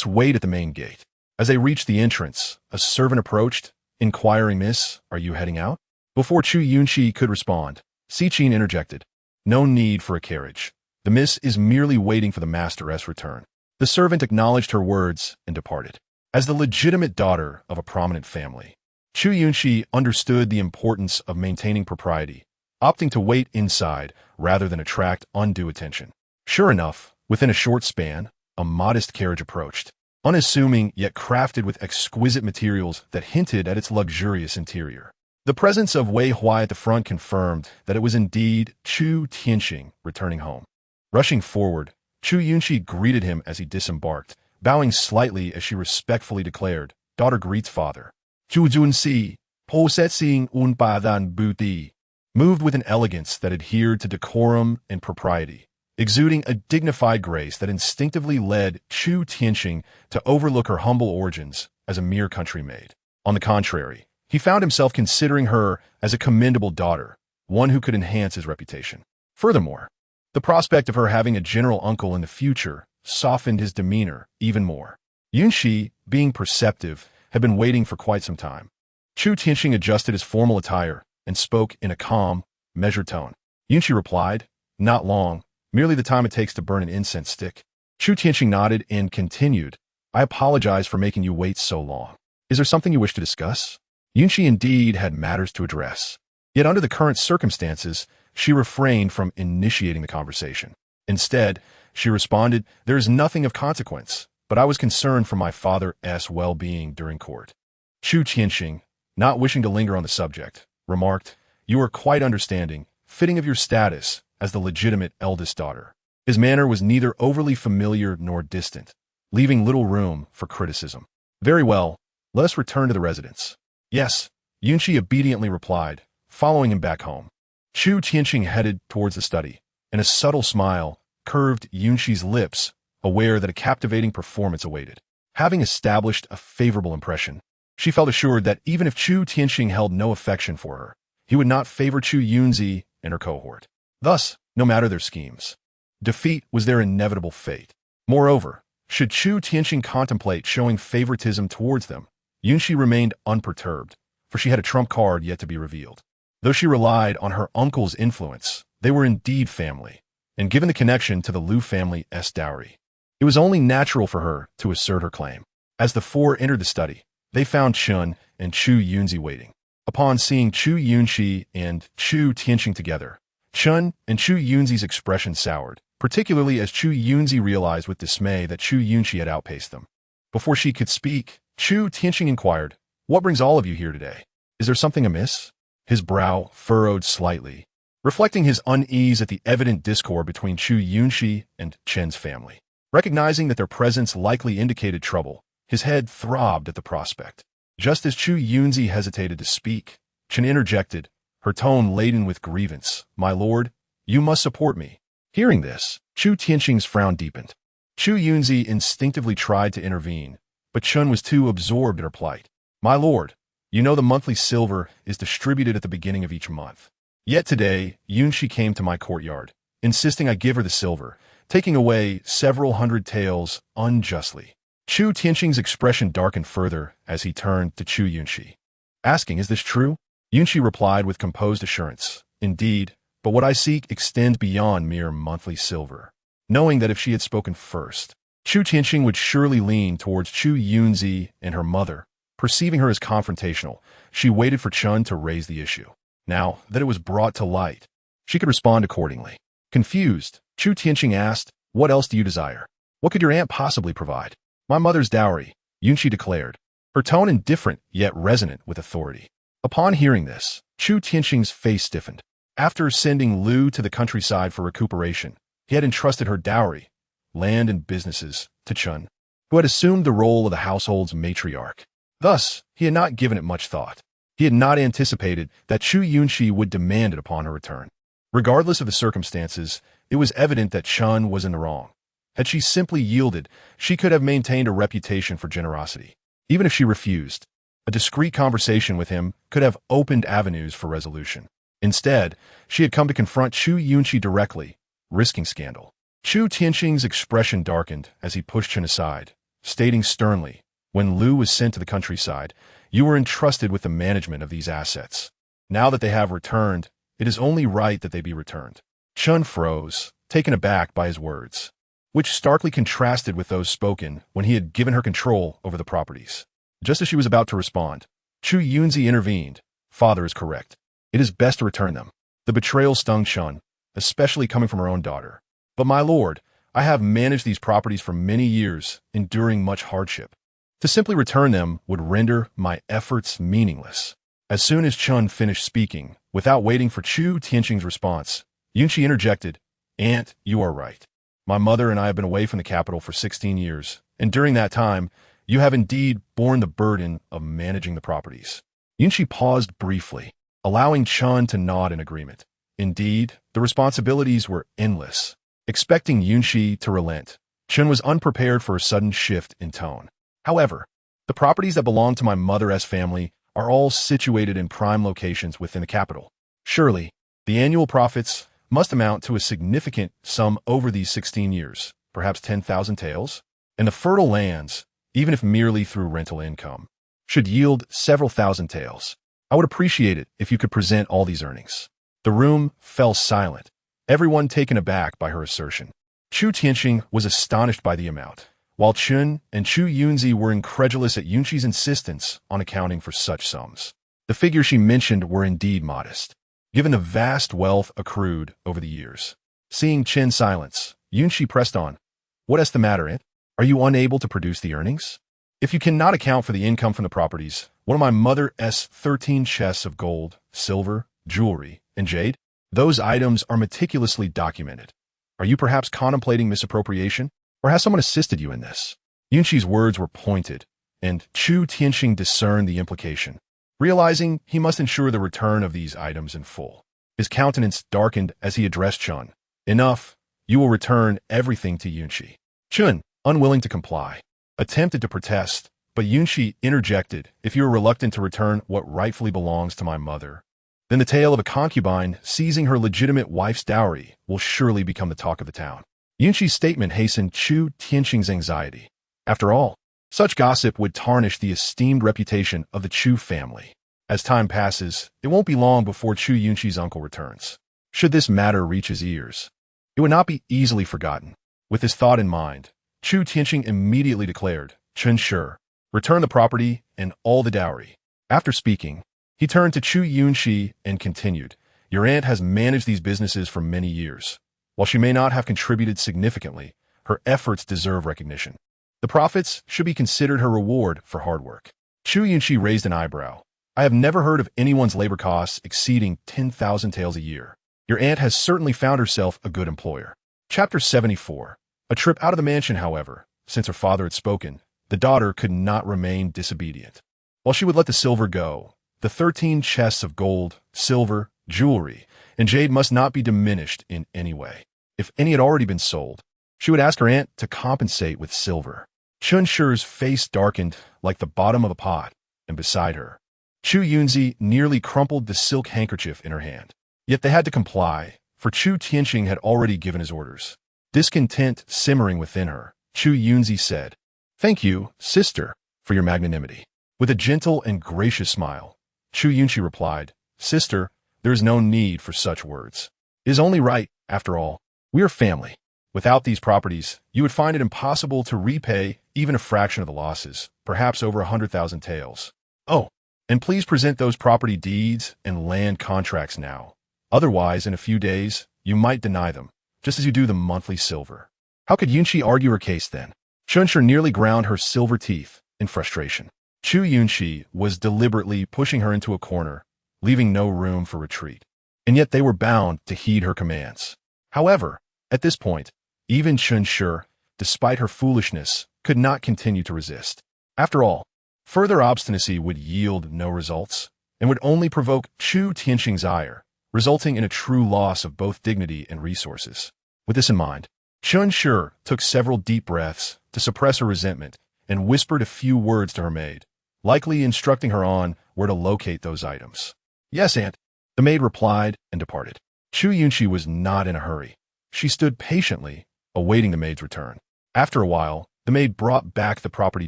wait at the main gate. As they reached the entrance, a servant approached, inquiring, Miss, are you heading out? Before Chu Yunxi could respond, Siqin interjected, no need for a carriage. The miss is merely waiting for the master's return. The servant acknowledged her words and departed. As the legitimate daughter of a prominent family, Chu Yunxi understood the importance of maintaining propriety, opting to wait inside rather than attract undue attention. Sure enough, within a short span, a modest carriage approached, unassuming yet crafted with exquisite materials that hinted at its luxurious interior. The presence of Wei Huai at the front confirmed that it was indeed Chu Tianxing returning home. Rushing forward, Chu Yunxi greeted him as he disembarked, bowing slightly as she respectfully declared, daughter greets father. Chu Yunxi, possessing unparalleled beauty, moved with an elegance that adhered to decorum and propriety, exuding a dignified grace that instinctively led Chu Tianxing to overlook her humble origins as a mere country maid. On the contrary, he found himself considering her as a commendable daughter, one who could enhance his reputation. Furthermore, the prospect of her having a general uncle in the future softened his demeanor even more. Yunxi, being perceptive, had been waiting for quite some time. Chu Tianxing adjusted his formal attire and spoke in a calm, measured tone. Yunxi replied, not long, merely the time it takes to burn an incense stick. Chu Tianxing nodded and continued, I apologize for making you wait so long. Is there something you wish to discuss? Yunxi indeed had matters to address, yet under the current circumstances, she refrained from initiating the conversation. Instead, she responded, there is nothing of consequence, but I was concerned for my father's well-being during court. Chu Tianxing, not wishing to linger on the subject, remarked, you are quite understanding, fitting of your status as the legitimate eldest daughter. His manner was neither overly familiar nor distant, leaving little room for criticism. Very well, let us return to the residence. Yes, Yunxi obediently replied, following him back home. Chu Tianxing headed towards the study, and a subtle smile curved Yunxi's lips, aware that a captivating performance awaited. Having established a favorable impression, she felt assured that even if Chu Tianxing held no affection for her, he would not favor Chu Yunxi and her cohort. Thus, no matter their schemes, defeat was their inevitable fate. Moreover, should Chu Tianxing contemplate showing favoritism towards them, Yunxi remained unperturbed, for she had a trump card yet to be revealed. Though she relied on her uncle's influence, they were indeed family, and given the connection to the Lu family's dowry, it was only natural for her to assert her claim. As the four entered the study, they found Chun and Chu Yunxi waiting. Upon seeing Chu Yunxi and Chu Tianqing together, Chun and Chu Yunxi's expression soured, particularly as Chu Yunxi realized with dismay that Chu Yunxi had outpaced them. Before she could speak, Chu Tianqing inquired, "What brings all of you here today? Is there something amiss?" His brow furrowed slightly, reflecting his unease at the evident discord between Chu Yunxi and Chen's family. Recognizing that their presence likely indicated trouble, his head throbbed at the prospect. Just as Chu Yunxi hesitated to speak, Chen interjected, her tone laden with grievance, "My lord, you must support me." Hearing this, Chu Tianqing's frown deepened. Chu Yunxi instinctively tried to intervene, but Chun was too absorbed in her plight. "My lord, you know the monthly silver is distributed at the beginning of each month. Yet today, Yunxi came to my courtyard, insisting I give her the silver, taking away several hundred taels unjustly." Chu Tianqing's expression darkened further as he turned to Chu Yunxi, asking, "Is this true?" Yunxi replied with composed assurance, "Indeed, but what I seek extends beyond mere monthly silver." Knowing that if she had spoken first, Chu Tianqing would surely lean towards Chu Yunxi and her mother. Perceiving her as confrontational, she waited for Chun to raise the issue. Now that it was brought to light, she could respond accordingly. Confused, Chu Tianqing asked, "What else do you desire? What could your aunt possibly provide?" "My mother's dowry," Yunxi declared, her tone indifferent yet resonant with authority. Upon hearing this, Chu Tianqing's face stiffened. After sending Lu to the countryside for recuperation, he had entrusted her dowry, land and businesses, to Chun, who had assumed the role of the household's matriarch. Thus, he had not given it much thought. He had not anticipated that Chu Yunxi would demand it upon her return. Regardless of the circumstances, it was evident that Chun was in the wrong. Had she simply yielded, she could have maintained a reputation for generosity. Even if she refused, a discreet conversation with him could have opened avenues for resolution. Instead, she had come to confront Chu Yunxi directly, risking scandal. Chu Tianqing's expression darkened as he pushed Chen aside, stating sternly, "When Lu was sent to the countryside, you were entrusted with the management of these assets. Now that they have returned, it is only right that they be returned." Chun froze, taken aback by his words, which starkly contrasted with those spoken when he had given her control over the properties. Just as she was about to respond, Chu Yunxi intervened. "Father is correct. It is best to return them." The betrayal stung Chun, especially coming from her own daughter. "But my lord, I have managed these properties for many years, enduring much hardship. To simply return them would render my efforts meaningless." As soon as Chun finished speaking, without waiting for Chu Tianqing's response, Yunxi interjected, "Aunt, you are right. My mother and I have been away from the capital for 16 years, and during that time, you have indeed borne the burden of managing the properties." Yunxi paused briefly, allowing Chun to nod in agreement. Indeed, the responsibilities were endless. Expecting Yunxi to relent, Chun was unprepared for a sudden shift in tone. "However, the properties that belong to my mother's family are all situated in prime locations within the capital. Surely, the annual profits must amount to a significant sum over these 16 years, perhaps 10,000 taels, and the fertile lands, even if merely through rental income, should yield several thousand taels. I would appreciate it if you could present all these earnings." The room fell silent, everyone taken aback by her assertion. Chu Tianqing was astonished by the amount, while Chun and Chu Yunxi were incredulous at Yunxi's insistence on accounting for such sums. The figures she mentioned were indeed modest, given the vast wealth accrued over the years. Seeing Chen's silence, Yunxi pressed on, "What is the matter, Aunt? Are you unable to produce the earnings? If you cannot account for the income from the properties, what of my mother's 13 chests of gold, silver, jewelry, and jade? Those items are meticulously documented. Are you perhaps contemplating misappropriation? Or has someone assisted you in this?" Yunxi's words were pointed, and Chu Tianqing discerned the implication. Realizing he must ensure the return of these items in full, his countenance darkened as he addressed Chun. "Enough. You will return everything to Yunxi." Chun, unwilling to comply, attempted to protest, but Yunxi interjected, "If you are reluctant to return what rightfully belongs to my mother, then the tale of a concubine seizing her legitimate wife's dowry will surely become the talk of the town." Yunxi's statement hastened Chu Tianqing's anxiety. After all, such gossip would tarnish the esteemed reputation of the Chu family. As time passes, it won't be long before Chu Yunxi's uncle returns. Should this matter reach his ears, it would not be easily forgotten. With this thought in mind, Chu Tianqing immediately declared, "Chen sure, Return the property and all the dowry. After speaking, he turned to Chu Yunxi and continued, Your aunt has managed these businesses for many years. While she may not have contributed significantly, her efforts deserve recognition. The profits should be considered her reward for hard work. Chu Yunxi raised an eyebrow. I have never heard of anyone's labor costs exceeding 10,000 taels a year. Your aunt has certainly found herself a good employer. Chapter 74. A trip out of the mansion, however, since her father had spoken, the daughter could not remain disobedient. While she would let the silver go, the 13 chests of gold, silver, jewelry, and jade must not be diminished in any way. If any had already been sold, she would ask her aunt to compensate with silver. Chunshur's face darkened like the bottom of a pot, and beside her, Chu Yunxi nearly crumpled the silk handkerchief in her hand. Yet they had to comply, for Chu Tianqing had already given his orders. Discontent simmering within her, Chu Yunxi said, Thank you, sister, for your magnanimity. With a gentle and gracious smile, Chu Yunxi replied, Sister, there is no need for such words. It is only right, after all. We are family. Without these properties, you would find it impossible to repay even a fraction of the losses, perhaps over 100,000 taels. Oh, and please present those property deeds and land contracts now. Otherwise, in a few days, you might deny them, just as you do the monthly silver. How could Yunxi argue her case then? Chunshur nearly ground her silver teeth in frustration. Chu Yunxi was deliberately pushing her into a corner, leaving no room for retreat. And yet they were bound to heed her commands. However, at this point, even Chunshur, despite her foolishness, could not continue to resist. After all, further obstinacy would yield no results, and would only provoke Chu Tianqing's ire, resulting in a true loss of both dignity and resources. With this in mind, Chunshur took several deep breaths to suppress her resentment and whispered a few words to her maid, likely instructing her on where to locate those items. Yes, aunt, the maid replied and departed. Chu Yunxi was not in a hurry. She stood patiently, awaiting the maid's return. After a while, the maid brought back the property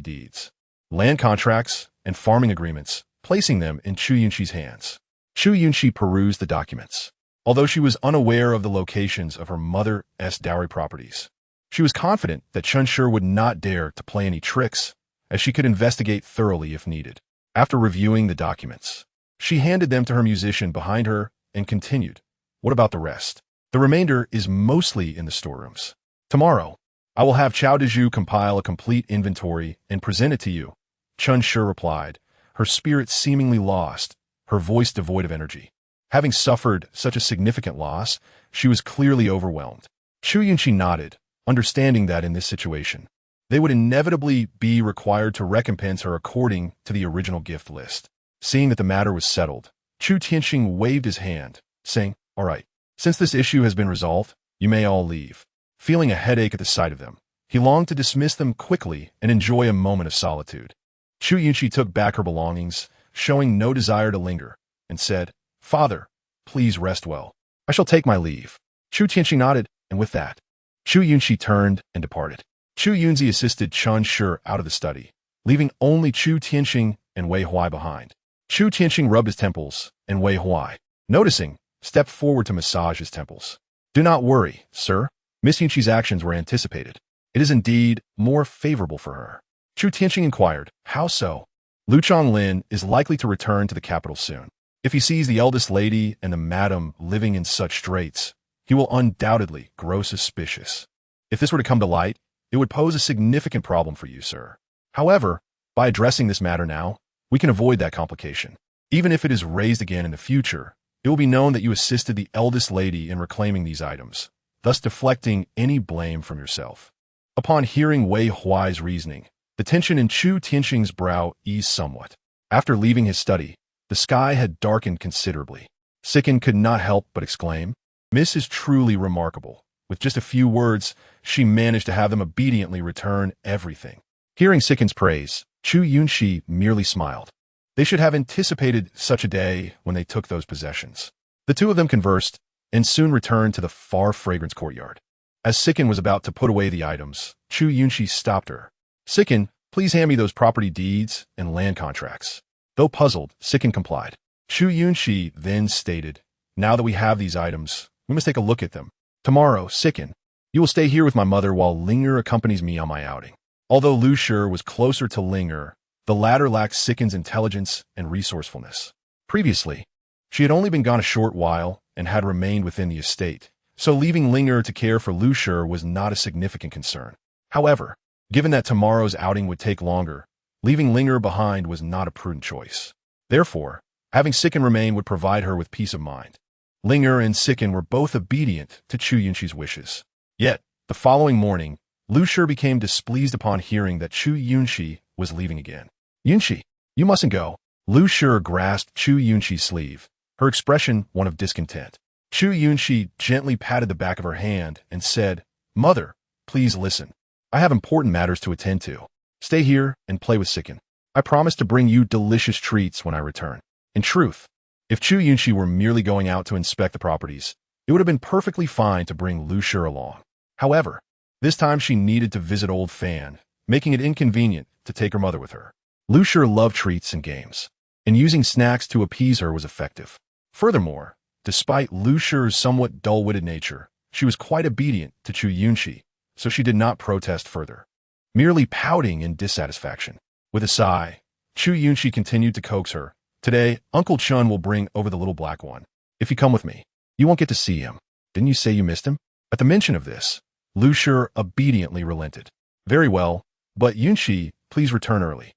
deeds, land contracts, and farming agreements, placing them in Chu Yunxi's hands. Chu Yunxi perused the documents. Although she was unaware of the locations of her mother's dowry properties, she was confident that Chunshur would not dare to play any tricks, as she could investigate thoroughly if needed. After reviewing the documents, she handed them to her musician behind her and continued, What about the rest? The remainder is mostly in the storerooms. Tomorrow, I will have Chao Dezhu compile a complete inventory and present it to you, Chunshur replied, her spirit seemingly lost, her voice devoid of energy. Having suffered such a significant loss, she was clearly overwhelmed. Chu Yunxi nodded, understanding that in this situation, they would inevitably be required to recompense her according to the original gift list. Seeing that the matter was settled, Chu Tianqing waved his hand, saying, All right, since this issue has been resolved, you may all leave. Feeling a headache at the sight of them, he longed to dismiss them quickly and enjoy a moment of solitude. Chu Yunxi took back her belongings, showing no desire to linger, and said, Father, please rest well. I shall take my leave. Chu Tianqing nodded, and with that, Chu Yunxi turned and departed. Chu Yunxi assisted Chunshur out of the study, leaving only Chu Tianqing and Wei Huai behind. Chu Tianqing rubbed his temples, and Wei Huai, noticing, stepped forward to massage his temples. Do not worry, sir. Miss Yunxi's actions were anticipated. It is indeed more favorable for her. Chu Tianqing inquired, How so? Lu Chonglin is likely to return to the capital soon. If he sees the eldest lady and the madam living in such straits, he will undoubtedly grow suspicious. If this were to come to light, it would pose a significant problem for you, sir. However, by addressing this matter now, we can avoid that complication. Even if it is raised again in the future, it will be known that you assisted the eldest lady in reclaiming these items, thus deflecting any blame from yourself. Upon hearing Wei Huai's reasoning, the tension in Chu Tianqing's brow eased somewhat. After leaving his study, the sky had darkened considerably. Sicken could not help but exclaim, Miss is truly remarkable. With just a few words, she managed to have them obediently return everything. Hearing Sicken's praise, Chu Yunxi merely smiled. They should have anticipated such a day when they took those possessions. The two of them conversed, and soon returned to the far fragrance courtyard. As Sicken was about to put away the items, Chu Yunxi stopped her. Sicken, please hand me those property deeds and land contracts. Though puzzled, Sicken complied. Chu Yunxi then stated, Now that we have these items, we must take a look at them. Tomorrow, Sicken, you will stay here with my mother while Linger accompanies me on my outing. Although Lu Shi was closer to Linger, The latter lacked Sicken's intelligence and resourcefulness. Previously, she had only been gone a short while and had remained within the estate, so leaving Linger to care for Lu Shi was not a significant concern. However, given that tomorrow's outing would take longer, leaving Linger behind was not a prudent choice. Therefore, having Sicken remain would provide her with peace of mind. Linger and Sicken were both obedient to Chu Yunxi's wishes. Yet, the following morning, Lu Shi became displeased upon hearing that Chu Yunxi was leaving again. Yunxi, you mustn't go. Lu Shi grasped Chu Yunxi's sleeve, her expression one of discontent. Chu Yunxi gently patted the back of her hand and said, "Mother, please listen. I have important matters to attend to. Stay here and play with Sicken. I promise to bring you delicious treats when I return." In truth, if Chu Yunxi were merely going out to inspect the properties, it would have been perfectly fine to bring Lu Shi along. However, this time she needed to visit old Fan, making it inconvenient to take her mother with her. Lu Shi loved treats and games, and using snacks to appease her was effective. Furthermore, despite Lu Shi's somewhat dull-witted nature, she was quite obedient to Chu Yunxi, so she did not protest further, merely pouting in dissatisfaction. With a sigh, Chu Yunxi continued to coax her. "Today, Uncle Chun will bring over the little black one. If you come with me, you won't get to see him. Didn't you say you missed him?" At the mention of this, Lu Shi obediently relented. "Very well, but Yunxi, please return early."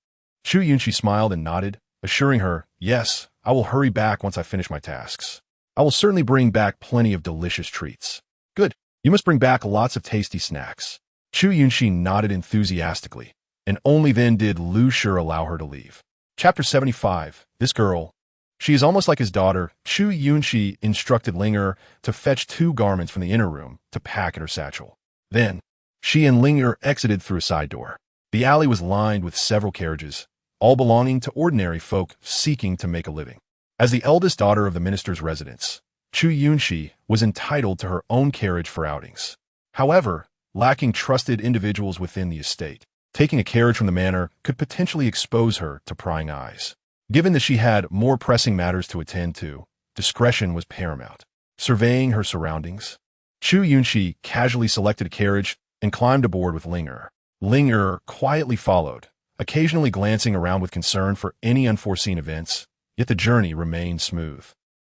Chu Yunxi smiled and nodded, assuring her, "Yes, I will hurry back once I finish my tasks. I will certainly bring back plenty of delicious treats." "Good. You must bring back lots of tasty snacks." Chu Yunxi nodded enthusiastically, and only then did Lu Shi allow her to leave. Chapter 75. This girl. She is almost like his daughter. Chu Yunxi instructed Linger to fetch 2 garments from the inner room to pack in her satchel. Then, she and Linger exited through a side door. The alley was lined with several carriages, all belonging to ordinary folk seeking to make a living. As the eldest daughter of the minister's residence, Chu Yunxi was entitled to her own carriage for outings. However, lacking trusted individuals within the estate, taking a carriage from the manor could potentially expose her to prying eyes. Given that she had more pressing matters to attend to, discretion was paramount. Surveying her surroundings, Chu Yunxi casually selected a carriage and climbed aboard with Linger. Linger quietly followed, occasionally glancing around with concern for any unforeseen events, yet the journey remained smooth.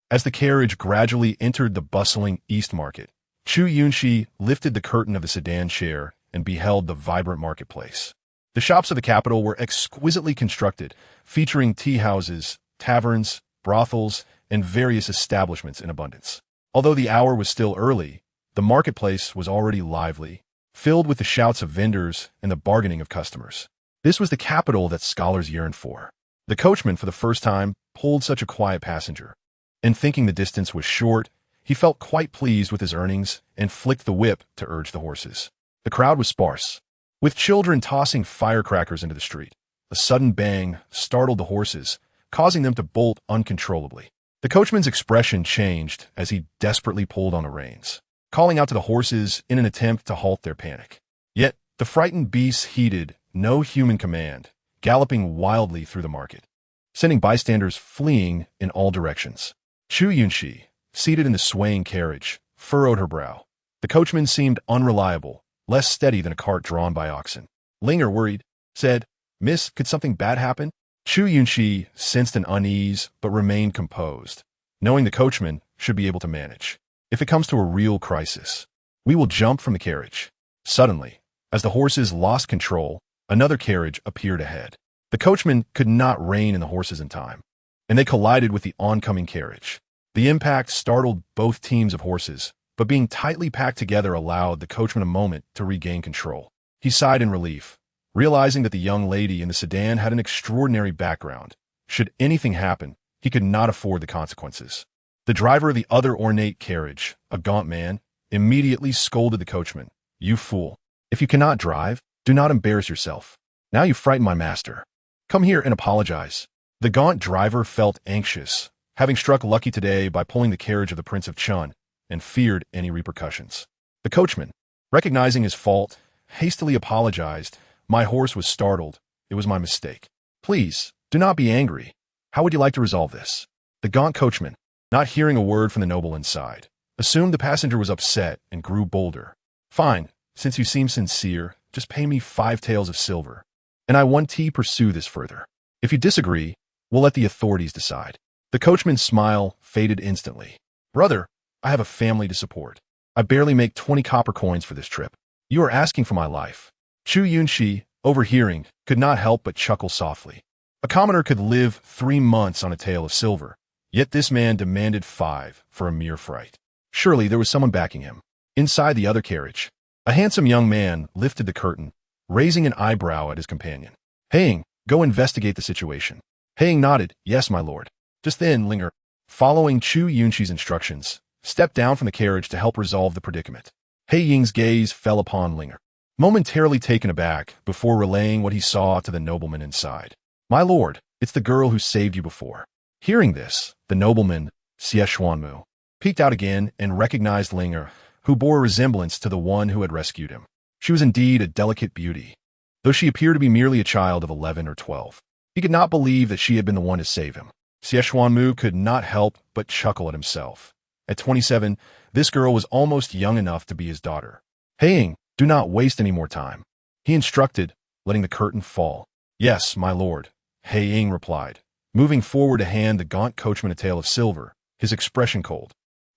As the carriage gradually entered the bustling East Market, Chu Yunxi lifted the curtain of the sedan chair and beheld the vibrant marketplace. The shops of the capital were exquisitely constructed, featuring tea houses, taverns, brothels, and various establishments in abundance. Although the hour was still early, the marketplace was already lively, filled with the shouts of vendors and the bargaining of customers. This was the capital that scholars yearned for. The coachman, for the first time, pulled such a quiet passenger, and thinking the distance was short, he felt quite pleased with his earnings and flicked the whip to urge the horses. The crowd was sparse, with children tossing firecrackers into the street. A sudden bang startled the horses, causing them to bolt uncontrollably. The coachman's expression changed as he desperately pulled on the reins, calling out to the horses in an attempt to halt their panic. Yet, the frightened beasts heeded no human command, galloping wildly through the market, sending bystanders fleeing in all directions. Chu Yunxi, seated in the swaying carriage, furrowed her brow. The coachman seemed unreliable, less steady than a cart drawn by oxen. Linger, worried, said, "Miss, could something bad happen?" Chu Yunxi sensed an unease but remained composed, knowing the coachman should be able to manage. "If it comes to a real crisis, we will jump from the carriage." Suddenly, as the horses lost control, another carriage appeared ahead. The coachman could not rein in the horses in time, and they collided with the oncoming carriage. The impact startled both teams of horses, but being tightly packed together allowed the coachman a moment to regain control. He sighed in relief, realizing that the young lady in the sedan had an extraordinary background. Should anything happen, he could not afford the consequences. The driver of the other ornate carriage, a gaunt man, immediately scolded the coachman. "You fool! If you cannot drive, do not embarrass yourself. Now you frighten my master. Come here and apologize." The gaunt driver felt anxious, having struck lucky today by pulling the carriage of the Prince of Chun, and feared any repercussions. The coachman, recognizing his fault, hastily apologized. "My horse was startled. It was my mistake. Please, do not be angry. How would you like to resolve this?" The gaunt coachman, not hearing a word from the noble inside, assumed the passenger was upset and grew bolder. "Fine, since you seem sincere, just pay me 5 taels of silver, and I 1 T pursue this further." If you disagree, we'll let the authorities decide. The coachman's smile faded instantly. Brother, I have a family to support. I barely make 20 copper coins for this trip. You are asking for my life. Chu Yunxi, overhearing, could not help but chuckle softly. A commoner could live 3 months on a tael of silver, yet this man demanded 5 for a mere fright. Surely there was someone backing him. Inside the other carriage, a handsome young man lifted the curtain, raising an eyebrow at his companion. Heiying, go investigate the situation. Heiying nodded, yes, my lord. Just then, Linger, following Chu Yunxi's instructions, stepped down from the carriage to help resolve the predicament. Heiying's gaze fell upon Linger, momentarily taken aback before relaying what he saw to the nobleman inside. My lord, it's the girl who saved you before. Hearing this, the nobleman, Xuanmu, peeked out again and recognized Linger, who bore a resemblance to the one who had rescued him. She was indeed a delicate beauty, though she appeared to be merely a child of 11 or 12. He could not believe that she had been the one to save him. Xuanmu could not help but chuckle at himself. At 27, this girl was almost young enough to be his daughter. Heiying, do not waste any more time, he instructed, letting the curtain fall. Yes, my lord, Heiying replied, moving forward to hand the gaunt coachman a tael of silver, his expression cold.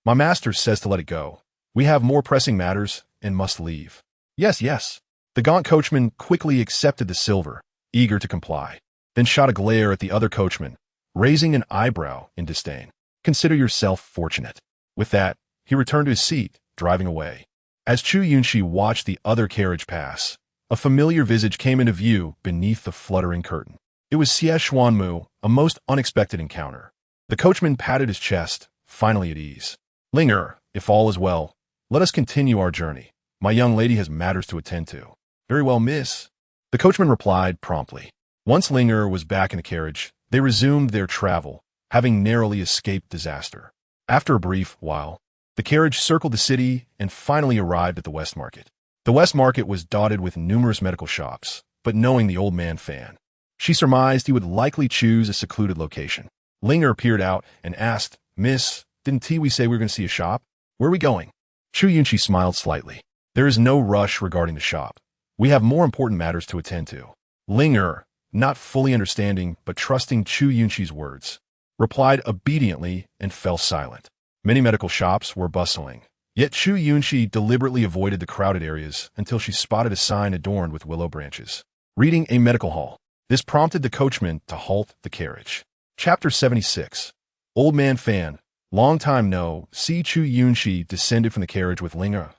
My master says to let it go. We have more pressing matters and must leave. Yes, yes. The gaunt coachman quickly accepted the silver, eager to comply, then shot a glare at the other coachman, raising an eyebrow in disdain. Consider yourself fortunate. With that, he returned to his seat, driving away. As Chu Yunxi watched the other carriage pass, a familiar visage came into view beneath the fluttering curtain. It was Xuanmu, a most unexpected encounter. The coachman patted his chest, finally at ease. Linger, if all is well, let us continue our journey. My young lady has matters to attend to. Very well, miss. The coachman replied promptly. Once Linger was back in the carriage, they resumed their travel, having narrowly escaped disaster. After a brief while, the carriage circled the city and finally arrived at the West Market. The West Market was dotted with numerous medical shops, but knowing the old man Fan, she surmised he would likely choose a secluded location. Linger peered out and asked, Miss, didn't we say we were going to see a shop? Where are we going? Chu Yunxi smiled slightly. There is no rush regarding the shop. We have more important matters to attend to. Linger, not fully understanding but trusting Chu Yunxi's words, replied obediently and fell silent. Many medical shops were bustling, yet Chu Yunxi deliberately avoided the crowded areas until she spotted a sign adorned with willow branches, reading a medical hall. This prompted the coachman to halt the carriage. Chapter 76. Old Man Fan. Long time no see. Chu Yunxi descended from the carriage with Linger.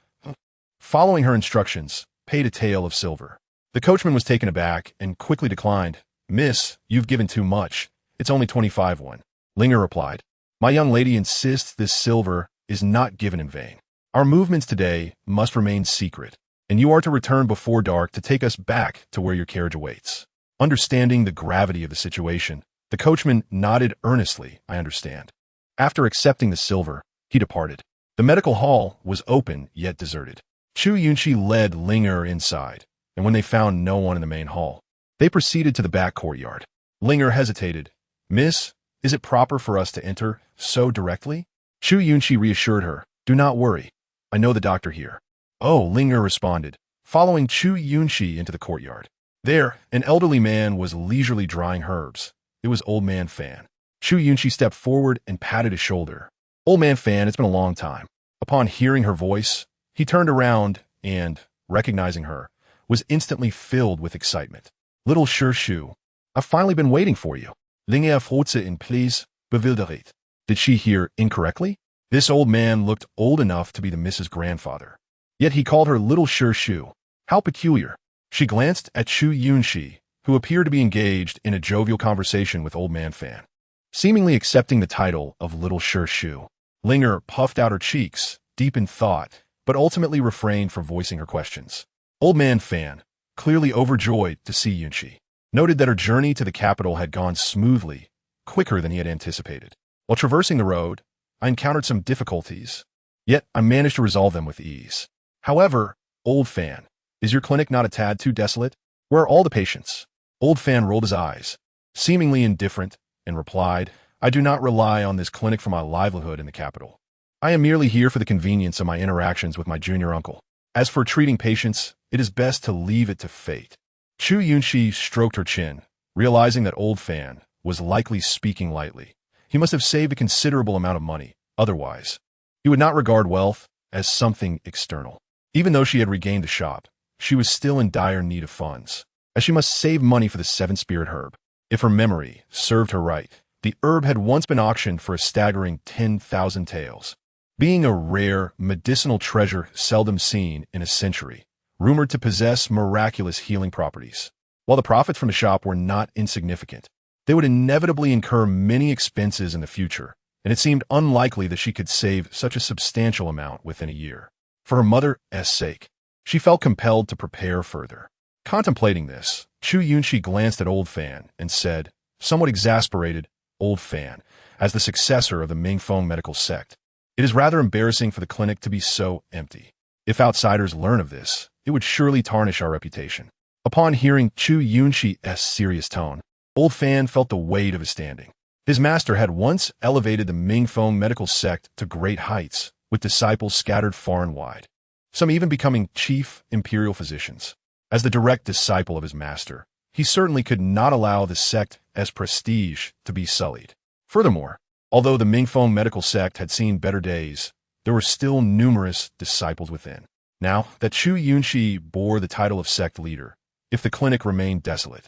Following her instructions, paid a tael of silver. The coachman was taken aback and quickly declined. Miss, you've given too much. It's only 25 won. Linger replied. My young lady insists this silver is not given in vain. Our movements today must remain secret, and you are to return before dark to take us back to where your carriage awaits. Understanding the gravity of the situation, the coachman nodded earnestly, I understand. After accepting the silver, he departed. The medical hall was open yet deserted. Chu Yunxi led Linger inside, and when they found no one in the main hall, they proceeded to the back courtyard. Linger hesitated. Miss, is it proper for us to enter so directly? Chu Yunxi reassured her. Do not worry. I know the doctor here. Oh, Linger responded, following Chu Yunxi into the courtyard. There, an elderly man was leisurely drying herbs. It was Old Man Fan. Chu Yunxi stepped forward and patted his shoulder. Old Man Fan, it's been a long time. Upon hearing her voice, he turned around and, recognizing her, was instantly filled with excitement. Little Shu, I've finally been waiting for you. Linge Frutze in please, bewildert. Did she hear incorrectly? This old man looked old enough to be the Mrs. Grandfather. Yet he called her Little Shu. How peculiar. She glanced at Chu Yunxi, who appeared to be engaged in a jovial conversation with Old Man Fan. Seemingly accepting the title of Little Shu, Linger puffed out her cheeks, deep in thought, but ultimately refrained from voicing her questions. Old Man Fan, clearly overjoyed to see Yunxi, noted that her journey to the capital had gone smoothly, quicker than he had anticipated. While traversing the road, I encountered some difficulties, yet I managed to resolve them with ease. However, Old Fan, is your clinic not a tad too desolate? Where are all the patients? Old Fan rolled his eyes, seemingly indifferent, and replied, I do not rely on this clinic for my livelihood in the capital. I am merely here for the convenience of my interactions with my junior uncle. As for treating patients, it is best to leave it to fate. Chu Yunxi stroked her chin, Realizing that old Fan was likely speaking lightly, he must have saved a considerable amount of money. Otherwise, he would not regard wealth as something external. Even though she had regained the shop, she was still in dire need of funds, as she must save money for the seven-spirit herb. If her memory served her right, the herb had once been auctioned for a staggering 10,000 taels. Being a rare, medicinal treasure seldom seen in a century, rumored to possess miraculous healing properties. While the profits from the shop were not insignificant, they would inevitably incur many expenses in the future, and it seemed unlikely that she could save such a substantial amount within a year. For her mother's sake, she felt compelled to prepare further. Contemplating this, Chu Yunxi glanced at Old Fan and said, somewhat exasperated, Old Fan, as the successor of the Mingfeng medical sect, it is rather embarrassing for the clinic to be so empty. If outsiders learn of this, it would surely tarnish our reputation. Upon hearing Chu Yunxi's serious tone, Old Fan felt the weight of his standing. His master had once elevated the Mingfeng medical sect to great heights, with disciples scattered far and wide, some even becoming chief imperial physicians. As the direct disciple of his master, he certainly could not allow the sect's prestige to be sullied. Furthermore, although the Mingfeng medical sect had seen better days, there were still numerous disciples within. Now that Chu Yunxi bore the title of sect leader, if the clinic remained desolate,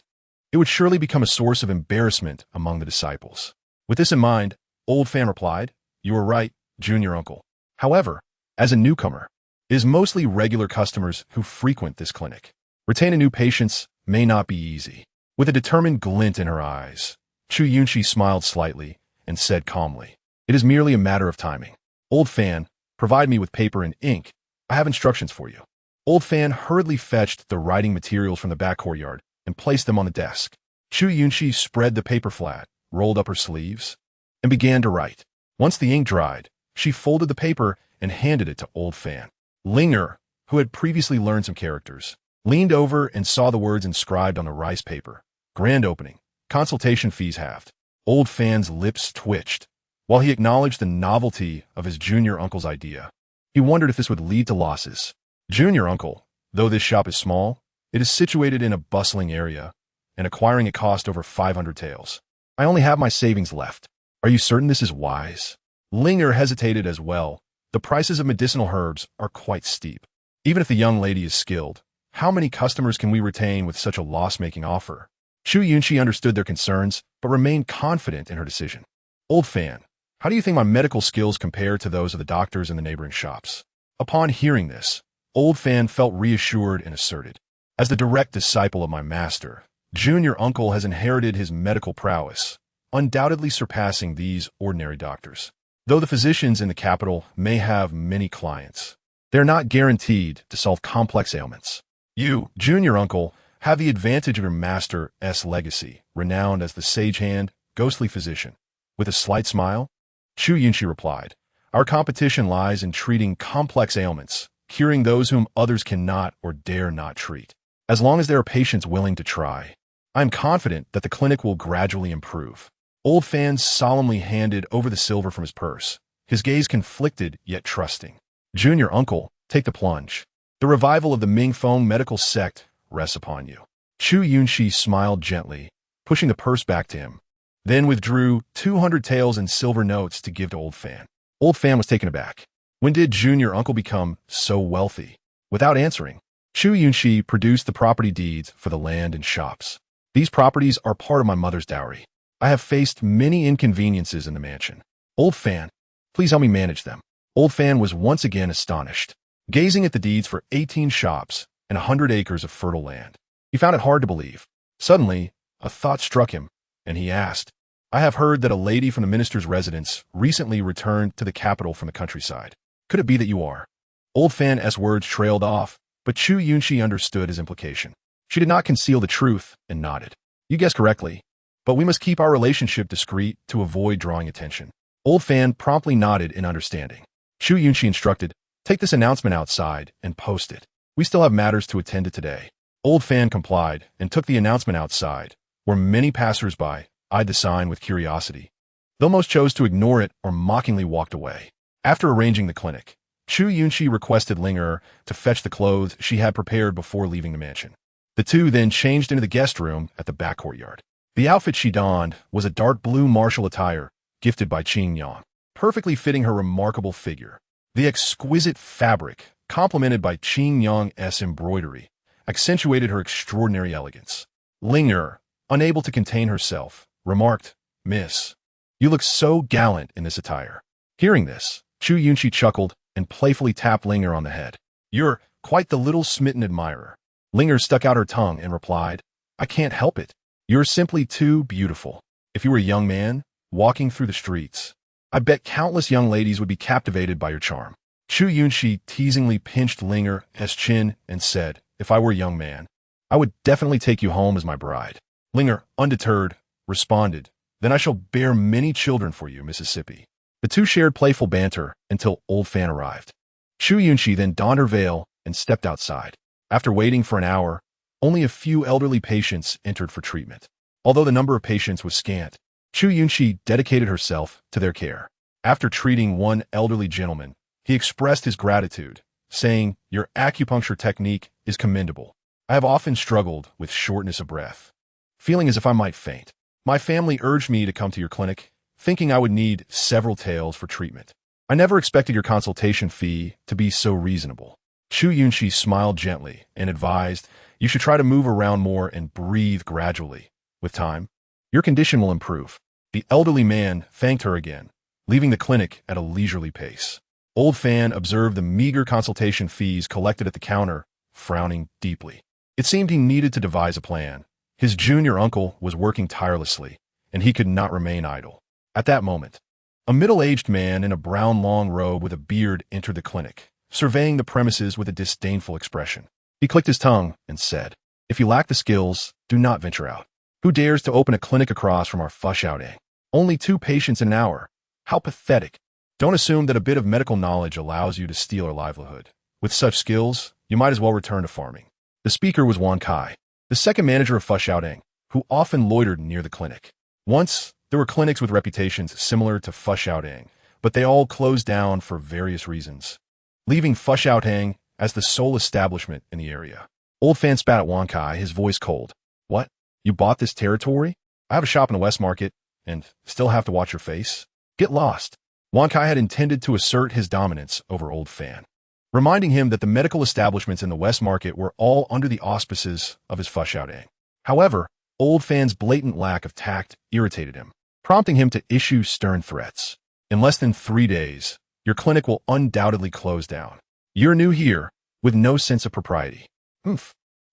it would surely become a source of embarrassment among the disciples. With this in mind, Old Fan replied, you are right, junior uncle. However, as a newcomer, it is mostly regular customers who frequent this clinic. Retaining new patients may not be easy. With a determined glint in her eyes, Chu Yunxi smiled slightly and said calmly, it is merely a matter of timing. Old Fan, provide me with paper and ink. I have instructions for you. Old Fan hurriedly fetched the writing materials from the back courtyard and placed them on the desk. Chu Yunxi spread the paper flat, rolled up her sleeves, and began to write. Once the ink dried, she folded the paper and handed it to Old Fan. Linger, who had previously learned some characters, leaned over and saw the words inscribed on the rice paper. Grand opening. Consultation fees halved. Old Fan's lips twitched. While he acknowledged the novelty of his junior uncle's idea, he wondered if this would lead to losses. Junior uncle, though this shop is small, it is situated in a bustling area, and acquiring it cost over 500 taels. I only have my savings left. Are you certain this is wise? Linger hesitated as well. The prices of medicinal herbs are quite steep. Even if the young lady is skilled, how many customers can we retain with such a loss-making offer? Chu Yunxi understood their concerns, but remained confident in her decision. Old Fan, how do you think my medical skills compare to those of the doctors in the neighboring shops? Upon hearing this, Old Fan felt reassured and asserted, as the direct disciple of my master, junior uncle has inherited his medical prowess, undoubtedly surpassing these ordinary doctors. Though the physicians in the capital may have many clients, they are not guaranteed to solve complex ailments. You, junior uncle, have the advantage of your master's legacy, renowned as the sage-hand, ghostly physician. With a slight smile, Chu Yunxi replied, our competition lies in treating complex ailments, curing those whom others cannot or dare not treat. As long as there are patients willing to try, I am confident that the clinic will gradually improve. Old Fan solemnly handed over the silver from his purse, his gaze conflicted yet trusting. Junior uncle, take the plunge. The revival of the Mingfeng medical sect rests upon you. Chu Yunxi smiled gently, pushing the purse back to him, then withdrew 200 taels in silver notes to give to Old Fan. Old Fan was taken aback. When did junior uncle become so wealthy? Without answering, Chu Yunxi produced the property deeds for the land and shops. These properties are part of my mother's dowry. I have faced many inconveniences in the mansion. Old Fan, please help me manage them. Old Fan was once again astonished, gazing at the deeds for 18 shops and 100 acres of fertile land. He found it hard to believe. Suddenly, a thought struck him, and he asked, I have heard that a lady from the minister's residence recently returned to the capital from the countryside. Could it be that you are? Old Fan's words trailed off, but Chu Yunxi understood his implication. She did not conceal the truth and nodded. You guessed correctly, but we must keep our relationship discreet to avoid drawing attention. Old Fan promptly nodded in understanding. Chu Yunxi instructed, take this announcement outside and post it. We still have matters to attend to today. Old Fan complied and took the announcement outside, where many passers-by eyed the sign with curiosity, though most chose to ignore it or mockingly walked away. After arranging the clinic, Chu Yunxi requested Linger to fetch the clothes she had prepared before leaving the mansion. The two then changed into the guest room at the back courtyard. The outfit she donned was a dark blue martial attire gifted by Qing Yang, perfectly fitting her remarkable figure. The exquisite fabric, complemented by Qing Yang's embroidery, accentuated her extraordinary elegance. Linger, unable to contain herself, remarked, "Miss, you look so gallant in this attire." Hearing this, Chu Yunxi chuckled and playfully tapped Linger on the head. "You're quite the little smitten admirer." Linger stuck out her tongue and replied, "I can't help it. You're simply too beautiful. If you were a young man, walking through the streets, I bet countless young ladies would be captivated by your charm." Chu Yunxi teasingly pinched Linger's chin and said, "If I were a young man, I would definitely take you home as my bride." Linger, undeterred, responded, "Then I shall bear many children for you, Mississippi." The two shared playful banter until Old Fan arrived. Chu Yunxi then donned her veil and stepped outside. After waiting for an hour, only a few elderly patients entered for treatment. Although the number of patients was scant, Chu Yunxi dedicated herself to their care. After treating one elderly gentleman, he expressed his gratitude, saying, "Your acupuncture technique is commendable. I have often struggled with shortness of breath, feeling as if I might faint. My family urged me to come to your clinic, thinking I would need several taels for treatment. I never expected your consultation fee to be so reasonable." Chu Yunxi smiled gently and advised, "You should try to move around more and breathe gradually. With time, your condition will improve." The elderly man thanked her again, leaving the clinic at a leisurely pace. Old Fan observed the meager consultation fees collected at the counter, frowning deeply. It seemed he needed to devise a plan. His junior uncle was working tirelessly, and he could not remain idle. At that moment, a middle-aged man in a brown long robe with a beard entered the clinic, surveying the premises with a disdainful expression. He clicked his tongue and said, "If you lack the skills, do not venture out. Who dares to open a clinic across from our fush outing? Only 2 patients an hour. How pathetic. Don't assume that a bit of medical knowledge allows you to steal our livelihood. With such skills, you might as well return to farming." The speaker was Wan Kai, the second manager of Fush Outing, who often loitered near the clinic. Once, there were clinics with reputations similar to Fush Outing, but they all closed down for various reasons, leaving Fush Outing as the sole establishment in the area. Old Fan spat at Wan Kai, his voice cold. "What? You bought this territory? I have a shop in the West Market, and still have to watch your face? Get lost." Wan Kai had intended to assert his dominance over Old Fan, reminding him that the medical establishments in the West Market were all under the auspices of his Fush Outing. However, Old Fan's blatant lack of tact irritated him, prompting him to issue stern threats. "In less than 3 days, your clinic will undoubtedly close down. You're new here, with no sense of propriety.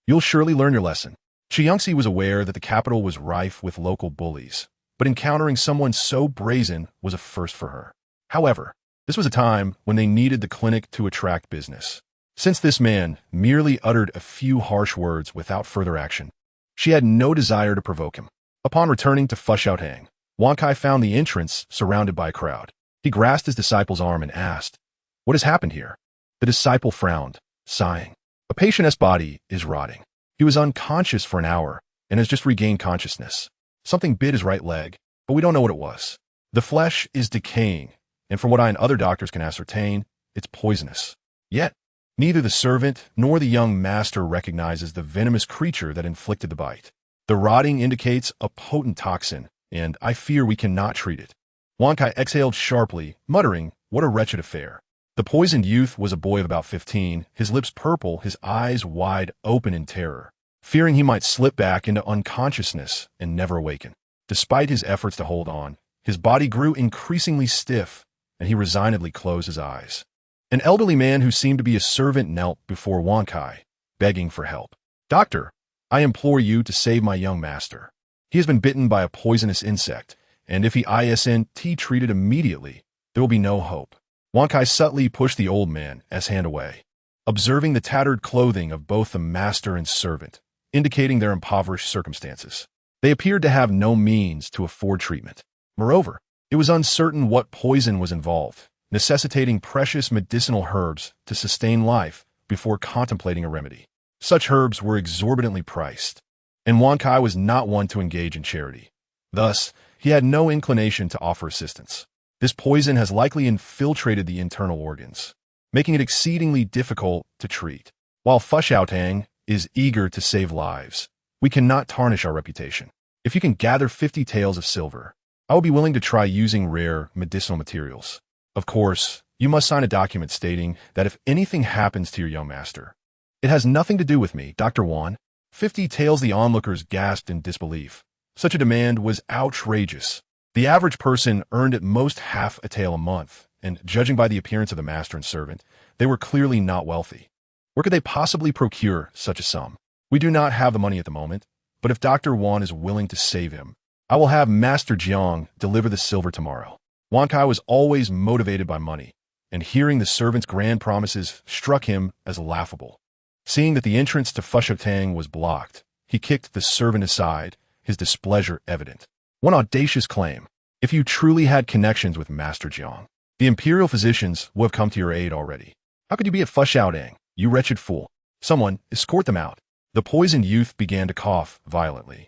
You'll surely learn your lesson." Chu Yunxi was aware that the capital was rife with local bullies, but encountering someone so brazen was a first for her. However, this was a time when they needed the clinic to attract business. Since this man merely uttered a few harsh words without further action, she had no desire to provoke him. Upon returning to Fush Outing, Wan Kai found the entrance surrounded by a crowd. He grasped his disciple's arm and asked, "What has happened here?" The disciple frowned, sighing. "A patient's body is rotting. He was unconscious for an hour and has just regained consciousness. Something bit his right leg, but we don't know what it was. The flesh is decaying, and from what I and other doctors can ascertain, it's poisonous. Yet, neither the servant nor the young master recognizes the venomous creature that inflicted the bite. The rotting indicates a potent toxin, and I fear we cannot treat it." Wan Kai exhaled sharply, muttering, "What a wretched affair." The poisoned youth was a boy of about 15, his lips purple, his eyes wide open in terror, fearing he might slip back into unconsciousness and never awaken. Despite his efforts to hold on, his body grew increasingly stiff, and he resignedly closed his eyes. An elderly man who seemed to be a servant knelt before Wan Kai, begging for help. "Doctor, I implore you to save my young master. He has been bitten by a poisonous insect, and if he isn't treated immediately, there will be no hope." Wan Kai subtly pushed the old man's hand away, observing the tattered clothing of both the master and servant, indicating their impoverished circumstances. They appeared to have no means to afford treatment. Moreover, it was uncertain what poison was involved, necessitating precious medicinal herbs to sustain life before contemplating a remedy. Such herbs were exorbitantly priced, and Wan Kai was not one to engage in charity. Thus, he had no inclination to offer assistance. This poison has likely infiltrated the internal organs, making it exceedingly difficult to treat. While Fush Outing is eager to save lives, we cannot tarnish our reputation. If you can gather 50 taels of silver, I will be willing to try using rare medicinal materials. Of course, you must sign a document stating that if anything happens to your young master, it has nothing to do with me, Dr. Wan. 50 taels. The onlookers gasped in disbelief. Such a demand was outrageous. The average person earned at most half a tael a month, and judging by the appearance of the master and servant, they were clearly not wealthy. Where could they possibly procure such a sum? We do not have the money at the moment, but if Dr. Wan is willing to save him, I will have Master Jiang deliver the silver tomorrow. Wan Kai was always motivated by money, and hearing the servant's grand promises struck him as laughable. Seeing that the entrance to Fushaotang was blocked, he kicked the servant aside, his displeasure evident. One audacious claim. If you truly had connections with Master Jiang, the imperial physicians would have come to your aid already. How could you be at Fushaotang, you wretched fool? Someone, escort them out. The poisoned youth began to cough violently,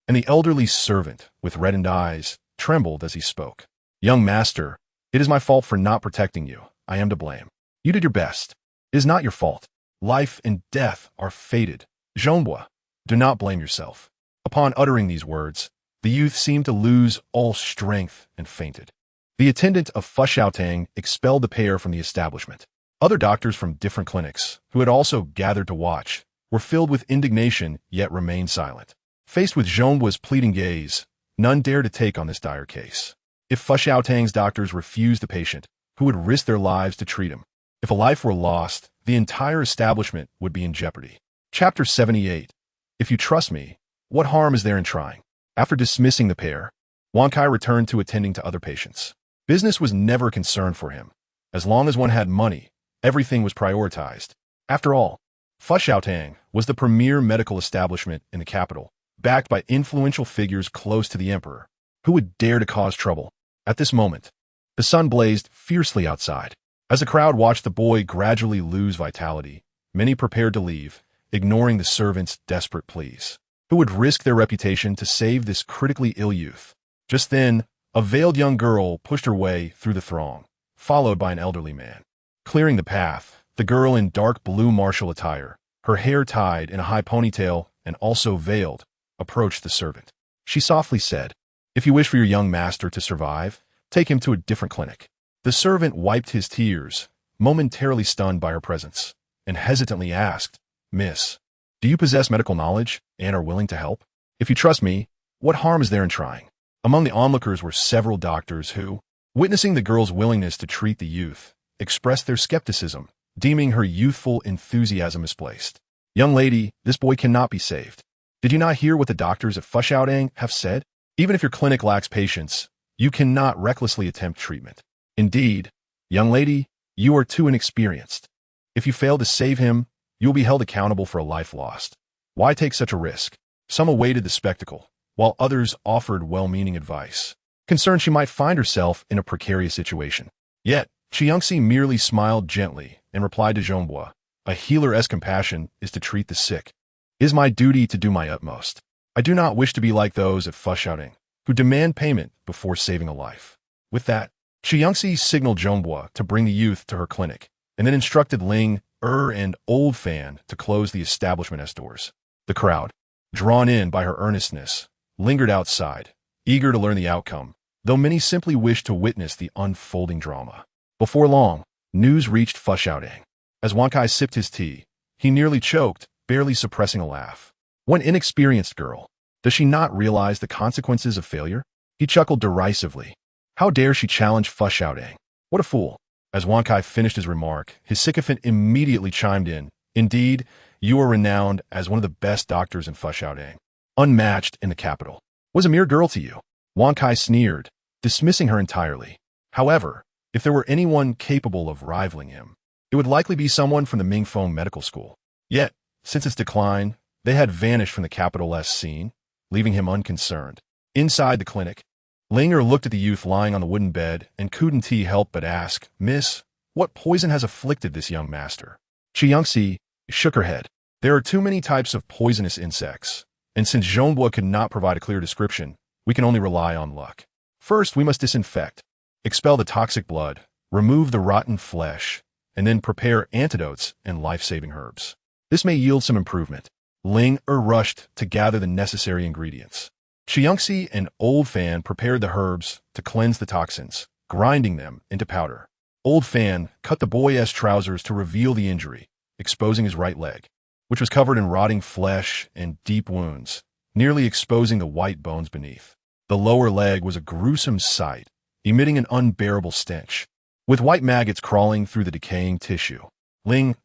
and the elderly servant, with reddened eyes, trembled as he spoke. Young master, it is my fault for not protecting you. I am to blame. You did your best. It is not your fault. Life and death are fated. Zhongbua, do not blame yourself. Upon uttering these words, the youth seemed to lose all strength and fainted. The attendant of Fushaotang expelled the pair from the establishment. Other doctors from different clinics, who had also gathered to watch, were filled with indignation yet remained silent. Faced with Zhongbua's pleading gaze, none dared to take on this dire case. If Fushaotang's doctors refused the patient, who would risk their lives to treat him? If a life were lost, the entire establishment would be in jeopardy. Chapter 78. If you trust me, what harm is there in trying? After dismissing the pair, Wan Kai returned to attending to other patients. Business was never a concern for him. As long as one had money, everything was prioritized. After all, Fushaotang was the premier medical establishment in the capital, backed by influential figures close to the emperor. Who would dare to cause trouble? At this moment, the sun blazed fiercely outside. As the crowd watched the boy gradually lose vitality, many prepared to leave, ignoring the servant's desperate pleas. Who would risk their reputation to save this critically ill youth? Just then, a veiled young girl pushed her way through the throng, followed by an elderly man. Clearing the path, the girl in dark blue martial attire, her hair tied in a high ponytail and also veiled, approached the servant. She softly said, "If you wish for your young master to survive, take him to a different clinic." The servant wiped his tears, momentarily stunned by her presence, and hesitantly asked, "Miss, do you possess medical knowledge and are willing to help? If you trust me, what harm is there in trying?" Among the onlookers were several doctors who, witnessing the girl's willingness to treat the youth, expressed their skepticism, deeming her youthful enthusiasm misplaced. "Young lady, this boy cannot be saved. Did you not hear what the doctors at Fushaotang have said? Even if your clinic lacks patience, you cannot recklessly attempt treatment. Indeed, young lady, you are too inexperienced. If you fail to save him, you will be held accountable for a life lost. Why take such a risk?" Some awaited the spectacle, while others offered well-meaning advice, concerned she might find herself in a precarious situation. Yet, Chu Yunxi merely smiled gently and replied to Zhongbua, "A healer's compassion is to treat the sick. It is my duty to do my utmost. I do not wish to be like those at Fushaotang, who demand payment before saving a life." With that, Chu Yunxi signaled Zhongbua to bring the youth to her clinic, and then instructed Ling, and Old Fan to close the establishment's doors. The crowd, drawn in by her earnestness, lingered outside, eager to learn the outcome, though many simply wished to witness the unfolding drama. Before long, news reached Fushaotang. As Wan Kai sipped his tea, he nearly choked, barely suppressing a laugh. One inexperienced girl. Does she not realize the consequences of failure? He chuckled derisively. How dare she challenge Fushaotang? What a fool. As Wan Kai finished his remark, his sycophant immediately chimed in. "Indeed, you are renowned as one of the best doctors in Fushaotang, unmatched in the capital. Was a mere girl to you." Wan Kai sneered, dismissing her entirely. However, if there were anyone capable of rivaling him, it would likely be someone from the Mingfeng Medical School. Yet, since its decline, they had vanished from the capital's scene, leaving him unconcerned. Inside the clinic, Linger looked at the youth lying on the wooden bed and couldn't help but ask, "Miss, what poison has afflicted this young master?" Chu Yunxi shook her head. "There are too many types of poisonous insects, and since Zhongbua could not provide a clear description, we can only rely on luck. First, we must disinfect, expel the toxic blood, remove the rotten flesh, and then prepare antidotes and life-saving herbs. This may yield some improvement." Ling rushed to gather the necessary ingredients. Chu Yunxi and Old Fan prepared the herbs to cleanse the toxins, grinding them into powder. Old Fan cut the boy's trousers to reveal the injury, exposing his right leg, which was covered in rotting flesh and deep wounds, nearly exposing the white bones beneath. The lower leg was a gruesome sight, emitting an unbearable stench, with white maggots crawling through the decaying tissue. Ling,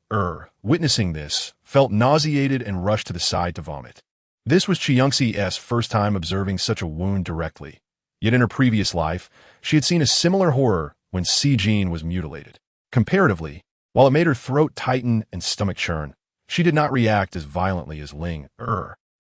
witnessing this, felt nauseated and rushed to the side to vomit. This was Chu Yunxi's first time observing such a wound directly. Yet in her previous life, she had seen a similar horror when Si Jin was mutilated. Comparatively, while it made her throat tighten and stomach churn, she did not react as violently as Ling.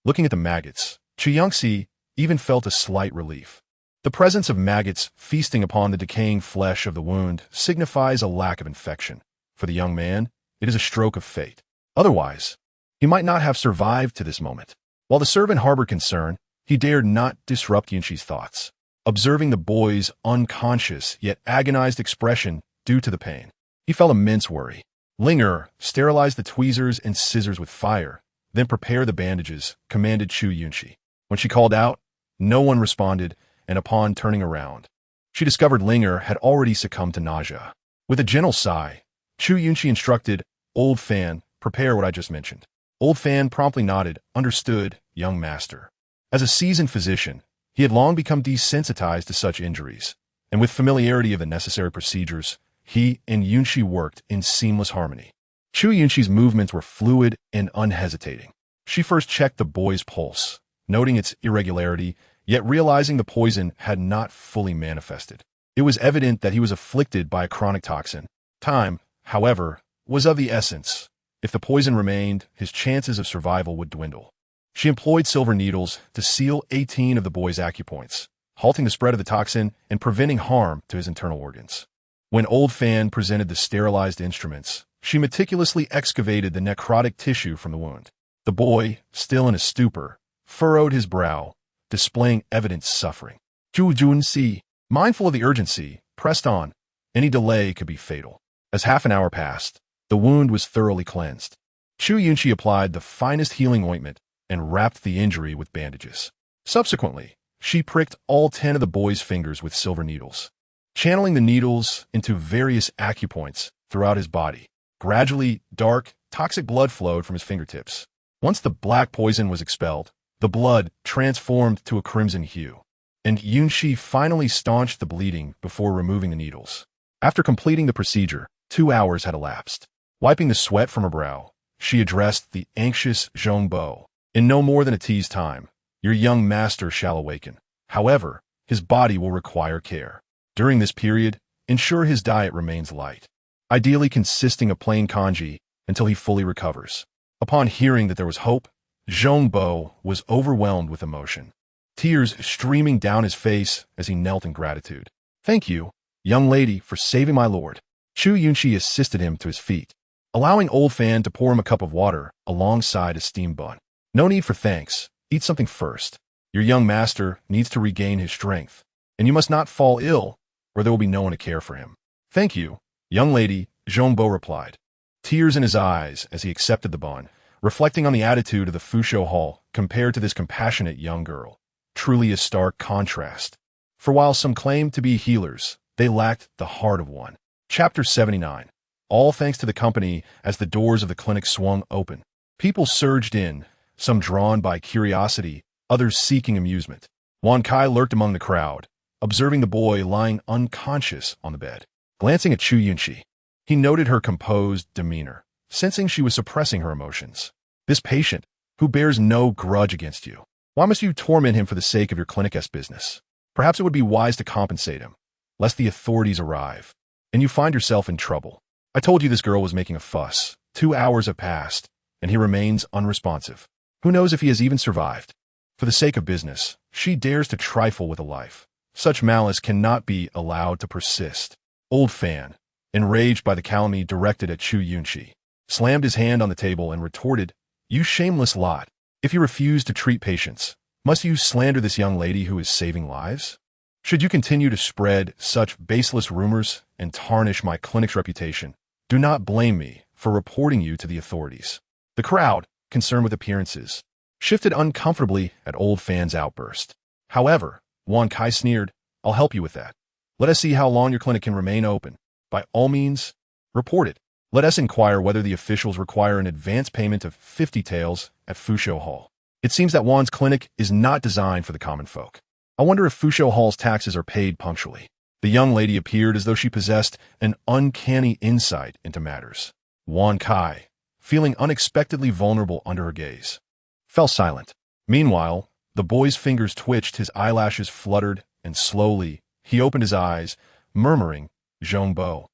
Looking at the maggots, Chu Yunxi even felt a slight relief. The presence of maggots feasting upon the decaying flesh of the wound signifies a lack of infection. For the young man, it is a stroke of fate. Otherwise, he might not have survived to this moment. While the servant harbored concern, he dared not disrupt Yunxi's thoughts. Observing the boy's unconscious yet agonized expression due to the pain, he felt immense worry. Linger sterilized the tweezers and scissors with fire, then prepare the bandages, commanded Chu Yunxi. When she called out, no one responded, and upon turning around, she discovered Linger had already succumbed to nausea. With a gentle sigh, Chu Yunxi instructed Old Fan, prepare what I just mentioned. Old Fan promptly nodded, understood, young master. As a seasoned physician, he had long become desensitized to such injuries, and with familiarity of the necessary procedures, he and Yunxi worked in seamless harmony. Chu Yunxi's movements were fluid and unhesitating. She first checked the boy's pulse, noting its irregularity, yet realizing the poison had not fully manifested. It was evident that he was afflicted by a chronic toxin. Time, however, was of the essence. If the poison remained, his chances of survival would dwindle. She employed silver needles to seal 18 of the boy's acupoints, halting the spread of the toxin and preventing harm to his internal organs. When Old Fan presented the sterilized instruments, she meticulously excavated the necrotic tissue from the wound. The boy, still in a stupor, furrowed his brow, displaying evident suffering. Chu Yunxi, mindful of the urgency, pressed on. Any delay could be fatal. As half an hour passed, the wound was thoroughly cleansed. Chu Yunxi applied the finest healing ointment and wrapped the injury with bandages. Subsequently, she pricked all 10 of the boy's fingers with silver needles, channeling the needles into various acupoints throughout his body. Gradually, dark, toxic blood flowed from his fingertips. Once the black poison was expelled, the blood transformed to a crimson hue, and Yunxi finally staunched the bleeding before removing the needles. After completing the procedure, 2 hours had elapsed. Wiping the sweat from her brow, she addressed the anxious Zhongbo. In no more than a tea's time, your young master shall awaken. However, his body will require care. During this period, ensure his diet remains light, ideally consisting of plain congee until he fully recovers. Upon hearing that there was hope, Zhongbo was overwhelmed with emotion, tears streaming down his face as he knelt in gratitude. Thank you, young lady, for saving my lord. Chu Yunxi assisted him to his feet, allowing Old Fan to pour him a cup of water alongside a steamed bun. No need for thanks. Eat something first. Your young master needs to regain his strength, and you must not fall ill, or there will be no one to care for him. Thank you, young lady, Zhongbo replied, tears in his eyes as he accepted the bun, reflecting on the attitude of the Fusho Hall compared to this compassionate young girl. Truly a stark contrast. For while some claimed to be healers, they lacked the heart of one. Chapter 79. All thanks to the company as the doors of the clinic swung open. People surged in, some drawn by curiosity, others seeking amusement. Wan Kai lurked among the crowd, observing the boy lying unconscious on the bed. Glancing at Chu Yunxi, he noted her composed demeanor, sensing she was suppressing her emotions. This patient, who bears no grudge against you, why must you torment him for the sake of your clinic's business? Perhaps it would be wise to compensate him, lest the authorities arrive, and you find yourself in trouble. I told you this girl was making a fuss. 2 hours have passed, and he remains unresponsive. Who knows if he has even survived? For the sake of business, she dares to trifle with a life. Such malice cannot be allowed to persist. Old Fan, enraged by the calumny directed at Chu Yunxi, slammed his hand on the table and retorted, "You shameless lot! If you refuse to treat patients, must you slander this young lady who is saving lives? Should you continue to spread such baseless rumors and tarnish my clinic's reputation, do not blame me for reporting you to the authorities." The crowd, concerned with appearances, shifted uncomfortably at Old Fan's outburst. However, Wan Kai sneered, I'll help you with that. Let us see how long your clinic can remain open. By all means, report it. Let us inquire whether the officials require an advance payment of 50 taels at Fusho Hall. It seems that Wan's clinic is not designed for the common folk. I wonder if Fusho Hall's taxes are paid punctually. The young lady appeared as though she possessed an uncanny insight into matters. Wan Kai, feeling unexpectedly vulnerable under her gaze, fell silent. Meanwhile, the boy's fingers twitched, his eyelashes fluttered, and slowly, he opened his eyes, murmuring, Zhongbo.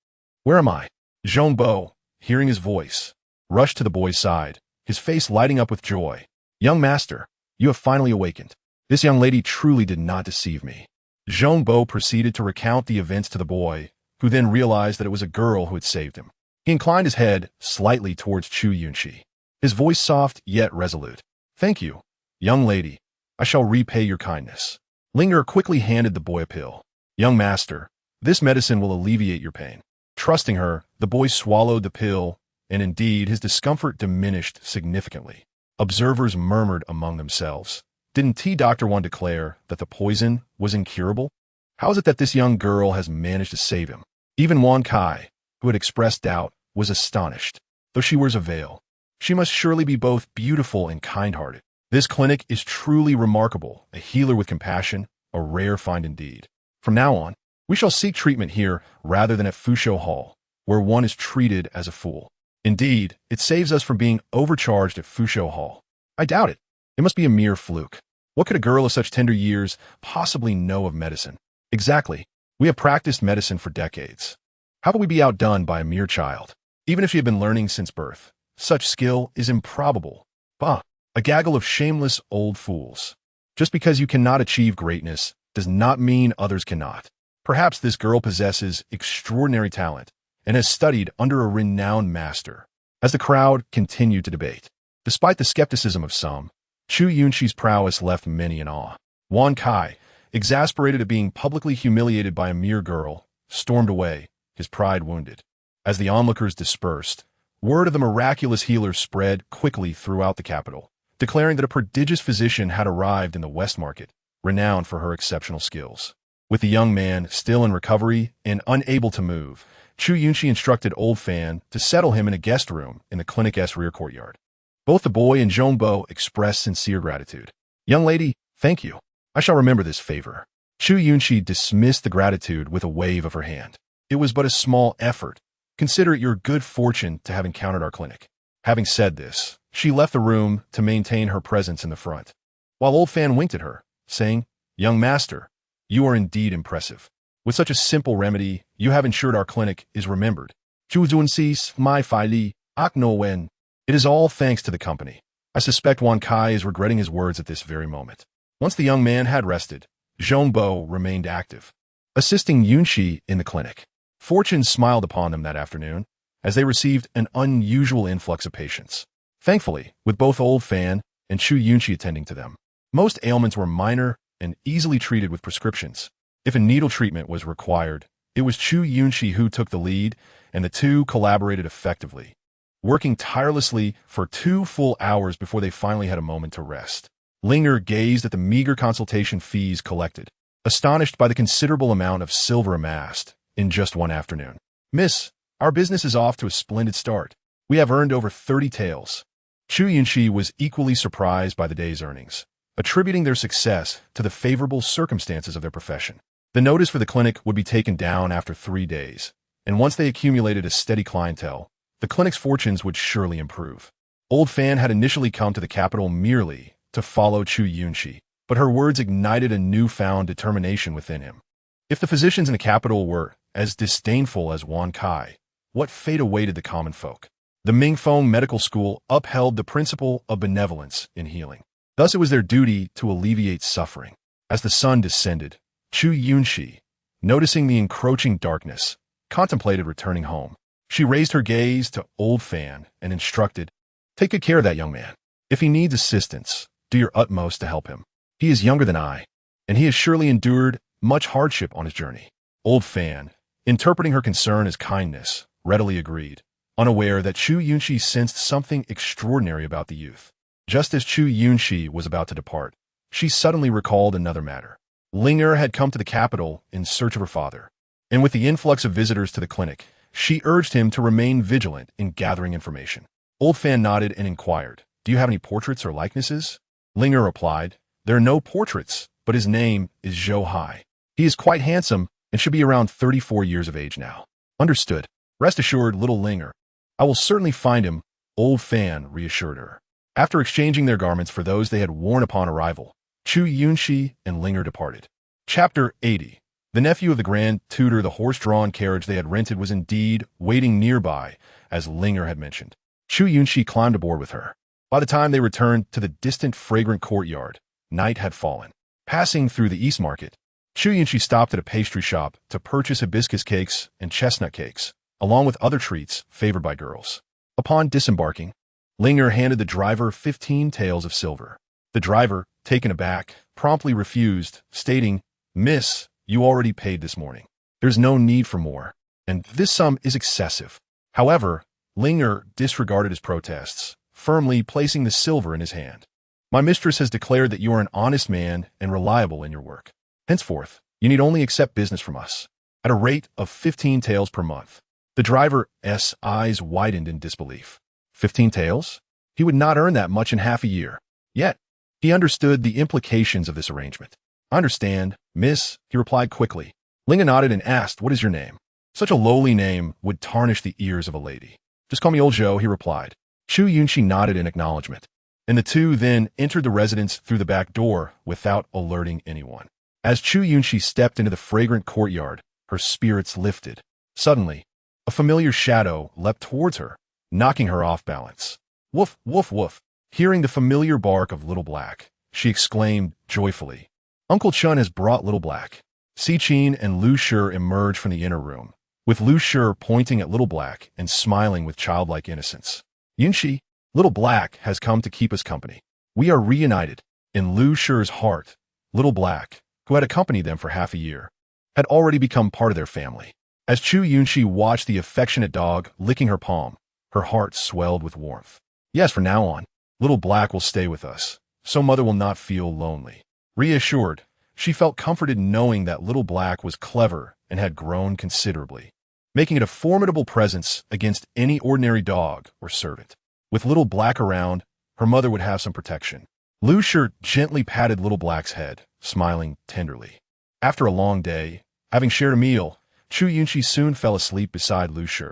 Where am I? Zhongbo, hearing his voice, rushed to the boy's side, his face lighting up with joy. Young master, you have finally awakened. This young lady truly did not deceive me. Zhongbo proceeded to recount the events to the boy, who then realized that it was a girl who had saved him. He inclined his head slightly towards Chu Yunxi, his voice soft yet resolute. Thank you, young lady. I shall repay your kindness. Linger quickly handed the boy a pill. Young master, this medicine will alleviate your pain. Trusting her, the boy swallowed the pill, and indeed his discomfort diminished significantly. Observers murmured among themselves. Didn't Dr. Wan declare that the poison was incurable? How is it that this young girl has managed to save him? Even Wan Kai, who had expressed doubt, was astonished. Though she wears a veil, she must surely be both beautiful and kind-hearted. This clinic is truly remarkable, a healer with compassion, a rare find indeed. From now on, we shall seek treatment here rather than at Fusho Hall, where one is treated as a fool. Indeed, it saves us from being overcharged at Fusho Hall. I doubt it. It must be a mere fluke. What could a girl of such tender years possibly know of medicine? Exactly. We have practiced medicine for decades. How could we be outdone by a mere child? Even if she had been learning since birth, such skill is improbable. Bah, a gaggle of shameless old fools. Just because you cannot achieve greatness does not mean others cannot. Perhaps this girl possesses extraordinary talent and has studied under a renowned master. As the crowd continued to debate, despite the skepticism of some, Chu Yunxi's prowess left many in awe. Wan Kai, exasperated at being publicly humiliated by a mere girl, stormed away, his pride wounded. As the onlookers dispersed, word of the miraculous healer spread quickly throughout the capital, declaring that a prodigious physician had arrived in the West Market, renowned for her exceptional skills. With the young man still in recovery and unable to move, Chu Yunxi instructed Old Fan to settle him in a guest room in the clinic's rear courtyard. Both the boy and Zhongbo expressed sincere gratitude. Young lady, thank you. I shall remember this favor. Chu Yunxi dismissed the gratitude with a wave of her hand. It was but a small effort. Consider it your good fortune to have encountered our clinic. Having said this, she left the room to maintain her presence in the front, while Old Fan winked at her, saying, Young master, you are indeed impressive. With such a simple remedy, you have ensured our clinic is remembered. Chu Yunxi, my Fai Li, Ak No Wen. It is all thanks to the company. I suspect Wan Kai is regretting his words at this very moment. Once the young man had rested, Zhongbo remained active, assisting Yunxi in the clinic. Fortune smiled upon them that afternoon, as they received an unusual influx of patients. Thankfully, with both Old Fan and Chu Yunxi attending to them, most ailments were minor and easily treated with prescriptions. If a needle treatment was required, it was Chu Yunxi who took the lead, and the two collaborated effectively, working tirelessly for 2 full hours before they finally had a moment to rest. Linger gazed at the meager consultation fees collected, astonished by the considerable amount of silver amassed in just one afternoon. Miss, our business is off to a splendid start. We have earned over 30 taels. Chu Yunxi was equally surprised by the day's earnings, attributing their success to the favorable circumstances of their profession. The notice for the clinic would be taken down after 3 days, and once they accumulated a steady clientele, the clinic's fortunes would surely improve. Old Fan had initially come to the capital merely to follow Chu Yunxi, but her words ignited a newfound determination within him. If the physicians in the capital were as disdainful as Wan Kai, what fate awaited the common folk? The Mingfeng Medical School upheld the principle of benevolence in healing. Thus it was their duty to alleviate suffering. As the sun descended, Chu Yunxi, noticing the encroaching darkness, contemplated returning home. She raised her gaze to Old Fan and instructed, Take good care of that young man. If he needs assistance, do your utmost to help him. He is younger than I, and he has surely endured much hardship on his journey. Old Fan, interpreting her concern as kindness, readily agreed, unaware that Chu Yunxi sensed something extraordinary about the youth. Just as Chu Yunxi was about to depart, she suddenly recalled another matter. Linger had come to the capital in search of her father, and with the influx of visitors to the clinic, she urged him to remain vigilant in gathering information. Old Fan nodded and inquired, "Do you have any portraits or likenesses?" Linger replied, "There are no portraits, but his name is Zhou Hai. He is quite handsome and should be around 34 years of age now." "Understood. Rest assured, little Linger. I will certainly find him," Old Fan reassured her. After exchanging their garments for those they had worn upon arrival, Chu Yunxi and Linger departed. Chapter 80. The nephew of the Grand Tutor, the horse-drawn carriage they had rented, was indeed waiting nearby, as Linger had mentioned. Chu Yunxi climbed aboard with her. By the time they returned to the distant fragrant courtyard, night had fallen. Passing through the East Market, Chu Yunxi stopped at a pastry shop to purchase hibiscus cakes and chestnut cakes, along with other treats favored by girls. Upon disembarking, Linger handed the driver 15 taels of silver. The driver, taken aback, promptly refused, stating, "Miss, you already paid this morning. There's no need for more, and this sum is excessive." However, Linger disregarded his protests, firmly placing the silver in his hand. "My mistress has declared that you are an honest man and reliable in your work. Henceforth, you need only accept business from us, at a rate of 15 taels per month." The driver's eyes widened in disbelief. 15 taels? He would not earn that much in half a year. Yet, he understood the implications of this arrangement. "I understand, miss," he replied quickly. Linger nodded and asked, "What is your name?" Such a lowly name would tarnish the ears of a lady. "Just call me Old Zhou," he replied. Chu Yunxi nodded in acknowledgement, and the two then entered the residence through the back door without alerting anyone. As Chu Yunxi stepped into the fragrant courtyard, her spirits lifted. Suddenly, a familiar shadow leapt towards her, knocking her off balance. "Woof, woof, woof." Hearing the familiar bark of Little Black, she exclaimed joyfully, "Uncle Chun has brought Little Black." Si Qin and Lu Shi emerged from the inner room, with Lu Shi pointing at Little Black and smiling with childlike innocence. "Yunxi, Little Black has come to keep us company. We are reunited." In Lu Shi's heart, Little Black, who had accompanied them for half a year, had already become part of their family. As Chu Yunxi watched the affectionate dog licking her palm, her heart swelled with warmth. "Yes, from now on, Little Black will stay with us, so Mother will not feel lonely." Reassured, she felt comforted knowing that Little Black was clever and had grown considerably, making it a formidable presence against any ordinary dog or servant. With Little Black around, her mother would have some protection. Lu Shi gently patted Little Black's head, smiling tenderly. After a long day, having shared a meal, Chu Yunxi soon fell asleep beside Lu Shi.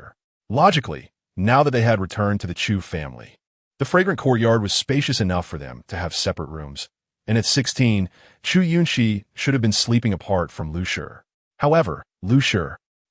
Logically, now that they had returned to the Chu family, the fragrant courtyard was spacious enough for them to have separate rooms, and at 16, Chu Yunxi should have been sleeping apart from Lu Shi. However, Lu Shi,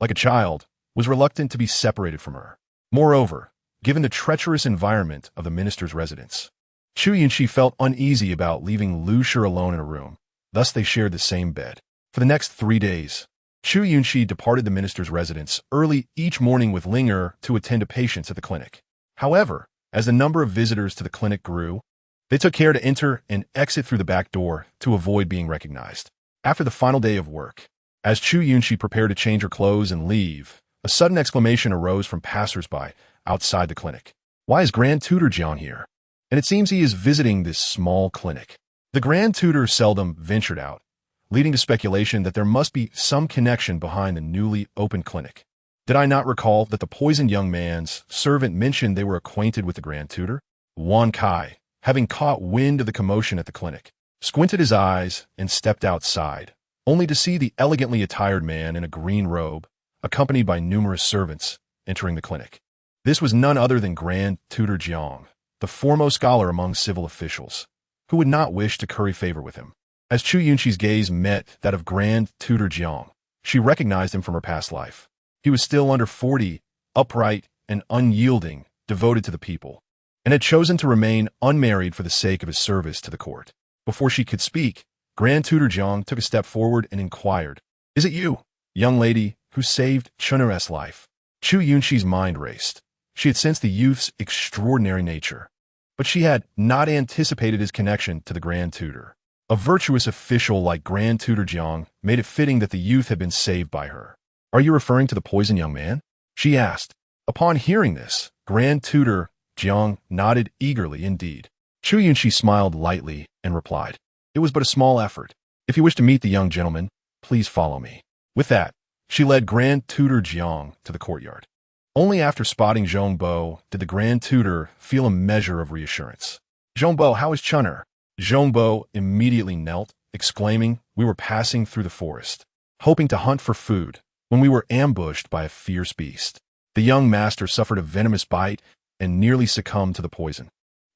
like a child, was reluctant to be separated from her. Moreover, given the treacherous environment of the minister's residence, Chu Yunxi felt uneasy about leaving Lu Shi alone in a room, thus they shared the same bed. For the next 3 days, Chu Yunxi departed the minister's residence early each morning with Linger to attend to patients at the clinic. However, as the number of visitors to the clinic grew, they took care to enter and exit through the back door to avoid being recognized. After the final day of work, as Chu Yunxi prepared to change her clothes and leave, a sudden exclamation arose from passers-by outside the clinic. "Why is Grand Tutor Jiang here? And it seems he is visiting this small clinic." The Grand Tutor seldom ventured out, leading to speculation that there must be some connection behind the newly opened clinic. Did I not recall that the poisoned young man's servant mentioned they were acquainted with the Grand Tutor? Wan Kai, having caught wind of the commotion at the clinic, squinted his eyes and stepped outside, only to see the elegantly attired man in a green robe, accompanied by numerous servants, entering the clinic. This was none other than Grand Tutor Jiang, the foremost scholar among civil officials, who would not wish to curry favor with him. As Chu Yunxi's gaze met that of Grand Tutor Jiang, she recognized him from her past life. He was still under 40, upright and unyielding, devoted to the people, and had chosen to remain unmarried for the sake of his service to the court. Before she could speak, Grand Tutor Jiang took a step forward and inquired, "Is it you, young lady, who saved Chun'er's life?" Chu Yunxi's mind raced. She had sensed the youth's extraordinary nature, but she had not anticipated his connection to the Grand Tutor. A virtuous official like Grand Tutor Jiang made it fitting that the youth had been saved by her. "Are you referring to the poisoned young man?" she asked. Upon hearing this, Grand Tutor Jiang nodded eagerly indeed. Chu Yunxi smiled lightly and replied, It was but a small effort. If you wish to meet the young gentleman, please follow me. With that, she led Grand Tutor Jiang to the courtyard. Only after spotting Zhongbo did the Grand Tutor feel a measure of reassurance. Zhongbo, how is Chun'er? Zhongbo immediately knelt, exclaiming, "We were passing through the forest, hoping to hunt for food, when we were ambushed by a fierce beast. The young master suffered a venomous bite and nearly succumbed to the poison.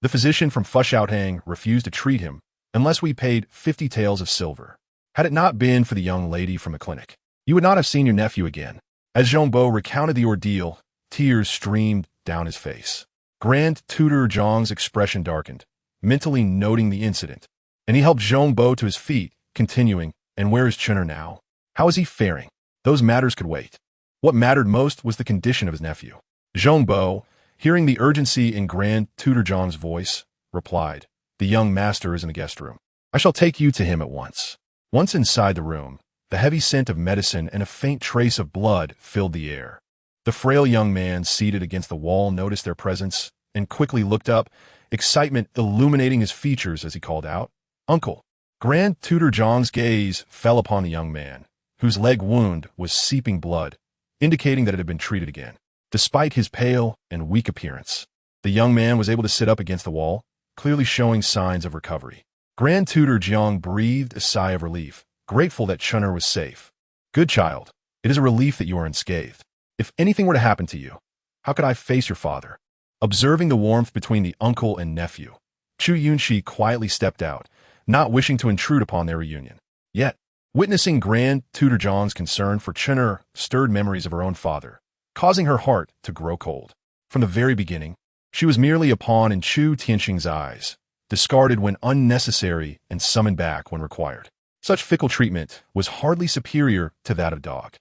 The physician from Fushaotang refused to treat him unless we paid 50 taels of silver. Had it not been for the young lady from the clinic, you would not have seen your nephew again." As Zhongbo recounted the ordeal, tears streamed down his face. Grand Tutor Zhang's expression darkened, mentally noting the incident, and he helped Zhongbo to his feet, continuing, "And where is Chun'er now? How is he faring?" Those matters could wait. What mattered most was the condition of his nephew. Zhongbo, hearing the urgency in Grand Tutor Zhang's voice, replied, "The young master is in the guest room. I shall take you to him at once." Once inside the room, the heavy scent of medicine and a faint trace of blood filled the air. The frail young man seated against the wall noticed their presence and quickly looked up, excitement illuminating his features as he called out, "Uncle." Grand Tutor Zhang's gaze fell upon the young man, whose leg wound was seeping blood, indicating that it had been treated again. Despite his pale and weak appearance, the young man was able to sit up against the wall, clearly showing signs of recovery. Grand Tutor Jiang breathed a sigh of relief, grateful that Chun'er was safe. "Good child, it is a relief that you are unscathed. If anything were to happen to you, how could I face your father?" Observing the warmth between the uncle and nephew, Chu Yunxi quietly stepped out, not wishing to intrude upon their reunion. Yet, witnessing Grand Tutor Zhang's concern for Chun'er stirred memories of her own father, causing her heart to grow cold. From the very beginning, she was merely a pawn in Chu Tianxing's eyes, discarded when unnecessary and summoned back when required. Such fickle treatment was hardly superior to that of a dog.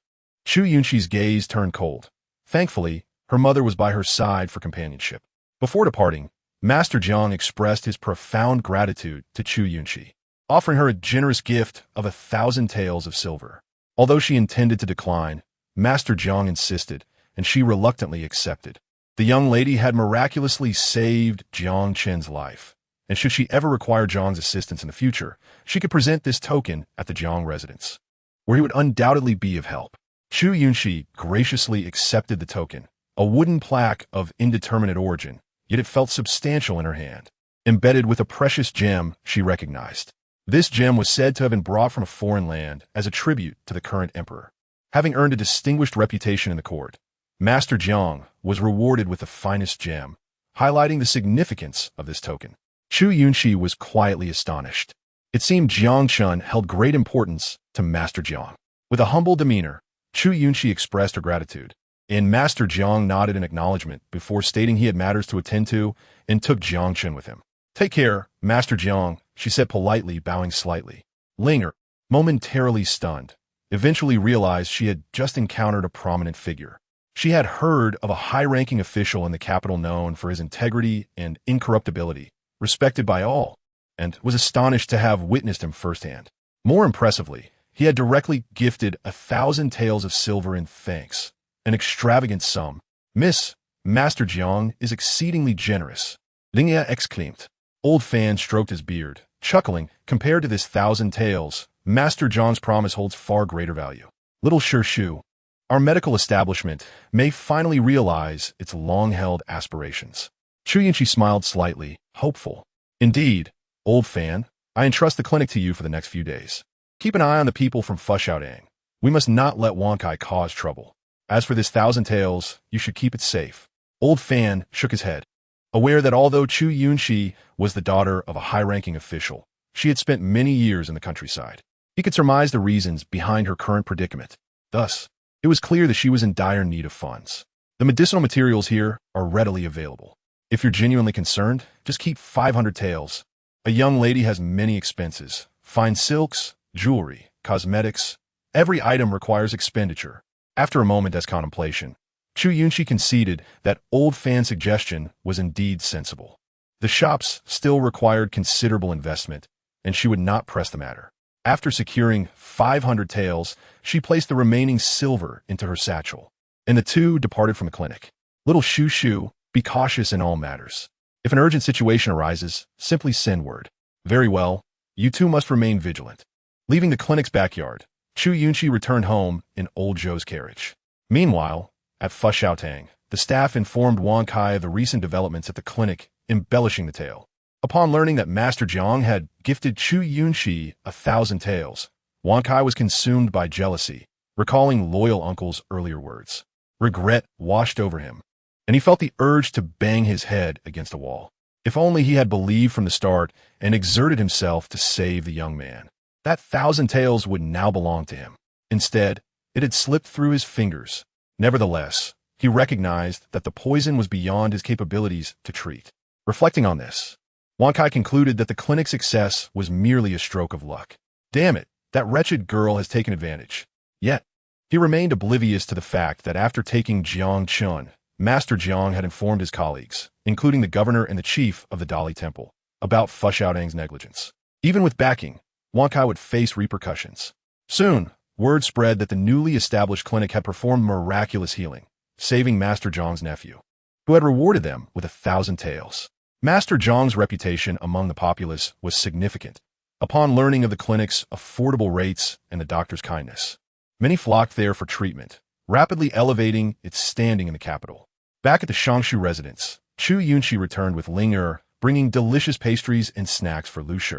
Chu Yunxi's gaze turned cold. Thankfully, her mother was by her side for companionship. Before departing, Master Jiang expressed his profound gratitude to Chu Yunxi, offering her a generous gift of 1,000 taels of silver. Although she intended to decline, Master Jiang insisted, and she reluctantly accepted. The young lady had miraculously saved Jiang Chen's life, and should she ever require Jiang's assistance in the future, she could present this token at the Jiang residence, where he would undoubtedly be of help. Chu Yunxi graciously accepted the token, a wooden plaque of indeterminate origin, yet it felt substantial in her hand, embedded with a precious gem she recognized. This gem was said to have been brought from a foreign land as a tribute to the current emperor. Having earned a distinguished reputation in the court, Master Jiang was rewarded with the finest gem, highlighting the significance of this token. Chu Yunxi was quietly astonished. It seemed Jiang Chun held great importance to Master Jiang. With a humble demeanor, Chu Yunxi expressed her gratitude, and Master Jiang nodded in acknowledgement before stating he had matters to attend to and took Jiang Chun with him. "Take care, Master Jiang," she said politely, bowing slightly. Linger, momentarily stunned, eventually realized she had just encountered a prominent figure. She had heard of a high-ranking official in the capital known for his integrity and incorruptibility, respected by all, and was astonished to have witnessed him firsthand. More impressively, he had directly gifted 1,000 taels of silver in thanks, an extravagant sum. Master Jiang is exceedingly generous," Lingya exclaimed. Old Fan stroked his beard, chuckling. "Compared to this 1,000 taels, Master Jiang's promise holds far greater value. Little Shu, our medical establishment may finally realize its long-held aspirations." Chu Yunxi smiled slightly, hopeful. "Indeed, Old Fan, I entrust the clinic to you for the next few days. Keep an eye on the people from Fushaotang. We must not let Wankai cause trouble. As for this 1,000 taels, you should keep it safe." Old Fan shook his head, aware that although Chu Yunxi was the daughter of a high-ranking official, she had spent many years in the countryside. He could surmise the reasons behind her current predicament. Thus, it was clear that she was in dire need of funds. The medicinal materials here are readily available. If you're genuinely concerned, just keep 500 taels. A young lady has many expenses: fine silks, jewelry, cosmetics. Every item requires expenditure. After a moment's contemplation, Chu Yunxi conceded that Old Fan's suggestion was indeed sensible. The shops still required considerable investment, and she would not press the matter. After securing 500 taels, she placed the remaining silver into her satchel, and the two departed from the clinic. "Little Shu, be cautious in all matters. If an urgent situation arises, simply send word." "Very well, You two must remain vigilant. Leaving the clinic's backyard, Chu Yunxi returned home in old Zhou's carriage. Meanwhile, at Fushaotang, the staff informed Wang Kai of the recent developments at the clinic, embellishing the tale. Upon learning that Master Jiang had gifted Chu Yunxi 1,000 taels, Wang Kai was consumed by jealousy, recalling loyal uncle's earlier words. Regret washed over him, and he felt the urge to bang his head against a wall. If only he had believed from the start and exerted himself to save the young man. That 1,000 taels would now belong to him. Instead, it had slipped through his fingers. Nevertheless, he recognized that the poison was beyond his capabilities to treat. Reflecting on this, Wang Kai concluded that the clinic's success was merely a stroke of luck. Damn it, that wretched girl has taken advantage. Yet, he remained oblivious to the fact that after taking Jiang Chun, Master Jiang had informed his colleagues, including the governor and the chief of the Dali Temple, about Fushaotang's negligence. Even with backing, Wang Kai would face repercussions. Soon, word spread that the newly established clinic had performed miraculous healing, saving Master Zhang's nephew, who had rewarded them with 1,000 taels. Master Zhang's reputation among the populace was significant. Upon learning of the clinic's affordable rates and the doctor's kindness, many flocked there for treatment, rapidly elevating its standing in the capital. Back at the Shangshu residence, Chu Yunxi returned with Ling Er, bringing delicious pastries and snacks for Lu Shi.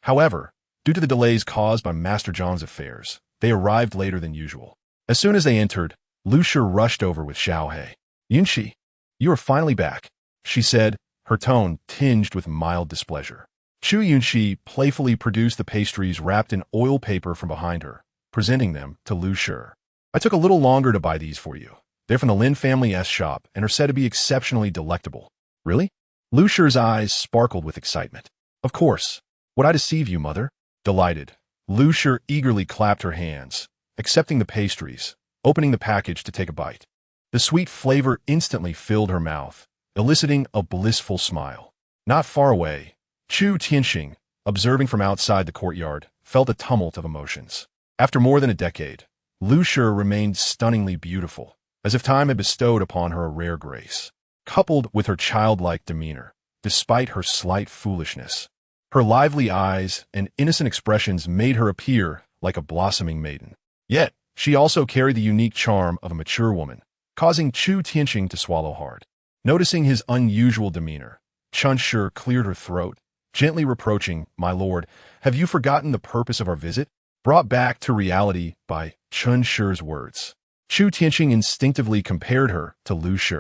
However, due to the delays caused by Master Zhang's affairs, they arrived later than usual. As soon as they entered, Lu Shi rushed over with Xiaohei. "Yunxi, you are finally back," she said, her tone tinged with mild displeasure. Chu Yunxi playfully produced the pastries wrapped in oil paper from behind her, presenting them to Lu Shi. "I took a little longer to buy these for you. They're from the Lin family's shop and are said to be exceptionally delectable." "Really?" Lu Shi's eyes sparkled with excitement. "Of course. Would I deceive you, mother?" Delighted, Lu Shi eagerly clapped her hands, accepting the pastries, opening the package to take a bite. The sweet flavor instantly filled her mouth, eliciting a blissful smile. Not far away, Chu Tianxing, observing from outside the courtyard, felt a tumult of emotions. After more than a decade, Lu Shi remained stunningly beautiful, as if time had bestowed upon her a rare grace. Coupled with her childlike demeanor, despite her slight foolishness, her lively eyes and innocent expressions made her appear like a blossoming maiden. Yet, she also carried the unique charm of a mature woman, causing Chu Tianxing to swallow hard. Noticing his unusual demeanor, Chun Shi cleared her throat, gently reproaching, "My lord, have you forgotten the purpose of our visit?" Brought back to reality by Chun Shi's words, Chu Tianxing instinctively compared her to Lu Shi.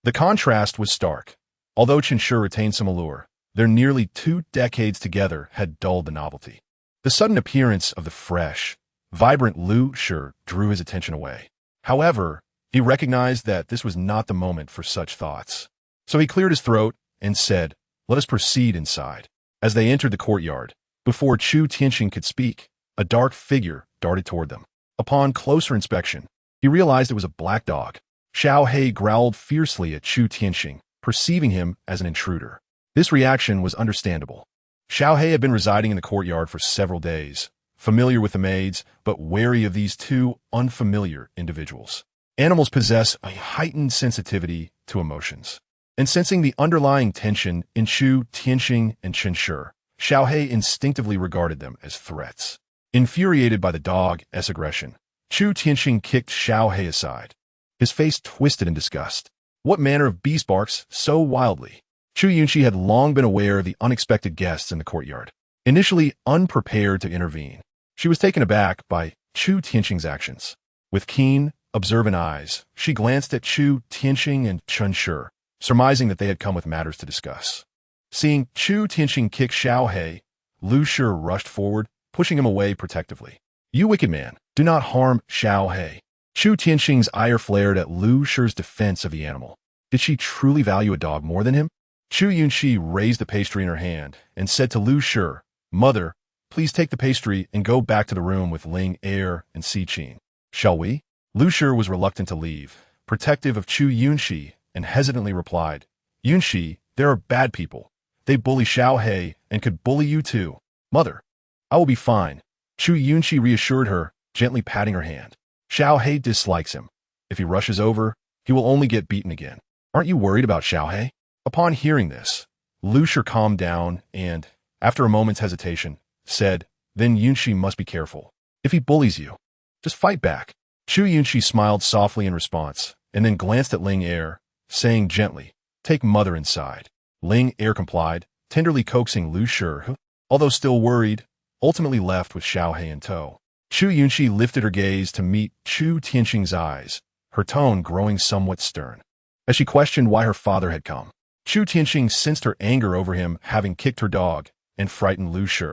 The contrast was stark. Although Chun Shi retained some allure, their nearly 2 decades together had dulled the novelty. The sudden appearance of the fresh, vibrant Lu Shi drew his attention away. However, he recognized that this was not the moment for such thoughts. So he cleared his throat and said, "Let us proceed inside." As they entered the courtyard, before Chu Tianxing could speak, a dark figure darted toward them. Upon closer inspection, he realized it was a black dog. Xiaohei growled fiercely at Chu Tianxing, perceiving him as an intruder. This reaction was understandable. Xiaohei had been residing in the courtyard for several days, familiar with the maids, but wary of these two unfamiliar individuals. Animals possess a heightened sensitivity to emotions. And sensing the underlying tension in Chu Tianxing and Chun Shi, Xiaohei instinctively regarded them as threats. Infuriated by the dog's aggression, Chu Tianxing kicked Xiaohei aside. His face twisted in disgust. What manner of beast barks so wildly? Chu Yunxi had long been aware of the unexpected guests in the courtyard. Initially unprepared to intervene, she was taken aback by Chu Tianxing's actions. With keen, observant eyes, she glanced at Chu Tianxing and Chun Shi, surmising that they had come with matters to discuss. Seeing Chu Tianxing kick Xiaohei, Lu Shi rushed forward, pushing him away protectively. "You wicked man, do not harm Xiaohei." Chu Tianxing's ire flared at Lu Shi's defense of the animal. Did she truly value a dog more than him? Chu Yunxi raised the pastry in her hand and said to Lu Shi, "Mother, please take the pastry and go back to the room with Ling Er and Si Qin. Shall we?" Lu Shi was reluctant to leave, protective of Chu Yunxi, and hesitantly replied, "Yunxi, there are bad people. They bully Xiaohei and could bully you too." "Mother, I will be fine," Chu Yunxi reassured her, gently patting her hand. "Xiaohei dislikes him. If he rushes over, he will only get beaten again. Aren't you worried about Xiaohei?" Upon hearing this, Lu Shi calmed down and, after a moment's hesitation, said, then Yunxi must be careful. If he bullies you, just fight back. Chu Yunxi smiled softly in response, and then glanced at Ling Er, saying gently, take mother inside. Ling Er complied, tenderly coaxing Lu Shi, who, although still worried, ultimately left with Xiaohe in tow. Chu Yunxi lifted her gaze to meet Chu Tianxing's eyes, her tone growing somewhat stern. As she questioned why her father had come, Chu Tianxing sensed her anger over him having kicked her dog and frightened Lu Shi,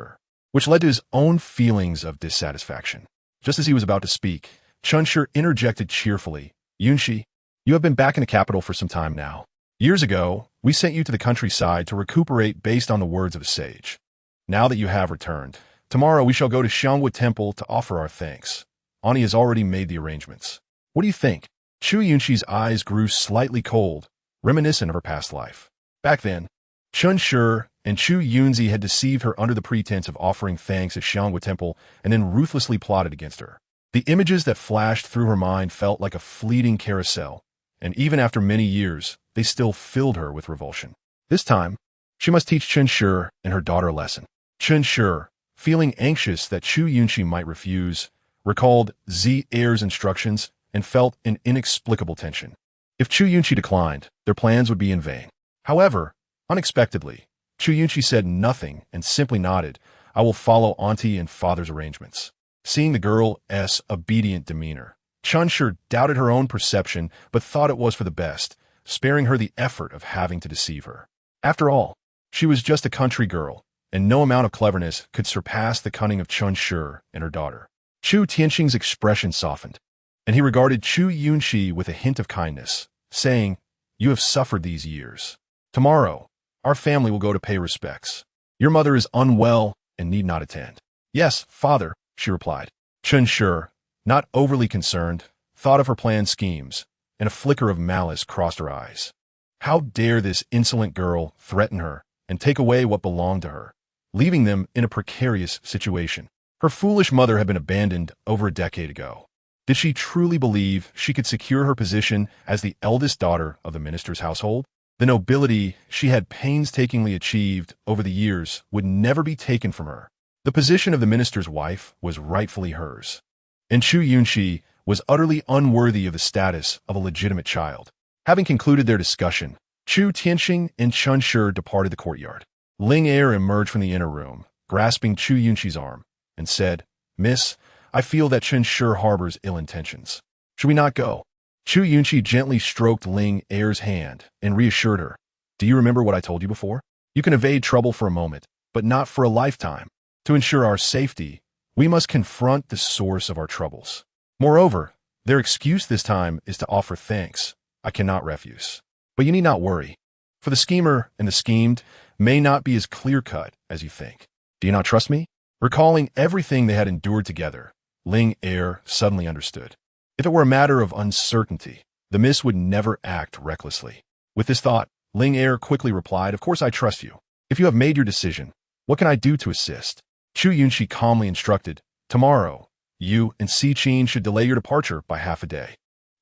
which led to his own feelings of dissatisfaction. Just as he was about to speak, Chunshi interjected cheerfully, Yunxi, you have been back in the capital for some time now. Years ago, we sent you to the countryside to recuperate based on the words of a sage. Now that you have returned, tomorrow we shall go to Xiangwu Temple to offer our thanks. Ani has already made the arrangements. What do you think? Chu Yunxi's eyes grew slightly cold, reminiscent of her past life. Back then, Chunshi and Chu Yunxi had deceived her under the pretense of offering thanks at Xiangwu Temple and then ruthlessly plotted against her. The images that flashed through her mind felt like a fleeting carousel, and even after many years, they still filled her with revulsion. This time, she must teach Chunshi and her daughter a lesson. Chunshi, feeling anxious that Chu Yunxi might refuse, recalled Z Heir's instructions and felt an inexplicable tension. If Chu Yunxi declined, their plans would be in vain. However, unexpectedly, Chu Yunxi said nothing and simply nodded, I will follow auntie and father's arrangements. Seeing the girl's obedient demeanor, Chunshi doubted her own perception but thought it was for the best, sparing her the effort of having to deceive her. After all, she was just a country girl, and no amount of cleverness could surpass the cunning of Chunshi and her daughter. Chu Tianxing's expression softened, and he regarded Chu Yunxi with a hint of kindness, saying, you have suffered these years. Tomorrow, our family will go to pay respects. Your mother is unwell and need not attend. Yes, father, she replied. Chunshi, not overly concerned, thought of her planned schemes, and a flicker of malice crossed her eyes. How dare this insolent girl threaten her and take away what belonged to her, leaving them in a precarious situation? Her foolish mother had been abandoned over a decade ago. Did she truly believe she could secure her position as the eldest daughter of the minister's household? The nobility she had painstakingly achieved over the years would never be taken from her. The position of the minister's wife was rightfully hers, and Chu Yunxi was utterly unworthy of the status of a legitimate child. Having concluded their discussion, Chu Tianxing and Chunshi departed the courtyard. Ling Er emerged from the inner room, grasping Chu Yunxi's arm, and said, Miss, I feel that Chunshi harbors ill intentions. Should we not go? Chu Yunxi gently stroked Ling Er's hand and reassured her. Do you remember what I told you before? You can evade trouble for a moment, but not for a lifetime. To ensure our safety, we must confront the source of our troubles. Moreover, their excuse this time is to offer thanks. I cannot refuse. But you need not worry, for the schemer and the schemed may not be as clear-cut as you think. Do you not trust me? Recalling everything they had endured together, Ling Er suddenly understood. If it were a matter of uncertainty, the miss would never act recklessly. With this thought, Ling Er quickly replied, Of course I trust you. If you have made your decision, what can I do to assist? Chu Yunxi calmly instructed, Tomorrow, you and Qin should delay your departure by half a day.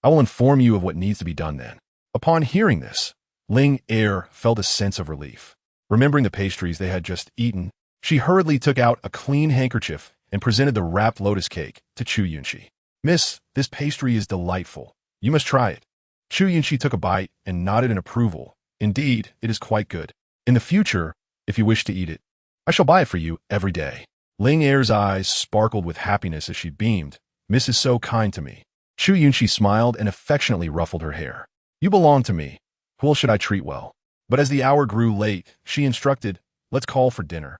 I will inform you of what needs to be done then. Upon hearing this, Ling Er felt a sense of relief. Remembering the pastries they had just eaten, she hurriedly took out a clean handkerchief and presented the wrapped lotus cake to Chu Yunxi. Miss, this pastry is delightful. You must try it. Chu Yunxi took a bite and nodded in approval. Indeed, it is quite good. In the future, if you wish to eat it, I shall buy it for you every day. Ling Er's eyes sparkled with happiness as she beamed. Miss is so kind to me. Chu Yunxi smiled and affectionately ruffled her hair. You belong to me. Who else should I treat well? But as the hour grew late, she instructed, Let's call for dinner.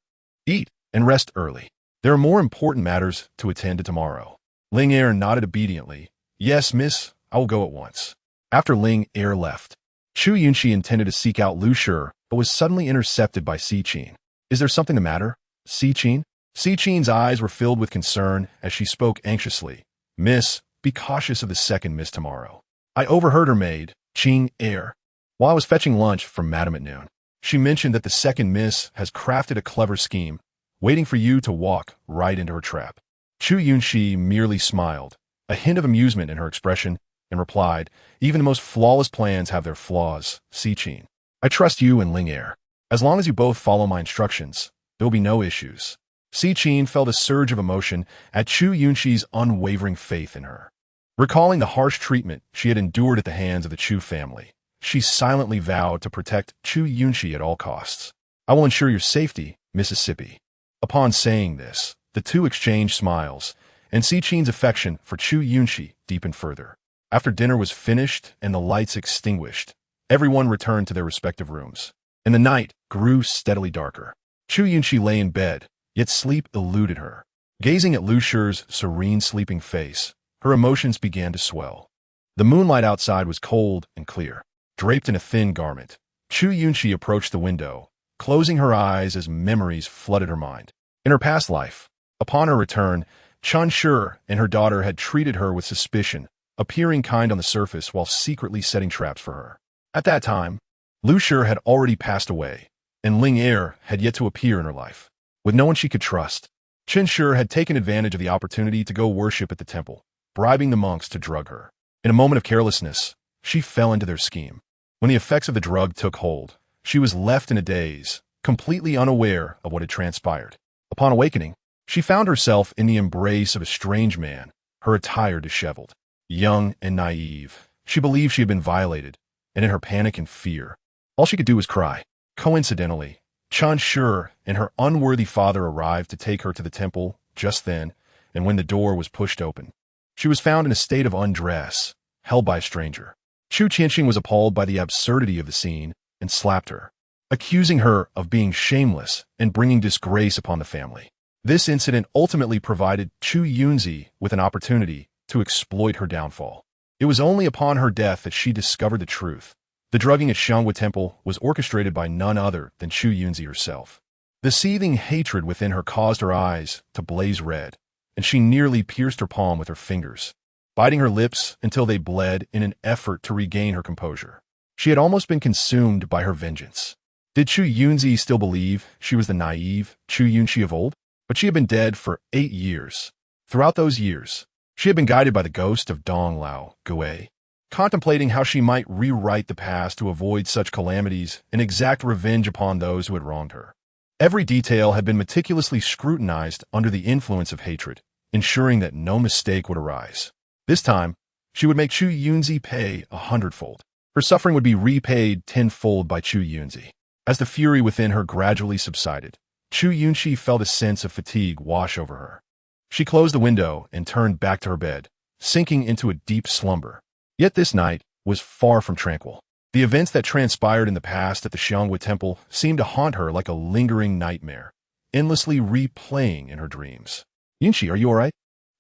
Eat and rest early. There are more important matters to attend to tomorrow. Ling Er nodded obediently. Yes, miss, I will go at once. After Ling Er left, Chu Yunxi intended to seek out Lu Shi, but was suddenly intercepted by Qin. Is there something the matter, Qin? Qin's eyes were filled with concern as she spoke anxiously. Miss, be cautious of the second miss tomorrow. I overheard her maid, Qing Er, while I was fetching lunch from Madame at noon. She mentioned that the second miss has crafted a clever scheme, waiting for you to walk right into her trap. Chu Yunxi merely smiled, a hint of amusement in her expression, and replied, Even the most flawless plans have their flaws, Qin. I trust you and Ling Er. As long as you both follow my instructions, there will be no issues. Si Qin felt a surge of emotion at Chu Yunxi's unwavering faith in her. Recalling the harsh treatment she had endured at the hands of the Chu family, she silently vowed to protect Chu Yunxi at all costs. "I will ensure your safety, Mississippi." Upon saying this, the two exchanged smiles, and Si Qin's affection for Chu Yunxi deepened further. After dinner was finished and the lights extinguished, everyone returned to their respective rooms, and the night grew steadily darker. Chu Yunxi lay in bed, yet sleep eluded her. Gazing at Lu Shi's serene sleeping face, her emotions began to swell. The moonlight outside was cold and clear. Draped in a thin garment, Chu Yunxi approached the window, closing her eyes as memories flooded her mind. In her past life, upon her return, Chun Shi and her daughter had treated her with suspicion, appearing kind on the surface while secretly setting traps for her. At that time, Lu Shi had already passed away, and Ling Er had yet to appear in her life. With no one she could trust, Chun Shi had taken advantage of the opportunity to go worship at the temple, bribing the monks to drug her. In a moment of carelessness, she fell into their scheme. When the effects of the drug took hold, she was left in a daze, completely unaware of what had transpired. Upon awakening, she found herself in the embrace of a strange man, her attire disheveled. Young and naive, she believed she had been violated, and in her panic and fear, all she could do was cry. Coincidentally, Chun Shi and her unworthy father arrived to take her to the temple just then, and when the door was pushed open, she was found in a state of undress, held by a stranger. Chu Yunxi was appalled by the absurdity of the scene and slapped her, accusing her of being shameless and bringing disgrace upon the family. This incident ultimately provided Chu Yunxi with an opportunity to exploit her downfall. It was only upon her death that she discovered the truth. The drugging at Xiangwu Temple was orchestrated by none other than Chu Yunxi herself. The seething hatred within her caused her eyes to blaze red, and she nearly pierced her palm with her fingers, biting her lips until they bled in an effort to regain her composure. She had almost been consumed by her vengeance. Did Chu Yunxi still believe she was the naive Chu Yunxi of old? But she had been dead for 8 years. Throughout those years, she had been guided by the ghost of Dong Lao Gui, contemplating how she might rewrite the past to avoid such calamities and exact revenge upon those who had wronged her. Every detail had been meticulously scrutinized under the influence of hatred, ensuring that no mistake would arise. This time, she would make Chu Yunxi pay 100-fold. Her suffering would be repaid 10-fold by Chu Yunxi. As the fury within her gradually subsided, Chu Yunxi felt a sense of fatigue wash over her. She closed the window and turned back to her bed, sinking into a deep slumber. Yet this night was far from tranquil. The events that transpired in the past at the Xiangwu Temple seemed to haunt her like a lingering nightmare, endlessly replaying in her dreams. "Yunxi, are you all right?"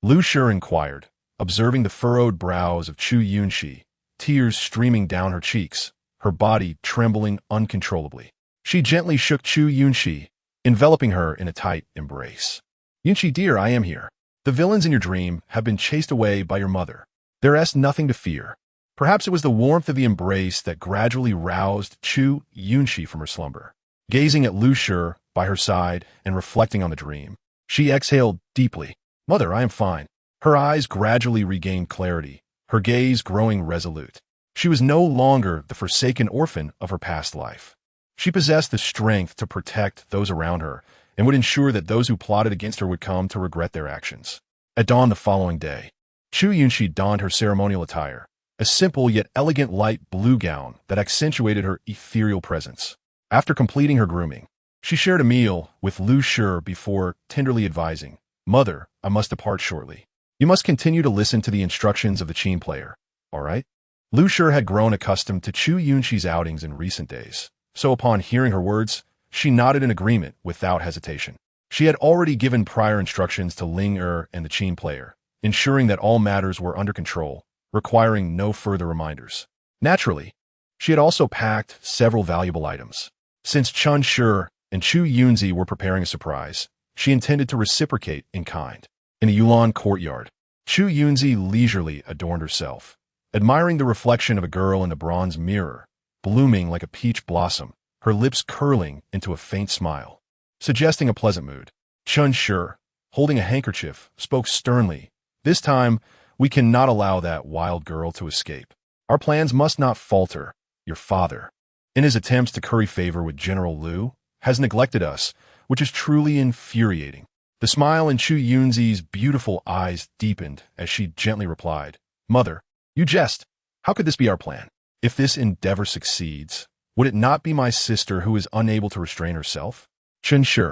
Lu Shi inquired, observing the furrowed brows of Chu Yunxi, tears streaming down her cheeks, her body trembling uncontrollably. She gently shook Chu Yunxi, enveloping her in a tight embrace. "Yunxi dear, I am here. The villains in your dream have been chased away by your mother. There is nothing to fear." Perhaps it was the warmth of the embrace that gradually roused Chu Yunxi from her slumber. Gazing at Lu Shi by her side and reflecting on the dream, she exhaled deeply. "Mother, I am fine." Her eyes gradually regained clarity, her gaze growing resolute. She was no longer the forsaken orphan of her past life. She possessed the strength to protect those around her and would ensure that those who plotted against her would come to regret their actions. At dawn the following day, Chu Yunxi donned her ceremonial attire, a simple yet elegant light blue gown that accentuated her ethereal presence. After completing her grooming, she shared a meal with Lu Shi before tenderly advising, "Mother, I must depart shortly. You must continue to listen to the instructions of the Qin player, all right?" Lu Shi had grown accustomed to Chu Yunxi's outings in recent days, so upon hearing her words, she nodded in agreement without hesitation. She had already given prior instructions to Ling Er and the Qin player, ensuring that all matters were under control, requiring no further reminders. Naturally, she had also packed several valuable items. Since Chun Shi and Chu Yunxi were preparing a surprise, she intended to reciprocate in kind. In the Yulan courtyard, Chu Yunxi leisurely adorned herself, admiring the reflection of a girl in the bronze mirror, blooming like a peach blossom, her lips curling into a faint smile, suggesting a pleasant mood. Chun Shi, holding a handkerchief, spoke sternly, "This time, we cannot allow that wild girl to escape. Our plans must not falter. Your father, in his attempts to curry favor with General Liu, has neglected us, which is truly infuriating." The smile in Chu Yunxi's beautiful eyes deepened as she gently replied, "Mother, you jest. How could this be our plan? If this endeavor succeeds, would it not be my sister who is unable to restrain herself?" Chen Shi,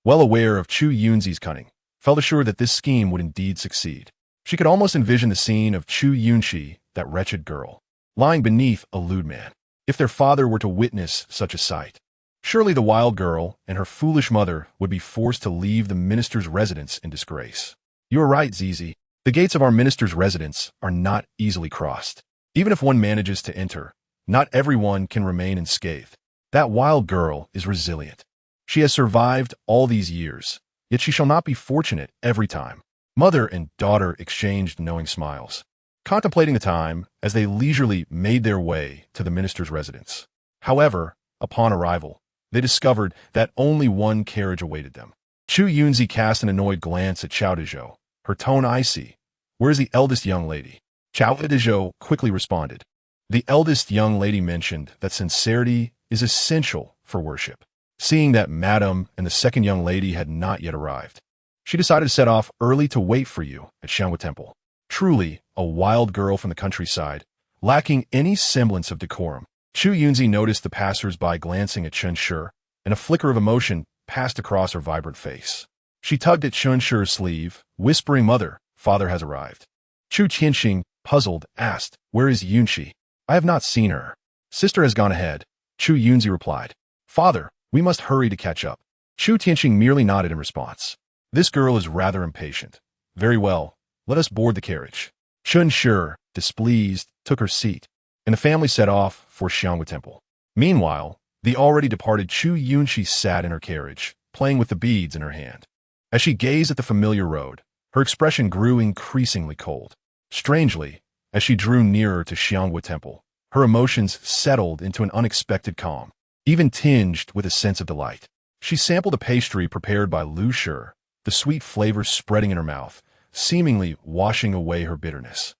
well aware of Chu Yunxi's cunning, felt assured that this scheme would indeed succeed. She could almost envision the scene of Chu Yunxi, that wretched girl, lying beneath a lewd man. If their father were to witness such a sight, surely the wild girl and her foolish mother would be forced to leave the minister's residence in disgrace. "You are right, Zizi. The gates of our minister's residence are not easily crossed. Even if one manages to enter, not everyone can remain unscathed. That wild girl is resilient. She has survived all these years, yet she shall not be fortunate every time." Mother and daughter exchanged knowing smiles, contemplating the time as they leisurely made their way to the minister's residence. However, upon arrival, they discovered that only one carriage awaited them. Chu Yunxi cast an annoyed glance at Chao Dezhou, her tone icy. "Where is the eldest young lady?" Chao Dezhou quickly responded. The eldest young lady mentioned that sincerity is essential for worship. Seeing that Madame and the second young lady had not yet arrived, she decided to set off early to wait for you at Xiangwu Temple. Truly, a wild girl from the countryside, lacking any semblance of decorum. Chu Yunxi noticed the passers-by glancing at Chen Shi, and a flicker of emotion passed across her vibrant face. She tugged at Chen Shi's sleeve, whispering, "Mother, father has arrived." Chu Yunxi, puzzled, asked, "Where is Yunxi?" "I have not seen her. Sister has gone ahead," Chu Yunxi replied. "Father, we must hurry to catch up." Chu Yunxi merely nodded in response. "This girl is rather impatient. Very well, let us board the carriage." Chen Shi, displeased, took her seat, and the family set off for Xiangwu Temple. Meanwhile, the already departed Chu Yunxi sat in her carriage, playing with the beads in her hand. As she gazed at the familiar road, her expression grew increasingly cold. Strangely, as she drew nearer to Xiangwu Temple, her emotions settled into an unexpected calm, even tinged with a sense of delight. She sampled a pastry prepared by Lu Shi, the sweet flavor spreading in her mouth, seemingly washing away her bitterness.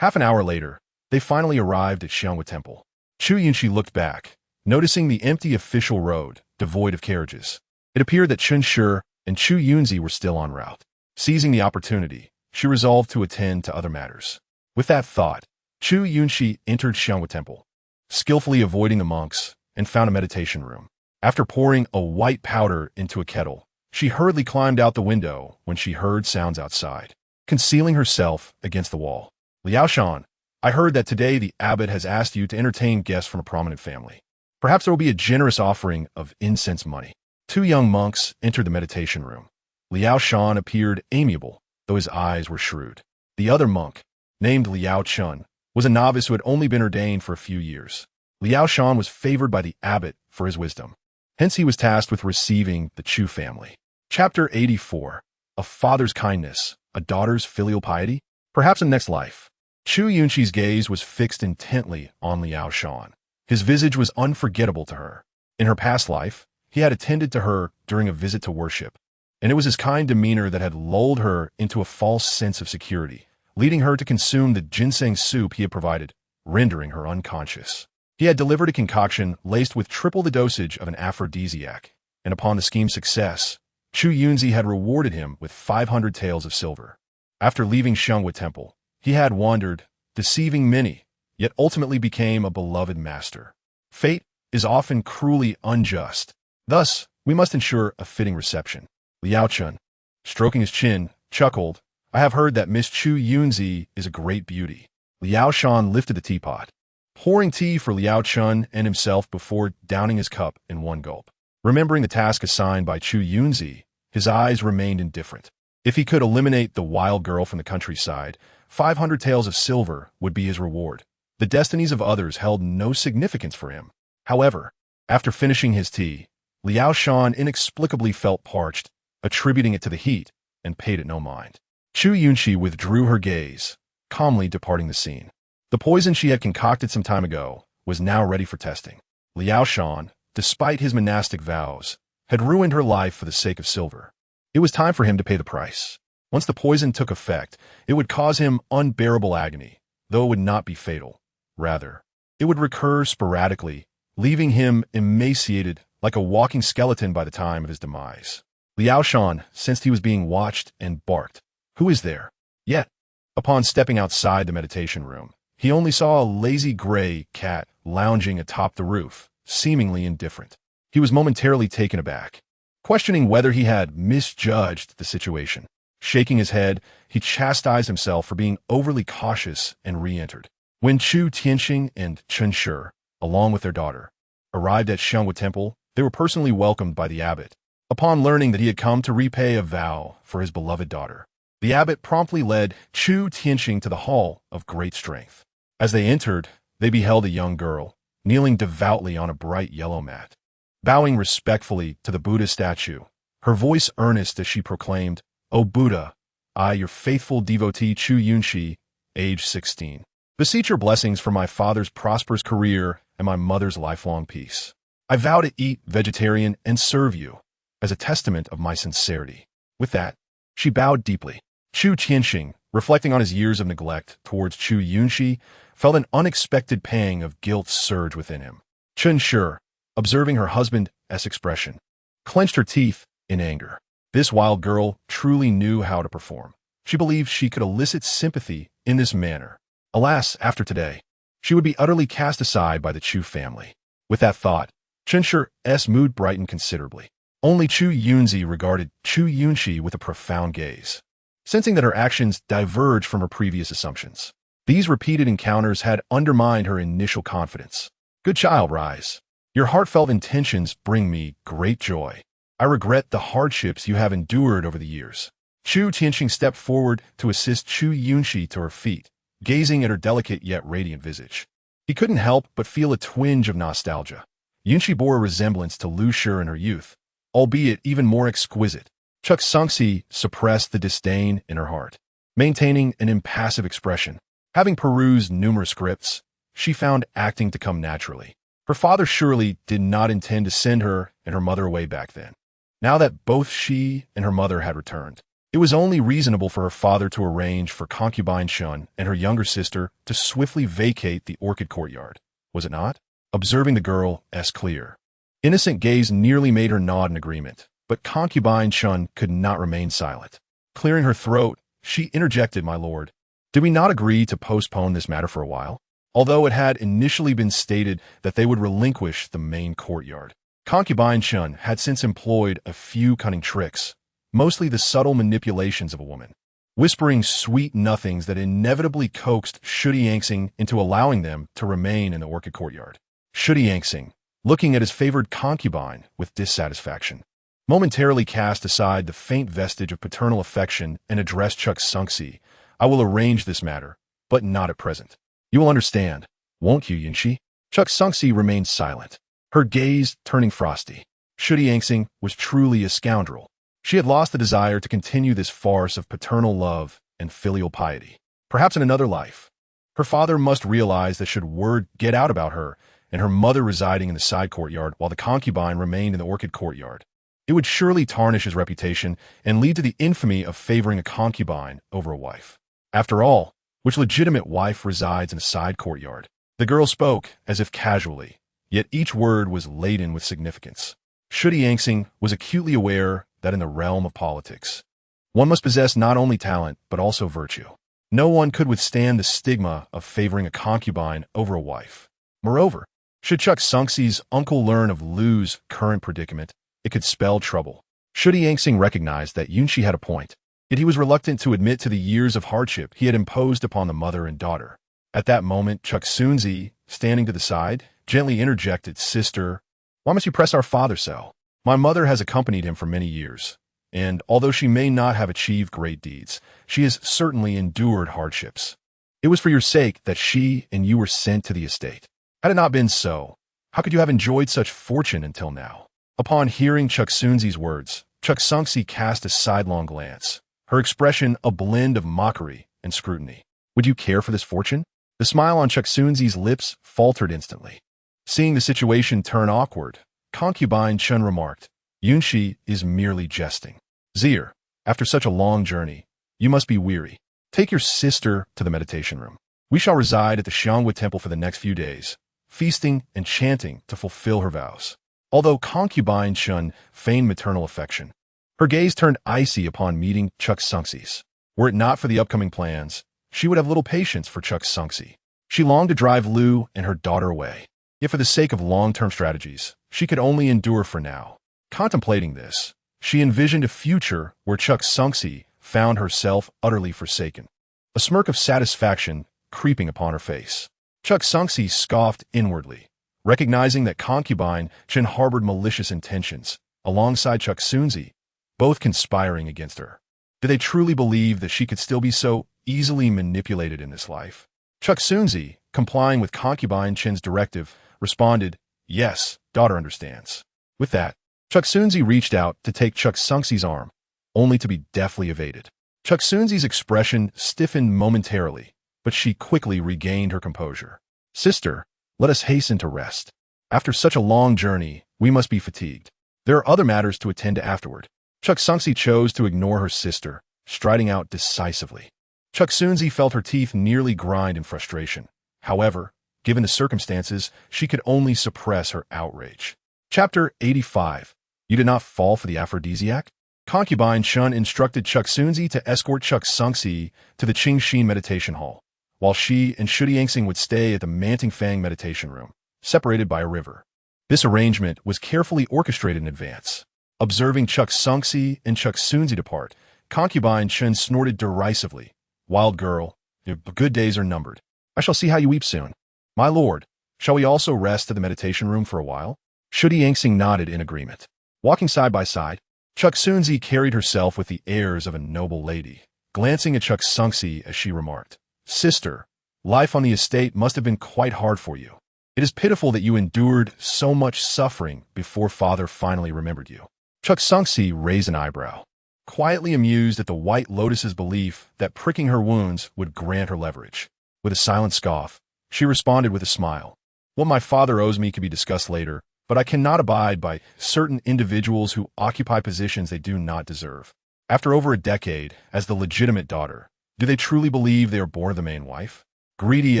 Half an hour later, they finally arrived at Xiangwu Temple. Chu Yunxi looked back, noticing the empty official road, devoid of carriages. It appeared that Chen Shi and Chu Yunxi were still en route. Seizing the opportunity, she resolved to attend to other matters. With that thought, Chu Yunxi entered Xiangwu Temple, skillfully avoiding the monks, and found a meditation room. After pouring a white powder into a kettle, she hurriedly climbed out the window when she heard sounds outside, concealing herself against the wall. "Liao Shan, I heard that today the abbot has asked you to entertain guests from a prominent family. Perhaps there will be a generous offering of incense money." Two young monks entered the meditation room. Liao Shan appeared amiable, though his eyes were shrewd. The other monk, named Liao Chun, was a novice who had only been ordained for a few years. Liao Shan was favored by the abbot for his wisdom. Hence he was tasked with receiving the Chu family. Chapter 84. A father's kindness, a daughter's filial piety? Perhaps in next life. Chu Yunxi's gaze was fixed intently on Liao Shan. His visage was unforgettable to her. In her past life, he had attended to her during a visit to worship, and it was his kind demeanor that had lulled her into a false sense of security, leading her to consume the ginseng soup he had provided, rendering her unconscious. He had delivered a concoction laced with triple the dosage of an aphrodisiac, and upon the scheme's success, Chu Yunxi had rewarded him with 500 taels of silver. After leaving Xiangwu Temple, he had wandered, deceiving many, yet ultimately became a beloved master. Fate is often cruelly unjust. Thus, we must ensure a fitting reception. Liao Chun, stroking his chin, chuckled, "I have heard that Miss Chu Yunxi is a great beauty." Liao Shan lifted the teapot, pouring tea for Liao Chun and himself before downing his cup in one gulp. Remembering the task assigned by Chu Yunxi, his eyes remained indifferent. If he could eliminate the wild girl from the countryside, 500 taels of silver would be his reward. The destinies of others held no significance for him. However, after finishing his tea, Liao Shan inexplicably felt parched, attributing it to the heat, and paid it no mind. Chu Yunxi withdrew her gaze, calmly departing the scene. The poison she had concocted some time ago was now ready for testing. Liao Shan, despite his monastic vows, had ruined her life for the sake of silver. It was time for him to pay the price. Once the poison took effect, it would cause him unbearable agony, though it would not be fatal. Rather, it would recur sporadically, leaving him emaciated like a walking skeleton by the time of his demise. Liao Shan sensed he was being watched and barked, "Who is there?" Yet, upon stepping outside the meditation room, he only saw a lazy gray cat lounging atop the roof, seemingly indifferent. He was momentarily taken aback, questioning whether he had misjudged the situation. Shaking his head, he chastised himself for being overly cautious and re-entered. When Chu Tianxing and Chen Shi, along with their daughter, arrived at Xiangwu Temple, they were personally welcomed by the abbot. Upon learning that he had come to repay a vow for his beloved daughter, the abbot promptly led Chu Tianxing to the hall of great strength. As they entered, they beheld a young girl, kneeling devoutly on a bright yellow mat. Bowing respectfully to the Buddha statue, her voice earnest as she proclaimed, "O Buddha, I, your faithful devotee Chu Yunxi, age 16. Beseech your blessings for my father's prosperous career and my mother's lifelong peace. I vow to eat vegetarian and serve you, as a testament of my sincerity." With that, she bowed deeply. Chu Tianxing, reflecting on his years of neglect towards Chu Yunxi, felt an unexpected pang of guilt surge within him. Chen Shi, observing her husband's expression, clenched her teeth in anger. This wild girl truly knew how to perform. She believed she could elicit sympathy in this manner. Alas, after today, she would be utterly cast aside by the Chu family. With that thought, Chen Shi's mood brightened considerably. Only Chu Yunxi regarded Chu Yunxi with a profound gaze, sensing that her actions diverged from her previous assumptions. These repeated encounters had undermined her initial confidence. "Good child, rise. Your heartfelt intentions bring me great joy. I regret the hardships you have endured over the years." Chu Tianxing stepped forward to assist Chu Yunxi to her feet, gazing at her delicate yet radiant visage. He couldn't help but feel a twinge of nostalgia. Yunxi bore a resemblance to Lu Shi in her youth, albeit even more exquisite. Chu Yunxi suppressed the disdain in her heart, maintaining an impassive expression. Having perused numerous scripts, she found acting to come naturally. Her father surely did not intend to send her and her mother away back then. Now that both she and her mother had returned, it was only reasonable for her father to arrange for concubine Shun and her younger sister to swiftly vacate the orchid courtyard, was it not? Observing the girl's clear, innocent gaze nearly made her nod in agreement, but concubine Shun could not remain silent. Clearing her throat, she interjected, "My lord, did we not agree to postpone this matter for a while?" Although it had initially been stated that they would relinquish the main courtyard, concubine Shun had since employed a few cunning tricks, mostly the subtle manipulations of a woman, whispering sweet nothings that inevitably coaxed Chu Yunxi into allowing them to remain in the orchid courtyard. Chu Yunxi, looking at his favored concubine with dissatisfaction, momentarily cast aside the faint vestige of paternal affection and addressed Chu Yunxi, "I will arrange this matter, but not at present. You will understand, won't you, Yunxi?" Chu Yunxi remained silent, her gaze turning frosty. Chu Yunxi was truly a scoundrel. She had lost the desire to continue this farce of paternal love and filial piety. Perhaps in another life, her father must realize that should word get out about her and her mother residing in the side courtyard while the concubine remained in the orchid courtyard, it would surely tarnish his reputation and lead to the infamy of favoring a concubine over a wife. After all, which legitimate wife resides in a side courtyard? The girl spoke as if casually, yet each word was laden with significance. Chu Yunxi was acutely aware that in the realm of politics, one must possess not only talent but also virtue. No one could withstand the stigma of favoring a concubine over a wife. Moreover, should Chu Yunxi's uncle learn of Lu's current predicament, it could spell trouble. Chu Yunxi recognized that Yunxi had a point, yet he was reluctant to admit to the years of hardship he had imposed upon the mother and daughter. At that moment, Chu Yunxi, standing to the side, gently interjected, "Sister, why must you press our father so? My mother has accompanied him for many years, and although she may not have achieved great deeds, she has certainly endured hardships. It was for your sake that she and you were sent to the estate. Had it not been so, how could you have enjoyed such fortune until now?" Upon hearing Chu Yunxi's words, Chu Yunxi cast a sidelong glance, her expression a blend of mockery and scrutiny. "Would you care for this fortune?" The smile on Chu Yunxi's lips faltered instantly. Seeing the situation turn awkward, concubine Chen remarked, "Yunxi is merely jesting. Zir, after such a long journey, you must be weary. Take your sister to the meditation room. We shall reside at the Xiangwu Temple for the next few days, feasting and chanting to fulfill her vows." Although concubine Chen feigned maternal affection, Her gaze turned icy upon meeting Chu Yunxi's. Were it not for the upcoming plans, she would have little patience for Chu Yunxi. She longed to drive Lu and her daughter away. Yet for the sake of long-term strategies, she could only endure for now. Contemplating this, she envisioned a future where Chu Yunxi found herself utterly forsaken. A smirk of satisfaction creeping upon her face. Chu Yunxi scoffed inwardly, recognizing that concubine Chen harbored malicious intentions, alongside Chu Yunxi, both conspiring against her. Did they truly believe that she could still be so easily manipulated in this life? Chu Yunxi, complying with concubine Chen's directive, responded, "Yes, daughter understands." With that, Chu Yunxi reached out to take Chu Yunxi's arm, only to be deftly evaded. Chu Yunxi's expression stiffened momentarily, but she quickly regained her composure. "Sister, let us hasten to rest. After such a long journey, we must be fatigued. There are other matters to attend to afterward." Chu Yunxi chose to ignore her sister, striding out decisively. Chu Yunxi felt her teeth nearly grind in frustration. However, given the circumstances, she could only suppress her outrage. Chapter 85. You did not fall for the aphrodisiac? Concubine Chun instructed Chu Yunxi to escort Chu Yunxi to the Qingxi meditation hall, while she and Chu Yunxi would stay at the Mantingfang meditation room, separated by a river. This arrangement was carefully orchestrated in advance. Observing Chu Yunxi and Chu Yunxi depart, concubine Chun snorted derisively. "Wild girl, your good days are numbered. I shall see how you weep soon. My lord, shall we also rest at the meditation room for a while?" Chu Yunxi nodded in agreement. Walking side by side, Chu Yunxi carried herself with the airs of a noble lady, glancing at Chu Yunxi as she remarked, "Sister, life on the estate must have been quite hard for you. It is pitiful that you endured so much suffering before father finally remembered you." Chu Yunxi raised an eyebrow, quietly amused at the White Lotus's belief that pricking her wounds would grant her leverage. With a silent scoff, she responded with a smile. "What my father owes me can be discussed later, but I cannot abide by certain individuals who occupy positions they do not deserve. After over a decade, as the legitimate daughter, do they truly believe they are born of the main wife? Greedy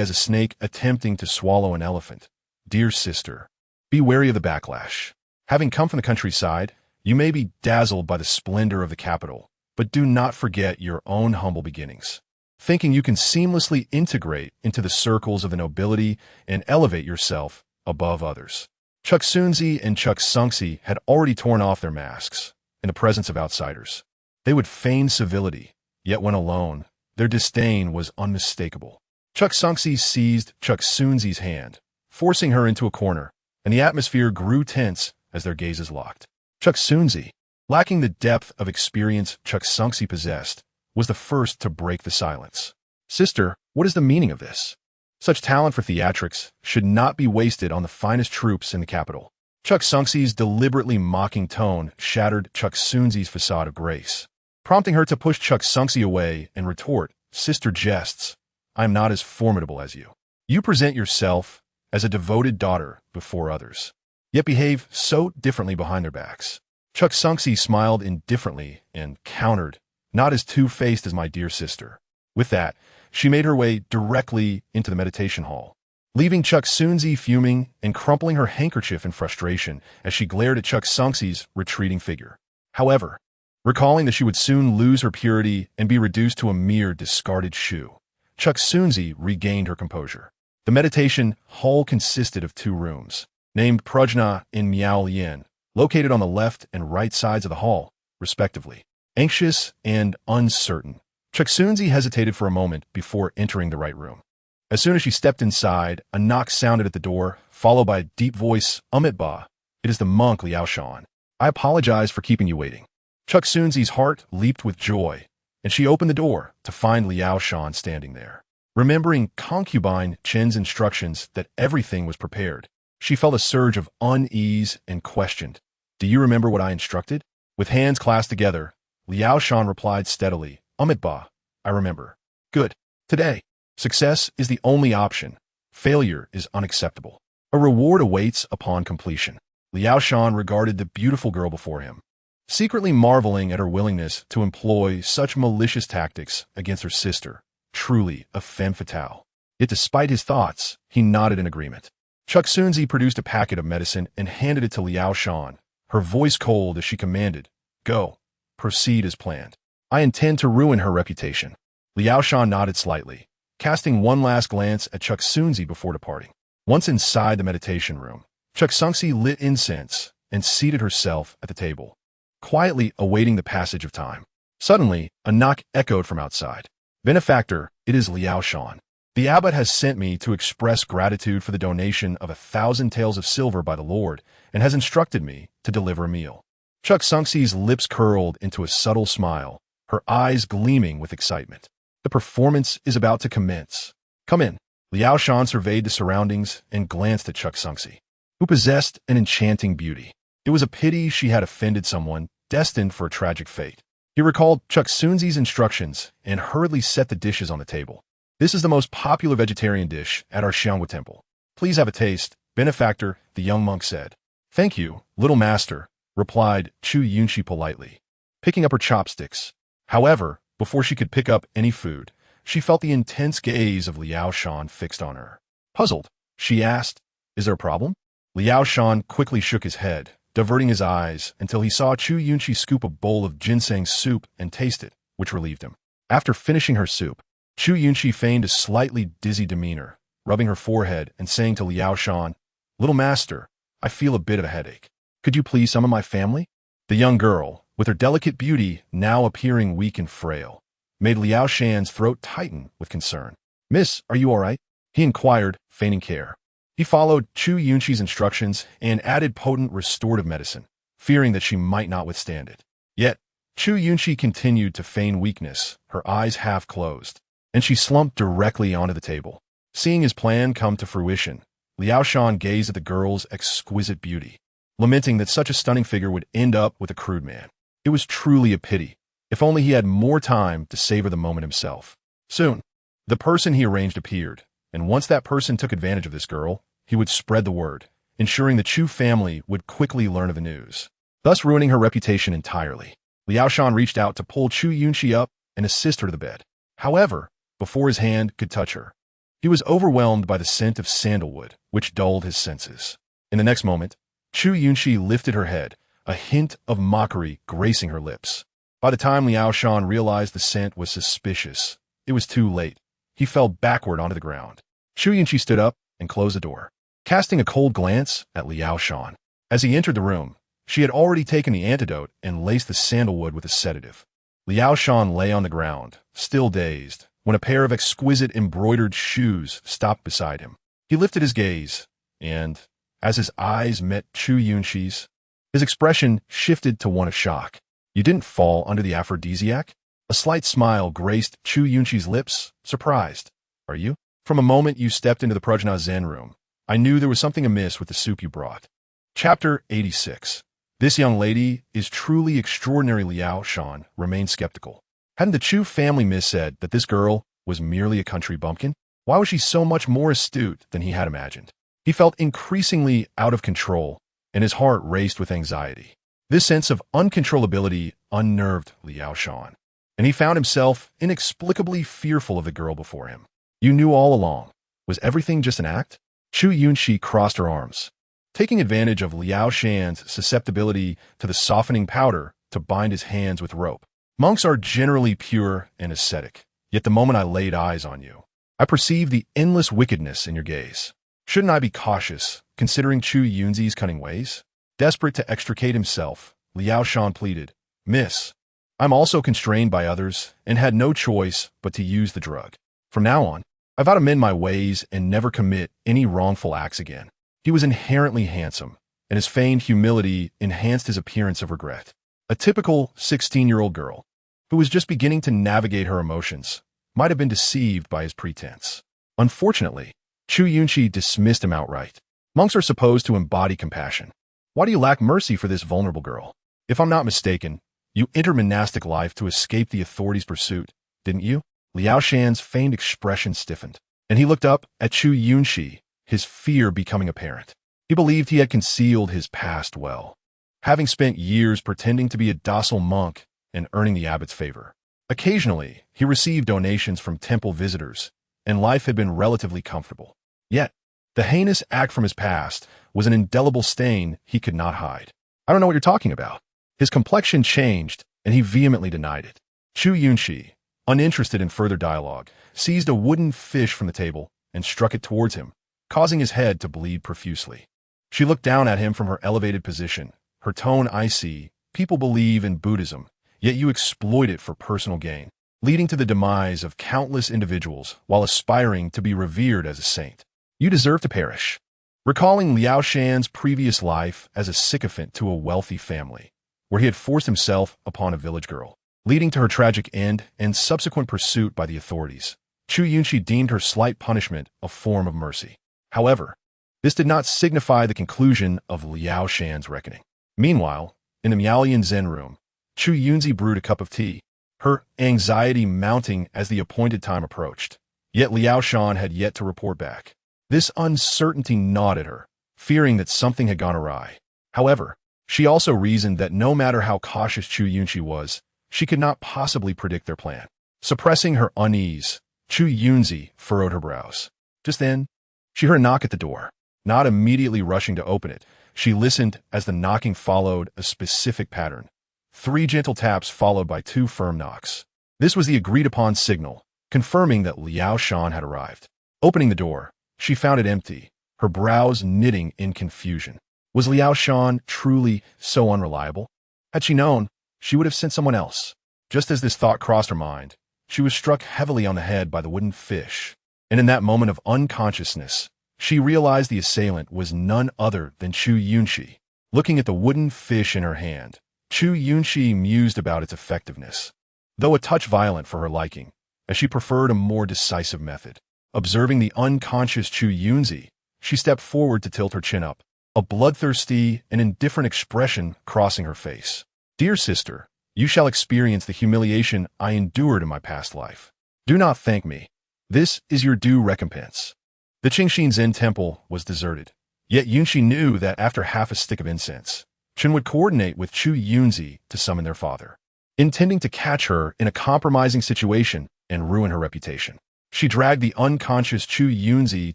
as a snake attempting to swallow an elephant. Dear sister, be wary of the backlash. Having come from the countryside, you may be dazzled by the splendor of the capital, but do not forget your own humble beginnings. Thinking you can seamlessly integrate into the circles of the nobility and elevate yourself above others." Chu Yunxi and Chu Yunxi had already torn off their masks in the presence of outsiders. They would feign civility, yet when alone, their disdain was unmistakable. Chu Yunxi seized Chu Yunxi's hand, forcing her into a corner, and the atmosphere grew tense as their gazes locked. Chu Yunxi, lacking the depth of experience Chu Yunxi possessed, was the first to break the silence. "Sister, what is the meaning of this? Such talent for theatrics should not be wasted on the finest troops in the capital." Chu Yunxi's deliberately mocking tone shattered Chu Yunxi's facade of grace, prompting her to push Chu Yunxi away and retort, "Sister jests. I am not as formidable as you. You present yourself as a devoted daughter before others, yet behave so differently behind their backs." Chu Yunxi smiled indifferently and countered, "Not as two-faced as my dear sister." With that, she made her way directly into the meditation hall, leaving Chu Yunxi fuming and crumpling her handkerchief in frustration as she glared at Chu Yunxi's retreating figure. However, recalling that she would soon lose her purity and be reduced to a mere discarded shoe, Chu Yunxi regained her composure. The meditation hall consisted of 2 rooms, named Prajna and Miao Lian, located on the left and right sides of the hall, respectively. Anxious and uncertain, Chu Yunxi hesitated for a moment before entering the right room. As soon as she stepped inside, a knock sounded at the door, followed by a deep voice, "Ba, it is the monk Liao Shan. I apologize for keeping you waiting." Chu Yunxi's heart leaped with joy, and she opened the door to find Liao Shan standing there. Remembering concubine Chen's instructions that everything was prepared, she felt a surge of unease and questioned, "Do you remember what I instructed?" With hands clasped together, Liao Shan replied steadily, "Ba, I remember." "Good. Today, success is the only option. Failure is unacceptable. A reward awaits upon completion." Liao Shan regarded the beautiful girl before him, secretly marveling at her willingness to employ such malicious tactics against her sister. Truly a femme fatale. Yet despite his thoughts, he nodded in agreement. Chu Yunxi produced a packet of medicine and handed it to Liao Shan, her voice cold as she commanded, "Go, proceed as planned. I intend to ruin her reputation. Liao Shan nodded slightly, casting one last glance at Chu Yunxi before departing. Once inside the meditation room, Chu Yunxi lit incense and seated herself at the table, quietly awaiting the passage of time. Suddenly, a knock echoed from outside. "Benefactor, it is Liao Shan. The abbot has sent me to express gratitude for the donation of 1,000 taels of silver by the Lord and has instructed me to deliver a meal." Chu Yunxi's lips curled into a subtle smile, her eyes gleaming with excitement. "The performance is about to commence. Come in." Liao Shan surveyed the surroundings and glanced at Chu Yunxi, who possessed an enchanting beauty. It was a pity she had offended someone destined for a tragic fate. He recalled Chu Yunxi's instructions and hurriedly set the dishes on the table. "This is the most popular vegetarian dish at our Xiangwu temple. Please have a taste, benefactor," the young monk said. "Thank you, little master," replied Chu Yunxi politely, picking up her chopsticks. However, before she could pick up any food, she felt the intense gaze of Liao Shan fixed on her. Puzzled, she asked, "Is there a problem?" Liao Shan quickly shook his head, diverting his eyes until he saw Chu Yunxi scoop a bowl of ginseng soup and taste it, which relieved him. After finishing her soup, Chu Yunxi feigned a slightly dizzy demeanor, rubbing her forehead and saying to Liao Shan, "Little master, I feel a bit of a headache. Could you please summon my family?" The young girl, with her delicate beauty now appearing weak and frail, made Liao Shan's throat tighten with concern. "Miss, are you all right?" he inquired, feigning care. He followed Chu Yunxi's instructions and added potent restorative medicine, fearing that she might not withstand it. Yet, Chu Yunxi continued to feign weakness, her eyes half closed, and she slumped directly onto the table. Seeing his plan come to fruition, Liao Shan gazed at the girl's exquisite beauty, lamenting that such a stunning figure would end up with a crude man. It was truly a pity. If only he had more time to savor the moment himself. Soon, the person he arranged appeared, and once that person took advantage of this girl, he would spread the word, ensuring the Chu family would quickly learn of the news, thus ruining her reputation entirely. Liao Shan reached out to pull Chu Yunxi up and assist her to the bed. However, before his hand could touch her, he was overwhelmed by the scent of sandalwood, which dulled his senses. In the next moment, Chu Yunxi lifted her head, a hint of mockery gracing her lips. By the time Liao Shan realized the scent was suspicious, it was too late. He fell backward onto the ground. Chu Yunxi stood up and closed the door, casting a cold glance at Liao Shan. As he entered the room, she had already taken the antidote and laced the sandalwood with a sedative. Liao Shan lay on the ground, still dazed, when a pair of exquisite embroidered shoes stopped beside him. He lifted his gaze, and, as his eyes met Chu Yunxi's, his expression shifted to one of shock. "You didn't fall under the aphrodisiac?" A slight smile graced Chu Yunxi's lips, surprised. "Are you? From a moment you stepped into the Prajna Zen room, I knew there was something amiss with the soup you brought." Chapter 86. This young lady is truly extraordinary. Liao Shan remained skeptical. Hadn't the Chu family missaid that this girl was merely a country bumpkin? Why was she so much more astute than he had imagined? He felt increasingly out of control, and his heart raced with anxiety. This sense of uncontrollability unnerved Liao Shan, and he found himself inexplicably fearful of the girl before him. "You knew all along. Was everything just an act?" Chu Yunxi crossed her arms, taking advantage of Liao Shan's susceptibility to the softening powder to bind his hands with rope. "Monks are generally pure and ascetic, yet the moment I laid eyes on you, I perceived the endless wickedness in your gaze. Shouldn't I be cautious, considering Chu Yunxi's cunning ways?" Desperate to extricate himself, Liao Shan pleaded, "Miss, I'm also constrained by others and had no choice but to use the drug. From now on, I vow to mend my ways and never commit any wrongful acts again." He was inherently handsome, and his feigned humility enhanced his appearance of regret. A typical 16-year-old girl, who was just beginning to navigate her emotions, might have been deceived by his pretense. Unfortunately, Chu Yunxi dismissed him outright. "Monks are supposed to embody compassion. Why do you lack mercy for this vulnerable girl? If I'm not mistaken, you entered monastic life to escape the authorities' pursuit, didn't you?" Liao Shan's feigned expression stiffened, and he looked up at Chu Yunxi, his fear becoming apparent. He believed he had concealed his past well, having spent years pretending to be a docile monk and earning the abbot's favor. Occasionally, he received donations from temple visitors, and life had been relatively comfortable. Yet, the heinous act from his past was an indelible stain he could not hide. "I don't know what you're talking about." His complexion changed, and he vehemently denied it. Chu Yunxi, uninterested in further dialogue, seized a wooden fish from the table and struck it towards him, causing his head to bleed profusely. She looked down at him from her elevated position, her tone icy. People believe in Buddhism, yet you exploit it for personal gain, leading to the demise of countless individuals while aspiring to be revered as a saint. You deserve to perish. Recalling Liao Shan's previous life as a sycophant to a wealthy family, where he had forced himself upon a village girl, leading to her tragic end and subsequent pursuit by the authorities, Chu Yunxi deemed her slight punishment a form of mercy. However, this did not signify the conclusion of Liao Shan's reckoning. Meanwhile, in the Miaolian Zen room, Chu Yunxi brewed a cup of tea, her anxiety mounting as the appointed time approached. Yet Liao Shan had yet to report back. This uncertainty gnawed at her, fearing that something had gone awry. However, she also reasoned that no matter how cautious Chu Yunxi was, she could not possibly predict their plan. Suppressing her unease, Chu Yunxi furrowed her brows. Just then, she heard a knock at the door. Not immediately rushing to open it, she listened as the knocking followed a specific pattern. 3 gentle taps followed by 2 firm knocks. This was the agreed-upon signal, confirming that Liao Shan had arrived. Opening the door, she found it empty, her brows knitting in confusion. Was Liao Shan truly so unreliable? Had she known, she would have sent someone else. Just as this thought crossed her mind, she was struck heavily on the head by the wooden fish. And in that moment of unconsciousness, she realized the assailant was none other than Chu Yunxi. Looking at the wooden fish in her hand, Chu Yunxi mused about its effectiveness, though a touch violent for her liking, as she preferred a more decisive method. Observing the unconscious Chu Yunxi, she stepped forward to tilt her chin up, a bloodthirsty and indifferent expression crossing her face. Dear sister, you shall experience the humiliation I endured in my past life. Do not thank me. This is your due recompense. The Qingxin Zen temple was deserted, yet Yunxi knew that after half a stick of incense, Chen would coordinate with Chu Yunxi to summon their father, intending to catch her in a compromising situation and ruin her reputation. She dragged the unconscious Chu Yunxi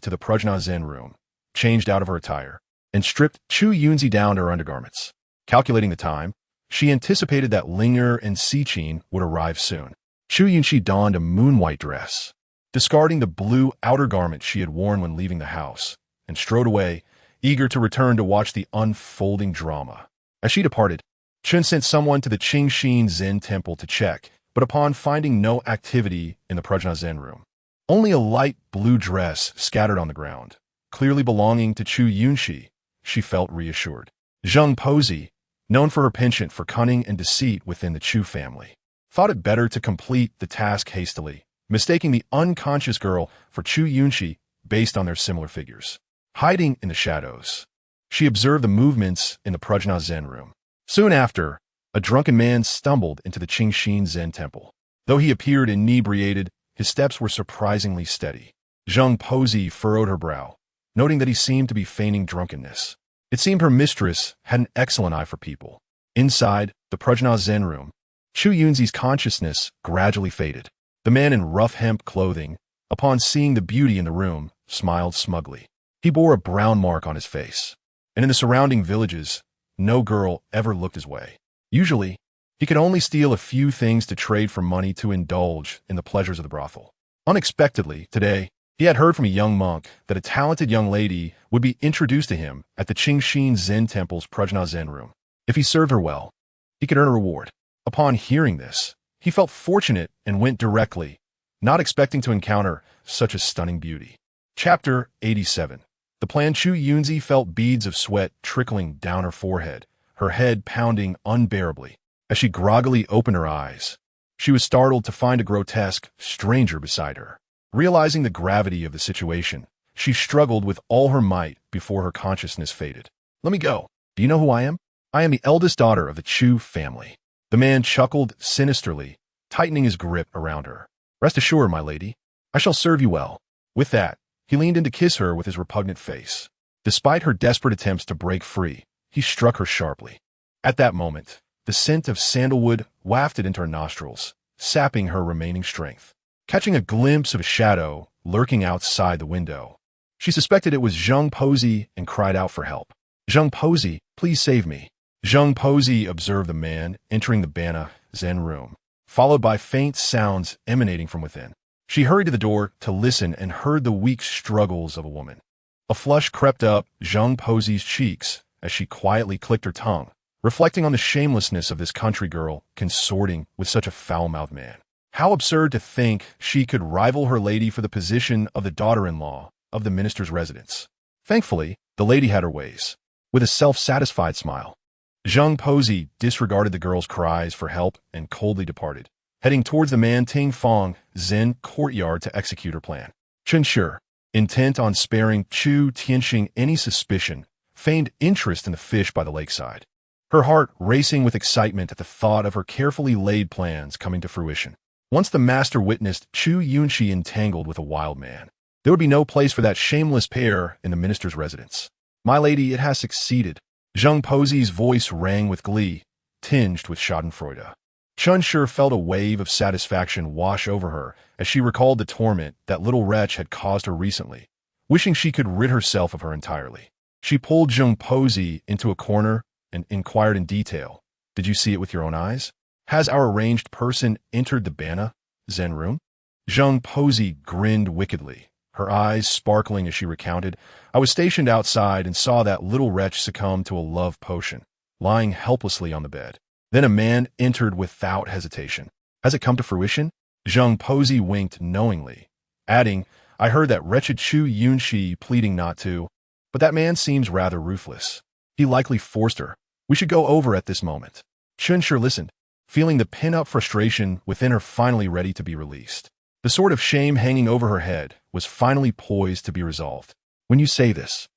to the Prajna Zen room, changed out of her attire, and stripped Chu Yunxi down to her undergarments. Calculating the time, she anticipated that Linger and Siqin would arrive soon. Chu Yunxi donned a moon-white dress, discarding the blue outer garment she had worn when leaving the house, and strode away, eager to return to watch the unfolding drama. As she departed, Chen sent someone to the Qingxin Zen temple to check, but upon finding no activity in the Prajna Zen room, only a light blue dress scattered on the ground, clearly belonging to Chu Yunxi, she felt reassured. Zheng Pozi, known for her penchant for cunning and deceit within the Chu family, thought it better to complete the task hastily, mistaking the unconscious girl for Chu Yunxi based on their similar figures. Hiding in the shadows, she observed the movements in the Prajna Zen room. Soon after, a drunken man stumbled into the Qingxin Zen temple. Though he appeared inebriated, his steps were surprisingly steady. Zheng Pozi furrowed her brow, noting that he seemed to be feigning drunkenness. It seemed her mistress had an excellent eye for people. Inside the Prajna Zen room, Chu Yunxi's consciousness gradually faded. The man in rough hemp clothing, upon seeing the beauty in the room, smiled smugly. He bore a brown mark on his face, and in the surrounding villages, no girl ever looked his way. Usually, he could only steal a few things to trade for money to indulge in the pleasures of the brothel. Unexpectedly, today, he had heard from a young monk that a talented young lady would be introduced to him at the Qingxin Zen temple's Prajna Zen room. If he served her well, he could earn a reward. Upon hearing this, he felt fortunate and went directly, not expecting to encounter such a stunning beauty. Chapter 87. The planned Chu Yunxi felt beads of sweat trickling down her forehead, her head pounding unbearably. As she groggily opened her eyes, she was startled to find a grotesque stranger beside her. Realizing the gravity of the situation, she struggled with all her might before her consciousness faded. Let me go. Do you know who I am? I am the eldest daughter of the Chu family. The man chuckled sinisterly, tightening his grip around her. Rest assured, my lady, I shall serve you well. With that, he leaned in to kiss her with his repugnant face. Despite her desperate attempts to break free, he struck her sharply. At that moment, the scent of sandalwood wafted into her nostrils, sapping her remaining strength. Catching a glimpse of a shadow lurking outside the window, she suspected it was Zheng Pozi and cried out for help. Zheng Pozi, please save me. Zheng Pozi observed the man entering the Bana Zen room, followed by faint sounds emanating from within. She hurried to the door to listen and heard the weak struggles of a woman. A flush crept up Zhang Posi's cheeks as she quietly clicked her tongue, reflecting on the shamelessness of this country girl consorting with such a foul-mouthed man. How absurd to think she could rival her lady for the position of the daughter-in-law of the minister's residence. Thankfully, the lady had her ways. With a self-satisfied smile, Zhang Posi disregarded the girl's cries for help and coldly departed, heading towards the Man Ting Fong Zen courtyard to execute her plan. Chen Shi, intent on sparing Chu Tianxing any suspicion, feigned interest in the fish by the lakeside, her heart racing with excitement at the thought of her carefully laid plans coming to fruition. Once the master witnessed Chu Yunxi entangled with a wild man, there would be no place for that shameless pair in the minister's residence. My lady, it has succeeded. Zhang Posi's voice rang with glee, tinged with schadenfreude. Chen Shi felt a wave of satisfaction wash over her as she recalled the torment that little wretch had caused her recently, wishing she could rid herself of her entirely. She pulled Zhang Posi into a corner and inquired in detail, "Did you see it with your own eyes? Has our arranged person entered the Bana Zen room?" Zhang Posi grinned wickedly, her eyes sparkling as she recounted, "I was stationed outside and saw that little wretch succumb to a love potion, lying helplessly on the bed. Then a man entered without hesitation. Has it come to fruition?" Zhang Posi winked knowingly, adding, "I heard that wretched Chu Yunxi pleading not to, but that man seems rather ruthless. He likely forced her. We should go over at this moment." Chen Shi listened, feeling the pin-up frustration within her finally ready to be released. The sword of shame hanging over her head was finally poised to be resolved. "When you say this,"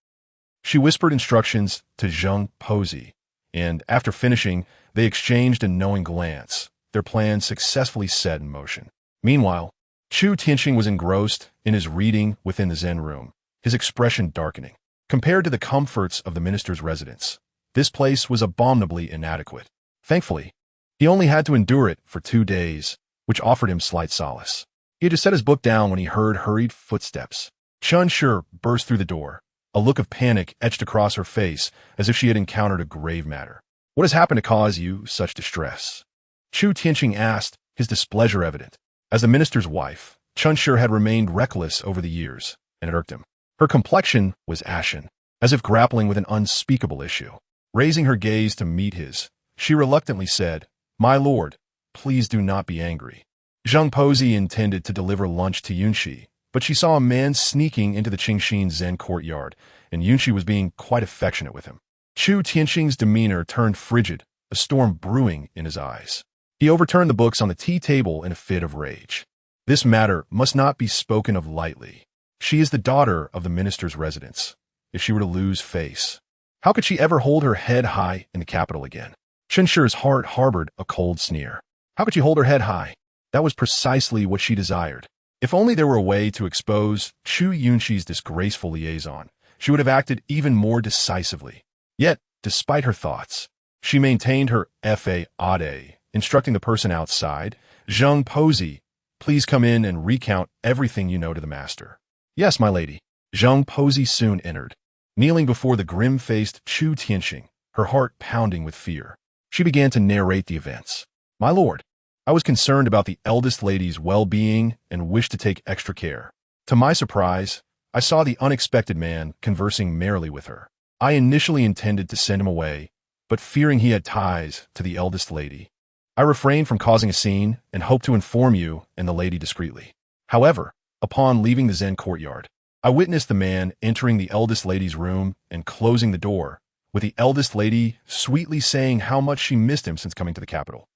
she whispered instructions to Zhang Posi, and after finishing, they exchanged a knowing glance, their plan successfully set in motion. Meanwhile, Chu Tianxing was engrossed in his reading within the Zen room, his expression darkening. Compared to the comforts of the minister's residence, this place was abominably inadequate. Thankfully, he only had to endure it for 2 days, which offered him slight solace. He had to set his book down when he heard hurried footsteps. Chen Shi burst through the door, a look of panic etched across her face as if she had encountered a grave matter. "What has happened to cause you such distress?" Chu Tianxing asked, his displeasure evident. As the minister's wife, Chen Shi had remained reckless over the years, and it irked him. Her complexion was ashen, as if grappling with an unspeakable issue. Raising her gaze to meet his, she reluctantly said, "My lord, please do not be angry." Zhang Posi intended to deliver lunch to Yunxi, but she saw a man sneaking into the Qingxin Zen courtyard, and Yunxi was being quite affectionate with him. Chu Tianxing's demeanor turned frigid, a storm brewing in his eyes. He overturned the books on the tea table in a fit of rage. This matter must not be spoken of lightly. She is the daughter of the minister's residence. If she were to lose face, how could she ever hold her head high in the capital again? Chen Shi's heart harbored a cold sneer. How could she hold her head high? That was precisely what she desired. If only there were a way to expose Chu Yunxi's disgraceful liaison, she would have acted even more decisively. Yet, despite her thoughts, she maintained her fa-ade, instructing the person outside, "Zhang Posi, please come in and recount everything you know to the master." "Yes, my lady." Zhang Posi soon entered, kneeling before the grim-faced Chu Tianxing, her heart pounding with fear. She began to narrate the events. "My lord, I was concerned about the eldest lady's well-being and wished to take extra care. To my surprise, I saw the unexpected man conversing merrily with her. I initially intended to send him away, but fearing he had ties to the eldest lady, I refrained from causing a scene and hoped to inform you and the lady discreetly. However, upon leaving the Zen courtyard, I witnessed the man entering the eldest lady's room and closing the door, with the eldest lady sweetly saying how much she missed him since coming to the capital."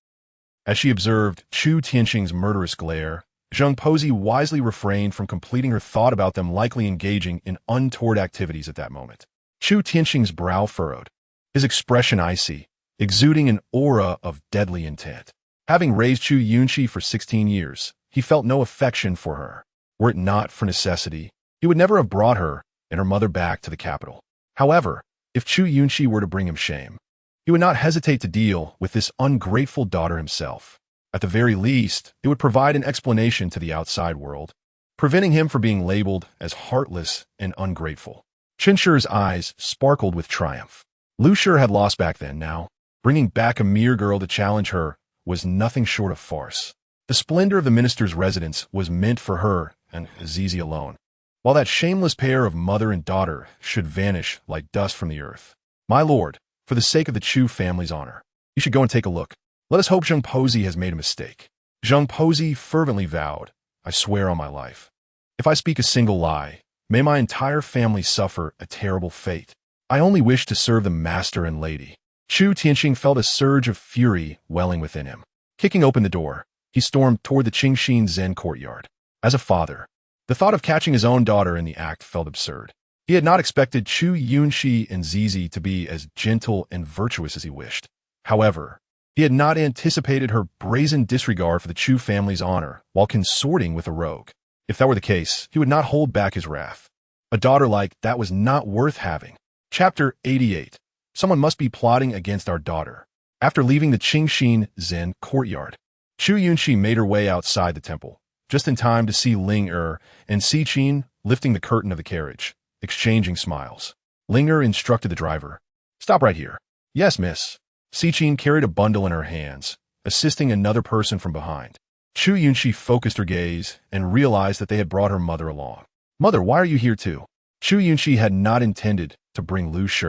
As she observed Chu Tianxing's murderous glare, Zhang Posi wisely refrained from completing her thought about them likely engaging in untoward activities at that moment. Chu Tianxing's brow furrowed, his expression icy, exuding an aura of deadly intent. Having raised Chu Yunxi for 16 years, he felt no affection for her. Were it not for necessity, he would never have brought her and her mother back to the capital. However, if Chu Yunxi were to bring him shame, he would not hesitate to deal with this ungrateful daughter himself. At the very least, it would provide an explanation to the outside world, preventing him from being labeled as heartless and ungrateful. Chen Shi's eyes sparkled with triumph. Lu Shi had lost back then now. Bringing back a mere girl to challenge her was nothing short of farce. The splendor of the minister's residence was meant for her and Zizi alone, while that shameless pair of mother and daughter should vanish like dust from the earth. My lord, for the sake of the Chu family's honor, you should go and take a look. Let us hope Zheng Pozi has made a mistake. Zheng Pozi fervently vowed, I swear on my life. If I speak a single lie, may my entire family suffer a terrible fate. I only wish to serve the master and lady. Chu Tianxing felt a surge of fury welling within him. Kicking open the door, he stormed toward the Qingxin Zen courtyard. As a father, the thought of catching his own daughter in the act felt absurd. He had not expected Chu Yunxi and Zizi to be as gentle and virtuous as he wished. However, he had not anticipated her brazen disregard for the Chu family's honor while consorting with a rogue. If that were the case, he would not hold back his wrath. A daughter like that was not worth having. Chapter 88. Someone must be plotting against our daughter. After leaving the Qingxin Zen courtyard, Chu Yunxi made her way outside the temple, just in time to see Ling and Siqin lifting the curtain of the carriage, exchanging smiles. Ling instructed the driver, Stop right here. Yes, miss. Siqin carried a bundle in her hands, assisting another person from behind. Chu Yunxi focused her gaze and realized that they had brought her mother along. Mother, why are you here too? Chu Yunxi had not intended to bring Lu Shi,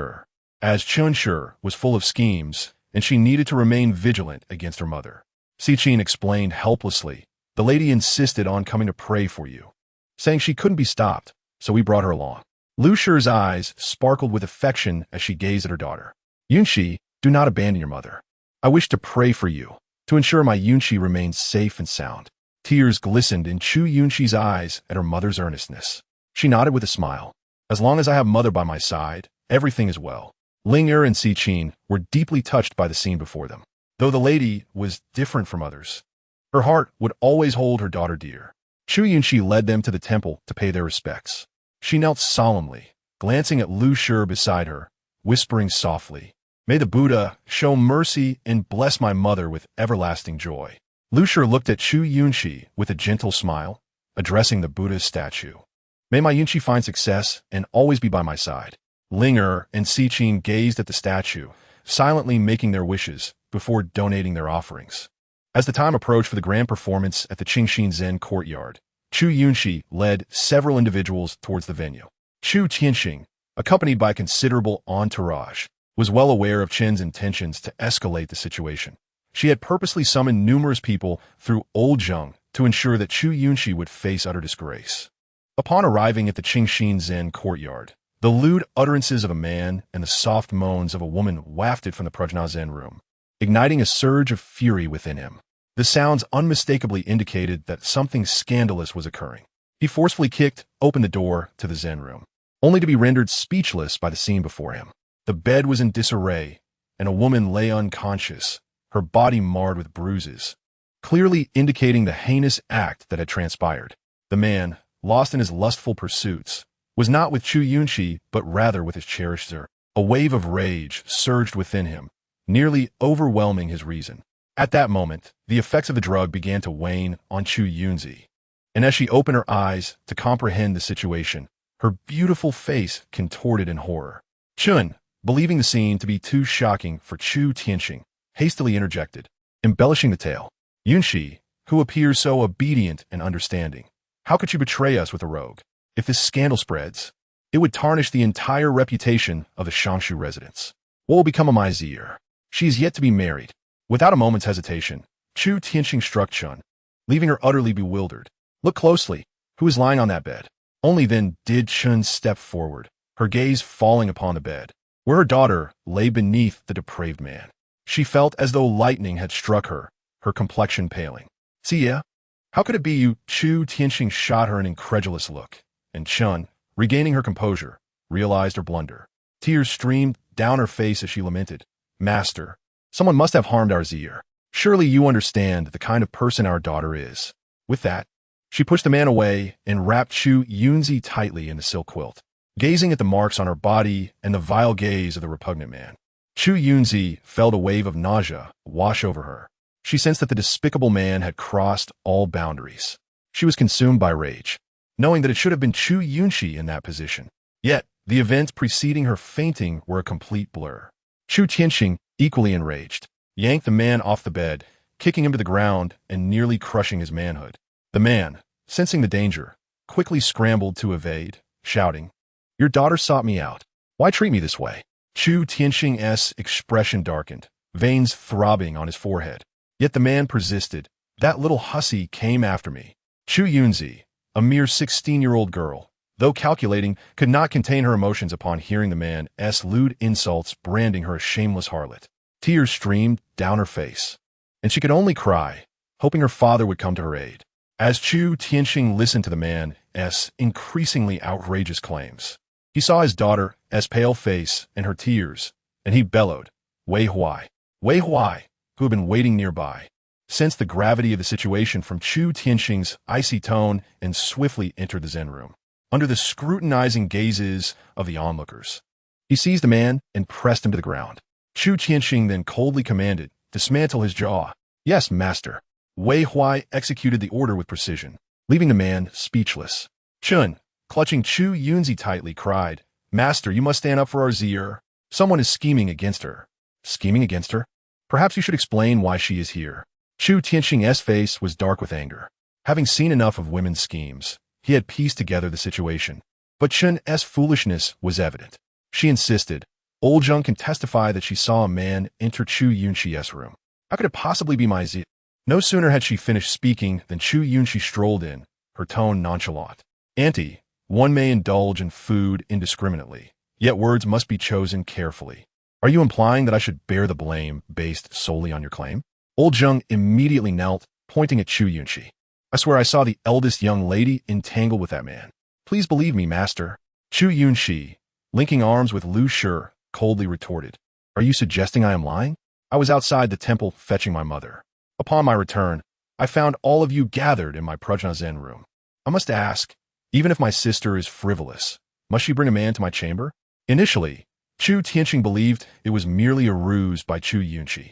as Chun Shi was full of schemes, and she needed to remain vigilant against her mother. Siqin explained helplessly, The lady insisted on coming to pray for you, saying she couldn't be stopped, so we brought her along. Lu Shi's eyes sparkled with affection as she gazed at her daughter. Yunxi, do not abandon your mother. I wish to pray for you, to ensure my Yunxi remains safe and sound. Tears glistened in Chu Yunxi's eyes at her mother's earnestness. She nodded with a smile. As long as I have mother by my side, everything is well. Ling and Siqin were deeply touched by the scene before them. Though the lady was different from others, her heart would always hold her daughter dear. Chu Yunxi led them to the temple to pay their respects. She knelt solemnly, glancing at Lu Shi beside her, whispering softly, May the Buddha show mercy and bless my mother with everlasting joy. Lu Shi looked at Chu Yunxi with a gentle smile, addressing the Buddha's statue. May my Yunxi find success and always be by my side. Ling and Siqin gazed at the statue, silently making their wishes before donating their offerings. As the time approached for the grand performance at the Qingxin Zen courtyard, Chu Yunxi led several individuals towards the venue. Chu Tianxing, accompanied by a considerable entourage, was well aware of Chen's intentions to escalate the situation. She had purposely summoned numerous people through Old Zheng to ensure that Chu Yunxi would face utter disgrace. Upon arriving at the Qingxin Zen courtyard, the lewd utterances of a man and the soft moans of a woman wafted from the Prajna Zen room, igniting a surge of fury within him. The sounds unmistakably indicated that something scandalous was occurring. He forcefully kicked open the door to the Zen room, only to be rendered speechless by the scene before him. The bed was in disarray, and a woman lay unconscious, her body marred with bruises, clearly indicating the heinous act that had transpired. The man, lost in his lustful pursuits, was not with Chu Yunxi, but rather with his cherished Zer. A wave of rage surged within him, nearly overwhelming his reason. At that moment, the effects of the drug began to wane on Chu Yunxi, and as she opened her eyes to comprehend the situation, her beautiful face contorted in horror. Chun, believing the scene to be too shocking for Chu Tianxing, hastily interjected, embellishing the tale. Yunxi, who appears so obedient and understanding, how could you betray us with a rogue? If this scandal spreads, it would tarnish the entire reputation of the Shangshu residence. What will become of my Zier? She is yet to be married. Without a moment's hesitation, Chu Tianxing struck Chun, leaving her utterly bewildered. Look closely. Who is lying on that bed? Only then did Chun step forward, her gaze falling upon the bed, where her daughter lay beneath the depraved man. She felt as though lightning had struck her, her complexion paling. Xie, how could it be you? Chu Tianxing shot her an incredulous look, and Chun, regaining her composure, realized her blunder. Tears streamed down her face as she lamented, Master, someone must have harmed our Zier. Surely you understand the kind of person our daughter is. With that, she pushed the man away and wrapped Chu Yunxi tightly in the silk quilt, gazing at the marks on her body and the vile gaze of the repugnant man. Chu Yunxi felt a wave of nausea wash over her. She sensed that the despicable man had crossed all boundaries. She was consumed by rage, knowing that it should have been Chu Yunxi in that position. Yet, the events preceding her fainting were a complete blur. Chu Tianxing, equally enraged, yanked the man off the bed kicking him to the ground and nearly crushing his manhood. The man, sensing the danger, quickly scrambled to evade, shouting, "Your daughter sought me out. Why treat me this way?" Chu Tianxing's expression darkened, veins throbbing on his forehead. Yet the man persisted. "That little hussy came after me." Chu Yunxi, a mere 16-year-old girl, though calculating, could not contain her emotions upon hearing the man's lewd insults branding her a shameless harlot. Tears streamed down her face, and she could only cry, hoping her father would come to her aid. As Chu Tianxing listened to the man's increasingly outrageous claims, he saw his daughter's pale face and her tears, and he bellowed, "Wei Huai!" Wei Huai, who had been waiting nearby, sensed the gravity of the situation from Chu Tianxing's icy tone and swiftly entered the Zen room. Under the scrutinizing gazes of the onlookers, he seized the man and pressed him to the ground. Chu Tianxing then coldly commanded, "Dismantle his jaw." "Yes, master." Wei Huai executed the order with precision, leaving the man speechless. Chun, clutching Chu Yunxi tightly, cried, "Master, you must stand up for our Zier. Someone is scheming against her." "Scheming against her? Perhaps you should explain why she is here." Chu Tianxing's face was dark with anger. Having seen enough of women's schemes, he had pieced together the situation. But Chun's foolishness was evident. She insisted, "Old Zheng can testify that she saw a man enter Chu Yunxi's room. How could it possibly be my Zier?" No sooner had she finished speaking than Chu Yunxi strolled in, her tone nonchalant. "Auntie, one may indulge in food indiscriminately, yet words must be chosen carefully. Are you implying that I should bear the blame based solely on your claim?" Old Zheng immediately knelt, pointing at Chu Yunxi. "I swear I saw the eldest young lady entangled with that man. Please believe me, master." Chu Yunxi, linking arms with Lu Shi, coldly retorted, "Are you suggesting I am lying? I was outside the temple fetching my mother. Upon my return, I found all of you gathered in my Prajna Zen room. I must ask, even if my sister is frivolous, must she bring a man to my chamber?" Initially, Chu Tianxing believed it was merely a ruse by Chu Yunxi.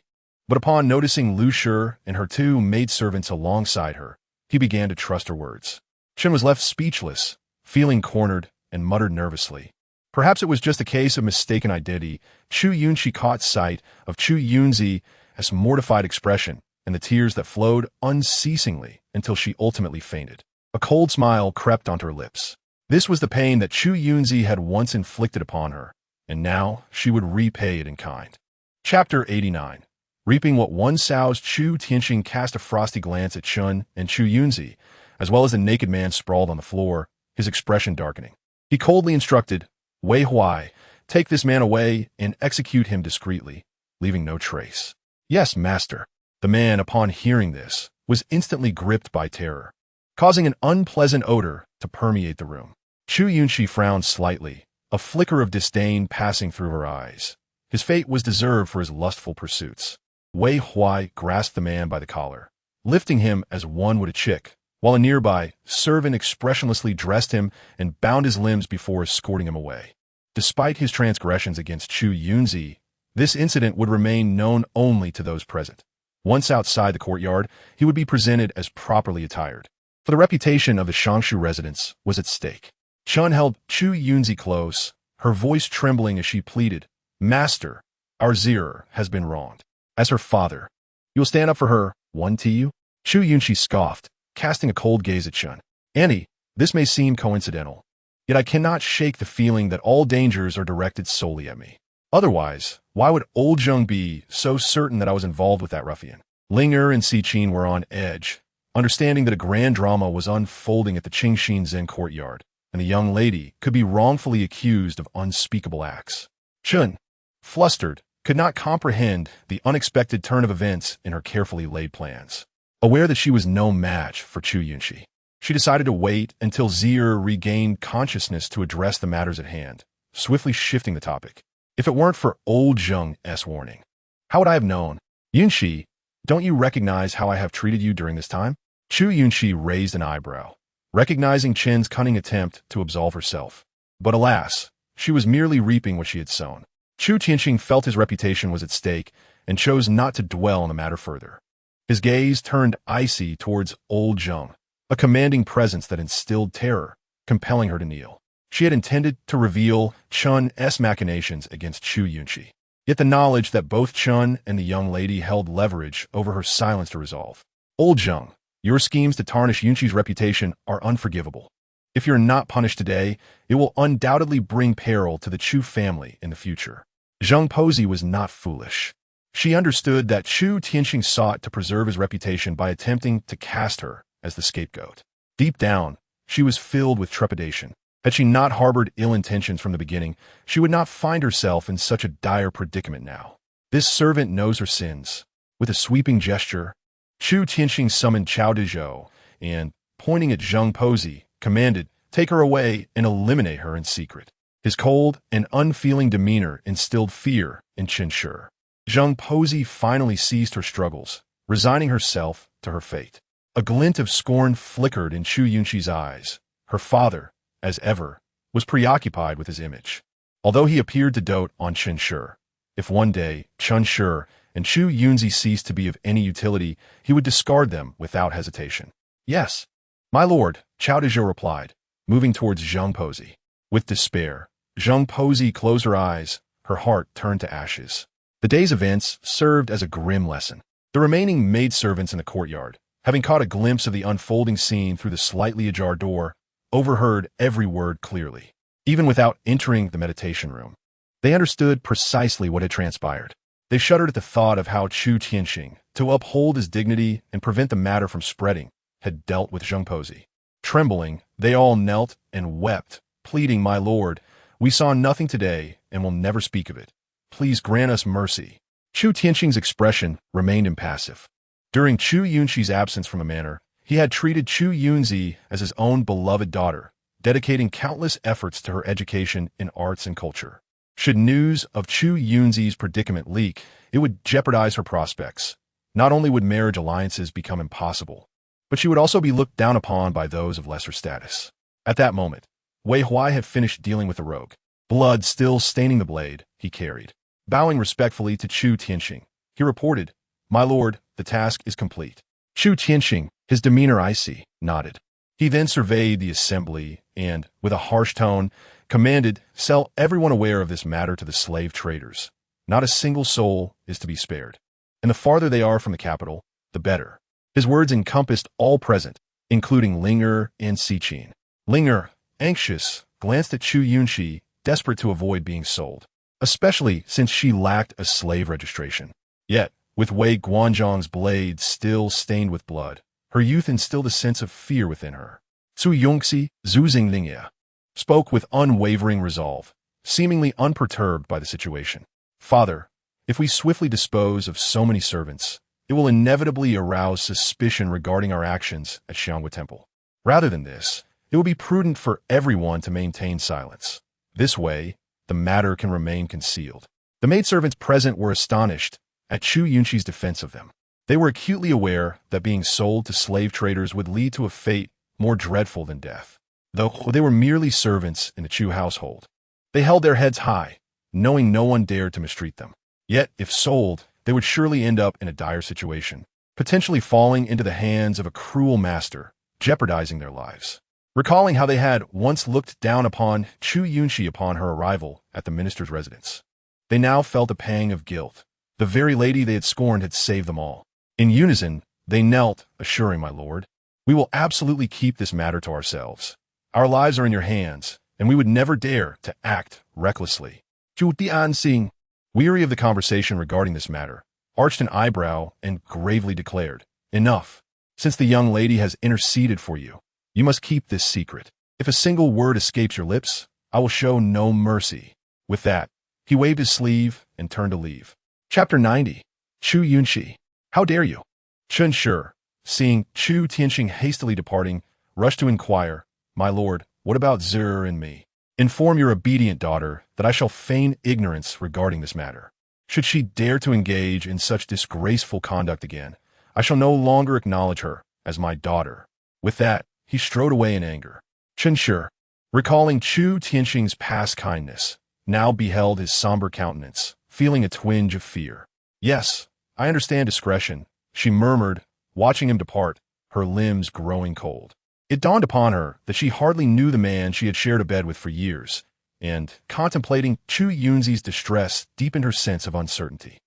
But upon noticing Lu Shi and her two maidservants alongside her, he began to trust her words. Chun was left speechless, feeling cornered, and muttered nervously. Perhaps it was just a case of mistaken identity. Chu Yunxi caught sight of Chu Yunxi's mortified expression and the tears that flowed unceasingly until she ultimately fainted. A cold smile crept onto her lips. This was the pain that Chu Yunxi had once inflicted upon her, and now she would repay it in kind. Chapter 89. Reaping what one sows. Chu Tianxing cast a frosty glance at Chun and Chu Yunxi, as well as the naked man sprawled on the floor, his expression darkening. He coldly instructed, "Wei Huai, take this man away and execute him discreetly, leaving no trace." "Yes, master." The man, upon hearing this, was instantly gripped by terror, causing an unpleasant odor to permeate the room. Chu Yunxi frowned slightly, a flicker of disdain passing through her eyes. His fate was deserved for his lustful pursuits. Wei Huai grasped the man by the collar, lifting him as one would a chick, while a nearby servant expressionlessly dressed him and bound his limbs before escorting him away. Despite his transgressions against Chu Yunxi, this incident would remain known only to those present. Once outside the courtyard, he would be presented as properly attired. For the reputation of the Shangshu residents was at stake. Chun held Chu Yunxi close, her voice trembling as she pleaded, "Master, our Zier has been wronged. As her father, you will stand up for her, one to you?" Chu Yunxi scoffed, casting a cold gaze at Chun. "Annie, this may seem coincidental, yet I cannot shake the feeling that all dangers are directed solely at me. Otherwise, why would old Zheng be so certain that I was involved with that ruffian?" Ling Er and Si Qin were on edge, understanding that a grand drama was unfolding at the Qingxin Zen courtyard, and the young lady could be wrongfully accused of unspeakable acts. Chun, flustered, could not comprehend the unexpected turn of events in her carefully laid plans. Aware that she was no match for Chu Yunxi, she decided to wait until Zier regained consciousness to address the matters at hand, swiftly shifting the topic. "If it weren't for old Zheng's warning, how would I have known? Yunxi, don't you recognize how I have treated you during this time?" Chu Yunxi raised an eyebrow, recognizing Chen's cunning attempt to absolve herself. But alas, she was merely reaping what she had sown. Chu Tianxing felt his reputation was at stake and chose not to dwell on the matter further. His gaze turned icy towards old Zheng, a commanding presence that instilled terror, compelling her to kneel. She had intended to reveal Chun's machinations against Chu Yunxi. Yet the knowledge that both Chun and the young lady held leverage over her silenced her resolve. Old Zheng, your schemes to tarnish Yunxi's reputation are unforgivable. If you're not punished today, it will undoubtedly bring peril to the Chu family in the future. Zheng Pozi was not foolish. She understood that Chu Tianxing sought to preserve his reputation by attempting to cast her as the scapegoat. Deep down, she was filled with trepidation. Had she not harbored ill intentions from the beginning, she would not find herself in such a dire predicament now. This servant knows her sins. With a sweeping gesture, Chu Tianxing summoned Cao Dezhou and, pointing at Zheng Pozi, commanded, "Take her away and eliminate her in secret." His cold and unfeeling demeanor instilled fear in Chen Shi. Zheng Pozi finally ceased her struggles, resigning herself to her fate. A glint of scorn flickered in Chu Yunxi's eyes. Her father, as ever, was preoccupied with his image. Although he appeared to dote on Chen Shi, if one day Chen Shi and Chu Yunxi ceased to be of any utility, he would discard them without hesitation. "Yes, my lord," Cao Dezhou replied, moving towards Zheng Pozi. With despair, Zheng Pozi closed her eyes, her heart turned to ashes. The day's events served as a grim lesson. The remaining maidservants in the courtyard, having caught a glimpse of the unfolding scene through the slightly ajar door, overheard every word clearly. Even without entering the meditation room, they understood precisely what had transpired. They shuddered at the thought of how Chu Tianxing, to uphold his dignity and prevent the matter from spreading, had dealt with Zheng Pozi. Trembling, they all knelt and wept, pleading, "My lord, we saw nothing today and will never speak of it. Please grant us mercy." Chu Tianxing's expression remained impassive. During Chu Yunxi's absence from the manor, he had treated Chu Yunxi as his own beloved daughter, dedicating countless efforts to her education in arts and culture. Should news of Chu Yunxi's predicament leak, it would jeopardize her prospects. Not only would marriage alliances become impossible, but she would also be looked down upon by those of lesser status. At that moment, Wei Huai had finished dealing with the rogue, blood still staining the blade he carried. Bowing respectfully to Chu Tianxing, he reported, "My lord, the task is complete." Chu Tianxing, his demeanor icy, nodded. He then surveyed the assembly and, with a harsh tone, commanded, "Sell everyone aware of this matter to the slave traders. Not a single soul is to be spared. And the farther they are from the capital, the better." His words encompassed all present, including Linger and Siqin. Linger, anxious, glanced at Chu Yunxi, desperate to avoid being sold, especially since she lacked a slave registration. Yet, with Wei Guanzhong's blade still stained with blood, her youth instilled a sense of fear within her. Chu Yunxi, Zhu Xinglingye, spoke with unwavering resolve, seemingly unperturbed by the situation. "Father, if we swiftly dispose of so many servants, it will inevitably arouse suspicion regarding our actions at Xianghua Temple. Rather than this, it will be prudent for everyone to maintain silence. This way, the matter can remain concealed." The maidservants present were astonished at Chu Yunxi's defense of them. They were acutely aware that being sold to slave traders would lead to a fate more dreadful than death. Though they were merely servants in the Chu household, they held their heads high, knowing no one dared to mistreat them. Yet, if sold, they would surely end up in a dire situation, potentially falling into the hands of a cruel master, jeopardizing their lives. Recalling how they had once looked down upon Chu Yunxi upon her arrival at the minister's residence, they now felt a pang of guilt. The very lady they had scorned had saved them all. In unison, they knelt, assuring, "My lord, we will absolutely keep this matter to ourselves. Our lives are in your hands, and we would never dare to act recklessly." Chu Tianxing, weary of the conversation regarding this matter, arched an eyebrow and gravely declared, "Enough. Since the young lady has interceded for you, you must keep this secret. If a single word escapes your lips, I will show no mercy." With that, he waved his sleeve and turned to leave. Chapter 90. Chu Yunxi. "How dare you?" Chen Shi, seeing Chu Tianxing hastily departing, rushed to inquire, "My lord, what about Zur and me? Inform your obedient daughter that I shall feign ignorance regarding this matter. Should she dare to engage in such disgraceful conduct again, I shall no longer acknowledge her as my daughter." With that, he strode away in anger. Chen Shi, recalling Chu Tianxing's past kindness, now beheld his somber countenance, feeling a twinge of fear. "Yes, I understand discretion," she murmured, watching him depart, her limbs growing cold. It dawned upon her that she hardly knew the man she had shared a bed with for years, and contemplating Chu Yunxi's distress deepened her sense of uncertainty.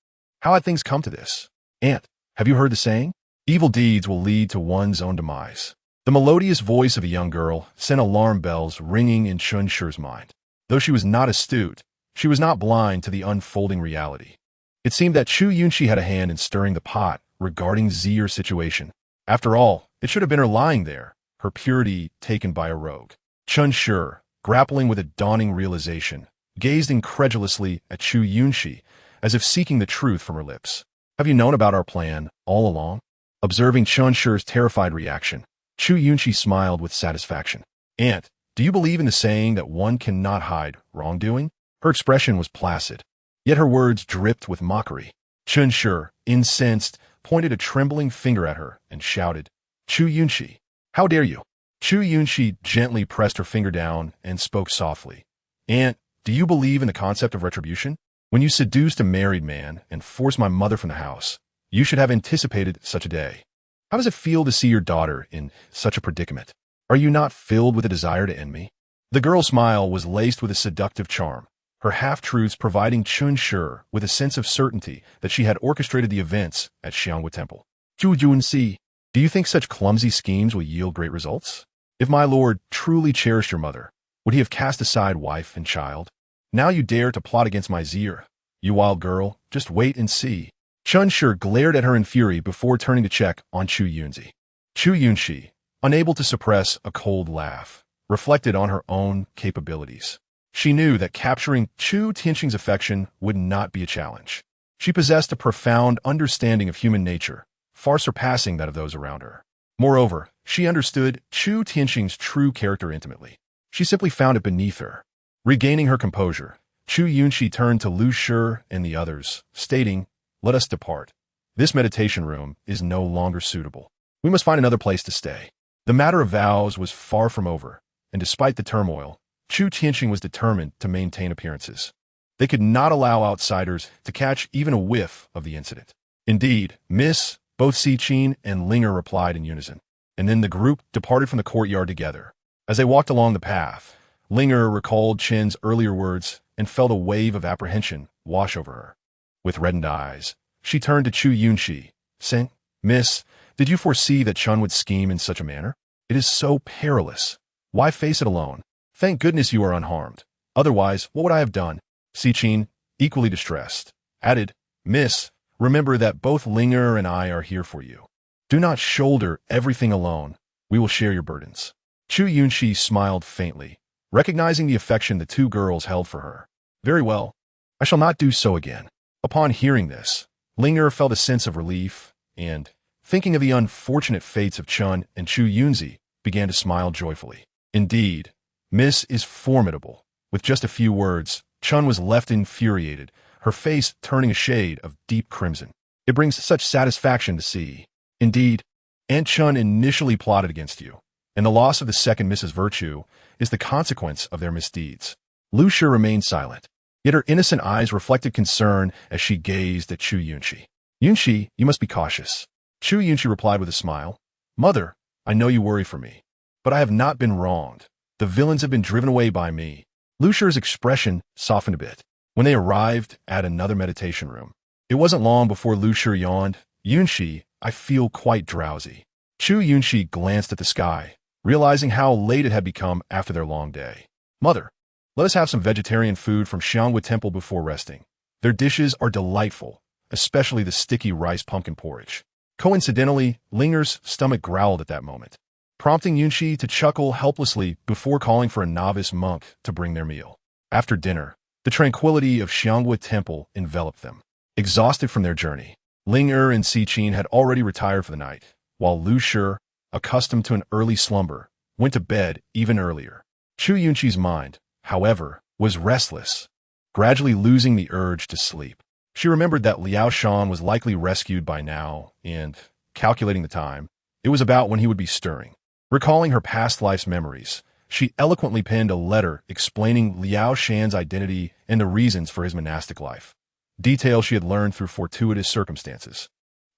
How had things come to this? Aunt, have you heard the saying? Evil deeds will lead to one's own demise. The melodious voice of a young girl sent alarm bells ringing in Chu Yunxi's mind. Though she was not astute, she was not blind to the unfolding reality. It seemed that Chu Yunxi had a hand in stirring the pot regarding Zier's situation. After all, it should have been her lying there, her purity taken by a rogue. Chu Yunxi, grappling with a dawning realization, gazed incredulously at Chu Yunxi, as if seeking the truth from her lips. Have you known about our plan all along? Observing Chu Yunxi's terrified reaction, Chu Yunxi smiled with satisfaction. Aunt, do you believe in the saying that one cannot hide wrongdoing? Her expression was placid, yet her words dripped with mockery. Chu Yunxi, incensed, pointed a trembling finger at her and shouted, Chu Yunxi, how dare you? Chu Yunxi gently pressed her finger down and spoke softly. Aunt, do you believe in the concept of retribution? When you seduced a married man and forced my mother from the house, you should have anticipated such a day. How does it feel to see your daughter in such a predicament? Are you not filled with a desire to end me? The girl's smile was laced with a seductive charm, her half-truths providing Chu Yunxi with a sense of certainty that she had orchestrated the events at Xiangwu Temple. Chu Yunxi, do you think such clumsy schemes will yield great results? If my lord truly cherished your mother, would he have cast aside wife and child? Now you dare to plot against my Zier. You wild girl, just wait and see. Chu Yunxi glared at her in fury before turning to check on Chu Yunxi. Chu Yunxi, unable to suppress a cold laugh, reflected on her own capabilities. She knew that capturing Chu Yunxi's affection would not be a challenge. She possessed a profound understanding of human nature, far surpassing that of those around her. Moreover, she understood Chu Yunxi's true character intimately. She simply found it beneath her. Regaining her composure, Chu Yunxi turned to Lu Shi and the others, stating, Let us depart. This meditation room is no longer suitable. We must find another place to stay. The matter of vows was far from over, and despite the turmoil, Chu Yunxi was determined to maintain appearances. They could not allow outsiders to catch even a whiff of the incident. Indeed, Miss, both Siqin and Linger replied in unison, and then the group departed from the courtyard together. As they walked along the path, Linger recalled Chen's earlier words and felt a wave of apprehension wash over her. With reddened eyes, she turned to Chu Yunxi, saying, Miss, did you foresee that Chun would scheme in such a manner? It is so perilous. Why face it alone? Thank goodness you are unharmed. Otherwise, what would I have done? Siqin, equally distressed, added, Miss, remember that both Linger and I are here for you. Do not shoulder everything alone. We will share your burdens. Chu Yunxi smiled faintly, recognizing the affection the two girls held for her. Very well. I shall not do so again. Upon hearing this, Linger felt a sense of relief and, thinking of the unfortunate fates of Chun and Chu Yunxi, began to smile joyfully. Indeed, Miss is formidable. With just a few words, Chun was left infuriated, her face turning a shade of deep crimson. It brings such satisfaction to see. Indeed, Aunt Chun initially plotted against you, and the loss of the second Mrs. Virtue is the consequence of their misdeeds. Lu Shi remained silent, yet her innocent eyes reflected concern as she gazed at Chu Yunxi. Yunxi, you must be cautious. Chu Yunxi replied with a smile. Mother, I know you worry for me, but I have not been wronged. The villains have been driven away by me. Lu Shi's expression softened a bit. When they arrived at another meditation room, it wasn't long before Lu Shi yawned. Yunxi, I feel quite drowsy. Chu Yunxi glanced at the sky, realizing how late it had become after their long day. Mother, let us have some vegetarian food from Xiangwu Temple before resting. Their dishes are delightful, especially the sticky rice pumpkin porridge. Coincidentally, Linger's stomach growled at that moment, prompting Yunxi to chuckle helplessly before calling for a novice monk to bring their meal. After dinner, the tranquility of Xiangwu Temple enveloped them. Exhausted from their journey, Linger and Siqin had already retired for the night, while Lu Shi, accustomed to an early slumber, went to bed even earlier. Chu Yunxi's mind, however, was restless, gradually losing the urge to sleep. She remembered that Liao Shan was likely rescued by now, and, calculating the time, it was about when he would be stirring. Recalling her past life's memories, she eloquently penned a letter explaining Liao Shan's identity and the reasons for his monastic life, details she had learned through fortuitous circumstances.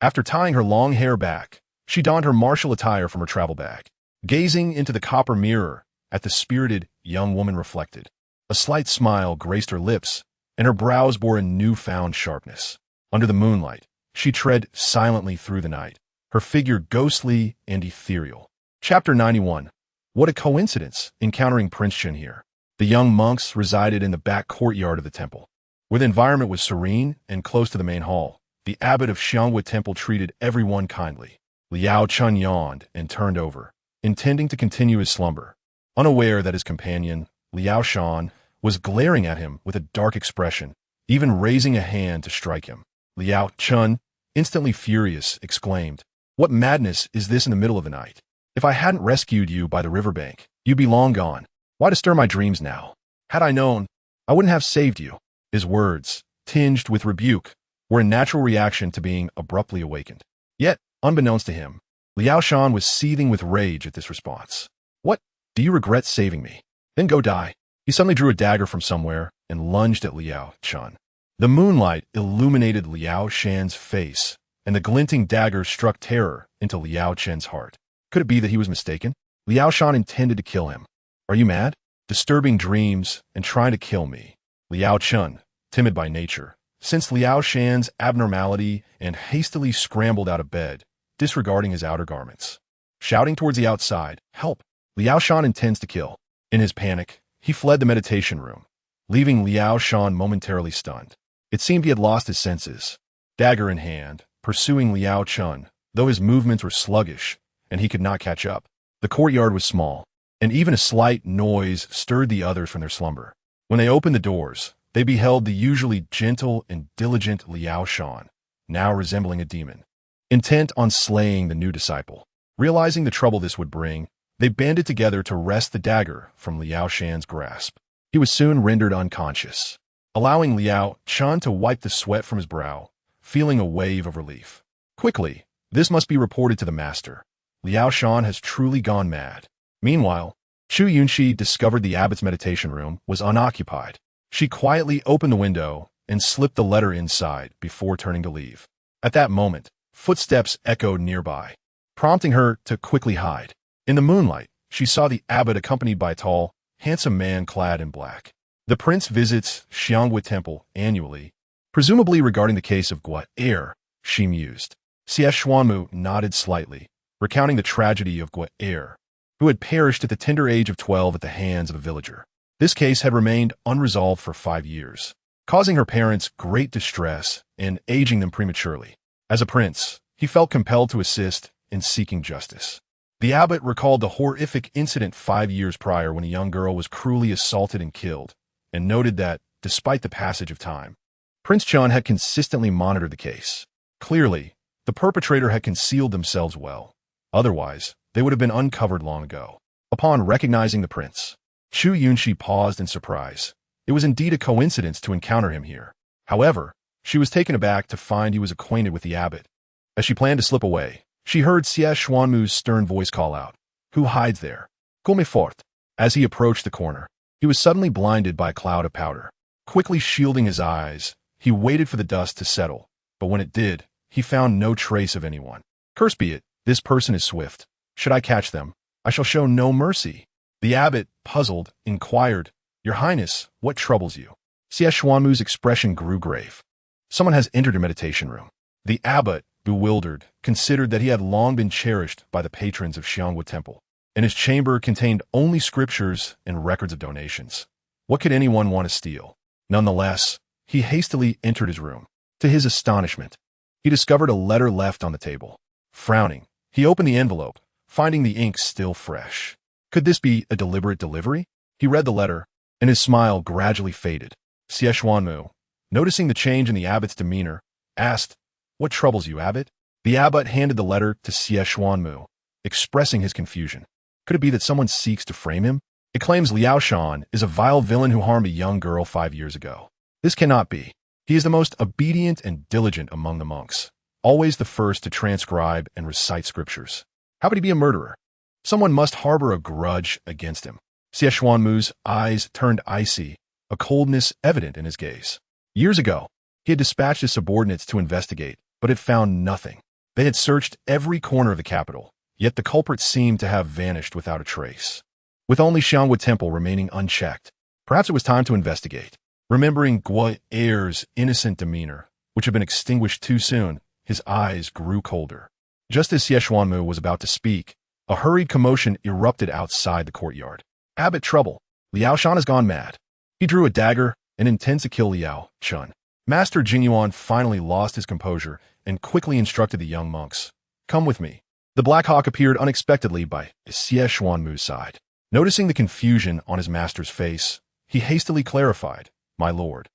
After tying her long hair back, she donned her martial attire from her travel bag. Gazing into the copper mirror at the spirited young woman reflected, A slight smile graced her lips, and her brows bore a newfound sharpness. Under the moonlight, she tread silently through the night, her figure ghostly and ethereal. Chapter 91. What a coincidence, encountering Prince Chen here. The young monks resided in the back courtyard of the temple, where the environment was serene and close to the main hall. The abbot of Xiangwu Temple treated everyone kindly. Liao Chun yawned and turned over, intending to continue his slumber, unaware that his companion, Liao Shan, was glaring at him with a dark expression, even raising a hand to strike him. Liao Chun, instantly furious, exclaimed, "What madness is this in the middle of the night? If I hadn't rescued you by the riverbank, you'd be long gone. Why disturb my dreams now? Had I known, I wouldn't have saved you." His words, tinged with rebuke, were a natural reaction to being abruptly awakened. Yet, unbeknownst to him, Liao Shan was seething with rage at this response. "What? Do you regret saving me? Then go die." He suddenly drew a dagger from somewhere and lunged at Liao Shan. The moonlight illuminated Liao Shan's face, and the glinting dagger struck terror into Liao Chen's heart. Could it be that he was mistaken? Liao Shan intended to kill him. "Are you mad? Disturbing dreams and trying to kill me?" Liao Chun, timid by nature, sensed Liao Shan's abnormality and hastily scrambled out of bed, disregarding his outer garments. Shouting towards the outside, "Help! Liao Shan intends to kill." In his panic, he fled the meditation room, leaving Liao Shan momentarily stunned. It seemed he had lost his senses. Dagger in hand, pursuing Liao Chun, though his movements were sluggish, and he could not catch up. The courtyard was small, and even a slight noise stirred the others from their slumber. When they opened the doors, they beheld the usually gentle and diligent Liao Shan, now resembling a demon, intent on slaying the new disciple. Realizing the trouble this would bring, they banded together to wrest the dagger from Liao Shan's grasp. He was soon rendered unconscious, allowing Liao Shan to wipe the sweat from his brow, feeling a wave of relief. "Quickly, this must be reported to the master. Liao Shan has truly gone mad." Meanwhile, Chu Yunxi discovered the abbot's meditation room was unoccupied. She quietly opened the window and slipped the letter inside before turning to leave. At that moment, footsteps echoed nearby, prompting her to quickly hide. In the moonlight, she saw the abbot accompanied by a tall, handsome man clad in black. The prince visits Xiangwu Temple annually, presumably regarding the case of Gua Er, she mused. Xie Xuanmu nodded slightly, recounting the tragedy of Gua Er, who had perished at the tender age of 12 at the hands of a villager. This case had remained unresolved for 5 years, causing her parents great distress and aging them prematurely. As a prince, he felt compelled to assist in seeking justice. The abbot recalled the horrific incident 5 years prior when a young girl was cruelly assaulted and killed, and noted that, despite the passage of time, Prince Chun had consistently monitored the case. Clearly, the perpetrator had concealed themselves well. Otherwise, they would have been uncovered long ago. Upon recognizing the prince, Chu Yunxi paused in surprise. It was indeed a coincidence to encounter him here. However, she was taken aback to find he was acquainted with the abbot. As she planned to slip away, she heard Xie Xuanmu's stern voice call out, "Who hides there? Come forth." As he approached the corner, he was suddenly blinded by a cloud of powder. Quickly shielding his eyes, he waited for the dust to settle, but when it did, he found no trace of anyone. "Cursed be it, this person is swift. Should I catch them, I shall show no mercy." The abbot, puzzled, inquired, "Your Highness, what troubles you?" Xie Xuanmu's expression grew grave. "Someone has entered your meditation room." The abbot, bewildered, considered that he had long been cherished by the patrons of Xiangwu Temple, and his chamber contained only scriptures and records of donations. What could anyone want to steal? Nonetheless, he hastily entered his room. To his astonishment, he discovered a letter left on the table. Frowning, he opened the envelope, finding the ink still fresh. Could this be a deliberate delivery? He read the letter, and his smile gradually faded. Xie Xuanmu, noticing the change in the abbot's demeanor, asked, "What troubles you, abbot?" The abbot handed the letter to Xie Xuanmu, expressing his confusion. Could it be that someone seeks to frame him? It claims Liao Shan is a vile villain who harmed a young girl 5 years ago. This cannot be. He is the most obedient and diligent among the monks, always the first to transcribe and recite scriptures. How could he be a murderer? Someone must harbor a grudge against him. Xie Xuanmu's eyes turned icy, a coldness evident in his gaze. Years ago, he had dispatched his subordinates to investigate, but had found nothing. They had searched every corner of the capital, yet the culprit seemed to have vanished without a trace. With only Xiangwu Temple remaining unchecked, Perhaps it was time to investigate. Remembering Guo Er's innocent demeanor, which had been extinguished too soon, his eyes grew colder. Just as Xie Xuanmu was about to speak, a hurried commotion erupted outside the courtyard. Abbot trouble. Liao Shan has gone mad. He drew a dagger and intends to kill Liao Chun. Master Jinyuan finally lost his composure and quickly instructed the young monks. Come with me. The Black Hawk appeared unexpectedly by Xie Xuanmu's side. Noticing the confusion on his master's face, he hastily clarified, My lord,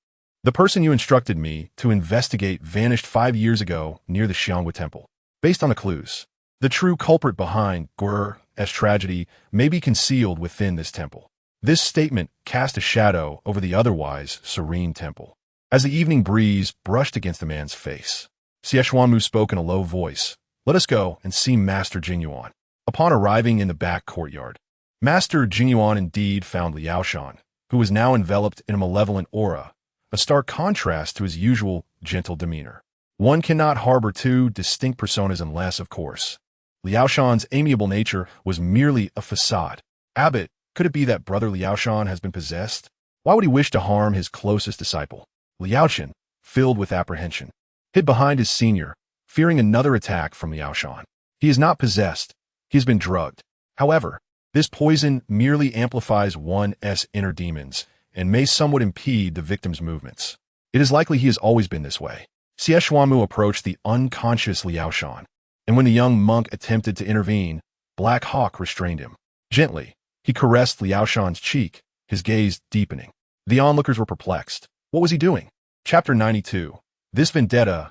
the person you instructed me to investigate vanished 5 years ago near the Xiangwu Temple. Based on the clues, the true culprit behind Guer's tragedy may be concealed within this temple. This statement cast a shadow over the otherwise serene temple. As the evening breeze brushed against the man's face, Xie Xuanmu spoke in a low voice, Let us go and see Master Jinyuan. Upon arriving in the back courtyard, Master Jinyuan indeed found Liao Shan, who was now enveloped in a malevolent aura, a stark contrast to his usual gentle demeanor. One cannot harbor two distinct personas unless, of course, Liao Shan's amiable nature was merely a facade. Abbot, could it be that brother Liao Shan has been possessed? Why would he wish to harm his closest disciple? Liao Shan, filled with apprehension, hid behind his senior, fearing another attack from Liao Shan. He is not possessed. He has been drugged. However, this poison merely amplifies one's inner demons and may somewhat impede the victim's movements. It is likely he has always been this way. Xie Xuanmu approached the unconscious Liao Shan, and when the young monk attempted to intervene, Black Hawk restrained him. Gently, he caressed Liao Shan's cheek, his gaze deepening. The onlookers were perplexed. What was he doing? Chapter 92. This vendetta,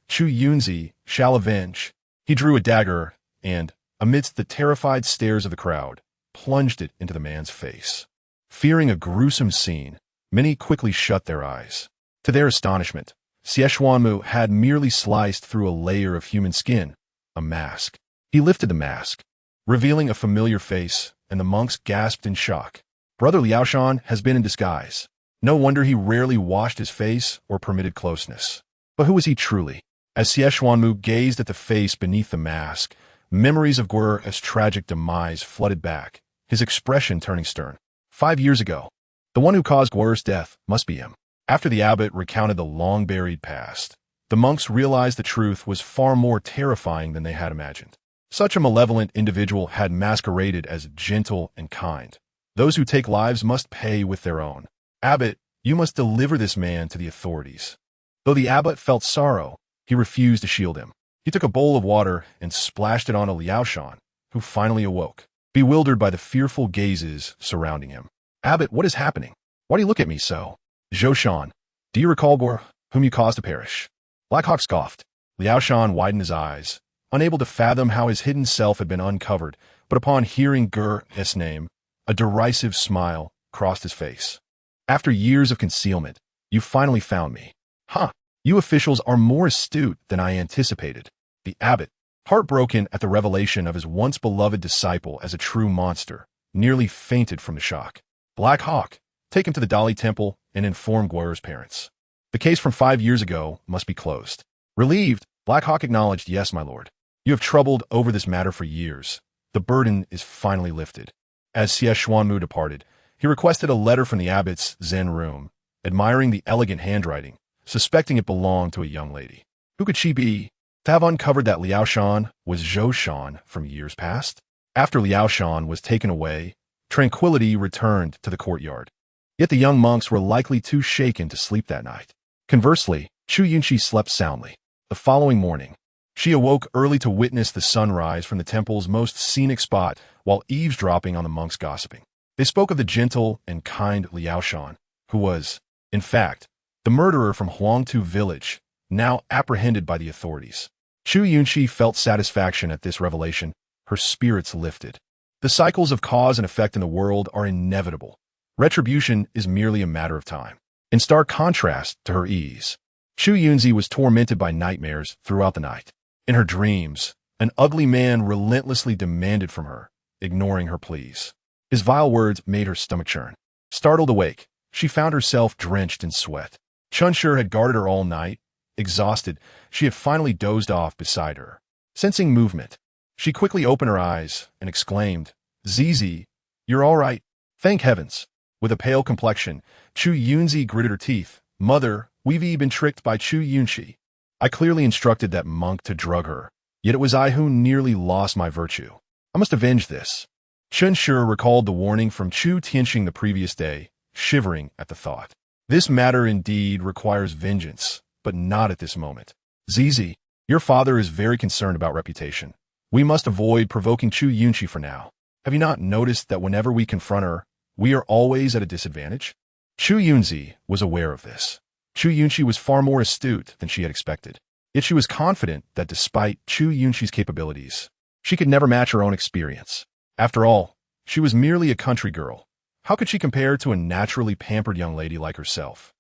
Chu Yunxi, shall avenge. He drew a dagger and, amidst the terrified stares of the crowd, plunged it into the man's face. Fearing a gruesome scene, many quickly shut their eyes. To their astonishment, Xie Xuanmu had merely sliced through a layer of human skin, a mask. He lifted the mask, revealing a familiar face, and the monks gasped in shock. Brother Liao Shan has been in disguise. No wonder he rarely washed his face or permitted closeness. But who was he truly? As Xie Xuanmu gazed at the face beneath the mask, memories of Guer's tragic demise flooded back, his expression turning stern. 5 years ago, the one who caused Guer's death must be him. After the abbot recounted the long-buried past, the monks realized the truth was far more terrifying than they had imagined. Such a malevolent individual had masqueraded as gentle and kind. Those who take lives must pay with their own. Abbot, you must deliver this man to the authorities. Though the abbot felt sorrow, he refused to shield him. He took a bowl of water and splashed it on Liao Shan, who finally awoke, bewildered by the fearful gazes surrounding him. Abbot, what is happening? Why do you look at me so? Zhou Shan, do you recall Guer, whom you caused to perish? Black Hawk scoffed. Liao Shan widened his eyes, unable to fathom how his hidden self had been uncovered, but upon hearing Guer's name, a derisive smile crossed his face. After years of concealment, you finally found me. Huh, you officials are more astute than I anticipated. The abbot, heartbroken at the revelation of his once beloved disciple as a true monster, nearly fainted from the shock. Black Hawk, take him to the Dali Temple and inform Guer's parents. The case from 5 years ago must be closed. Relieved, Black Hawk acknowledged, Yes, my lord. You have troubled over this matter for years. The burden is finally lifted. As Xie Xuanmu departed, he requested a letter from the abbot's Zen room, admiring the elegant handwriting, suspecting it belonged to a young lady. Who could she be? To have uncovered that Liao Shan was Zhou Shan from years past? After Liao Shan was taken away, tranquility returned to the courtyard. Yet the young monks were likely too shaken to sleep that night. Conversely, Chu Yunxi slept soundly. The following morning, she awoke early to witness the sunrise from the temple's most scenic spot while eavesdropping on the monks' gossiping. They spoke of the gentle and kind Liao Shan, who was, in fact, the murderer from Huangtu village, now apprehended by the authorities. Chu Yunxi felt satisfaction at this revelation. Her spirits lifted. The cycles of cause and effect in the world are inevitable. Retribution is merely a matter of time. In stark contrast to her ease, Chu Yunxi was tormented by nightmares throughout the night. In her dreams, an ugly man relentlessly demanded from her, ignoring her pleas. His vile words made her stomach churn. Startled awake, she found herself drenched in sweat. Chunshur had guarded her all night. Exhausted, she had finally dozed off beside her. Sensing movement, she quickly opened her eyes and exclaimed, Zizi, you're all right. Thank heavens. With a pale complexion, Chu Yunxi gritted her teeth. Mother, we've been tricked by Chu Yunxi. I clearly instructed that monk to drug her, yet it was I who nearly lost my virtue. I must avenge this. Chen Shi recalled the warning from Chu Tianxing the previous day, shivering at the thought. This matter indeed requires vengeance, but not at this moment. Zizi, your father is very concerned about reputation. We must avoid provoking Chu Yunxi for now. Have you not noticed that whenever we confront her, we are always at a disadvantage? Chu Yunxi was aware of this. Chu Yunxi was far more astute than she had expected. Yet she was confident that despite Chu Yunxi's capabilities, she could never match her own experience. After all, she was merely a country girl. How could she compare to a naturally pampered young lady like herself?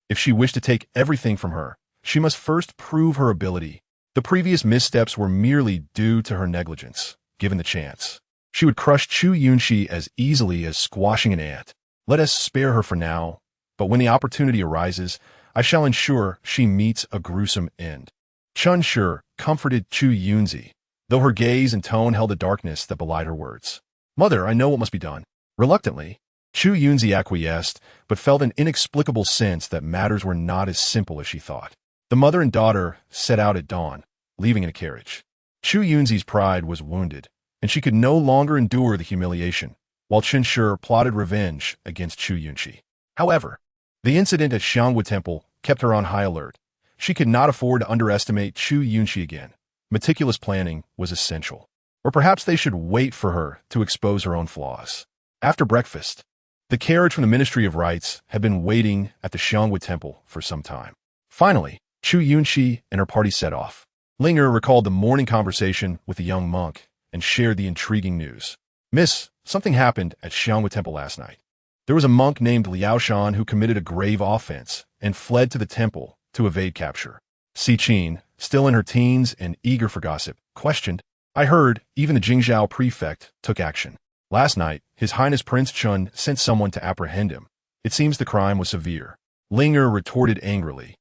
If she wished to take everything from her, she must first prove her ability. The previous missteps were merely due to her negligence. Given the chance, she would crush Chu Yunxi as easily as squashing an ant. Let us spare her for now, but when the opportunity arises, I shall ensure she meets a gruesome end. Chen Shi comforted Chu Yunxi, though her gaze and tone held a darkness that belied her words. Mother, I know what must be done. Reluctantly, Chu Yunxi acquiesced, but felt an inexplicable sense that matters were not as simple as she thought. The mother and daughter set out at dawn, leaving in a carriage. Chu Yunxi's pride was wounded, and she could no longer endure the humiliation, while Chen Shi plotted revenge against Chu Yunxi. However, the incident at Xiangwu Temple kept her on high alert. She could not afford to underestimate Chu Yunxi again. Meticulous planning was essential. Or perhaps they should wait for her to expose her own flaws. After breakfast, the carriage from the Ministry of Rites had been waiting at the Xiangwu Temple for some time. Finally, Chu Yunxi and her party set off. Linger recalled the morning conversation with the young monk and shared the intriguing news. Miss, something happened at Xiangwu Temple last night. There was a monk named Liao Shan who committed a grave offense and fled to the temple to evade capture. Si Qin, still in her teens and eager for gossip, questioned. I heard even the Jingzhou prefect took action. Last night, His Highness Prince Chun sent someone to apprehend him. It seems the crime was severe. Linger retorted angrily.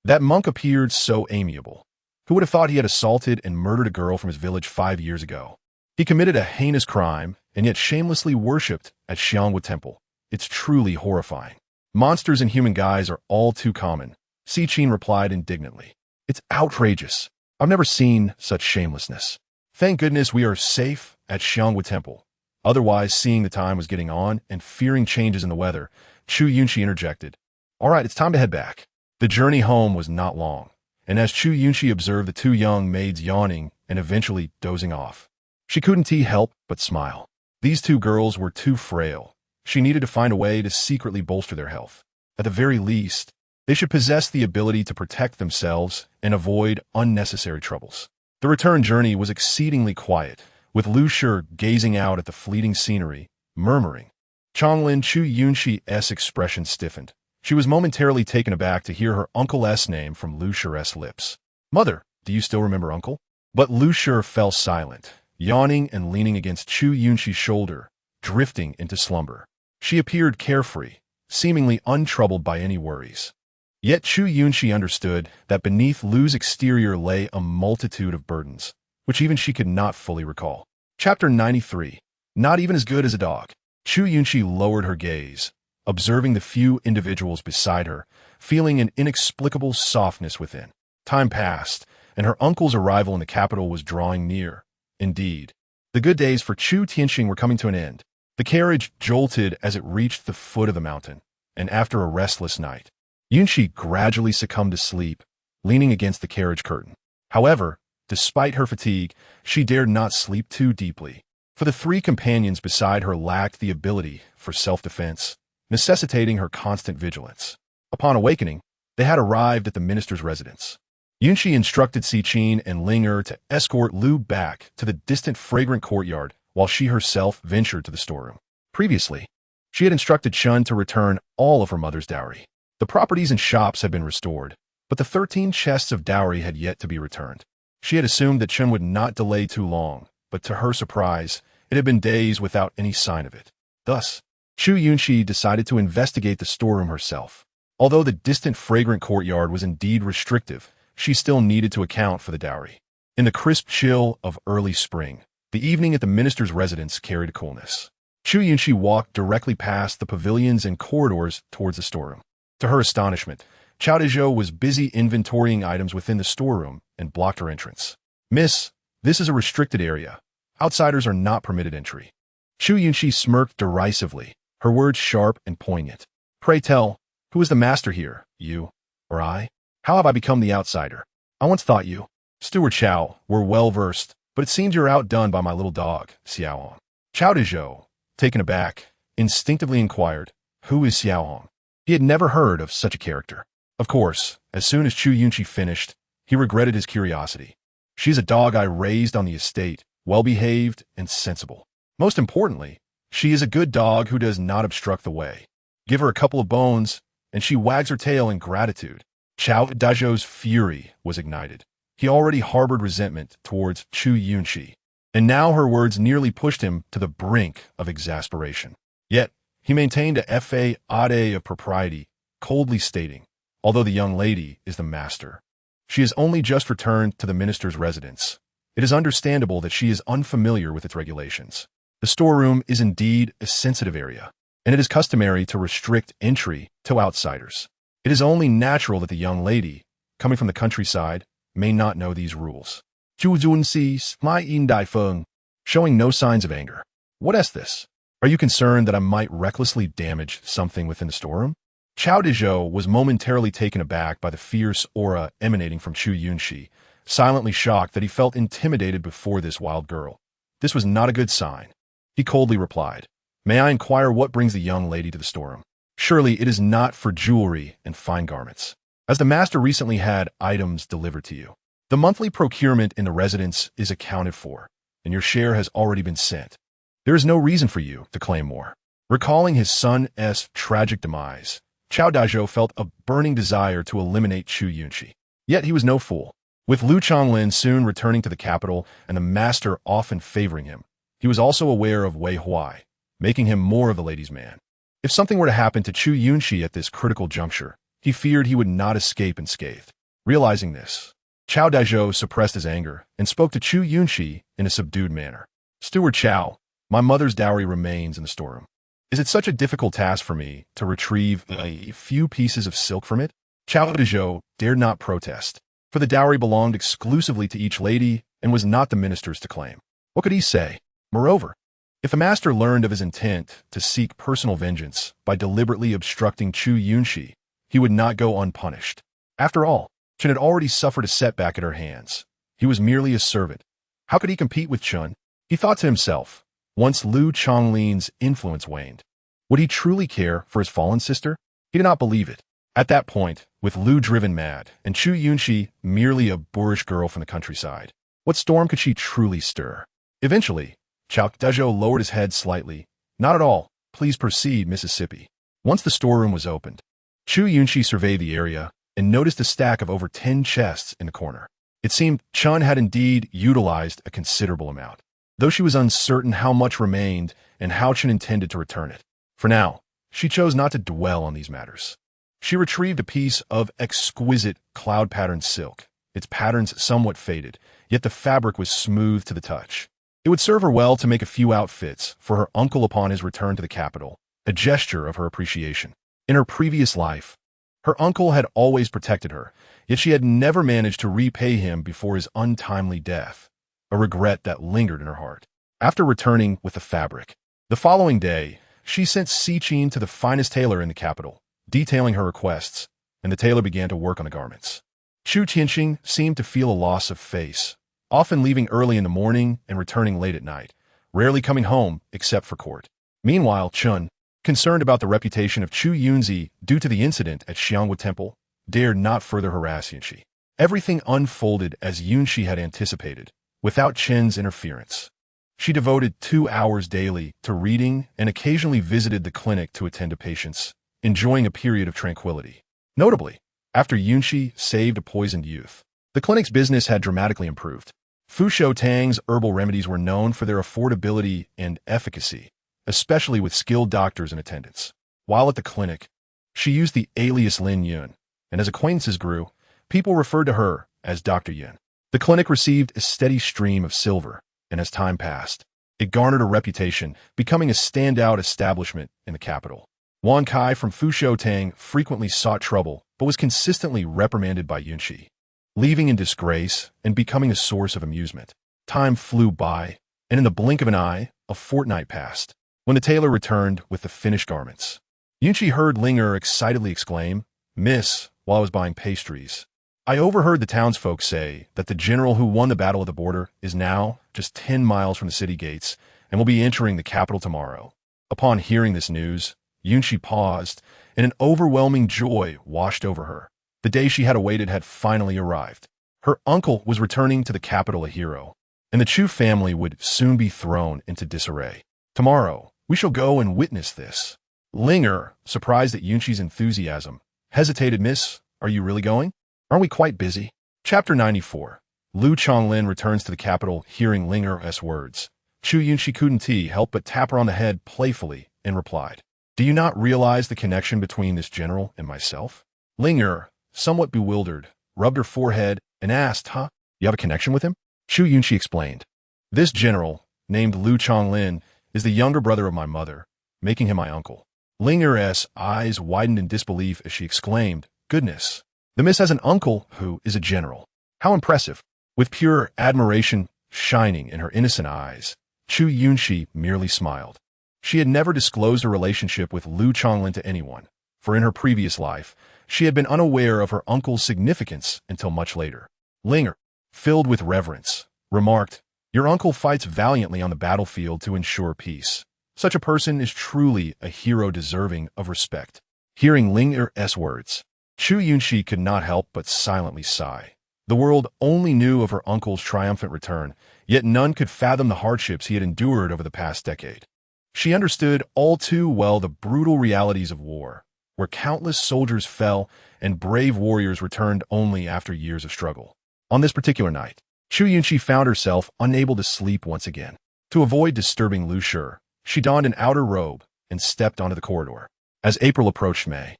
That monk appeared so amiable. Who would have thought he had assaulted and murdered a girl from his village 5 years ago? He committed a heinous crime and yet shamelessly worshipped at Xiangwu Temple. It's truly horrifying. Monsters in human guise are all too common, Si Qin replied indignantly. It's outrageous. I've never seen such shamelessness. Thank goodness we are safe at Xiangwu Temple. Otherwise, seeing the time was getting on and fearing changes in the weather, Chu Yunxi interjected. All right, it's time to head back. The journey home was not long, and as Chu Yunxi observed the two young maids yawning and eventually dozing off, she couldn't help but smile. These two girls were too frail. She needed to find a way to secretly bolster their health. At the very least, they should possess the ability to protect themselves and avoid unnecessary troubles. The return journey was exceedingly quiet, with Lu Shi gazing out at the fleeting scenery, murmuring. Changlin Chu Yunxi's expression stiffened. She was momentarily taken aback to hear her uncle's name from Lu Shi's lips. Mother, do you still remember uncle? But Lu Shi fell silent, yawning and leaning against Chu Yunxi's shoulder, drifting into slumber. She appeared carefree, seemingly untroubled by any worries. Yet Chu Yunxi understood that beneath Lu's exterior lay a multitude of burdens, which even she could not fully recall. Chapter 93. Not even as good as a dog. Chu Yunxi lowered her gaze, observing the few individuals beside her, feeling an inexplicable softness within. Time passed, and her uncle's arrival in the capital was drawing near. Indeed, the good days for Chu Tianxing were coming to an end. The carriage jolted as it reached the foot of the mountain, and after a restless night, Yunxi gradually succumbed to sleep, leaning against the carriage curtain. However, despite her fatigue, she dared not sleep too deeply, for the three companions beside her lacked the ability for self-defense, necessitating her constant vigilance. Upon awakening, they had arrived at the minister's residence. Yunxi instructed Si Qin and Linger to escort Lu back to the distant fragrant courtyard while she herself ventured to the storeroom. Previously, she had instructed Chun to return all of her mother's dowry. The properties and shops had been restored, but the 13 chests of dowry had yet to be returned. She had assumed that Chun would not delay too long, but to her surprise, it had been days without any sign of it. Thus, Chu Yunxi decided to investigate the storeroom herself. Although the distant fragrant courtyard was indeed restrictive, she still needed to account for the dowry. In the crisp chill of early spring, the evening at the minister's residence carried a coolness. Chu Yunxi walked directly past the pavilions and corridors towards the storeroom. To her astonishment, Cao Dezhou was busy inventorying items within the storeroom and blocked her entrance. "Miss, this is a restricted area. Outsiders are not permitted entry." Chu Yunxi smirked derisively, her words sharp and poignant. "Pray tell, who is the master here, you or I? How have I become the outsider? I once thought you, Steward Chow, were well-versed, but it seems you're outdone by my little dog, Xiaohong." Cao Dezhou, taken aback, instinctively inquired, "Who is Xiaohong?" He had never heard of such a character. Of course, as soon as Chu Yunxi finished, he regretted his curiosity. "She's a dog I raised on the estate, well-behaved and sensible. Most importantly, she is a good dog who does not obstruct the way. Give her a couple of bones, and she wags her tail in gratitude." Cao Dezhou's fury was ignited. He already harbored resentment towards Chu Yunxi, and now her words nearly pushed him to the brink of exasperation. Yet, he maintained a facade of propriety, coldly stating, "Although the young lady is the master, she has only just returned to the minister's residence. It is understandable that she is unfamiliar with its regulations. The storeroom is indeed a sensitive area, and it is customary to restrict entry to outsiders. It is only natural that the young lady, coming from the countryside, may not know these rules." Chu Yunxi smiled, showing no signs of anger. "What is this? Are you concerned that I might recklessly damage something within the storeroom?" Cao Dezhou was momentarily taken aback by the fierce aura emanating from Chu Yunxi, silently shocked that he felt intimidated before this wild girl. This was not a good sign. He coldly replied, "May I inquire what brings the young lady to the storeroom? Surely it is not for jewelry and fine garments, as the master recently had items delivered to you. The monthly procurement in the residence is accounted for, and your share has already been sent. There is no reason for you to claim more." Recalling his son's tragic demise, Cao Dezhou felt a burning desire to eliminate Chu Yunxi. Yet he was no fool. With Lu Chonglin soon returning to the capital and the master often favoring him, he was also aware of Wei Huai, making him more of the ladies' man. If something were to happen to Chu Yunxi at this critical juncture, he feared he would not escape unscathed. Realizing this, Cao Dezhou suppressed his anger and spoke to Chu Yunxi in a subdued manner. "Steward Chow, my mother's dowry remains in the storeroom. Is it such a difficult task for me to retrieve a few pieces of silk from it?" Cao Dezhou dared not protest, for the dowry belonged exclusively to each lady and was not the minister's to claim. What could he say? Moreover, if the master learned of his intent to seek personal vengeance by deliberately obstructing Chu Yunxi, he would not go unpunished. After all, Chun had already suffered a setback at her hands. He was merely a servant. How could he compete with Chun? He thought to himself, once Lu Chonglin's influence waned. Would he truly care for his fallen sister? He did not believe it. At that point, with Lu driven mad, and Chu Yunxi merely a boorish girl from the countryside, what storm could she truly stir? Eventually, Cao Dezhou lowered his head slightly. "Not at all. Please proceed, Mississippi." Once the storeroom was opened, Chu Yunxi surveyed the area and noticed a stack of over 10 chests in the corner. It seemed Chun had indeed utilized a considerable amount, though she was uncertain how much remained and how Chun intended to return it. For now, she chose not to dwell on these matters. She retrieved a piece of exquisite cloud-patterned silk, its patterns somewhat faded, yet the fabric was smooth to the touch. It would serve her well to make a few outfits for her uncle upon his return to the capital, a gesture of her appreciation. In her previous life, her uncle had always protected her, yet she had never managed to repay him before his untimely death, a regret that lingered in her heart. After returning with the fabric, the following day, she sent Xichin to the finest tailor in the capital, detailing her requests, and the tailor began to work on the garments. Chu Tianxing seemed to feel a loss of face, often leaving early in the morning and returning late at night, rarely coming home except for court. Meanwhile, Chun, concerned about the reputation of Chu Yunxi due to the incident at Xianghua Temple, dared not further harass Yunxi. Everything unfolded as Yunxi had anticipated, without Chen's interference. She devoted 2 hours daily to reading and occasionally visited the clinic to attend to patients, enjoying a period of tranquility. Notably, after Yunxi saved a poisoned youth, the clinic's business had dramatically improved. Fu Shou Tang's herbal remedies were known for their affordability and efficacy, especially with skilled doctors in attendance. While at the clinic, she used the alias Lin Yun, and as acquaintances grew, people referred to her as Dr. Yun. The clinic received a steady stream of silver, and as time passed, It garnered a reputation, becoming a standout establishment in the capital. Wan Kai from Fushou frequently sought trouble, but was consistently reprimanded by Yunxi, leaving in disgrace and becoming a source of amusement. Time flew by, and in the blink of an eye, a fortnight passed. When the tailor returned with the finished garments, Yunxi heard Linger excitedly exclaim, "Miss," while I was buying pastries, "I overheard the townsfolk say that the general who won the battle of the border is now just 10 miles from the city gates and will be entering the capital tomorrow." Upon hearing this news, Yunxi paused, and an overwhelming joy washed over her. The day she had awaited had finally arrived. Her uncle was returning to the capital a hero, and the Chu family would soon be thrown into disarray. "Tomorrow, we shall go and witness this." Linger, surprised at Yunxi's enthusiasm, hesitated. "Miss, are you really going? Aren't we quite busy?" Chapter 94. Lu Chonglin returns to the capital hearing Linger's words. Chu Yunxi couldn't help but tap her on the head playfully and replied, "Do you not realize the connection between this general and myself?" Linger, somewhat bewildered, rubbed her forehead and asked, "Huh? You have a connection with him?" Chu Yunxi explained, "This general, named Lu Chonglin, is the younger brother of my mother, making him my uncle." Linger's eyes widened in disbelief as she exclaimed, "Goodness, the miss has an uncle who is a general. How impressive!" With pure admiration shining in her innocent eyes, Chu Yunxi merely smiled. She had never disclosed her relationship with Lu Chonglin to anyone, for in her previous life, she had been unaware of her uncle's significance until much later. Linger, filled with reverence, remarked, "Your uncle fights valiantly on the battlefield to ensure peace. Such a person is truly a hero deserving of respect." Hearing Linger's words, Chu Yunxi could not help but silently sigh. The world only knew of her uncle's triumphant return, yet none could fathom the hardships he had endured over the past decade. She understood all too well the brutal realities of war, where countless soldiers fell and brave warriors returned only after years of struggle. On this particular night, Chu Yunxi found herself unable to sleep once again. To avoid disturbing Lu Shi, she donned an outer robe and stepped onto the corridor. As April approached May,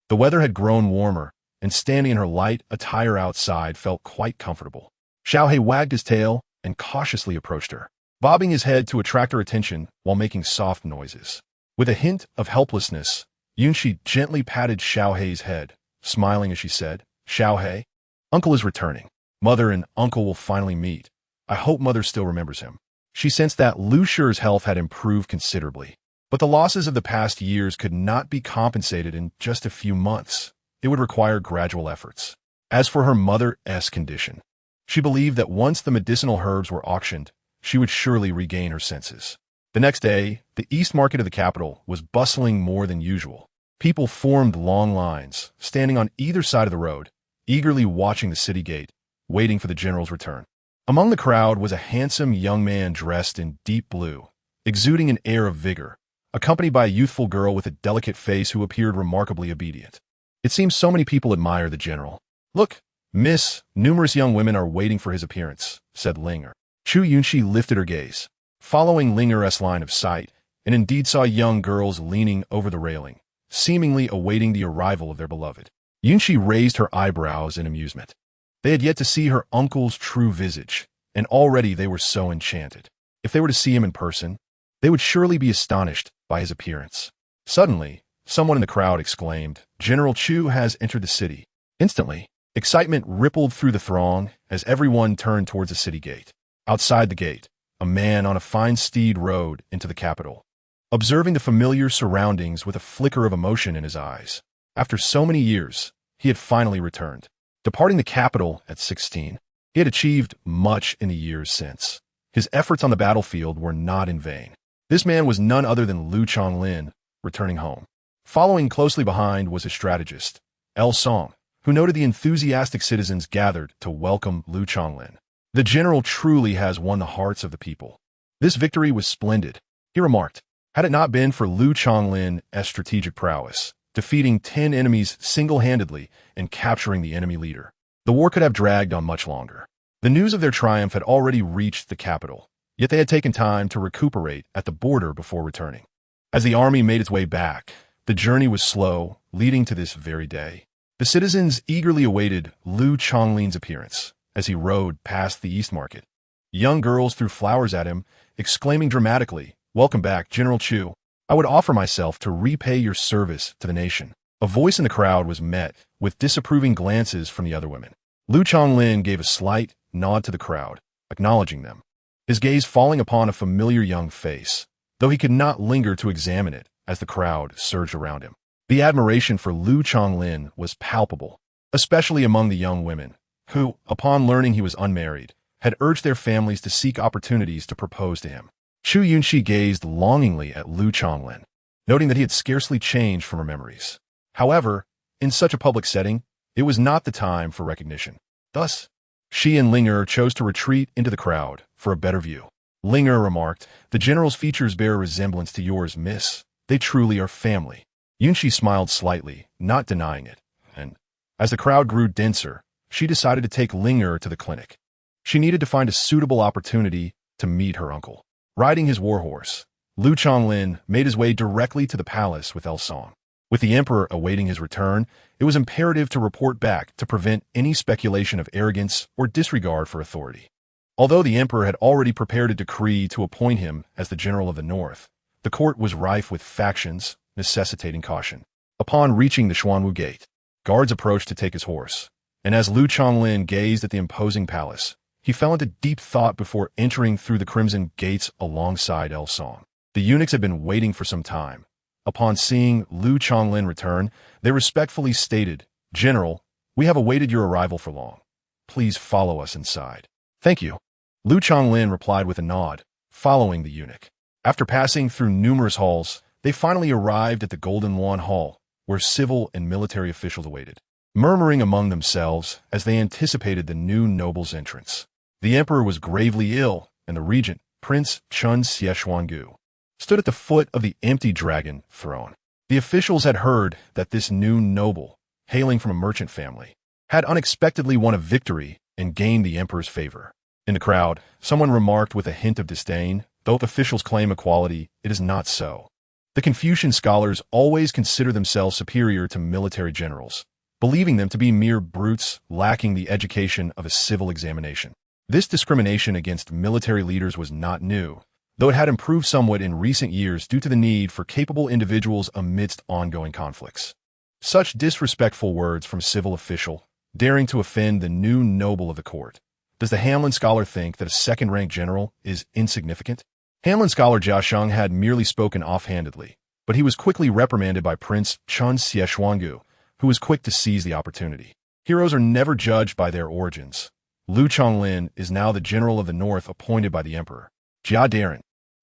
the weather had grown warmer, and standing in her light attire outside felt quite comfortable. Xiaohe wagged his tail and cautiously approached her, bobbing his head to attract her attention while making soft noises. With a hint of helplessness, Yunxi gently patted Xiaohe's head, smiling as she said, "Xiaohe, uncle is returning. Mother and uncle will finally meet. I hope mother still remembers him." She sensed that Lu Shi's health had improved considerably, but the losses of the past years could not be compensated in just a few months. It would require gradual efforts. As for her mother's condition, she believed that once the medicinal herbs were auctioned, she would surely regain her senses. The next day, the East Market of the capital was bustling more than usual. People formed long lines, standing on either side of the road, eagerly watching the city gate, waiting for the general's return. Among the crowd was a handsome young man dressed in deep blue, exuding an air of vigor, accompanied by a youthful girl with a delicate face who appeared remarkably obedient. "It seems so many people admire the general. Look, miss, numerous young women are waiting for his appearance," said Linger. Chu Yunxi lifted her gaze, following Linger's line of sight, and indeed saw young girls leaning over the railing, seemingly awaiting the arrival of their beloved. Yunxi raised her eyebrows in amusement. They had yet to see her uncle's true visage, and already they were so enchanted. If they were to see him in person, they would surely be astonished by his appearance. Suddenly, someone in the crowd exclaimed, "General Chu has entered the city." Instantly, excitement rippled through the throng as everyone turned towards the city gate. Outside the gate, a man on a fine steed rode into the capital, observing the familiar surroundings with a flicker of emotion in his eyes. After so many years, he had finally returned. Departing the capital at 16, he had achieved much in the years since. His efforts on the battlefield were not in vain. This man was none other than Lu Chonglin, returning home. Following closely behind was his strategist, El Song, who noted the enthusiastic citizens gathered to welcome Lu Chonglin. "The general truly has won the hearts of the people. This victory was splendid," he remarked. "Had it not been for Lu Chonglin's strategic prowess, defeating 10 enemies single-handedly and capturing the enemy leader, the war could have dragged on much longer." The news of their triumph had already reached the capital, yet they had taken time to recuperate at the border before returning. As the army made its way back, the journey was slow, leading to this very day. The citizens eagerly awaited Lu Chonglin's appearance as he rode past the East Market. Young girls threw flowers at him, exclaiming dramatically, "Welcome back, General Chu. I would offer myself to repay your service to the nation." A voice in the crowd was met with disapproving glances from the other women. Lu Chonglin gave a slight nod to the crowd, acknowledging them, his gaze falling upon a familiar young face, though he could not linger to examine it as the crowd surged around him. The admiration for Lu Chonglin was palpable, especially among the young women, who, upon learning he was unmarried, had urged their families to seek opportunities to propose to him. Chu Yunxi gazed longingly at Lu Chonglin, noting that he had scarcely changed from her memories. However, in such a public setting, it was not the time for recognition. Thus, she and Linger chose to retreat into the crowd for a better view. Linger remarked, "The general's features bear a resemblance to yours, miss. They truly are family." Yunxi smiled slightly, not denying it, and, as the crowd grew denser, she decided to take Linger to the clinic. She needed to find a suitable opportunity to meet her uncle. Riding his warhorse, Lu Chonglin made his way directly to the palace with Song. With the emperor awaiting his return, it was imperative to report back to prevent any speculation of arrogance or disregard for authority. Although the emperor had already prepared a decree to appoint him as the general of the north, the court was rife with factions, necessitating caution. Upon reaching the Xuanwu Gate, guards approached to take his horse, and as Lu Chonglin gazed at the imposing palace, he fell into deep thought before entering through the crimson gates alongside Song. The eunuchs had been waiting for some time. Upon seeing Lu Chonglin return, they respectfully stated, "General, we have awaited your arrival for long. Please follow us inside." "Thank you." Lu Chonglin replied with a nod, following the eunuch. After passing through numerous halls, they finally arrived at the Golden Lawn Hall, where civil and military officials awaited, murmuring among themselves as they anticipated the new noble's entrance. The emperor was gravely ill, and the regent, Prince Chun Xie, stood at the foot of the empty dragon throne. The officials had heard that this new noble, hailing from a merchant family, had unexpectedly won a victory and gained the emperor's favor. In the crowd, someone remarked with a hint of disdain, "Though officials claim equality, it is not so." The Confucian scholars always consider themselves superior to military generals, believing them to be mere brutes lacking the education of a civil examination. This discrimination against military leaders was not new, though it had improved somewhat in recent years due to the need for capable individuals amidst ongoing conflicts. Such disrespectful words from a civil official, daring to offend the new noble of the court. Does the Hamlin scholar think that a second-rank general is insignificant? Hamlin scholar Jia Sheng had merely spoken offhandedly, but he was quickly reprimanded by Prince Chun Xie, who was quick to seize the opportunity. Heroes are never judged by their origins. Lu Chonglin is now the general of the north appointed by the emperor. Jia Darren,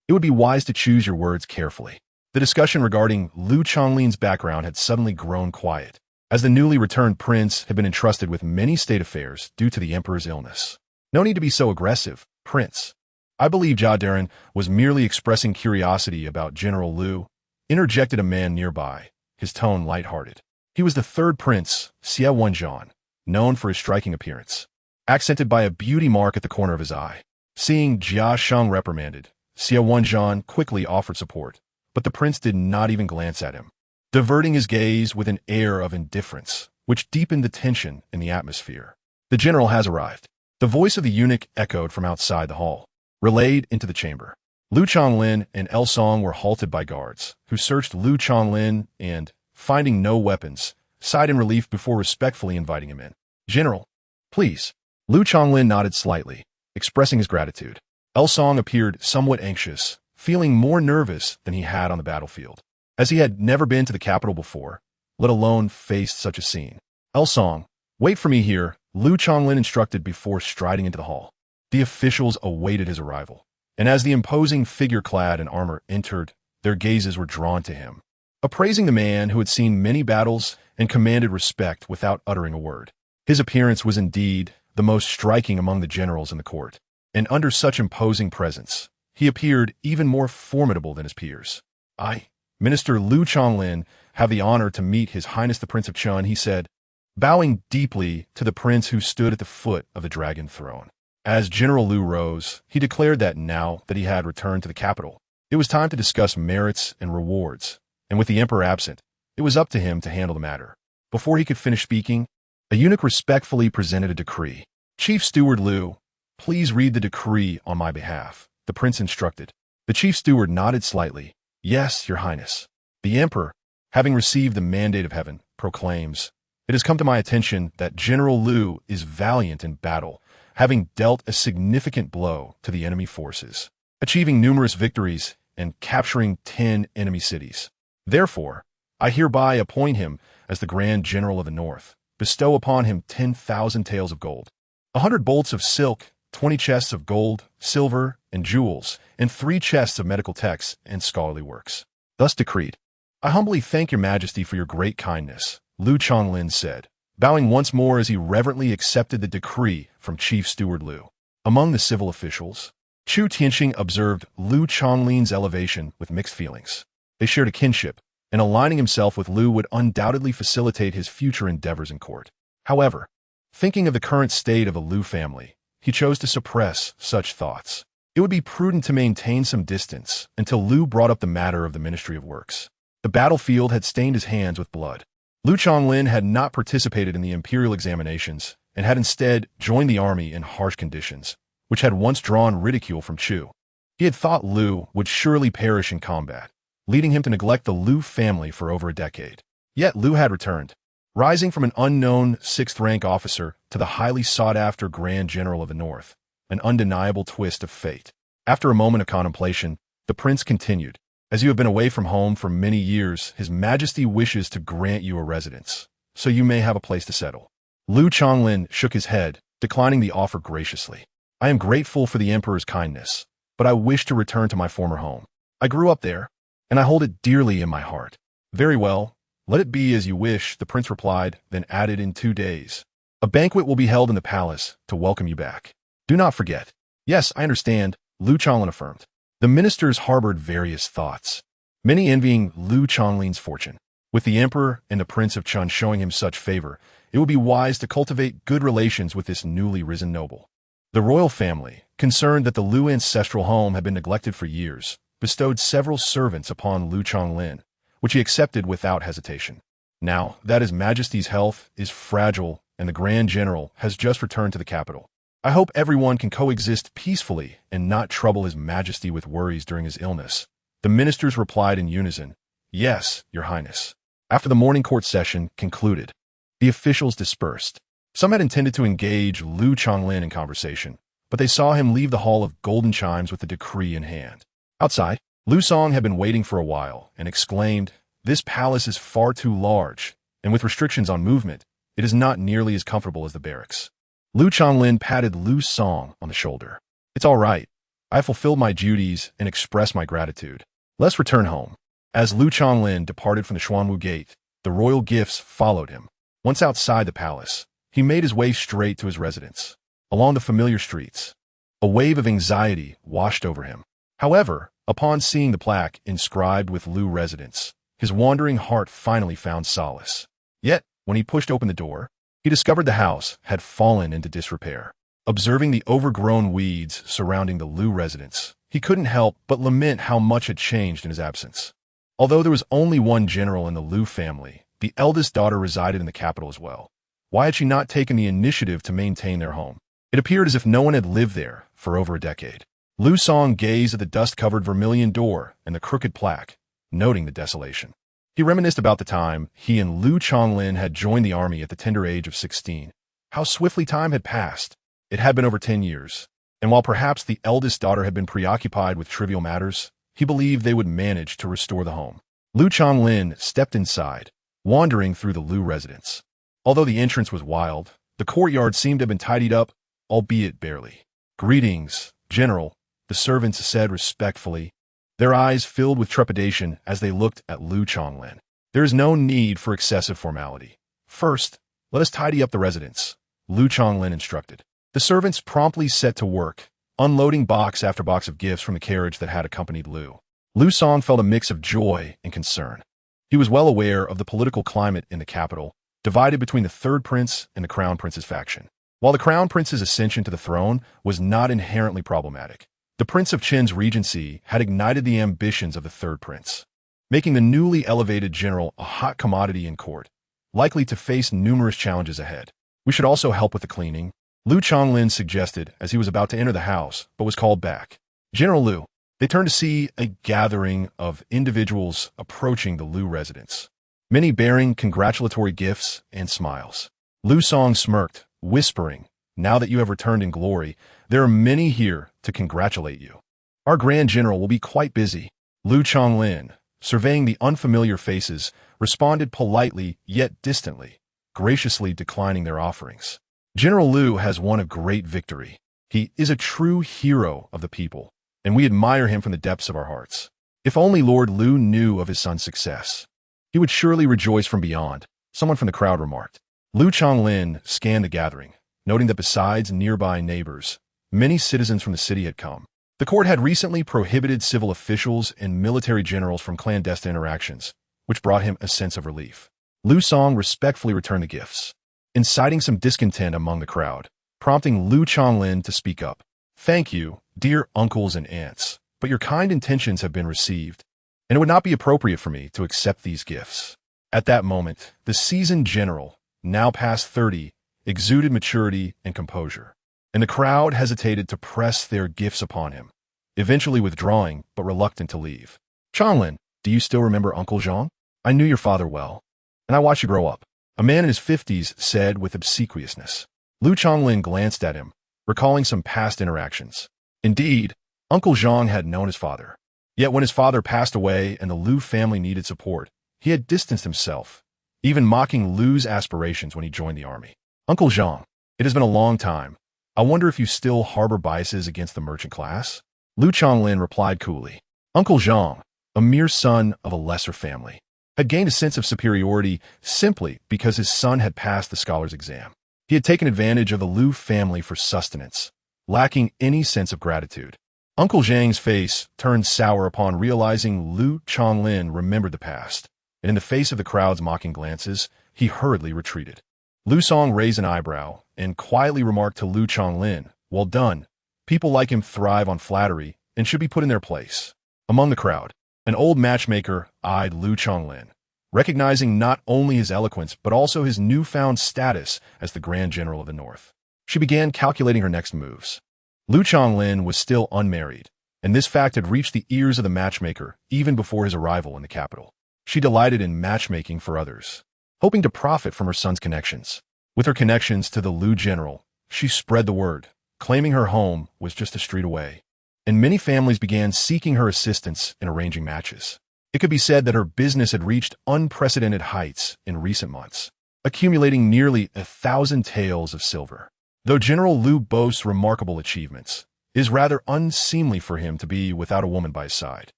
it would be wise to choose your words carefully. The discussion regarding Lu Chonglin's background had suddenly grown quiet, as the newly returned prince had been entrusted with many state affairs due to the emperor's illness. "No need to be so aggressive, Prince. I believe Jia Darren was merely expressing curiosity about General Lu," interjected a man nearby, his tone lighthearted. He was the third prince, Xie Wenjian, known for his striking appearance, accented by a beauty mark at the corner of his eye. Seeing Jia Sheng reprimanded, Xie Wenjian quickly offered support, but the prince did not even glance at him, diverting his gaze with an air of indifference, which deepened the tension in the atmosphere. "The general has arrived." The voice of the eunuch echoed from outside the hall, relayed into the chamber. Lu Chonglin and Song were halted by guards, who searched Lu Chonglin and, finding no weapons, sighed in relief before respectfully inviting him in. "General, please." Lu Chonglin nodded slightly, expressing his gratitude. Song appeared somewhat anxious, feeling more nervous than he had on the battlefield, as he had never been to the capital before, let alone faced such a scene. "Song, wait for me here," Lu Chonglin instructed before striding into the hall. The officials awaited his arrival, and as the imposing figure clad in armor entered, their gazes were drawn to him, appraising the man who had seen many battles and commanded respect without uttering a word. His appearance was indeed the most striking among the generals in the court, and under such imposing presence, he appeared even more formidable than his peers. "I, Minister Lu Chonglin, have the honor to meet His Highness the Prince of Chun," he said, bowing deeply to the prince who stood at the foot of the dragon throne. As General Lu rose, he declared that now that he had returned to the capital, it was time to discuss merits and rewards, and with the emperor absent, it was up to him to handle the matter. Before he could finish speaking, a eunuch respectfully presented a decree. "Chief Steward Lu, Please read the decree on my behalf, the prince instructed. The chief steward nodded slightly. Yes, your highness. The emperor, having received the mandate of heaven, proclaims, it has come to my attention that General Lu is valiant in battle, having dealt a significant blow to the enemy forces, achieving numerous victories and capturing 10 enemy cities. Therefore, I hereby appoint him as the Grand General of the North, bestow upon him 10,000 taels of gold, 100 bolts of silk, 20 chests of gold, silver, and jewels, and 3 chests of medical texts and scholarly works. Thus decreed. I humbly thank your majesty for your great kindness, Lu Chonglin said, bowing once more as he reverently accepted the decree from Chief Steward Lu. Among the civil officials, Chu Yunxi observed Lu Chonglin's elevation with mixed feelings. They shared a kinship, and aligning himself with Lu would undoubtedly facilitate his future endeavors in court. However, thinking of the current state of the Lu family, he chose to suppress such thoughts. It would be prudent to maintain some distance until Lu brought up the matter of the Ministry of Works. The battlefield had stained his hands with blood. Lu Chonglin had not participated in the imperial examinations and had instead joined the army in harsh conditions, which had once drawn ridicule from Chu. He had thought Lu would surely perish in combat, leading him to neglect the Lu family for over a decade. Yet Lu had returned, rising from an unknown 6th-rank officer to the highly sought-after Grand General of the North, an undeniable twist of fate. After a moment of contemplation, the prince continued, as you have been away from home for many years, His Majesty wishes to grant you a residence, so you may have a place to settle. Lu Chonglin shook his head, declining the offer graciously. I am grateful for the emperor's kindness, but I wish to return to my former home. I grew up there, and I hold it dearly in my heart. Very well, let it be as you wish, the prince replied, then added in 2 days. A banquet will be held in the palace to welcome you back. Do not forget. Yes, I understand, Lu Chonglin affirmed. The ministers harbored various thoughts, many envying Lu Chonglin's fortune. With the emperor and the Prince of Chun showing him such favor, it would be wise to cultivate good relations with this newly risen noble. The royal family, concerned that the Lu ancestral home had been neglected for years, bestowed several servants upon Lu Chonglin, which he accepted without hesitation. Now that His Majesty's health is fragile and the Grand General has just returned to the capital, I hope everyone can coexist peacefully and not trouble His Majesty with worries during his illness. The ministers replied in unison, Yes, Your Highness. After the morning court session concluded, the officials dispersed. Some had intended to engage Lu Chonglin in conversation, but they saw him leave the Hall of Golden Chimes with the decree in hand. Outside, Lu Song had been waiting for a while and exclaimed, This palace is far too large, and with restrictions on movement, it is not nearly as comfortable as the barracks. Lu Chonglin patted Lu Song on the shoulder. It's all right. I have fulfilled my duties and expressed my gratitude. Let's return home. As Lu Chonglin departed from the Xuanwu Gate, the royal gifts followed him. Once outside the palace, he made his way straight to his residence. Along the familiar streets, a wave of anxiety washed over him. However, upon seeing the plaque inscribed with Lu residence, his wandering heart finally found solace. Yet, when he pushed open the door, he discovered the house had fallen into disrepair. Observing the overgrown weeds surrounding the Lu residence, he couldn't help but lament how much had changed in his absence. Although there was only one general in the Lu family, the eldest daughter resided in the capital as well. Why had she not taken the initiative to maintain their home? It appeared as if no one had lived there for over a decade. Lu Song gazed at the dust-covered vermilion door and the crooked plaque, noting the desolation. He reminisced about the time he and Lu Chonglin had joined the army at the tender age of 16. How swiftly time had passed. It had been over 10 years, and while perhaps the eldest daughter had been preoccupied with trivial matters, he believed they would manage to restore the home. Lu Chonglin stepped inside, wandering through the Lu residence. Although the entrance was wild, the courtyard seemed to have been tidied up, albeit barely. Greetings, General, the servants said respectfully, their eyes filled with trepidation as they looked at Lu Chonglin. There is no need for excessive formality. First, let us tidy up the residence, Lu Chonglin instructed. The servants promptly set to work, unloading box after box of gifts from the carriage that had accompanied Lu. Lu Song felt a mix of joy and concern. He was well aware of the political climate in the capital, divided between the third prince and the crown prince's faction. While the crown prince's ascension to the throne was not inherently problematic, the Prince of Qin's regency had ignited the ambitions of the third prince, making the newly elevated general a hot commodity in court, likely to face numerous challenges ahead. We should also help with the cleaning, Lu Chonglin suggested as he was about to enter the house, but was called back. General Lu. They turned to see a gathering of individuals approaching the Lu residence, many bearing congratulatory gifts and smiles. Lu Song smirked, whispering, "Now that you have returned in glory, there are many here to congratulate you. Our Grand General will be quite busy." Lu Chonglin, surveying the unfamiliar faces, responded politely yet distantly, graciously declining their offerings. General Lu has won a great victory. He is a true hero of the people, and we admire him from the depths of our hearts. If only Lord Lu knew of his son's success, he would surely rejoice from beyond, someone from the crowd remarked. Lu Chonglin scanned the gathering, noting that besides nearby neighbors, many citizens from the city had come. The court had recently prohibited civil officials and military generals from clandestine interactions, which brought him a sense of relief. Lu Song respectfully returned the gifts, inciting some discontent among the crowd, prompting Lu Chonglin to speak up. "Thank you, dear uncles and aunts, but your kind intentions have been received, and it would not be appropriate for me to accept these gifts." At that moment, the seasoned general, now past 30, exuded maturity and composure, and the crowd hesitated to press their gifts upon him, eventually withdrawing but reluctant to leave. "Chonglin, do you still remember Uncle Zhang? I knew your father well, and I watched you grow up," a man in his 50s said with obsequiousness. Lu Chonglin glanced at him, recalling some past interactions. Indeed, Uncle Zhang had known his father. Yet when his father passed away and the Lu family needed support, he had distanced himself, even mocking Lu's aspirations when he joined the army. "Uncle Zhang, it has been a long time. I wonder if you still harbor biases against the merchant class?" Lu Chonglin replied coolly. Uncle Zhang, a mere son of a lesser family, had gained a sense of superiority simply because his son had passed the scholar's exam. He had taken advantage of the Lu family for sustenance, lacking any sense of gratitude. Uncle Zhang's face turned sour upon realizing Lu Chonglin remembered the past, and in the face of the crowd's mocking glances, he hurriedly retreated. Lu Song raised an eyebrow and quietly remarked to Lu Chonglin, "Well done. People like him thrive on flattery and should be put in their place." Among the crowd, an old matchmaker eyed Lu Chonglin, recognizing not only his eloquence but also his newfound status as the Grand General of the North. She began calculating her next moves. Lu Chonglin was still unmarried, and this fact had reached the ears of the matchmaker even before his arrival in the capital. She delighted in matchmaking for others, hoping to profit from her son's connections. With her connections to the Lu general, she spread the word, claiming her home was just a street away, and many families began seeking her assistance in arranging matches. It could be said that her business had reached unprecedented heights in recent months, accumulating nearly 1,000 taels of silver. Though General Lu boasts remarkable achievements, it is rather unseemly for him to be without a woman by his side.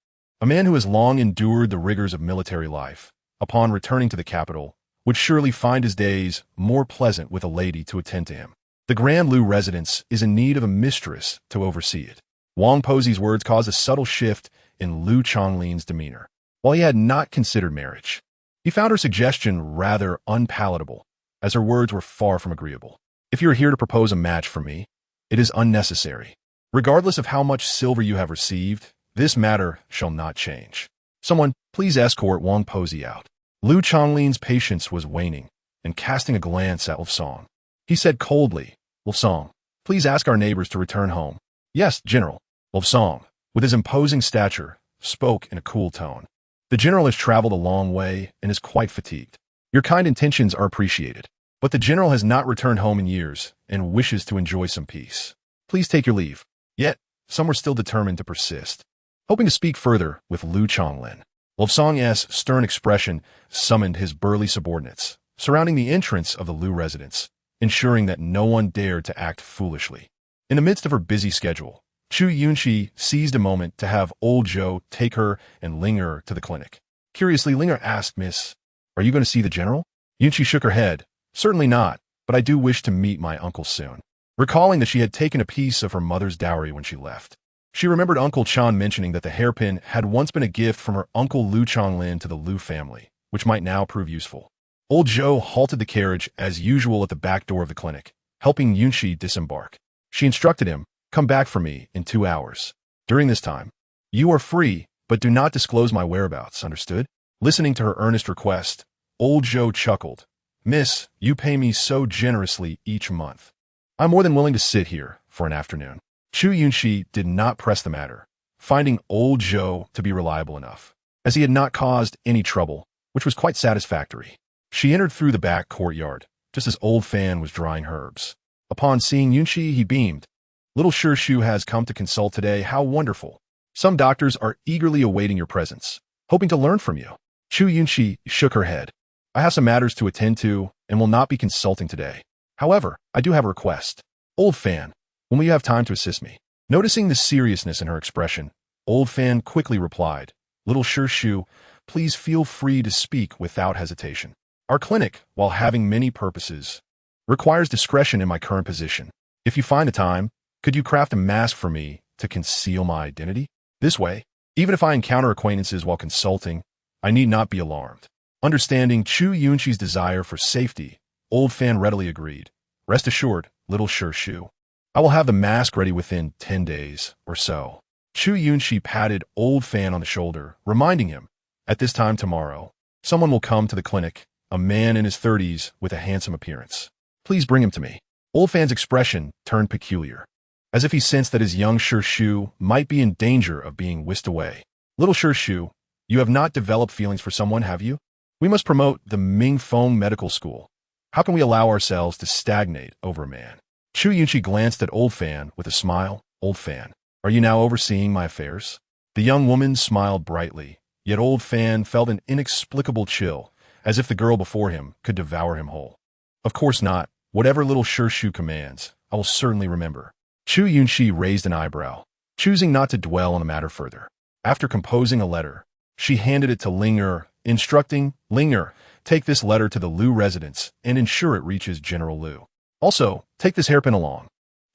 A man who has long endured the rigors of military life, upon returning to the capital, would surely find his days more pleasant with a lady to attend to him. The Grand Lu residence is in need of a mistress to oversee it. Wang Posi's words caused a subtle shift in Lu Chonglin's demeanor. While he had not considered marriage, he found her suggestion rather unpalatable, as her words were far from agreeable. "If you are here to propose a match for me, it is unnecessary. Regardless of how much silver you have received, this matter shall not change. Someone, please escort Wang Posi out." Lu Chonglin's patience was waning, and casting a glance at Wolfsong, he said coldly, "Wolfsong, please ask our neighbors to return home." "Yes, General." Wolfsong, with his imposing stature, spoke in a cool tone. "The general has traveled a long way and is quite fatigued. Your kind intentions are appreciated, but the general has not returned home in years and wishes to enjoy some peace. Please take your leave." Yet, some were still determined to persist, hoping to speak further with Lu Chonglin. Wolfsong's stern expression summoned his burly subordinates, surrounding the entrance of the Lu residence, ensuring that no one dared to act foolishly. In the midst of her busy schedule, Chu Yunxi seized a moment to have old Zhou take her and Linger to the clinic. Curiously, Linger asked, "Miss, are you going to see the general?" Yunxi shook her head. "Certainly not, but I do wish to meet my uncle soon," recalling that she had taken a piece of her mother's dowry when she left. She remembered Uncle Chan mentioning that the hairpin had once been a gift from her uncle Lu Chonglin to the Lu family, which might now prove useful. Old Zhou halted the carriage as usual at the back door of the clinic, helping Yunxi disembark. She instructed him, "Come back for me in 2 hours. During this time, you are free, but do not disclose my whereabouts, understood?" Listening to her earnest request, old Zhou chuckled. "Miss, you pay me so generously each month. I'm more than willing to sit here for an afternoon. Chu Yunxi did not press the matter, finding old Zhou to be reliable enough, as he had not caused any trouble, which was quite satisfactory. She entered through the back courtyard, just as old Fan was drying herbs. Upon seeing Yunxi, he beamed. Little Shu has come to consult today. How wonderful. Some doctors are eagerly awaiting your presence, hoping to learn from you. Chu Yunxi shook her head. I have some matters to attend to and will not be consulting today. However, I do have a request. Old Fan, when will you have time to assist me? Noticing the seriousness in her expression, Old Fan quickly replied, Little Shu, please feel free to speak without hesitation. Our clinic, while having many purposes, requires discretion in my current position. If you find the time, could you craft a mask for me to conceal my identity? This way, even if I encounter acquaintances while consulting, I need not be alarmed. Understanding Chu Yunxi's desire for safety, Old Fan readily agreed. Rest assured, Little Shu, I will have the mask ready within 10 days or so. Chu Yunxi patted Old Fan on the shoulder, reminding him, at this time tomorrow, someone will come to the clinic, a man in his 30s with a handsome appearance. Please bring him to me. Old Fan's expression turned peculiar, as if he sensed that his young Shu might be in danger of being whisked away. Little Shu, you have not developed feelings for someone, have you? We must promote the Mingfeng Medical School. How can we allow ourselves to stagnate over a man? Chu Yunxi glanced at Old Fan with a smile. Old Fan, are you now overseeing my affairs? The young woman smiled brightly, yet Old Fan felt an inexplicable chill, as if the girl before him could devour him whole. Of course not. Whatever Little Shu commands, I will certainly remember. Chu Yunxi raised an eyebrow, choosing not to dwell on the matter further. After composing a letter, she handed it to Linger, instructing, Linger, take this letter to the Liu residence and ensure it reaches General Liu. Also, take this hairpin along.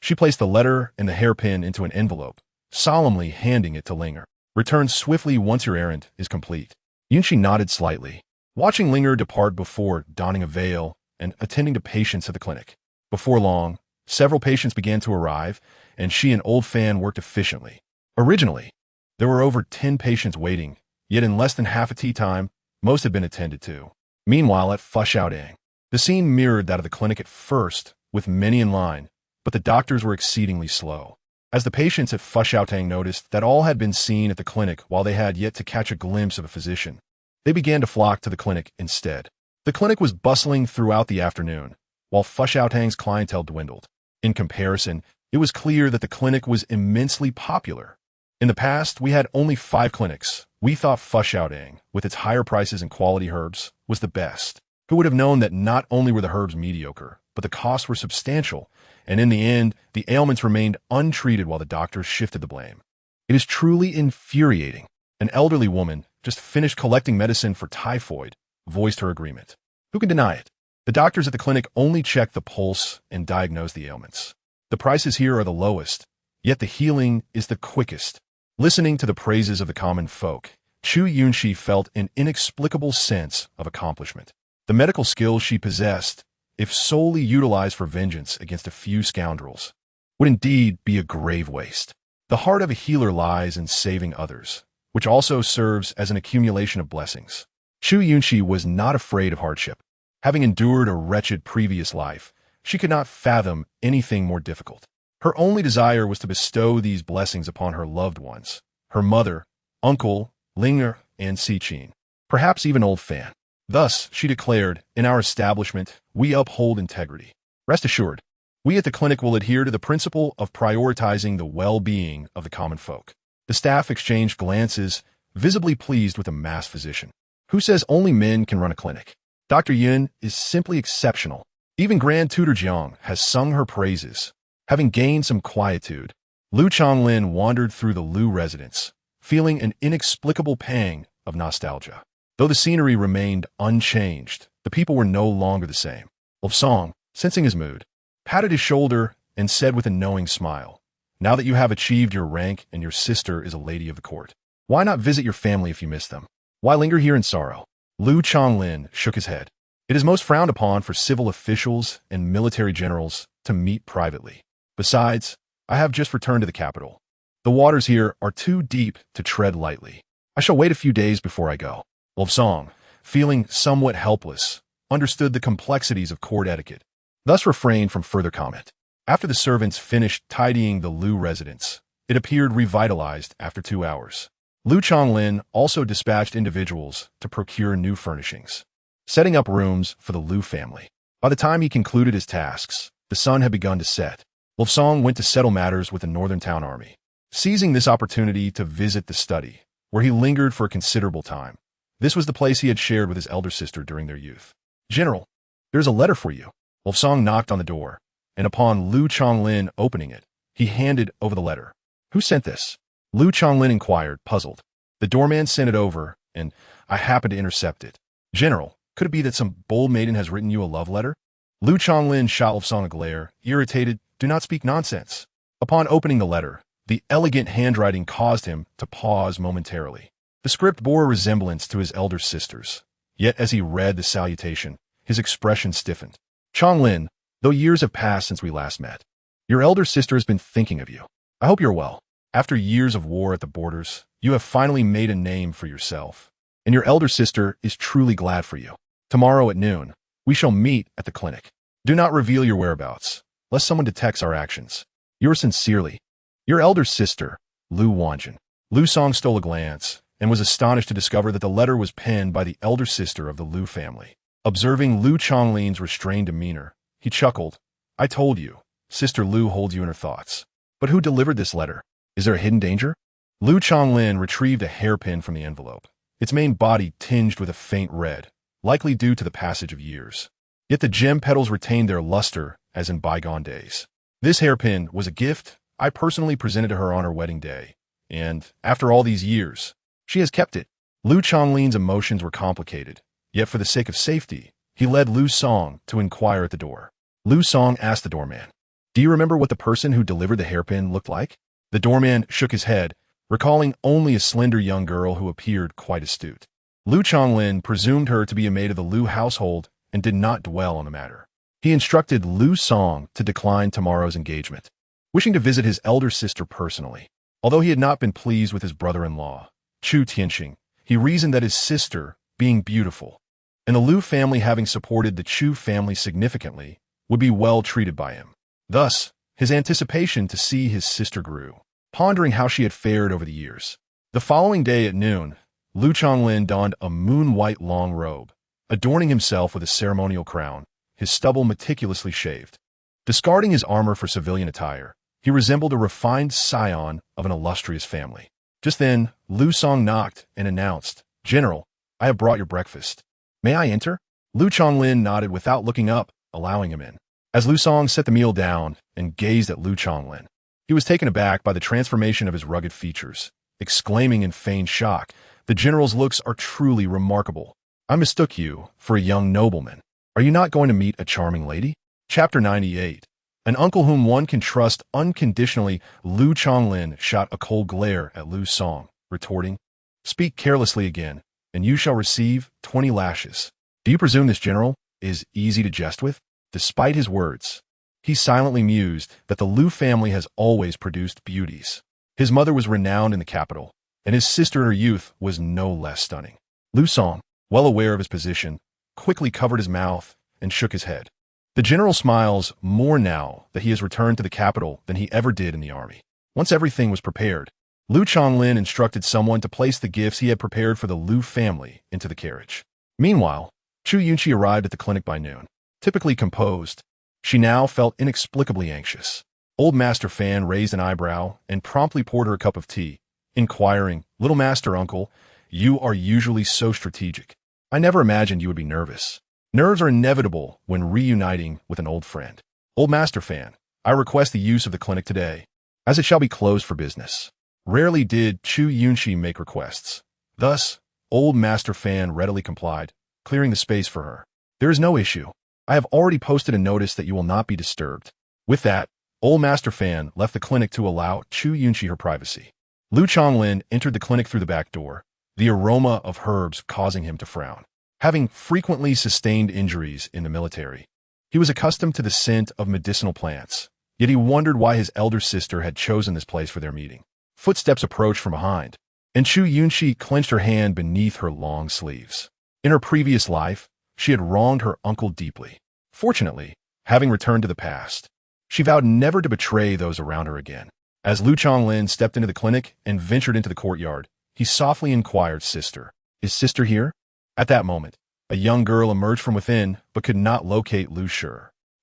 She placed the letter and the hairpin into an envelope, solemnly handing it to Linger. Return swiftly once your errand is complete. Yunxi nodded slightly, watching Linger depart before donning a veil and attending to patients at the clinic. Before long, several patients began to arrive, and she and Old Fan worked efficiently. Originally, there were over 10 patients waiting, yet in less than half a tea time, most had been attended to. Meanwhile, at Fushaodang, the scene mirrored that of the clinic at first, with many in line, but the doctors were exceedingly slow. As the patients at Fushaodang noticed that all had been seen at the clinic while they had yet to catch a glimpse of a physician, they began to flock to the clinic instead. The clinic was bustling throughout the afternoon, while Fushaodang's clientele dwindled. In comparison, it was clear that the clinic was immensely popular. In the past, we had only 5 clinics. We thought Fushaodang, with its higher prices and quality herbs, was the best. Who would have known that not only were the herbs mediocre, but the costs were substantial, and in the end, the ailments remained untreated while the doctors shifted the blame. It is truly infuriating. An elderly woman, just finished collecting medicine for typhoid, voiced her agreement. Who can deny it? The doctors at the clinic only check the pulse and diagnose the ailments. The prices here are the lowest, yet the healing is the quickest. Listening to the praises of the common folk, Chu Yunxi felt an inexplicable sense of accomplishment. The medical skills she possessed, if solely utilized for vengeance against a few scoundrels, would indeed be a grave waste. The heart of a healer lies in saving others, which also serves as an accumulation of blessings. Chu Yunxi was not afraid of hardship. Having endured a wretched previous life, she could not fathom anything more difficult. Her only desire was to bestow these blessings upon her loved ones, her mother, uncle, Linger, and Sichin, perhaps even Old Fan. Thus, she declared, in our establishment, we uphold integrity. Rest assured, we at the clinic will adhere to the principle of prioritizing the well-being of the common folk. The staff exchanged glances, visibly pleased with the masked physician. Who says only men can run a clinic? Dr. Yun is simply exceptional. Even Grand Tutor Jiang has sung her praises. Having gained some quietude, Liu Chonglin wandered through the Liu residence, feeling an inexplicable pang of nostalgia. Though the scenery remained unchanged, the people were no longer the same. Song, sensing his mood, patted his shoulder and said with a knowing smile, now that you have achieved your rank and your sister is a lady of the court, why not visit your family if you miss them? Why linger here in sorrow? Liu Chonglin shook his head. It is most frowned upon for civil officials and military generals to meet privately. Besides, I have just returned to the capital. The waters here are too deep to tread lightly. I shall wait a few days before I go. Song, feeling somewhat helpless, understood the complexities of court etiquette, thus refrained from further comment. After the servants finished tidying the Lu residence, it appeared revitalized after 2 hours. Lu Chonglin also dispatched individuals to procure new furnishings, setting up rooms for the Lu family. By the time he concluded his tasks, the sun had begun to set. Lovesong went to settle matters with the Northern Town Army, seizing this opportunity to visit the study, where he lingered for a considerable time. This was the place he had shared with his elder sister during their youth. "General, there's a letter for you." Lovesong knocked on the door, and upon Lu Chonglin opening it, he handed over the letter. "Who sent this?" Lu Chonglin inquired, puzzled. "The doorman sent it over, and I happened to intercept it." "General, could it be that some bold maiden has written you a love letter?" Lu Chonglin shot Lovesong a glare, irritated. "Do not speak nonsense." Upon opening the letter, the elegant handwriting caused him to pause momentarily. The script bore a resemblance to his elder sister's, yet as he read the salutation, his expression stiffened. "Chonglin, though years have passed since we last met, your elder sister has been thinking of you. I hope you're well. After years of war at the borders, you have finally made a name for yourself, and your elder sister is truly glad for you. Tomorrow at noon, we shall meet at the clinic. Do not reveal your whereabouts, lest someone detects our actions. Yours sincerely, your elder sister, Lu Wanjin." Lu Song stole a glance and was astonished to discover that the letter was penned by the elder sister of the Lu family. Observing Lu Chonglin's restrained demeanor, he chuckled. "I told you, Sister Lu holds you in her thoughts. But who delivered this letter? Is there a hidden danger?" Lu Chonglin retrieved a hairpin from the envelope, its main body tinged with a faint red, likely due to the passage of years. Yet the gem petals retained their luster as in bygone days. "This hairpin was a gift I personally presented to her on her wedding day, and, after all these years, she has kept it." Lu Chonglin's emotions were complicated, yet for the sake of safety, he led Lu Song to inquire at the door. Lu Song asked the doorman, "Do you remember what the person who delivered the hairpin looked like?" The doorman shook his head, recalling only a slender young girl who appeared quite astute. Lu Chonglin presumed her to be a maid of the Lu household and did not dwell on the matter. He instructed Lu Song to decline tomorrow's engagement, wishing to visit his elder sister personally. Although he had not been pleased with his brother-in-law, Chu Yunxi, he reasoned that his sister, being beautiful, and the Lu family having supported the Chu family significantly, would be well treated by him. Thus, his anticipation to see his sister grew, pondering how she had fared over the years. The following day at noon, Lu Chonglin donned a moon-white long robe, adorning himself with a ceremonial crown, his stubble meticulously shaved. Discarding his armor for civilian attire, he resembled a refined scion of an illustrious family. Just then, Lu Song knocked and announced, "General, I have brought your breakfast. May I enter?" Lu Chonglin nodded without looking up, allowing him in. As Lu Song set the meal down and gazed at Lu Chonglin, he was taken aback by the transformation of his rugged features, exclaiming in feigned shock, "The general's looks are truly remarkable. I mistook you for a young nobleman. Are you not going to meet a charming lady?" Chapter 98. An uncle whom one can trust unconditionally. Lu Chonglin shot a cold glare at Lu Song, retorting, "Speak carelessly again, and you shall receive 20 lashes. Do you presume this general is easy to jest with?" Despite his words, he silently mused that the Lu family has always produced beauties. His mother was renowned in the capital, and his sister in her youth was no less stunning. Lu Song, well aware of his position, quickly covered his mouth and shook his head. The general smiles more now that he has returned to the capital than he ever did in the army. Once everything was prepared, Lu Chonglin instructed someone to place the gifts he had prepared for the Lu family into the carriage. Meanwhile, Chu Yunxi arrived at the clinic by noon. Typically composed, she now felt inexplicably anxious. Old Master Fan raised an eyebrow and promptly poured her a cup of tea, inquiring, "Little Master Uncle, you are usually so strategic. I never imagined you would be nervous." Nerves are inevitable when reuniting with an old friend. "Old Master Fan, I request the use of the clinic today, as it shall be closed for business." Rarely did Chu Yunxi make requests. Thus, Old Master Fan readily complied, clearing the space for her. "There is no issue. I have already posted a notice that you will not be disturbed." With that, Old Master Fan left the clinic to allow Chu Yunxi her privacy. Lu Chonglin entered the clinic through the back door, the aroma of herbs causing him to frown. Having frequently sustained injuries in the military, he was accustomed to the scent of medicinal plants, yet he wondered why his elder sister had chosen this place for their meeting. Footsteps approached from behind, and Chu Yunxi clenched her hand beneath her long sleeves. In her previous life, she had wronged her uncle deeply. Fortunately, having returned to the past, She vowed never to betray those around her again. As Lu Chonglin stepped into the clinic and ventured into the courtyard, he softly inquired, "Sister, is Sister here?" At that moment, a young girl emerged from within but could not locate Lu Shi.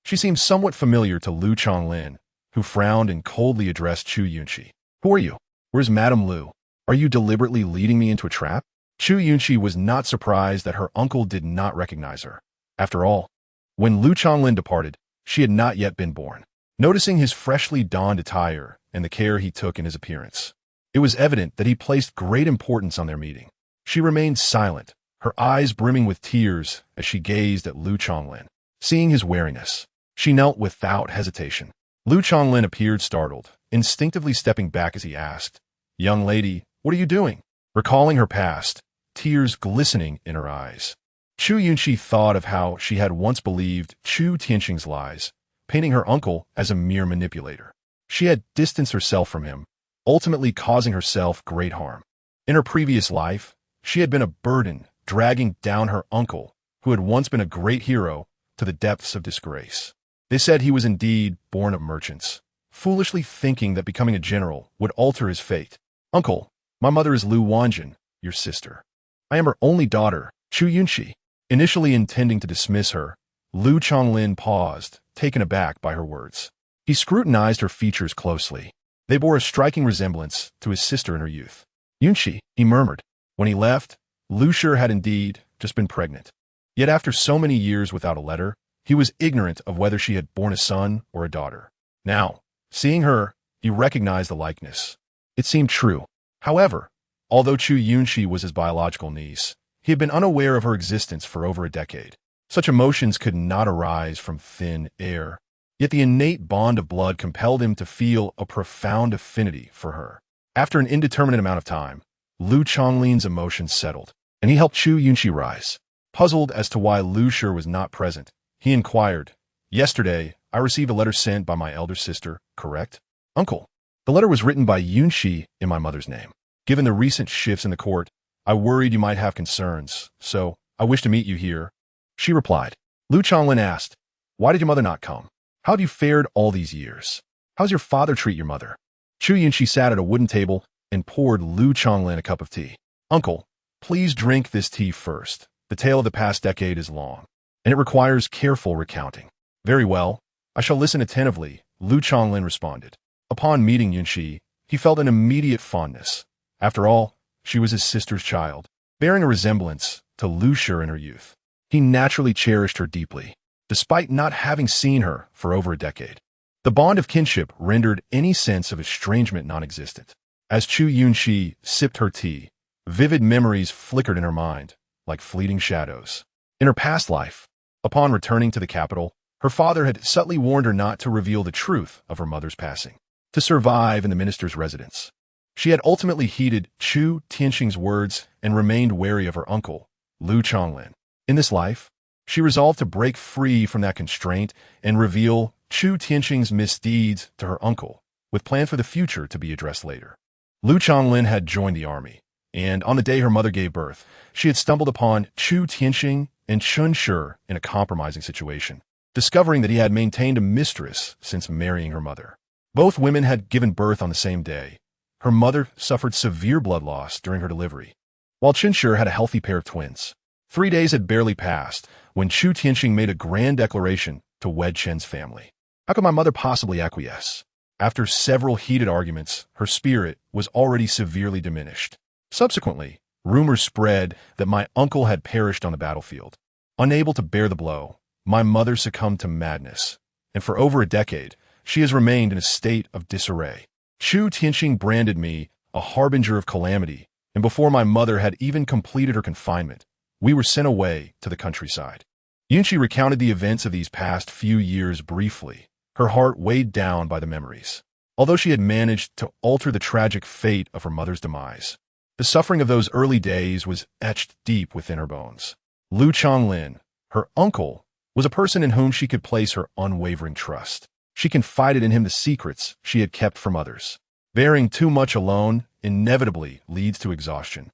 She seemed somewhat familiar to Lu Chonglin, who frowned and coldly addressed Chu Yunxi. "Who are you? Where's Madame Lu? Are you deliberately leading me into a trap?" Chu Yunxi was not surprised that her uncle did not recognize her. After all, when Lu Chonglin departed, she had not yet been born. Noticing his freshly donned attire and the care he took in his appearance, it was evident that he placed great importance on their meeting. She remained silent, her eyes brimming with tears as she gazed at Lu Chonglin. Seeing his wariness, she knelt without hesitation. Lu Chonglin appeared startled, instinctively stepping back as he asked, "Young lady, what are you doing?" Recalling her past, tears glistening in her eyes, Chu Yunxi thought of how she had once believed Chu Tianqing's lies, painting her uncle as a mere manipulator. She had distanced herself from him, ultimately causing herself great harm. In her previous life, she had been a burden, dragging down her uncle, who had once been a great hero, to the depths of disgrace. They said he was indeed born of merchants, foolishly thinking that becoming a general would alter his fate. "Uncle, my mother is Lu Wanjin, your sister. I am her only daughter, Chu Yunxi." Initially intending to dismiss her, Lu Chonglin paused, taken aback by her words. He scrutinized her features closely. They bore a striking resemblance to his sister in her youth. "Yunxi," he murmured. When he left, Lu Shi had indeed just been pregnant. Yet after so many years without a letter, he was ignorant of whether she had borne a son or a daughter. Now, seeing her, he recognized the likeness. It seemed true. However, although Chu Yunxi was his biological niece, he had been unaware of her existence for over a decade. Such emotions could not arise from thin air. Yet the innate bond of blood compelled him to feel a profound affinity for her. After an indeterminate amount of time, Lu Chonglin's emotions settled, and he helped Chu Yunxi rise. Puzzled as to why Lu Shi was not present, he inquired, "Yesterday, I received a letter sent by my elder sister, correct?" "Uncle, the letter was written by Yunxi in my mother's name. Given the recent shifts in the court, I worried you might have concerns, so I wish to meet you here," she replied. Lu Chonglin asked, "Why did your mother not come? How have you fared all these years? How's your father treat your mother?" Chu Yunxi sat at a wooden table and poured Lu Chonglin a cup of tea. "Uncle, please drink this tea first. The tale of the past decade is long, and it requires careful recounting." "Very well, I shall listen attentively," Lu Chonglin responded. Upon meeting Yunxi, he felt an immediate fondness. After all, she was his sister's child, bearing a resemblance to Lu Shi in her youth. He naturally cherished her deeply, despite not having seen her for over a decade. The bond of kinship rendered any sense of estrangement non-existent. As Chu Yunxi sipped her tea, vivid memories flickered in her mind, like fleeting shadows. In her past life, upon returning to the capital, her father had subtly warned her not to reveal the truth of her mother's passing, to survive in the minister's residence. She had ultimately heeded Chu Tianqing's words and remained wary of her uncle, Lu Chonglin. In this life, she resolved to break free from that constraint and reveal Chu Tianqing's misdeeds to her uncle, with plans for the future to be addressed later. Lu Chonglin had joined the army, and on the day her mother gave birth, she had stumbled upon Chu Tianqing and Chun Shi in a compromising situation, discovering that he had maintained a mistress since marrying her mother. Both women had given birth on the same day. Her mother suffered severe blood loss during her delivery, while Chun Shi had a healthy pair of twins. 3 days had barely passed when Chu Tianqing made a grand declaration to wed Chen's family. How could my mother possibly acquiesce? After several heated arguments, her spirit was already severely diminished. Subsequently, rumors spread that my uncle had perished on the battlefield. Unable to bear the blow, my mother succumbed to madness, and for over a decade, she has remained in a state of disarray. Chu Tianqing branded me a harbinger of calamity, and before my mother had even completed her confinement, we were sent away to the countryside. Yunxi recounted the events of these past few years briefly, her heart weighed down by the memories. Although she had managed to alter the tragic fate of her mother's demise, the suffering of those early days was etched deep within her bones. Lu Chonglin, her uncle, was a person in whom she could place her unwavering trust. She confided in him the secrets she had kept from others. Bearing too much alone inevitably leads to exhaustion,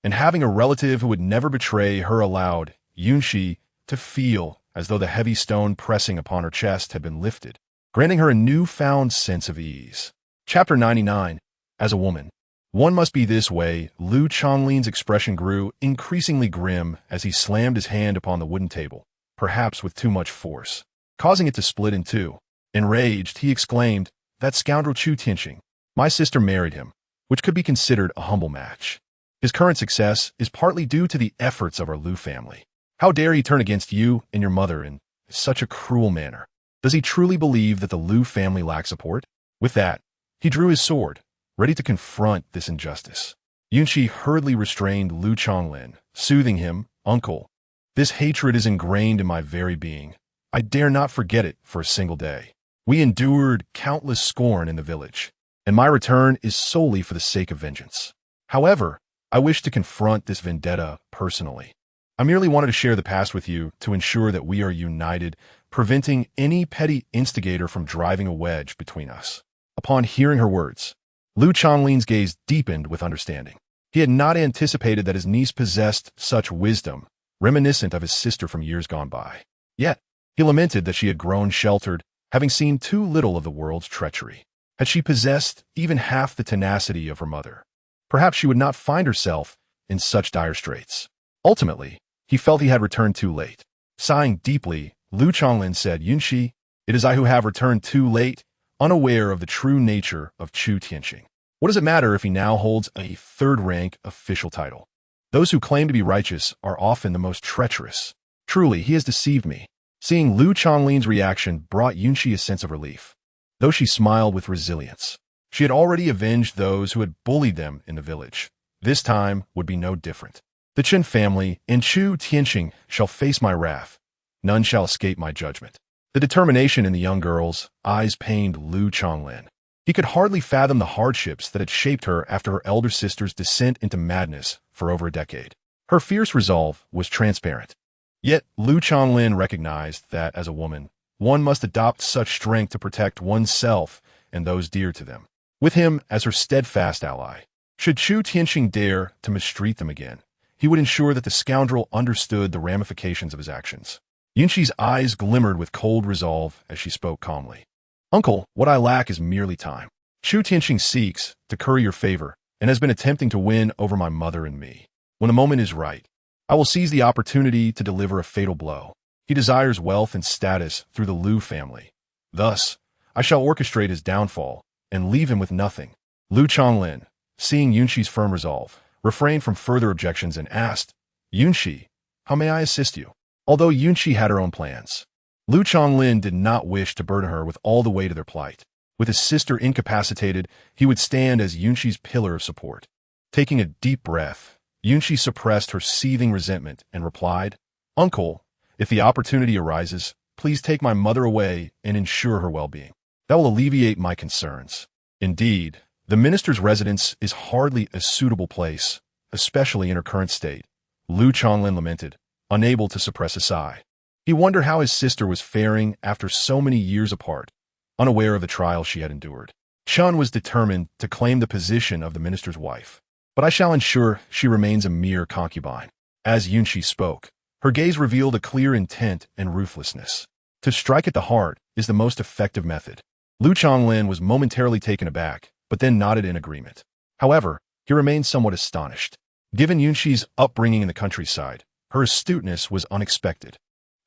and having a relative who would never betray her allowed Yunxi to feel as though the heavy stone pressing upon her chest had been lifted. granting her a newfound sense of ease. Chapter 99. As a woman, one must be this way. Lu Chonglin's expression grew increasingly grim as he slammed his hand upon the wooden table, perhaps with too much force, causing it to split in two. Enraged, he exclaimed, "That scoundrel Chu Yunxi. My sister married him, which could be considered a humble match. His current success is partly due to the efforts of our Lu family. How dare he turn against you and your mother in such a cruel manner? Does he truly believe that the Lu family lacks support?" With that, he drew his sword, ready to confront this injustice. Yunxi hurriedly restrained Lu Chonglin, soothing him, "Uncle, this hatred is ingrained in my very being. I dare not forget it for a single day. We endured countless scorn in the village, and my return is solely for the sake of vengeance. However, I wish to confront this vendetta personally. I merely wanted to share the past with you to ensure that we are united, preventing any petty instigator from driving a wedge between us." Upon hearing her words, Lu Chonglin's gaze deepened with understanding. He had not anticipated that his niece possessed such wisdom, reminiscent of his sister from years gone by. Yet, he lamented that she had grown sheltered, having seen too little of the world's treachery. Had she possessed even half the tenacity of her mother, perhaps she would not find herself in such dire straits. Ultimately, he felt he had returned too late. Sighing deeply, Lu Chonglin said, "Yunxi, it is I who have returned too late, unaware of the true nature of Chu Yunxi. What does it matter if he now holds a third-rank official title? Those who claim to be righteous are often the most treacherous. Truly, he has deceived me." Seeing Lu Chonglin's reaction brought Yunxi a sense of relief, though she smiled with resilience. She had already avenged those who had bullied them in the village. This time would be no different. The Chen family and Chu Yunxi shall face my wrath. None shall escape my judgment. The determination in the young girl's eyes pained Lu Chonglin. He could hardly fathom the hardships that had shaped her after her elder sister's descent into madness for over a decade. Her fierce resolve was transparent. Yet Lu Chonglin recognized that, as a woman, one must adopt such strength to protect oneself and those dear to them. With him as her steadfast ally, should Chu Yunxi dare to mistreat them again, he would ensure that the scoundrel understood the ramifications of his actions. Yunxi's eyes glimmered with cold resolve as she spoke calmly. "Uncle, what I lack is merely time. Chu Yunxi seeks to curry your favor and has been attempting to win over my mother and me. When the moment is right, I will seize the opportunity to deliver a fatal blow. He desires wealth and status through the Lu family. Thus, I shall orchestrate his downfall and leave him with nothing." Lu Chonglin, seeing Yunxi's firm resolve, refrained from further objections and asked, "Yunxi, how may I assist you?" Although Yunxi had her own plans, Lu Chonglin did not wish to burden her with all the weight of their plight. With his sister incapacitated, he would stand as Yunxi's pillar of support. Taking a deep breath, Yunxi suppressed her seething resentment and replied, "Uncle, if the opportunity arises, please take my mother away and ensure her well-being. That will alleviate my concerns. Indeed, the minister's residence is hardly a suitable place, especially in her current state." Lu Chonglin lamented, unable to suppress a sigh. He wondered how his sister was faring after so many years apart, unaware of the trials she had endured. Chun was determined to claim the position of the minister's wife. "But I shall ensure she remains a mere concubine." As Yunxi spoke, her gaze revealed a clear intent and ruthlessness. To strike at the heart is the most effective method. Lu Chonglin was momentarily taken aback, but then nodded in agreement. However, he remained somewhat astonished. Given Yunxi's upbringing in the countryside, her astuteness was unexpected.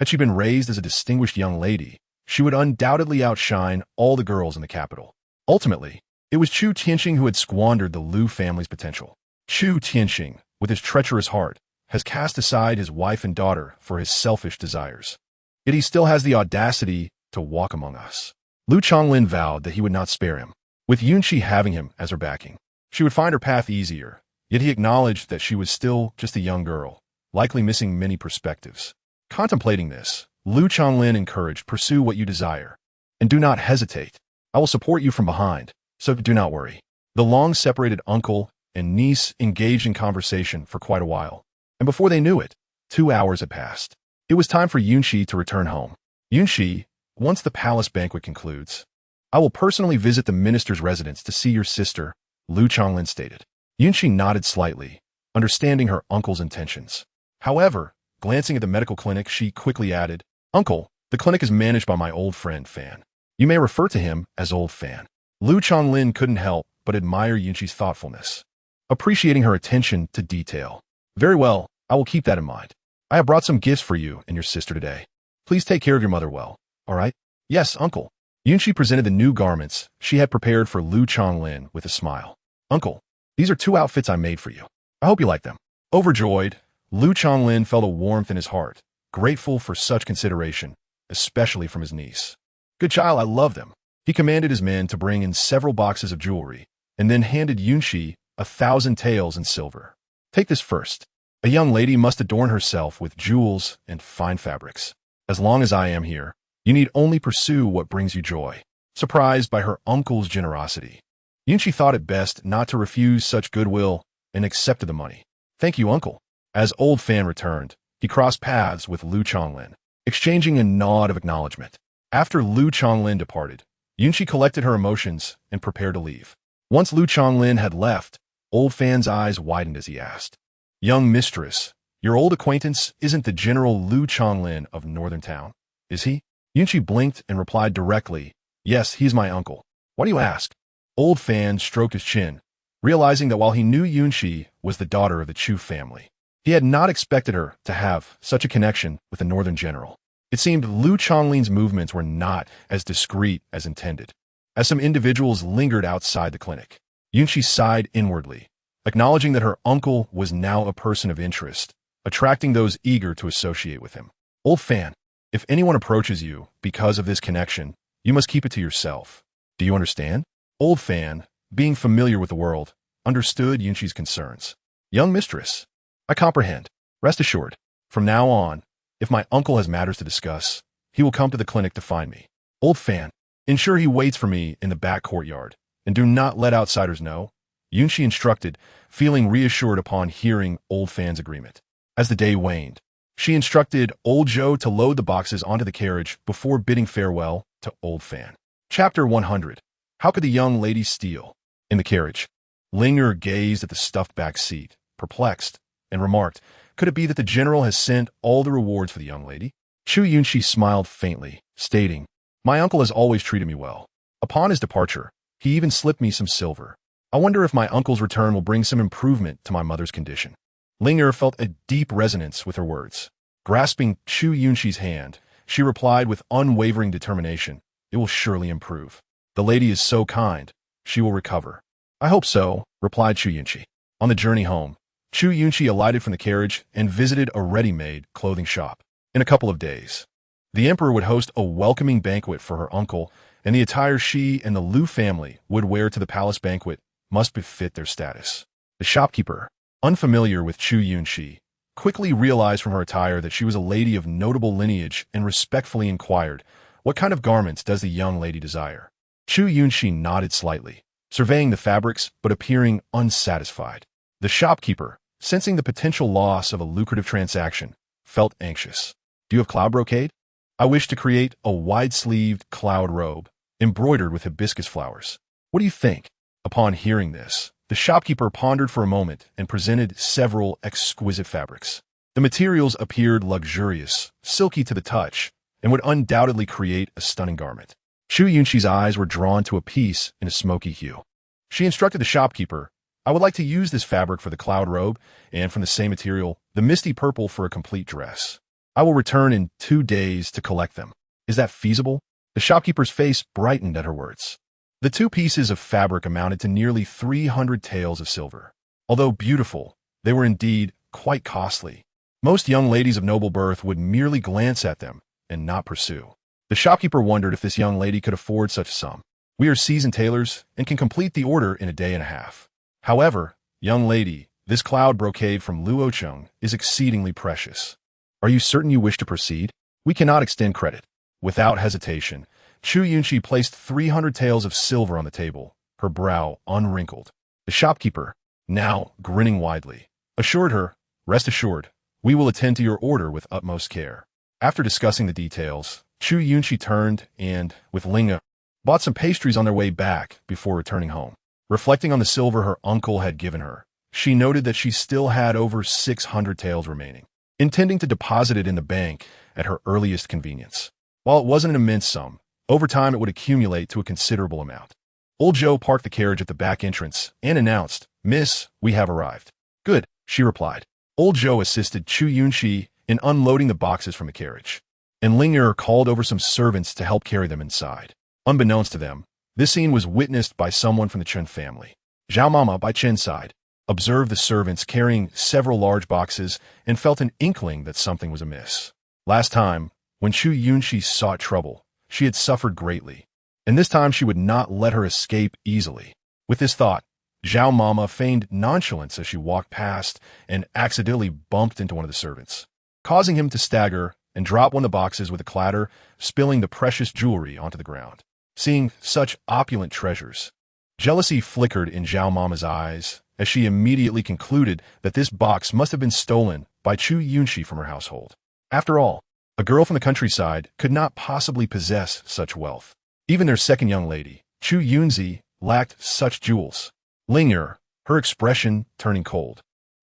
Had she been raised as a distinguished young lady, she would undoubtedly outshine all the girls in the capital. Ultimately, it was Chu Yunxi who had squandered the Lu family's potential. Chu Yunxi, with his treacherous heart, has cast aside his wife and daughter for his selfish desires. Yet he still has the audacity to walk among us. Lu Chonglin vowed that he would not spare him. With Yunxi having him as her backing, she would find her path easier, yet he acknowledged that she was still just a young girl, likely missing many perspectives. Contemplating this, Lu Chonglin encouraged, "Pursue what you desire, and do not hesitate. I will support you from behind, so do not worry." The long-separated uncle and niece engaged in conversation for quite a while, and before they knew it, 2 hours had passed. It was time for Yunxi to return home. "Yunxi, once the palace banquet concludes, I will personally visit the minister's residence to see your sister," Lu Chonglin stated. Yunxi nodded slightly, understanding her uncle's intentions. However, glancing at the medical clinic, she quickly added, "Uncle, the clinic is managed by my old friend, Fan. You may refer to him as Old Fan. Lu Chonglin couldn't help but admire Yunqi's thoughtfulness, appreciating her attention to detail. Very well, I will keep that in mind. I have brought some gifts for you and your sister today. Please take care of your mother well, all right? Yes, uncle. Yunxi presented the new garments she had prepared for Lu Chonglin with a smile. Uncle, these are 2 outfits I made for you. I hope you like them. Overjoyed, Lu Chonglin felt a warmth in his heart, grateful for such consideration, especially from his niece. Good child, I love them. He commanded his men to bring in several boxes of jewelry, and then handed Yunxi 1,000 taels in silver. Take this first. A young lady must adorn herself with jewels and fine fabrics. As long as I am here, you need only pursue what brings you joy. Surprised by her uncle's generosity, Yunxi thought it best not to refuse such goodwill and accepted the money. Thank you, uncle. As Old Fan returned, he crossed paths with Lu Chonglin, exchanging a nod of acknowledgement. After Lu Chonglin departed, Yunxi collected her emotions and prepared to leave. Once Lu Chonglin had left, Old Fan's eyes widened as he asked, Young mistress, your old acquaintance isn't the General Lu Chonglin of Northern Town, is he? Yunxi blinked and replied directly, Yes, he's my uncle. Why do you ask? Old Fan stroked his chin, realizing that while he knew Yunxi was the daughter of the Chu family, he had not expected her to have such a connection with the Northern General. It seemed Lu Chonglin's movements were not as discreet as intended. As some individuals lingered outside the clinic, Yunxi sighed inwardly, acknowledging that her uncle was now a person of interest, attracting those eager to associate with him. Old Fan, if anyone approaches you because of this connection, you must keep it to yourself. Do you understand? Old Fan, being familiar with the world, understood Yunxi's concerns. Young mistress, I comprehend. Rest assured, from now on, if my uncle has matters to discuss, he will come to the clinic to find me. Old Fan, ensure he waits for me in the back courtyard, and do not let outsiders know, Yunxi instructed, feeling reassured upon hearing Old Fan's agreement. As the day waned, she instructed Old Zhou to load the boxes onto the carriage before bidding farewell to Old Fan. Chapter 100. How could the young lady steal? In the carriage, Linger gazed at the stuffed back seat, perplexed, and remarked, Could it be that the general has sent all the rewards for the young lady? Chu Yunxi smiled faintly, stating, My uncle has always treated me well. Upon his departure, he even slipped me some silver. I wonder if my uncle's return will bring some improvement to my mother's condition. Linger felt a deep resonance with her words. Grasping Chu Yunxi's hand, she replied with unwavering determination, It will surely improve. The lady is so kind, she will recover. I hope so, replied Chu Yunxi. On the journey home, Chu Yunxi alighted from the carriage and visited a ready-made clothing shop. In a couple of days, the emperor would host a welcoming banquet for her uncle, and the attire she and the Lu family would wear to the palace banquet must befit their status. The shopkeeper, unfamiliar with Chu Yunxi, quickly realized from her attire that she was a lady of notable lineage and respectfully inquired, What kind of garments does the young lady desire? Chu Yunxi nodded slightly, surveying the fabrics but appearing unsatisfied. The shopkeeper, sensing the potential loss of a lucrative transaction, felt anxious. Do you have cloud brocade? I wish to create a wide-sleeved cloud robe, embroidered with hibiscus flowers. What do you think? Upon hearing this, the shopkeeper pondered for a moment and presented several exquisite fabrics. The materials appeared luxurious, silky to the touch, and would undoubtedly create a stunning garment. Chu Yunxi's eyes were drawn to a piece in a smoky hue. She instructed the shopkeeper, I would like to use this fabric for the cloud robe, and from the same material, the misty purple for a complete dress. I will return in 2 days to collect them. Is that feasible? The shopkeeper's face brightened at her words. The 2 pieces of fabric amounted to nearly 300 taels of silver. Although beautiful, they were indeed quite costly. Most young ladies of noble birth would merely glance at them and not pursue. The shopkeeper wondered if this young lady could afford such a sum. We are seasoned tailors and can complete the order in a day and a half. However, young lady, this cloud brocade from Luocheng is exceedingly precious. Are you certain you wish to proceed? We cannot extend credit. Without hesitation, Chu Yunxi placed 300 taels of silver on the table, her brow unwrinkled. The shopkeeper, now grinning widely, assured her, Rest assured, we will attend to your order with utmost care. After discussing the details, Chu Yunxi turned and, with Linga, bought some pastries on their way back before returning home. Reflecting on the silver her uncle had given her, she noted that she still had over 600 taels remaining, intending to deposit it in the bank at her earliest convenience. While it wasn't an immense sum, Over time, it would accumulate to a considerable amount. Old Joe parked the carriage at the back entrance and announced, "Miss, we have arrived." "Good," she replied. Old Joe assisted Chu Yunxi in unloading the boxes from the carriage, and Linger called over some servants to help carry them inside. Unbeknownst to them, this scene was witnessed by someone from the Chen family. Zhao Mama, by Chen's side, observed the servants carrying several large boxes and felt an inkling that something was amiss. Last time, when Chu Yunxi sought trouble, she had suffered greatly, and this time she would not let her escape easily. With this thought, Zhao Mama feigned nonchalance as she walked past and accidentally bumped into one of the servants, causing him to stagger and drop one of the boxes with a clatter, spilling the precious jewelry onto the ground. Seeing such opulent treasures, jealousy flickered in Zhao Mama's eyes as she immediately concluded that this box must have been stolen by Chu Yunxi from her household. After all, a girl from the countryside could not possibly possess such wealth. Even their second young lady, Chu Yunxi, lacked such jewels. Linger, her expression turning cold,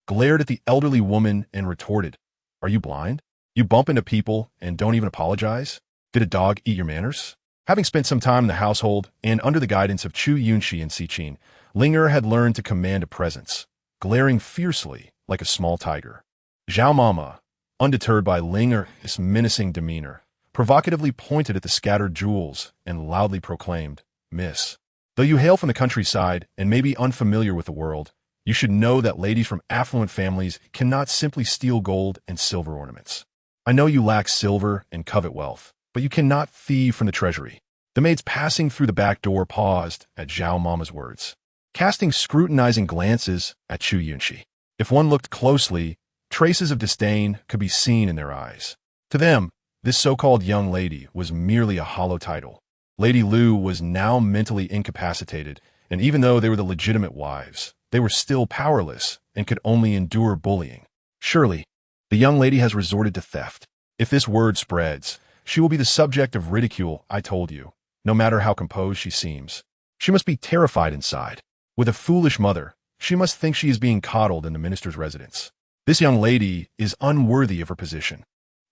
glared at the elderly woman and retorted, "Are you blind? You bump into people and don't even apologize? Did a dog eat your manners?" Having spent some time in the household and under the guidance of Chu Yunxi and Siqin, Linger had learned to command a presence, glaring fiercely like a small tiger. Zhao Mama, undeterred by Linger's menacing demeanor, provocatively pointed at the scattered jewels and loudly proclaimed, "Miss, though you hail from the countryside and may be unfamiliar with the world, you should know that ladies from affluent families cannot simply steal gold and silver ornaments. I know you lack silver and covet wealth, but you cannot thieve from the treasury." The maids passing through the back door paused at Zhao Mama's words, casting scrutinizing glances at Chu Yunxi. If one looked closely, traces of disdain could be seen in their eyes. To them, this so-called young lady was merely a hollow title. Lady Lu was now mentally incapacitated, and even though they were the legitimate wives, they were still powerless and could only endure bullying. Surely, the young lady has resorted to theft. If this word spreads, she will be the subject of ridicule, I told you, no matter how composed she seems. She must be terrified inside. With a foolish mother, she must think she is being coddled in the minister's residence. This young lady is unworthy of her position.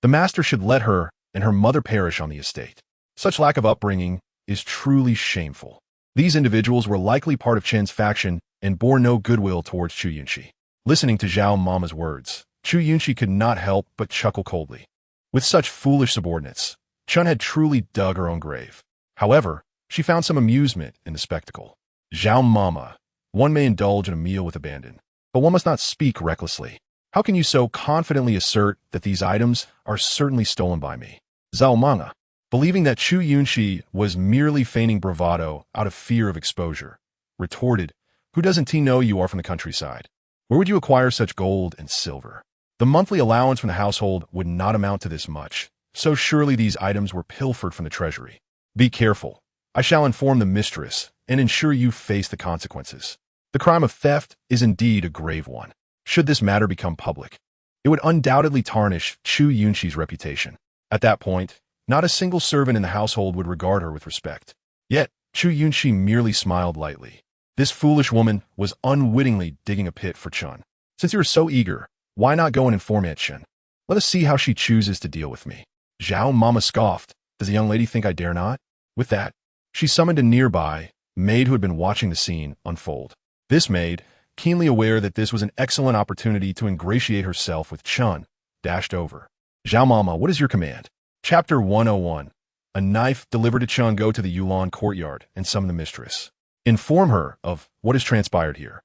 The master should let her and her mother perish on the estate. Such lack of upbringing is truly shameful. These individuals were likely part of Chen's faction and bore no goodwill towards Chu Yunxi. Listening to Zhao Mama's words, Chu Yunxi could not help but chuckle coldly. With such foolish subordinates, Chen had truly dug her own grave. However, she found some amusement in the spectacle. Zhao Mama, one may indulge in a meal with abandon, but one must not speak recklessly. How can you so confidently assert that these items are certainly stolen by me? Zhao Mama, believing that Chu Yunxi was merely feigning bravado out of fear of exposure, retorted, "Who doesn't he know you are from the countryside? Where would you acquire such gold and silver? The monthly allowance from the household would not amount to this much, so surely these items were pilfered from the treasury. Be careful. I shall inform the mistress and ensure you face the consequences. The crime of theft is indeed a grave one. Should this matter become public, it would undoubtedly tarnish Chu Yunxi's reputation. At that point, not a single servant in the household would regard her with respect. Yet, Chu Yunxi merely smiled lightly. This foolish woman was unwittingly digging a pit for Chen. Since you are so eager, why not go and inform Aunt Chen? Let us see how she chooses to deal with me." Zhao Mama scoffed. "Does the young lady think I dare not?" With that, she summoned a nearby maid who had been watching the scene unfold. This maid, keenly aware that this was an excellent opportunity to ingratiate herself with Chen, dashed over. "Zhao Mama, what is your command?" Chapter 101. A knife delivered to Chen. Go to the Yulan courtyard and summon the mistress. Inform her of what has transpired here.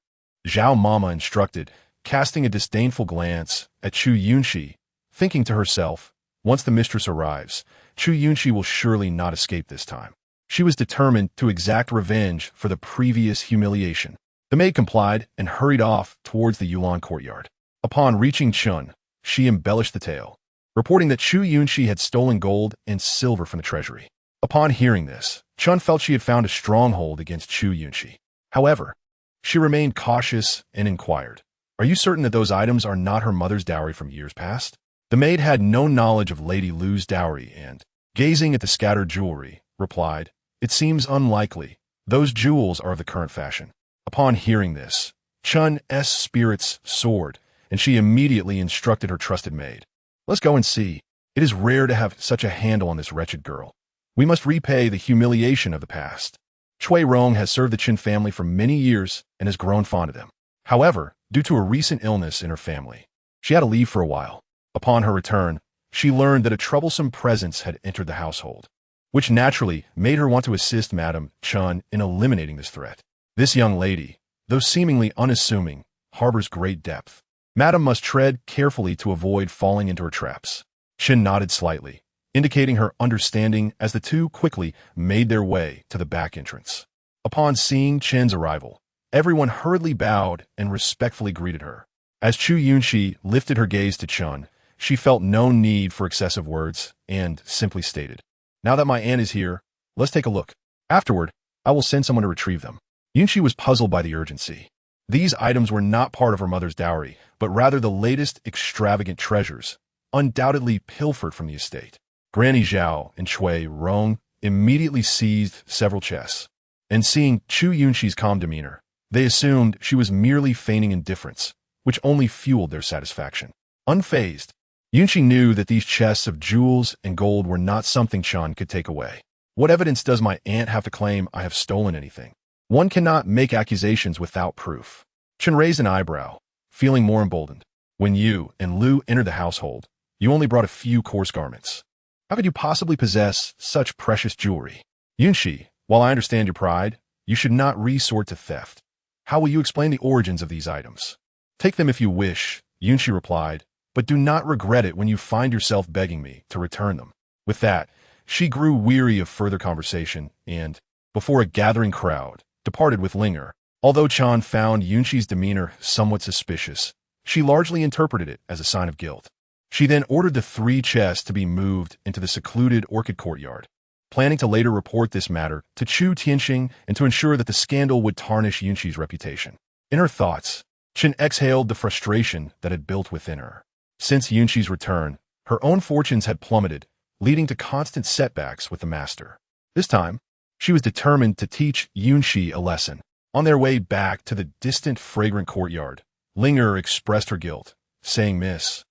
Zhao Mama instructed, casting a disdainful glance at Chu Yunxi, thinking to herself, once the mistress arrives, Chu Yunxi will surely not escape this time. She was determined to exact revenge for the previous humiliation. The maid complied and hurried off towards the Yulan courtyard. Upon reaching Chen, she embellished the tale, reporting that Chu Yunxi had stolen gold and silver from the treasury. Upon hearing this, Chen felt she had found a stronghold against Chu Yunxi. However, she remained cautious and inquired, "Are you certain that those items are not her mother's dowry from years past?" The maid had no knowledge of Lady Lu's dowry and, gazing at the scattered jewelry, replied, "It seems unlikely. Those jewels are of the current fashion." Upon hearing this, Chen's spirits soared, and she immediately instructed her trusted maid, "Let's go and see. It is rare to have such a handle on this wretched girl." We must repay the humiliation of the past. Chui Rong has served the Qin family for many years and has grown fond of them. However, due to a recent illness in her family, she had to leave for a while. Upon her return, she learned that a troublesome presence had entered the household, which naturally made her want to assist Madame Chun in eliminating this threat. This young lady, though seemingly unassuming, harbors great depth. Madame must tread carefully to avoid falling into her traps. Qin nodded slightly, indicating her understanding as the two quickly made their way to the back entrance. Upon seeing Qin's arrival, everyone hurriedly bowed and respectfully greeted her. As Chu Yunxi lifted her gaze to Chun, she felt no need for excessive words and simply stated, "Now that my aunt is here, let's take a look. Afterward, I will send someone to retrieve them." Yunxi was puzzled by the urgency. These items were not part of her mother's dowry, but rather the latest extravagant treasures, undoubtedly pilfered from the estate. Granny Zhao and Chui Rong immediately seized several chests, and seeing Chu Yunxi's calm demeanor, they assumed she was merely feigning indifference, which only fueled their satisfaction. Unfazed, Yunxi knew that these chests of jewels and gold were not something Chun could take away. What evidence does my aunt have to claim I have stolen anything? One cannot make accusations without proof. Chen raised an eyebrow, feeling more emboldened. When you and Lu entered the household, you only brought a few coarse garments. How could you possibly possess such precious jewelry? Yunxi, while I understand your pride, you should not resort to theft. How will you explain the origins of these items? Take them if you wish, Yunxi replied, but do not regret it when you find yourself begging me to return them. With that, she grew weary of further conversation and, before a gathering crowd, departed with Linger. Although Chan found Yunxi's demeanor somewhat suspicious, she largely interpreted it as a sign of guilt. She then ordered the 3 chests to be moved into the secluded orchid courtyard, planning to later report this matter to Chu Tianxing and to ensure that the scandal would tarnish Yunxi's reputation. In her thoughts, Chen exhaled the frustration that had built within her. Since Yunxi's return, her own fortunes had plummeted, leading to constant setbacks with the master. This time, she was determined to teach Yunxi a lesson. On their way back to the distant fragrant courtyard, Linger expressed her guilt, saying, "Miss,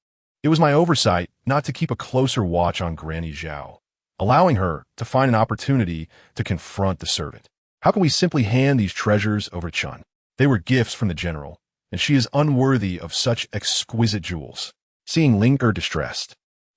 it was my oversight not to keep a closer watch on Granny Zhao, allowing her to find an opportunity to confront the servant. How can we simply hand these treasures over to Chun? They were gifts from the general, and she is unworthy of such exquisite jewels." Seeing Linger distressed,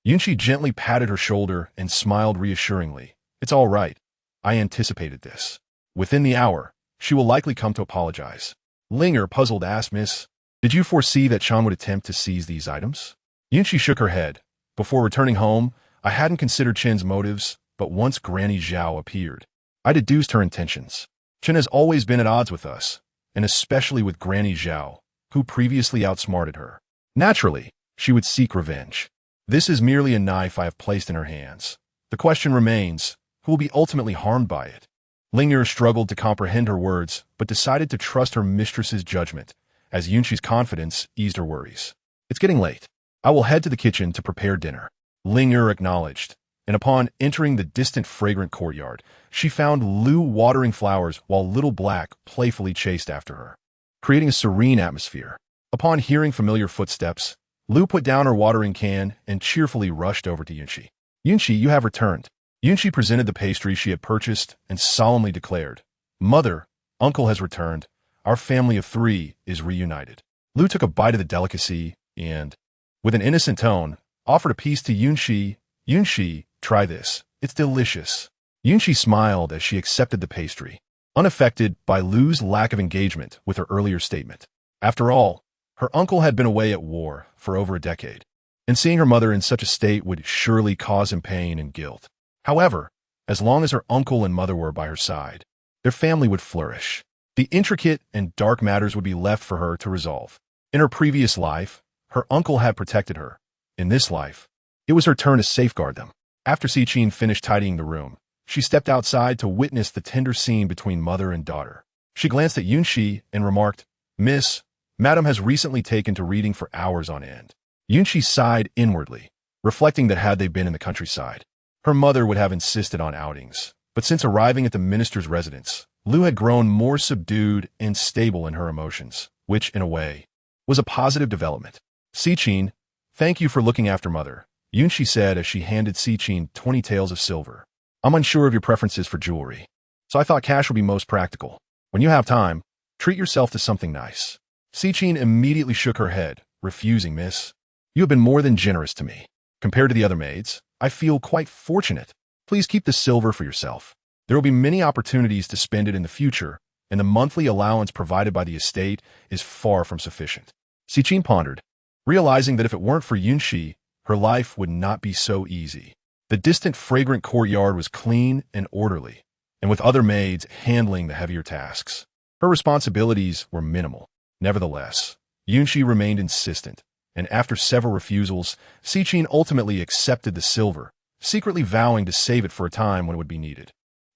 Yunxi gently patted her shoulder and smiled reassuringly. "It's all right. I anticipated this. Within the hour, she will likely come to apologize." Linger, puzzled, asked, "Miss, did you foresee that Chan would attempt to seize these items?" Yunxi shook her head. "Before returning home, I hadn't considered Chen's motives, but once Granny Zhao appeared, I deduced her intentions. Chen has always been at odds with us, and especially with Granny Zhao, who previously outsmarted her. Naturally, she would seek revenge. This is merely a knife I have placed in her hands. The question remains, who will be ultimately harmed by it?" Linger struggled to comprehend her words, but decided to trust her mistress's judgment, as Yunxi's confidence eased her worries. "It's getting late. I will head to the kitchen to prepare dinner." Linger acknowledged, and upon entering the distant fragrant courtyard, she found Lu watering flowers while Little Black playfully chased after her, creating a serene atmosphere. Upon hearing familiar footsteps, Lu put down her watering can and cheerfully rushed over to Yunxi. "Yunxi, you have returned." Yunxi presented the pastry she had purchased and solemnly declared, "Mother, uncle has returned. Our family of 3 is reunited." Lu took a bite of the delicacy and, with an innocent tone, offered a piece to Yunxi. "Yunxi, try this. It's delicious." Yunxi smiled as she accepted the pastry, unaffected by Lu's lack of engagement with her earlier statement. After all, her uncle had been away at war for over a decade, and seeing her mother in such a state would surely cause him pain and guilt. However, as long as her uncle and mother were by her side, their family would flourish. The intricate and dark matters would be left for her to resolve. In her previous life, her uncle had protected her. In this life, it was her turn to safeguard them. After Sichin finished tidying the room, she stepped outside to witness the tender scene between mother and daughter. She glanced at Yunxi and remarked, "Miss, Madam has recently taken to reading for hours on end." Yunxi sighed inwardly, reflecting that had they been in the countryside, her mother would have insisted on outings. But since arriving at the minister's residence, Lu had grown more subdued and stable in her emotions, which, in a way, was a positive development. "Sichin, thank you for looking after mother," Yunxi said as she handed Sichin 20 taels of silver. I'm unsure of your preferences for jewelry, so I thought cash would be most practical. When you have time, treat yourself to something nice. Sichin immediately shook her head, refusing, Miss. You have been more than generous to me. Compared to the other maids, I feel quite fortunate. Please keep the silver for yourself. There will be many opportunities to spend it in the future, and the monthly allowance provided by the estate is far from sufficient. Sichin pondered, realizing that if it weren't for Yunxi, her life would not be so easy. The distant, fragrant courtyard was clean and orderly, and with other maids handling the heavier tasks. Her responsibilities were minimal. Nevertheless, Yunxi remained insistent, and after several refusals, Sichin ultimately accepted the silver, secretly vowing to save it for a time when it would be needed.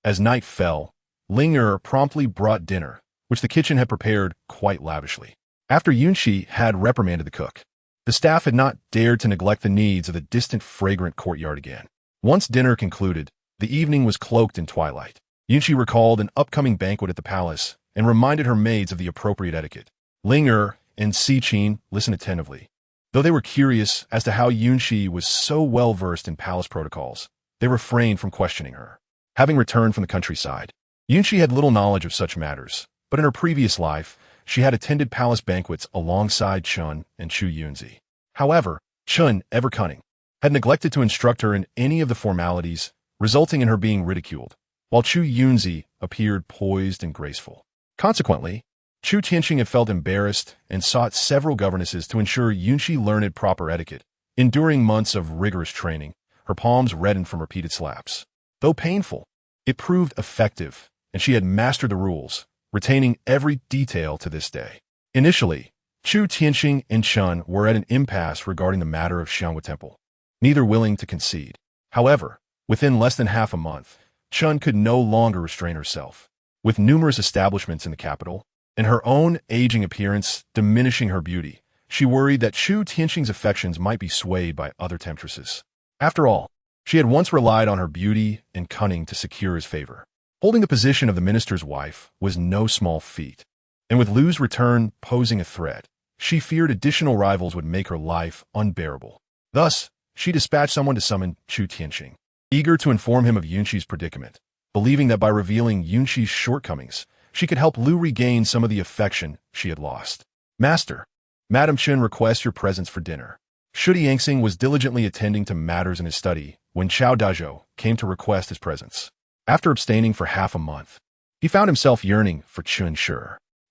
As night fell, Ling promptly brought dinner, which the kitchen had prepared quite lavishly. After Yunxi had reprimanded the cook, the staff had not dared to neglect the needs of the distant, fragrant courtyard again. Once dinner concluded, the evening was cloaked in twilight. Yunxi recalled an upcoming banquet at the palace and reminded her maids of the appropriate etiquette. Ling and Sichin listened attentively. Though they were curious as to how Yunxi was so well versed in palace protocols, they refrained from questioning her. Having returned from the countryside, Yunxi had little knowledge of such matters, but in her previous life, she had attended palace banquets alongside Chun and Chu Yunxi. However, Chun, ever cunning, had neglected to instruct her in any of the formalities, resulting in her being ridiculed, while Chu Yunxi appeared poised and graceful. Consequently, Chu Yunxi had felt embarrassed and sought several governesses to ensure Yunxi learned proper etiquette. Enduring months of rigorous training, her palms reddened from repeated slaps. Though painful, it proved effective, and she had mastered the rules, retaining every detail to this day. Initially, Chu Yunxi and Chun were at an impasse regarding the matter of Xianghua Temple, neither willing to concede. However, within less than half a month, Chun could no longer restrain herself. With numerous establishments in the capital, and her own aging appearance diminishing her beauty, she worried that Chu Yunxi's affections might be swayed by other temptresses. After all, she had once relied on her beauty and cunning to secure his favor. Holding the position of the minister's wife was no small feat, and with Lu's return posing a threat, she feared additional rivals would make her life unbearable. Thus, she dispatched someone to summon Chu Yunxi, eager to inform him of Yunxi's predicament, believing that by revealing Yunxi's shortcomings, she could help Lu regain some of the affection she had lost. Master, Madam Chun requests your presence for dinner. Chu Yunxi was diligently attending to matters in his study when Chao Dazhou came to request his presence. After abstaining for half a month, he found himself yearning for Chun Shi.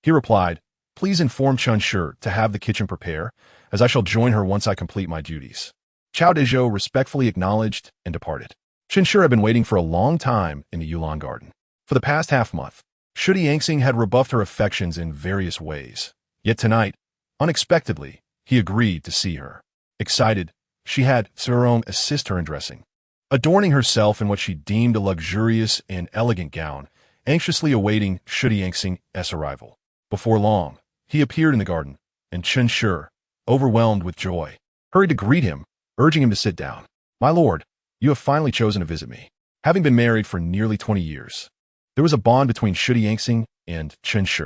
He replied, Please inform Chun Shi to have the kitchen prepare, as I shall join her once I complete my duties. Chao Dazhou respectfully acknowledged and departed. Chun Shi had been waiting for a long time in the Yulan garden. For the past half-month, Chu Yunxi had rebuffed her affections in various ways. Yet tonight, unexpectedly, he agreed to see her. Excited, she had Zerong assist her in dressing. Adorning herself in what she deemed a luxurious and elegant gown, anxiously awaiting Chu Yunxi's arrival. Before long, he appeared in the garden, and Chun Shi, overwhelmed with joy, hurried to greet him, urging him to sit down. My lord, you have finally chosen to visit me. Having been married for nearly 20 years, there was a bond between Chu Yunxi and Chun Shi.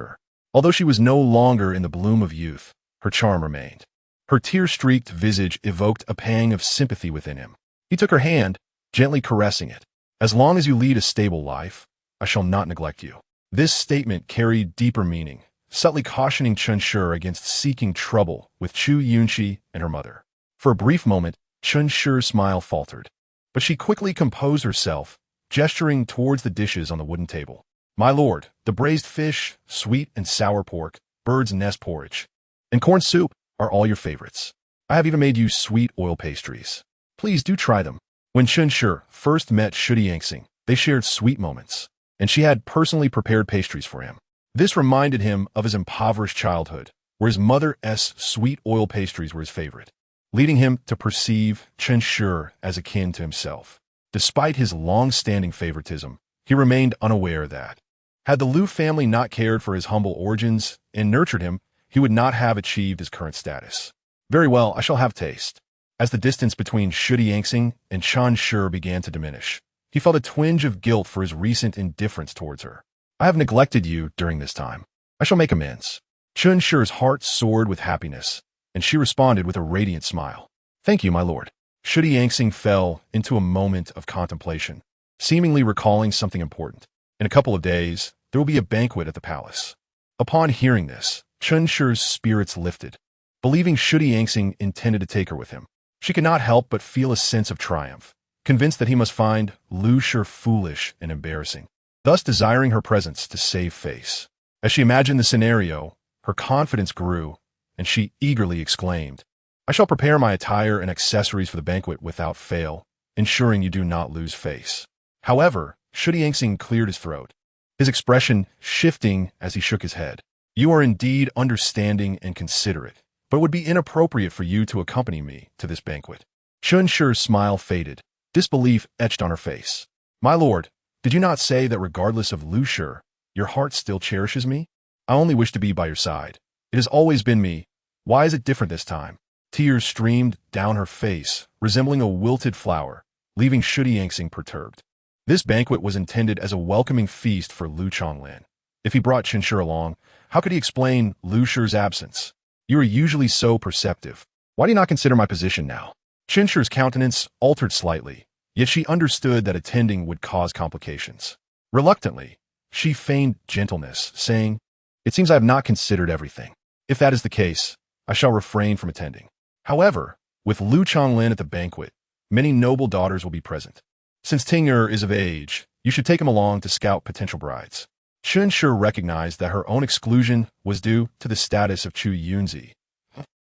Although she was no longer in the bloom of youth, her charm remained. Her tear-streaked visage evoked a pang of sympathy within him. He took her hand, gently caressing it. As long as you lead a stable life, I shall not neglect you. This statement carried deeper meaning, subtly cautioning Chun Shi against seeking trouble with Chu Yunxi and her mother. For a brief moment, Chun Shi's smile faltered, but she quickly composed herself, gesturing towards the dishes on the wooden table. My lord, the braised fish, sweet and sour pork, bird's nest porridge, and corn soup are all your favorites. I have even made you sweet oil pastries. Please do try them. When Chun Shi first met Chu Yunxi, they shared sweet moments, and she had personally prepared pastries for him. This reminded him of his impoverished childhood, where his mother's sweet oil pastries were his favorite, leading him to perceive Chun Shi as akin to himself. Despite his long-standing favoritism, he remained unaware that, had the Lu family not cared for his humble origins and nurtured him, he would not have achieved his current status. Very well, I shall have taste. As the distance between Chu Yunxi and Chun Shi began to diminish, he felt a twinge of guilt for his recent indifference towards her. I have neglected you during this time. I shall make amends. Chun Shi's heart soared with happiness, and she responded with a radiant smile. Thank you, my lord. Chu Yunxi fell into a moment of contemplation. seemingly recalling something important. In a couple of days, there will be a banquet at the palace. Upon hearing this, Chen Shi's spirits lifted. Believing Chu Yunxi intended to take her with him, she could not help but feel a sense of triumph, convinced that he must find Lu Shi foolish and embarrassing, thus desiring her presence to save face. As she imagined the scenario, her confidence grew, and she eagerly exclaimed, "I shall prepare my attire and accessories for the banquet without fail, ensuring you do not lose face." However, Chu Yunxi cleared his throat, his expression shifting as he shook his head. "You are indeed understanding and considerate, but it would be inappropriate for you to accompany me to this banquet." Chen Shi's smile faded, disbelief etched on her face. "My lord, did you not say that regardless of Lu Shi, your heart still cherishes me? I only wish to be by your side. It has always been me. Why is it different this time?" Tears streamed down her face, resembling a wilted flower, leaving Chu Yunxi perturbed. This banquet was intended as a welcoming feast for Lu Chonglin. If he brought Chen Shi along, how could he explain Lu Shi's absence? "You are usually so perceptive. Why do you not consider my position now?" Chen Shi's countenance altered slightly, yet she understood that attending would cause complications. Reluctantly, she feigned gentleness, saying, "It seems I have not considered everything. If that is the case, I shall refrain from attending." However, with Lu Chonglin at the banquet, many noble daughters will be present. Since Ting'er is of age, you should take him along to scout potential brides. Chen Shi recognized that her own exclusion was due to the status of Chu Yunxi.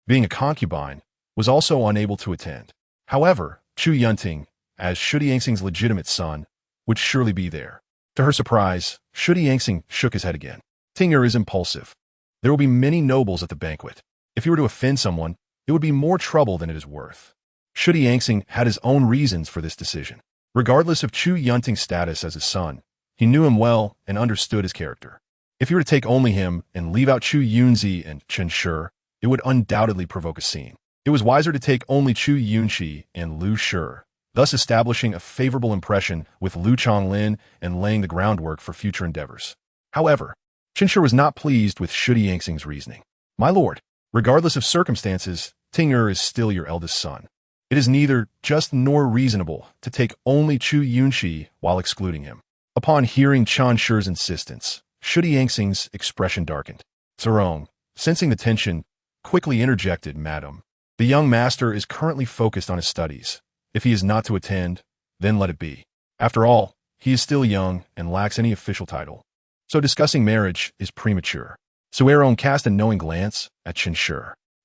Being a concubine, was also unable to attend. However, Chu Yunxi, as Chu Yunxi's legitimate son, would surely be there. To her surprise, Chu Yunxi shook his head again. "Ting'er is impulsive. There will be many nobles at the banquet. If you were to offend someone, it would be more trouble than it is worth." Chu Yunxi had his own reasons for this decision. Regardless of Chu Yunxi's status as his son, he knew him well and understood his character. If he were to take only him and leave out Chu Yunxi and Chen Shi, it would undoubtedly provoke a scene. It was wiser to take only Chu Yunxi and Lu Shi, thus establishing a favorable impression with Lu Chonglin and laying the groundwork for future endeavors. However, Chen Shi was not pleased with Chu Yunxi's reasoning. "My lord, regardless of circumstances, Ting'er is still your eldest son. It is neither just nor reasonable to take only Chu Yunxi while excluding him." Upon hearing Chen Shi's insistence, Chu Yunxi's expression darkened. Zerong, sensing the tension, quickly interjected, "Madam, the young master is currently focused on his studies. If he is not to attend, then let it be. After all, he is still young and lacks any official title. So discussing marriage is premature." Zerong cast a knowing glance at Chen Shi.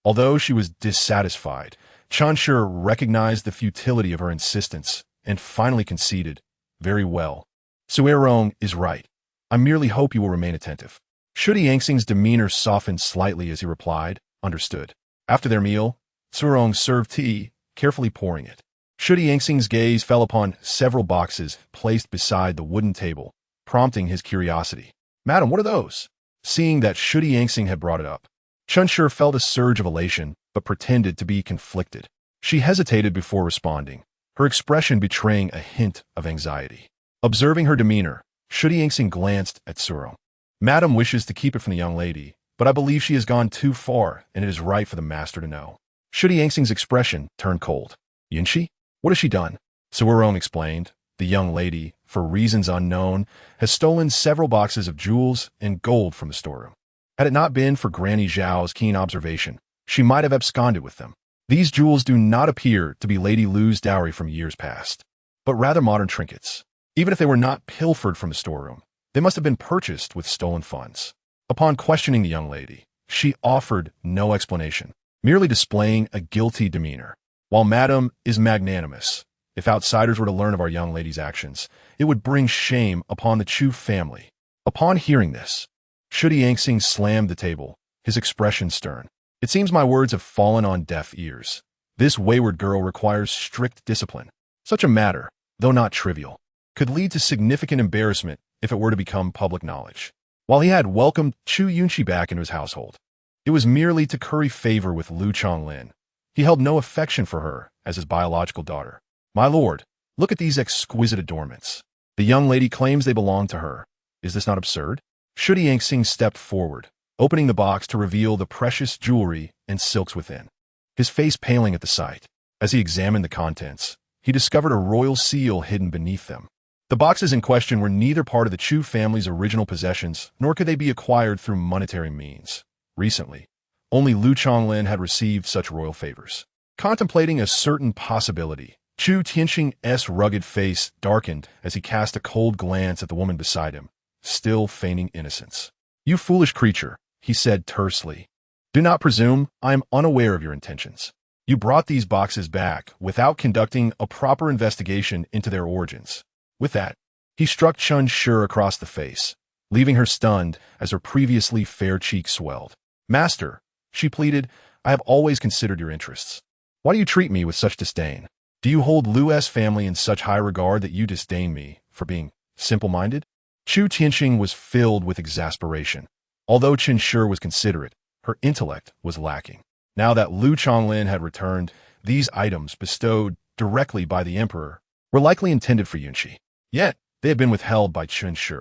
Although she was dissatisfied, Chen Shi recognized the futility of her insistence and finally conceded, "Very well. Zerong is right. I merely hope you will remain attentive." Chu Yunxi's demeanor softened slightly as he replied, "Understood." After their meal, Zerong served tea, carefully pouring it. Chu Yunxi's gaze fell upon several boxes placed beside the wooden table, prompting his curiosity. "Madam, what are those?" Seeing that Chu Yunxi had brought it up, Chen Shi felt a surge of elation, but pretended to be conflicted. She hesitated before responding, her expression betraying a hint of anxiety. Observing her demeanor, Chu Yunxi glanced at Zerong. "Madam wishes to keep it from the young lady, but I believe she has gone too far, and it is right for the master to know." Chu Yunxi's expression turned cold. "Yunxi? What has she done?" Zerong explained. "The young lady, for reasons unknown, has stolen several boxes of jewels and gold from the storeroom. Had it not been for Granny Zhao's keen observation, she might have absconded with them. These jewels do not appear to be Lady Lu's dowry from years past, but rather modern trinkets. Even if they were not pilfered from the storeroom, they must have been purchased with stolen funds." Upon questioning the young lady, she offered no explanation, merely displaying a guilty demeanor. "While Madam is magnanimous, if outsiders were to learn of our young lady's actions, it would bring shame upon the Chu family." Upon hearing this, Chu Yunxi slammed the table, his expression stern. "It seems my words have fallen on deaf ears. This wayward girl requires strict discipline. Such a matter, though not trivial, could lead to significant embarrassment if it were to become public knowledge." While he had welcomed Chu Yunxi back into his household, it was merely to curry favor with Lu Chonglin. He held no affection for her as his biological daughter. "My lord, look at these exquisite adornments. The young lady claims they belong to her. Is this not absurd?" Chu Yunxi stepped forward, opening the box to reveal the precious jewelry and silks within, his face paling at the sight. As he examined the contents, he discovered a royal seal hidden beneath them. The boxes in question were neither part of the Chu family's original possessions, nor could they be acquired through monetary means. Recently, only Lu Chonglin had received such royal favors. Contemplating a certain possibility, Chu Tianxing's rugged face darkened as he cast a cold glance at the woman beside him, still feigning innocence. "You foolish creature," he said tersely. "Do not presume I am unaware of your intentions. You brought these boxes back without conducting a proper investigation into their origins." With that, he struck Chun Shi across the face, leaving her stunned as her previously fair cheek swelled. "Master," she pleaded, "I have always considered your interests. Why do you treat me with such disdain? Do you hold Lu's family in such high regard that you disdain me for being simple-minded?" Chu Tianxing was filled with exasperation. Although Chun Shi was considerate, her intellect was lacking. Now that Lu Chonglin had returned, these items bestowed directly by the emperor were likely intended for Yunxi. Yet, they had been withheld by Chun Shi.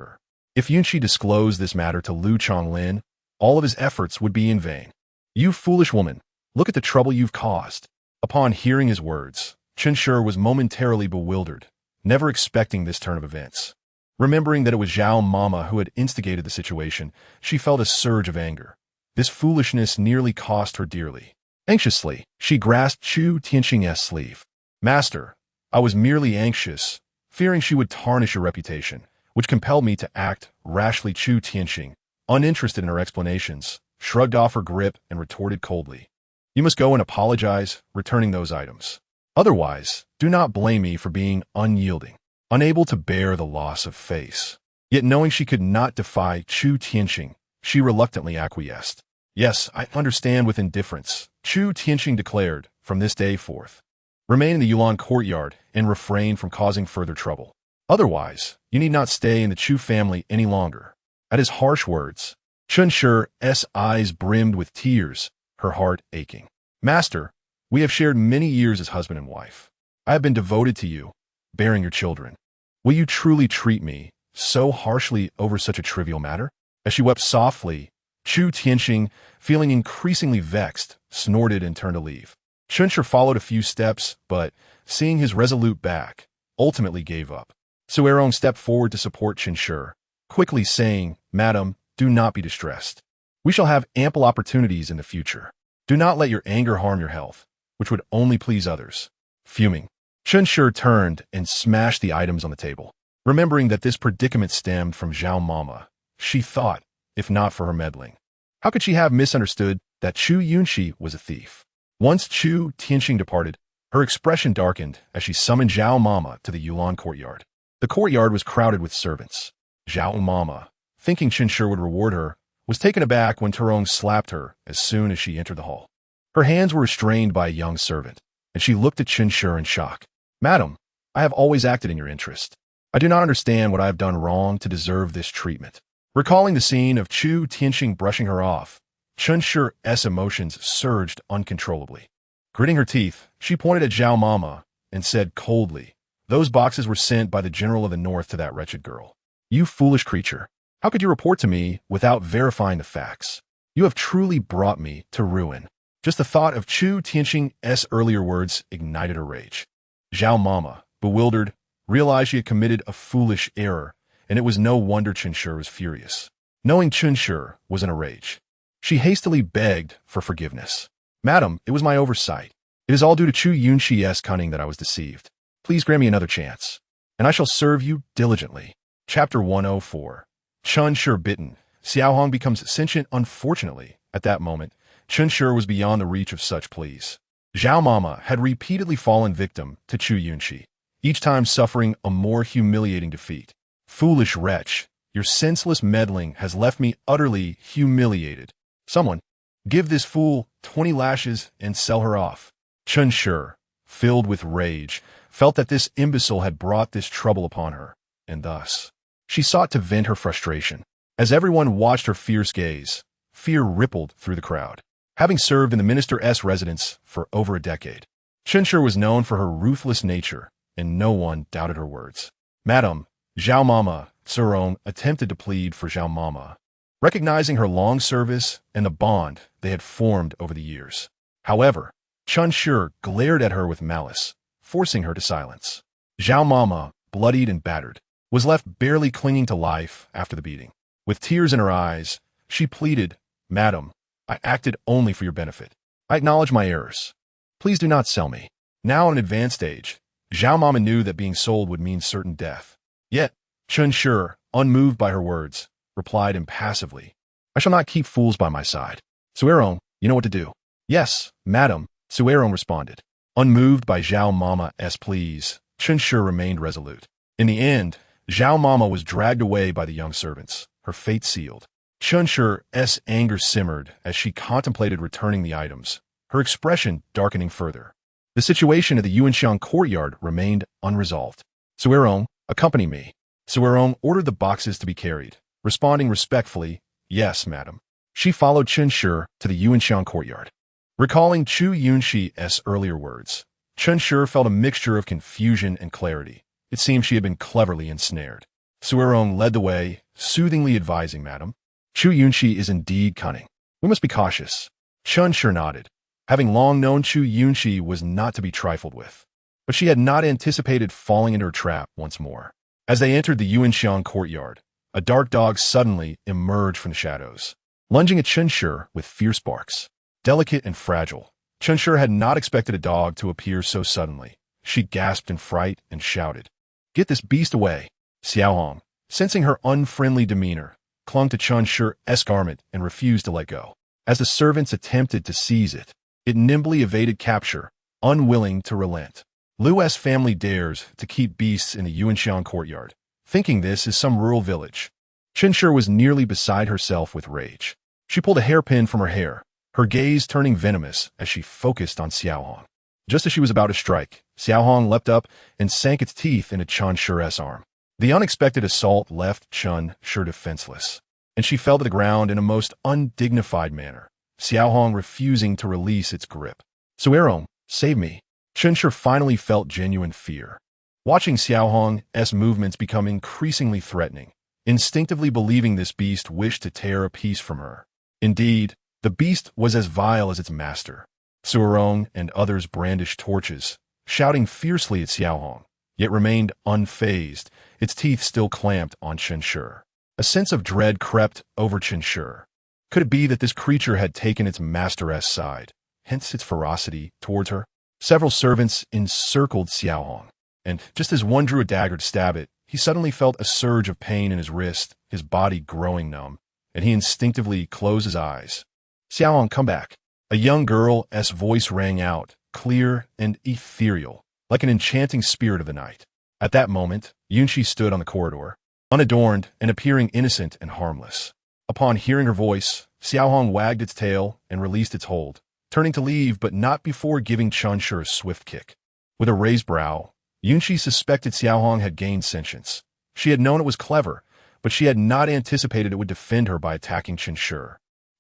If Yunxi disclosed this matter to Lu Chonglin, all of his efforts would be in vain. "You foolish woman, look at the trouble you've caused." Upon hearing his words, Chun Shi was momentarily bewildered, never expecting this turn of events. Remembering that it was Zhao Mama who had instigated the situation, she felt a surge of anger. This foolishness nearly cost her dearly. Anxiously, she grasped Chu Tianxing's sleeve. "Master, I was merely anxious, fearing she would tarnish your reputation, which compelled me to act rashly." Chu Tianxing, uninterested in her explanations, shrugged off her grip and retorted coldly. "You must go and apologize, returning those items. Otherwise, do not blame me for being unyielding, unable to bear the loss of face." Yet knowing she could not defy Chu Tianxing, she reluctantly acquiesced. "Yes, I understand with indifference," Chu Tianxing declared. "From this day forth, remain in the Yulan courtyard and refrain from causing further trouble. Otherwise, you need not stay in the Chu family any longer." At his harsh words, Chun Shi's eyes brimmed with tears, her heart aching. "Master, we have shared many years as husband and wife. I have been devoted to you, bearing your children. Will you truly treat me so harshly over such a trivial matter?" As she wept softly, Chu Tianxing, feeling increasingly vexed, snorted and turned to leave. Chun Shi followed a few steps, but, seeing his resolute back, ultimately gave up. Su Erong stepped forward to support Chun Shi, quickly saying, "Madam, do not be distressed. We shall have ample opportunities in the future. Do not let your anger harm your health, which would only please others." Fuming, Chun Shi turned and smashed the items on the table. Remembering that this predicament stemmed from Zhao Mama, she thought, if not for her meddling, how could she have misunderstood that Chu Yunxi was a thief? Once Chu Tianxing departed, her expression darkened as she summoned Zhao Mama to the Yulan courtyard. The courtyard was crowded with servants. Zhao Mama, thinking Chun Shi would reward her, was taken aback when Turong slapped her as soon as she entered the hall. Her hands were restrained by a young servant, and she looked at Chun Shi in shock. "Madam, I have always acted in your interest. I do not understand what I have done wrong to deserve this treatment." Recalling the scene of Chu Tianxing brushing her off, Chun Shi's emotions surged uncontrollably. Gritting her teeth, she pointed at Zhao Mama and said coldly, "Those boxes were sent by the general of the north to that wretched girl. You foolish creature, how could you report to me without verifying the facts? You have truly brought me to ruin." Just the thought of Chu Tianxing's earlier words ignited her rage. Zhao Mama, bewildered, realized she had committed a foolish error, and it was no wonder Chun Shi was furious. Knowing Chun Shi was in a rage, she hastily begged for forgiveness. "Madam, it was my oversight. It is all due to Chu Yunxi's cunning that I was deceived. Please grant me another chance, and I shall serve you diligently." Chapter 104. Chun Shi bitten. Xiaohong becomes sentient. Unfortunately, at that moment, Chun Shi was beyond the reach of such pleas. Zhao Mama had repeatedly fallen victim to Chu Yunxi, each time suffering a more humiliating defeat. "Foolish wretch, your senseless meddling has left me utterly humiliated. Someone, give this fool 20 lashes and sell her off." Chun Shi, filled with rage, felt that this imbecile had brought this trouble upon her, and thus, she sought to vent her frustration. As everyone watched her fierce gaze, fear rippled through the crowd. Having served in the minister's residence for over a decade, Chun Shi was known for her ruthless nature, and no one doubted her words. "Madam," Zhao Mama, Zerong attempted to plead for Zhao Mama, recognizing her long service and the bond they had formed over the years. However, Chun Shi glared at her with malice, forcing her to silence. Zhao Mama, bloodied and battered, was left barely clinging to life after the beating. With tears in her eyes, she pleaded, "Madam, I acted only for your benefit. I acknowledge my errors. Please do not sell me." Now at an advanced age, Zhao Mama knew that being sold would mean certain death. Yet, Chu Yunxi, unmoved by her words, replied impassively, "I shall not keep fools by my side. Suerong, you know what to do." "Yes, madam," Suerong responded. Unmoved by Zhao Mama's pleas, Chu Yunxi remained resolute. In the end, Zhao Mama was dragged away by the young servants, her fate sealed. Chu Yunxi's anger simmered as she contemplated returning the items, her expression darkening further. The situation at the Yuanxiang courtyard remained unresolved. "Suerong, accompany me." Suerong ordered the boxes to be carried, responding respectfully, "Yes, madam." She followed Chu Yunxi to the Yuanxiang courtyard. Recalling Chu Yunxi's earlier words, Chu Yunxi felt a mixture of confusion and clarity. It seemed she had been cleverly ensnared. Suerong led the way, soothingly advising, "Madam, Chu Yunxi is indeed cunning. We must be cautious." Chu Yunxi nodded. Having long known Chu Yunxi was not to be trifled with, but she had not anticipated falling into her trap once more. As they entered the Yuanxiang courtyard, a dark dog suddenly emerged from the shadows, lunging at Chu Yunxi with fierce barks. Delicate and fragile, Chu Yunxi had not expected a dog to appear so suddenly. She gasped in fright and shouted, "Get this beast away!" Xiaohong, sensing her unfriendly demeanor, clung to Chu Yunxi's garment and refused to let go. As the servants attempted to seize it, it nimbly evaded capture, unwilling to relent. Lu's family dares to keep beasts in the Yuanxiang courtyard, thinking this is some rural village. Chu Yunxi was nearly beside herself with rage. She pulled a hairpin from her hair, her gaze turning venomous as she focused on Xiaohong. Just as she was about to strike, Xiaohong leapt up and sank its teeth into Chu Yunxi's arm. The unexpected assault left Chu Yunxi defenseless, and she fell to the ground in a most undignified manner, Xiaohong refusing to release its grip. "Suerong, save me." Chu Yunxi finally felt genuine fear. Watching Xiaohong's movements become increasingly threatening, instinctively believing this beast wished to tear a piece from her. Indeed, the beast was as vile as its master. Suerong and others brandished torches, shouting fiercely at Xiaohong, yet remained unfazed, its teeth still clamped on Chu Yunxi. A sense of dread crept over Chu Yunxi. Could it be that this creature had taken its master's side, hence its ferocity towards her? Several servants encircled Xiaohong, and just as one drew a dagger to stab it, he suddenly felt a surge of pain in his wrist, his body growing numb, and he instinctively closed his eyes. "Xiaohong, come back." A young girl's voice rang out, clear and ethereal, like an enchanting spirit of the night. At that moment, Yunxi stood on the corridor, unadorned and appearing innocent and harmless. Upon hearing her voice, Xiaohong wagged its tail and released its hold, turning to leave but not before giving Chu Yunxi a swift kick. With a raised brow, Yunxi suspected Xiaohong had gained sentience. She had known it was clever, but she had not anticipated it would defend her by attacking Chu Yunxi,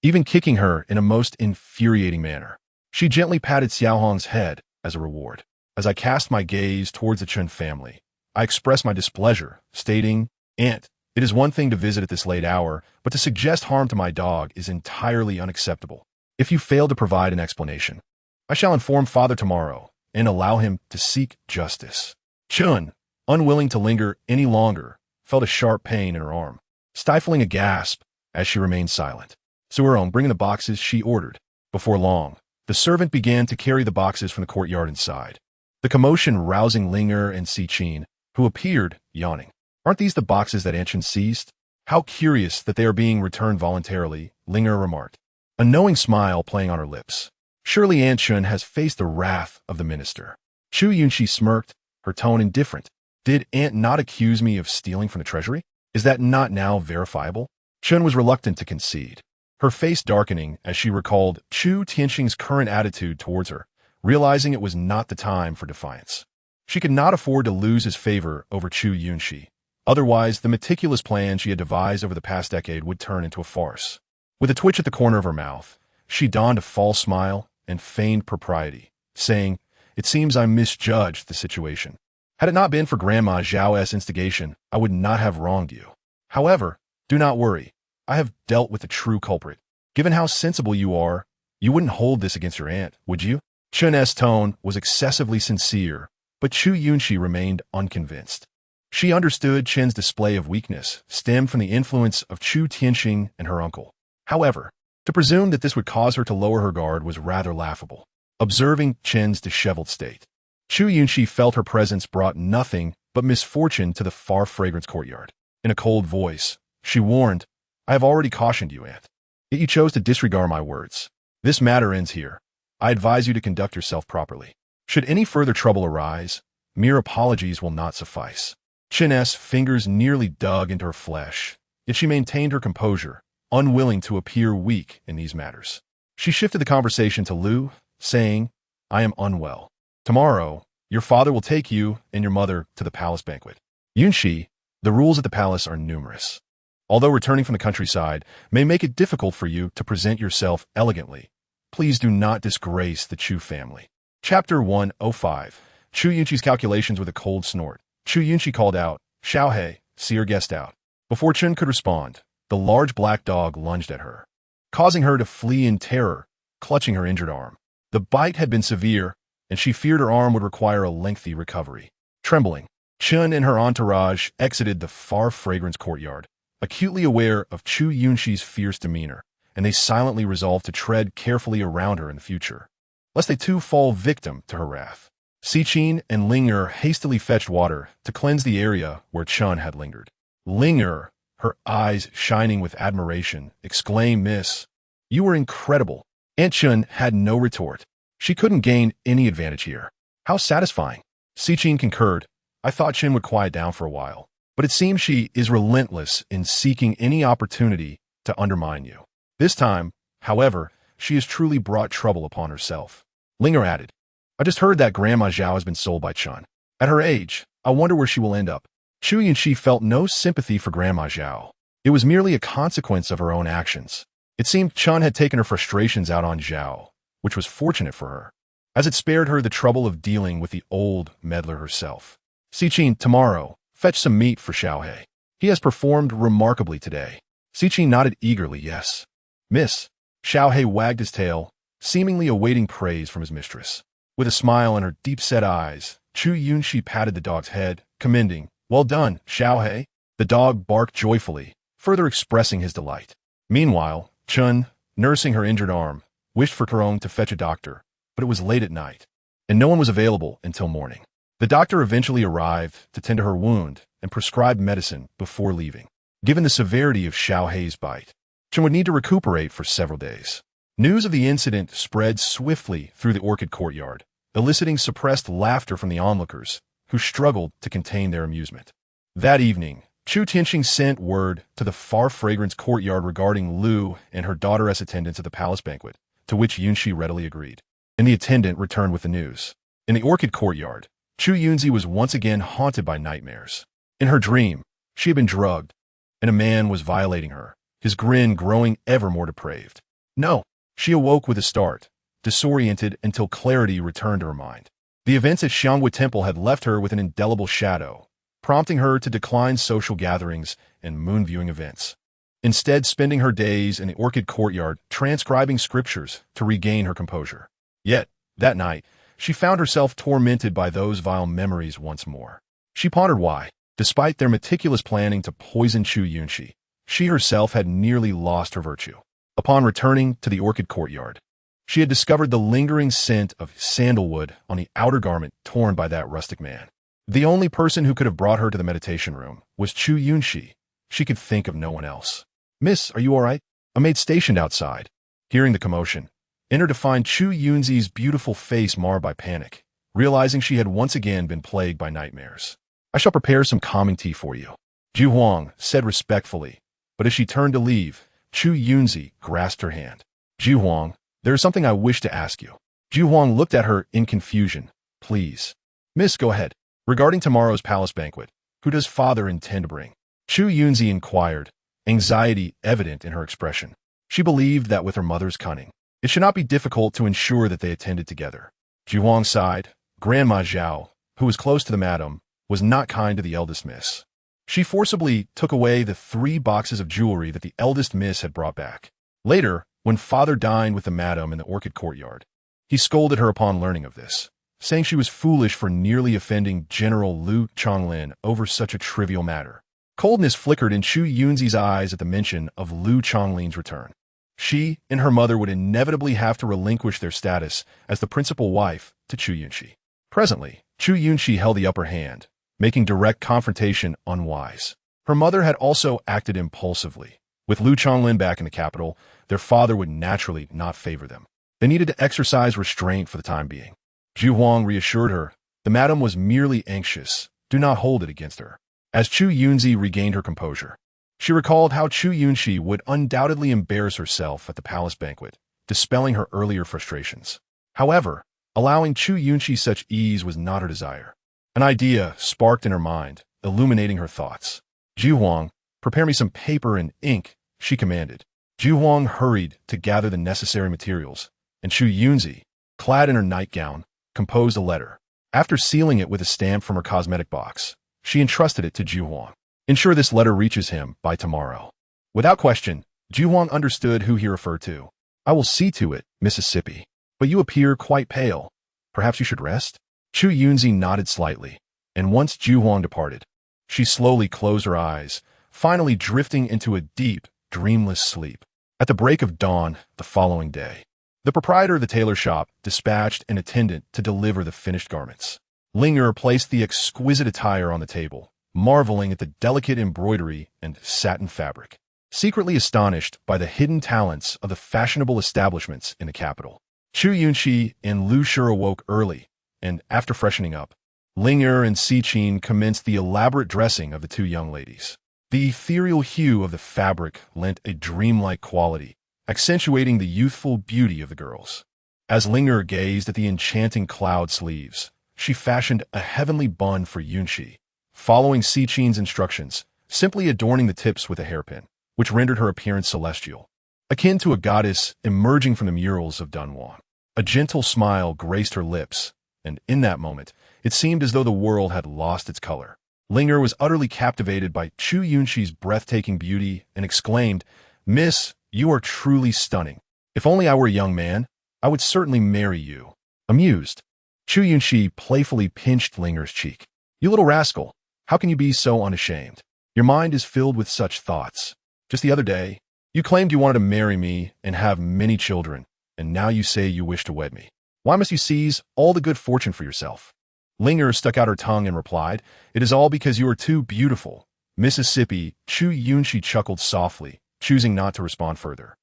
even kicking her in a most infuriating manner. She gently patted Xiaohong's head as a reward. As I cast my gaze towards the Chun family, I expressed my displeasure, stating, "Aunt, it is one thing to visit at this late hour, but to suggest harm to my dog is entirely unacceptable. If you fail to provide an explanation, I shall inform father tomorrow and allow him to seek justice." Chun, unwilling to linger any longer, felt a sharp pain in her arm, stifling a gasp as she remained silent. Suerong, bring in the boxes, she ordered. Before long, the servant began to carry the boxes from the courtyard inside, the commotion rousing Linger and Qin, who appeared, yawning. "Aren't these the boxes that Aunt Chun seized? How curious that they are being returned voluntarily," Linger remarked, a knowing smile playing on her lips. "Surely Aunt Chun has faced the wrath of the minister." Chu Yunxi smirked, her tone indifferent. "Did Aunt not accuse me of stealing from the treasury? Is that not now verifiable?" Chun was reluctant to concede, her face darkening as she recalled Chu Tianxing's current attitude towards her, realizing it was not the time for defiance. She could not afford to lose his favor over Chu Yunxi. Otherwise, the meticulous plan she had devised over the past decade would turn into a farce. With a twitch at the corner of her mouth, she donned a false smile and feigned propriety, saying, "It seems I misjudged the situation. Had it not been for Grandma Zhao's instigation, I would not have wronged you. However, do not worry. I have dealt with the true culprit. Given how sensible you are, you wouldn't hold this against your aunt, would you?" Chun's tone was excessively sincere, but Chu Yunxi remained unconvinced. She understood Chen's display of weakness stemmed from the influence of Chu Tianxing and her uncle. However, to presume that this would cause her to lower her guard was rather laughable. Observing Chen's disheveled state, Chu Yunxi felt her presence brought nothing but misfortune to the far fragrance courtyard. In a cold voice, she warned, "I have already cautioned you, aunt. Yet you chose to disregard my words. This matter ends here. I advise you to conduct yourself properly. Should any further trouble arise, mere apologies will not suffice." Chen's fingers nearly dug into her flesh, yet she maintained her composure, unwilling to appear weak in these matters. She shifted the conversation to Lu, saying, "I am unwell. Tomorrow, your father will take you and your mother to the palace banquet. Yunxi, the rules at the palace are numerous. Although returning from the countryside may make it difficult for you to present yourself elegantly, please do not disgrace the Chu family." Chapter 105. Chu Yunxi's calculations with a cold snort. Chu Yunxi called out, "Xiaohei, see your guest out." Before Chen could respond, the large black dog lunged at her, causing her to flee in terror, clutching her injured arm. The bite had been severe, and she feared her arm would require a lengthy recovery. Trembling, Chen and her entourage exited the far fragrance courtyard, acutely aware of Chu Yunxi's fierce demeanor, and they silently resolved to tread carefully around her in the future, lest they too fall victim to her wrath. Sichin and Linger hastily fetched water to cleanse the area where Chen had lingered. Linger, her eyes shining with admiration, exclaimed, "Miss, you were incredible." Aunt Chen had no retort. She couldn't gain any advantage here. "How satisfying." Sichin concurred. "I thought Chen would quiet down for a while, but it seems she is relentless in seeking any opportunity to undermine you. This time, however, she has truly brought trouble upon herself." Linger added, "I just heard that Grandma Zhao has been sold by Chen. At her age, I wonder where she will end up." Chu Yunxi felt no sympathy for Grandma Zhao. It was merely a consequence of her own actions. It seemed Chen had taken her frustrations out on Zhao, which was fortunate for her, as it spared her the trouble of dealing with the old meddler herself. "Sichin, tomorrow, fetch some meat for Xiaohei. He has performed remarkably today." Sichin nodded eagerly, "Yes, miss." Xiaohei wagged his tail, seemingly awaiting praise from his mistress. With a smile in her deep-set eyes, Chu Yunxi patted the dog's head, commending, "Well done, Xiaohei." The dog barked joyfully, further expressing his delight. Meanwhile, Chen, nursing her injured arm, wished for Caron to fetch a doctor, but it was late at night, and no one was available until morning. The doctor eventually arrived to tend to her wound and prescribed medicine before leaving. Given the severity of Xiaohei's bite, Chen would need to recuperate for several days. News of the incident spread swiftly through the orchid courtyard, eliciting suppressed laughter from the onlookers, who struggled to contain their amusement. That evening, Chu Tianxing sent word to the far fragrance courtyard regarding Lu and her daughter as attendants at the palace banquet, to which Yunxi readily agreed. And the attendant returned with the news. In the orchid courtyard, Chu Yunxi was once again haunted by nightmares. In her dream, she had been drugged, and a man was violating her, his grin growing ever more depraved. "No!" She awoke with a start, disoriented until clarity returned to her mind. The events at Xiangwu Temple had left her with an indelible shadow, prompting her to decline social gatherings and moon-viewing events, instead spending her days in the orchid courtyard transcribing scriptures to regain her composure. Yet, that night, she found herself tormented by those vile memories once more. She pondered why, despite their meticulous planning to poison Chu Yunxi, she herself had nearly lost her virtue. Upon returning to the orchid courtyard, she had discovered the lingering scent of sandalwood on the outer garment torn by that rustic man. The only person who could have brought her to the meditation room was Chu Yunxi. She could think of no one else. "Miss, are you all right?" A maid stationed outside, hearing the commotion, entered to find Chu Yunxi's beautiful face marred by panic, realizing she had once again been plagued by nightmares. "I shall prepare some calming tea for you," Ju Huang said respectfully, but as she turned to leave, Chu Yunxi grasped her hand. "Ju Huang, there is something I wish to ask you." Ju Huang looked at her in confusion. "Please." "Miss, go ahead. Regarding tomorrow's palace banquet, who does father intend to bring?" Chu Yunxi inquired, anxiety evident in her expression. She believed that with her mother's cunning, it should not be difficult to ensure that they attended together. Ju Huang sighed. Grandma Zhao, who was close to the madam, was not kind to the eldest miss. She forcibly took away the 3 boxes of jewelry that the eldest miss had brought back. Later, when father dined with the madam in the orchid courtyard, he scolded her upon learning of this, saying she was foolish for nearly offending General Liu Chonglin over such a trivial matter. Coldness flickered in Chu Yunxi's eyes at the mention of Liu Chonglin's return. She and her mother would inevitably have to relinquish their status as the principal wife to Chu Yunxi. Presently, Chu Yunxi held the upper hand, making direct confrontation unwise. Her mother had also acted impulsively. With Liu Chonglin back in the capital, their father would naturally not favor them. They needed to exercise restraint for the time being. Zhu Huang reassured her, the madam was merely anxious. Do not hold it against her. As Chu Yunxi regained her composure, she recalled how Chu Yunxi would undoubtedly embarrass herself at the palace banquet, dispelling her earlier frustrations. However, allowing Chu Yunxi such ease was not her desire. An idea sparked in her mind, illuminating her thoughts. Zhu Huang, prepare me some paper and ink, she commanded. Zhu Huang hurried to gather the necessary materials, and Chu Yunxi, clad in her nightgown, composed a letter. After sealing it with a stamp from her cosmetic box, she entrusted it to Zhu Huang. Ensure this letter reaches him by tomorrow. Without question, Zhu Huang understood who he referred to. I will see to it, Mississippi. But you appear quite pale. Perhaps you should rest? Chu Yunxi nodded slightly, and once Zhu Huang departed, she slowly closed her eyes, finally drifting into a deep, dreamless sleep. At the break of dawn the following day, the proprietor of the tailor shop dispatched an attendant to deliver the finished garments. Linger placed the exquisite attire on the table, marveling at the delicate embroidery and satin fabric, secretly astonished by the hidden talents of the fashionable establishments in the capital. Chu Yunxi and Lu Shi awoke early, and after freshening up, Linger and Si Qin commenced the elaborate dressing of the two young ladies. The ethereal hue of the fabric lent a dreamlike quality, accentuating the youthful beauty of the girls. As Linger gazed at the enchanting cloud sleeves, she fashioned a heavenly bun for Yunxi, following Si Qin's instructions, simply adorning the tips with a hairpin, which rendered her appearance celestial, akin to a goddess emerging from the murals of Dunhuang. A gentle smile graced her lips, and in that moment, it seemed as though the world had lost its color. Linger was utterly captivated by Chu Yunxi's breathtaking beauty and exclaimed, "Miss, you are truly stunning. If only I were a young man, I would certainly marry you." Amused, Chu Yunxi playfully pinched Linger's cheek. "You little rascal, how can you be so unashamed? Your mind is filled with such thoughts. Just the other day, you claimed you wanted to marry me and have many children, and now you say you wish to wed me. Why must you seize all the good fortune for yourself?" Linger stuck out her tongue and replied, "It is all because you are too beautiful." Mississippi, Chu Yunxi chuckled softly, choosing not to respond further.